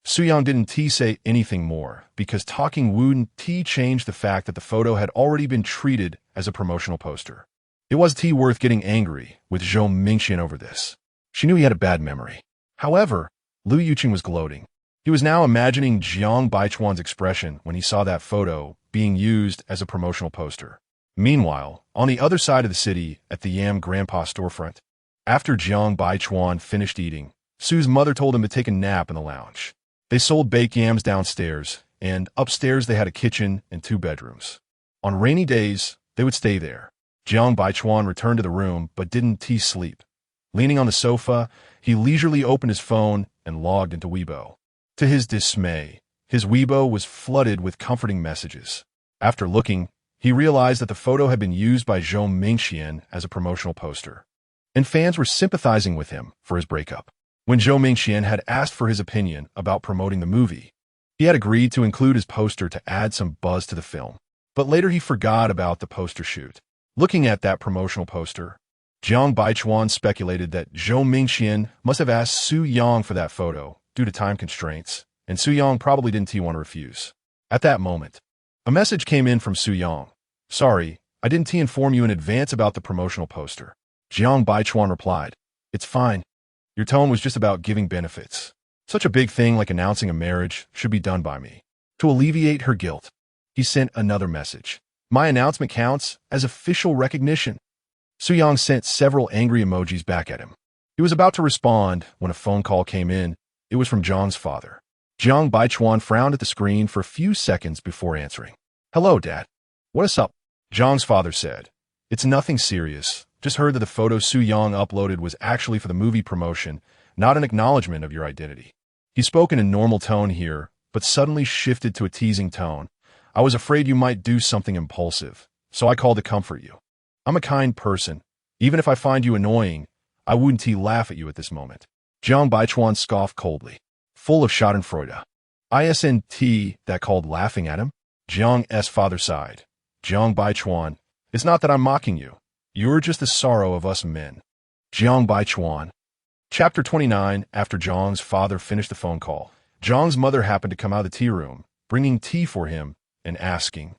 Suyang didn't say anything more, because talking wouldn't change the fact that the photo had already been treated as a promotional poster. It was worth getting angry with Zhou Mingxian over this. She knew he had a bad memory. However, Lu Yuqing was gloating. He was now imagining Jiang Baichuan's expression when he saw that photo being used as a promotional poster. Meanwhile, on the other side of the city, at the Yam Grandpa storefront, after Jiang Baichuan finished eating, Su's mother told him to take a nap in the lounge. They sold baked yams downstairs, and upstairs they had a kitchen and 2 bedrooms. On rainy days, they would stay there. Jiang Baichuan returned to the room but didn't sleep. Leaning on the sofa, he leisurely opened his phone and logged into Weibo. To his dismay, his Weibo was flooded with comforting messages. After looking, he realized that the photo had been used by Zhou Mingxian as a promotional poster, and fans were sympathizing with him for his breakup. When Zhou Mingxian had asked for his opinion about promoting the movie, he had agreed to include his poster to add some buzz to the film. But later he forgot about the poster shoot. Looking at that promotional poster, Jiang Baichuan speculated that Zhou Mingxian must have asked Su Yang for that photo due to time constraints, and Su Yang probably didn't want to refuse. At that moment, a message came in from Su Yang. "Sorry, I didn't inform you in advance about the promotional poster." Jiang Baichuan replied, "It's fine. Your tone was just about giving benefits. Such a big thing like announcing a marriage should be done by me." To alleviate her guilt, he sent another message. "My announcement counts as official recognition." Su Yang sent several angry emojis back at him. He was about to respond when a phone call came in. It was from Jiang's father. Jiang Baichuan frowned at the screen for a few seconds before answering. "Hello, Dad. What's up?" Jiang's father said. "It's nothing serious. Just heard that the photo Su Yang uploaded was actually for the movie promotion, not an acknowledgement of your identity." He spoke in a normal tone here, but suddenly shifted to a teasing tone. "I was afraid you might do something impulsive, so I called to comfort you. I'm a kind person. Even if I find you annoying, I wouldn't laugh at you at this moment." Jiang Baichuan scoffed coldly, full of schadenfreude. "Isn't that called laughing at him?" Jiang's father sighed. "Jiang Baichuan, it's not that I'm mocking you. You're just the sorrow of us men." Jiang Baichuan. Chapter 29. After Jiang's father finished the phone call, Jiang's mother happened to come out of the tea room, bringing tea for him and asking,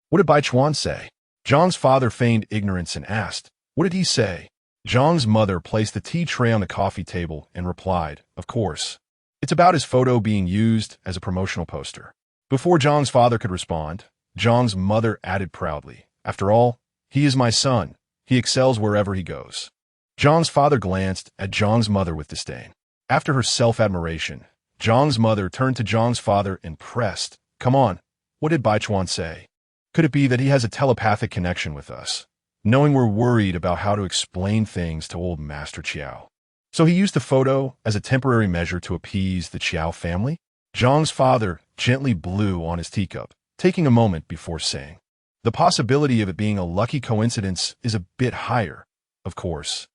"What did Baichuan say?" Jiang's father feigned ignorance and asked, "What did he say?" Jiang's mother placed the tea tray on the coffee table and replied, "Of course. It's about his photo being used as a promotional poster." Before Jiang's father could respond, Jiang's mother added proudly, "After all, he is my son. He excels wherever he goes." Jiang's father glanced at Jiang's mother with disdain. After her self-admiration, Jiang's mother turned to Jiang's father and pressed, "Come on, what did Baichuan say? Could it be that he has a telepathic connection with us, knowing we're worried about how to explain things to old Master Qiao? So he used the photo as a temporary measure to appease the Qiao family?" Jiang's father gently blew on his teacup, taking a moment before saying, "The possibility of it being a lucky coincidence is a bit higher, of course.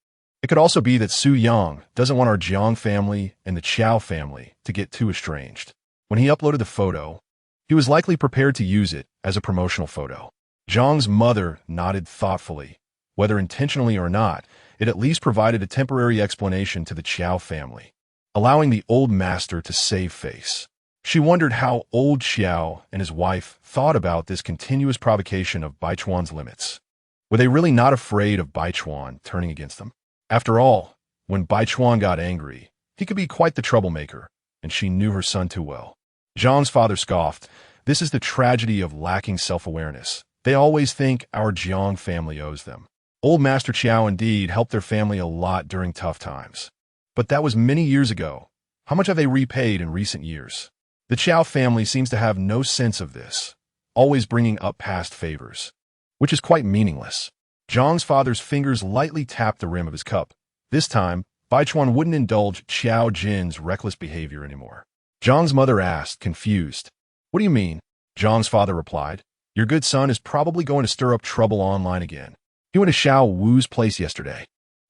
It could also be that Su Yang doesn't want our Jiang family and the Qiao family to get too estranged. When he uploaded the photo, he was likely prepared to use it as a promotional photo." Jiang's mother nodded thoughtfully. Whether intentionally or not, it at least provided a temporary explanation to the Qiao family, allowing the old master to save face. She wondered how old Qiao and his wife thought about this continuous provocation of Baichuan's limits. Were they really not afraid of Baichuan turning against them? After all, when Baichuan got angry, he could be quite the troublemaker, and she knew her son too well. Jiang's father scoffed. "This is the tragedy of lacking self-awareness. They always think our Jiang family owes them. Old Master Qiao indeed helped their family a lot during tough times. But that was many years ago. How much have they repaid in recent years? The Qiao family seems to have no sense of this, always bringing up past favors, which is quite meaningless." Jiang's father's fingers lightly tapped the rim of his cup. This time, Baichuan wouldn't indulge Qiao Jin's reckless behavior anymore. Jiang's mother asked, confused. "What do you mean?" Jiang's father replied, "Your good son is probably going to stir up trouble online again. He went to Xiao Wu's place yesterday,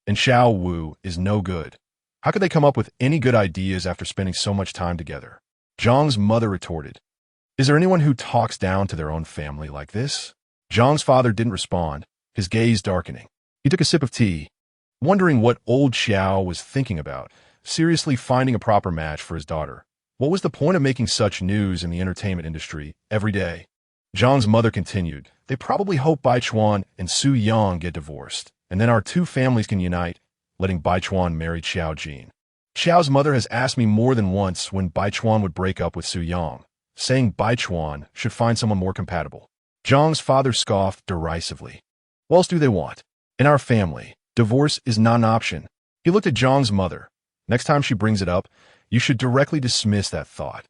and Xiao Wu is no good. How could they come up with any good ideas after spending so much time together?" Jiang's mother retorted, "Is there anyone who talks down to their own family like this?" Jiang's father didn't respond, his gaze darkening. He took a sip of tea, wondering what old Xiao was thinking about. seriously finding a proper match for his daughter. What was the point of making such news in the entertainment industry every day? Jiang's mother continued, they probably hope Baichuan and Su Yang get divorced, and then our two families can unite, letting Baichuan marry Xiao Jin. Xiao's mother has asked me more than once when Baichuan would break up with Su Yang, saying Baichuan should find someone more compatible. Jiang's father scoffed derisively. What else do they want? In our family, divorce is not an option. He looked at Jiang's mother. Next time she brings it up, you should directly dismiss that thought.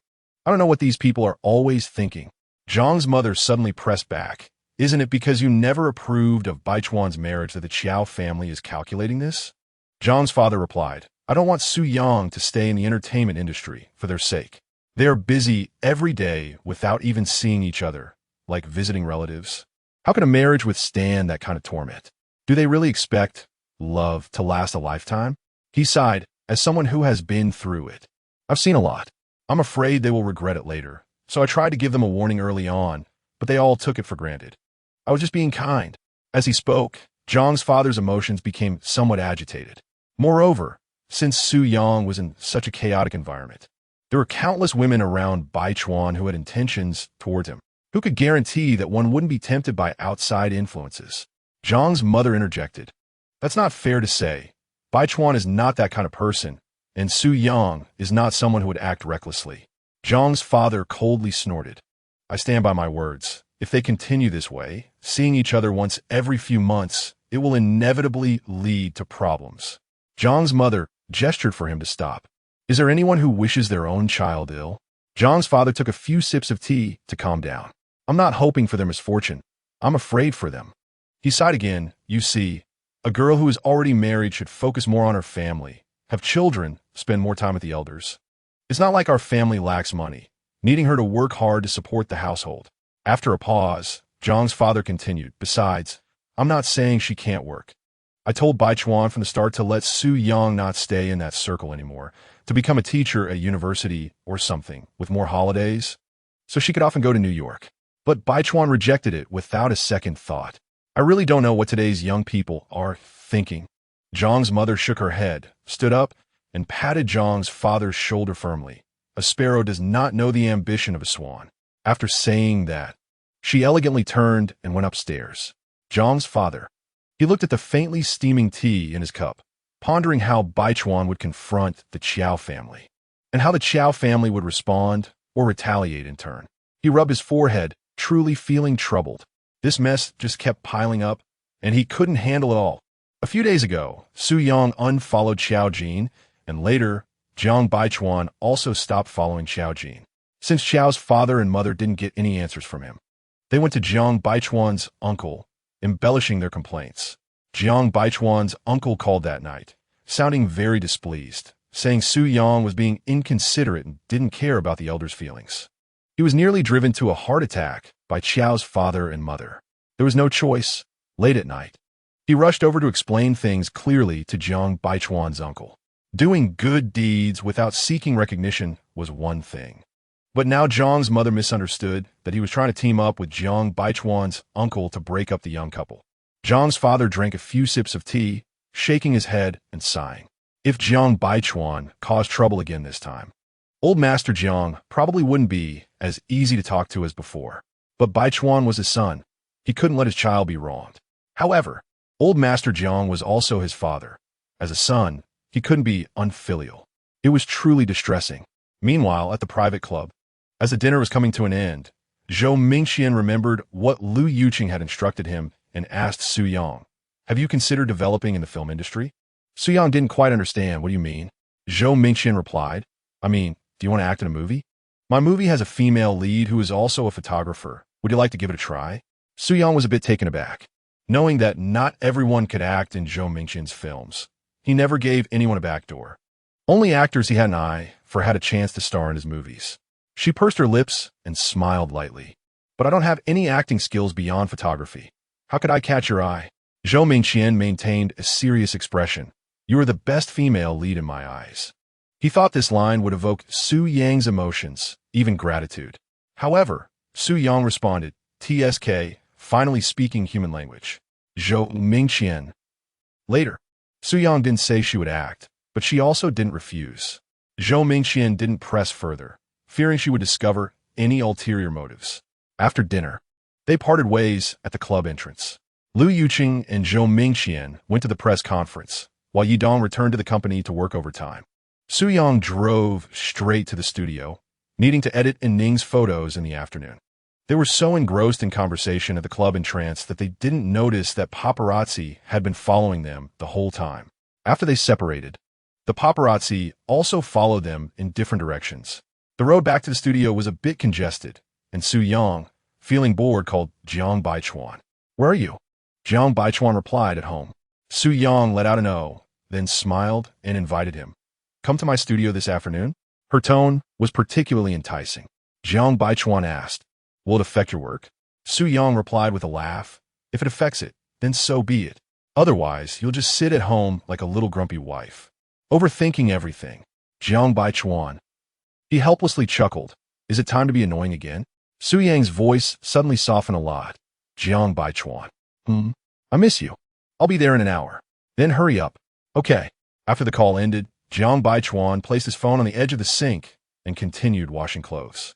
I don't know what these people are always thinking. Jiang's mother suddenly pressed back. Isn't it because you never approved of Baichuan's marriage that the Qiao family is calculating this? Jiang's father replied, I don't want Su Yang to stay in the entertainment industry for their sake. They are busy every day without even seeing each other, like visiting relatives. How can a marriage withstand that kind of torment? Do they really expect love to last a lifetime? He sighed, as someone who has been through it. I've seen a lot. I'm afraid they will regret it later, so I tried to give them a warning early on, but they all took it for granted. I was just being kind. As he spoke, Jiang's father's emotions became somewhat agitated. Moreover, since Su Yang was in such a chaotic environment, there were countless women around Baichuan who had intentions towards him. Who could guarantee that one wouldn't be tempted by outside influences? Jiang's mother interjected. That's not fair to say. Baichuan is not that kind of person, and Su Yang is not someone who would act recklessly. Jiang's father coldly snorted. I stand by my words. If they continue this way, seeing each other once every few months, it will inevitably lead to problems. Jiang's mother gestured for him to stop. Is there anyone who wishes their own child ill? Jiang's father took a few sips of tea to calm down. I'm not hoping for their misfortune. I'm afraid for them. He sighed again. You see, a girl who is already married should focus more on her family, have children, spend more time with the elders. It's not like our family lacks money, needing her to work hard to support the household. After a pause, Jiang's father continued, besides, I'm not saying she can't work. I told Baichuan from the start to let Su Yang not stay in that circle anymore, to become a teacher at university or something, with more holidays, so she could often go to New York. But Baichuan rejected it without a second thought. I really don't know what today's young people are thinking. Jiang's mother shook her head, stood up, and patted Jiang's father's shoulder firmly. A sparrow does not know the ambition of a swan. After saying that, she elegantly turned and went upstairs. Jiang's father. He looked at the faintly steaming tea in his cup, pondering how Baichuan would confront the Qiao family, and how the Qiao family would respond or retaliate in turn. He rubbed his forehead, truly feeling troubled. This mess just kept piling up, and he couldn't handle it all. A few days ago, Su Yang unfollowed Xiao Jin, and later, Jiang Baichuan also stopped following Xiao Jin, since Xiao's father and mother didn't get any answers from him. They went to Jiang Baichuan's uncle, embellishing their complaints. Jiang Baichuan's uncle called that night, sounding very displeased, saying Su Yang was being inconsiderate and didn't care about the elders' feelings. He was nearly driven to a heart attack by Qiao's father and mother. There was no choice. Late at night, he rushed over to explain things clearly to Jiang Baichuan's uncle. Doing good deeds without seeking recognition was one thing. But now Jiang's mother misunderstood that he was trying to team up with Jiang Baichuan's uncle to break up the young couple. Jiang's father drank a few sips of tea, shaking his head and sighing. If Jiang Baichuan caused trouble again this time, old Master Jiang probably wouldn't be as easy to talk to as before. But Baichuan was his son. He couldn't let his child be wronged. However, old Master Jiang was also his father. As a son, he couldn't be unfilial. It was truly distressing. Meanwhile, at the private club, as the dinner was coming to an end, Zhou Mingxian remembered what Lu Yuqing had instructed him and asked Su Yang, have you considered developing in the film industry? Su Yang didn't quite understand. What do you mean? Zhou Mingxian replied, I mean, do you want to act in a movie? My movie has a female lead who is also a photographer. Would you like to give it a try? Su Yang was a bit taken aback, knowing that not everyone could act in Zhou Mingxian's films. He never gave anyone a backdoor. Only actors he had an eye for had a chance to star in his movies. She pursed her lips and smiled lightly. But I don't have any acting skills beyond photography. How could I catch your eye? Zhou Mingxian maintained a serious expression. You are the best female lead in my eyes. He thought this line would evoke Su Yang's emotions, even gratitude. However, Su Yang responded, TSK, finally speaking human language. Zhou Mingxian. Later, Su Yang didn't say she would act, but she also didn't refuse. Zhou Mingxian didn't press further, fearing she would discover any ulterior motives. After dinner, they parted ways at the club entrance. Liu Yuqing and Zhou Mingxian went to the press conference, while Yidong returned to the company to work overtime. Su Yang drove straight to the studio, needing to edit Ning's photos in the afternoon. They were so engrossed in conversation at the club entrance that they didn't notice that paparazzi had been following them the whole time. After they separated, the paparazzi also followed them in different directions. The road back to the studio was a bit congested, and Su Yang, feeling bored, called Jiang Baichuan. "Where are you?" Jiang Baichuan replied, "At home." Su Yang let out an "oh," then smiled and invited him. "Come to my studio this afternoon?" Her tone was particularly enticing. Jiang Baichuan asked, "Will it affect your work?" Su Yang replied with a laugh, "If it affects it, then so be it. Otherwise, you'll just sit at home like a little grumpy wife, overthinking everything." Jiang Baichuan. He helplessly chuckled. "Is it time to be annoying again?" Su Yang's voice suddenly softened a lot. Jiang Baichuan. I miss you. I'll be there in an hour." "Then hurry up." "Okay." After the call ended, Jiang Baichuan placed his phone on the edge of the sink and continued washing clothes.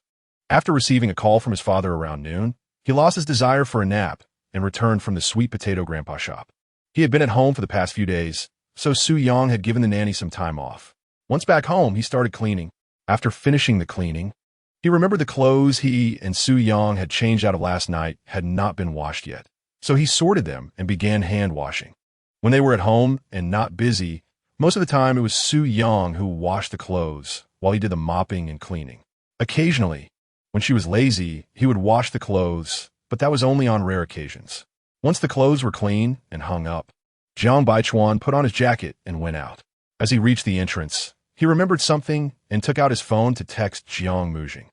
After receiving a call from his father around noon, he lost his desire for a nap and returned from the sweet potato grandpa shop. He had been at home for the past few days, so Su Yang had given the nanny some time off. Once back home, he started cleaning. After finishing the cleaning, he remembered the clothes he and Su Yang had changed out of last night had not been washed yet. So he sorted them and began hand washing. When they were at home and not busy, most of the time it was Su Yang who washed the clothes while he did the mopping and cleaning. Occasionally, when she was lazy, he would wash the clothes, but that was only on rare occasions. Once the clothes were clean and hung up, Jiang Baichuan put on his jacket and went out. As he reached the entrance, he remembered something and took out his phone to text Jiang Mujing.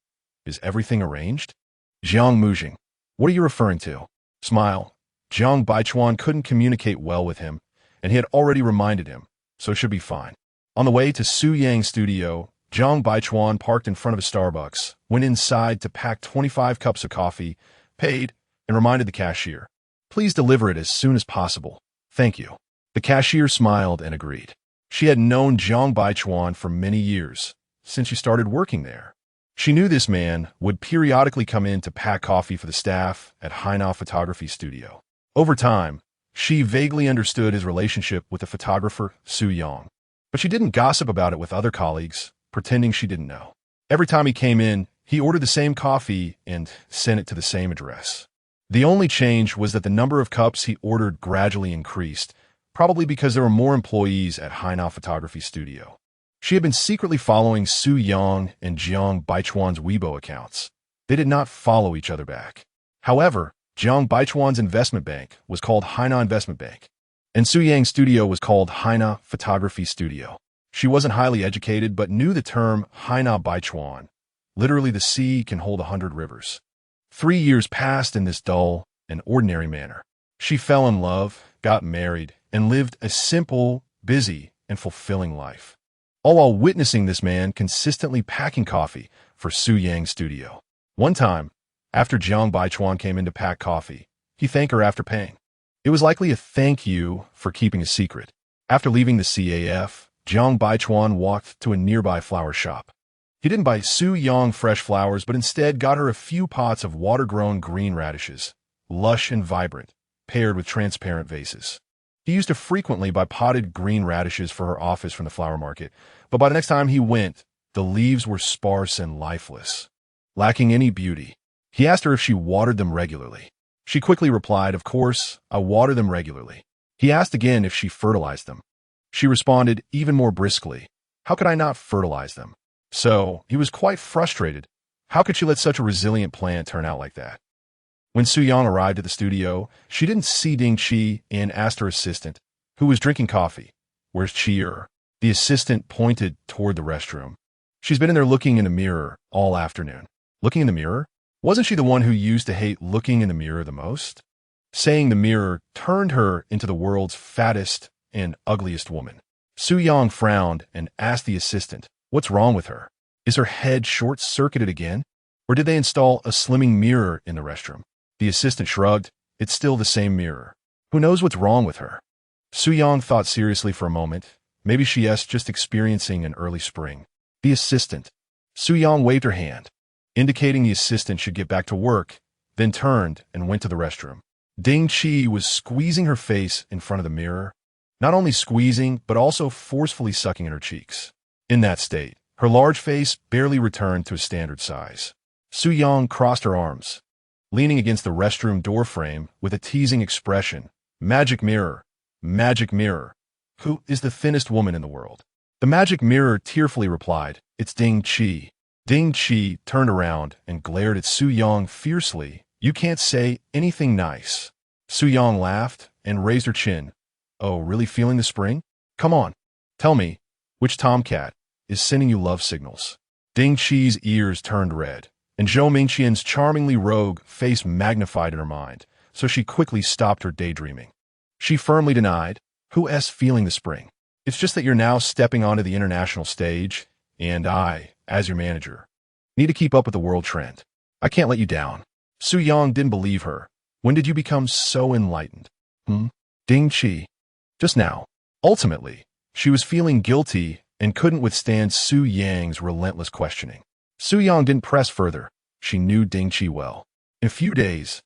"Is everything arranged?" Jiang Mujing. "What are you referring to?" Smile. Jiang Baichuan couldn't communicate well with him, and he had already reminded him, so it should be fine. On the way to Su Yang's studio, Jiang Baichuan parked in front of a Starbucks, went inside to pack 25 cups of coffee, paid, and reminded the cashier, "Please deliver it as soon as possible. Thank you." The cashier smiled and agreed. She had known Jiang Baichuan for many years, since she started working there. She knew this man would periodically come in to pack coffee for the staff at Heng Photography Studio. Over time, she vaguely understood his relationship with the photographer Su Yang, but she didn't gossip about it with other colleagues, pretending she didn't know. Every time he came in, he ordered the same coffee and sent it to the same address. The only change was that the number of cups he ordered gradually increased, probably because there were more employees at Heng Photography Studio. She had been secretly following Su Yang and Jiang Baichuan's Weibo accounts. They did not follow each other back. However, Jiang Baichuan's investment bank was called Heng Investment Bank, and Su Yang's studio was called Heng Photography Studio. She wasn't highly educated, but knew the term Heng Baichuan. Literally, the sea can hold 100 rivers. 3 years passed in this dull and ordinary manner. She fell in love, got married, and lived a simple, busy, and fulfilling life, all while witnessing this man consistently packing coffee for Su Yang's studio. One time, after Jiang Baichuan came in to pack coffee, he thanked her after paying. It was likely a thank you for keeping a secret. After leaving the CAF, Jiang Baichuan walked to a nearby flower shop. He didn't buy Su Yang fresh flowers, but instead got her a few pots of water-grown green radishes, lush and vibrant, paired with transparent vases. He used to frequently buy potted green radishes for her office from the flower market, but by the next time he went, the leaves were sparse and lifeless, lacking any beauty. He asked her if she watered them regularly. She quickly replied, "Of course, I water them regularly." He asked again if she fertilized them. She responded even more briskly, "How could I not fertilize them?" So he was quite frustrated. How could she let such a resilient plant turn out like that? When Su Yang arrived at the studio, she didn't see Ding Qi and asked her assistant, who was drinking coffee, "Where's Qi?" The assistant pointed toward the restroom. "She's been in there looking in the mirror all afternoon." Looking in the mirror? Wasn't she the one who used to hate looking in the mirror the most? Saying the mirror turned her into the world's fattest and ugliest woman. Su Yang frowned and asked the assistant, "What's wrong with her? Is her head short-circuited again? Or did they install a slimming mirror in the restroom?" The assistant shrugged. "It's still the same mirror. Who knows what's wrong with her?" Su Yang thought seriously for a moment, Maybe she's just experiencing an early spring. The assistant. Su Yang waved her hand, indicating the assistant should get back to work, then turned and went to the restroom. Ding Qi was squeezing her face in front of the mirror, not only squeezing, but also forcefully sucking at her cheeks. In that state, her large face barely returned to a standard size. Su Yang crossed her arms, leaning against the restroom door frame with a teasing expression. Magic mirror, who is the thinnest woman in the world? The magic mirror tearfully replied, it's Ding Qi. Ding Qi turned around and glared at Su Yang fiercely. You can't say anything nice. Su Yang laughed and raised her chin. Oh, really feeling the spring? Come on, tell me, which tomcat is sending you love signals? Ding Qi's ears turned red, and Zhou Mingqian's charmingly rogue face magnified in her mind, so she quickly stopped her daydreaming. She firmly denied, who's feeling the spring? It's just that you're now stepping onto the international stage, and I, as your manager, need to keep up with the world trend. I can't let you down. Su Yang didn't believe her. When did you become so enlightened? Ding Qi. Just now. Ultimately, she was feeling guilty and couldn't withstand Su Yang's relentless questioning. Su Yang didn't press further. She knew Ding Qi well. In a few days,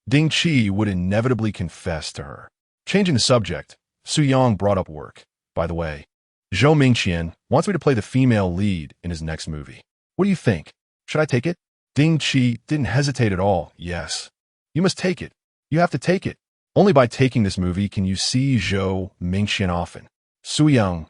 Ding Qi would inevitably confess to her. Changing the subject, Su Yang brought up work. By the way, Zhou Mingqian wants me to play the female lead in his next movie. What do you think? Should I take it? Ding Qi didn't hesitate at all. Yes. You must take it. You have to take it. Only by taking this movie can you see Zhou Mingqian often. Su Yang.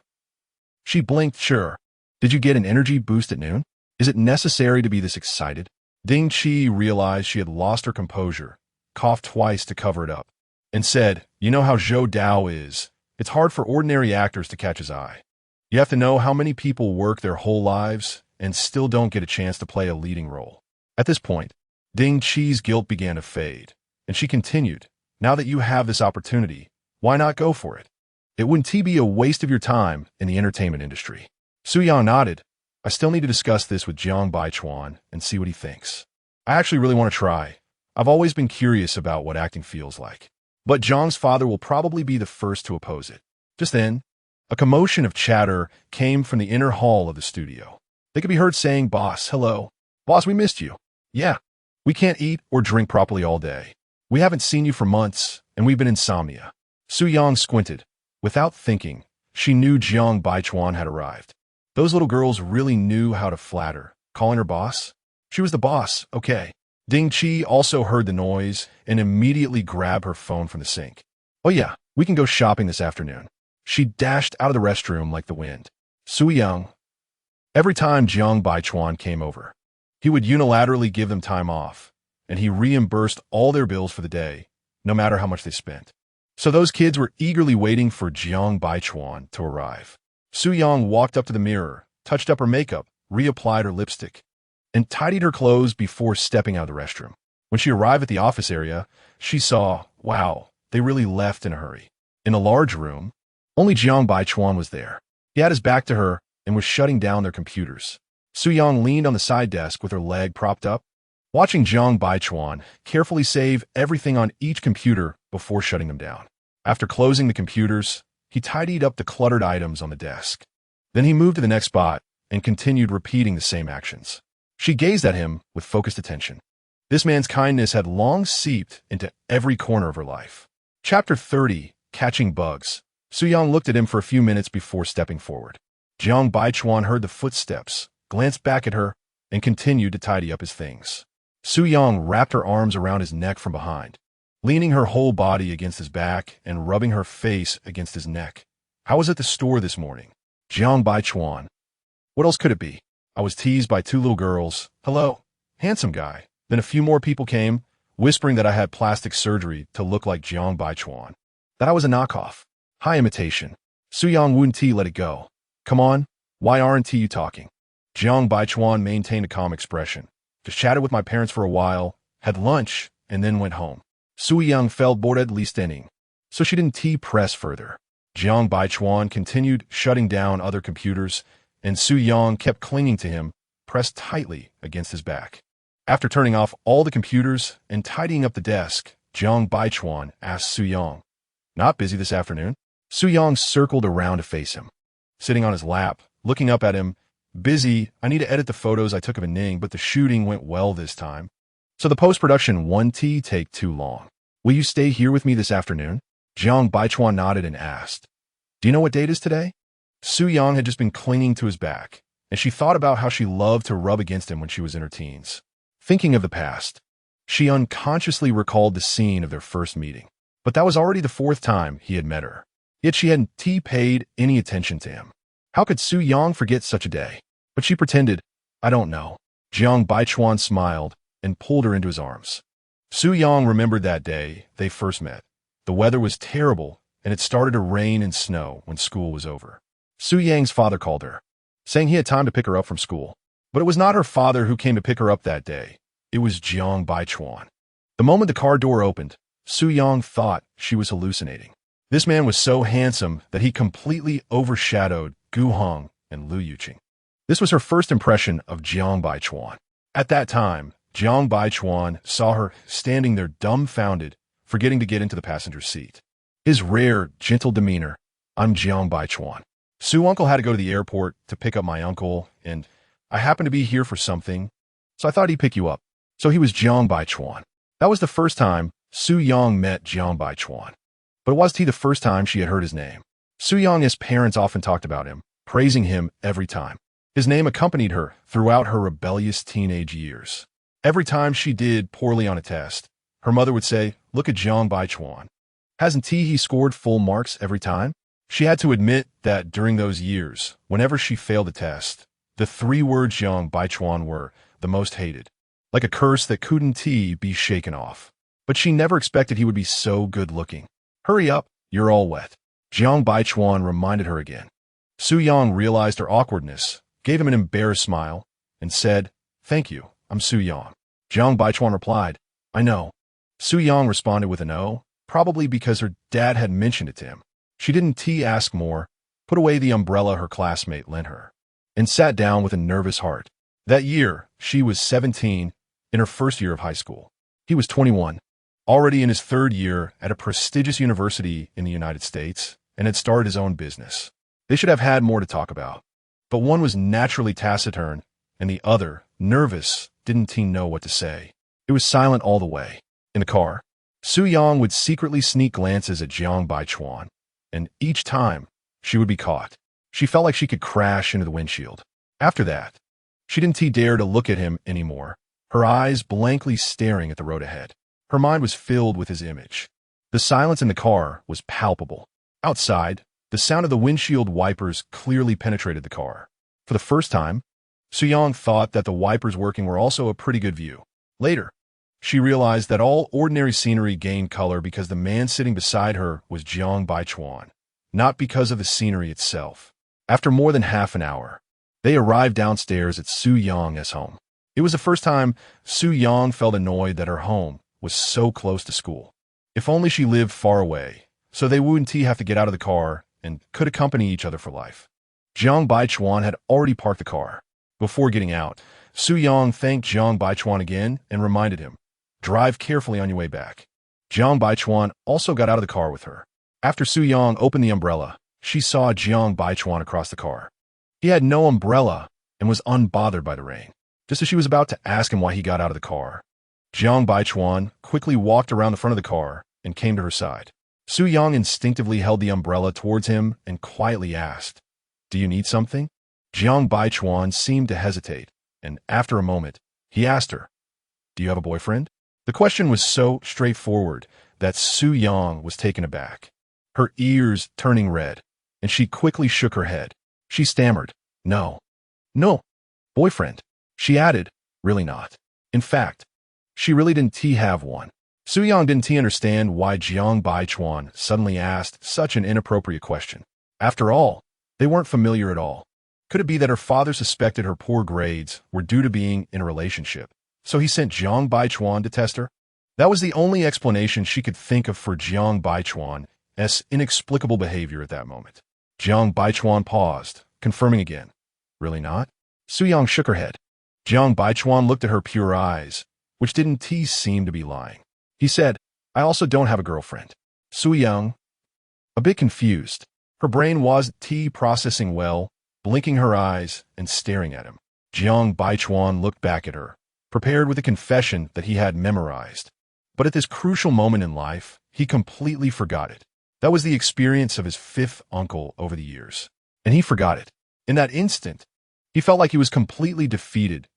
She blinked. Sure. Did you get an energy boost at noon? Is it necessary to be this excited? Ding Qi realized she had lost her composure, coughed twice to cover it up, and said, you know how Zhou Dao is. It's hard for ordinary actors to catch his eye. You have to know how many people work their whole lives and still don't get a chance to play a leading role. At this point, Ding Qi's guilt began to fade, and she continued, now that you have this opportunity, why not go for it? It wouldn't be a waste of your time in the entertainment industry. Su Yang nodded. I still need to discuss this with Jiang Baichuan and see what he thinks. I actually really want to try. I've always been curious about what acting feels like. But Jiang's father will probably be the first to oppose it. Just then, a commotion of chatter came from the inner hall of the studio. They could be heard saying, Boss, hello. Boss, we missed you. Yeah, we can't eat or drink properly all day. We haven't seen you for months, and we've been insomnia. Su Yang squinted. Without thinking, she knew Jiang Baichuan had arrived. Those little girls really knew how to flatter, calling her boss. She was the boss, okay. Ding Qi also heard the noise and immediately grabbed her phone from the sink. Oh yeah, we can go shopping this afternoon. She dashed out of the restroom like the wind. Su Yang. Every time Jiang Baichuan came over, he would unilaterally give them time off, and he reimbursed all their bills for the day, no matter how much they spent. So those kids were eagerly waiting for Jiang Baichuan to arrive. Su Yang walked up to the mirror, touched up her makeup, reapplied her lipstick, and tidied her clothes before stepping out of the restroom. When she arrived at the office area, she saw, wow, they really left in a hurry. In a large room, only Jiang Baichuan was there. He had his back to her and was shutting down their computers. Su Yang leaned on the side desk with her leg propped up, watching Jiang Baichuan carefully save everything on each computer before shutting them down. After closing the computers, he tidied up the cluttered items on the desk. Then he moved to the next spot and continued repeating the same actions. She gazed at him with focused attention. This man's kindness had long seeped into every corner of her life. Chapter 30, Catching Bugs. Su Yang looked at him for a few minutes before stepping forward. Jiang Baichuan heard the footsteps, glanced back at her, and continued to tidy up his things. Su Yang wrapped her arms around his neck from behind, leaning her whole body against his back and rubbing her face against his neck. How was it at the store this morning? Jiang Baichuan. What else could it be? I was teased by two little girls. Hello, handsome guy. Then a few more people came, whispering that I had plastic surgery to look like Jiang Baichuan. That I was a knockoff. High imitation. Su Yang wouldn't let it go. Come on, why aren't you talking? Jiang Baichuan maintained a calm expression. Just chatted with my parents for a while, had lunch, and then went home. Su Yang felt bored at least inning, so she didn't press further. Jiang Baichuan continued shutting down other computers, and Su Yang kept clinging to him, pressed tightly against his back. After turning off all the computers and tidying up the desk, Jiang Baichuan asked Su Yang, not busy this afternoon? Su Yang circled around to face him. sitting on his lap, looking up at him. Busy, I need to edit the photos I took of Heng, but the shooting went well this time. So the post-production won't take too long. Will you stay here with me this afternoon? Jiang Baichuan nodded and asked, Do you know what date is today? Su Yang had just been clinging to his back, and she thought about how she loved to rub against him when she was in her teens. Thinking of the past, she unconsciously recalled the scene of their first meeting. But that was already the fourth time he had met her. Yet she hadn't paid any attention to him. How could Su Yang forget such a day? But she pretended, I don't know. Jiang Baichuan smiled and pulled her into his arms. Su Yang remembered that day they first met. The weather was terrible, and it started to rain and snow when school was over. Su Yang's father called her, saying he had time to pick her up from school. But it was not her father who came to pick her up that day. It was Jiang Baichuan. The moment the car door opened, Su Yang thought she was hallucinating. This man was so handsome that he completely overshadowed Gu Heng and Lu Yuqing. This was her first impression of Jiang Baichuan. At that time, Jiang Baichuan saw her standing there dumbfounded, forgetting to get into the passenger seat. His rare, gentle demeanor, I'm Jiang Baichuan. Su uncle had to go to the airport to pick up my uncle, and I happened to be here for something, so I thought he'd pick you up. So he was Jiang Baichuan. That was the first time Su Yang met Jiang Baichuan. But wasn't he the first time she had heard his name? Su Yang's parents often talked about him, praising him every time. His name accompanied her throughout her rebellious teenage years. Every time she did poorly on a test, her mother would say, Look at Jiang Baichuan. Hasn't he scored full marks every time? She had to admit that during those years, whenever she failed a test, the three words Jiang Baichuan were the most hated, like a curse that couldn't be shaken off. But she never expected he would be so good-looking. Hurry up, you're all wet. Jiang Baichuan reminded her again. Su Yang realized her awkwardness, gave him an embarrassed smile, and said, Thank you, I'm Su Yang. Jiang Baichuan replied, I know. Su Yang responded with an O, probably because her dad had mentioned it to him. She didn't ask more, put away the umbrella her classmate lent her, and sat down with a nervous heart. That year, she was 17, in her first year of high school. He was 21, already in his third year at a prestigious university in the United States, and had started his own business. They should have had more to talk about. But one was naturally taciturn, and the other, nervous, didn't know what to say. It was silent all the way. In the car, Su Yang would secretly sneak glances at Jiang Baichuan, and each time, she would be caught. She felt like she could crash into the windshield. After that, she didn't dare to look at him anymore, her eyes blankly staring at the road ahead. Her mind was filled with his image. The silence in the car was palpable. Outside, the sound of the windshield wipers clearly penetrated the car. For the first time, Su Yang thought that the wipers working were also a pretty good view. Later, she realized that all ordinary scenery gained color because the man sitting beside her was Jiang Baichuan, not because of the scenery itself. After more than half an hour, they arrived downstairs at Su Yang's home. It was the first time Su Yang felt annoyed that her home was so close to school. If only she lived far away, so they wouldn't have to get out of the car and could accompany each other for life. Jiang Baichuan had already parked the car. Before getting out, Su Yang thanked Jiang Baichuan again and reminded him, Drive carefully on your way back. Jiang Baichuan also got out of the car with her. After Su Yang opened the umbrella, she saw Jiang Baichuan across the car. He had no umbrella and was unbothered by the rain. Just as she was about to ask him why he got out of the car, Jiang Baichuan quickly walked around the front of the car and came to her side. Su Yang instinctively held the umbrella towards him and quietly asked, Do you need something? Jiang Baichuan seemed to hesitate, and after a moment, he asked her, Do you have a boyfriend? The question was so straightforward that Su Yang was taken aback, her ears turning red, and she quickly shook her head. She stammered, No. Boyfriend. She added, Really not. In fact, she really didn't have one. Su Yang didn't understand why Jiang Baichuan suddenly asked such an inappropriate question. After all, they weren't familiar at all. Could it be that her father suspected her poor grades were due to being in a relationship, so he sent Jiang Baichuan to test her? That was the only explanation she could think of for Jiang Baichuan's inexplicable behavior at that moment. Jiang Baichuan paused, confirming again, Really not? Su Yang shook her head. Jiang Baichuan looked at her pure eyes, which didn't seem to be lying. He said, I also don't have a girlfriend. Su Yang, a bit confused, Her brain wasn't processing well, blinking her eyes and staring at him. Jiang Baichuan looked back at her, prepared with a confession that he had memorized. But at this crucial moment in life, he completely forgot it. That was the experience of his fifth uncle over the years. And he forgot it. In that instant, he felt like he was completely defeated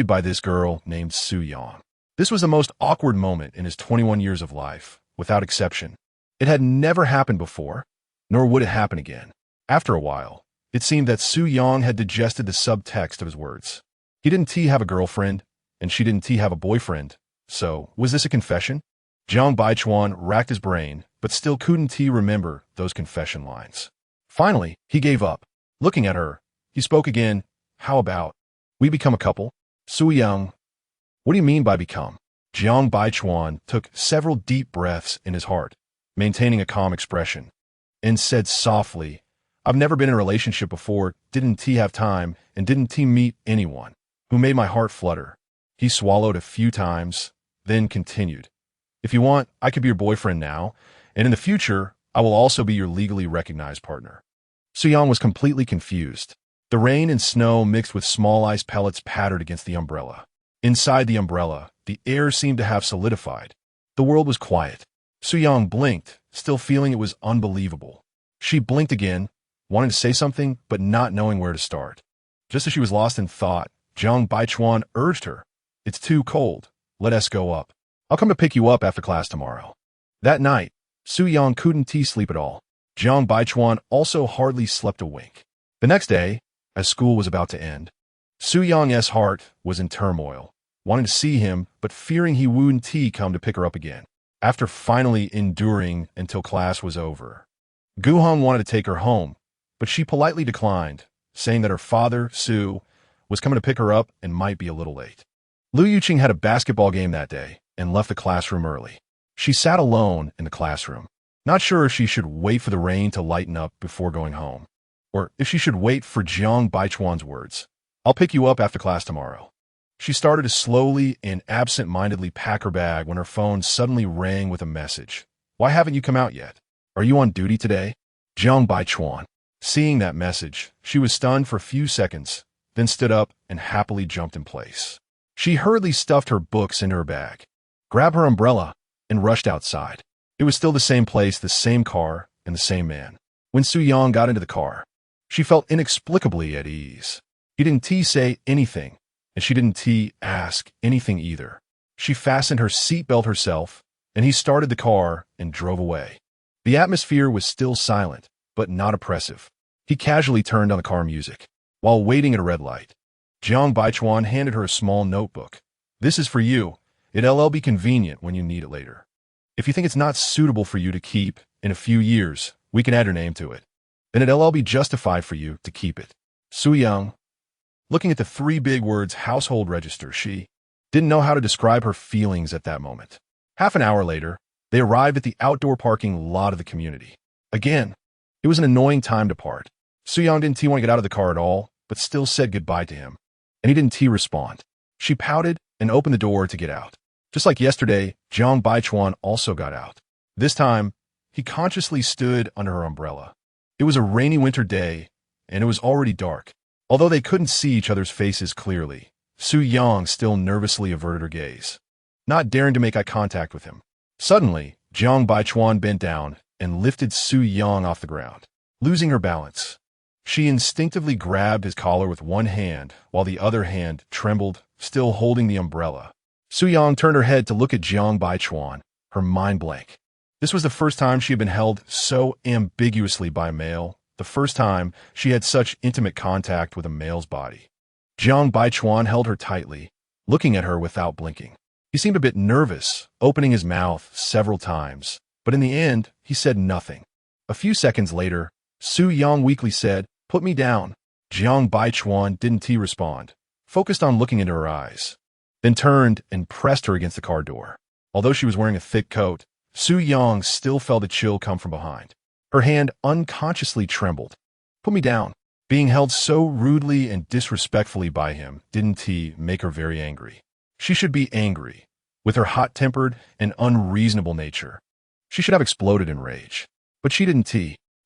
by this girl named Su Yang. This was the most awkward moment in his 21 years of life, without exception. It had never happened before, nor would it happen again. After a while, it seemed that Su Yang had digested the subtext of his words. He didn't have a girlfriend, and she didn't have a boyfriend. So, was this a confession? Jiang Baichuan racked his brain, but still couldn't remember those confession lines. Finally, he gave up. Looking at her, he spoke again. How about we become a couple? Su Yang, what do you mean by become? Jiang Baichuan took several deep breaths in his heart, maintaining a calm expression, and said softly, I've never been in a relationship before, didn't have time, and didn't meet anyone who made my heart flutter. He swallowed a few times, then continued. If you want, I could be your boyfriend now, and in the future, I will also be your legally recognized partner. Su Yang was completely confused. The rain and snow mixed with small ice pellets pattered against the umbrella. Inside the umbrella, the air seemed to have solidified. The world was quiet. Su Yang blinked, still feeling it was unbelievable. She blinked again, wanting to say something, but not knowing where to start. Just as she was lost in thought, Jiang Baichuan urged her. It's too cold. Let us go up. I'll come to pick you up after class tomorrow. That night, Su Yang couldn't sleep at all. Jiang Baichuan also hardly slept a wink. The next day, as school was about to end, Su Yang's heart was in turmoil, wanting to see him, but fearing he wouldn't come to pick her up again. After finally enduring until class was over, Gu Heng wanted to take her home, but she politely declined, saying that her father, Su, was coming to pick her up and might be a little late. Liu Yuqing had a basketball game that day and left the classroom early. She sat alone in the classroom, not sure if she should wait for the rain to lighten up before going home, or if she should wait for Jiang Baichuan's words. I'll pick you up after class tomorrow. She started to slowly and absent-mindedly pack her bag when her phone suddenly rang with a message. Why haven't you come out yet? Are you on duty today? Jiang Baichuan. Seeing that message, she was stunned for a few seconds, then stood up and happily jumped in place. She hurriedly stuffed her books into her bag, grabbed her umbrella, and rushed outside. It was still the same place, the same car, and the same man. When Su Yang got into the car, she felt inexplicably at ease. He didn't say anything, and she didn't ask anything either. She fastened her seatbelt herself, and he started the car and drove away. The atmosphere was still silent, but not oppressive. He casually turned on the car music. While waiting at a red light, Jiang Baichuan handed her a small notebook. This is for you. It'll be convenient when you need it later. If you think it's not suitable for you to keep in a few years, we can add your name to it. Then it'll be justified for you to keep it. Su Yang. Looking at the three big words household register, she didn't know how to describe her feelings at that moment. Half an hour later, they arrived at the outdoor parking lot of the community. Again, it was an annoying time to part. Su Yang didn't want to get out of the car at all, but still said goodbye to him. And he didn't respond. She pouted and opened the door to get out. Just like yesterday, Jiang Baichuan also got out. This time, he consciously stood under her umbrella. It was a rainy winter day, and it was already dark. Although they couldn't see each other's faces clearly, Su Yang still nervously averted her gaze, not daring to make eye contact with him. Suddenly, Jiang Baichuan bent down and lifted Su Yang off the ground. Losing her balance, she instinctively grabbed his collar with one hand while the other hand trembled, still holding the umbrella. Su Yang turned her head to look at Jiang Baichuan, her mind blank. This was the first time she had been held so ambiguously by a male, the first time she had such intimate contact with a male's body. Jiang Baichuan held her tightly, looking at her without blinking. He seemed a bit nervous, opening his mouth several times, but in the end, he said nothing. A few seconds later, Su Yang weakly said, "Put me down." Jiang Baichuan didn't respond, focused on looking into her eyes, then turned and pressed her against the car door. Although she was wearing a thick coat, Su Yang still felt a chill come from behind. Her hand unconsciously trembled. "Put me down." Being held so rudely and disrespectfully by him didn't make her very angry. She should be angry. With her hot-tempered and unreasonable nature, she should have exploded in rage. But she didn't.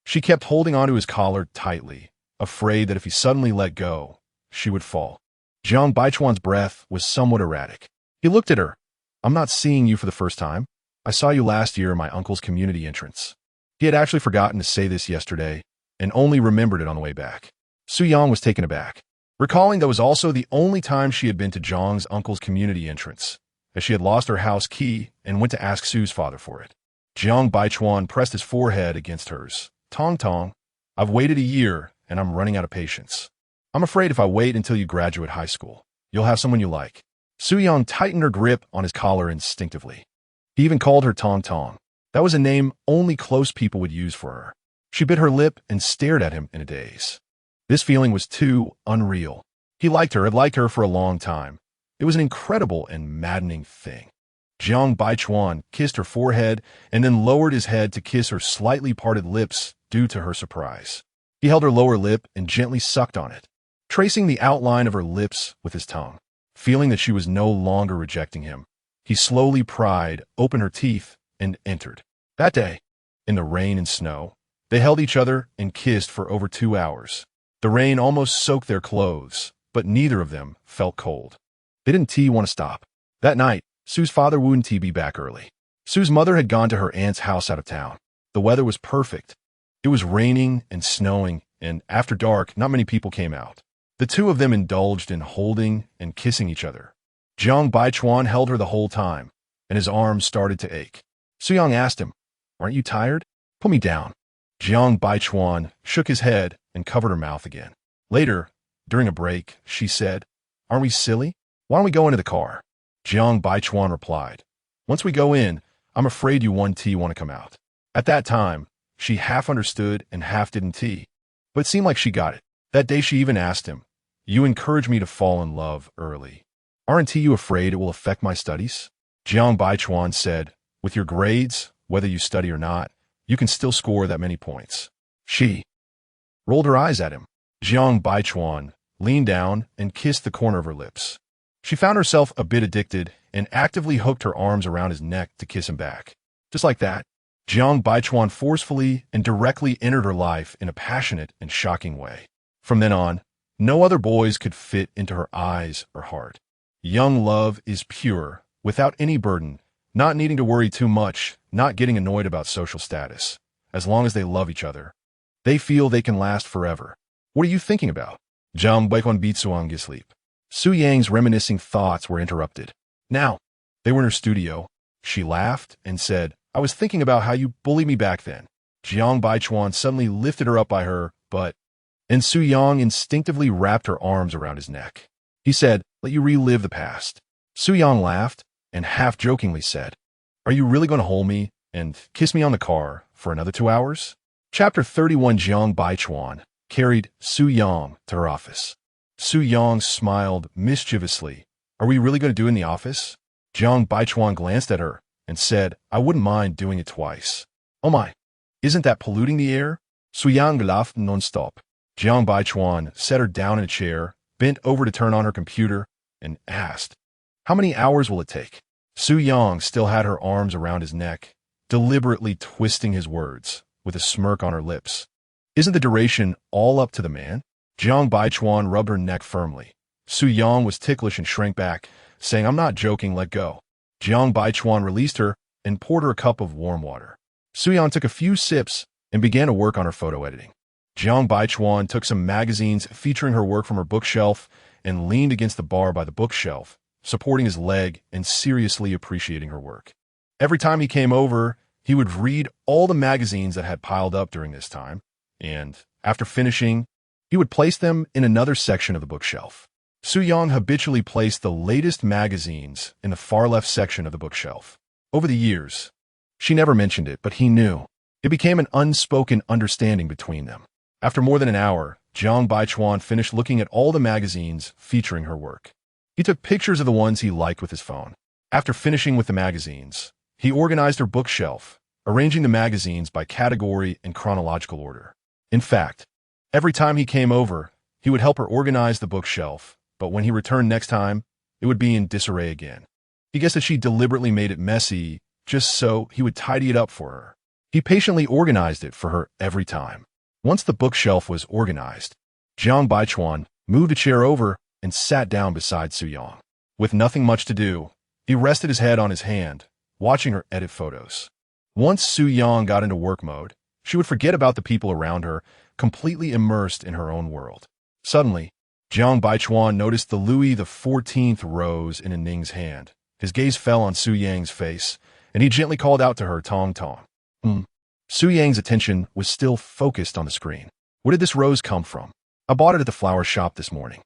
She kept holding onto his collar tightly, afraid that if he suddenly let go, she would fall. Jiang Baichuan's breath was somewhat erratic. He looked at her. I'm not seeing you for the first time. I saw you last year in my uncle's community entrance. He had actually forgotten to say this yesterday and only remembered it on the way back. Su Yang was taken aback, recalling that was also the only time she had been to Jiang's uncle's community entrance, as she had lost her house key and went to ask Su's father for it. Jiang Baichuan pressed his forehead against hers. Tong Tong, I've waited a year and I'm running out of patience. I'm afraid if I wait until you graduate high school, you'll have someone you like. Su Yang tightened her grip on his collar instinctively. He even called her Tong Tong. That was a name only close people would use for her. She bit her lip and stared at him in a daze. This feeling was too unreal. He had liked her for a long time. It was an incredible and maddening thing. Jiang Baichuan kissed her forehead and then lowered his head to kiss her slightly parted lips due to her surprise. He held her lower lip and gently sucked on it, tracing the outline of her lips with his tongue. Feeling that she was no longer rejecting him, he slowly pried open her teeth and entered. That day, in the rain and snow, they held each other and kissed for over 2 hours. The rain almost soaked their clothes, but neither of them felt cold. They didn't want to stop. That night, Su's father wouldn't be back early. Su's mother had gone to her aunt's house out of town. The weather was perfect. It was raining and snowing, and after dark, not many people came out. The two of them indulged in holding and kissing each other. Jiang Baichuan held her the whole time, and his arms started to ache. Su Yang asked him, Aren't you tired? Put me down. Jiang Baichuan shook his head and covered her mouth again. Later, during a break, she said, Aren't we silly? Why don't we go into the car? Jiang Baichuan replied, Once we go in, I'm afraid you want to come out. At that time, she half understood and half didn't, but it seemed like she got it. That day she even asked him, You encourage me to fall in love early. Aren't you afraid it will affect my studies? Jiang Baichuan said, With your grades, whether you study or not, you can still score that many points. She rolled her eyes at him. Jiang Baichuan leaned down and kissed the corner of her lips. She found herself a bit addicted and actively hooked her arms around his neck to kiss him back. Just like that, Jiang Baichuan forcefully and directly entered her life in a passionate and shocking way. From then on, no other boys could fit into her eyes or heart. Young love is pure, without any burden, not needing to worry too much, not getting annoyed about social status. As long as they love each other, they feel they can last forever. What are you thinking about? Jiang Baichuan Bitsuang sleep. Su Yang's reminiscing thoughts were interrupted. Now, they were in her studio. She laughed and said, I was thinking about how you bullied me back then. Jiang Baichuan suddenly lifted her up by her butt, and Su Yang instinctively wrapped her arms around his neck. He said, Let you relive the past. Su Yang laughed and half-jokingly said, Are you really going to hold me and kiss me on the car for another 2 hours? Chapter 31. Jiang Baichuan carried Su Yang to her office. Su Yang smiled mischievously. Are we really going to do it in the office? Jiang Baichuan glanced at her and said, I wouldn't mind doing it twice. Oh my, isn't that polluting the air? Su Yang laughed non-stop. Jiang Baichuan set her down in a chair, bent over to turn on her computer, and asked, How many hours will it take? Su Yang still had her arms around his neck, deliberately twisting his words, with a smirk on her lips. Isn't the duration all up to the man? Jiang Baichuan rubbed her neck firmly. Su Yang was ticklish and shrank back, saying, I'm not joking, let go. Jiang Baichuan released her and poured her a cup of warm water. Su Yang took a few sips and began to work on her photo editing. Jiang Baichuan took some magazines featuring her work from her bookshelf and leaned against the bar by the bookshelf, supporting his leg and seriously appreciating her work. Every time he came over, he would read all the magazines that had piled up during this time, and after finishing, he would place them in another section of the bookshelf. Su Yang habitually placed the latest magazines in the far left section of the bookshelf. Over the years, she never mentioned it, but he knew. It became an unspoken understanding between them. After more than an hour, Jiang Baichuan finished looking at all the magazines featuring her work. He took pictures of the ones he liked with his phone. After finishing with the magazines, he organized her bookshelf, arranging the magazines by category and chronological order. In fact, every time he came over, he would help her organize the bookshelf, but when he returned next time, it would be in disarray again. He guessed that she deliberately made it messy just so he would tidy it up for her. He patiently organized it for her every time. Once the bookshelf was organized, Jiang Baichuan moved a chair over and sat down beside Su Yang. With nothing much to do, he rested his head on his hand, watching her edit photos. Once Su Yang got into work mode, she would forget about the people around her, completely immersed in her own world. Suddenly, Jiang Baichuan noticed the Louis XIV rose in Ning's hand. His gaze fell on Su Yang's face, and he gently called out to her, Tong Tong. Su Yang's attention was still focused on the screen. Where did this rose come from? I bought it at the flower shop this morning.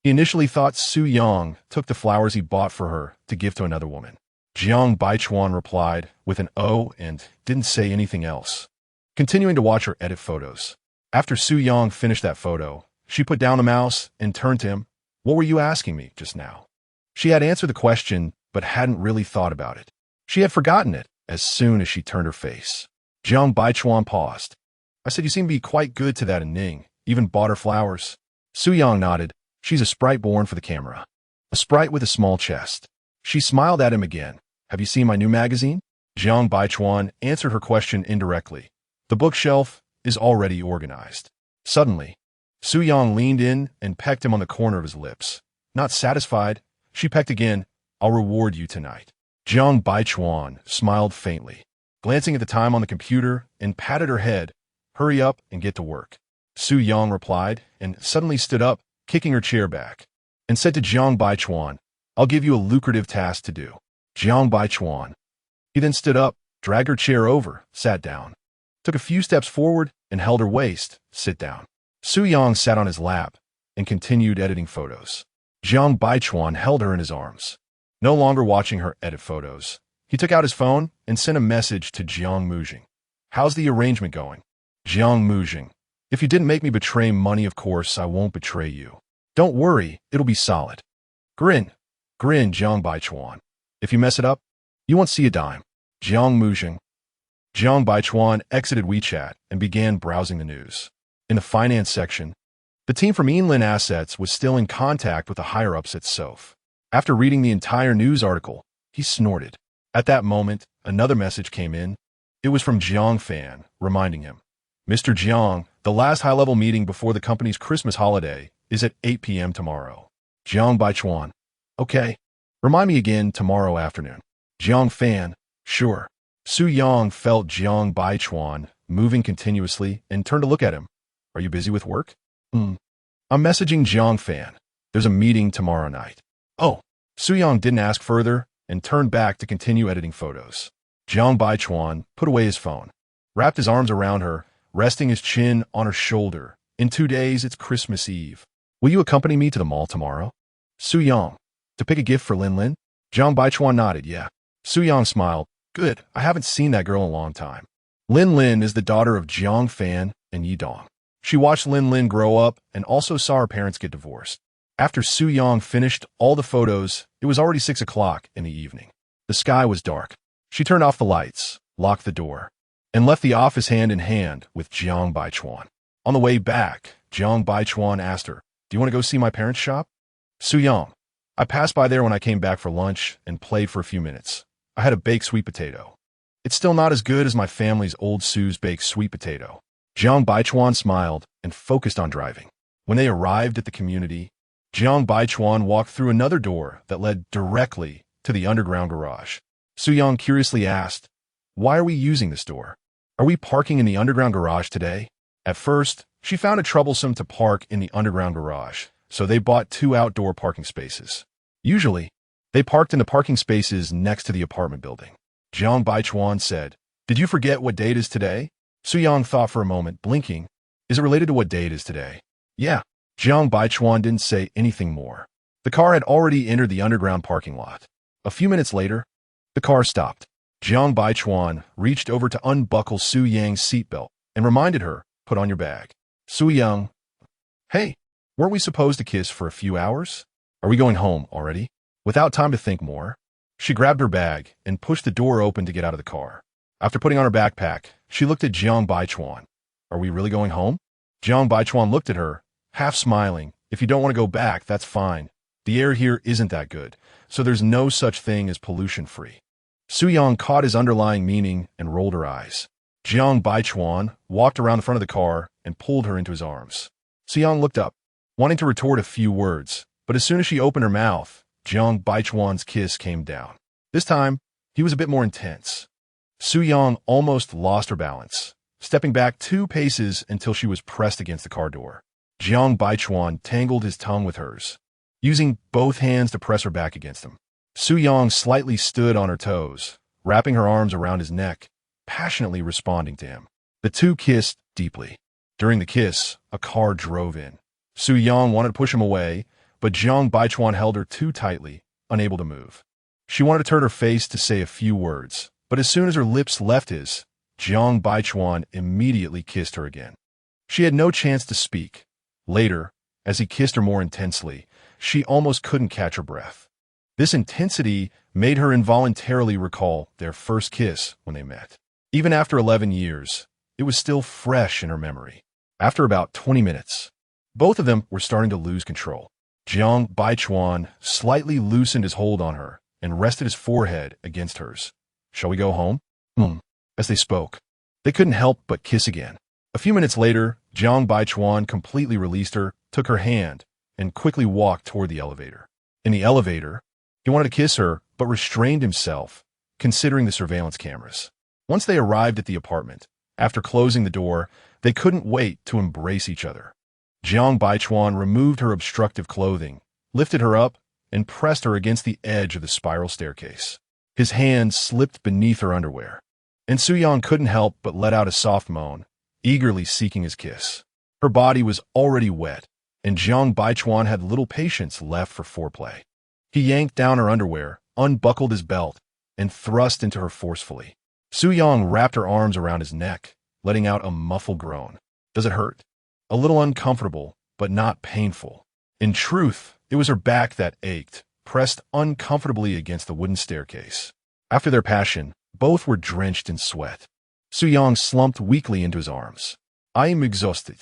He initially thought Su Yang took the flowers he bought for her to give to another woman. Jiang Baichuan replied with an "oh" and didn't say anything else, continuing to watch her edit photos. After Su Yang finished that photo, she put down the mouse and turned to him. What were you asking me just now? She had answered the question, but hadn't really thought about it. She had forgotten it as soon as she turned her face. Jiang Baichuan paused. I said you seem to be quite good to that Ning, even bought her flowers. Su Yang nodded. She's a sprite born for the camera. A sprite with a small chest. She smiled at him again. Have you seen my new magazine? Jiang Baichuan answered her question indirectly. The bookshelf is already organized. Suddenly, Su Yang leaned in and pecked him on the corner of his lips. Not satisfied, she pecked again. I'll reward you tonight. Jiang Baichuan smiled faintly, glancing at the time on the computer, and patted her head. Hurry up and get to work. Su Yang replied, and suddenly stood up, kicking her chair back, and said to Jiang Baichuan, I'll give you a lucrative task to do. Jiang Baichuan. He then stood up, dragged her chair over, sat down, took a few steps forward, and held her waist. Sit down. Su Yang sat on his lap and continued editing photos. Jiang Baichuan held her in his arms. No longer watching her edit photos, he took out his phone and sent a message to Jiang Mujing. How's the arrangement going? Jiang Mujing. If you didn't make me betray money, of course, I won't betray you. Don't worry, it'll be solid. Grin. Grin, Jiang Baichuan. If you mess it up, you won't see a dime. Jiang Mujing. Jiang Baichuan exited WeChat and began browsing the news. In the finance section, the team from Inlin Assets was still in contact with the higher-ups at SOF. After reading the entire news article, he snorted. At that moment, another message came in. It was from Jiang Fan, reminding him, Mr. Jiang, the last high-level meeting before the company's Christmas holiday is at 8 p.m. tomorrow. Jiang Baichuan. Okay. Remind me again tomorrow afternoon. Jiang Fan. Sure. Su Yang felt Jiang Baichuan moving continuously and turned to look at him. Are you busy with work? I'm messaging Jiang Fan. There's a meeting tomorrow night. Oh. Su Yang didn't ask further and turned back to continue editing photos. Jiang Baichuan put away his phone, wrapped his arms around her, resting his chin on her shoulder. In 2 days, it's Christmas Eve. Will you accompany me to the mall tomorrow? Su Yang. To pick a gift for Lin Lin? Jiang Baichuan nodded, yeah. Su Yang smiled. Good, I haven't seen that girl in a long time. Lin Lin is the daughter of Jiang Fan and Yi Dong. She watched Lin Lin grow up and also saw her parents get divorced. After Su Yang finished all the photos, it was already 6 o'clock in the evening. The sky was dark. She turned off the lights, locked the door, and left the office hand in hand with Jiang Baichuan. On the way back, Jiang Baichuan asked her, Do you want to go see my parents' shop? Su Yang. I passed by there when I came back for lunch and played for a few minutes. I had a baked sweet potato. It's still not as good as my family's old Sue's baked sweet potato. Jiang Baichuan smiled and focused on driving. When they arrived at the community, Jiang Baichuan walked through another door that led directly to the underground garage. Su Yang curiously asked, Why are we using this door? Are we parking in the underground garage today? At first, she found it troublesome to park in the underground garage, so they bought 2 outdoor parking spaces. Usually, they parked in the parking spaces next to the apartment building. Jiang Baichuan said, Did you forget what day it is today? Su Yang thought for a moment, blinking. Is it related to what day it is today? Yeah. Jiang Baichuan didn't say anything more. The car had already entered the underground parking lot. A few minutes later, the car stopped. Jiang Baichuan reached over to unbuckle Su Yang's seatbelt and reminded her, Put on your bag. Su Yang. Hey, weren't we supposed to kiss for a few hours? Are we going home already? Without time to think more, she grabbed her bag and pushed the door open to get out of the car. After putting on her backpack, she looked at Jiang Baichuan. Are we really going home? Jiang Baichuan looked at her, half smiling. If you don't want to go back, that's fine. The air here isn't that good, so there's no such thing as pollution-free. Su Yang caught his underlying meaning and rolled her eyes. Jiang Baichuan walked around the front of the car and pulled her into his arms. Su-yang looked up, wanting to retort a few words, but as soon as she opened her mouth, Jiang Baichuan's kiss came down. This time, he was a bit more intense. Su-yang almost lost her balance, stepping back 2 paces until she was pressed against the car door. Jiang Baichuan tangled his tongue with hers, using both hands to press her back against him. Su-yang slightly stood on her toes, wrapping her arms around his neck, passionately responding to him. The two kissed deeply. During the kiss, a car drove in. Su-yang wanted to push him away, but Jiang Baichuan held her too tightly, unable to move. She wanted to turn her face to say a few words, but as soon as her lips left his, Jiang Baichuan immediately kissed her again. She had no chance to speak. Later, as he kissed her more intensely, she almost couldn't catch her breath. This intensity made her involuntarily recall their first kiss when they met. Even after 11 years, it was still fresh in her memory. After about 20 minutes, both of them were starting to lose control. Jiang Baichuan slightly loosened his hold on her and rested his forehead against hers. "Shall we go home?" As they spoke, they couldn't help but kiss again. A few minutes later, Jiang Baichuan completely released her, took her hand, and quickly walked toward the elevator. In the elevator, he wanted to kiss her, but restrained himself, considering the surveillance cameras. Once they arrived at the apartment, after closing the door, they couldn't wait to embrace each other. Jiang Baichuan removed her obstructive clothing, lifted her up, and pressed her against the edge of the spiral staircase. His hand slipped beneath her underwear, and Su-yang couldn't help but let out a soft moan, eagerly seeking his kiss. Her body was already wet, and Jiang Baichuan had little patience left for foreplay. He yanked down her underwear, unbuckled his belt, and thrust into her forcefully. Su-yang wrapped her arms around his neck, letting out a muffled groan. "Does it hurt?" A little uncomfortable, but not painful. In truth, it was her back that ached, pressed uncomfortably against the wooden staircase. After their passion, both were drenched in sweat. Su-yang slumped weakly into his arms. "I am exhausted.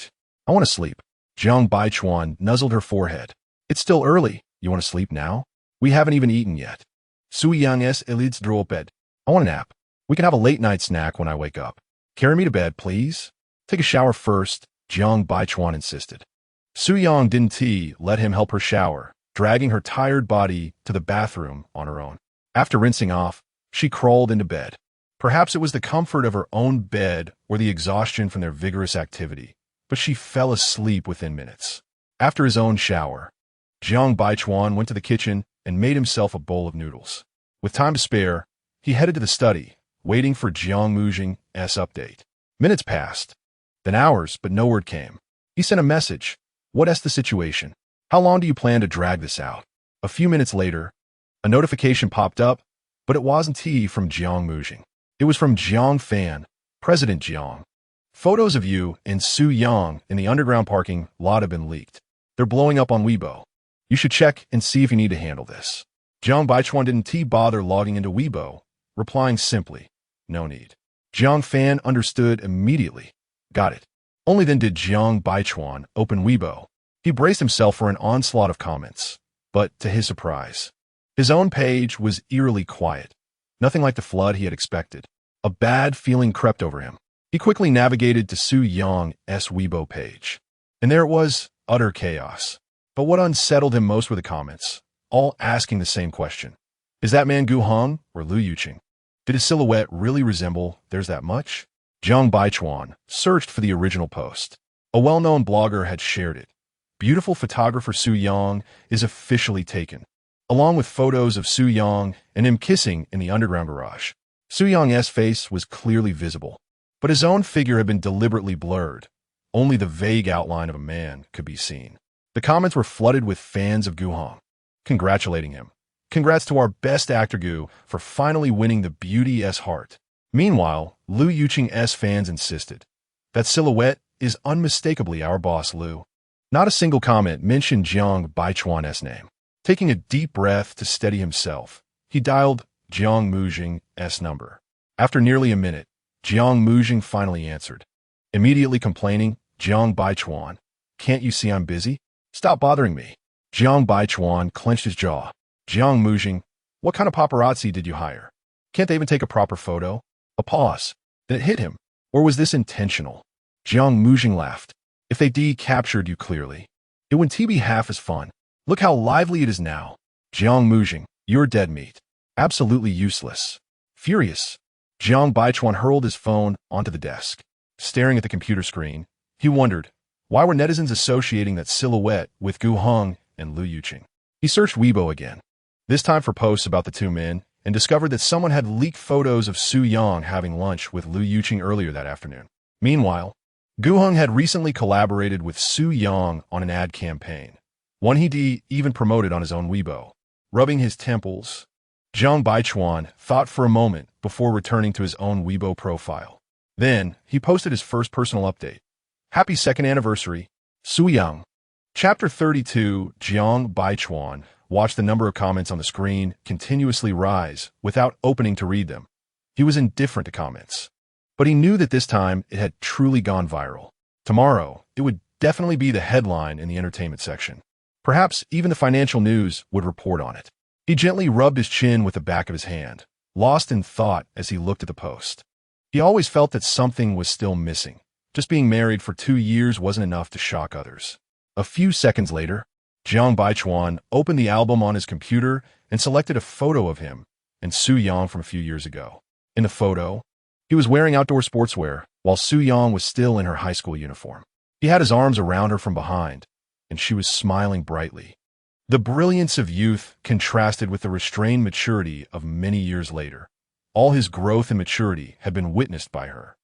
I want to sleep." Jiang Baichuan nuzzled her forehead. "It's still early. You want to sleep now? We haven't even eaten yet." Su-yang's elites drew up bed. "I want a nap. We can have a late-night snack when I wake up. Carry me to bed, please." "Take a shower first," Jiang Baichuan insisted. Su-yang didn't let him help her shower, dragging her tired body to the bathroom on her own. After rinsing off, she crawled into bed. Perhaps it was the comfort of her own bed or the exhaustion from their vigorous activity, but she fell asleep within minutes. After his own shower, Jiang Baichuan went to the kitchen and made himself a bowl of noodles. With time to spare, he headed to the study, waiting for Jiang Muzhing's update. Minutes passed, then hours, but no word came. He sent a message. "What's the situation? How long do you plan to drag this out?" A few minutes later, a notification popped up, but it wasn't from Jiang Muzhing. It was from Jiang Fan, President Jiang. "Photos of you and Su-yang in the underground parking lot have been leaked. They're blowing up on Weibo. You should check and see if you need to handle this." Jiang Baichuan didn't bother logging into Weibo, replying simply, "No need." Jiang Fan understood immediately. "Got it." Only then did Jiang Baichuan open Weibo. He braced himself for an onslaught of comments, but to his surprise, his own page was eerily quiet, nothing like the flood he had expected. A bad feeling crept over him. He quickly navigated to Su-yang's Weibo page, and there it was, utter chaos. But what unsettled him most were the comments, all asking the same question. Is that man Gu Heng or Lu Yuqing? Did his silhouette really resemble There's That Much? Jiang Baichuan searched for the original post. A well-known blogger had shared it. Beautiful photographer Su-yang is officially taken, along with photos of Su-yang and him kissing in the underground garage. Su-yang's face was clearly visible, but his own figure had been deliberately blurred. Only the vague outline of a man could be seen. The comments were flooded with fans of Gu Heng, congratulating him. "Congrats to our best actor Gu for finally winning the beauty's heart." Meanwhile, Lu Yuqing's fans insisted, "That silhouette is unmistakably our boss Lu." Not a single comment mentioned Jiang Baichuan's name. Taking a deep breath to steady himself, he dialed Jiang Muzhing's number. After nearly a minute, Jiang Muzhing finally answered. Immediately complaining, "Jiang Baichuan, can't you see I'm busy? Stop bothering me." Jiang Baichuan clenched his jaw. "Jiang Muzhing, what kind of paparazzi did you hire? Can't they even take a proper photo?" A pause. Then it hit him. Or was this intentional? Jiang Baichuan laughed. If they captured you clearly, it wouldn't be half as fun. Look how lively it is now. Jiang Baichuan, you're dead meat. Absolutely useless. Furious, Jiang Baichuan hurled his phone onto the desk. Staring at the computer screen, he wondered, why were netizens associating that silhouette with Gu Heng and Lu Yuqing? He searched Weibo again, this time for posts about the two men, and discovered that someone had leaked photos of Su Yang having lunch with Lu Yuqing earlier that afternoon. Meanwhile, Gu Heng had recently collaborated with Su Yang on an ad campaign, one he even promoted on his own Weibo. Rubbing his temples, Jiang Baichuan thought for a moment before returning to his own Weibo profile. Then, he posted his first personal update. Happy second anniversary, Su Yang. Chapter 32. Jiang Baichuan watched the number of comments on the screen continuously rise without opening to read them. He was indifferent to comments, but he knew that this time it had truly gone viral. Tomorrow, it would definitely be the headline in the entertainment section. Perhaps even the financial news would report on it. He gently rubbed his chin with the back of his hand, lost in thought as he looked at the post. He always felt that something was still missing. Just being married for 2 years wasn't enough to shock others. A few seconds later, Jiang Baichuan opened the album on his computer and selected a photo of him and Su Yang from a few years ago. In the photo, he was wearing outdoor sportswear, while Su Yang was still in her high school uniform. He had his arms around her from behind, and she was smiling brightly. The brilliance of youth contrasted with the restrained maturity of many years later. All his growth and maturity had been witnessed by her.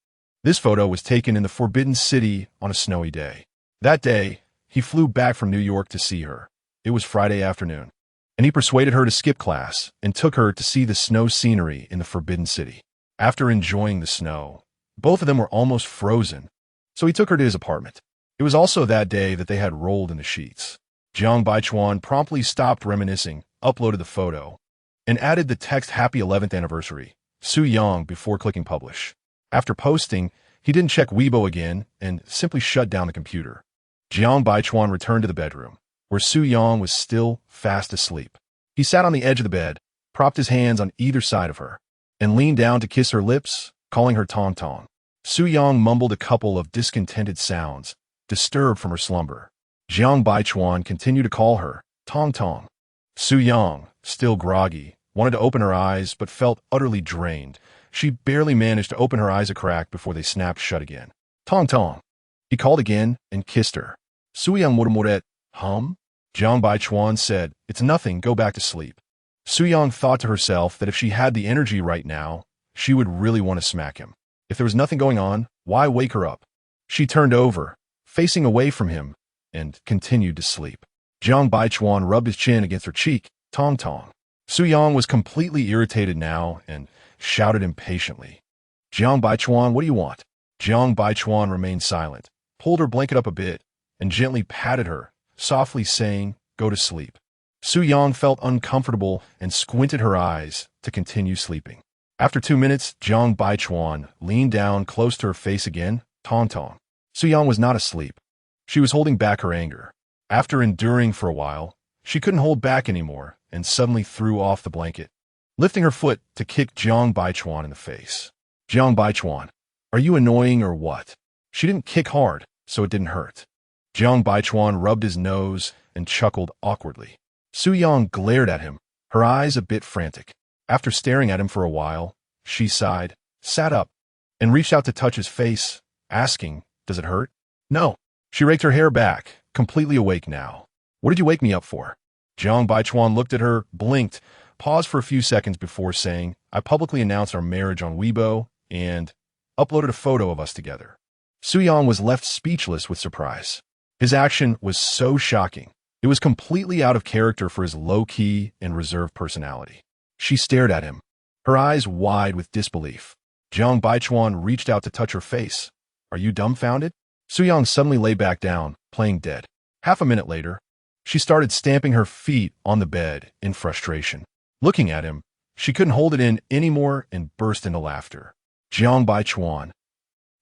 This photo was taken in the Forbidden City on a snowy day. That day, he flew back from New York to see her. It was Friday afternoon, and he persuaded her to skip class and took her to see the snow scenery in the Forbidden City. After enjoying the snow, both of them were almost frozen, so he took her to his apartment. It was also that day that they had rolled in the sheets. Jiang Baichuan promptly stopped reminiscing, uploaded the photo, and added the text Happy 11th Anniversary, Su Yang, before clicking publish. After posting, he didn't check Weibo again and simply shut down the computer. Jiang Baichuan returned to the bedroom, where Su Yang was still fast asleep. He sat on the edge of the bed, propped his hands on either side of her, and leaned down to kiss her lips, calling her Tong Tong. Su Yang mumbled a couple of discontented sounds, disturbed from her slumber. Jiang Baichuan continued to call her Tong Tong. Su Yang, still groggy, wanted to open her eyes but felt utterly drained. She barely managed to open her eyes a crack before they snapped shut again. Tong Tong. He called again and kissed her. Su Yang murmured, hum? Jiang Baichuan said, it's nothing, go back to sleep. Su Yang thought to herself that if she had the energy right now, she would really want to smack him. If there was nothing going on, why wake her up? She turned over, facing away from him, and continued to sleep. Jiang Baichuan rubbed his chin against her cheek, Tong Tong. Su Yang was completely irritated now and shouted impatiently, Jiang Baichuan, what do you want? Jiang Baichuan remained silent, pulled her blanket up a bit, and gently patted her, softly saying, go to sleep. Su Yang felt uncomfortable and squinted her eyes to continue sleeping. After 2 minutes, Jiang Baichuan leaned down close to her face again, Tong Tong. Su Yang was not asleep. She was holding back her anger. After enduring for a while, she couldn't hold back anymore and suddenly threw off the blanket, lifting her foot to kick Jiang Baichuan in the face. Jiang Baichuan, are you annoying or what? She didn't kick hard, so it didn't hurt. Jiang Baichuan rubbed his nose and chuckled awkwardly. Su Yang glared at him, her eyes a bit frantic. After staring at him for a while, she sighed, sat up, and reached out to touch his face, asking, does it hurt? No. She raked her hair back, completely awake now. What did you wake me up for? Jiang Baichuan looked at her, blinked, paused for a few seconds before saying, I publicly announced our marriage on Weibo and uploaded a photo of us together. Su Yang was left speechless with surprise. His action was so shocking. It was completely out of character for his low-key and reserved personality. She stared at him, her eyes wide with disbelief. Jiang Baichuan reached out to touch her face. Are you dumbfounded? Su Yang suddenly lay back down, playing dead. Half a minute later, she started stamping her feet on the bed in frustration. Looking at him, she couldn't hold it in anymore and burst into laughter. Jiang Baichuan.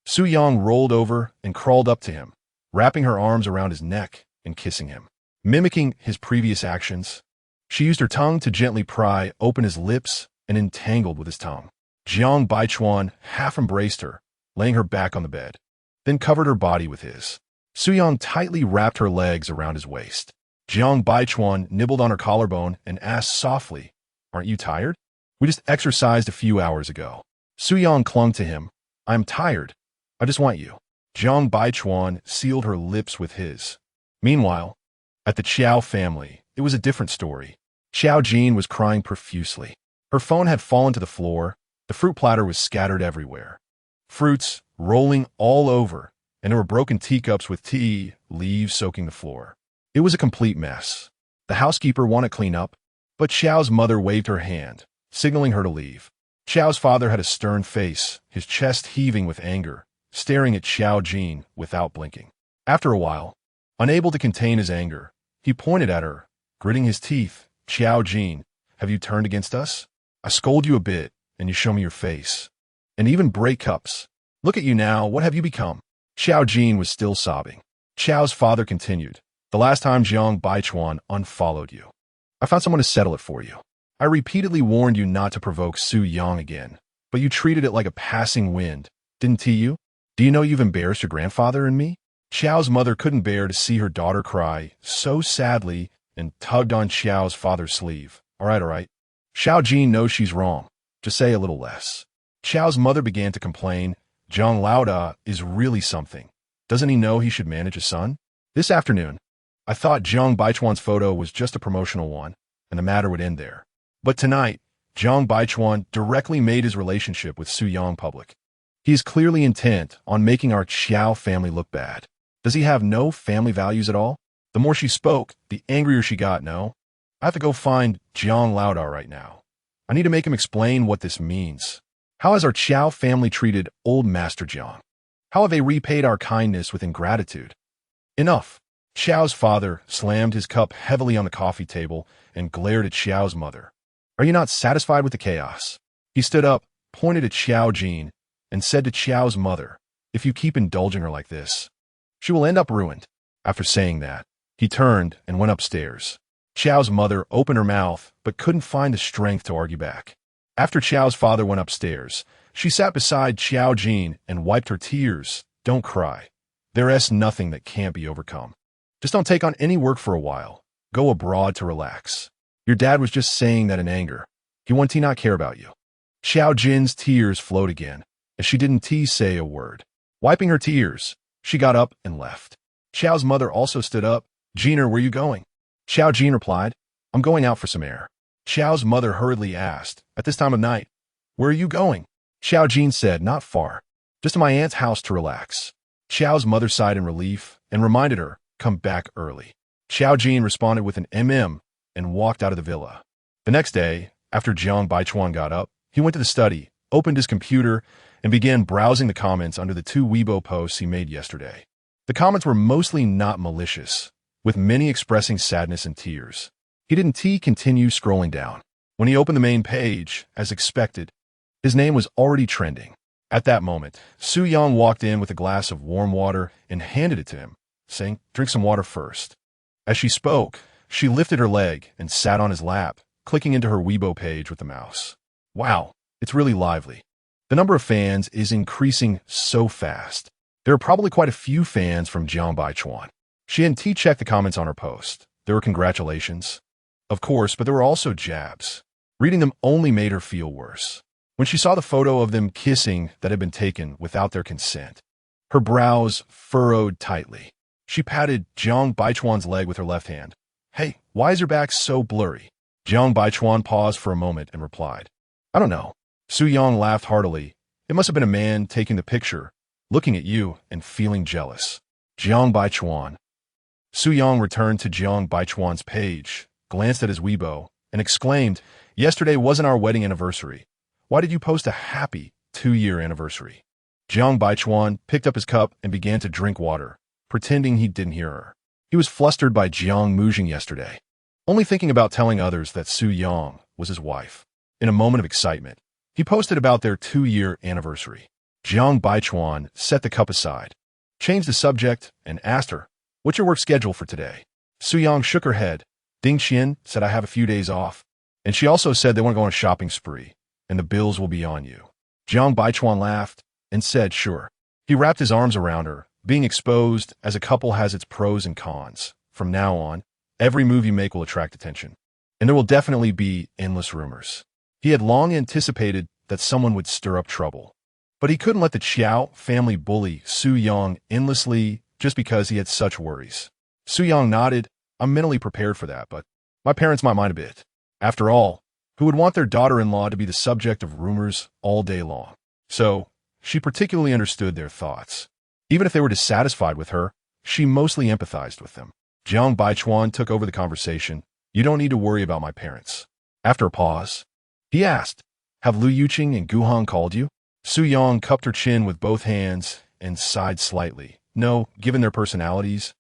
Su Yang rolled over and crawled up to him, wrapping her arms around his neck and kissing him. Mimicking his previous actions, she used her tongue to gently pry open his lips and entangled with his tongue. Jiang Baichuan half embraced her, laying her back on the bed, then covered her body with his. Su-yang tightly wrapped her legs around his waist. Jiang Baichuan nibbled on her collarbone and asked softly, "Aren't you tired? We just exercised a few hours ago." Su-yang clung to him. "I'm tired. I just want you." Jiang Baichuan sealed her lips with his. Meanwhile, at the Qiao family, it was a different story. Xiao Jin was crying profusely. Her phone had fallen to the floor, the fruit platter was scattered everywhere. Fruits rolling all over, and there were broken teacups with tea leaves soaking the floor. It was a complete mess. The housekeeper wanted to clean up, but Xiao's mother waved her hand, signaling her to leave. Xiao's father had a stern face, his chest heaving with anger, staring at Xiao Jin without blinking. After a while, unable to contain his anger, he pointed at her, gritting his teeth. "Xiao Jin, have you turned against us? I scold you a bit, and you show me your face. And even break cups. Look at you now, what have you become?" Xiao Jin was still sobbing. Xiao's father continued, "The last time Jiang Baichuan unfollowed you, I found someone to settle it for you. I repeatedly warned you not to provoke Su Yang again, but you treated it like a passing wind, didn't you? Do you know you've embarrassed your grandfather and me?" Xiao's mother couldn't bear to see her daughter cry so sadly and tugged on Xiao's father's sleeve. All right. Xiao Jin knows she's wrong. Just say a little less." Xiao's mother began to complain. "Zhang Laoda is really something. Doesn't he know he should manage a son? This afternoon, I thought Jiang Baichuan's photo was just a promotional one, and the matter would end there. But tonight, Jiang Baichuan directly made his relationship with Su Yang public. He is clearly intent on making our Qiao family look bad. Does he have no family values at all?" The more she spoke, the angrier she got. "No, I have to go find Jiang Laoda right now. I need to make him explain what this means. How has our Qiao family treated old Master Jiang? How have they repaid our kindness with ingratitude? Enough." Xiao's father slammed his cup heavily on the coffee table and glared at Xiao's mother. "Are you not satisfied with the chaos?" He stood up, pointed at Xiao Jin, and said to Xiao's mother, "If you keep indulging her like this, she will end up ruined." After saying that, he turned and went upstairs. Xiao's mother opened her mouth but couldn't find the strength to argue back. After Xiao's father went upstairs, she sat beside Xiao Jin and wiped her tears. "Don't cry. There is nothing that can't be overcome. Just don't take on any work for a while. Go abroad to relax. Your dad was just saying that in anger. He wanted to not care about you." Xiao Jin's tears flowed again, as she didn't say a word. Wiping her tears, she got up and left. Xiao's mother also stood up. "Jiner, where are you going?" Xiao Jin replied, "I'm going out for some air." Xiao's mother hurriedly asked, "At this time of night, where are you going?" Xiao Jin said, "Not far. Just to my aunt's house to relax." Xiao's mother sighed in relief and reminded her, "Come back early." Xiao Jin responded with an and walked out of the villa. The next day, after Jiang Baichuan got up, he went to the study, opened his computer, and began browsing the comments under the 2 Weibo posts he made yesterday. The comments were mostly not malicious, with many expressing sadness and tears. He didn't continue scrolling down. When he opened the main page, as expected, his name was already trending. At that moment, Su Yang walked in with a glass of warm water and handed it to him, saying, "Drink some water first." As she spoke, she lifted her leg and sat on his lap, clicking into her Weibo page with the mouse. Wow, it's really lively. The number of fans is increasing so fast. There are probably quite a few fans from Jiang Baichuan. She hadn't checked the comments on her post. There were congratulations, of course, but there were also jabs. Reading them only made her feel worse. When she saw the photo of them kissing that had been taken without their consent, her brows furrowed tightly. She patted Jiang Baichuan's leg with her left hand. "Hey, why is your back so blurry?" Jiang Baichuan paused for a moment and replied, "I don't know." Su Yang laughed heartily. "It must have been a man taking the picture, looking at you and feeling jealous." Jiang Baichuan. Su Yang returned to Jiang Baichuan's page, glanced at his Weibo, and exclaimed, "Yesterday wasn't our wedding anniversary. Why did you post a happy 2-year anniversary?" Jiang Baichuan picked up his cup and began to drink water, pretending he didn't hear her. He was flustered by Jiang Mujing yesterday, only thinking about telling others that Su Yang was his wife. In a moment of excitement, he posted about their 2-year anniversary. Jiang Baichuan set the cup aside, changed the subject, and asked her, "What's your work schedule for today?" Su Yang shook her head. Ding Xian said, "I have a few days off." And she also said they want to go on a shopping spree, and the bills will be on you. Jiang Baichuan laughed. and said, sure. He wrapped his arms around her. Being exposed as a couple has its pros and cons. From now on, every move you make will attract attention. And there will definitely be endless rumors. He had long anticipated that someone would stir up trouble. But he couldn't let the Chiao family bully Su Yang endlessly just because he had such worries. Su Yang nodded. I'm mentally prepared for that, but my parents might mind a bit. After all, who would want their daughter-in-law to be the subject of rumors all day long? So, she particularly understood their thoughts. Even if they were dissatisfied with her, she mostly empathized with them. Jiang Baichuan took over the conversation. You don't need to worry about my parents. After a pause, he asked, have Lu Yuqing and Gu Heng called you? Su Yang cupped her chin with both hands and sighed slightly. No, given their personalities,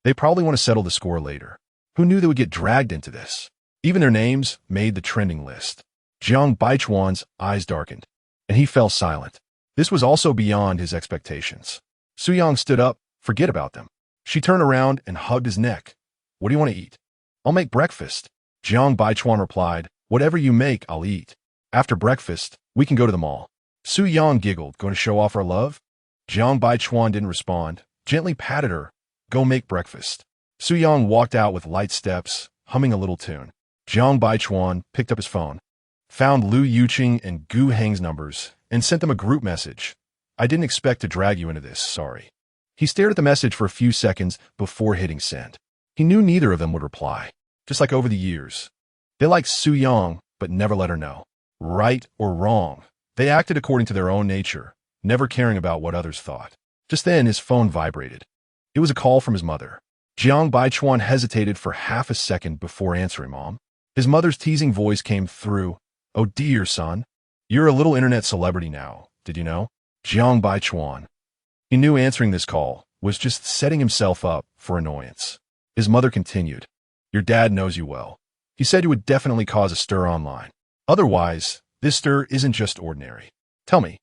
they probably want to settle the score later. Who knew they would get dragged into this? Even their names made the trending list. Jiang Baichuan's eyes darkened, and he fell silent. This was also beyond his expectations. Su Yang stood up. Forget about them. She turned around and hugged his neck. What do you want to eat? I'll make breakfast. Jiang Baichuan replied, whatever you make, I'll eat. After breakfast, we can go to the mall. Su Yang giggled, going to show off our love? Jiang Baichuan didn't respond, gently patted her. Go make breakfast. Su Yang walked out with light steps, humming a little tune. Jiang Baichuan picked up his phone, found Lu Yuqing and Gu Heng's numbers, and sent them a group message. I didn't expect to drag you into this, sorry. He stared at the message for a few seconds before hitting send. He knew neither of them would reply, just like over the years. They liked Su Yang, but never let her know. Right or wrong, they acted according to their own nature, never caring about what others thought. Just then, his phone vibrated. It was a call from his mother. Jiang Baichuan hesitated for half a second before answering, Mom. His mother's teasing voice came through. Oh dear, son. You're a little internet celebrity now, did you know? Jiang Baichuan. He knew answering this call was just setting himself up for annoyance. His mother continued. Your dad knows you well. He said you would definitely cause a stir online. Otherwise, this stir isn't just ordinary. Tell me,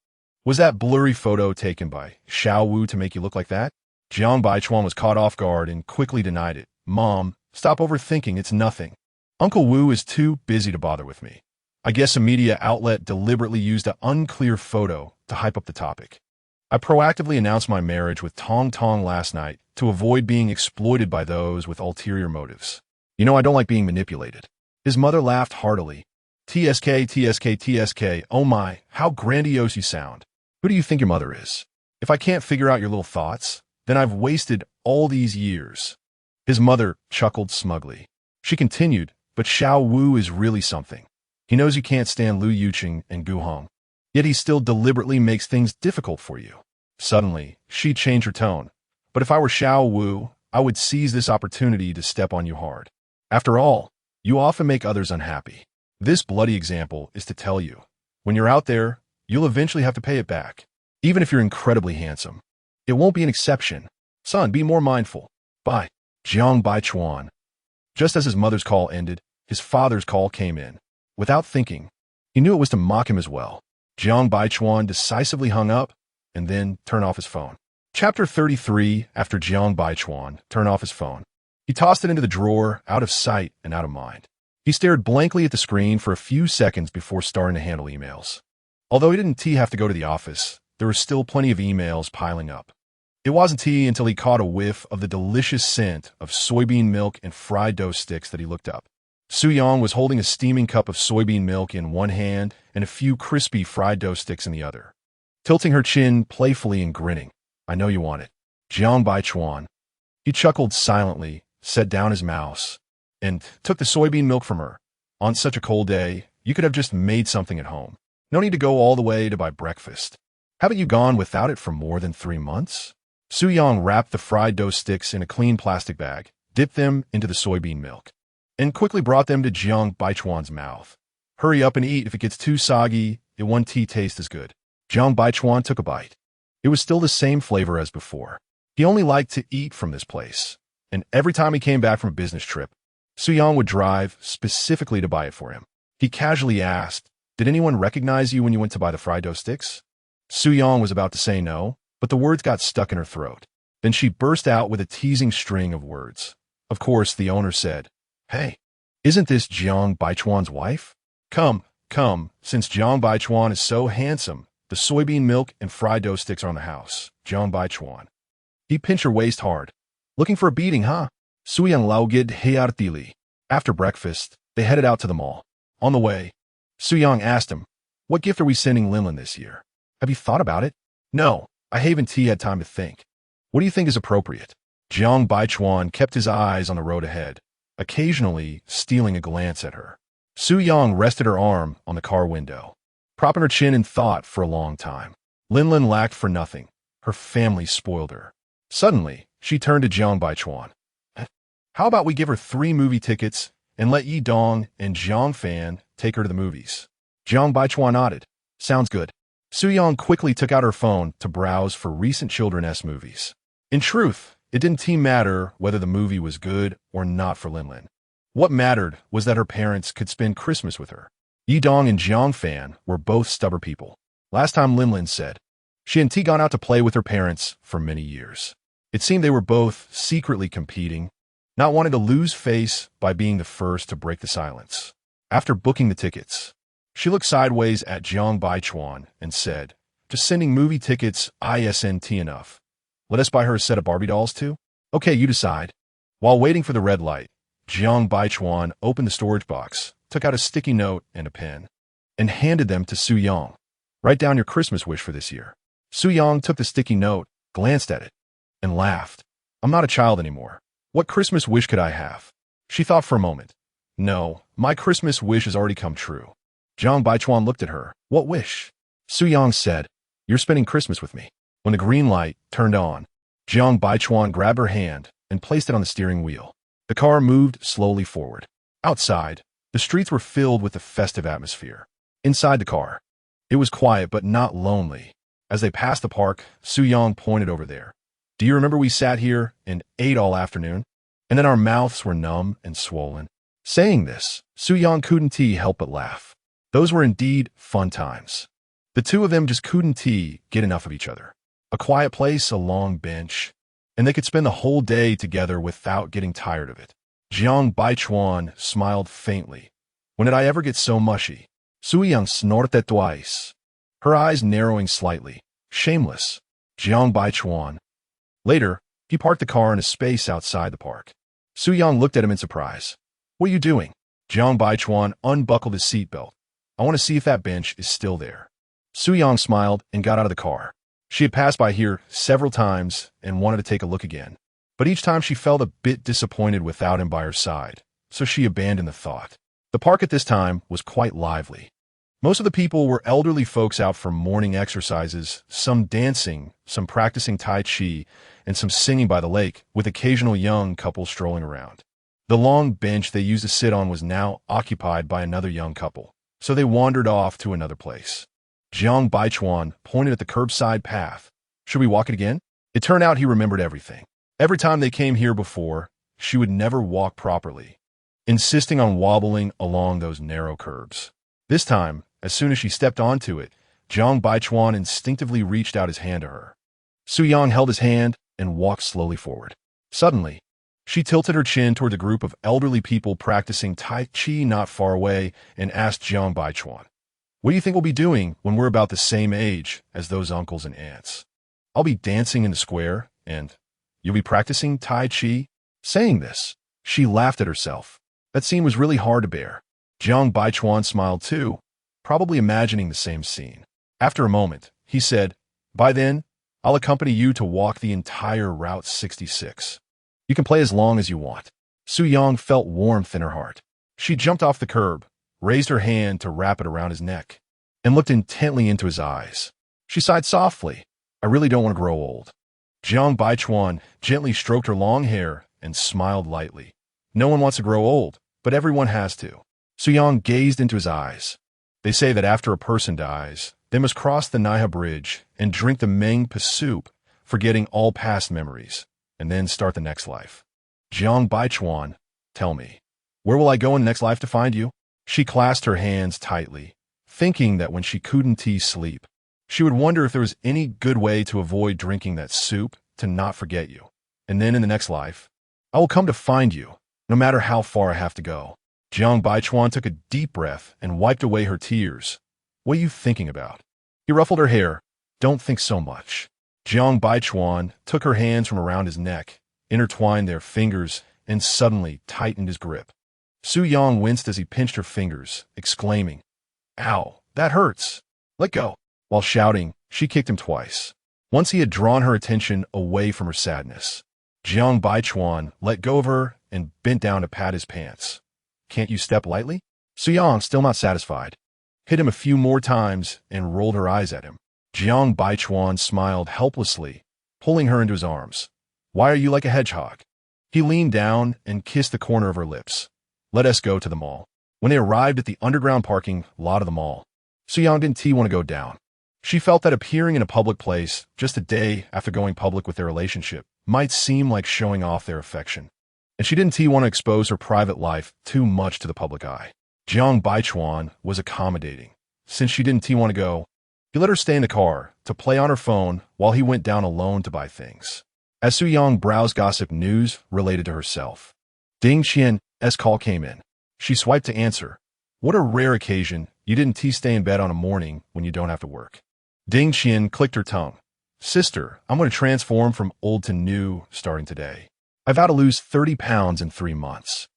was that blurry photo taken by Xiao Wu to make you look like that? Jiang Baichuan was caught off guard and quickly denied it. Mom, stop overthinking, it's nothing. Uncle Wu is too busy to bother with me. I guess a media outlet deliberately used an unclear photo to hype up the topic. I proactively announced my marriage with Tong Tong last night to avoid being exploited by those with ulterior motives. You know I don't like being manipulated. His mother laughed heartily. TSK, TSK, TSK, oh my, how grandiose you sound. Who do you think your mother is? If I can't figure out your little thoughts, then I've wasted all these years. His mother chuckled smugly. She continued, but Xiao Wu is really something. He knows you can't stand Lu Yuqing and Gu Heng, yet he still deliberately makes things difficult for you. Suddenly, she changed her tone. But if I were Xiao Wu, I would seize this opportunity to step on you hard. After all, you often make others unhappy. This bloody example is to tell you, when you're out there, you'll eventually have to pay it back, even if you're incredibly handsome. It won't be an exception. Son, be more mindful. Bye. Jiang Baichuan. Just as his mother's call ended, his father's call came in. Without thinking, he knew it was to mock him as well. Jiang Baichuan decisively hung up and then turned off his phone. Chapter 33. After Jiang Baichuan turned off his phone, he tossed it into the drawer, out of sight and out of mind. He stared blankly at the screen for a few seconds before starting to handle emails. Although he didn't have to go to the office, there were still plenty of emails piling up. It wasn't until he caught a whiff of the delicious scent of soybean milk and fried dough sticks that he looked up. Su Yang was holding a steaming cup of soybean milk in one hand and a few crispy fried dough sticks in the other, tilting her chin playfully and grinning. I know you want it. Jiang Baichuan. He chuckled silently, set down his mouse, and took the soybean milk from her. On such a cold day, you could have just made something at home. No need to go all the way to buy breakfast. Haven't you gone without it for more than 3 months? Su Yang wrapped the fried dough sticks in a clean plastic bag, dipped them into the soybean milk, and quickly brought them to Jiang Baichuan's mouth. Hurry up and eat. If it gets too soggy, it won't taste as good. Jiang Baichuan took a bite. It was still the same flavor as before. He only liked to eat from this place, and every time he came back from a business trip, Su Yang would drive specifically to buy it for him. He casually asked, did anyone recognize you when you went to buy the fried dough sticks? Su Yang was about to say no, but the words got stuck in her throat. Then she burst out with a teasing string of words. Of course, the owner said, Hey, isn't this Jiang Baichuan's wife? Come, since Jiang Baichuan is so handsome, The soybean milk and fried dough sticks are on the house. Jiang Baichuan. He pinched her waist hard. Looking for a beating, huh? Suyang Laogid Heyartili. After breakfast, they headed out to the mall. On the way, Suyang asked him, "What gift are we sending Linlin this year? Have you thought about it?" "No, I haven't had time to think. What do you think is appropriate?" Jiang Baichuan kept his eyes on the road ahead, occasionally stealing a glance at her. Suyang rested her arm on the car window, propping her chin in thought for a long time. Linlin lacked for nothing. Her family spoiled her. Suddenly, she turned to Jiang Baichuan. "How about we give her 3 movie tickets and let Yi Dong and Jiang Fan take her to the movies?" Jiang Baichuan nodded. "Sounds good." Suyang quickly took out her phone to browse for recent children's movies. In truth, it didn't matter whether the movie was good or not for Linlin. What mattered was that her parents could spend Christmas with her. Yi Dong and Jiang Fan were both stubborn people. Last time Linlin said, she hadn't gone out to play with her parents for many years. It seemed they were both secretly competing, not wanting to lose face by being the first to break the silence. After booking the tickets, she looked sideways at Jiang Baichuan and said, "Just sending movie tickets isn't enough. Let us buy her a set of Barbie dolls too?" "Okay, you decide." While waiting for the red light, Jiang Baichuan opened the storage box, took out a sticky note and a pen, and handed them to Suyang. "Write down your Christmas wish for this year." Suyang took the sticky note, glanced at it, and laughed. "I'm not a child anymore. What Christmas wish could I have?" She thought for a moment. "No, my Christmas wish has already come true." Jiang Baichuan looked at her. "What wish?" Suyang said, "You're spending Christmas with me." When the green light turned on, Jiang Baichuan grabbed her hand and placed it on the steering wheel. The car moved slowly forward. Outside, the streets were filled with the festive atmosphere. Inside the car, it was quiet but not lonely. As they passed the park, Suyang pointed over there. "Do you remember we sat here and ate all afternoon? And then our mouths were numb and swollen?" Saying this, Suyang couldn't help but laugh. Those were indeed fun times. The two of them just couldn't get enough of each other. A quiet place, a long bench, and they could spend the whole day together without getting tired of it. Jiang Baichuan smiled faintly. "When did I ever get so mushy?" Suyang snorted twice, her eyes narrowing slightly. "Shameless." Jiang Baichuan. Later, he parked the car in a space outside the park. Suyang looked at him in surprise. "What are you doing?" Jiang Baichuan unbuckled his seatbelt. "I want to see if that bench is still there." Suyang smiled and got out of the car. She had passed by here several times and wanted to take a look again. But each time she felt a bit disappointed without him by her side, so she abandoned the thought. The park at this time was quite lively. Most of the people were elderly folks out for morning exercises, some dancing, some practicing Tai Chi, and some singing by the lake, with occasional young couples strolling around. The long bench they used to sit on was now occupied by another young couple, so they wandered off to another place. Jiang Baichuan pointed at the curbside path. "Should we walk it again?" It turned out he remembered everything. Every time they came here before, she would never walk properly, insisting on wobbling along those narrow curbs. This time, as soon as she stepped onto it, Jiang Baichuan instinctively reached out his hand to her. Suyang held his hand and walked slowly forward. Suddenly, she tilted her chin toward the group of elderly people practicing Tai Chi not far away and asked Jiang Baichuan, "What do you think we'll be doing when we're about the same age as those uncles and aunts?" "I'll be dancing in the square, and you'll be practicing Tai Chi?" Saying this, she laughed at herself. That scene was really hard to bear. Jiang Baichuan smiled too, probably imagining the same scene. After a moment, he said, "By then, I'll accompany you to walk the entire Route 66. You can play as long as you want." Suyang felt warmth in her heart. She jumped off the curb, raised her hand to wrap it around his neck, and looked intently into his eyes. She sighed softly. "I really don't want to grow old." Jiang Baichuan gently stroked her long hair and smiled lightly. "No one wants to grow old, but everyone has to." Suyang gazed into his eyes. "They say that after a person dies, they must cross the Naiha Bridge and drink the Meng Pa soup, forgetting all past memories, and then start the next life." Jiang Baichuan, "Tell me, where will I go in the next life to find you?" She clasped her hands tightly, thinking that when she couldn't sleep, she would wonder if there was any good way to avoid drinking that soup to not forget you. "And then in the next life, I will come to find you, no matter how far I have to go." Jiang Baichuan took a deep breath and wiped away her tears. "What are you thinking about?" He ruffled her hair. Don't think so much. Jiang Baichuan took her hands from around his neck, intertwined their fingers, and suddenly tightened his grip. Su Yang winced as he pinched her fingers, exclaiming, "Ow, that hurts. Let go." While shouting, she kicked him twice. Once he had drawn her attention away from her sadness, Jiang Baichuan let go of her and bent down to pat his pants. "Can't you step lightly?" Su Yang, still not satisfied, hit him a few more times and rolled her eyes at him. Jiang Baichuan smiled helplessly, pulling her into his arms. "Why are you like a hedgehog?" He leaned down and kissed the corner of her lips. "Let us go to the mall." When they arrived at the underground parking lot of the mall, Su Yang didn't want to go down. She felt that appearing in a public place just a day after going public with their relationship might seem like showing off their affection, and she didn't want to expose her private life too much to the public eye. Jiang Baichuan was accommodating. Since she didn't want to go, he let her stay in the car to play on her phone while he went down alone to buy things. As Su Yang browsed gossip news related to herself, Ding Qian's call came in. She swiped to answer. "What a rare occasion you didn't stay in bed on a morning when you don't have to work." Ding Qian clicked her tongue. "Sister, I'm going to transform from old to new starting today. I vow to lose 30 pounds in 3 months.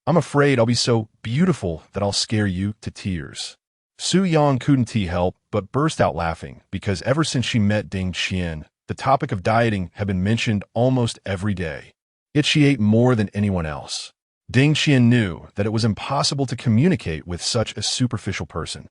I'm afraid I'll be so beautiful that I'll scare you to tears." Su Yang couldn't help but burst out laughing because ever since she met Ding Qian, the topic of dieting had been mentioned almost every day. Yet she ate more than anyone else. Ding Qian knew that it was impossible to communicate with such a superficial person.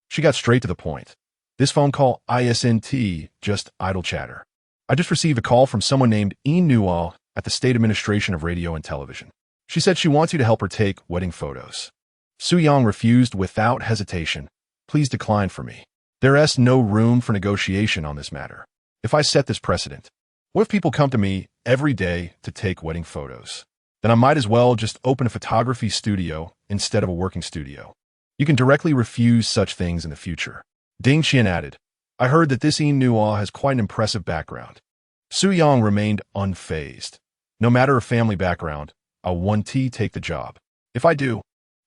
She got straight to the point. "This phone call isn't just idle chatter. I just received a call from someone named Yin Nuo at the State Administration of Radio and Television. She said she wants you to help her take wedding photos." Su Yang refused without hesitation. "Please decline for me. There's no room for negotiation on this matter. If I set this precedent, what if people come to me every day to take wedding photos? Then I might as well just open a photography studio instead of a working studio. You can directly refuse such things in the future." Ding Qian added, "I heard that this Yin Nuo has quite an impressive background." Su Yang remained unfazed. "No matter her family background, I want to take the job. If I do,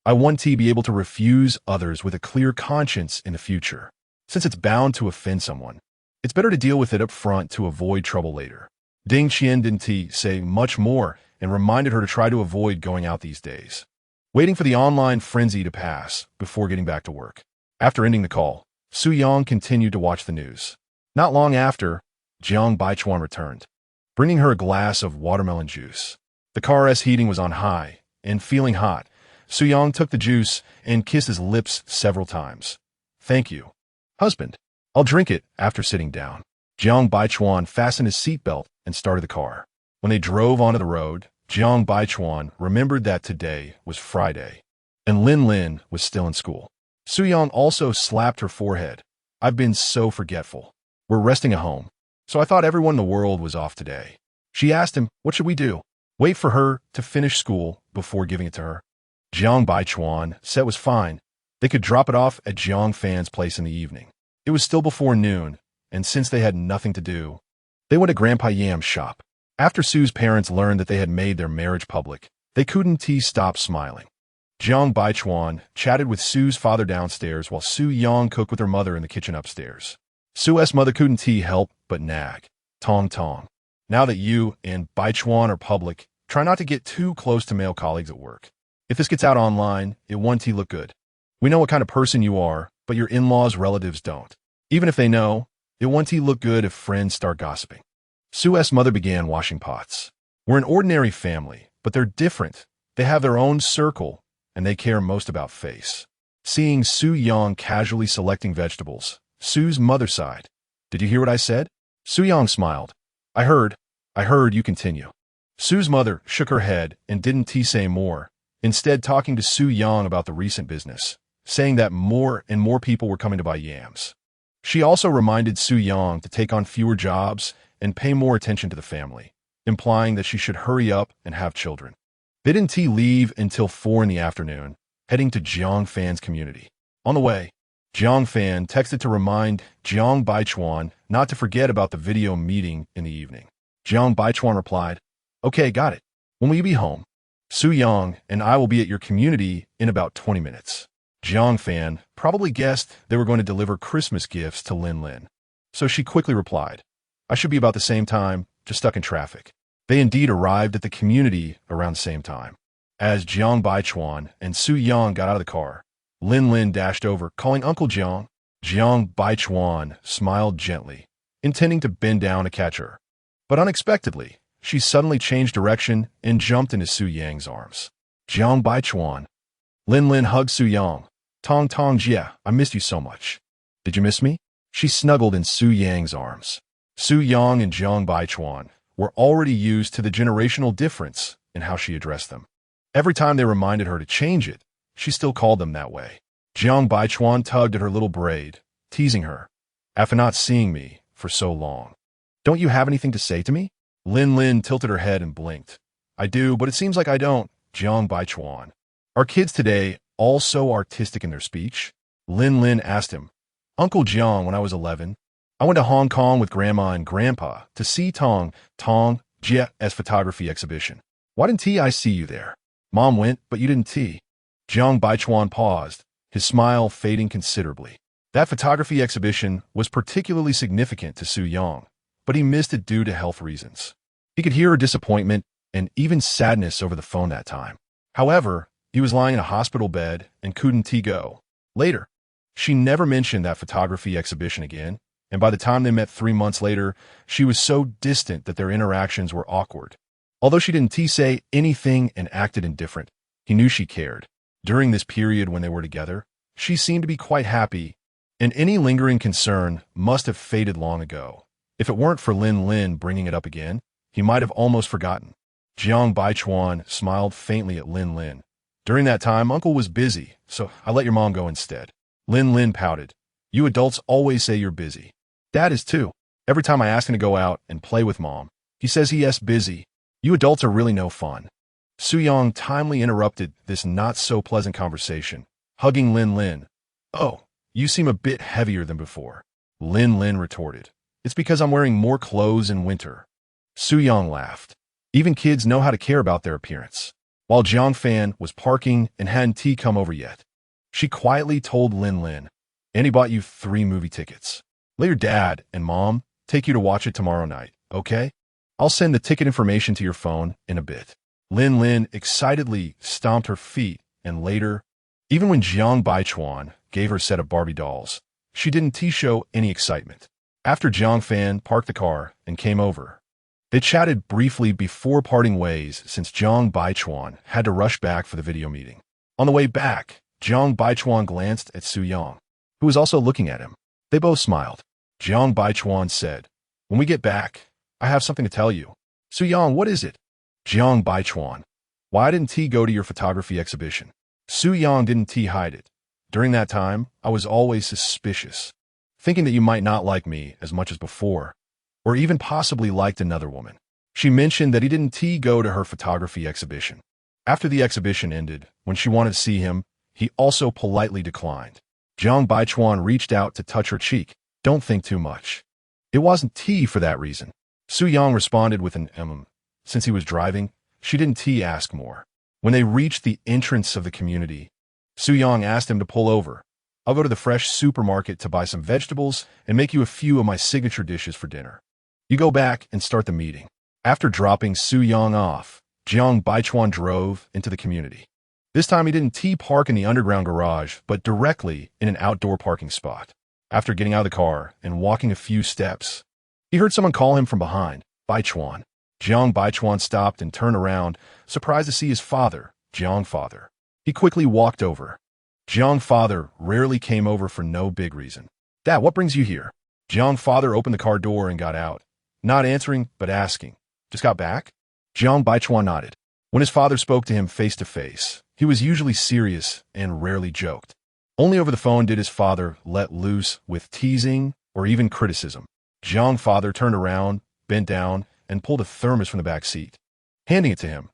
I want to be able to refuse others with a clear conscience in the future. Since it's bound to offend someone, it's better to deal with it up front to avoid trouble later." Ding Qian didn't say much more and reminded her to try to avoid going out these days, waiting for the online frenzy to pass before getting back to work. After ending the call, Su Yang continued to watch the news. Not long after, Jiang Baichuan returned, bringing her a glass of watermelon juice. The car's heating was on high, and feeling hot, Su Yang took the juice and kissed his lips several times. "Thank you, husband. I'll drink it after sitting down." Jiang Baichuan fastened his seatbelt and started the car. When they drove onto the road, Jiang Baichuan remembered that today was Friday, and Lin was still in school. Su Yang also slapped her forehead. "I've been so forgetful. We're resting at home, so I thought everyone in the world was off today." She asked him, "What should we do? Wait for her to finish school before giving it to her?" Jiang Baichuan said it was fine. They could drop it off at Jiang Fan's place in the evening. It was still before noon, and since they had nothing to do, they went to Grandpa Yam's shop. After Su's parents learned that they had made their marriage public, they couldn't stop smiling. Jiang Baichuan chatted with Su's father downstairs while Su Yang cooked with her mother in the kitchen upstairs. Su's mother couldn't help but nag. "Tong Tong. Now that you and Baichuan are public, try not to get too close to male colleagues at work. If this gets out online, it won't look good. We know what kind of person you are, but your in-laws' relatives don't. Even if they know, it won't look good if friends start gossiping." Su's mother began washing pots. "We're an ordinary family, but they're different. They have their own circle, and they care most about face." Seeing Su Yang casually selecting vegetables, Su's mother sighed. "Did you hear what I said?" Su Yang smiled. I heard, you continue." Su's mother shook her head and didn't say more, instead talking to Su Yang about the recent business, saying that more and more people were coming to buy yams. She also reminded Su Yang to take on fewer jobs and pay more attention to the family, implying that she should hurry up and have children. They didn't leave until 4 in the afternoon, heading to Jiang Fan's community. On the way, Jiang Fan texted to remind Jiang Baichuan not to forget about the video meeting in the evening. Jiang Baichuan replied, "Okay, got it. When will you be home?" "Su Yang and I will be at your community in about 20 minutes. Jiang Fan probably guessed they were going to deliver Christmas gifts to Lin Lin. So she quickly replied, I should be about the same time, just stuck in traffic. They indeed arrived at the community around the same time. As Jiang Baichuan and Su Yang got out of the car, Lin Lin dashed over, calling Uncle Jiang. Jiang Baichuan smiled gently, intending to bend down to catch her. But unexpectedly, she suddenly changed direction and jumped into Su Yang's arms. Jiang Baichuan. Lin Lin hugged Su Yang. Tong Tong Jia, I missed you so much. Did you miss me? She snuggled in Su Yang's arms. Su Yang and Jiang Baichuan were already used to the generational difference in how she addressed them. Every time they reminded her to change it, she still called them that way. Jiang Baichuan tugged at her little braid, teasing her. After not seeing me for so long, don't you have anything to say to me? Lin Lin tilted her head and blinked. I do, but it seems like I don't. Jiang Baichuan. Are kids today all so artistic in their speech? Lin Lin asked him. Uncle Jiang, when I was 11, I went to Hong Kong with Grandma and Grandpa to see Tong Jia's photography exhibition. Why didn't I see you there? Mom went, but you didn't. Jiang Baichuan paused, his smile fading considerably. That photography exhibition was particularly significant to Su Yang, but he missed it due to health reasons. He could hear her disappointment and even sadness over the phone that time. However, he was lying in a hospital bed and couldn't go. Later, she never mentioned that photography exhibition again, and by the time they met 3 months later, she was so distant that their interactions were awkward. Although she didn't say anything and acted indifferent, he knew she cared. During this period when they were together, she seemed to be quite happy, and any lingering concern must have faded long ago. If it weren't for Lin Lin bringing it up again, he might have almost forgotten. Jiang Baichuan smiled faintly at Lin Lin. During that time, Uncle was busy, so I let your mom go instead. Lin Lin pouted. You adults always say you're busy. Dad is too. Every time I ask him to go out and play with Mom, he says he is busy. You adults are really no fun. Su Yang timely interrupted this not-so-pleasant conversation, hugging Lin Lin. Oh, you seem a bit heavier than before. Lin Lin retorted. It's because I'm wearing more clothes in winter. Su Yang laughed. Even kids know how to care about their appearance. While Jiang Fan was parking and hadn't come over yet, she quietly told Lin Lin, Annie bought you 3 movie tickets. Let your dad and mom take you to watch it tomorrow night, okay? I'll send the ticket information to your phone in a bit. Lin Lin excitedly stomped her feet, and later, even when Jiang Baichuan gave her a set of Barbie dolls, she didn't show any excitement. After Jiang Fan parked the car and came over, they chatted briefly before parting ways since Jiang Baichuan had to rush back for the video meeting. On the way back, Jiang Baichuan glanced at Su Yang, who was also looking at him. They both smiled. Jiang Baichuan said, When we get back, I have something to tell you. Su Yang, what is it? Jiang Baichuan. Why didn't he go to your photography exhibition? Su Yang didn't hide it. During that time, I was always suspicious, thinking that you might not like me as much as before, or even possibly liked another woman. She mentioned that he didn't go to her photography exhibition. After the exhibition ended, when she wanted to see him, he also politely declined. Jiang Baichuan reached out to touch her cheek. Don't think too much. It wasn't for that reason. Su Yang responded with an Since he was driving, she didn't ask more. When they reached the entrance of the community, Su Yang asked him to pull over. I'll go to the fresh supermarket to buy some vegetables and make you a few of my signature dishes for dinner. You go back and start the meeting. After dropping Su Yang off, Jiang Baichuan drove into the community. This time he didn't park in the underground garage, but directly in an outdoor parking spot. After getting out of the car and walking a few steps, he heard someone call him from behind, Baichuan. Jiang Baichuan stopped and turned around, surprised to see his father, Jiang Father. He quickly walked over. Jiang Father rarely came over for no big reason. Dad, what brings you here? Jiang Father opened the car door and got out, not answering, but asking, Just got back? Jiang Baichuan nodded. When his father spoke to him face to face, he was usually serious and rarely joked. Only over the phone did his father let loose with teasing or even criticism. Jiang Father turned around, bent down, and pulled a thermos from the back seat, handing it to him.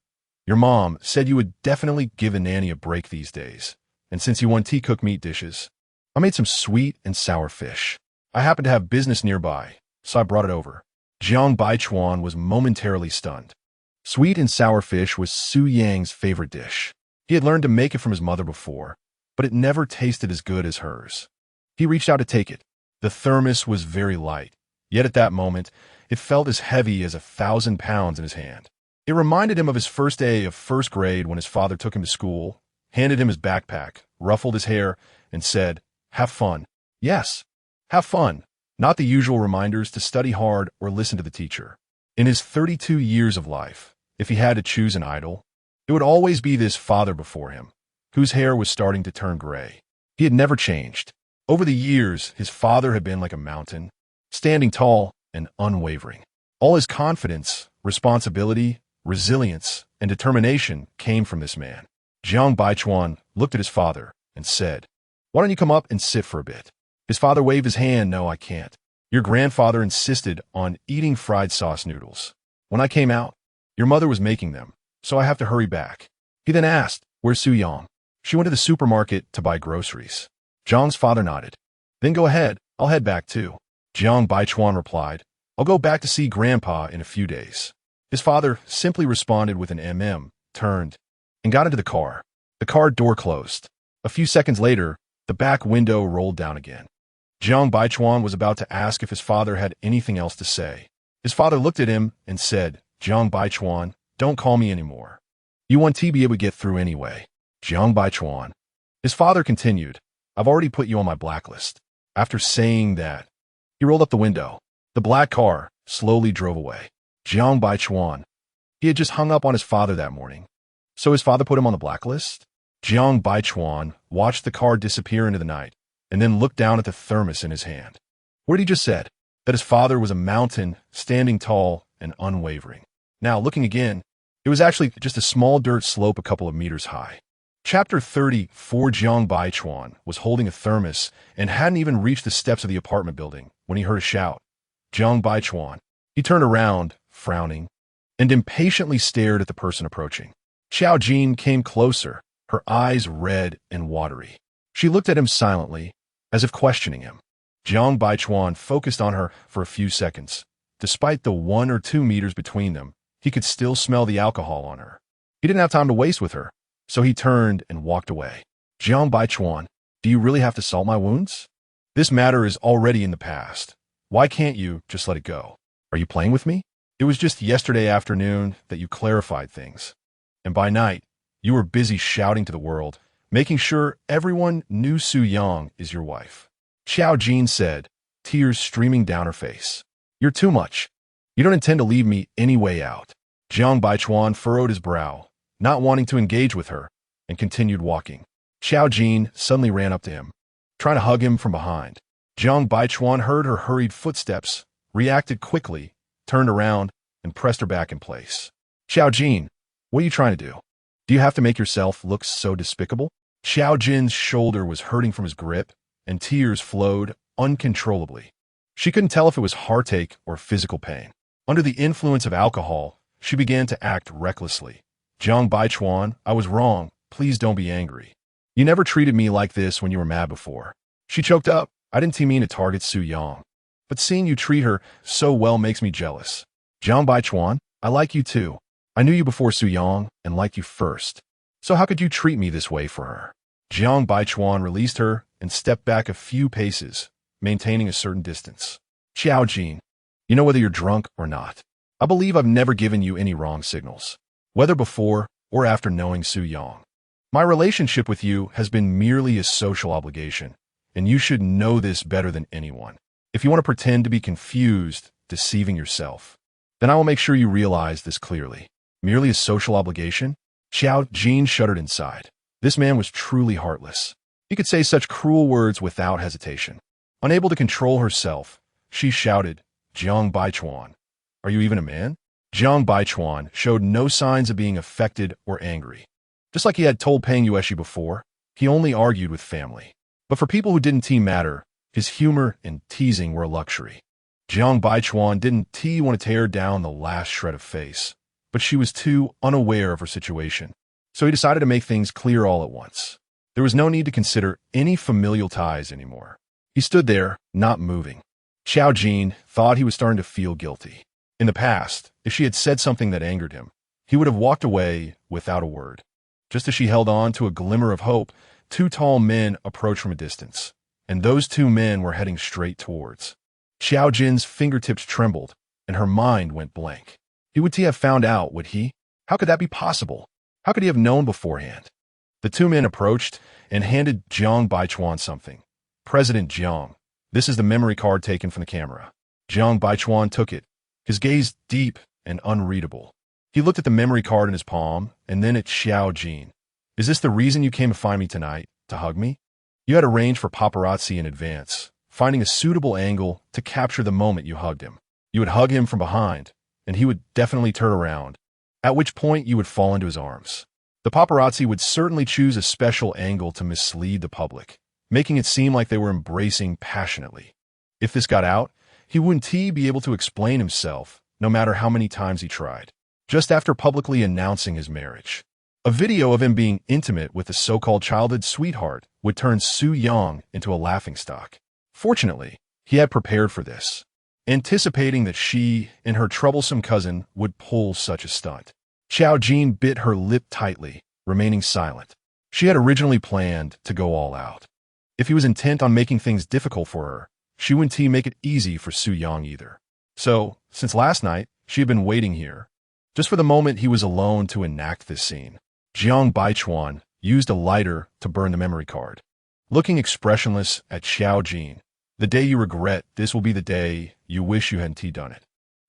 Your mom said you would definitely give a nanny a break these days, and since you want cooked meat dishes, I made some sweet and sour fish. I happened to have business nearby, so I brought it over. Jiang Baichuan was momentarily stunned. Sweet and sour fish was Su Yang's favorite dish. He had learned to make it from his mother before, but it never tasted as good as hers. He reached out to take it. The thermos was very light, yet at that moment, it felt as heavy as 1,000 pounds in his hand. It reminded him of his first day of first grade when his father took him to school, handed him his backpack, ruffled his hair, and said, "Have fun." Yes, have fun. Not the usual reminders to study hard or listen to the teacher. In his 32 years of life, if he had to choose an idol, it would always be this father before him, whose hair was starting to turn gray. He had never changed. Over the years, his father had been like a mountain, standing tall and unwavering. All his confidence, responsibility, resilience, and determination came from this man. Jiang Baichuan looked at his father and said, "Why don't you come up and sit for a bit?" His father waved his hand. "No, I can't. Your grandfather insisted on eating fried sauce noodles. When I came out, your mother was making them, so I have to hurry back." He then asked, "Where's Su Yang?" "She went to the supermarket to buy groceries." Jiang's father nodded. "Then go ahead. I'll head back too." Jiang Baichuan replied, "I'll go back to see Grandpa in a few days." His father simply responded with an turned, and got into the car. The car door closed. A few seconds later, the back window rolled down again. Jiang Baichuan was about to ask if his father had anything else to say. His father looked at him and said, "Jiang Baichuan, don't call me anymore. You won't be able to get through anyway." Jiang Baichuan. His father continued, "I've already put you on my blacklist." After saying that, he rolled up the window. The black car slowly drove away. Jiang Baichuan. He had just hung up on his father that morning. So his father put him on the blacklist? Jiang Baichuan watched the car disappear into the night, and then looked down at the thermos in his hand. What had he just said? That his father was a mountain, standing tall and unwavering. Now, looking again, it was actually just a small dirt slope a couple of meters high. Chapter 34. Jiang Baichuan was holding a thermos and hadn't even reached the steps of the apartment building when he heard a shout. Jiang Baichuan. He turned around, frowning, and impatiently stared at the person approaching. Xiao Jin came closer, her eyes red and watery. She looked at him silently, as if questioning him. Jiang Baichuan focused on her for a few seconds. Despite the 1 or 2 meters between them, he could still smell the alcohol on her. He didn't have time to waste with her, so he turned and walked away. Jiang Baichuan, do you really have to salt my wounds? This matter is already in the past. Why can't you just let it go? Are you playing with me? It was just yesterday afternoon that you clarified things. And by night, you were busy shouting to the world, making sure everyone knew Su Yang is your wife. Xiao Jin said, tears streaming down her face. You're too much. You don't intend to leave me any way out. Jiang Baichuan furrowed his brow, not wanting to engage with her, and continued walking. Xiao Jin suddenly ran up to him, trying to hug him from behind. Jiang Baichuan heard her hurried footsteps, reacted quickly, turned around, and pressed her back in place. Xiao Jin, what are you trying to do? Do you have to make yourself look so despicable? Xiao Jin's shoulder was hurting from his grip, and tears flowed uncontrollably. She couldn't tell if it was heartache or physical pain. Under the influence of alcohol, she began to act recklessly. Jiang Baichuan, I was wrong. Please don't be angry. You never treated me like this when you were mad before. She choked up. I didn't mean to target Su Yang, but seeing you treat her so well makes me jealous. Jiang Baichuan, I like you too. I knew you before Su Yang and liked you first. So how could you treat me this way for her? Jiang Baichuan released her and stepped back a few paces, maintaining a certain distance. Xiao Jin, you know whether you're drunk or not. I believe I've never given you any wrong signals, whether before or after knowing Su Yang. My relationship with you has been merely a social obligation, and you should know this better than anyone. If you want to pretend to be confused, deceiving yourself, then I will make sure you realize this clearly. Merely a social obligation? Xiao Jin shuddered inside. This man was truly heartless. He could say such cruel words without hesitation. Unable to control herself, she shouted, Jiang Baichuan, are you even a man? Jiang Baichuan showed no signs of being affected or angry. Just like he had told Peng Yueshi before, he only argued with family. But for people who didn't matter, his humor and teasing were a luxury. Jiang Baichuan didn't want to tear down the last shred of face, but she was too unaware of her situation. So he decided to make things clear all at once. There was no need to consider any familial ties anymore. He stood there, not moving. Xiao Jin thought he was starting to feel guilty. In the past, if she had said something that angered him, he would have walked away without a word. Just as she held on to a glimmer of hope two tall men approached from a distance, and those two men were heading straight towards. Xiao Jin's fingertips trembled, and her mind went blank. He would have found out, would he? How could that be possible? How could he have known beforehand? The two men approached and handed Jiang Baichuan something. President Jiang, this is the memory card taken from the camera. Jiang Baichuan took it, his gaze deep and unreadable. He looked at the memory card in his palm and then at Xiao Jin. Is this the reason you came to find me tonight, to hug me? You had arranged for paparazzi in advance, finding a suitable angle to capture the moment you hugged him. You would hug him from behind, and he would definitely turn around, at which point you would fall into his arms. The paparazzi would certainly choose a special angle to mislead the public, making it seem like they were embracing passionately. If this got out, he wouldn't be able to explain himself, no matter how many times he tried. Just after publicly announcing his marriage, a video of him being intimate with a so-called childhood sweetheart would turn Su Yang into a laughingstock. Fortunately, he had prepared for this, anticipating that she and her troublesome cousin would pull such a stunt. Xiao Jin bit her lip tightly, remaining silent. She had originally planned to go all out. If he was intent on making things difficult for her, she wouldn't make it easy for Su Yang either. So, since last night, she had been waiting here, just for the moment he was alone to enact this scene. Jiang Baichuan used a lighter to burn the memory card. Looking expressionless at Xiao Jin, the day you regret this will be the day you wish you hadn't done it.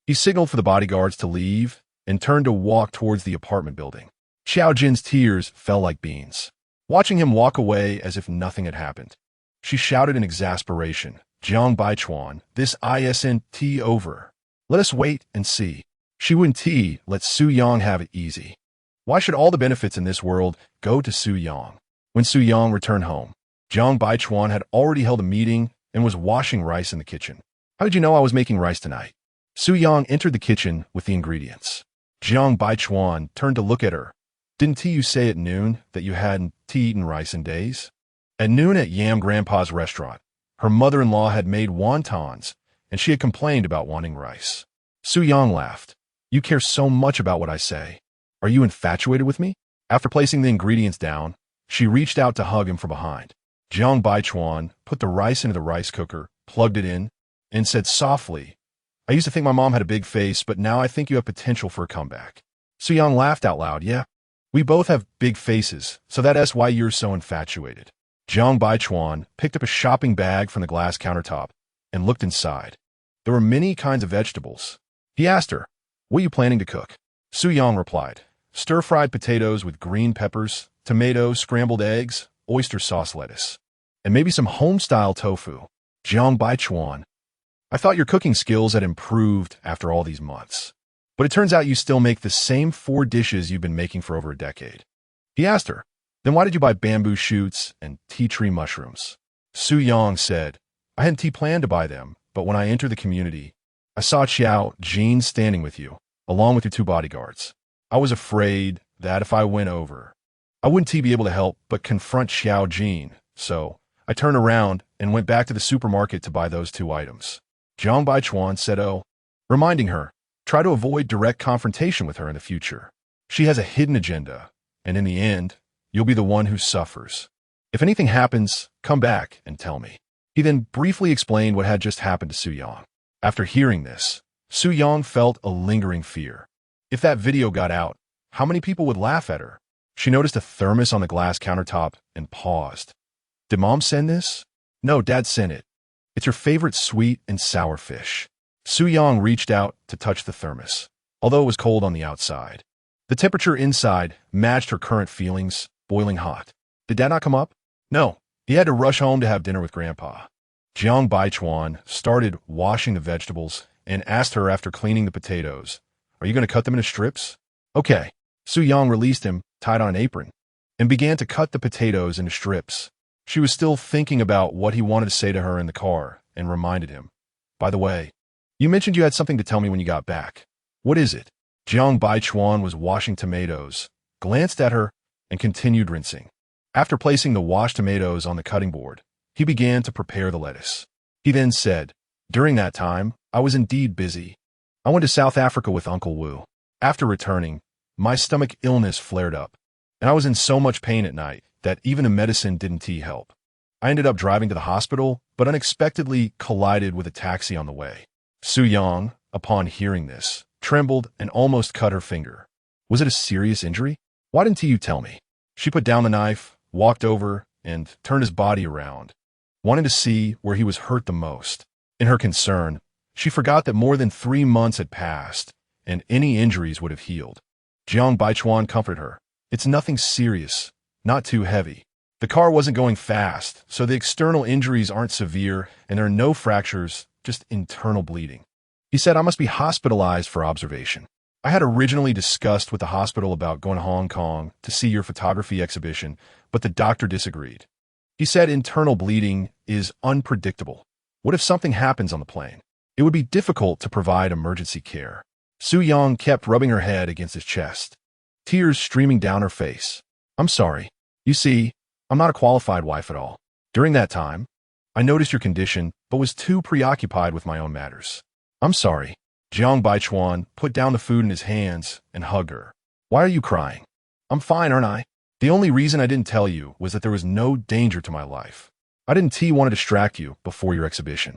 He signaled for the bodyguards to leave and turned to walk towards the apartment building. Xiao Jin's tears fell like beans, watching him walk away as if nothing had happened. She shouted in exasperation, Jiang Baichuan, this isn't over. Let us wait and see. She wouldn't let Su Yang have it easy. Why should all the benefits in this world go to Su Yang? When Su Yang returned home, Jiang Baichuan had already held a meeting and was washing rice in the kitchen. How did you know I was making rice tonight? Su Yang entered the kitchen with the ingredients. Jiang Baichuan turned to look at her. Didn't you say at noon that you hadn't eaten rice in days? At noon at Yam Grandpa's restaurant, her mother-in-law had made wontons, and she had complained about wanting rice. Su Yang laughed. You care so much about what I say. Are you infatuated with me? After placing the ingredients down, she reached out to hug him from behind. Jiang Baichuan put the rice into the rice cooker, plugged it in, and said softly, I used to think my mom had a big face, but now I think you have potential for a comeback. Su Yang laughed out loud. Yeah, we both have big faces, so that's why you're so infatuated. Jiang Baichuan picked up a shopping bag from the glass countertop and looked inside. There were many kinds of vegetables. He asked her, what are you planning to cook? Su Yang replied, stir-fried potatoes with green peppers, tomatoes, scrambled eggs, oyster sauce lettuce, and maybe some home-style tofu. Jiang Baichuan, I thought your cooking skills had improved after all these months, but it turns out you still make the same 4 dishes you've been making for over a decade. He asked her, then why did you buy bamboo shoots and tea tree mushrooms? Su Yang said, I hadn't planned to buy them, but when I entered the community, I saw Xiao Jin standing with you, along with your 2 bodyguards. I was afraid that if I went over, I wouldn't be able to help but confront Xiao Jin, so I turned around and went back to the supermarket to buy those 2 items. Jiang Baichuan said, oh, reminding her, try to avoid direct confrontation with her in the future. She has a hidden agenda, and in the end, you'll be the one who suffers. If anything happens, come back and tell me. He then briefly explained what had just happened to Su Yang. After hearing this, Su Yang felt a lingering fear. If that video got out, how many people would laugh at her? She noticed a thermos on the glass countertop and paused. Did Mom send this? No, Dad sent it. It's your favorite sweet and sour fish. Su Yang reached out to touch the thermos, although it was cold on the outside. The temperature inside matched her current feelings, boiling hot. Did Dad not come up? No, he had to rush home to have dinner with Grandpa. Jiang Baichuan started washing the vegetables and asked her after cleaning the potatoes, are you going to cut them into strips? Okay. Su Yang released him, tied on an apron, and began to cut the potatoes into strips. She was still thinking about what he wanted to say to her in the car and reminded him, by the way, you mentioned you had something to tell me when you got back. What is it? Jiang Baichuan was washing tomatoes, glanced at her, and continued rinsing. After placing the washed tomatoes on the cutting board, he began to prepare the lettuce. He then said, during that time, I was indeed busy. I went to South Africa with Uncle Wu. After returning, my stomach illness flared up, and I was in so much pain at night, that even a medicine didn't help. I ended up driving to the hospital, but unexpectedly collided with a taxi on the way. Su Yang, upon hearing this, trembled and almost cut her finger. Was it a serious injury? Why didn't you tell me? She put down the knife, walked over, and turned his body around, wanting to see where he was hurt the most. In her concern, she forgot that more than 3 months had passed, and any injuries would have healed. Jiang Baichuan comforted her. It's nothing serious, not too heavy. The car wasn't going fast, so the external injuries aren't severe, and there are no fractures, just internal bleeding. He said I must be hospitalized for observation. I had originally discussed with the hospital about going to Hong Kong to see your photography exhibition, but the doctor disagreed. He said internal bleeding is unpredictable. What if something happens on the plane? It would be difficult to provide emergency care. Su Yang kept rubbing her head against his chest, tears streaming down her face. I'm sorry. You see, I'm not a qualified wife at all. During that time, I noticed your condition, but was too preoccupied with my own matters. I'm sorry. Jiang Baichuan put down the food in his hands and hugged her. Why are you crying? I'm fine, aren't I? The only reason I didn't tell you was that there was no danger to my life. I didn't want to distract you before your exhibition.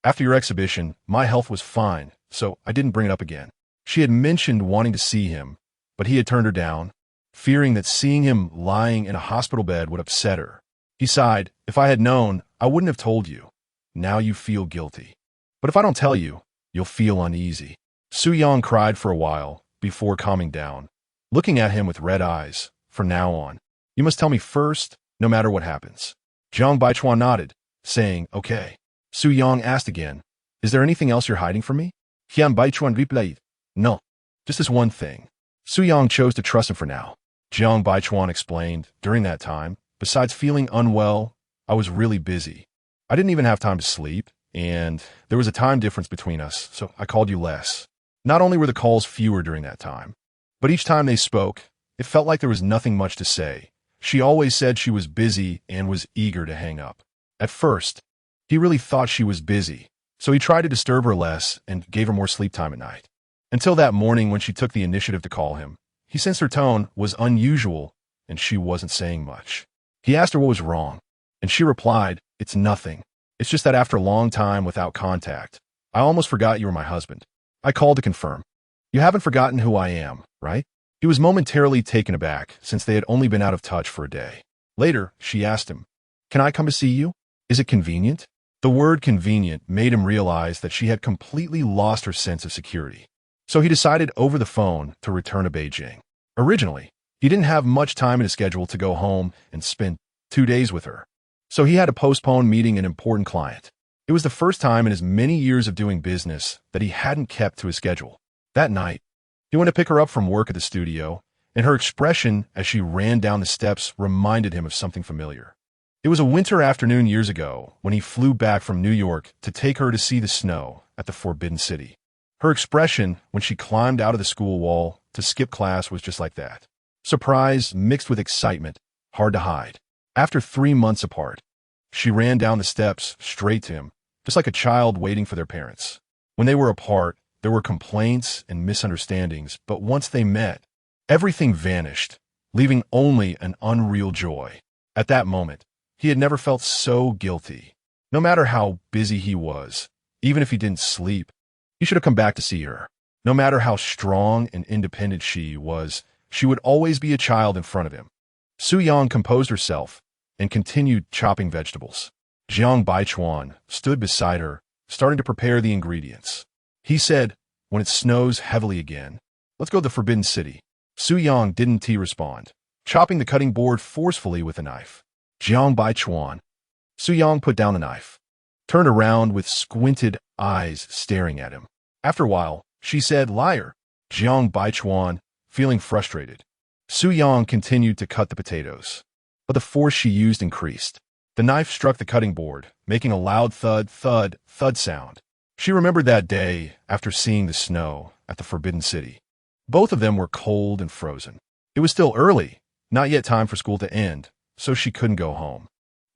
After your exhibition, my health was fine, so I didn't bring it up again. She had mentioned wanting to see him, but he had turned her down, fearing that seeing him lying in a hospital bed would upset her. He sighed, if I had known, I wouldn't have told you. Now you feel guilty. But if I don't tell you, you'll feel uneasy. Su Yang cried for a while before calming down, looking at him with red eyes. From now on, you must tell me first, no matter what happens. Jiang Baichuan nodded, saying, okay. Su Yang asked again, is there anything else you're hiding from me? Jiang Baichuan replied, no, just this one thing. Su Yang chose to trust him for now. Jiang Baichuan explained, during that time, besides feeling unwell, I was really busy. I didn't even have time to sleep, and there was a time difference between us, so I called you less. Not only were the calls fewer during that time, but each time they spoke, it felt like there was nothing much to say. She always said she was busy and was eager to hang up. At first, he really thought she was busy, so he tried to disturb her less and gave her more sleep time at night. Until that morning when she took the initiative to call him, he sensed her tone was unusual and she wasn't saying much. He asked her what was wrong, and she replied, it's nothing. It's just that after a long time without contact, I almost forgot you were my husband. I called to confirm. You haven't forgotten who I am, right? He was momentarily taken aback since they had only been out of touch for a day. Later, she asked him, can I come to see you? Is it convenient? The word convenient made him realize that she had completely lost her sense of security. So he decided over the phone to return to Beijing. Originally, he didn't have much time in his schedule to go home and spend 2 days with her. So he had to postpone meeting an important client. It was the first time in his many years of doing business that he hadn't kept to his schedule. That night, he went to pick her up from work at the studio, and her expression as she ran down the steps reminded him of something familiar. It was a winter afternoon years ago when he flew back from New York to take her to see the snow at the Forbidden City. Her expression when she climbed out of the school wall to skip class was just like that. Surprise mixed with excitement, hard to hide. After 3 months apart, she ran down the steps straight to him, just like a child waiting for their parents. When they were apart, there were complaints and misunderstandings, but once they met, everything vanished, leaving only an unreal joy. At that moment, he had never felt so guilty. No matter how busy he was, even if he didn't sleep, he should have come back to see her. No matter how strong and independent she was, she would always be a child in front of him. Su Yang composed herself and continued chopping vegetables. Jiang Baichuan stood beside her, starting to prepare the ingredients. He said, when it snows heavily again, let's go to the Forbidden City. Su Yang didn't respond, chopping the cutting board forcefully with a knife. Jiang Baichuan. Su Yang put down the knife, turned around with squinted eyes staring at him. After a while, she said, liar. Jiang Baichuan, feeling frustrated. Su Yang continued to cut the potatoes, but the force she used increased. The knife struck the cutting board, making a loud thud, thud, thud sound. She remembered that day after seeing the snow at the Forbidden City. Both of them were cold and frozen. It was still early, not yet time for school to end, so she couldn't go home.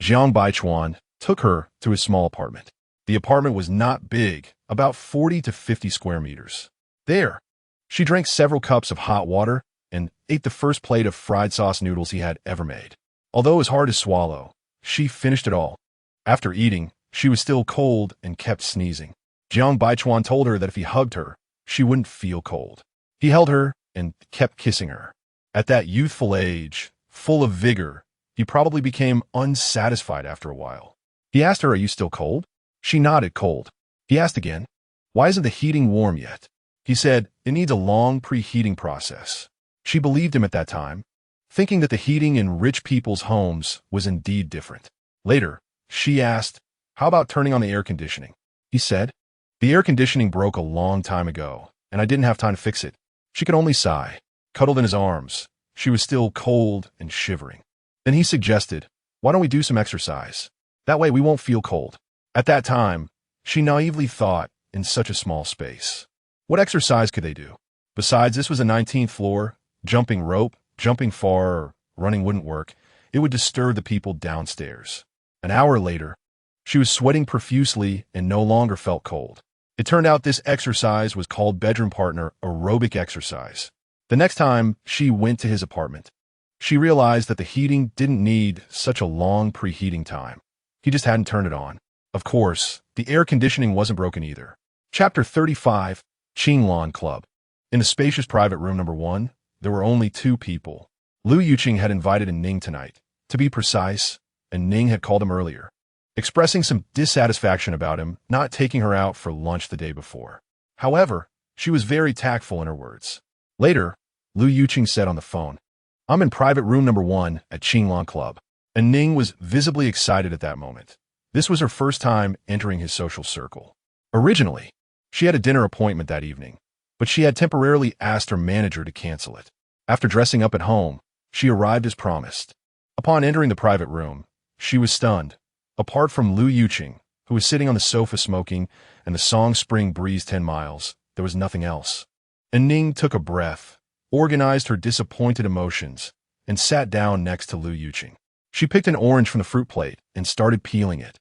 Jiang Baichuan took her to his small apartment. The apartment was not big, about 40 to 50 square meters. There, she drank several cups of hot water and ate the first plate of fried sauce noodles he had ever made. Although it was hard to swallow, she finished it all. After eating, she was still cold and kept sneezing. Jiang Baichuan told her that if he hugged her, she wouldn't feel cold. He held her and kept kissing her. At that youthful age, full of vigor, he probably became unsatisfied after a while. He asked her, "Are you still cold?" She nodded, cold. He asked again, "Why isn't the heating warm yet?" He said, "It needs a long preheating process." She believed him at that time, thinking that the heating in rich people's homes was indeed different. Later, she asked, "How about turning on the air conditioning?" He said, "The air conditioning broke a long time ago, and I didn't have time to fix it." She could only sigh. Cuddled in his arms, she was still cold and shivering. Then he suggested, "Why don't we do some exercise? That way we won't feel cold." At that time, she naively thought, in such a small space. What exercise could they do? Besides, this was the 19th floor. Jumping rope, jumping far, or running wouldn't work. It would disturb the people downstairs. An hour later, she was sweating profusely and no longer felt cold. It turned out this exercise was called bedroom partner aerobic exercise. The next time she went to his apartment, she realized that the heating didn't need such a long preheating time. He just hadn't turned it on. Of course, the air conditioning wasn't broken either. Chapter 35, Qinglan Club. In the spacious private room number 1, there were only 2 people. Lu Yuqing had invited Ning tonight. To be precise, and Ning had called him earlier, expressing some dissatisfaction about him not taking her out for lunch the day before. However, she was very tactful in her words. Later, Lu Yuqing said on the phone, "I'm in private room number 1 at Qinglan Club." And Ning was visibly excited at that moment. This was her first time entering his social circle. Originally, she had a dinner appointment that evening, but she had temporarily asked her manager to cancel it. After dressing up at home, she arrived as promised. Upon entering the private room, she was stunned. Apart from Lu Yuqing, who was sitting on the sofa smoking, and the song Spring Breeze 10 Miles, there was nothing else. And Ning took a breath, organized her disappointed emotions, and sat down next to Lu Yuqing. She picked an orange from the fruit plate and started peeling it,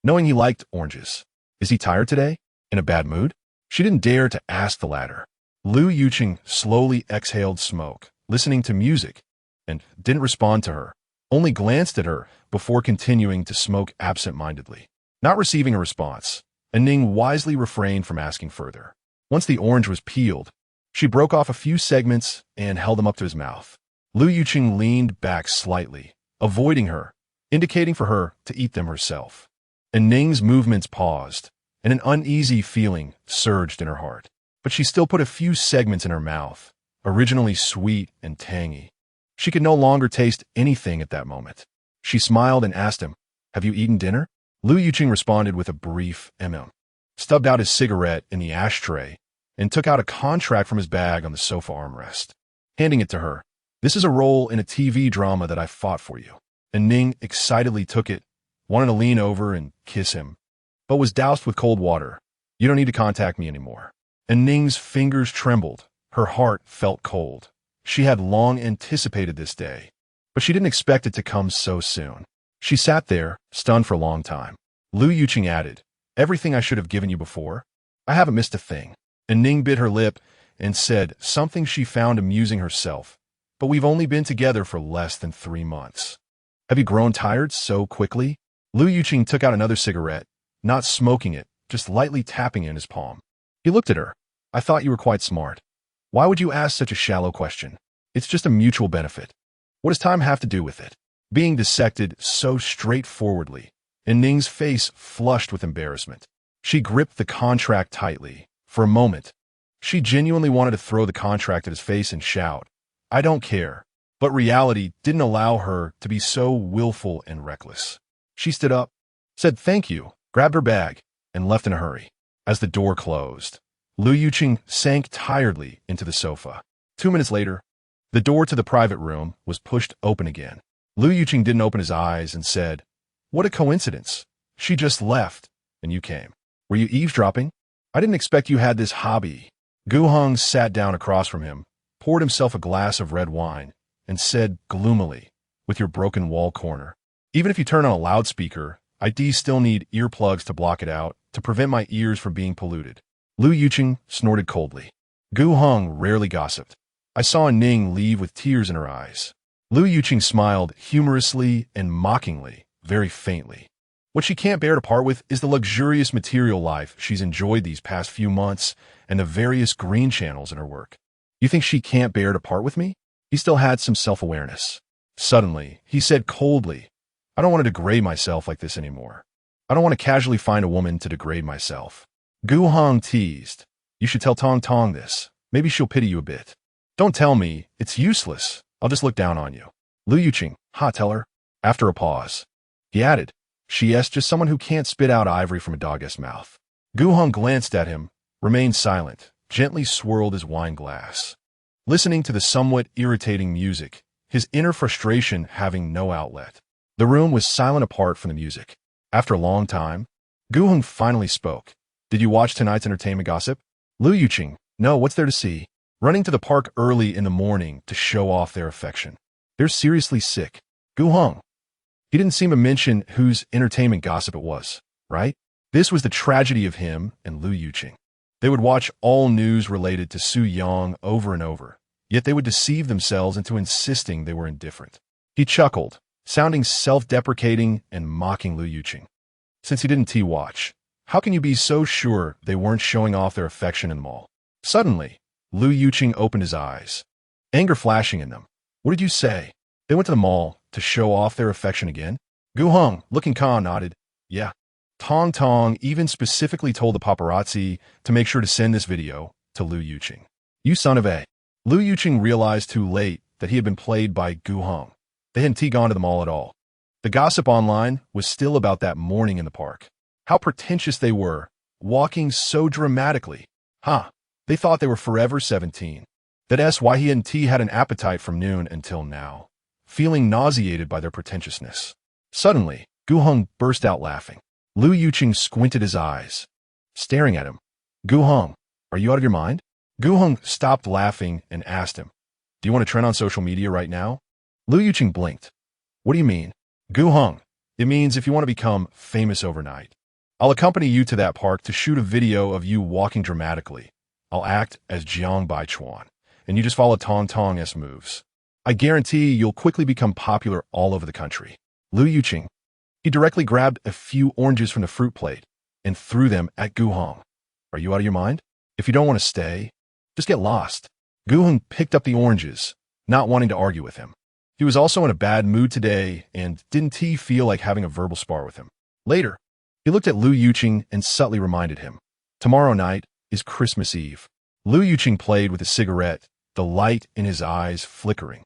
knowing he liked oranges. Is he tired today? In a bad mood? She didn't dare to ask the latter. Lu Yuqing slowly exhaled smoke, listening to music, and didn't respond to her, only glanced at her before continuing to smoke absent-mindedly. Not receiving a response, and Ning wisely refrained from asking further. Once the orange was peeled, she broke off a few segments and held them up to his mouth. Lu Yuqing leaned back slightly, avoiding her, indicating for her to eat them herself. And Ning's movements paused, and an uneasy feeling surged in her heart. But she still put a few segments in her mouth, originally sweet and tangy. She could no longer taste anything at that moment. She smiled and asked him, "Have you eaten dinner?" Lu Yuqing responded with a brief stubbed out his cigarette in the ashtray, and took out a contract from his bag on the sofa armrest. Handing it to her, "This is a role in a TV drama that I fought for you." And Ning excitedly took it, wanted to lean over and kiss him, but was doused with cold water. "You don't need to contact me anymore." And Ning's fingers trembled. Her heart felt cold. She had long anticipated this day, but she didn't expect it to come so soon. She sat there, stunned for a long time. Lu Yuqing added, "Everything I should have given you before? I haven't missed a thing." And Ning bit her lip and said something she found amusing herself, "But we've only been together for less than 3 months. Have you grown tired so quickly?" Lu Yuqing took out another cigarette, not smoking it, just lightly tapping it in his palm. He looked at her. "I thought you were quite smart. Why would you ask such a shallow question? It's just a mutual benefit. What does time have to do with it?" Being dissected so straightforwardly, and Ning's face flushed with embarrassment. She gripped the contract tightly. For a moment, she genuinely wanted to throw the contract at his face and shout, "I don't care." But reality didn't allow her to be so willful and reckless. She stood up, said thank you, grabbed her bag, and left in a hurry. As the door closed, Lu Yuqing sank tiredly into the sofa. 2 minutes later, the door to the private room was pushed open again. Lu Yuqing didn't open his eyes and said, "What a coincidence. She just left, and you came. Were you eavesdropping? I didn't expect you had this hobby." Gu Heng sat down across from him, poured himself a glass of red wine, and said gloomily, "With your broken wall corner. Even if you turn on a loudspeaker, I still need earplugs to block it out, to prevent my ears from being polluted." Lu Yuqing snorted coldly. Gu Heng rarely gossiped. "I saw Ning leave with tears in her eyes. Lu Yuqing smiled humorously and mockingly, very faintly. What she can't bear to part with is the luxurious material life she's enjoyed these past few months and the various green channels in her work. You think she can't bear to part with me? He still had some self-awareness. Suddenly, he said coldly, I don't want to degrade myself like this anymore. I don't want to casually find a woman to degrade myself. Gu Hong teased. You should tell Tong Tong this. Maybe she'll pity you a bit. Don't tell me. It's useless. I'll just look down on you. Lu Yuqing, tell her. After a pause, he added, She's just someone who can't spit out ivory from a dog's mouth. Gu Hong glanced at him, remained silent, gently swirled his wine glass. Listening to the somewhat irritating music, his inner frustration having no outlet. The room was silent apart from the music. After a long time, Gu Hong finally spoke. Did you watch tonight's entertainment gossip? Lu Yuqing, no, what's there to see? Running to the park early in the morning to show off their affection. They're seriously sick. Gu Hong. He didn't seem to mention whose entertainment gossip it was, right? This was the tragedy of him and Lu Yuqing. They would watch all news related to Su Yang over and over, yet they would deceive themselves into insisting they were indifferent. He chuckled, sounding self-deprecating and mocking Lu Yuqing. Since he didn't watch, how can you be so sure they weren't showing off their affection in the mall? Suddenly, Lu Yuqing opened his eyes, anger flashing in them. What did you say? They went to the mall to show off their affection again? Gu Hong, looking calm, nodded. Yeah. Tong Tong even specifically told the paparazzi to make sure to send this video to Lu Yuqing. You son of a. Lu Yuqing realized too late that he had been played by Gu Hong. They hadn't gone to the mall at all. The gossip online was still about that morning in the park. How pretentious they were, walking so dramatically. They thought they were forever 17. That's why he and had an appetite from noon until now, feeling nauseated by their pretentiousness. Suddenly, Gu Hong burst out laughing. Lu Yuqing squinted his eyes, staring at him. Gu Hong, are you out of your mind? Gu Hong stopped laughing and asked him, do you want to trend on social media right now? Lu Yuqing blinked. What do you mean? Gu Hong, it means if you want to become famous overnight. I'll accompany you to that park to shoot a video of you walking dramatically. I'll act as Jiang Baichuan, and you just follow Tong Tong's moves. I guarantee you'll quickly become popular all over the country. Lu Yuqing. He directly grabbed a few oranges from the fruit plate and threw them at Gu Hong. Are you out of your mind? If you don't want to stay, just get lost. Gu Hong picked up the oranges, not wanting to argue with him. He was also in a bad mood today and didn't feel like having a verbal spar with him. Later, he looked at Lu Yuqing and subtly reminded him, tomorrow night is Christmas Eve. Lu Yuqing played with a cigarette, the light in his eyes flickering.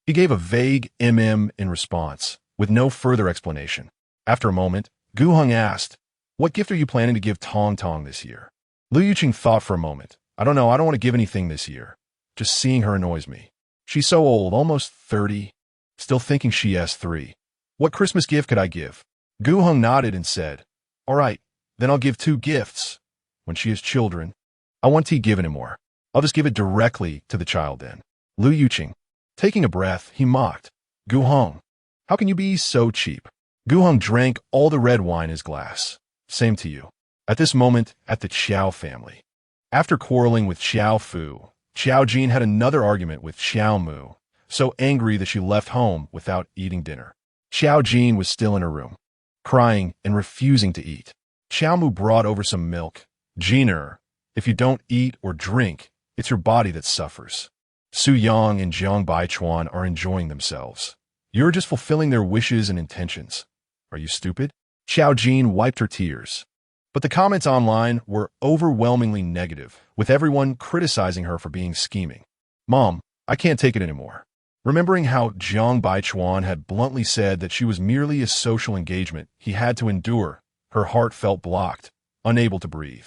He gave a vague in response, with no further explanation. After a moment, Gu Hong asked, what gift are you planning to give Tong Tong this year? Lu Yuqing thought for a moment. I don't know, I don't want to give anything this year. Just seeing her annoys me. She's so old, almost 30. Still thinking she has 3. What Christmas gift could I give? Gu Hong nodded and said, all right, then I'll give 2 gifts. When she has children, I want tea given him more. I'll just give it directly to the child then. Lu Yuqing. Taking a breath, he mocked. Gu Hong, how can you be so cheap? Gu Hong drank all the red wine in his glass. Same to you. At this moment, at the Qiao family. After quarreling with Xiao Fu, Xiao Jin had another argument with Xiao Mu, so angry that she left home without eating dinner. Xiao Jin was still in her room, crying and refusing to eat. Xiao Mu brought over some milk. Jiner, if you don't eat or drink, it's your body that suffers. Su Yang and Jiang Baichuan are enjoying themselves. You're just fulfilling their wishes and intentions. Are you stupid? Xiao Jin wiped her tears. But the comments online were overwhelmingly negative, with everyone criticizing her for being scheming. Mom, I can't take it anymore. Remembering how Jiang Baichuan had bluntly said that she was merely a social engagement he had to endure, her heart felt blocked, unable to breathe.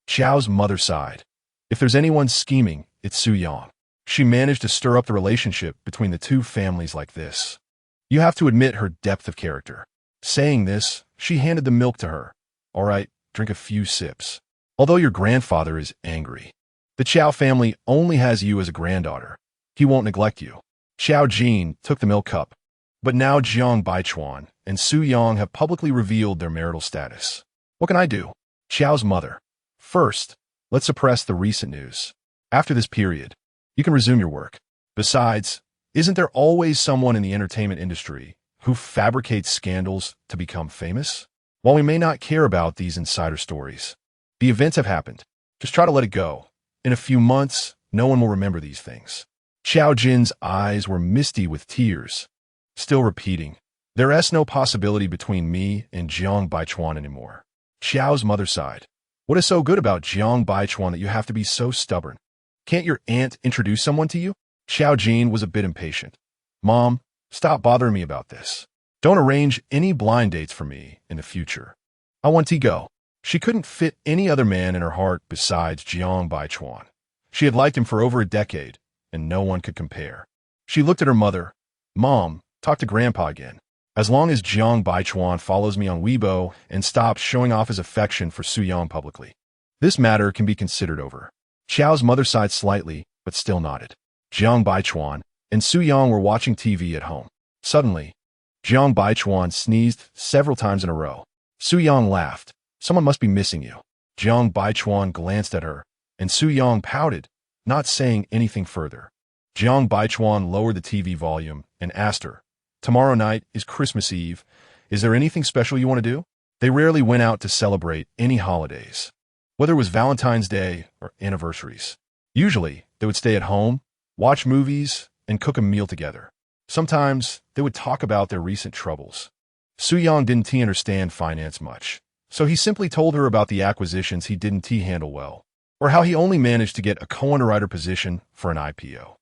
Xiao's mother sighed. If there's anyone scheming, it's Su Yang. She managed to stir up the relationship between the two families like this. You have to admit her depth of character. Saying this, she handed the milk to her. All right, drink a few sips. Although your grandfather is angry, the Qiao family only has you as a granddaughter. He won't neglect you. Xiao Jin took the milk cup. But now Jiang Baichuan and Su Yang have publicly revealed their marital status. What can I do? Xiao's mother. First, let's suppress the recent news. After this period, you can resume your work. Besides, Isn't there always someone in the entertainment industry who fabricates scandals to become famous? While we may not care about these insider stories, the events have happened. Just try to let it go. In a few months, no one will remember these things. Xiao Jin's eyes were misty with tears, still repeating, "There's no possibility between me and Jiang Baichuan anymore." Xiao's mother sighed. "What is so good about Jiang Baichuan that you have to be so stubborn? Can't your aunt introduce someone to you?" Xiao Jin was a bit impatient. "Mom, stop bothering me about this. Don't arrange any blind dates for me in the future. I want to go." She couldn't fit any other man in her heart besides Jiang Baichuan. She had liked him for over a decade, and no one could compare. She looked at her mother. "Mom, talk to Grandpa again. As long as Jiang Baichuan follows me on Weibo and stops showing off his affection for Su-yang publicly, this matter can be considered over." Xiao's mother sighed slightly, but still nodded. Jiang Baichuan and Su-yang were watching TV at home. Suddenly, Jiang Baichuan sneezed several times in a row. Su-yang laughed. "Someone must be missing you." Jiang Baichuan glanced at her, and Su-yang pouted, not saying anything further. Jiang Baichuan lowered the TV volume and asked her, "Tomorrow night is Christmas Eve. Is there anything special you want to do?" They rarely went out to celebrate any holidays, whether it was Valentine's Day or anniversaries. Usually, they would stay at home, watch movies, and cook a meal together. Sometimes, they would talk about their recent troubles. Su-yang didn't understand finance much, so he simply told her about the acquisitions he didn't handle well, or how he only managed to get a co-underwriter position for an IPO.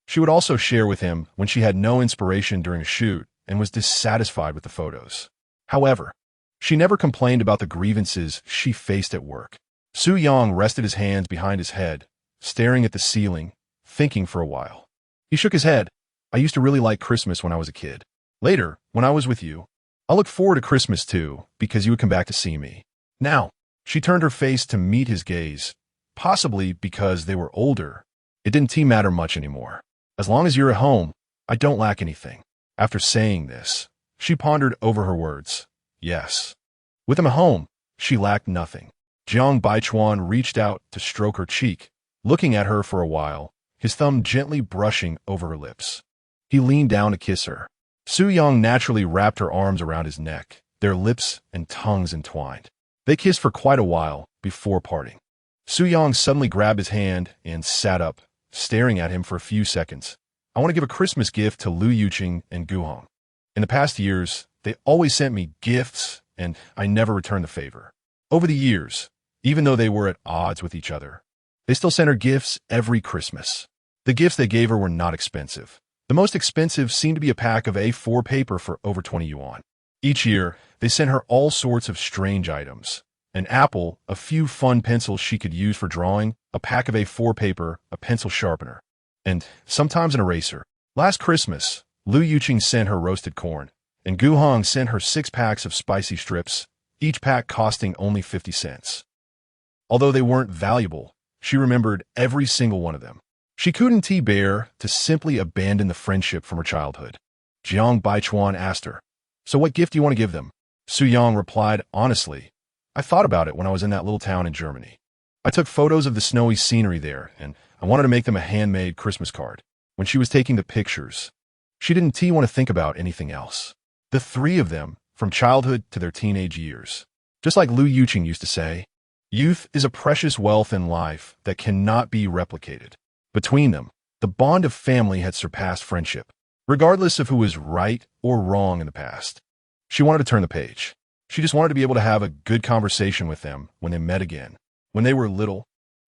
She would also share with him when she had no inspiration during a shoot and was dissatisfied with the photos. However, she never complained about the grievances she faced at work. Su-yang rested his hands behind his head, staring at the ceiling, thinking for a while. He shook his head. "I used to really like Christmas when I was a kid. Later, when I was with you, I looked forward to Christmas too, because you would come back to see me. Now," she turned her face to meet his gaze, possibly because they were older. "It didn't matter much anymore. As long as you're at home, I don't lack anything." After saying this, she pondered over her words. Yes. With him at home, she lacked nothing. Jiang Baichuan reached out to stroke her cheek, looking at her for a while, his thumb gently brushing over her lips. He leaned down to kiss her. Su-yang naturally wrapped her arms around his neck, their lips and tongues entwined. They kissed for quite a while before parting. Su-yang suddenly grabbed his hand and sat up, staring at him for a few seconds. "I want to give a Christmas gift to Lu Yuqing and Gu Hong. In the past years, they always sent me gifts, and I never returned the favor. Over the years, even though they were at odds with each other, they still sent her gifts every Christmas. The gifts they gave her were not expensive. The most expensive seemed to be a pack of A4 paper for over 20 yuan. Each year, they sent her all sorts of strange items. An apple, a few fun pencils she could use for drawing, a pack of A4 paper, a pencil sharpener, and sometimes an eraser. Last Christmas, Lu Yuqing sent her roasted corn, and Gu Hong sent her 6 packs of spicy strips, each pack costing only 50 cents. Although they weren't valuable, she remembered every single one of them. She couldn't bear to simply abandon the friendship from her childhood. Jiang Baichuan asked her, "So what gift do you want to give them?" Su-yang replied honestly, "I thought about it when I was in that little town in Germany. I took photos of the snowy scenery there, and I wanted to make them a handmade Christmas card." When she was taking the pictures, she didn't want to think about anything else. The 3 of them, from childhood to their teenage years. Just like Lu Yuqing used to say, youth is a precious wealth in life that cannot be replicated. Between them, the bond of family had surpassed friendship, regardless of who was right or wrong in the past. She wanted to turn the page. She just wanted to be able to have a good conversation with them when they met again. When they were little,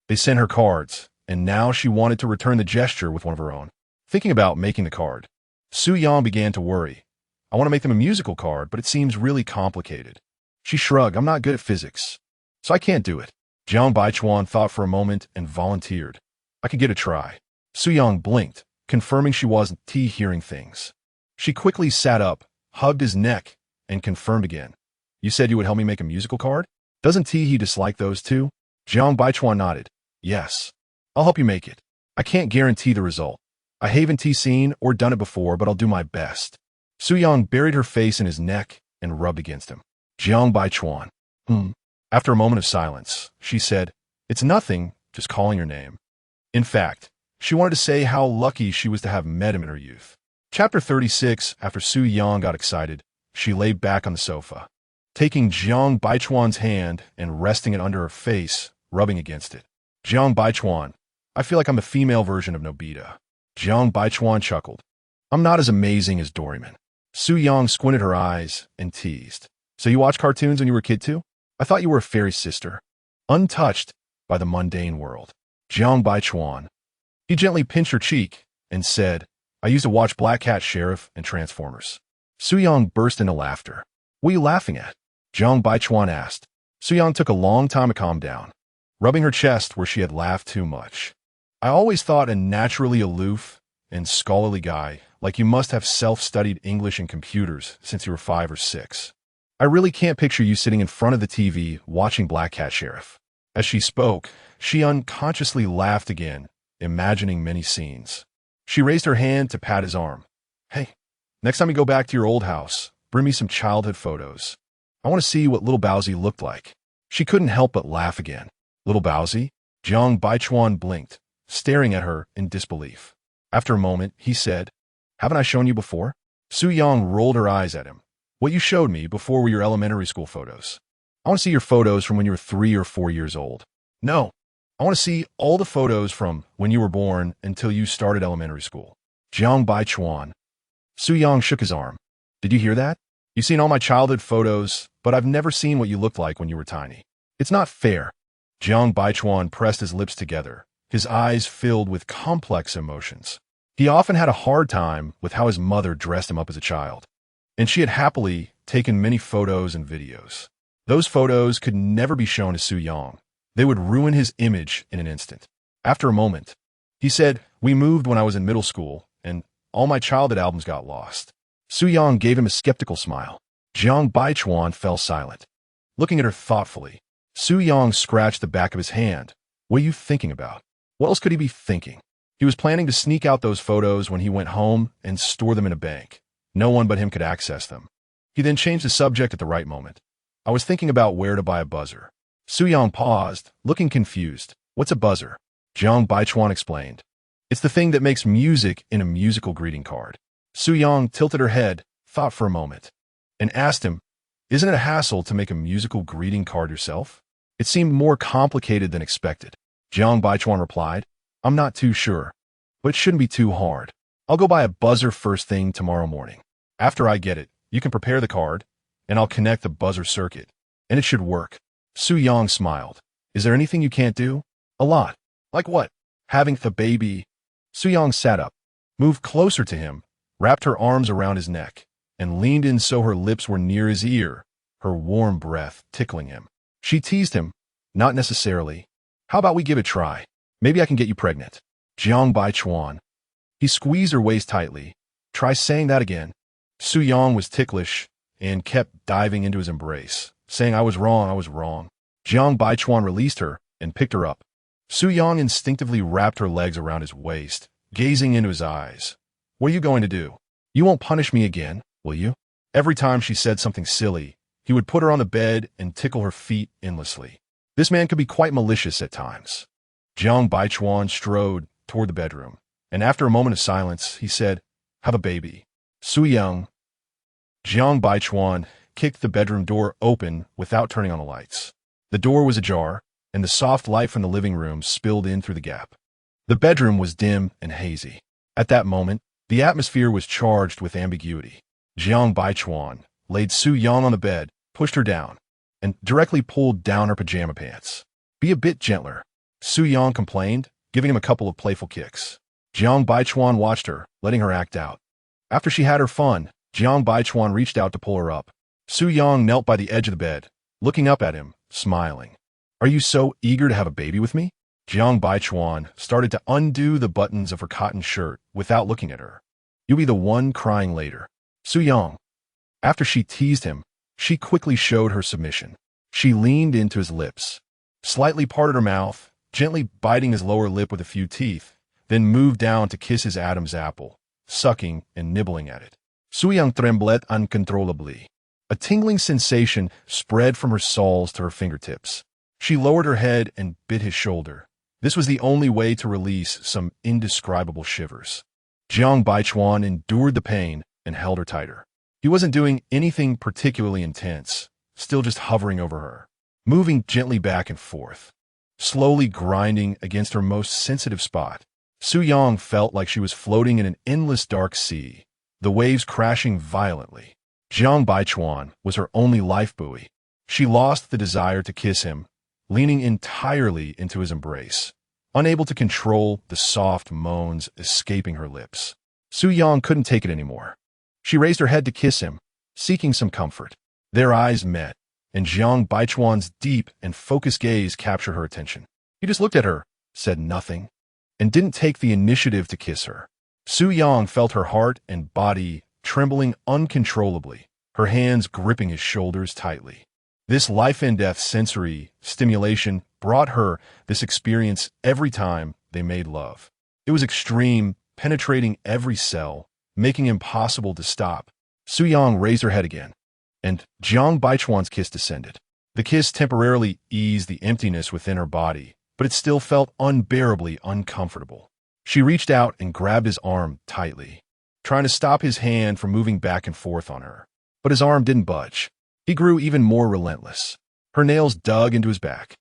they sent her cards, and now she wanted to return the gesture with one of her own. Thinking about making the card, Su-yang began to worry. "I want to make them a musical card, but it seems really complicated." She shrugged. "I'm not good at physics, so I can't do it." Jiang Baichuan thought for a moment and volunteered. "I could give it a try." Su-yang blinked, confirming she wasn't hearing things. She quickly sat up, hugged his neck, and confirmed again. "You said you would help me make a musical card? Doesn't he dislike those too?" Jiang Baichuan nodded. "Yes. I'll help you make it. I can't guarantee the result. I haven't seen or done it before, but I'll do my best." Su-yang buried her face in his neck and rubbed against him. Jiang Baichuan. After a moment of silence, she said, "It's nothing, just calling your name. In fact, She wanted to say how lucky she was to have met him in her youth. Chapter 36. After Su Yang got excited, she lay back on the sofa, taking Jiang Baichuan's hand and resting it under her face, rubbing against it. Jiang Baichuan, I feel like I'm the female version of Nobita. Jiang Baichuan chuckled. I'm not as amazing as Doraemon. Su Yang squinted her eyes and teased. So you watched cartoons when you were a kid too? I thought you were a fairy sister, untouched by the mundane world. Jiang Baichuan. He gently pinched her cheek and said, I used to watch Black Cat Sheriff and Transformers. Su Yang burst into laughter. What are you laughing at? Jiang Baichuan asked. Su Yang took a long time to calm down, rubbing her chest where she had laughed too much. I always thought a naturally aloof and scholarly guy like you must have self-studied English and computers since you were 5 or 6. I really can't picture you sitting in front of the TV watching Black Cat Sheriff. As she spoke, she unconsciously laughed again, imagining many scenes. She raised her hand to pat his arm. Hey, next time you go back to your old house, bring me some childhood photos. I want to see what little Bowsy looked like. She couldn't help but laugh again. Little Bowsy? Jiang Baichuan blinked, staring at her in disbelief. After a moment, he said, Haven't I shown you before? Su Yang rolled her eyes at him. What you showed me before were your elementary school photos. I want to see your photos from when you were 3 or 4 years old. No, I want to see all the photos from when you were born until you started elementary school. Jiang Baichuan. Su Yang shook his arm. Did you hear that? You've seen all my childhood photos, but I've never seen what you looked like when you were tiny. It's not fair. Jiang Baichuan pressed his lips together, his eyes filled with complex emotions. He often had a hard time with how his mother dressed him up as a child, and she had happily taken many photos and videos. Those photos could never be shown to Su Yang. They would ruin his image in an instant. After a moment, he said, We moved when I was in middle school, and all my childhood albums got lost. Su Yang gave him a skeptical smile. Jiang Baichuan fell silent, looking at her thoughtfully. Su Yang scratched the back of his hand. What are you thinking about? What else could he be thinking? He was planning to sneak out those photos when he went home and store them in a bank. No one but him could access them. He then changed the subject at the right moment. I was thinking about where to buy a buzzer. Su Yang paused, looking confused. What's a buzzer? Jiang Baichuan explained. It's the thing that makes music in a musical greeting card. Su Yang tilted her head, thought for a moment, and asked him, Isn't it a hassle to make a musical greeting card yourself? It seemed more complicated than expected. Jiang Baichuan replied, I'm not too sure, but it shouldn't be too hard. I'll go buy a buzzer first thing tomorrow morning. After I get it, you can prepare the card, and I'll connect the buzzer circuit, and it should work. Su Yang smiled. Is there anything you can't do? A lot. Like what? Having the baby. Su Yang sat up, moved closer to him, wrapped her arms around his neck, and leaned in so her lips were near his ear, her warm breath tickling him. She teased him. Not necessarily. How about we give it a try? Maybe I can get you pregnant. Jiang Baichuan. He squeezed her waist tightly. Try saying that again. Su Yang was ticklish and kept diving into his embrace, saying I was wrong. Jiang Baichuan released her and picked her up. Su Yang instinctively wrapped her legs around his waist, gazing into his eyes. What are you going to do? You won't punish me again, will you? Every time she said something silly, he would put her on the bed and tickle her feet endlessly. This man could be quite malicious at times. Jiang Baichuan strode toward the bedroom, and after a moment of silence, he said, Have a baby. Su Yang. Jiang Baichuan kicked the bedroom door open without turning on the lights. The door was ajar, and the soft light from the living room spilled in through the gap. The bedroom was dim and hazy. At that moment, the atmosphere was charged with ambiguity. Jiang Baichuan laid Su Yang on the bed, pushed her down, and directly pulled down her pajama pants. Be a bit gentler, Su Yang complained, giving him a couple of playful kicks. Jiang Baichuan watched her, letting her act out. After she had her fun, Jiang Baichuan reached out to pull her up. Su Yang knelt by the edge of the bed, looking up at him, smiling. Are you so eager to have a baby with me? Jiang Baichuan started to undo the buttons of her cotton shirt without looking at her. You'll be the one crying later. Su Yang. After she teased him, she quickly showed her submission. She leaned into his lips, slightly parted her mouth, gently biting his lower lip with a few teeth, then moved down to kiss his Adam's apple, sucking and nibbling at it. Su Yang trembled uncontrollably. A tingling sensation spread from her soles to her fingertips. She lowered her head and bit his shoulder, This was the only way to release some indescribable shivers. Jiang Baichuan endured the pain and held her tighter. He wasn't doing anything particularly intense, still just hovering over her, moving gently back and forth, slowly grinding against her most sensitive spot. Su Yang felt like she was floating in an endless dark sea, the waves crashing violently. Jiang Baichuan was her only life buoy. She lost the desire to kiss him, leaning entirely into his embrace, unable to control the soft moans escaping her lips. Su Yang couldn't take it anymore. She raised her head to kiss him, seeking some comfort. Their eyes met, and Jiang Baichuan's deep and focused gaze captured her attention. He just looked at her, said nothing, and didn't take the initiative to kiss her. Su Yang felt her heart and body trembling uncontrollably, her hands gripping his shoulders tightly. This life-and-death sensory stimulation brought her this experience every time they made love. It was extreme, penetrating every cell, making it impossible to stop. Su Yang raised her head again, and Jiang Baichuan's kiss descended. The kiss temporarily eased the emptiness within her body, but it still felt unbearably uncomfortable. She reached out and grabbed his arm tightly, trying to stop his hand from moving back and forth on her. But his arm didn't budge. He grew even more relentless. Her nails dug into his back.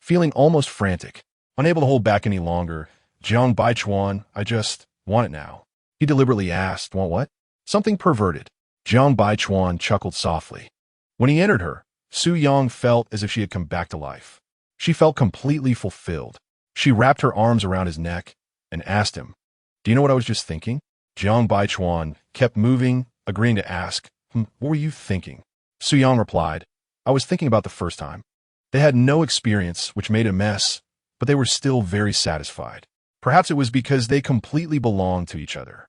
Feeling almost frantic, unable to hold back any longer, Jiang Baichuan, I just want it now. He deliberately asked, want what? Something perverted. Jiang Baichuan chuckled softly. When he entered her, Su Yang felt as if she had come back to life. She felt completely fulfilled. She wrapped her arms around his neck and asked him, do you know what I was just thinking? Jiang Baichuan kept moving, agreeing to ask, what were you thinking? Su Yang replied, I was thinking about the first time. They had no experience, which made a mess, but they were still very satisfied. Perhaps it was because they completely belonged to each other.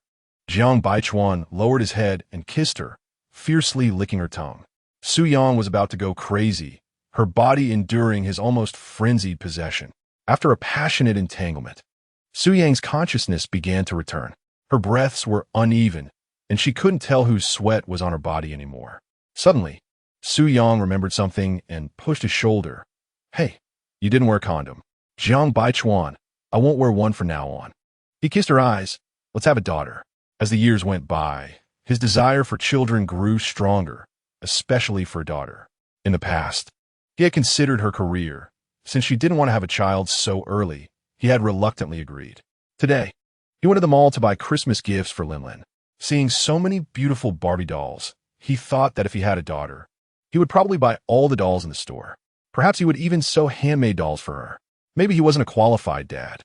Jiang Baichuan lowered his head and kissed her, fiercely licking her tongue. Su Yang was about to go crazy, her body enduring his almost frenzied possession. After a passionate entanglement, Su Yang's consciousness began to return. Her breaths were uneven, and she couldn't tell whose sweat was on her body anymore. Suddenly, Su Yang remembered something and pushed his shoulder. Hey, you didn't wear a condom. Jiang Baichuan, I won't wear one from now on. He kissed her eyes. Let's have a daughter. As the years went by, his desire for children grew stronger, especially for a daughter. In the past, he had considered her career. Since she didn't want to have a child so early, he had reluctantly agreed. Today, he went to the mall to buy Christmas gifts for Linlin. Seeing so many beautiful Barbie dolls, he thought that if he had a daughter, he would probably buy all the dolls in the store. Perhaps he would even sew handmade dolls for her. Maybe he wasn't a qualified dad,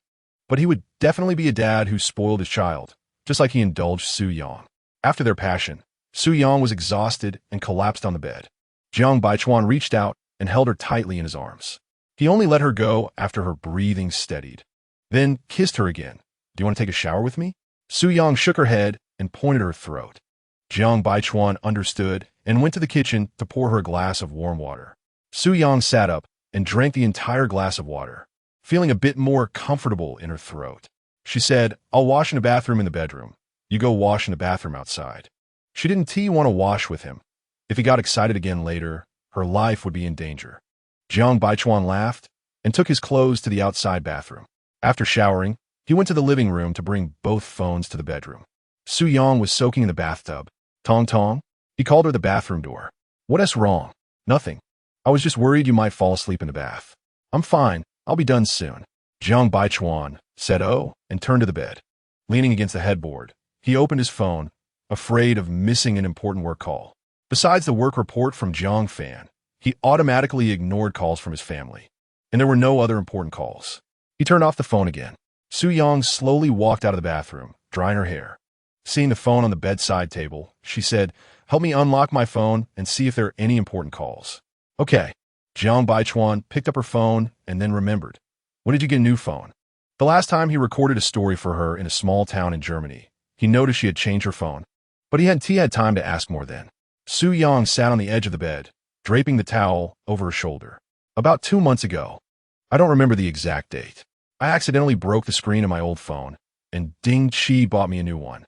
but he would definitely be a dad who spoiled his child, just like he indulged Su Yang. After their passion, Su Yang was exhausted and collapsed on the bed. Jiang Baichuan reached out and held her tightly in his arms. He only let her go after her breathing steadied, then kissed her again. Do you want to take a shower with me? Su Yang shook her head and pointed her throat. Jiang Baichuan understood and went to the kitchen to pour her a glass of warm water. Su Yang sat up and drank the entire glass of water, feeling a bit more comfortable in her throat. She said, I'll wash in a bathroom in the bedroom. You go wash in the bathroom outside. She didn't want to wash with him. If he got excited again later, her life would be in danger. Jiang Baichuan laughed and took his clothes to the outside bathroom. After showering, he went to the living room to bring both phones to the bedroom. Su Yang was soaking in the bathtub. Tong Tong? He called her the bathroom door. What's wrong? Nothing. I was just worried you might fall asleep in the bath. I'm fine. I'll be done soon. Jiang Baichuan said and turned to the bed. Leaning against the headboard, he opened his phone, afraid of missing an important work call. Besides the work report from Jiang Fan, he automatically ignored calls from his family, and there were no other important calls. He turned off the phone again. Su Yang slowly walked out of the bathroom, drying her hair. Seeing the phone on the bedside table, she said, help me unlock my phone and see if there are any important calls. Okay. Jiang Baichuan picked up her phone and then remembered. When did you get a new phone? The last time he recorded a story for her in a small town in Germany, he noticed she had changed her phone, but he hadn't had time to ask more then. Su Yang sat on the edge of the bed, draping the towel over her shoulder. About 2 months ago. I don't remember the exact date. I accidentally broke the screen of my old phone, and Ding Chi bought me a new one.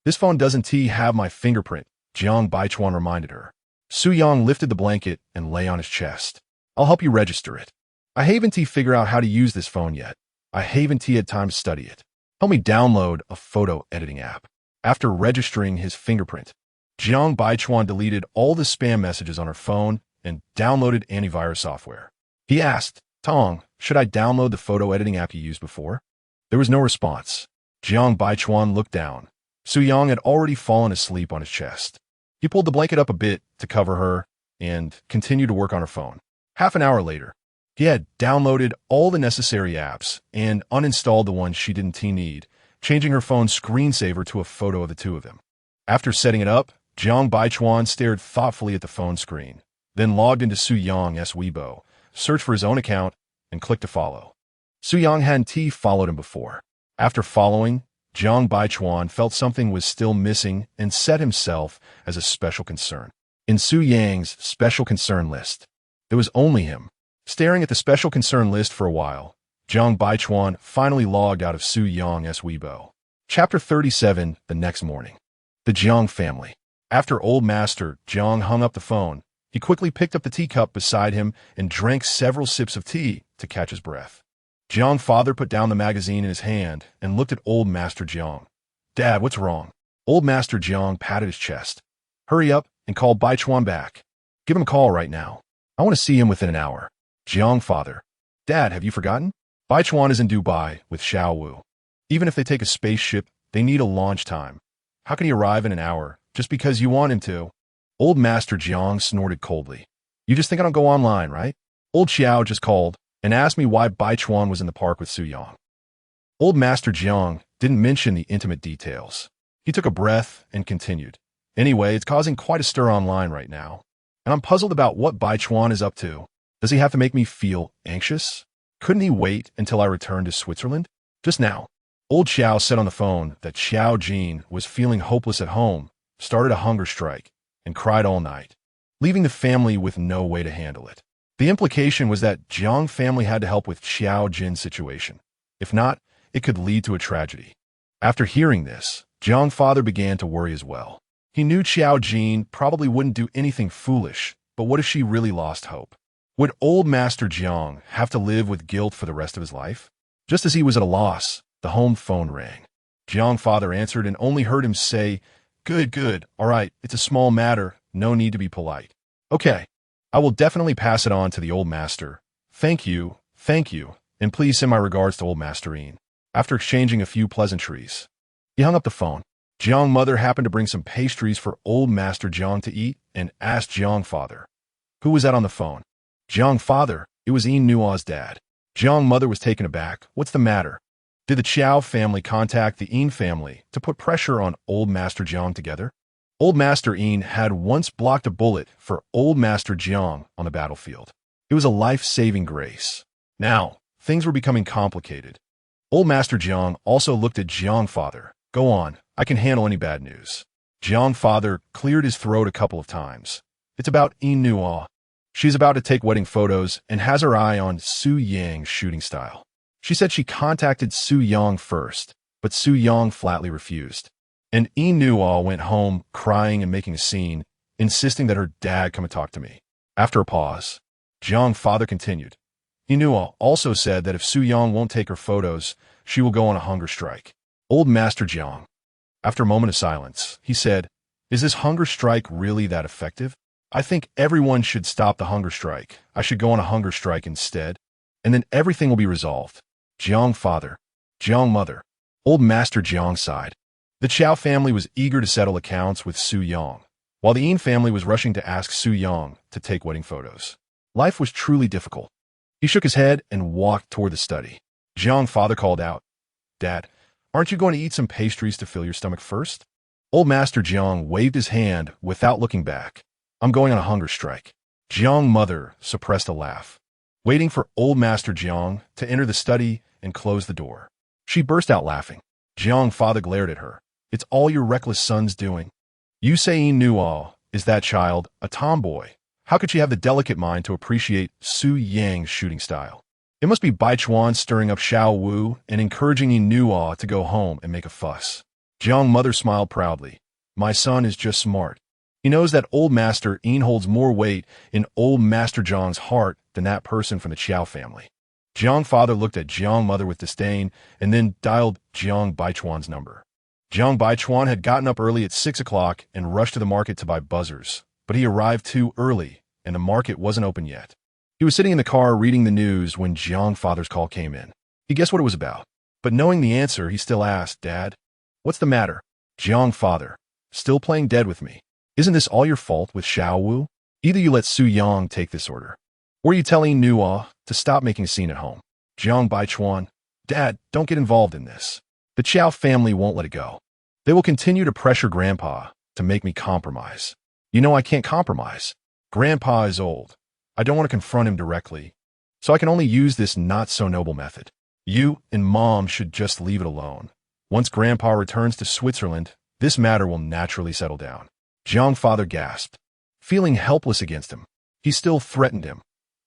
This phone doesn't have my fingerprint, Jiang Baichuan reminded her. Su Yang lifted the blanket and lay on his chest. I'll help you register it. I haven't figured out how to use this phone yet. I haven't had time to study it. Help me download a photo editing app. After registering his fingerprint, Jiang Baichuan deleted all the spam messages on her phone and downloaded antivirus software. He asked, Tong, should I download the photo editing app you used before? There was no response. Jiang Baichuan looked down. Su Yang had already fallen asleep on his chest. He pulled the blanket up a bit to cover her and continued to work on her phone. Half an hour later, he had downloaded all the necessary apps and uninstalled the ones she didn't need, changing her phone's screensaver to a photo of the two of them. After setting it up, Jiang Baichuan stared thoughtfully at the phone screen, then logged into Su Yang's Weibo, searched for his own account, and clicked to follow. Su Yang hadn't followed him before. After following, Jiang Baichuan felt something was still missing and set himself as a special concern. In Su Yang's special concern list, there was only him. Staring at the special concern list for a while, Jiang Baichuan finally logged out of Su Yang's Weibo. Chapter 37, the next morning. The Jiang family. After Old Master Jiang hung up the phone, he quickly picked up the teacup beside him and drank several sips of tea to catch his breath. Jiang father put down the magazine in his hand and looked at Old Master Jiang. Dad, what's wrong? Old Master Jiang patted his chest. Hurry up and call Baichuan back. Give him a call right now. I want to see him within an hour. Jiang father. Dad, have you forgotten? Baichuan is in Dubai with Xiao Wu. Even if they take a spaceship, they need a launch time. How can he arrive in an hour just because you want him to? Old Master Jiang snorted coldly. You just think I don't go online, right? Old Xiao just called and asked me why Baichuan was in the park with Su Yang. Old Master Jiang didn't mention the intimate details. He took a breath and continued. Anyway, it's causing quite a stir online right now, and I'm puzzled about what Baichuan is up to. Does he have to make me feel anxious? Couldn't he wait until I returned to Switzerland? Just now, Old Xiao said on the phone that Xiao Jin was feeling hopeless at home, started a hunger strike, and cried all night, leaving the family with no way to handle it. The implication was that Jiang family had to help with Xiao Jin's situation. If not, it could lead to a tragedy. After hearing this, Jiang father began to worry as well. He knew Xiao Jin probably wouldn't do anything foolish, but what if she really lost hope? Would Old Master Jiang have to live with guilt for the rest of his life? Just as he was at a loss, the home phone rang. Jiang father answered and only heard him say, Good, all right, it's a small matter, no need to be polite. Okay, I will definitely pass it on to the Old Master. Thank you, and please send my regards to Old Master Ian. After exchanging a few pleasantries, he hung up the phone. Jiang mother happened to bring some pastries for Old Master Jiang to eat and asked Jiang father, who was that on the phone? Jiang father, it was Ian Nua's dad. Jiang mother was taken aback. What's the matter? Did the Qiao family contact the Ian family to put pressure on Old Master Jiang together? Old Master Ian had once blocked a bullet for Old Master Jiang on the battlefield. It was a life-saving grace. Now, things were becoming complicated. Old Master Jiang also looked at Jiang father. Go on, I can handle any bad news. Jiang father cleared his throat a couple of times. It's about Ian Nua. She's about to take wedding photos and has her eye on Su Yang's shooting style. She said she contacted Su Yang first, but Su Yang flatly refused. And Ian Nua went home crying and making a scene, insisting that her dad come and talk to me. After a pause, Jiang father continued. Ian Nua also said that if Su Yang won't take her photos, she will go on a hunger strike. Old Master Jiang. After a moment of silence, he said, Is this hunger strike really that effective? I think everyone should stop the hunger strike. I should go on a hunger strike instead, and then everything will be resolved. Jiang father. Jiang mother. Old Master Jiang sighed. The Qiao family was eager to settle accounts with Su Yang, while the Yin family was rushing to ask Su Yang to take wedding photos. Life was truly difficult. He shook his head and walked toward the study. Jiang father called out, Dad, aren't you going to eat some pastries to fill your stomach first? Old Master Jiang waved his hand without looking back. I'm going on a hunger strike. Jiang mother suppressed a laugh, waiting for Old Master Jiang to enter the study and close the door. She burst out laughing. Jiang father glared at her. It's all your reckless son's doing. You say Yin Nua is that child, a tomboy. How could she have the delicate mind to appreciate Su Yang's shooting style? It must be Baichuan stirring up Xiao Wu and encouraging Yin Nua to go home and make a fuss. Jiang mother smiled proudly. My son is just smart. He knows that Old Master Yin holds more weight in Old Master Jiang's heart than that person from the Qiao family. Jiang father looked at Jiang mother with disdain and then dialed Jiang Baichuan's number. Jiang Baichuan had gotten up early at 6 o'clock and rushed to the market to buy buzzers, but he arrived too early and the market wasn't open yet. He was sitting in the car reading the news when Jiang father's call came in. He guessed what it was about, but knowing the answer, he still asked, "Dad, what's the matter?" Jiang father, "Still playing dead with me. Isn't this all your fault with Xiao Wu? Either you let Su Yang take this order, or you tell Nua to stop making a scene at home." Jiang Baichuan, "Dad, don't get involved in this. The Qiao family won't let it go. They will continue to pressure Grandpa to make me compromise. You know I can't compromise. Grandpa is old. I don't want to confront him directly, so I can only use this not-so-noble method. You and Mom should just leave it alone. Once Grandpa returns to Switzerland, this matter will naturally settle down." Jiang father gasped, feeling helpless against him. He still threatened him.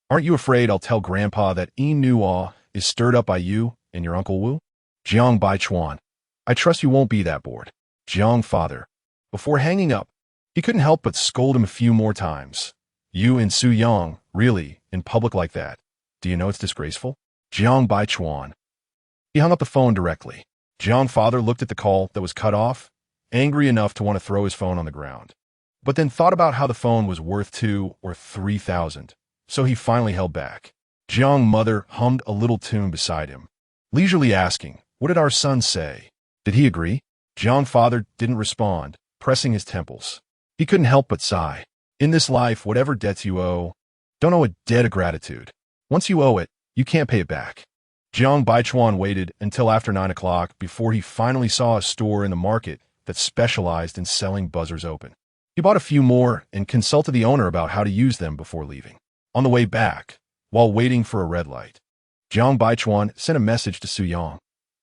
"Aren't you afraid I'll tell Grandpa that Nua is stirred up by you and your Uncle Wu?" Jiang Baichuan, "I trust you won't be that bored." Jiang father, before hanging up, he couldn't help but scold him a few more times. "You and Su Yang, really, in public like that? Do you know it's disgraceful?" Jiang Baichuan. He hung up the phone directly. Jiang father looked at the call that was cut off, angry enough to want to throw his phone on the ground, but then thought about how the phone was worth 2,000 or 3,000, so he finally held back. Jiang mother hummed a little tune beside him, leisurely asking, "What did our son say? Did he agree?" Jiang father didn't respond, pressing his temples. He couldn't help but sigh. In this life, whatever debts you owe, don't owe a debt of gratitude. Once you owe it, you can't pay it back. Jiang Baichuan waited until after 9 o'clock before he finally saw a store in the market that specialized in selling buzzers open. He bought a few more and consulted the owner about how to use them before leaving. On the way back, while waiting for a red light, Jiang Baichuan sent a message to Su Yang.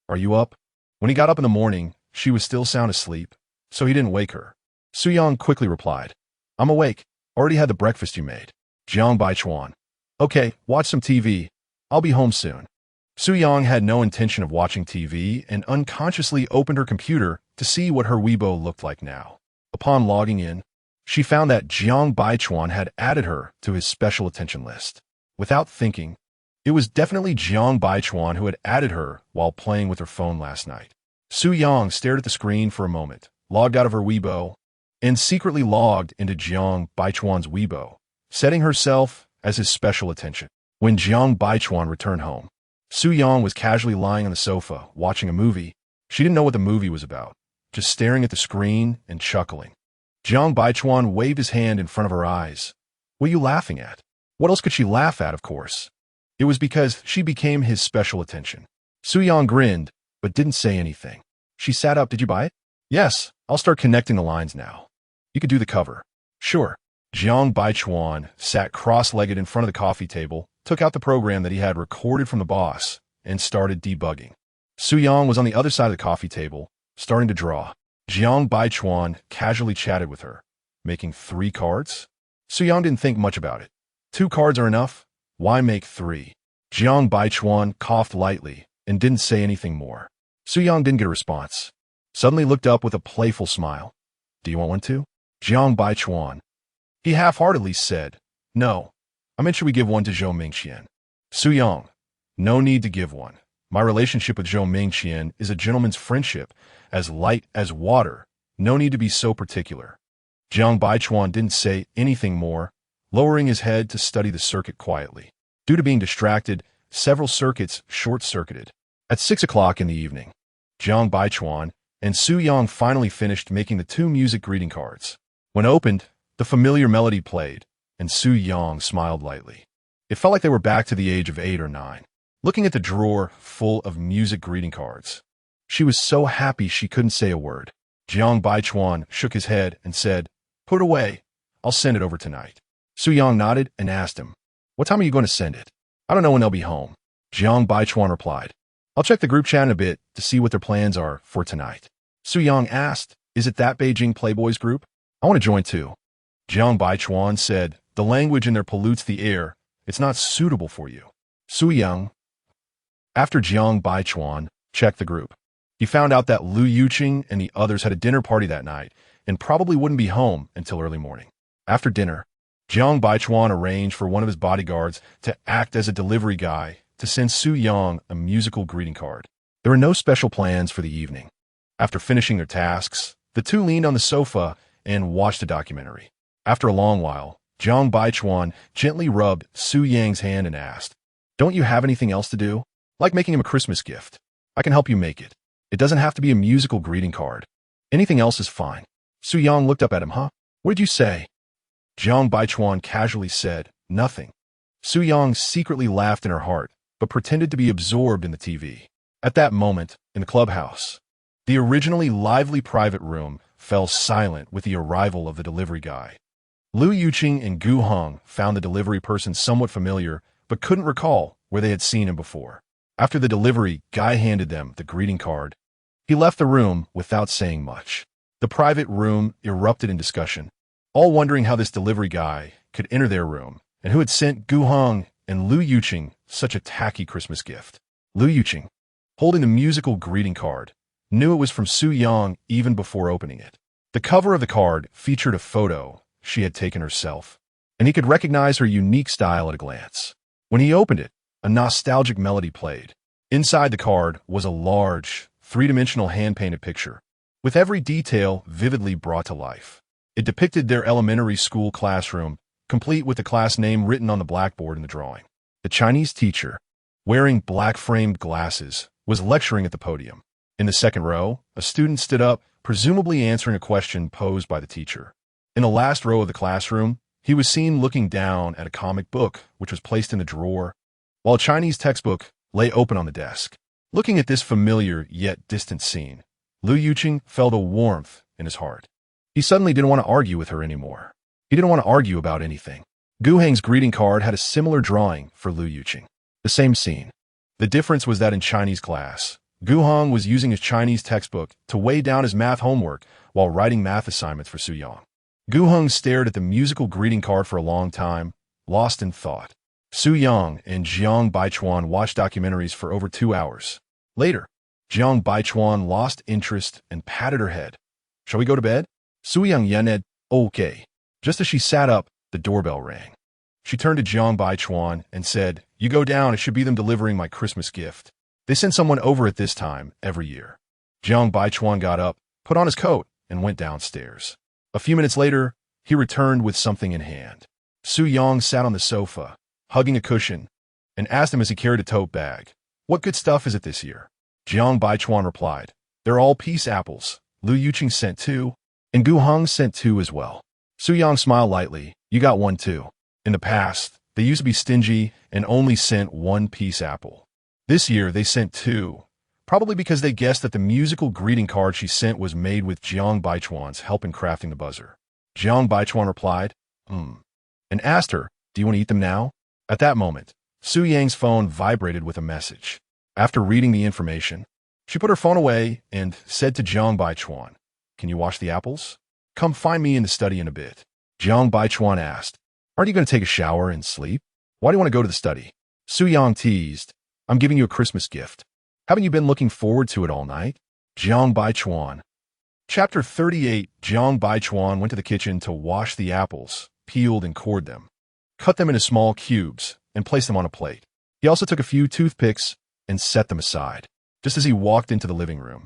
"Are you up?" When he got up in the morning, she was still sound asleep, so he didn't wake her. Su Yang quickly replied, "I'm awake. Already had the breakfast you made." Jiang Baichuan, "Okay, watch some TV. I'll be home soon." Su Yang had no intention of watching TV and unconsciously opened her computer to see what her Weibo looked like now. Upon logging in, she found that Jiang Baichuan had added her to his special attention list. Without thinking, it was definitely Jiang Baichuan who had added her while playing with her phone last night. Su Yang stared at the screen for a moment, logged out of her Weibo, and secretly logged into Jiang Baichuan's Weibo, setting herself as his special attention. When Jiang Baichuan returned home, Su Yang was casually lying on the sofa, watching a movie. She didn't know what the movie was about, just staring at the screen and chuckling. Jiang Baichuan waved his hand in front of her eyes. "What are you laughing at?" What else could she laugh at, of course? It was because she became his special attention. Su Yang grinned, but didn't say anything. She sat up. "Did you buy it?" "Yes, I'll start connecting the lines now. You could do the cover." "Sure." Jiang Baichuan sat cross-legged in front of the coffee table, took out the program that he had recorded from the boss, and started debugging. Su Yang was on the other side of the coffee table, starting to draw. Jiang Baichuan casually chatted with her. "Making 3 cards?" Su Yang didn't think much about it. 2 cards are enough. Why make 3? Jiang Baichuan coughed lightly and didn't say anything more. Su Yang didn't get a response. Suddenly looked up with a playful smile. "Do you want one too?" Jiang Baichuan. He half-heartedly said, "No. I meant should we give one to Zhou Mingqian?" Su Yang. "No need to give one. My relationship with Zhou Mingqian is a gentleman's friendship, as light as water. No need to be so particular." Jiang Baichuan didn't say anything more, lowering his head to study the circuit quietly. Due to being distracted, several circuits short-circuited. At 6 o'clock in the evening, Jiang Baichuan and Su Yang finally finished making the 2 music greeting cards. When opened, the familiar melody played, and Su Yang smiled lightly. It felt like they were back to the age of 8 or 9, looking at the drawer full of music greeting cards. She was so happy she couldn't say a word. Jiang Baichuan shook his head and said, "Put it away. I'll send it over tonight." Su Yang nodded and asked him, "What time are you going to send it?" "I don't know when they'll be home." Jiang Baichuan replied, "I'll check the group chat in a bit to see what their plans are for tonight." Su Yang asked, "Is it that Beijing Playboys group? I want to join too." Jiang Baichuan said, "The language in there pollutes the air. It's not suitable for you." Su Yang. After Jiang Baichuan checked the group, he found out that Lu Yuqing and the others had a dinner party that night and probably wouldn't be home until early morning. After dinner, Jiang Baichuan arranged for one of his bodyguards to act as a delivery guy to send Su Yang a musical greeting card. There were no special plans for the evening. After finishing their tasks, the two leaned on the sofa and watched a documentary. After a long while, Jiang Baichuan gently rubbed Su Yang's hand and asked, "Don't you have anything else to do? Like making him a Christmas gift. I can help you make it. It doesn't have to be a musical greeting card. Anything else is fine." Su Yang looked up at him. "Huh? What did you say?" Jiang Baichuan casually said, "Nothing." Su Yang secretly laughed in her heart, but pretended to be absorbed in the TV. At that moment, in the clubhouse, the originally lively private room fell silent with the arrival of the delivery guy. Lu Yuqing and Gu Heng found the delivery person somewhat familiar, but couldn't recall where they had seen him before. After the delivery guy handed them the greeting card, he left the room without saying much. The private room erupted in discussion, all wondering how this delivery guy could enter their room and who had sent Gu Heng and Lu Yuqing such a tacky Christmas gift. Lu Yuqing, holding the musical greeting card, knew it was from Su Yang even before opening it. The cover of the card featured a photo she had taken herself, and he could recognize her unique style at a glance. When he opened it, a nostalgic melody played. Inside the card was a large, three-dimensional hand-painted picture, with every detail vividly brought to life. It depicted their elementary school classroom, complete with the class name written on the blackboard in the drawing. The Chinese teacher, wearing black-framed glasses, was lecturing at the podium. In the second row, a student stood up, presumably answering a question posed by the teacher. In the last row of the classroom, he was seen looking down at a comic book, which was placed in the drawer, while a Chinese textbook lay open on the desk. Looking at this familiar yet distant scene, Lu Yuqing felt a warmth in his heart. He suddenly didn't want to argue with her anymore. He didn't want to argue about anything. Gu Heng's greeting card had a similar drawing for Lu Yuqing. The same scene. The difference was that in Chinese class, Gu Heng was using his Chinese textbook to weigh down his math homework while writing math assignments for Su Yang. Gu Heng stared at the musical greeting card for a long time, lost in thought. Su Yang and Jiang Baichuan watched documentaries for over 2 hours. Later, Jiang Baichuan lost interest and patted her head. "Shall we go to bed?" Su Yang yened, "Okay." Just as she sat up, the doorbell rang. She turned to Jiang Baichuan and said, "You go down, it should be them delivering my Christmas gift. They send someone over at this time every year." Jiang Baichuan got up, put on his coat, and went downstairs. A few minutes later, he returned with something in hand. Su Yang sat on the sofa, hugging a cushion, and asked him as he carried a tote bag, "What good stuff is it this year?" Jiang Baichuan replied, "They're all peace apples. Lu Yuqing sent 2, and Gu Heng sent 2 as well." Su Yang smiled lightly. "You got 1 too. In the past, they used to be stingy and only sent 1 peace apple. This year, they sent 2, probably because they guessed that the musical greeting card she sent was made with Jiang Baichuan's help in crafting the buzzer." Jiang Baichuan replied, and asked her, "Do you want to eat them now?" At that moment, Su Yang's phone vibrated with a message. After reading the information, she put her phone away and said to Jiang Baichuan, "Can you wash the apples? Come find me in the study in a bit." Jiang Baichuan asked, "Aren't you going to take a shower and sleep? Why do you want to go to the study?" Su Yang teased, "I'm giving you a Christmas gift. Haven't you been looking forward to it all night?" Jiang Baichuan. Chapter 38. Jiang Baichuan went to the kitchen to wash the apples, peeled and cored them, cut them into small cubes, and placed them on a plate. He also took a few toothpicks and set them aside. Just as he walked into the living room,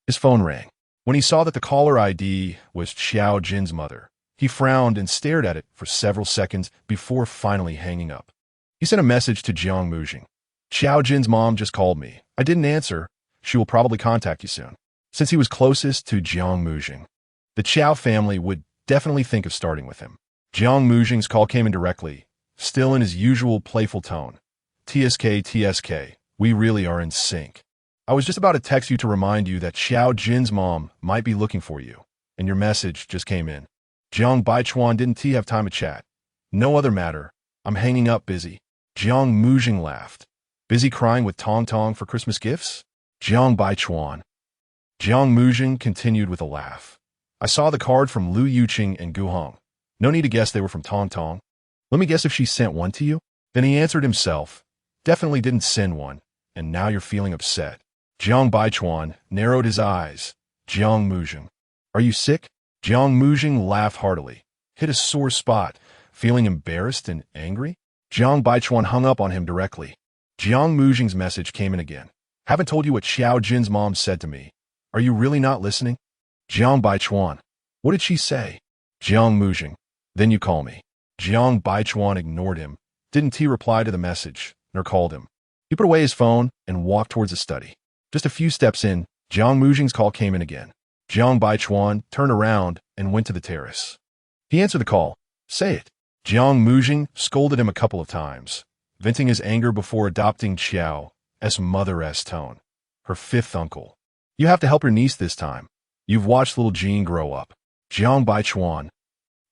his phone rang. When he saw that the caller ID was Xiao Jin's mother, he frowned and stared at it for several seconds before finally hanging up. He sent a message to Jiang Mujing. "Xiao Jin's mom just called me. I didn't answer. She will probably contact you soon." Since he was closest to Jiang Mujing, the Qiao family would definitely think of starting with him. Jiang Mujing's call came in directly, still in his usual playful tone. TSK, we really are in sync. I was just about to text you to remind you that Xiao Jin's mom might be looking for you, and your message just came in." Jiang Baichuan didn't have time to chat. "No other matter. I'm hanging up busy." Jiang Mujing laughed. "Busy crying with Tong Tong for Christmas gifts?" Jiang Baichuan. Jiang Mujing continued with a laugh. "I saw the card from Lu Yuqing and Gu Heng. No need to guess they were from Tong Tong. Let me guess if she sent one to you?" Then he answered himself. "Definitely didn't send one, and now you're feeling upset." Jiang Baichuan narrowed his eyes. Jiang Mujing. "Are you sick?" Jiang Mujing laughed heartily, hit a sore spot, feeling embarrassed and angry. Jiang Baichuan hung up on him directly. Jiang Mujing's message came in again. Haven't told you what Xiao Jin's mom said to me. Are you really not listening? Jiang Baichuan. What did she say? Jiang Mujing. Then you call me. Jiang Baichuan ignored him. Didn't he reply to the message, nor called him. He put away his phone and walked towards the study. Just a few steps in, Jiang Mujing's call came in again. Jiang Baichuan turned around and went to the terrace. He answered the call. Say it. Jiang Mujing scolded him a couple of times, venting his anger before adopting Xiao's mother-s tone. Her fifth uncle. You have to help your niece this time. You've watched little Jean grow up. Jiang Baichuan.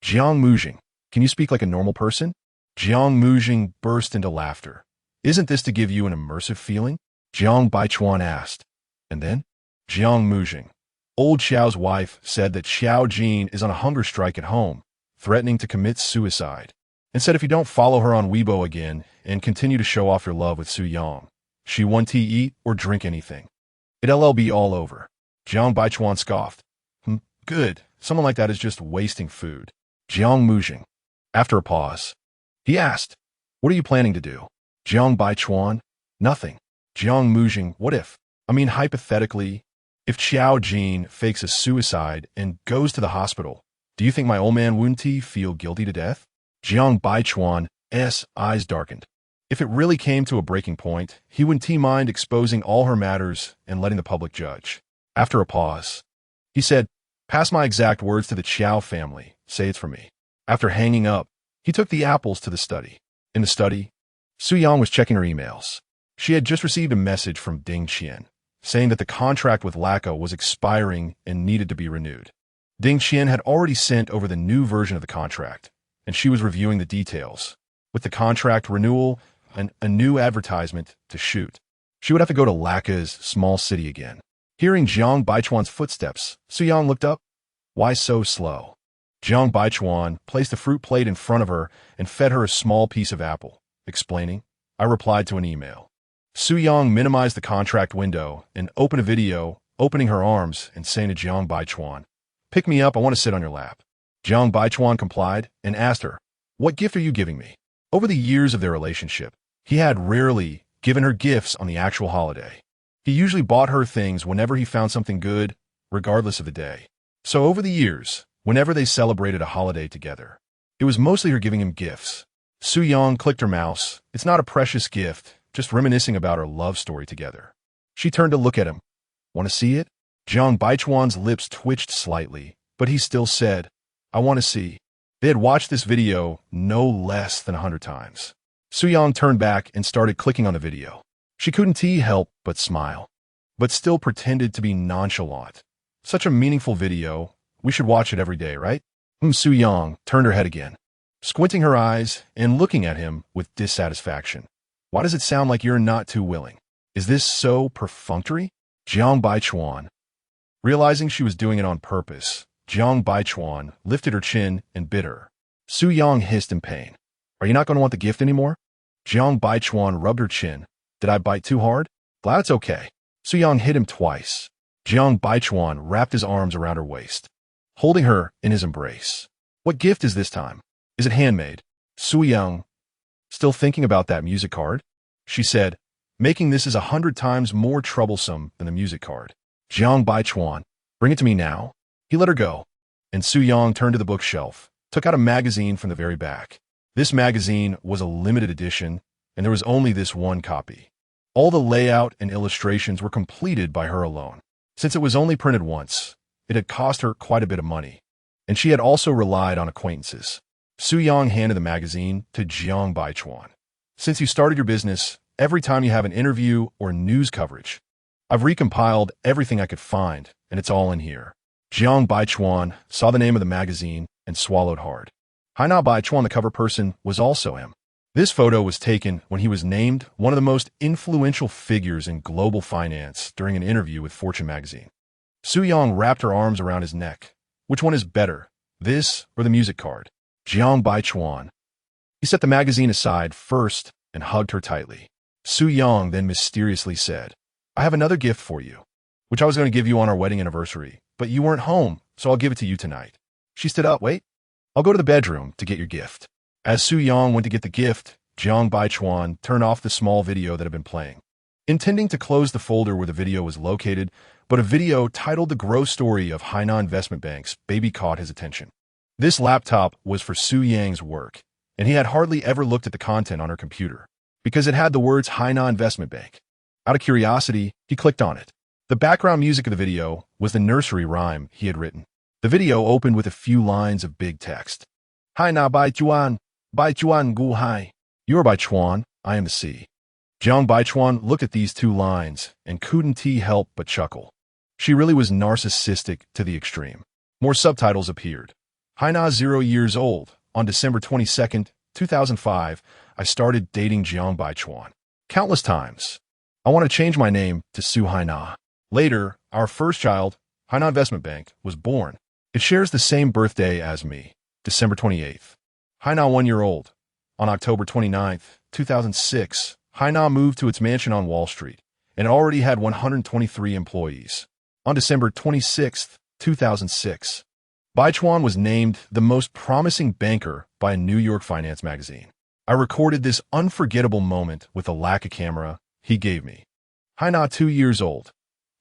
Jiang Mujing. Can you speak like a normal person? Jiang Mujing burst into laughter. Isn't this to give you an immersive feeling? Jiang Baichuan asked. And then? Jiang Mujing. Old Xiao's wife said that Xiao Jin is on a hunger strike at home, threatening to commit suicide, and said if you don't follow her on Weibo again and continue to show off your love with Su Yang, she won't eat or drink anything. It'll be all over. Jiang Baichuan scoffed. Good. Someone like that is just wasting food. Jiang Mujing. After a pause, he asked, what are you planning to do? Jiang Baichuan. Nothing. Jiang Mujing. What if? Hypothetically, if Xiao Jin fakes a suicide and goes to the hospital, do you think my old man wouldn't feel guilty to death? Jiang Baichuan's eyes darkened. If it really came to a breaking point, he wouldn't mind exposing all her matters and letting the public judge. After a pause, he said, pass my exact words to the Xiao family. Say it's for me. After hanging up, he took the apples to the study. In the study, Su Yang was checking her emails. She had just received a message from Ding Qian, saying that the contract with Lacko was expiring and needed to be renewed. Ding Qian had already sent over the new version of the contract, and she was reviewing the details. With the contract renewal and a new advertisement to shoot, she would have to go to Lacko's small city again. Hearing Jiang Baichuan's footsteps, Su Yang looked up. Why so slow? Jiang Baichuan placed a fruit plate in front of her and fed her a small piece of apple, explaining, I replied to an email. Su Yang minimized the contract window and opened a video, opening her arms and saying to Jiang Baichuan, pick me up, I want to sit on your lap. Jiang Baichuan complied and asked her, what gift are you giving me? Over the years of their relationship, he had rarely given her gifts on the actual holiday. He usually bought her things whenever he found something good, regardless of the day. So over the years, whenever they celebrated a holiday together, it was mostly her giving him gifts. Su Yang clicked her mouse. It's not a precious gift, just reminiscing about our love story together. She turned to look at him. Want to see it? Jiang Baichuan's lips twitched slightly, but he still said, I want to see. They had watched this video no less than 100 times. Su Yang turned back and started clicking on the video. She couldn't help but smile, but still pretended to be nonchalant. Such a meaningful video. We should watch it every day, right? Su Yang turned her head again, squinting her eyes and looking at him with dissatisfaction. Why does it sound like you're not too willing? Is this so perfunctory? Jiang Baichuan. Realizing she was doing it on purpose, Jiang Baichuan lifted her chin and bit her. Su Yang hissed in pain. Are you not going to want the gift anymore? Jiang Baichuan rubbed her chin. Did I bite too hard? Glad it's okay. Su Yang hit him twice. Jiang Baichuan wrapped his arms around her waist, holding her in his embrace. What gift is this time? Is it handmade? Su Yang. Still thinking about that music card? She said, making this is 100 times more troublesome than the music card. Jiang Baichuan, bring it to me now. He let her go, and Su Yang turned to the bookshelf, took out a magazine from the very back. This magazine was a limited edition, and there was only this one copy. All the layout and illustrations were completed by her alone. Since it was only printed once, it had cost her quite a bit of money, and she had also relied on acquaintances. Su Yang handed the magazine to Jiang Baichuan. Since you started your business, every time you have an interview or news coverage, I've recompiled everything I could find, and it's all in here. Jiang Baichuan saw the name of the magazine and swallowed hard. Heng Baichuan, the cover person, was also him. This photo was taken when he was named one of the most influential figures in global finance during an interview with Fortune magazine. Su Yang wrapped her arms around his neck. Which one is better, this or the music card? Jiang Baichuan. He set the magazine aside first and hugged her tightly. Su Yang then mysteriously said, I have another gift for you, which I was going to give you on our wedding anniversary, but you weren't home, so I'll give it to you tonight. She stood up. Wait, I'll go to the bedroom to get your gift. As Su Yang went to get the gift, Jiang Baichuan turned off the small video that had been playing, intending to close the folder where the video was located, but a video titled The Growth Story of Hainan Investment Bank's Baby caught his attention. This laptop was for Su Yang's work, and he had hardly ever looked at the content on her computer, because it had the words Hainan Investment Bank. Out of curiosity, he clicked on it. The background music of the video was the nursery rhyme he had written. The video opened with a few lines of big text. Haina Baichuan, Baichuan Gu Hai. You are Baichuan, I am the sea. Jiang Baichuan looked at these 2 lines and couldn't help but chuckle. She really was narcissistic to the extreme. More subtitles appeared. Haina 0 years old. On December 22nd, 2005, I started dating Jiang Baichuan. Countless times. I want to change my name to Su Haina. Later, our first child, Hainan Investment Bank, was born. It shares the same birthday as me, December 28th. Haina 1 year old. On October 29th, 2006, Haina moved to its mansion on Wall Street and already had 123 employees. On December 26th, 2006, Baichuan was named the most promising banker by a New York finance magazine. I recorded this unforgettable moment with the lack of camera he gave me. Haina 2 years old.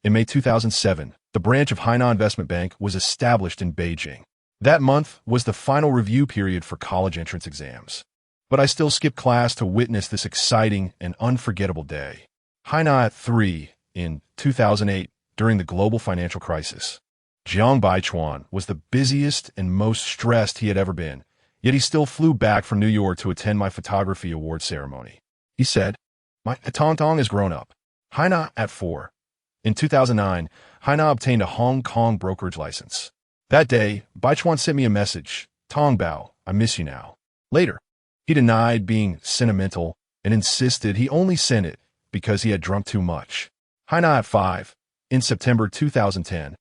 In May 2007, the branch of Hainan Investment Bank was established in Beijing. That month was the final review period for college entrance exams. But I still skipped class to witness this exciting and unforgettable day. Haina at 3 in 2008 during the global financial crisis. Jiang Baichuan was the busiest and most stressed he had ever been, yet he still flew back from New York to attend my photography award ceremony. He said, "My Tong has grown up." Haina at 4. In 2009, Haina obtained a Hong Kong brokerage license. That day, Baichuan sent me a message, "Tong Bao, I miss you now." Later, he denied being sentimental and insisted he only sent it because he had drunk too much. Haina at 5. In September 2010,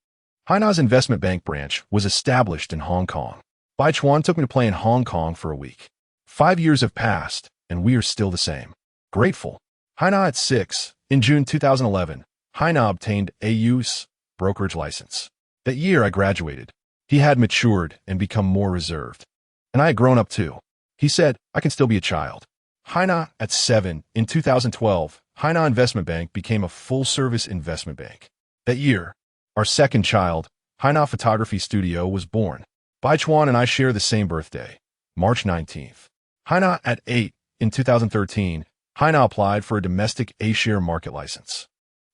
Haina's investment bank branch was established in Hong Kong. Baichuan took me to play in Hong Kong for a week. 5 years have passed, and we are still the same. Grateful. Haina at 6. In June 2011, Haina obtained a U.S. brokerage license. That year I graduated. He had matured and become more reserved. And I had grown up too. He said, "I can still be a child." Haina at 7. In 2012, Haina Investment Bank became a full-service investment bank. That year, our second child, Haina Photography Studio, was born. Baichuan and I share the same birthday, March 19th. Haina at 8. In 2013, Haina applied for a domestic A-share market license.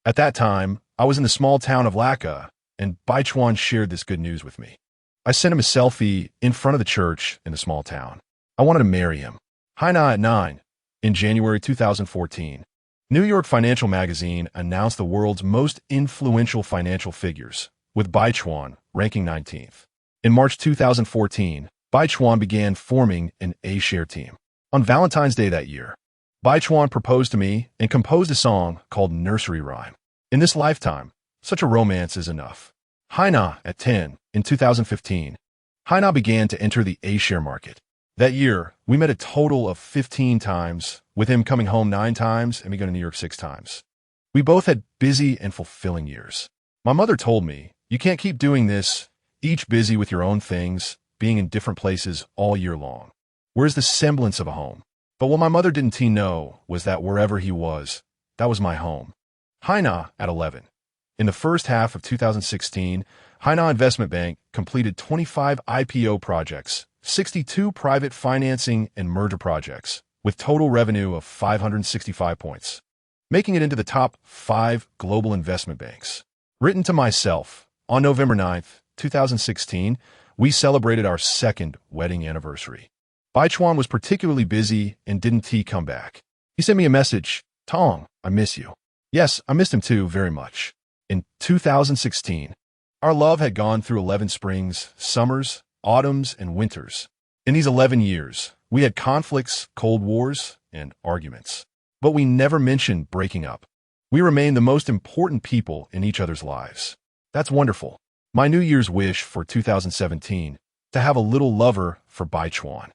At that time, I was in the small town of Laka, and Baichuan shared this good news with me. I sent him a selfie in front of the church in the small town. I wanted to marry him. Haina at 9. In January 2014, New York Financial Magazine announced the world's most influential financial figures, with Baichuan ranking 19th. In March 2014, Baichuan began forming an A-share team. On Valentine's Day that year, Baichuan proposed to me and composed a song called Nursery Rhyme. In this lifetime, such a romance is enough. Haina at 10. In 2015, Haina began to enter the A-share market. That year, we met a total of 15 times, with him coming home 9 times and me going to New York 6 times. We both had busy and fulfilling years. My mother told me, "You can't keep doing this, each busy with your own things, being in different places all year long. Where's the semblance of a home?" But what my mother didn't know was that wherever he was, that was my home. Haina at 11. In the first half of 2016, Haina Investment Bank completed 25 IPO projects, 62 private financing and merger projects, with total revenue of 565 points, making it into the top 5 global investment banks. Written to myself, on November 9th, 2016, we celebrated our 2nd wedding anniversary. Baichuan was particularly busy and didn't come back. He sent me a message, "Tong, I miss you." Yes, I missed him too very much. In 2016, our love had gone through 11 springs, summers, autumns, and winters. In these 11 years, we had conflicts, cold wars, and arguments. But we never mentioned breaking up. We remained the most important people in each other's lives. That's wonderful. My New Year's wish for 2017, to have a little lover for Baichuan.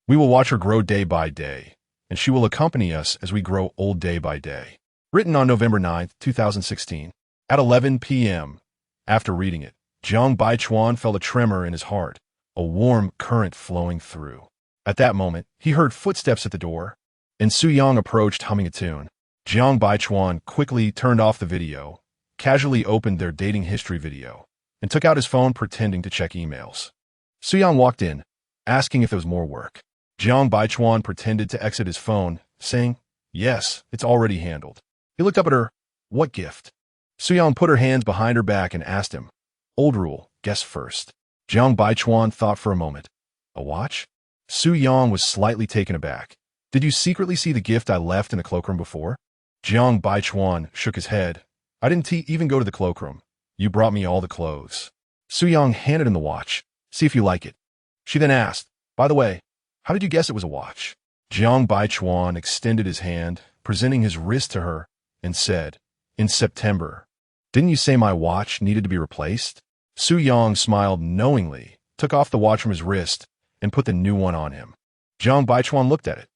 We will watch her grow day by day, and she will accompany us as we grow old day by day. Written on November 9th, 2016, at 11 p.m. After reading it, Jiang Baichuan felt a tremor in his heart, a warm current flowing through. At that moment, he heard footsteps at the door. and Su Yang approached humming a tune. Jiang Baichuan quickly turned off the video, casually opened their dating history video, and took out his phone pretending to check emails. Su Yang walked in, asking if there was more work. Jiang Baichuan pretended to exit his phone, saying, "Yes, it's already handled." He looked up at her. "What gift?" Su Yang put her hands behind her back and asked him, "Old rule, guess first." Jiang Baichuan thought for a moment. "A watch?" Su Yang was slightly taken aback. "Did you secretly see the gift I left in the cloakroom before?" Jiang Baichuan shook his head. "I didn't even go to the cloakroom. You brought me all the clothes." Su Yang handed him the watch. "See if you like it." She then asked, "By the way, how did you guess it was a watch?" Jiang Baichuan extended his hand, presenting his wrist to her, and said, "In September. Didn't you say my watch needed to be replaced?" Su Yang smiled knowingly, took off the watch from his wrist, and put the new one on him. Jiang Baichuan looked at it.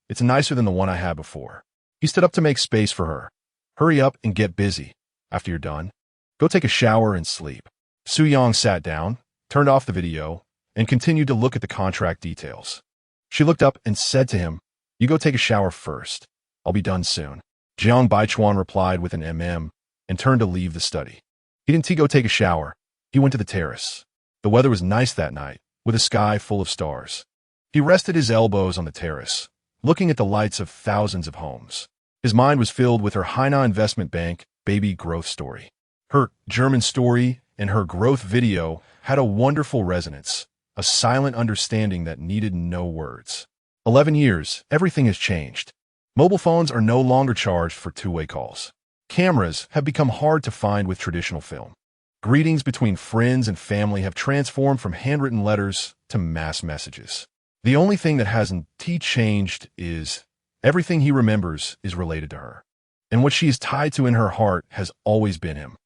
It's nicer than the one I had before." He stood up to make space for her. "Hurry up and get busy. After you're done, go take a shower and sleep." Su Yang sat down, turned off the video, and continued to look at the contract details. She looked up and said to him, "You go take a shower first. I'll be done soon." Jiang Baichuan replied with an and turned to leave the study. He didn't go take a shower. He went to the terrace. The weather was nice that night, with a sky full of stars. He rested his elbows on the terrace, looking at the lights of thousands of homes. His mind was filled with her Hainan Investment Bank baby growth story. Her German story and her growth video had a wonderful resonance, a silent understanding that needed no words. 11 years, everything has changed. Mobile phones are no longer charged for two-way calls. Cameras have become hard to find with traditional film. Greetings between friends and family have transformed from handwritten letters to mass messages. The only thing that hasn't changed is everything he remembers is related to her. And what she is tied to in her heart has always been him.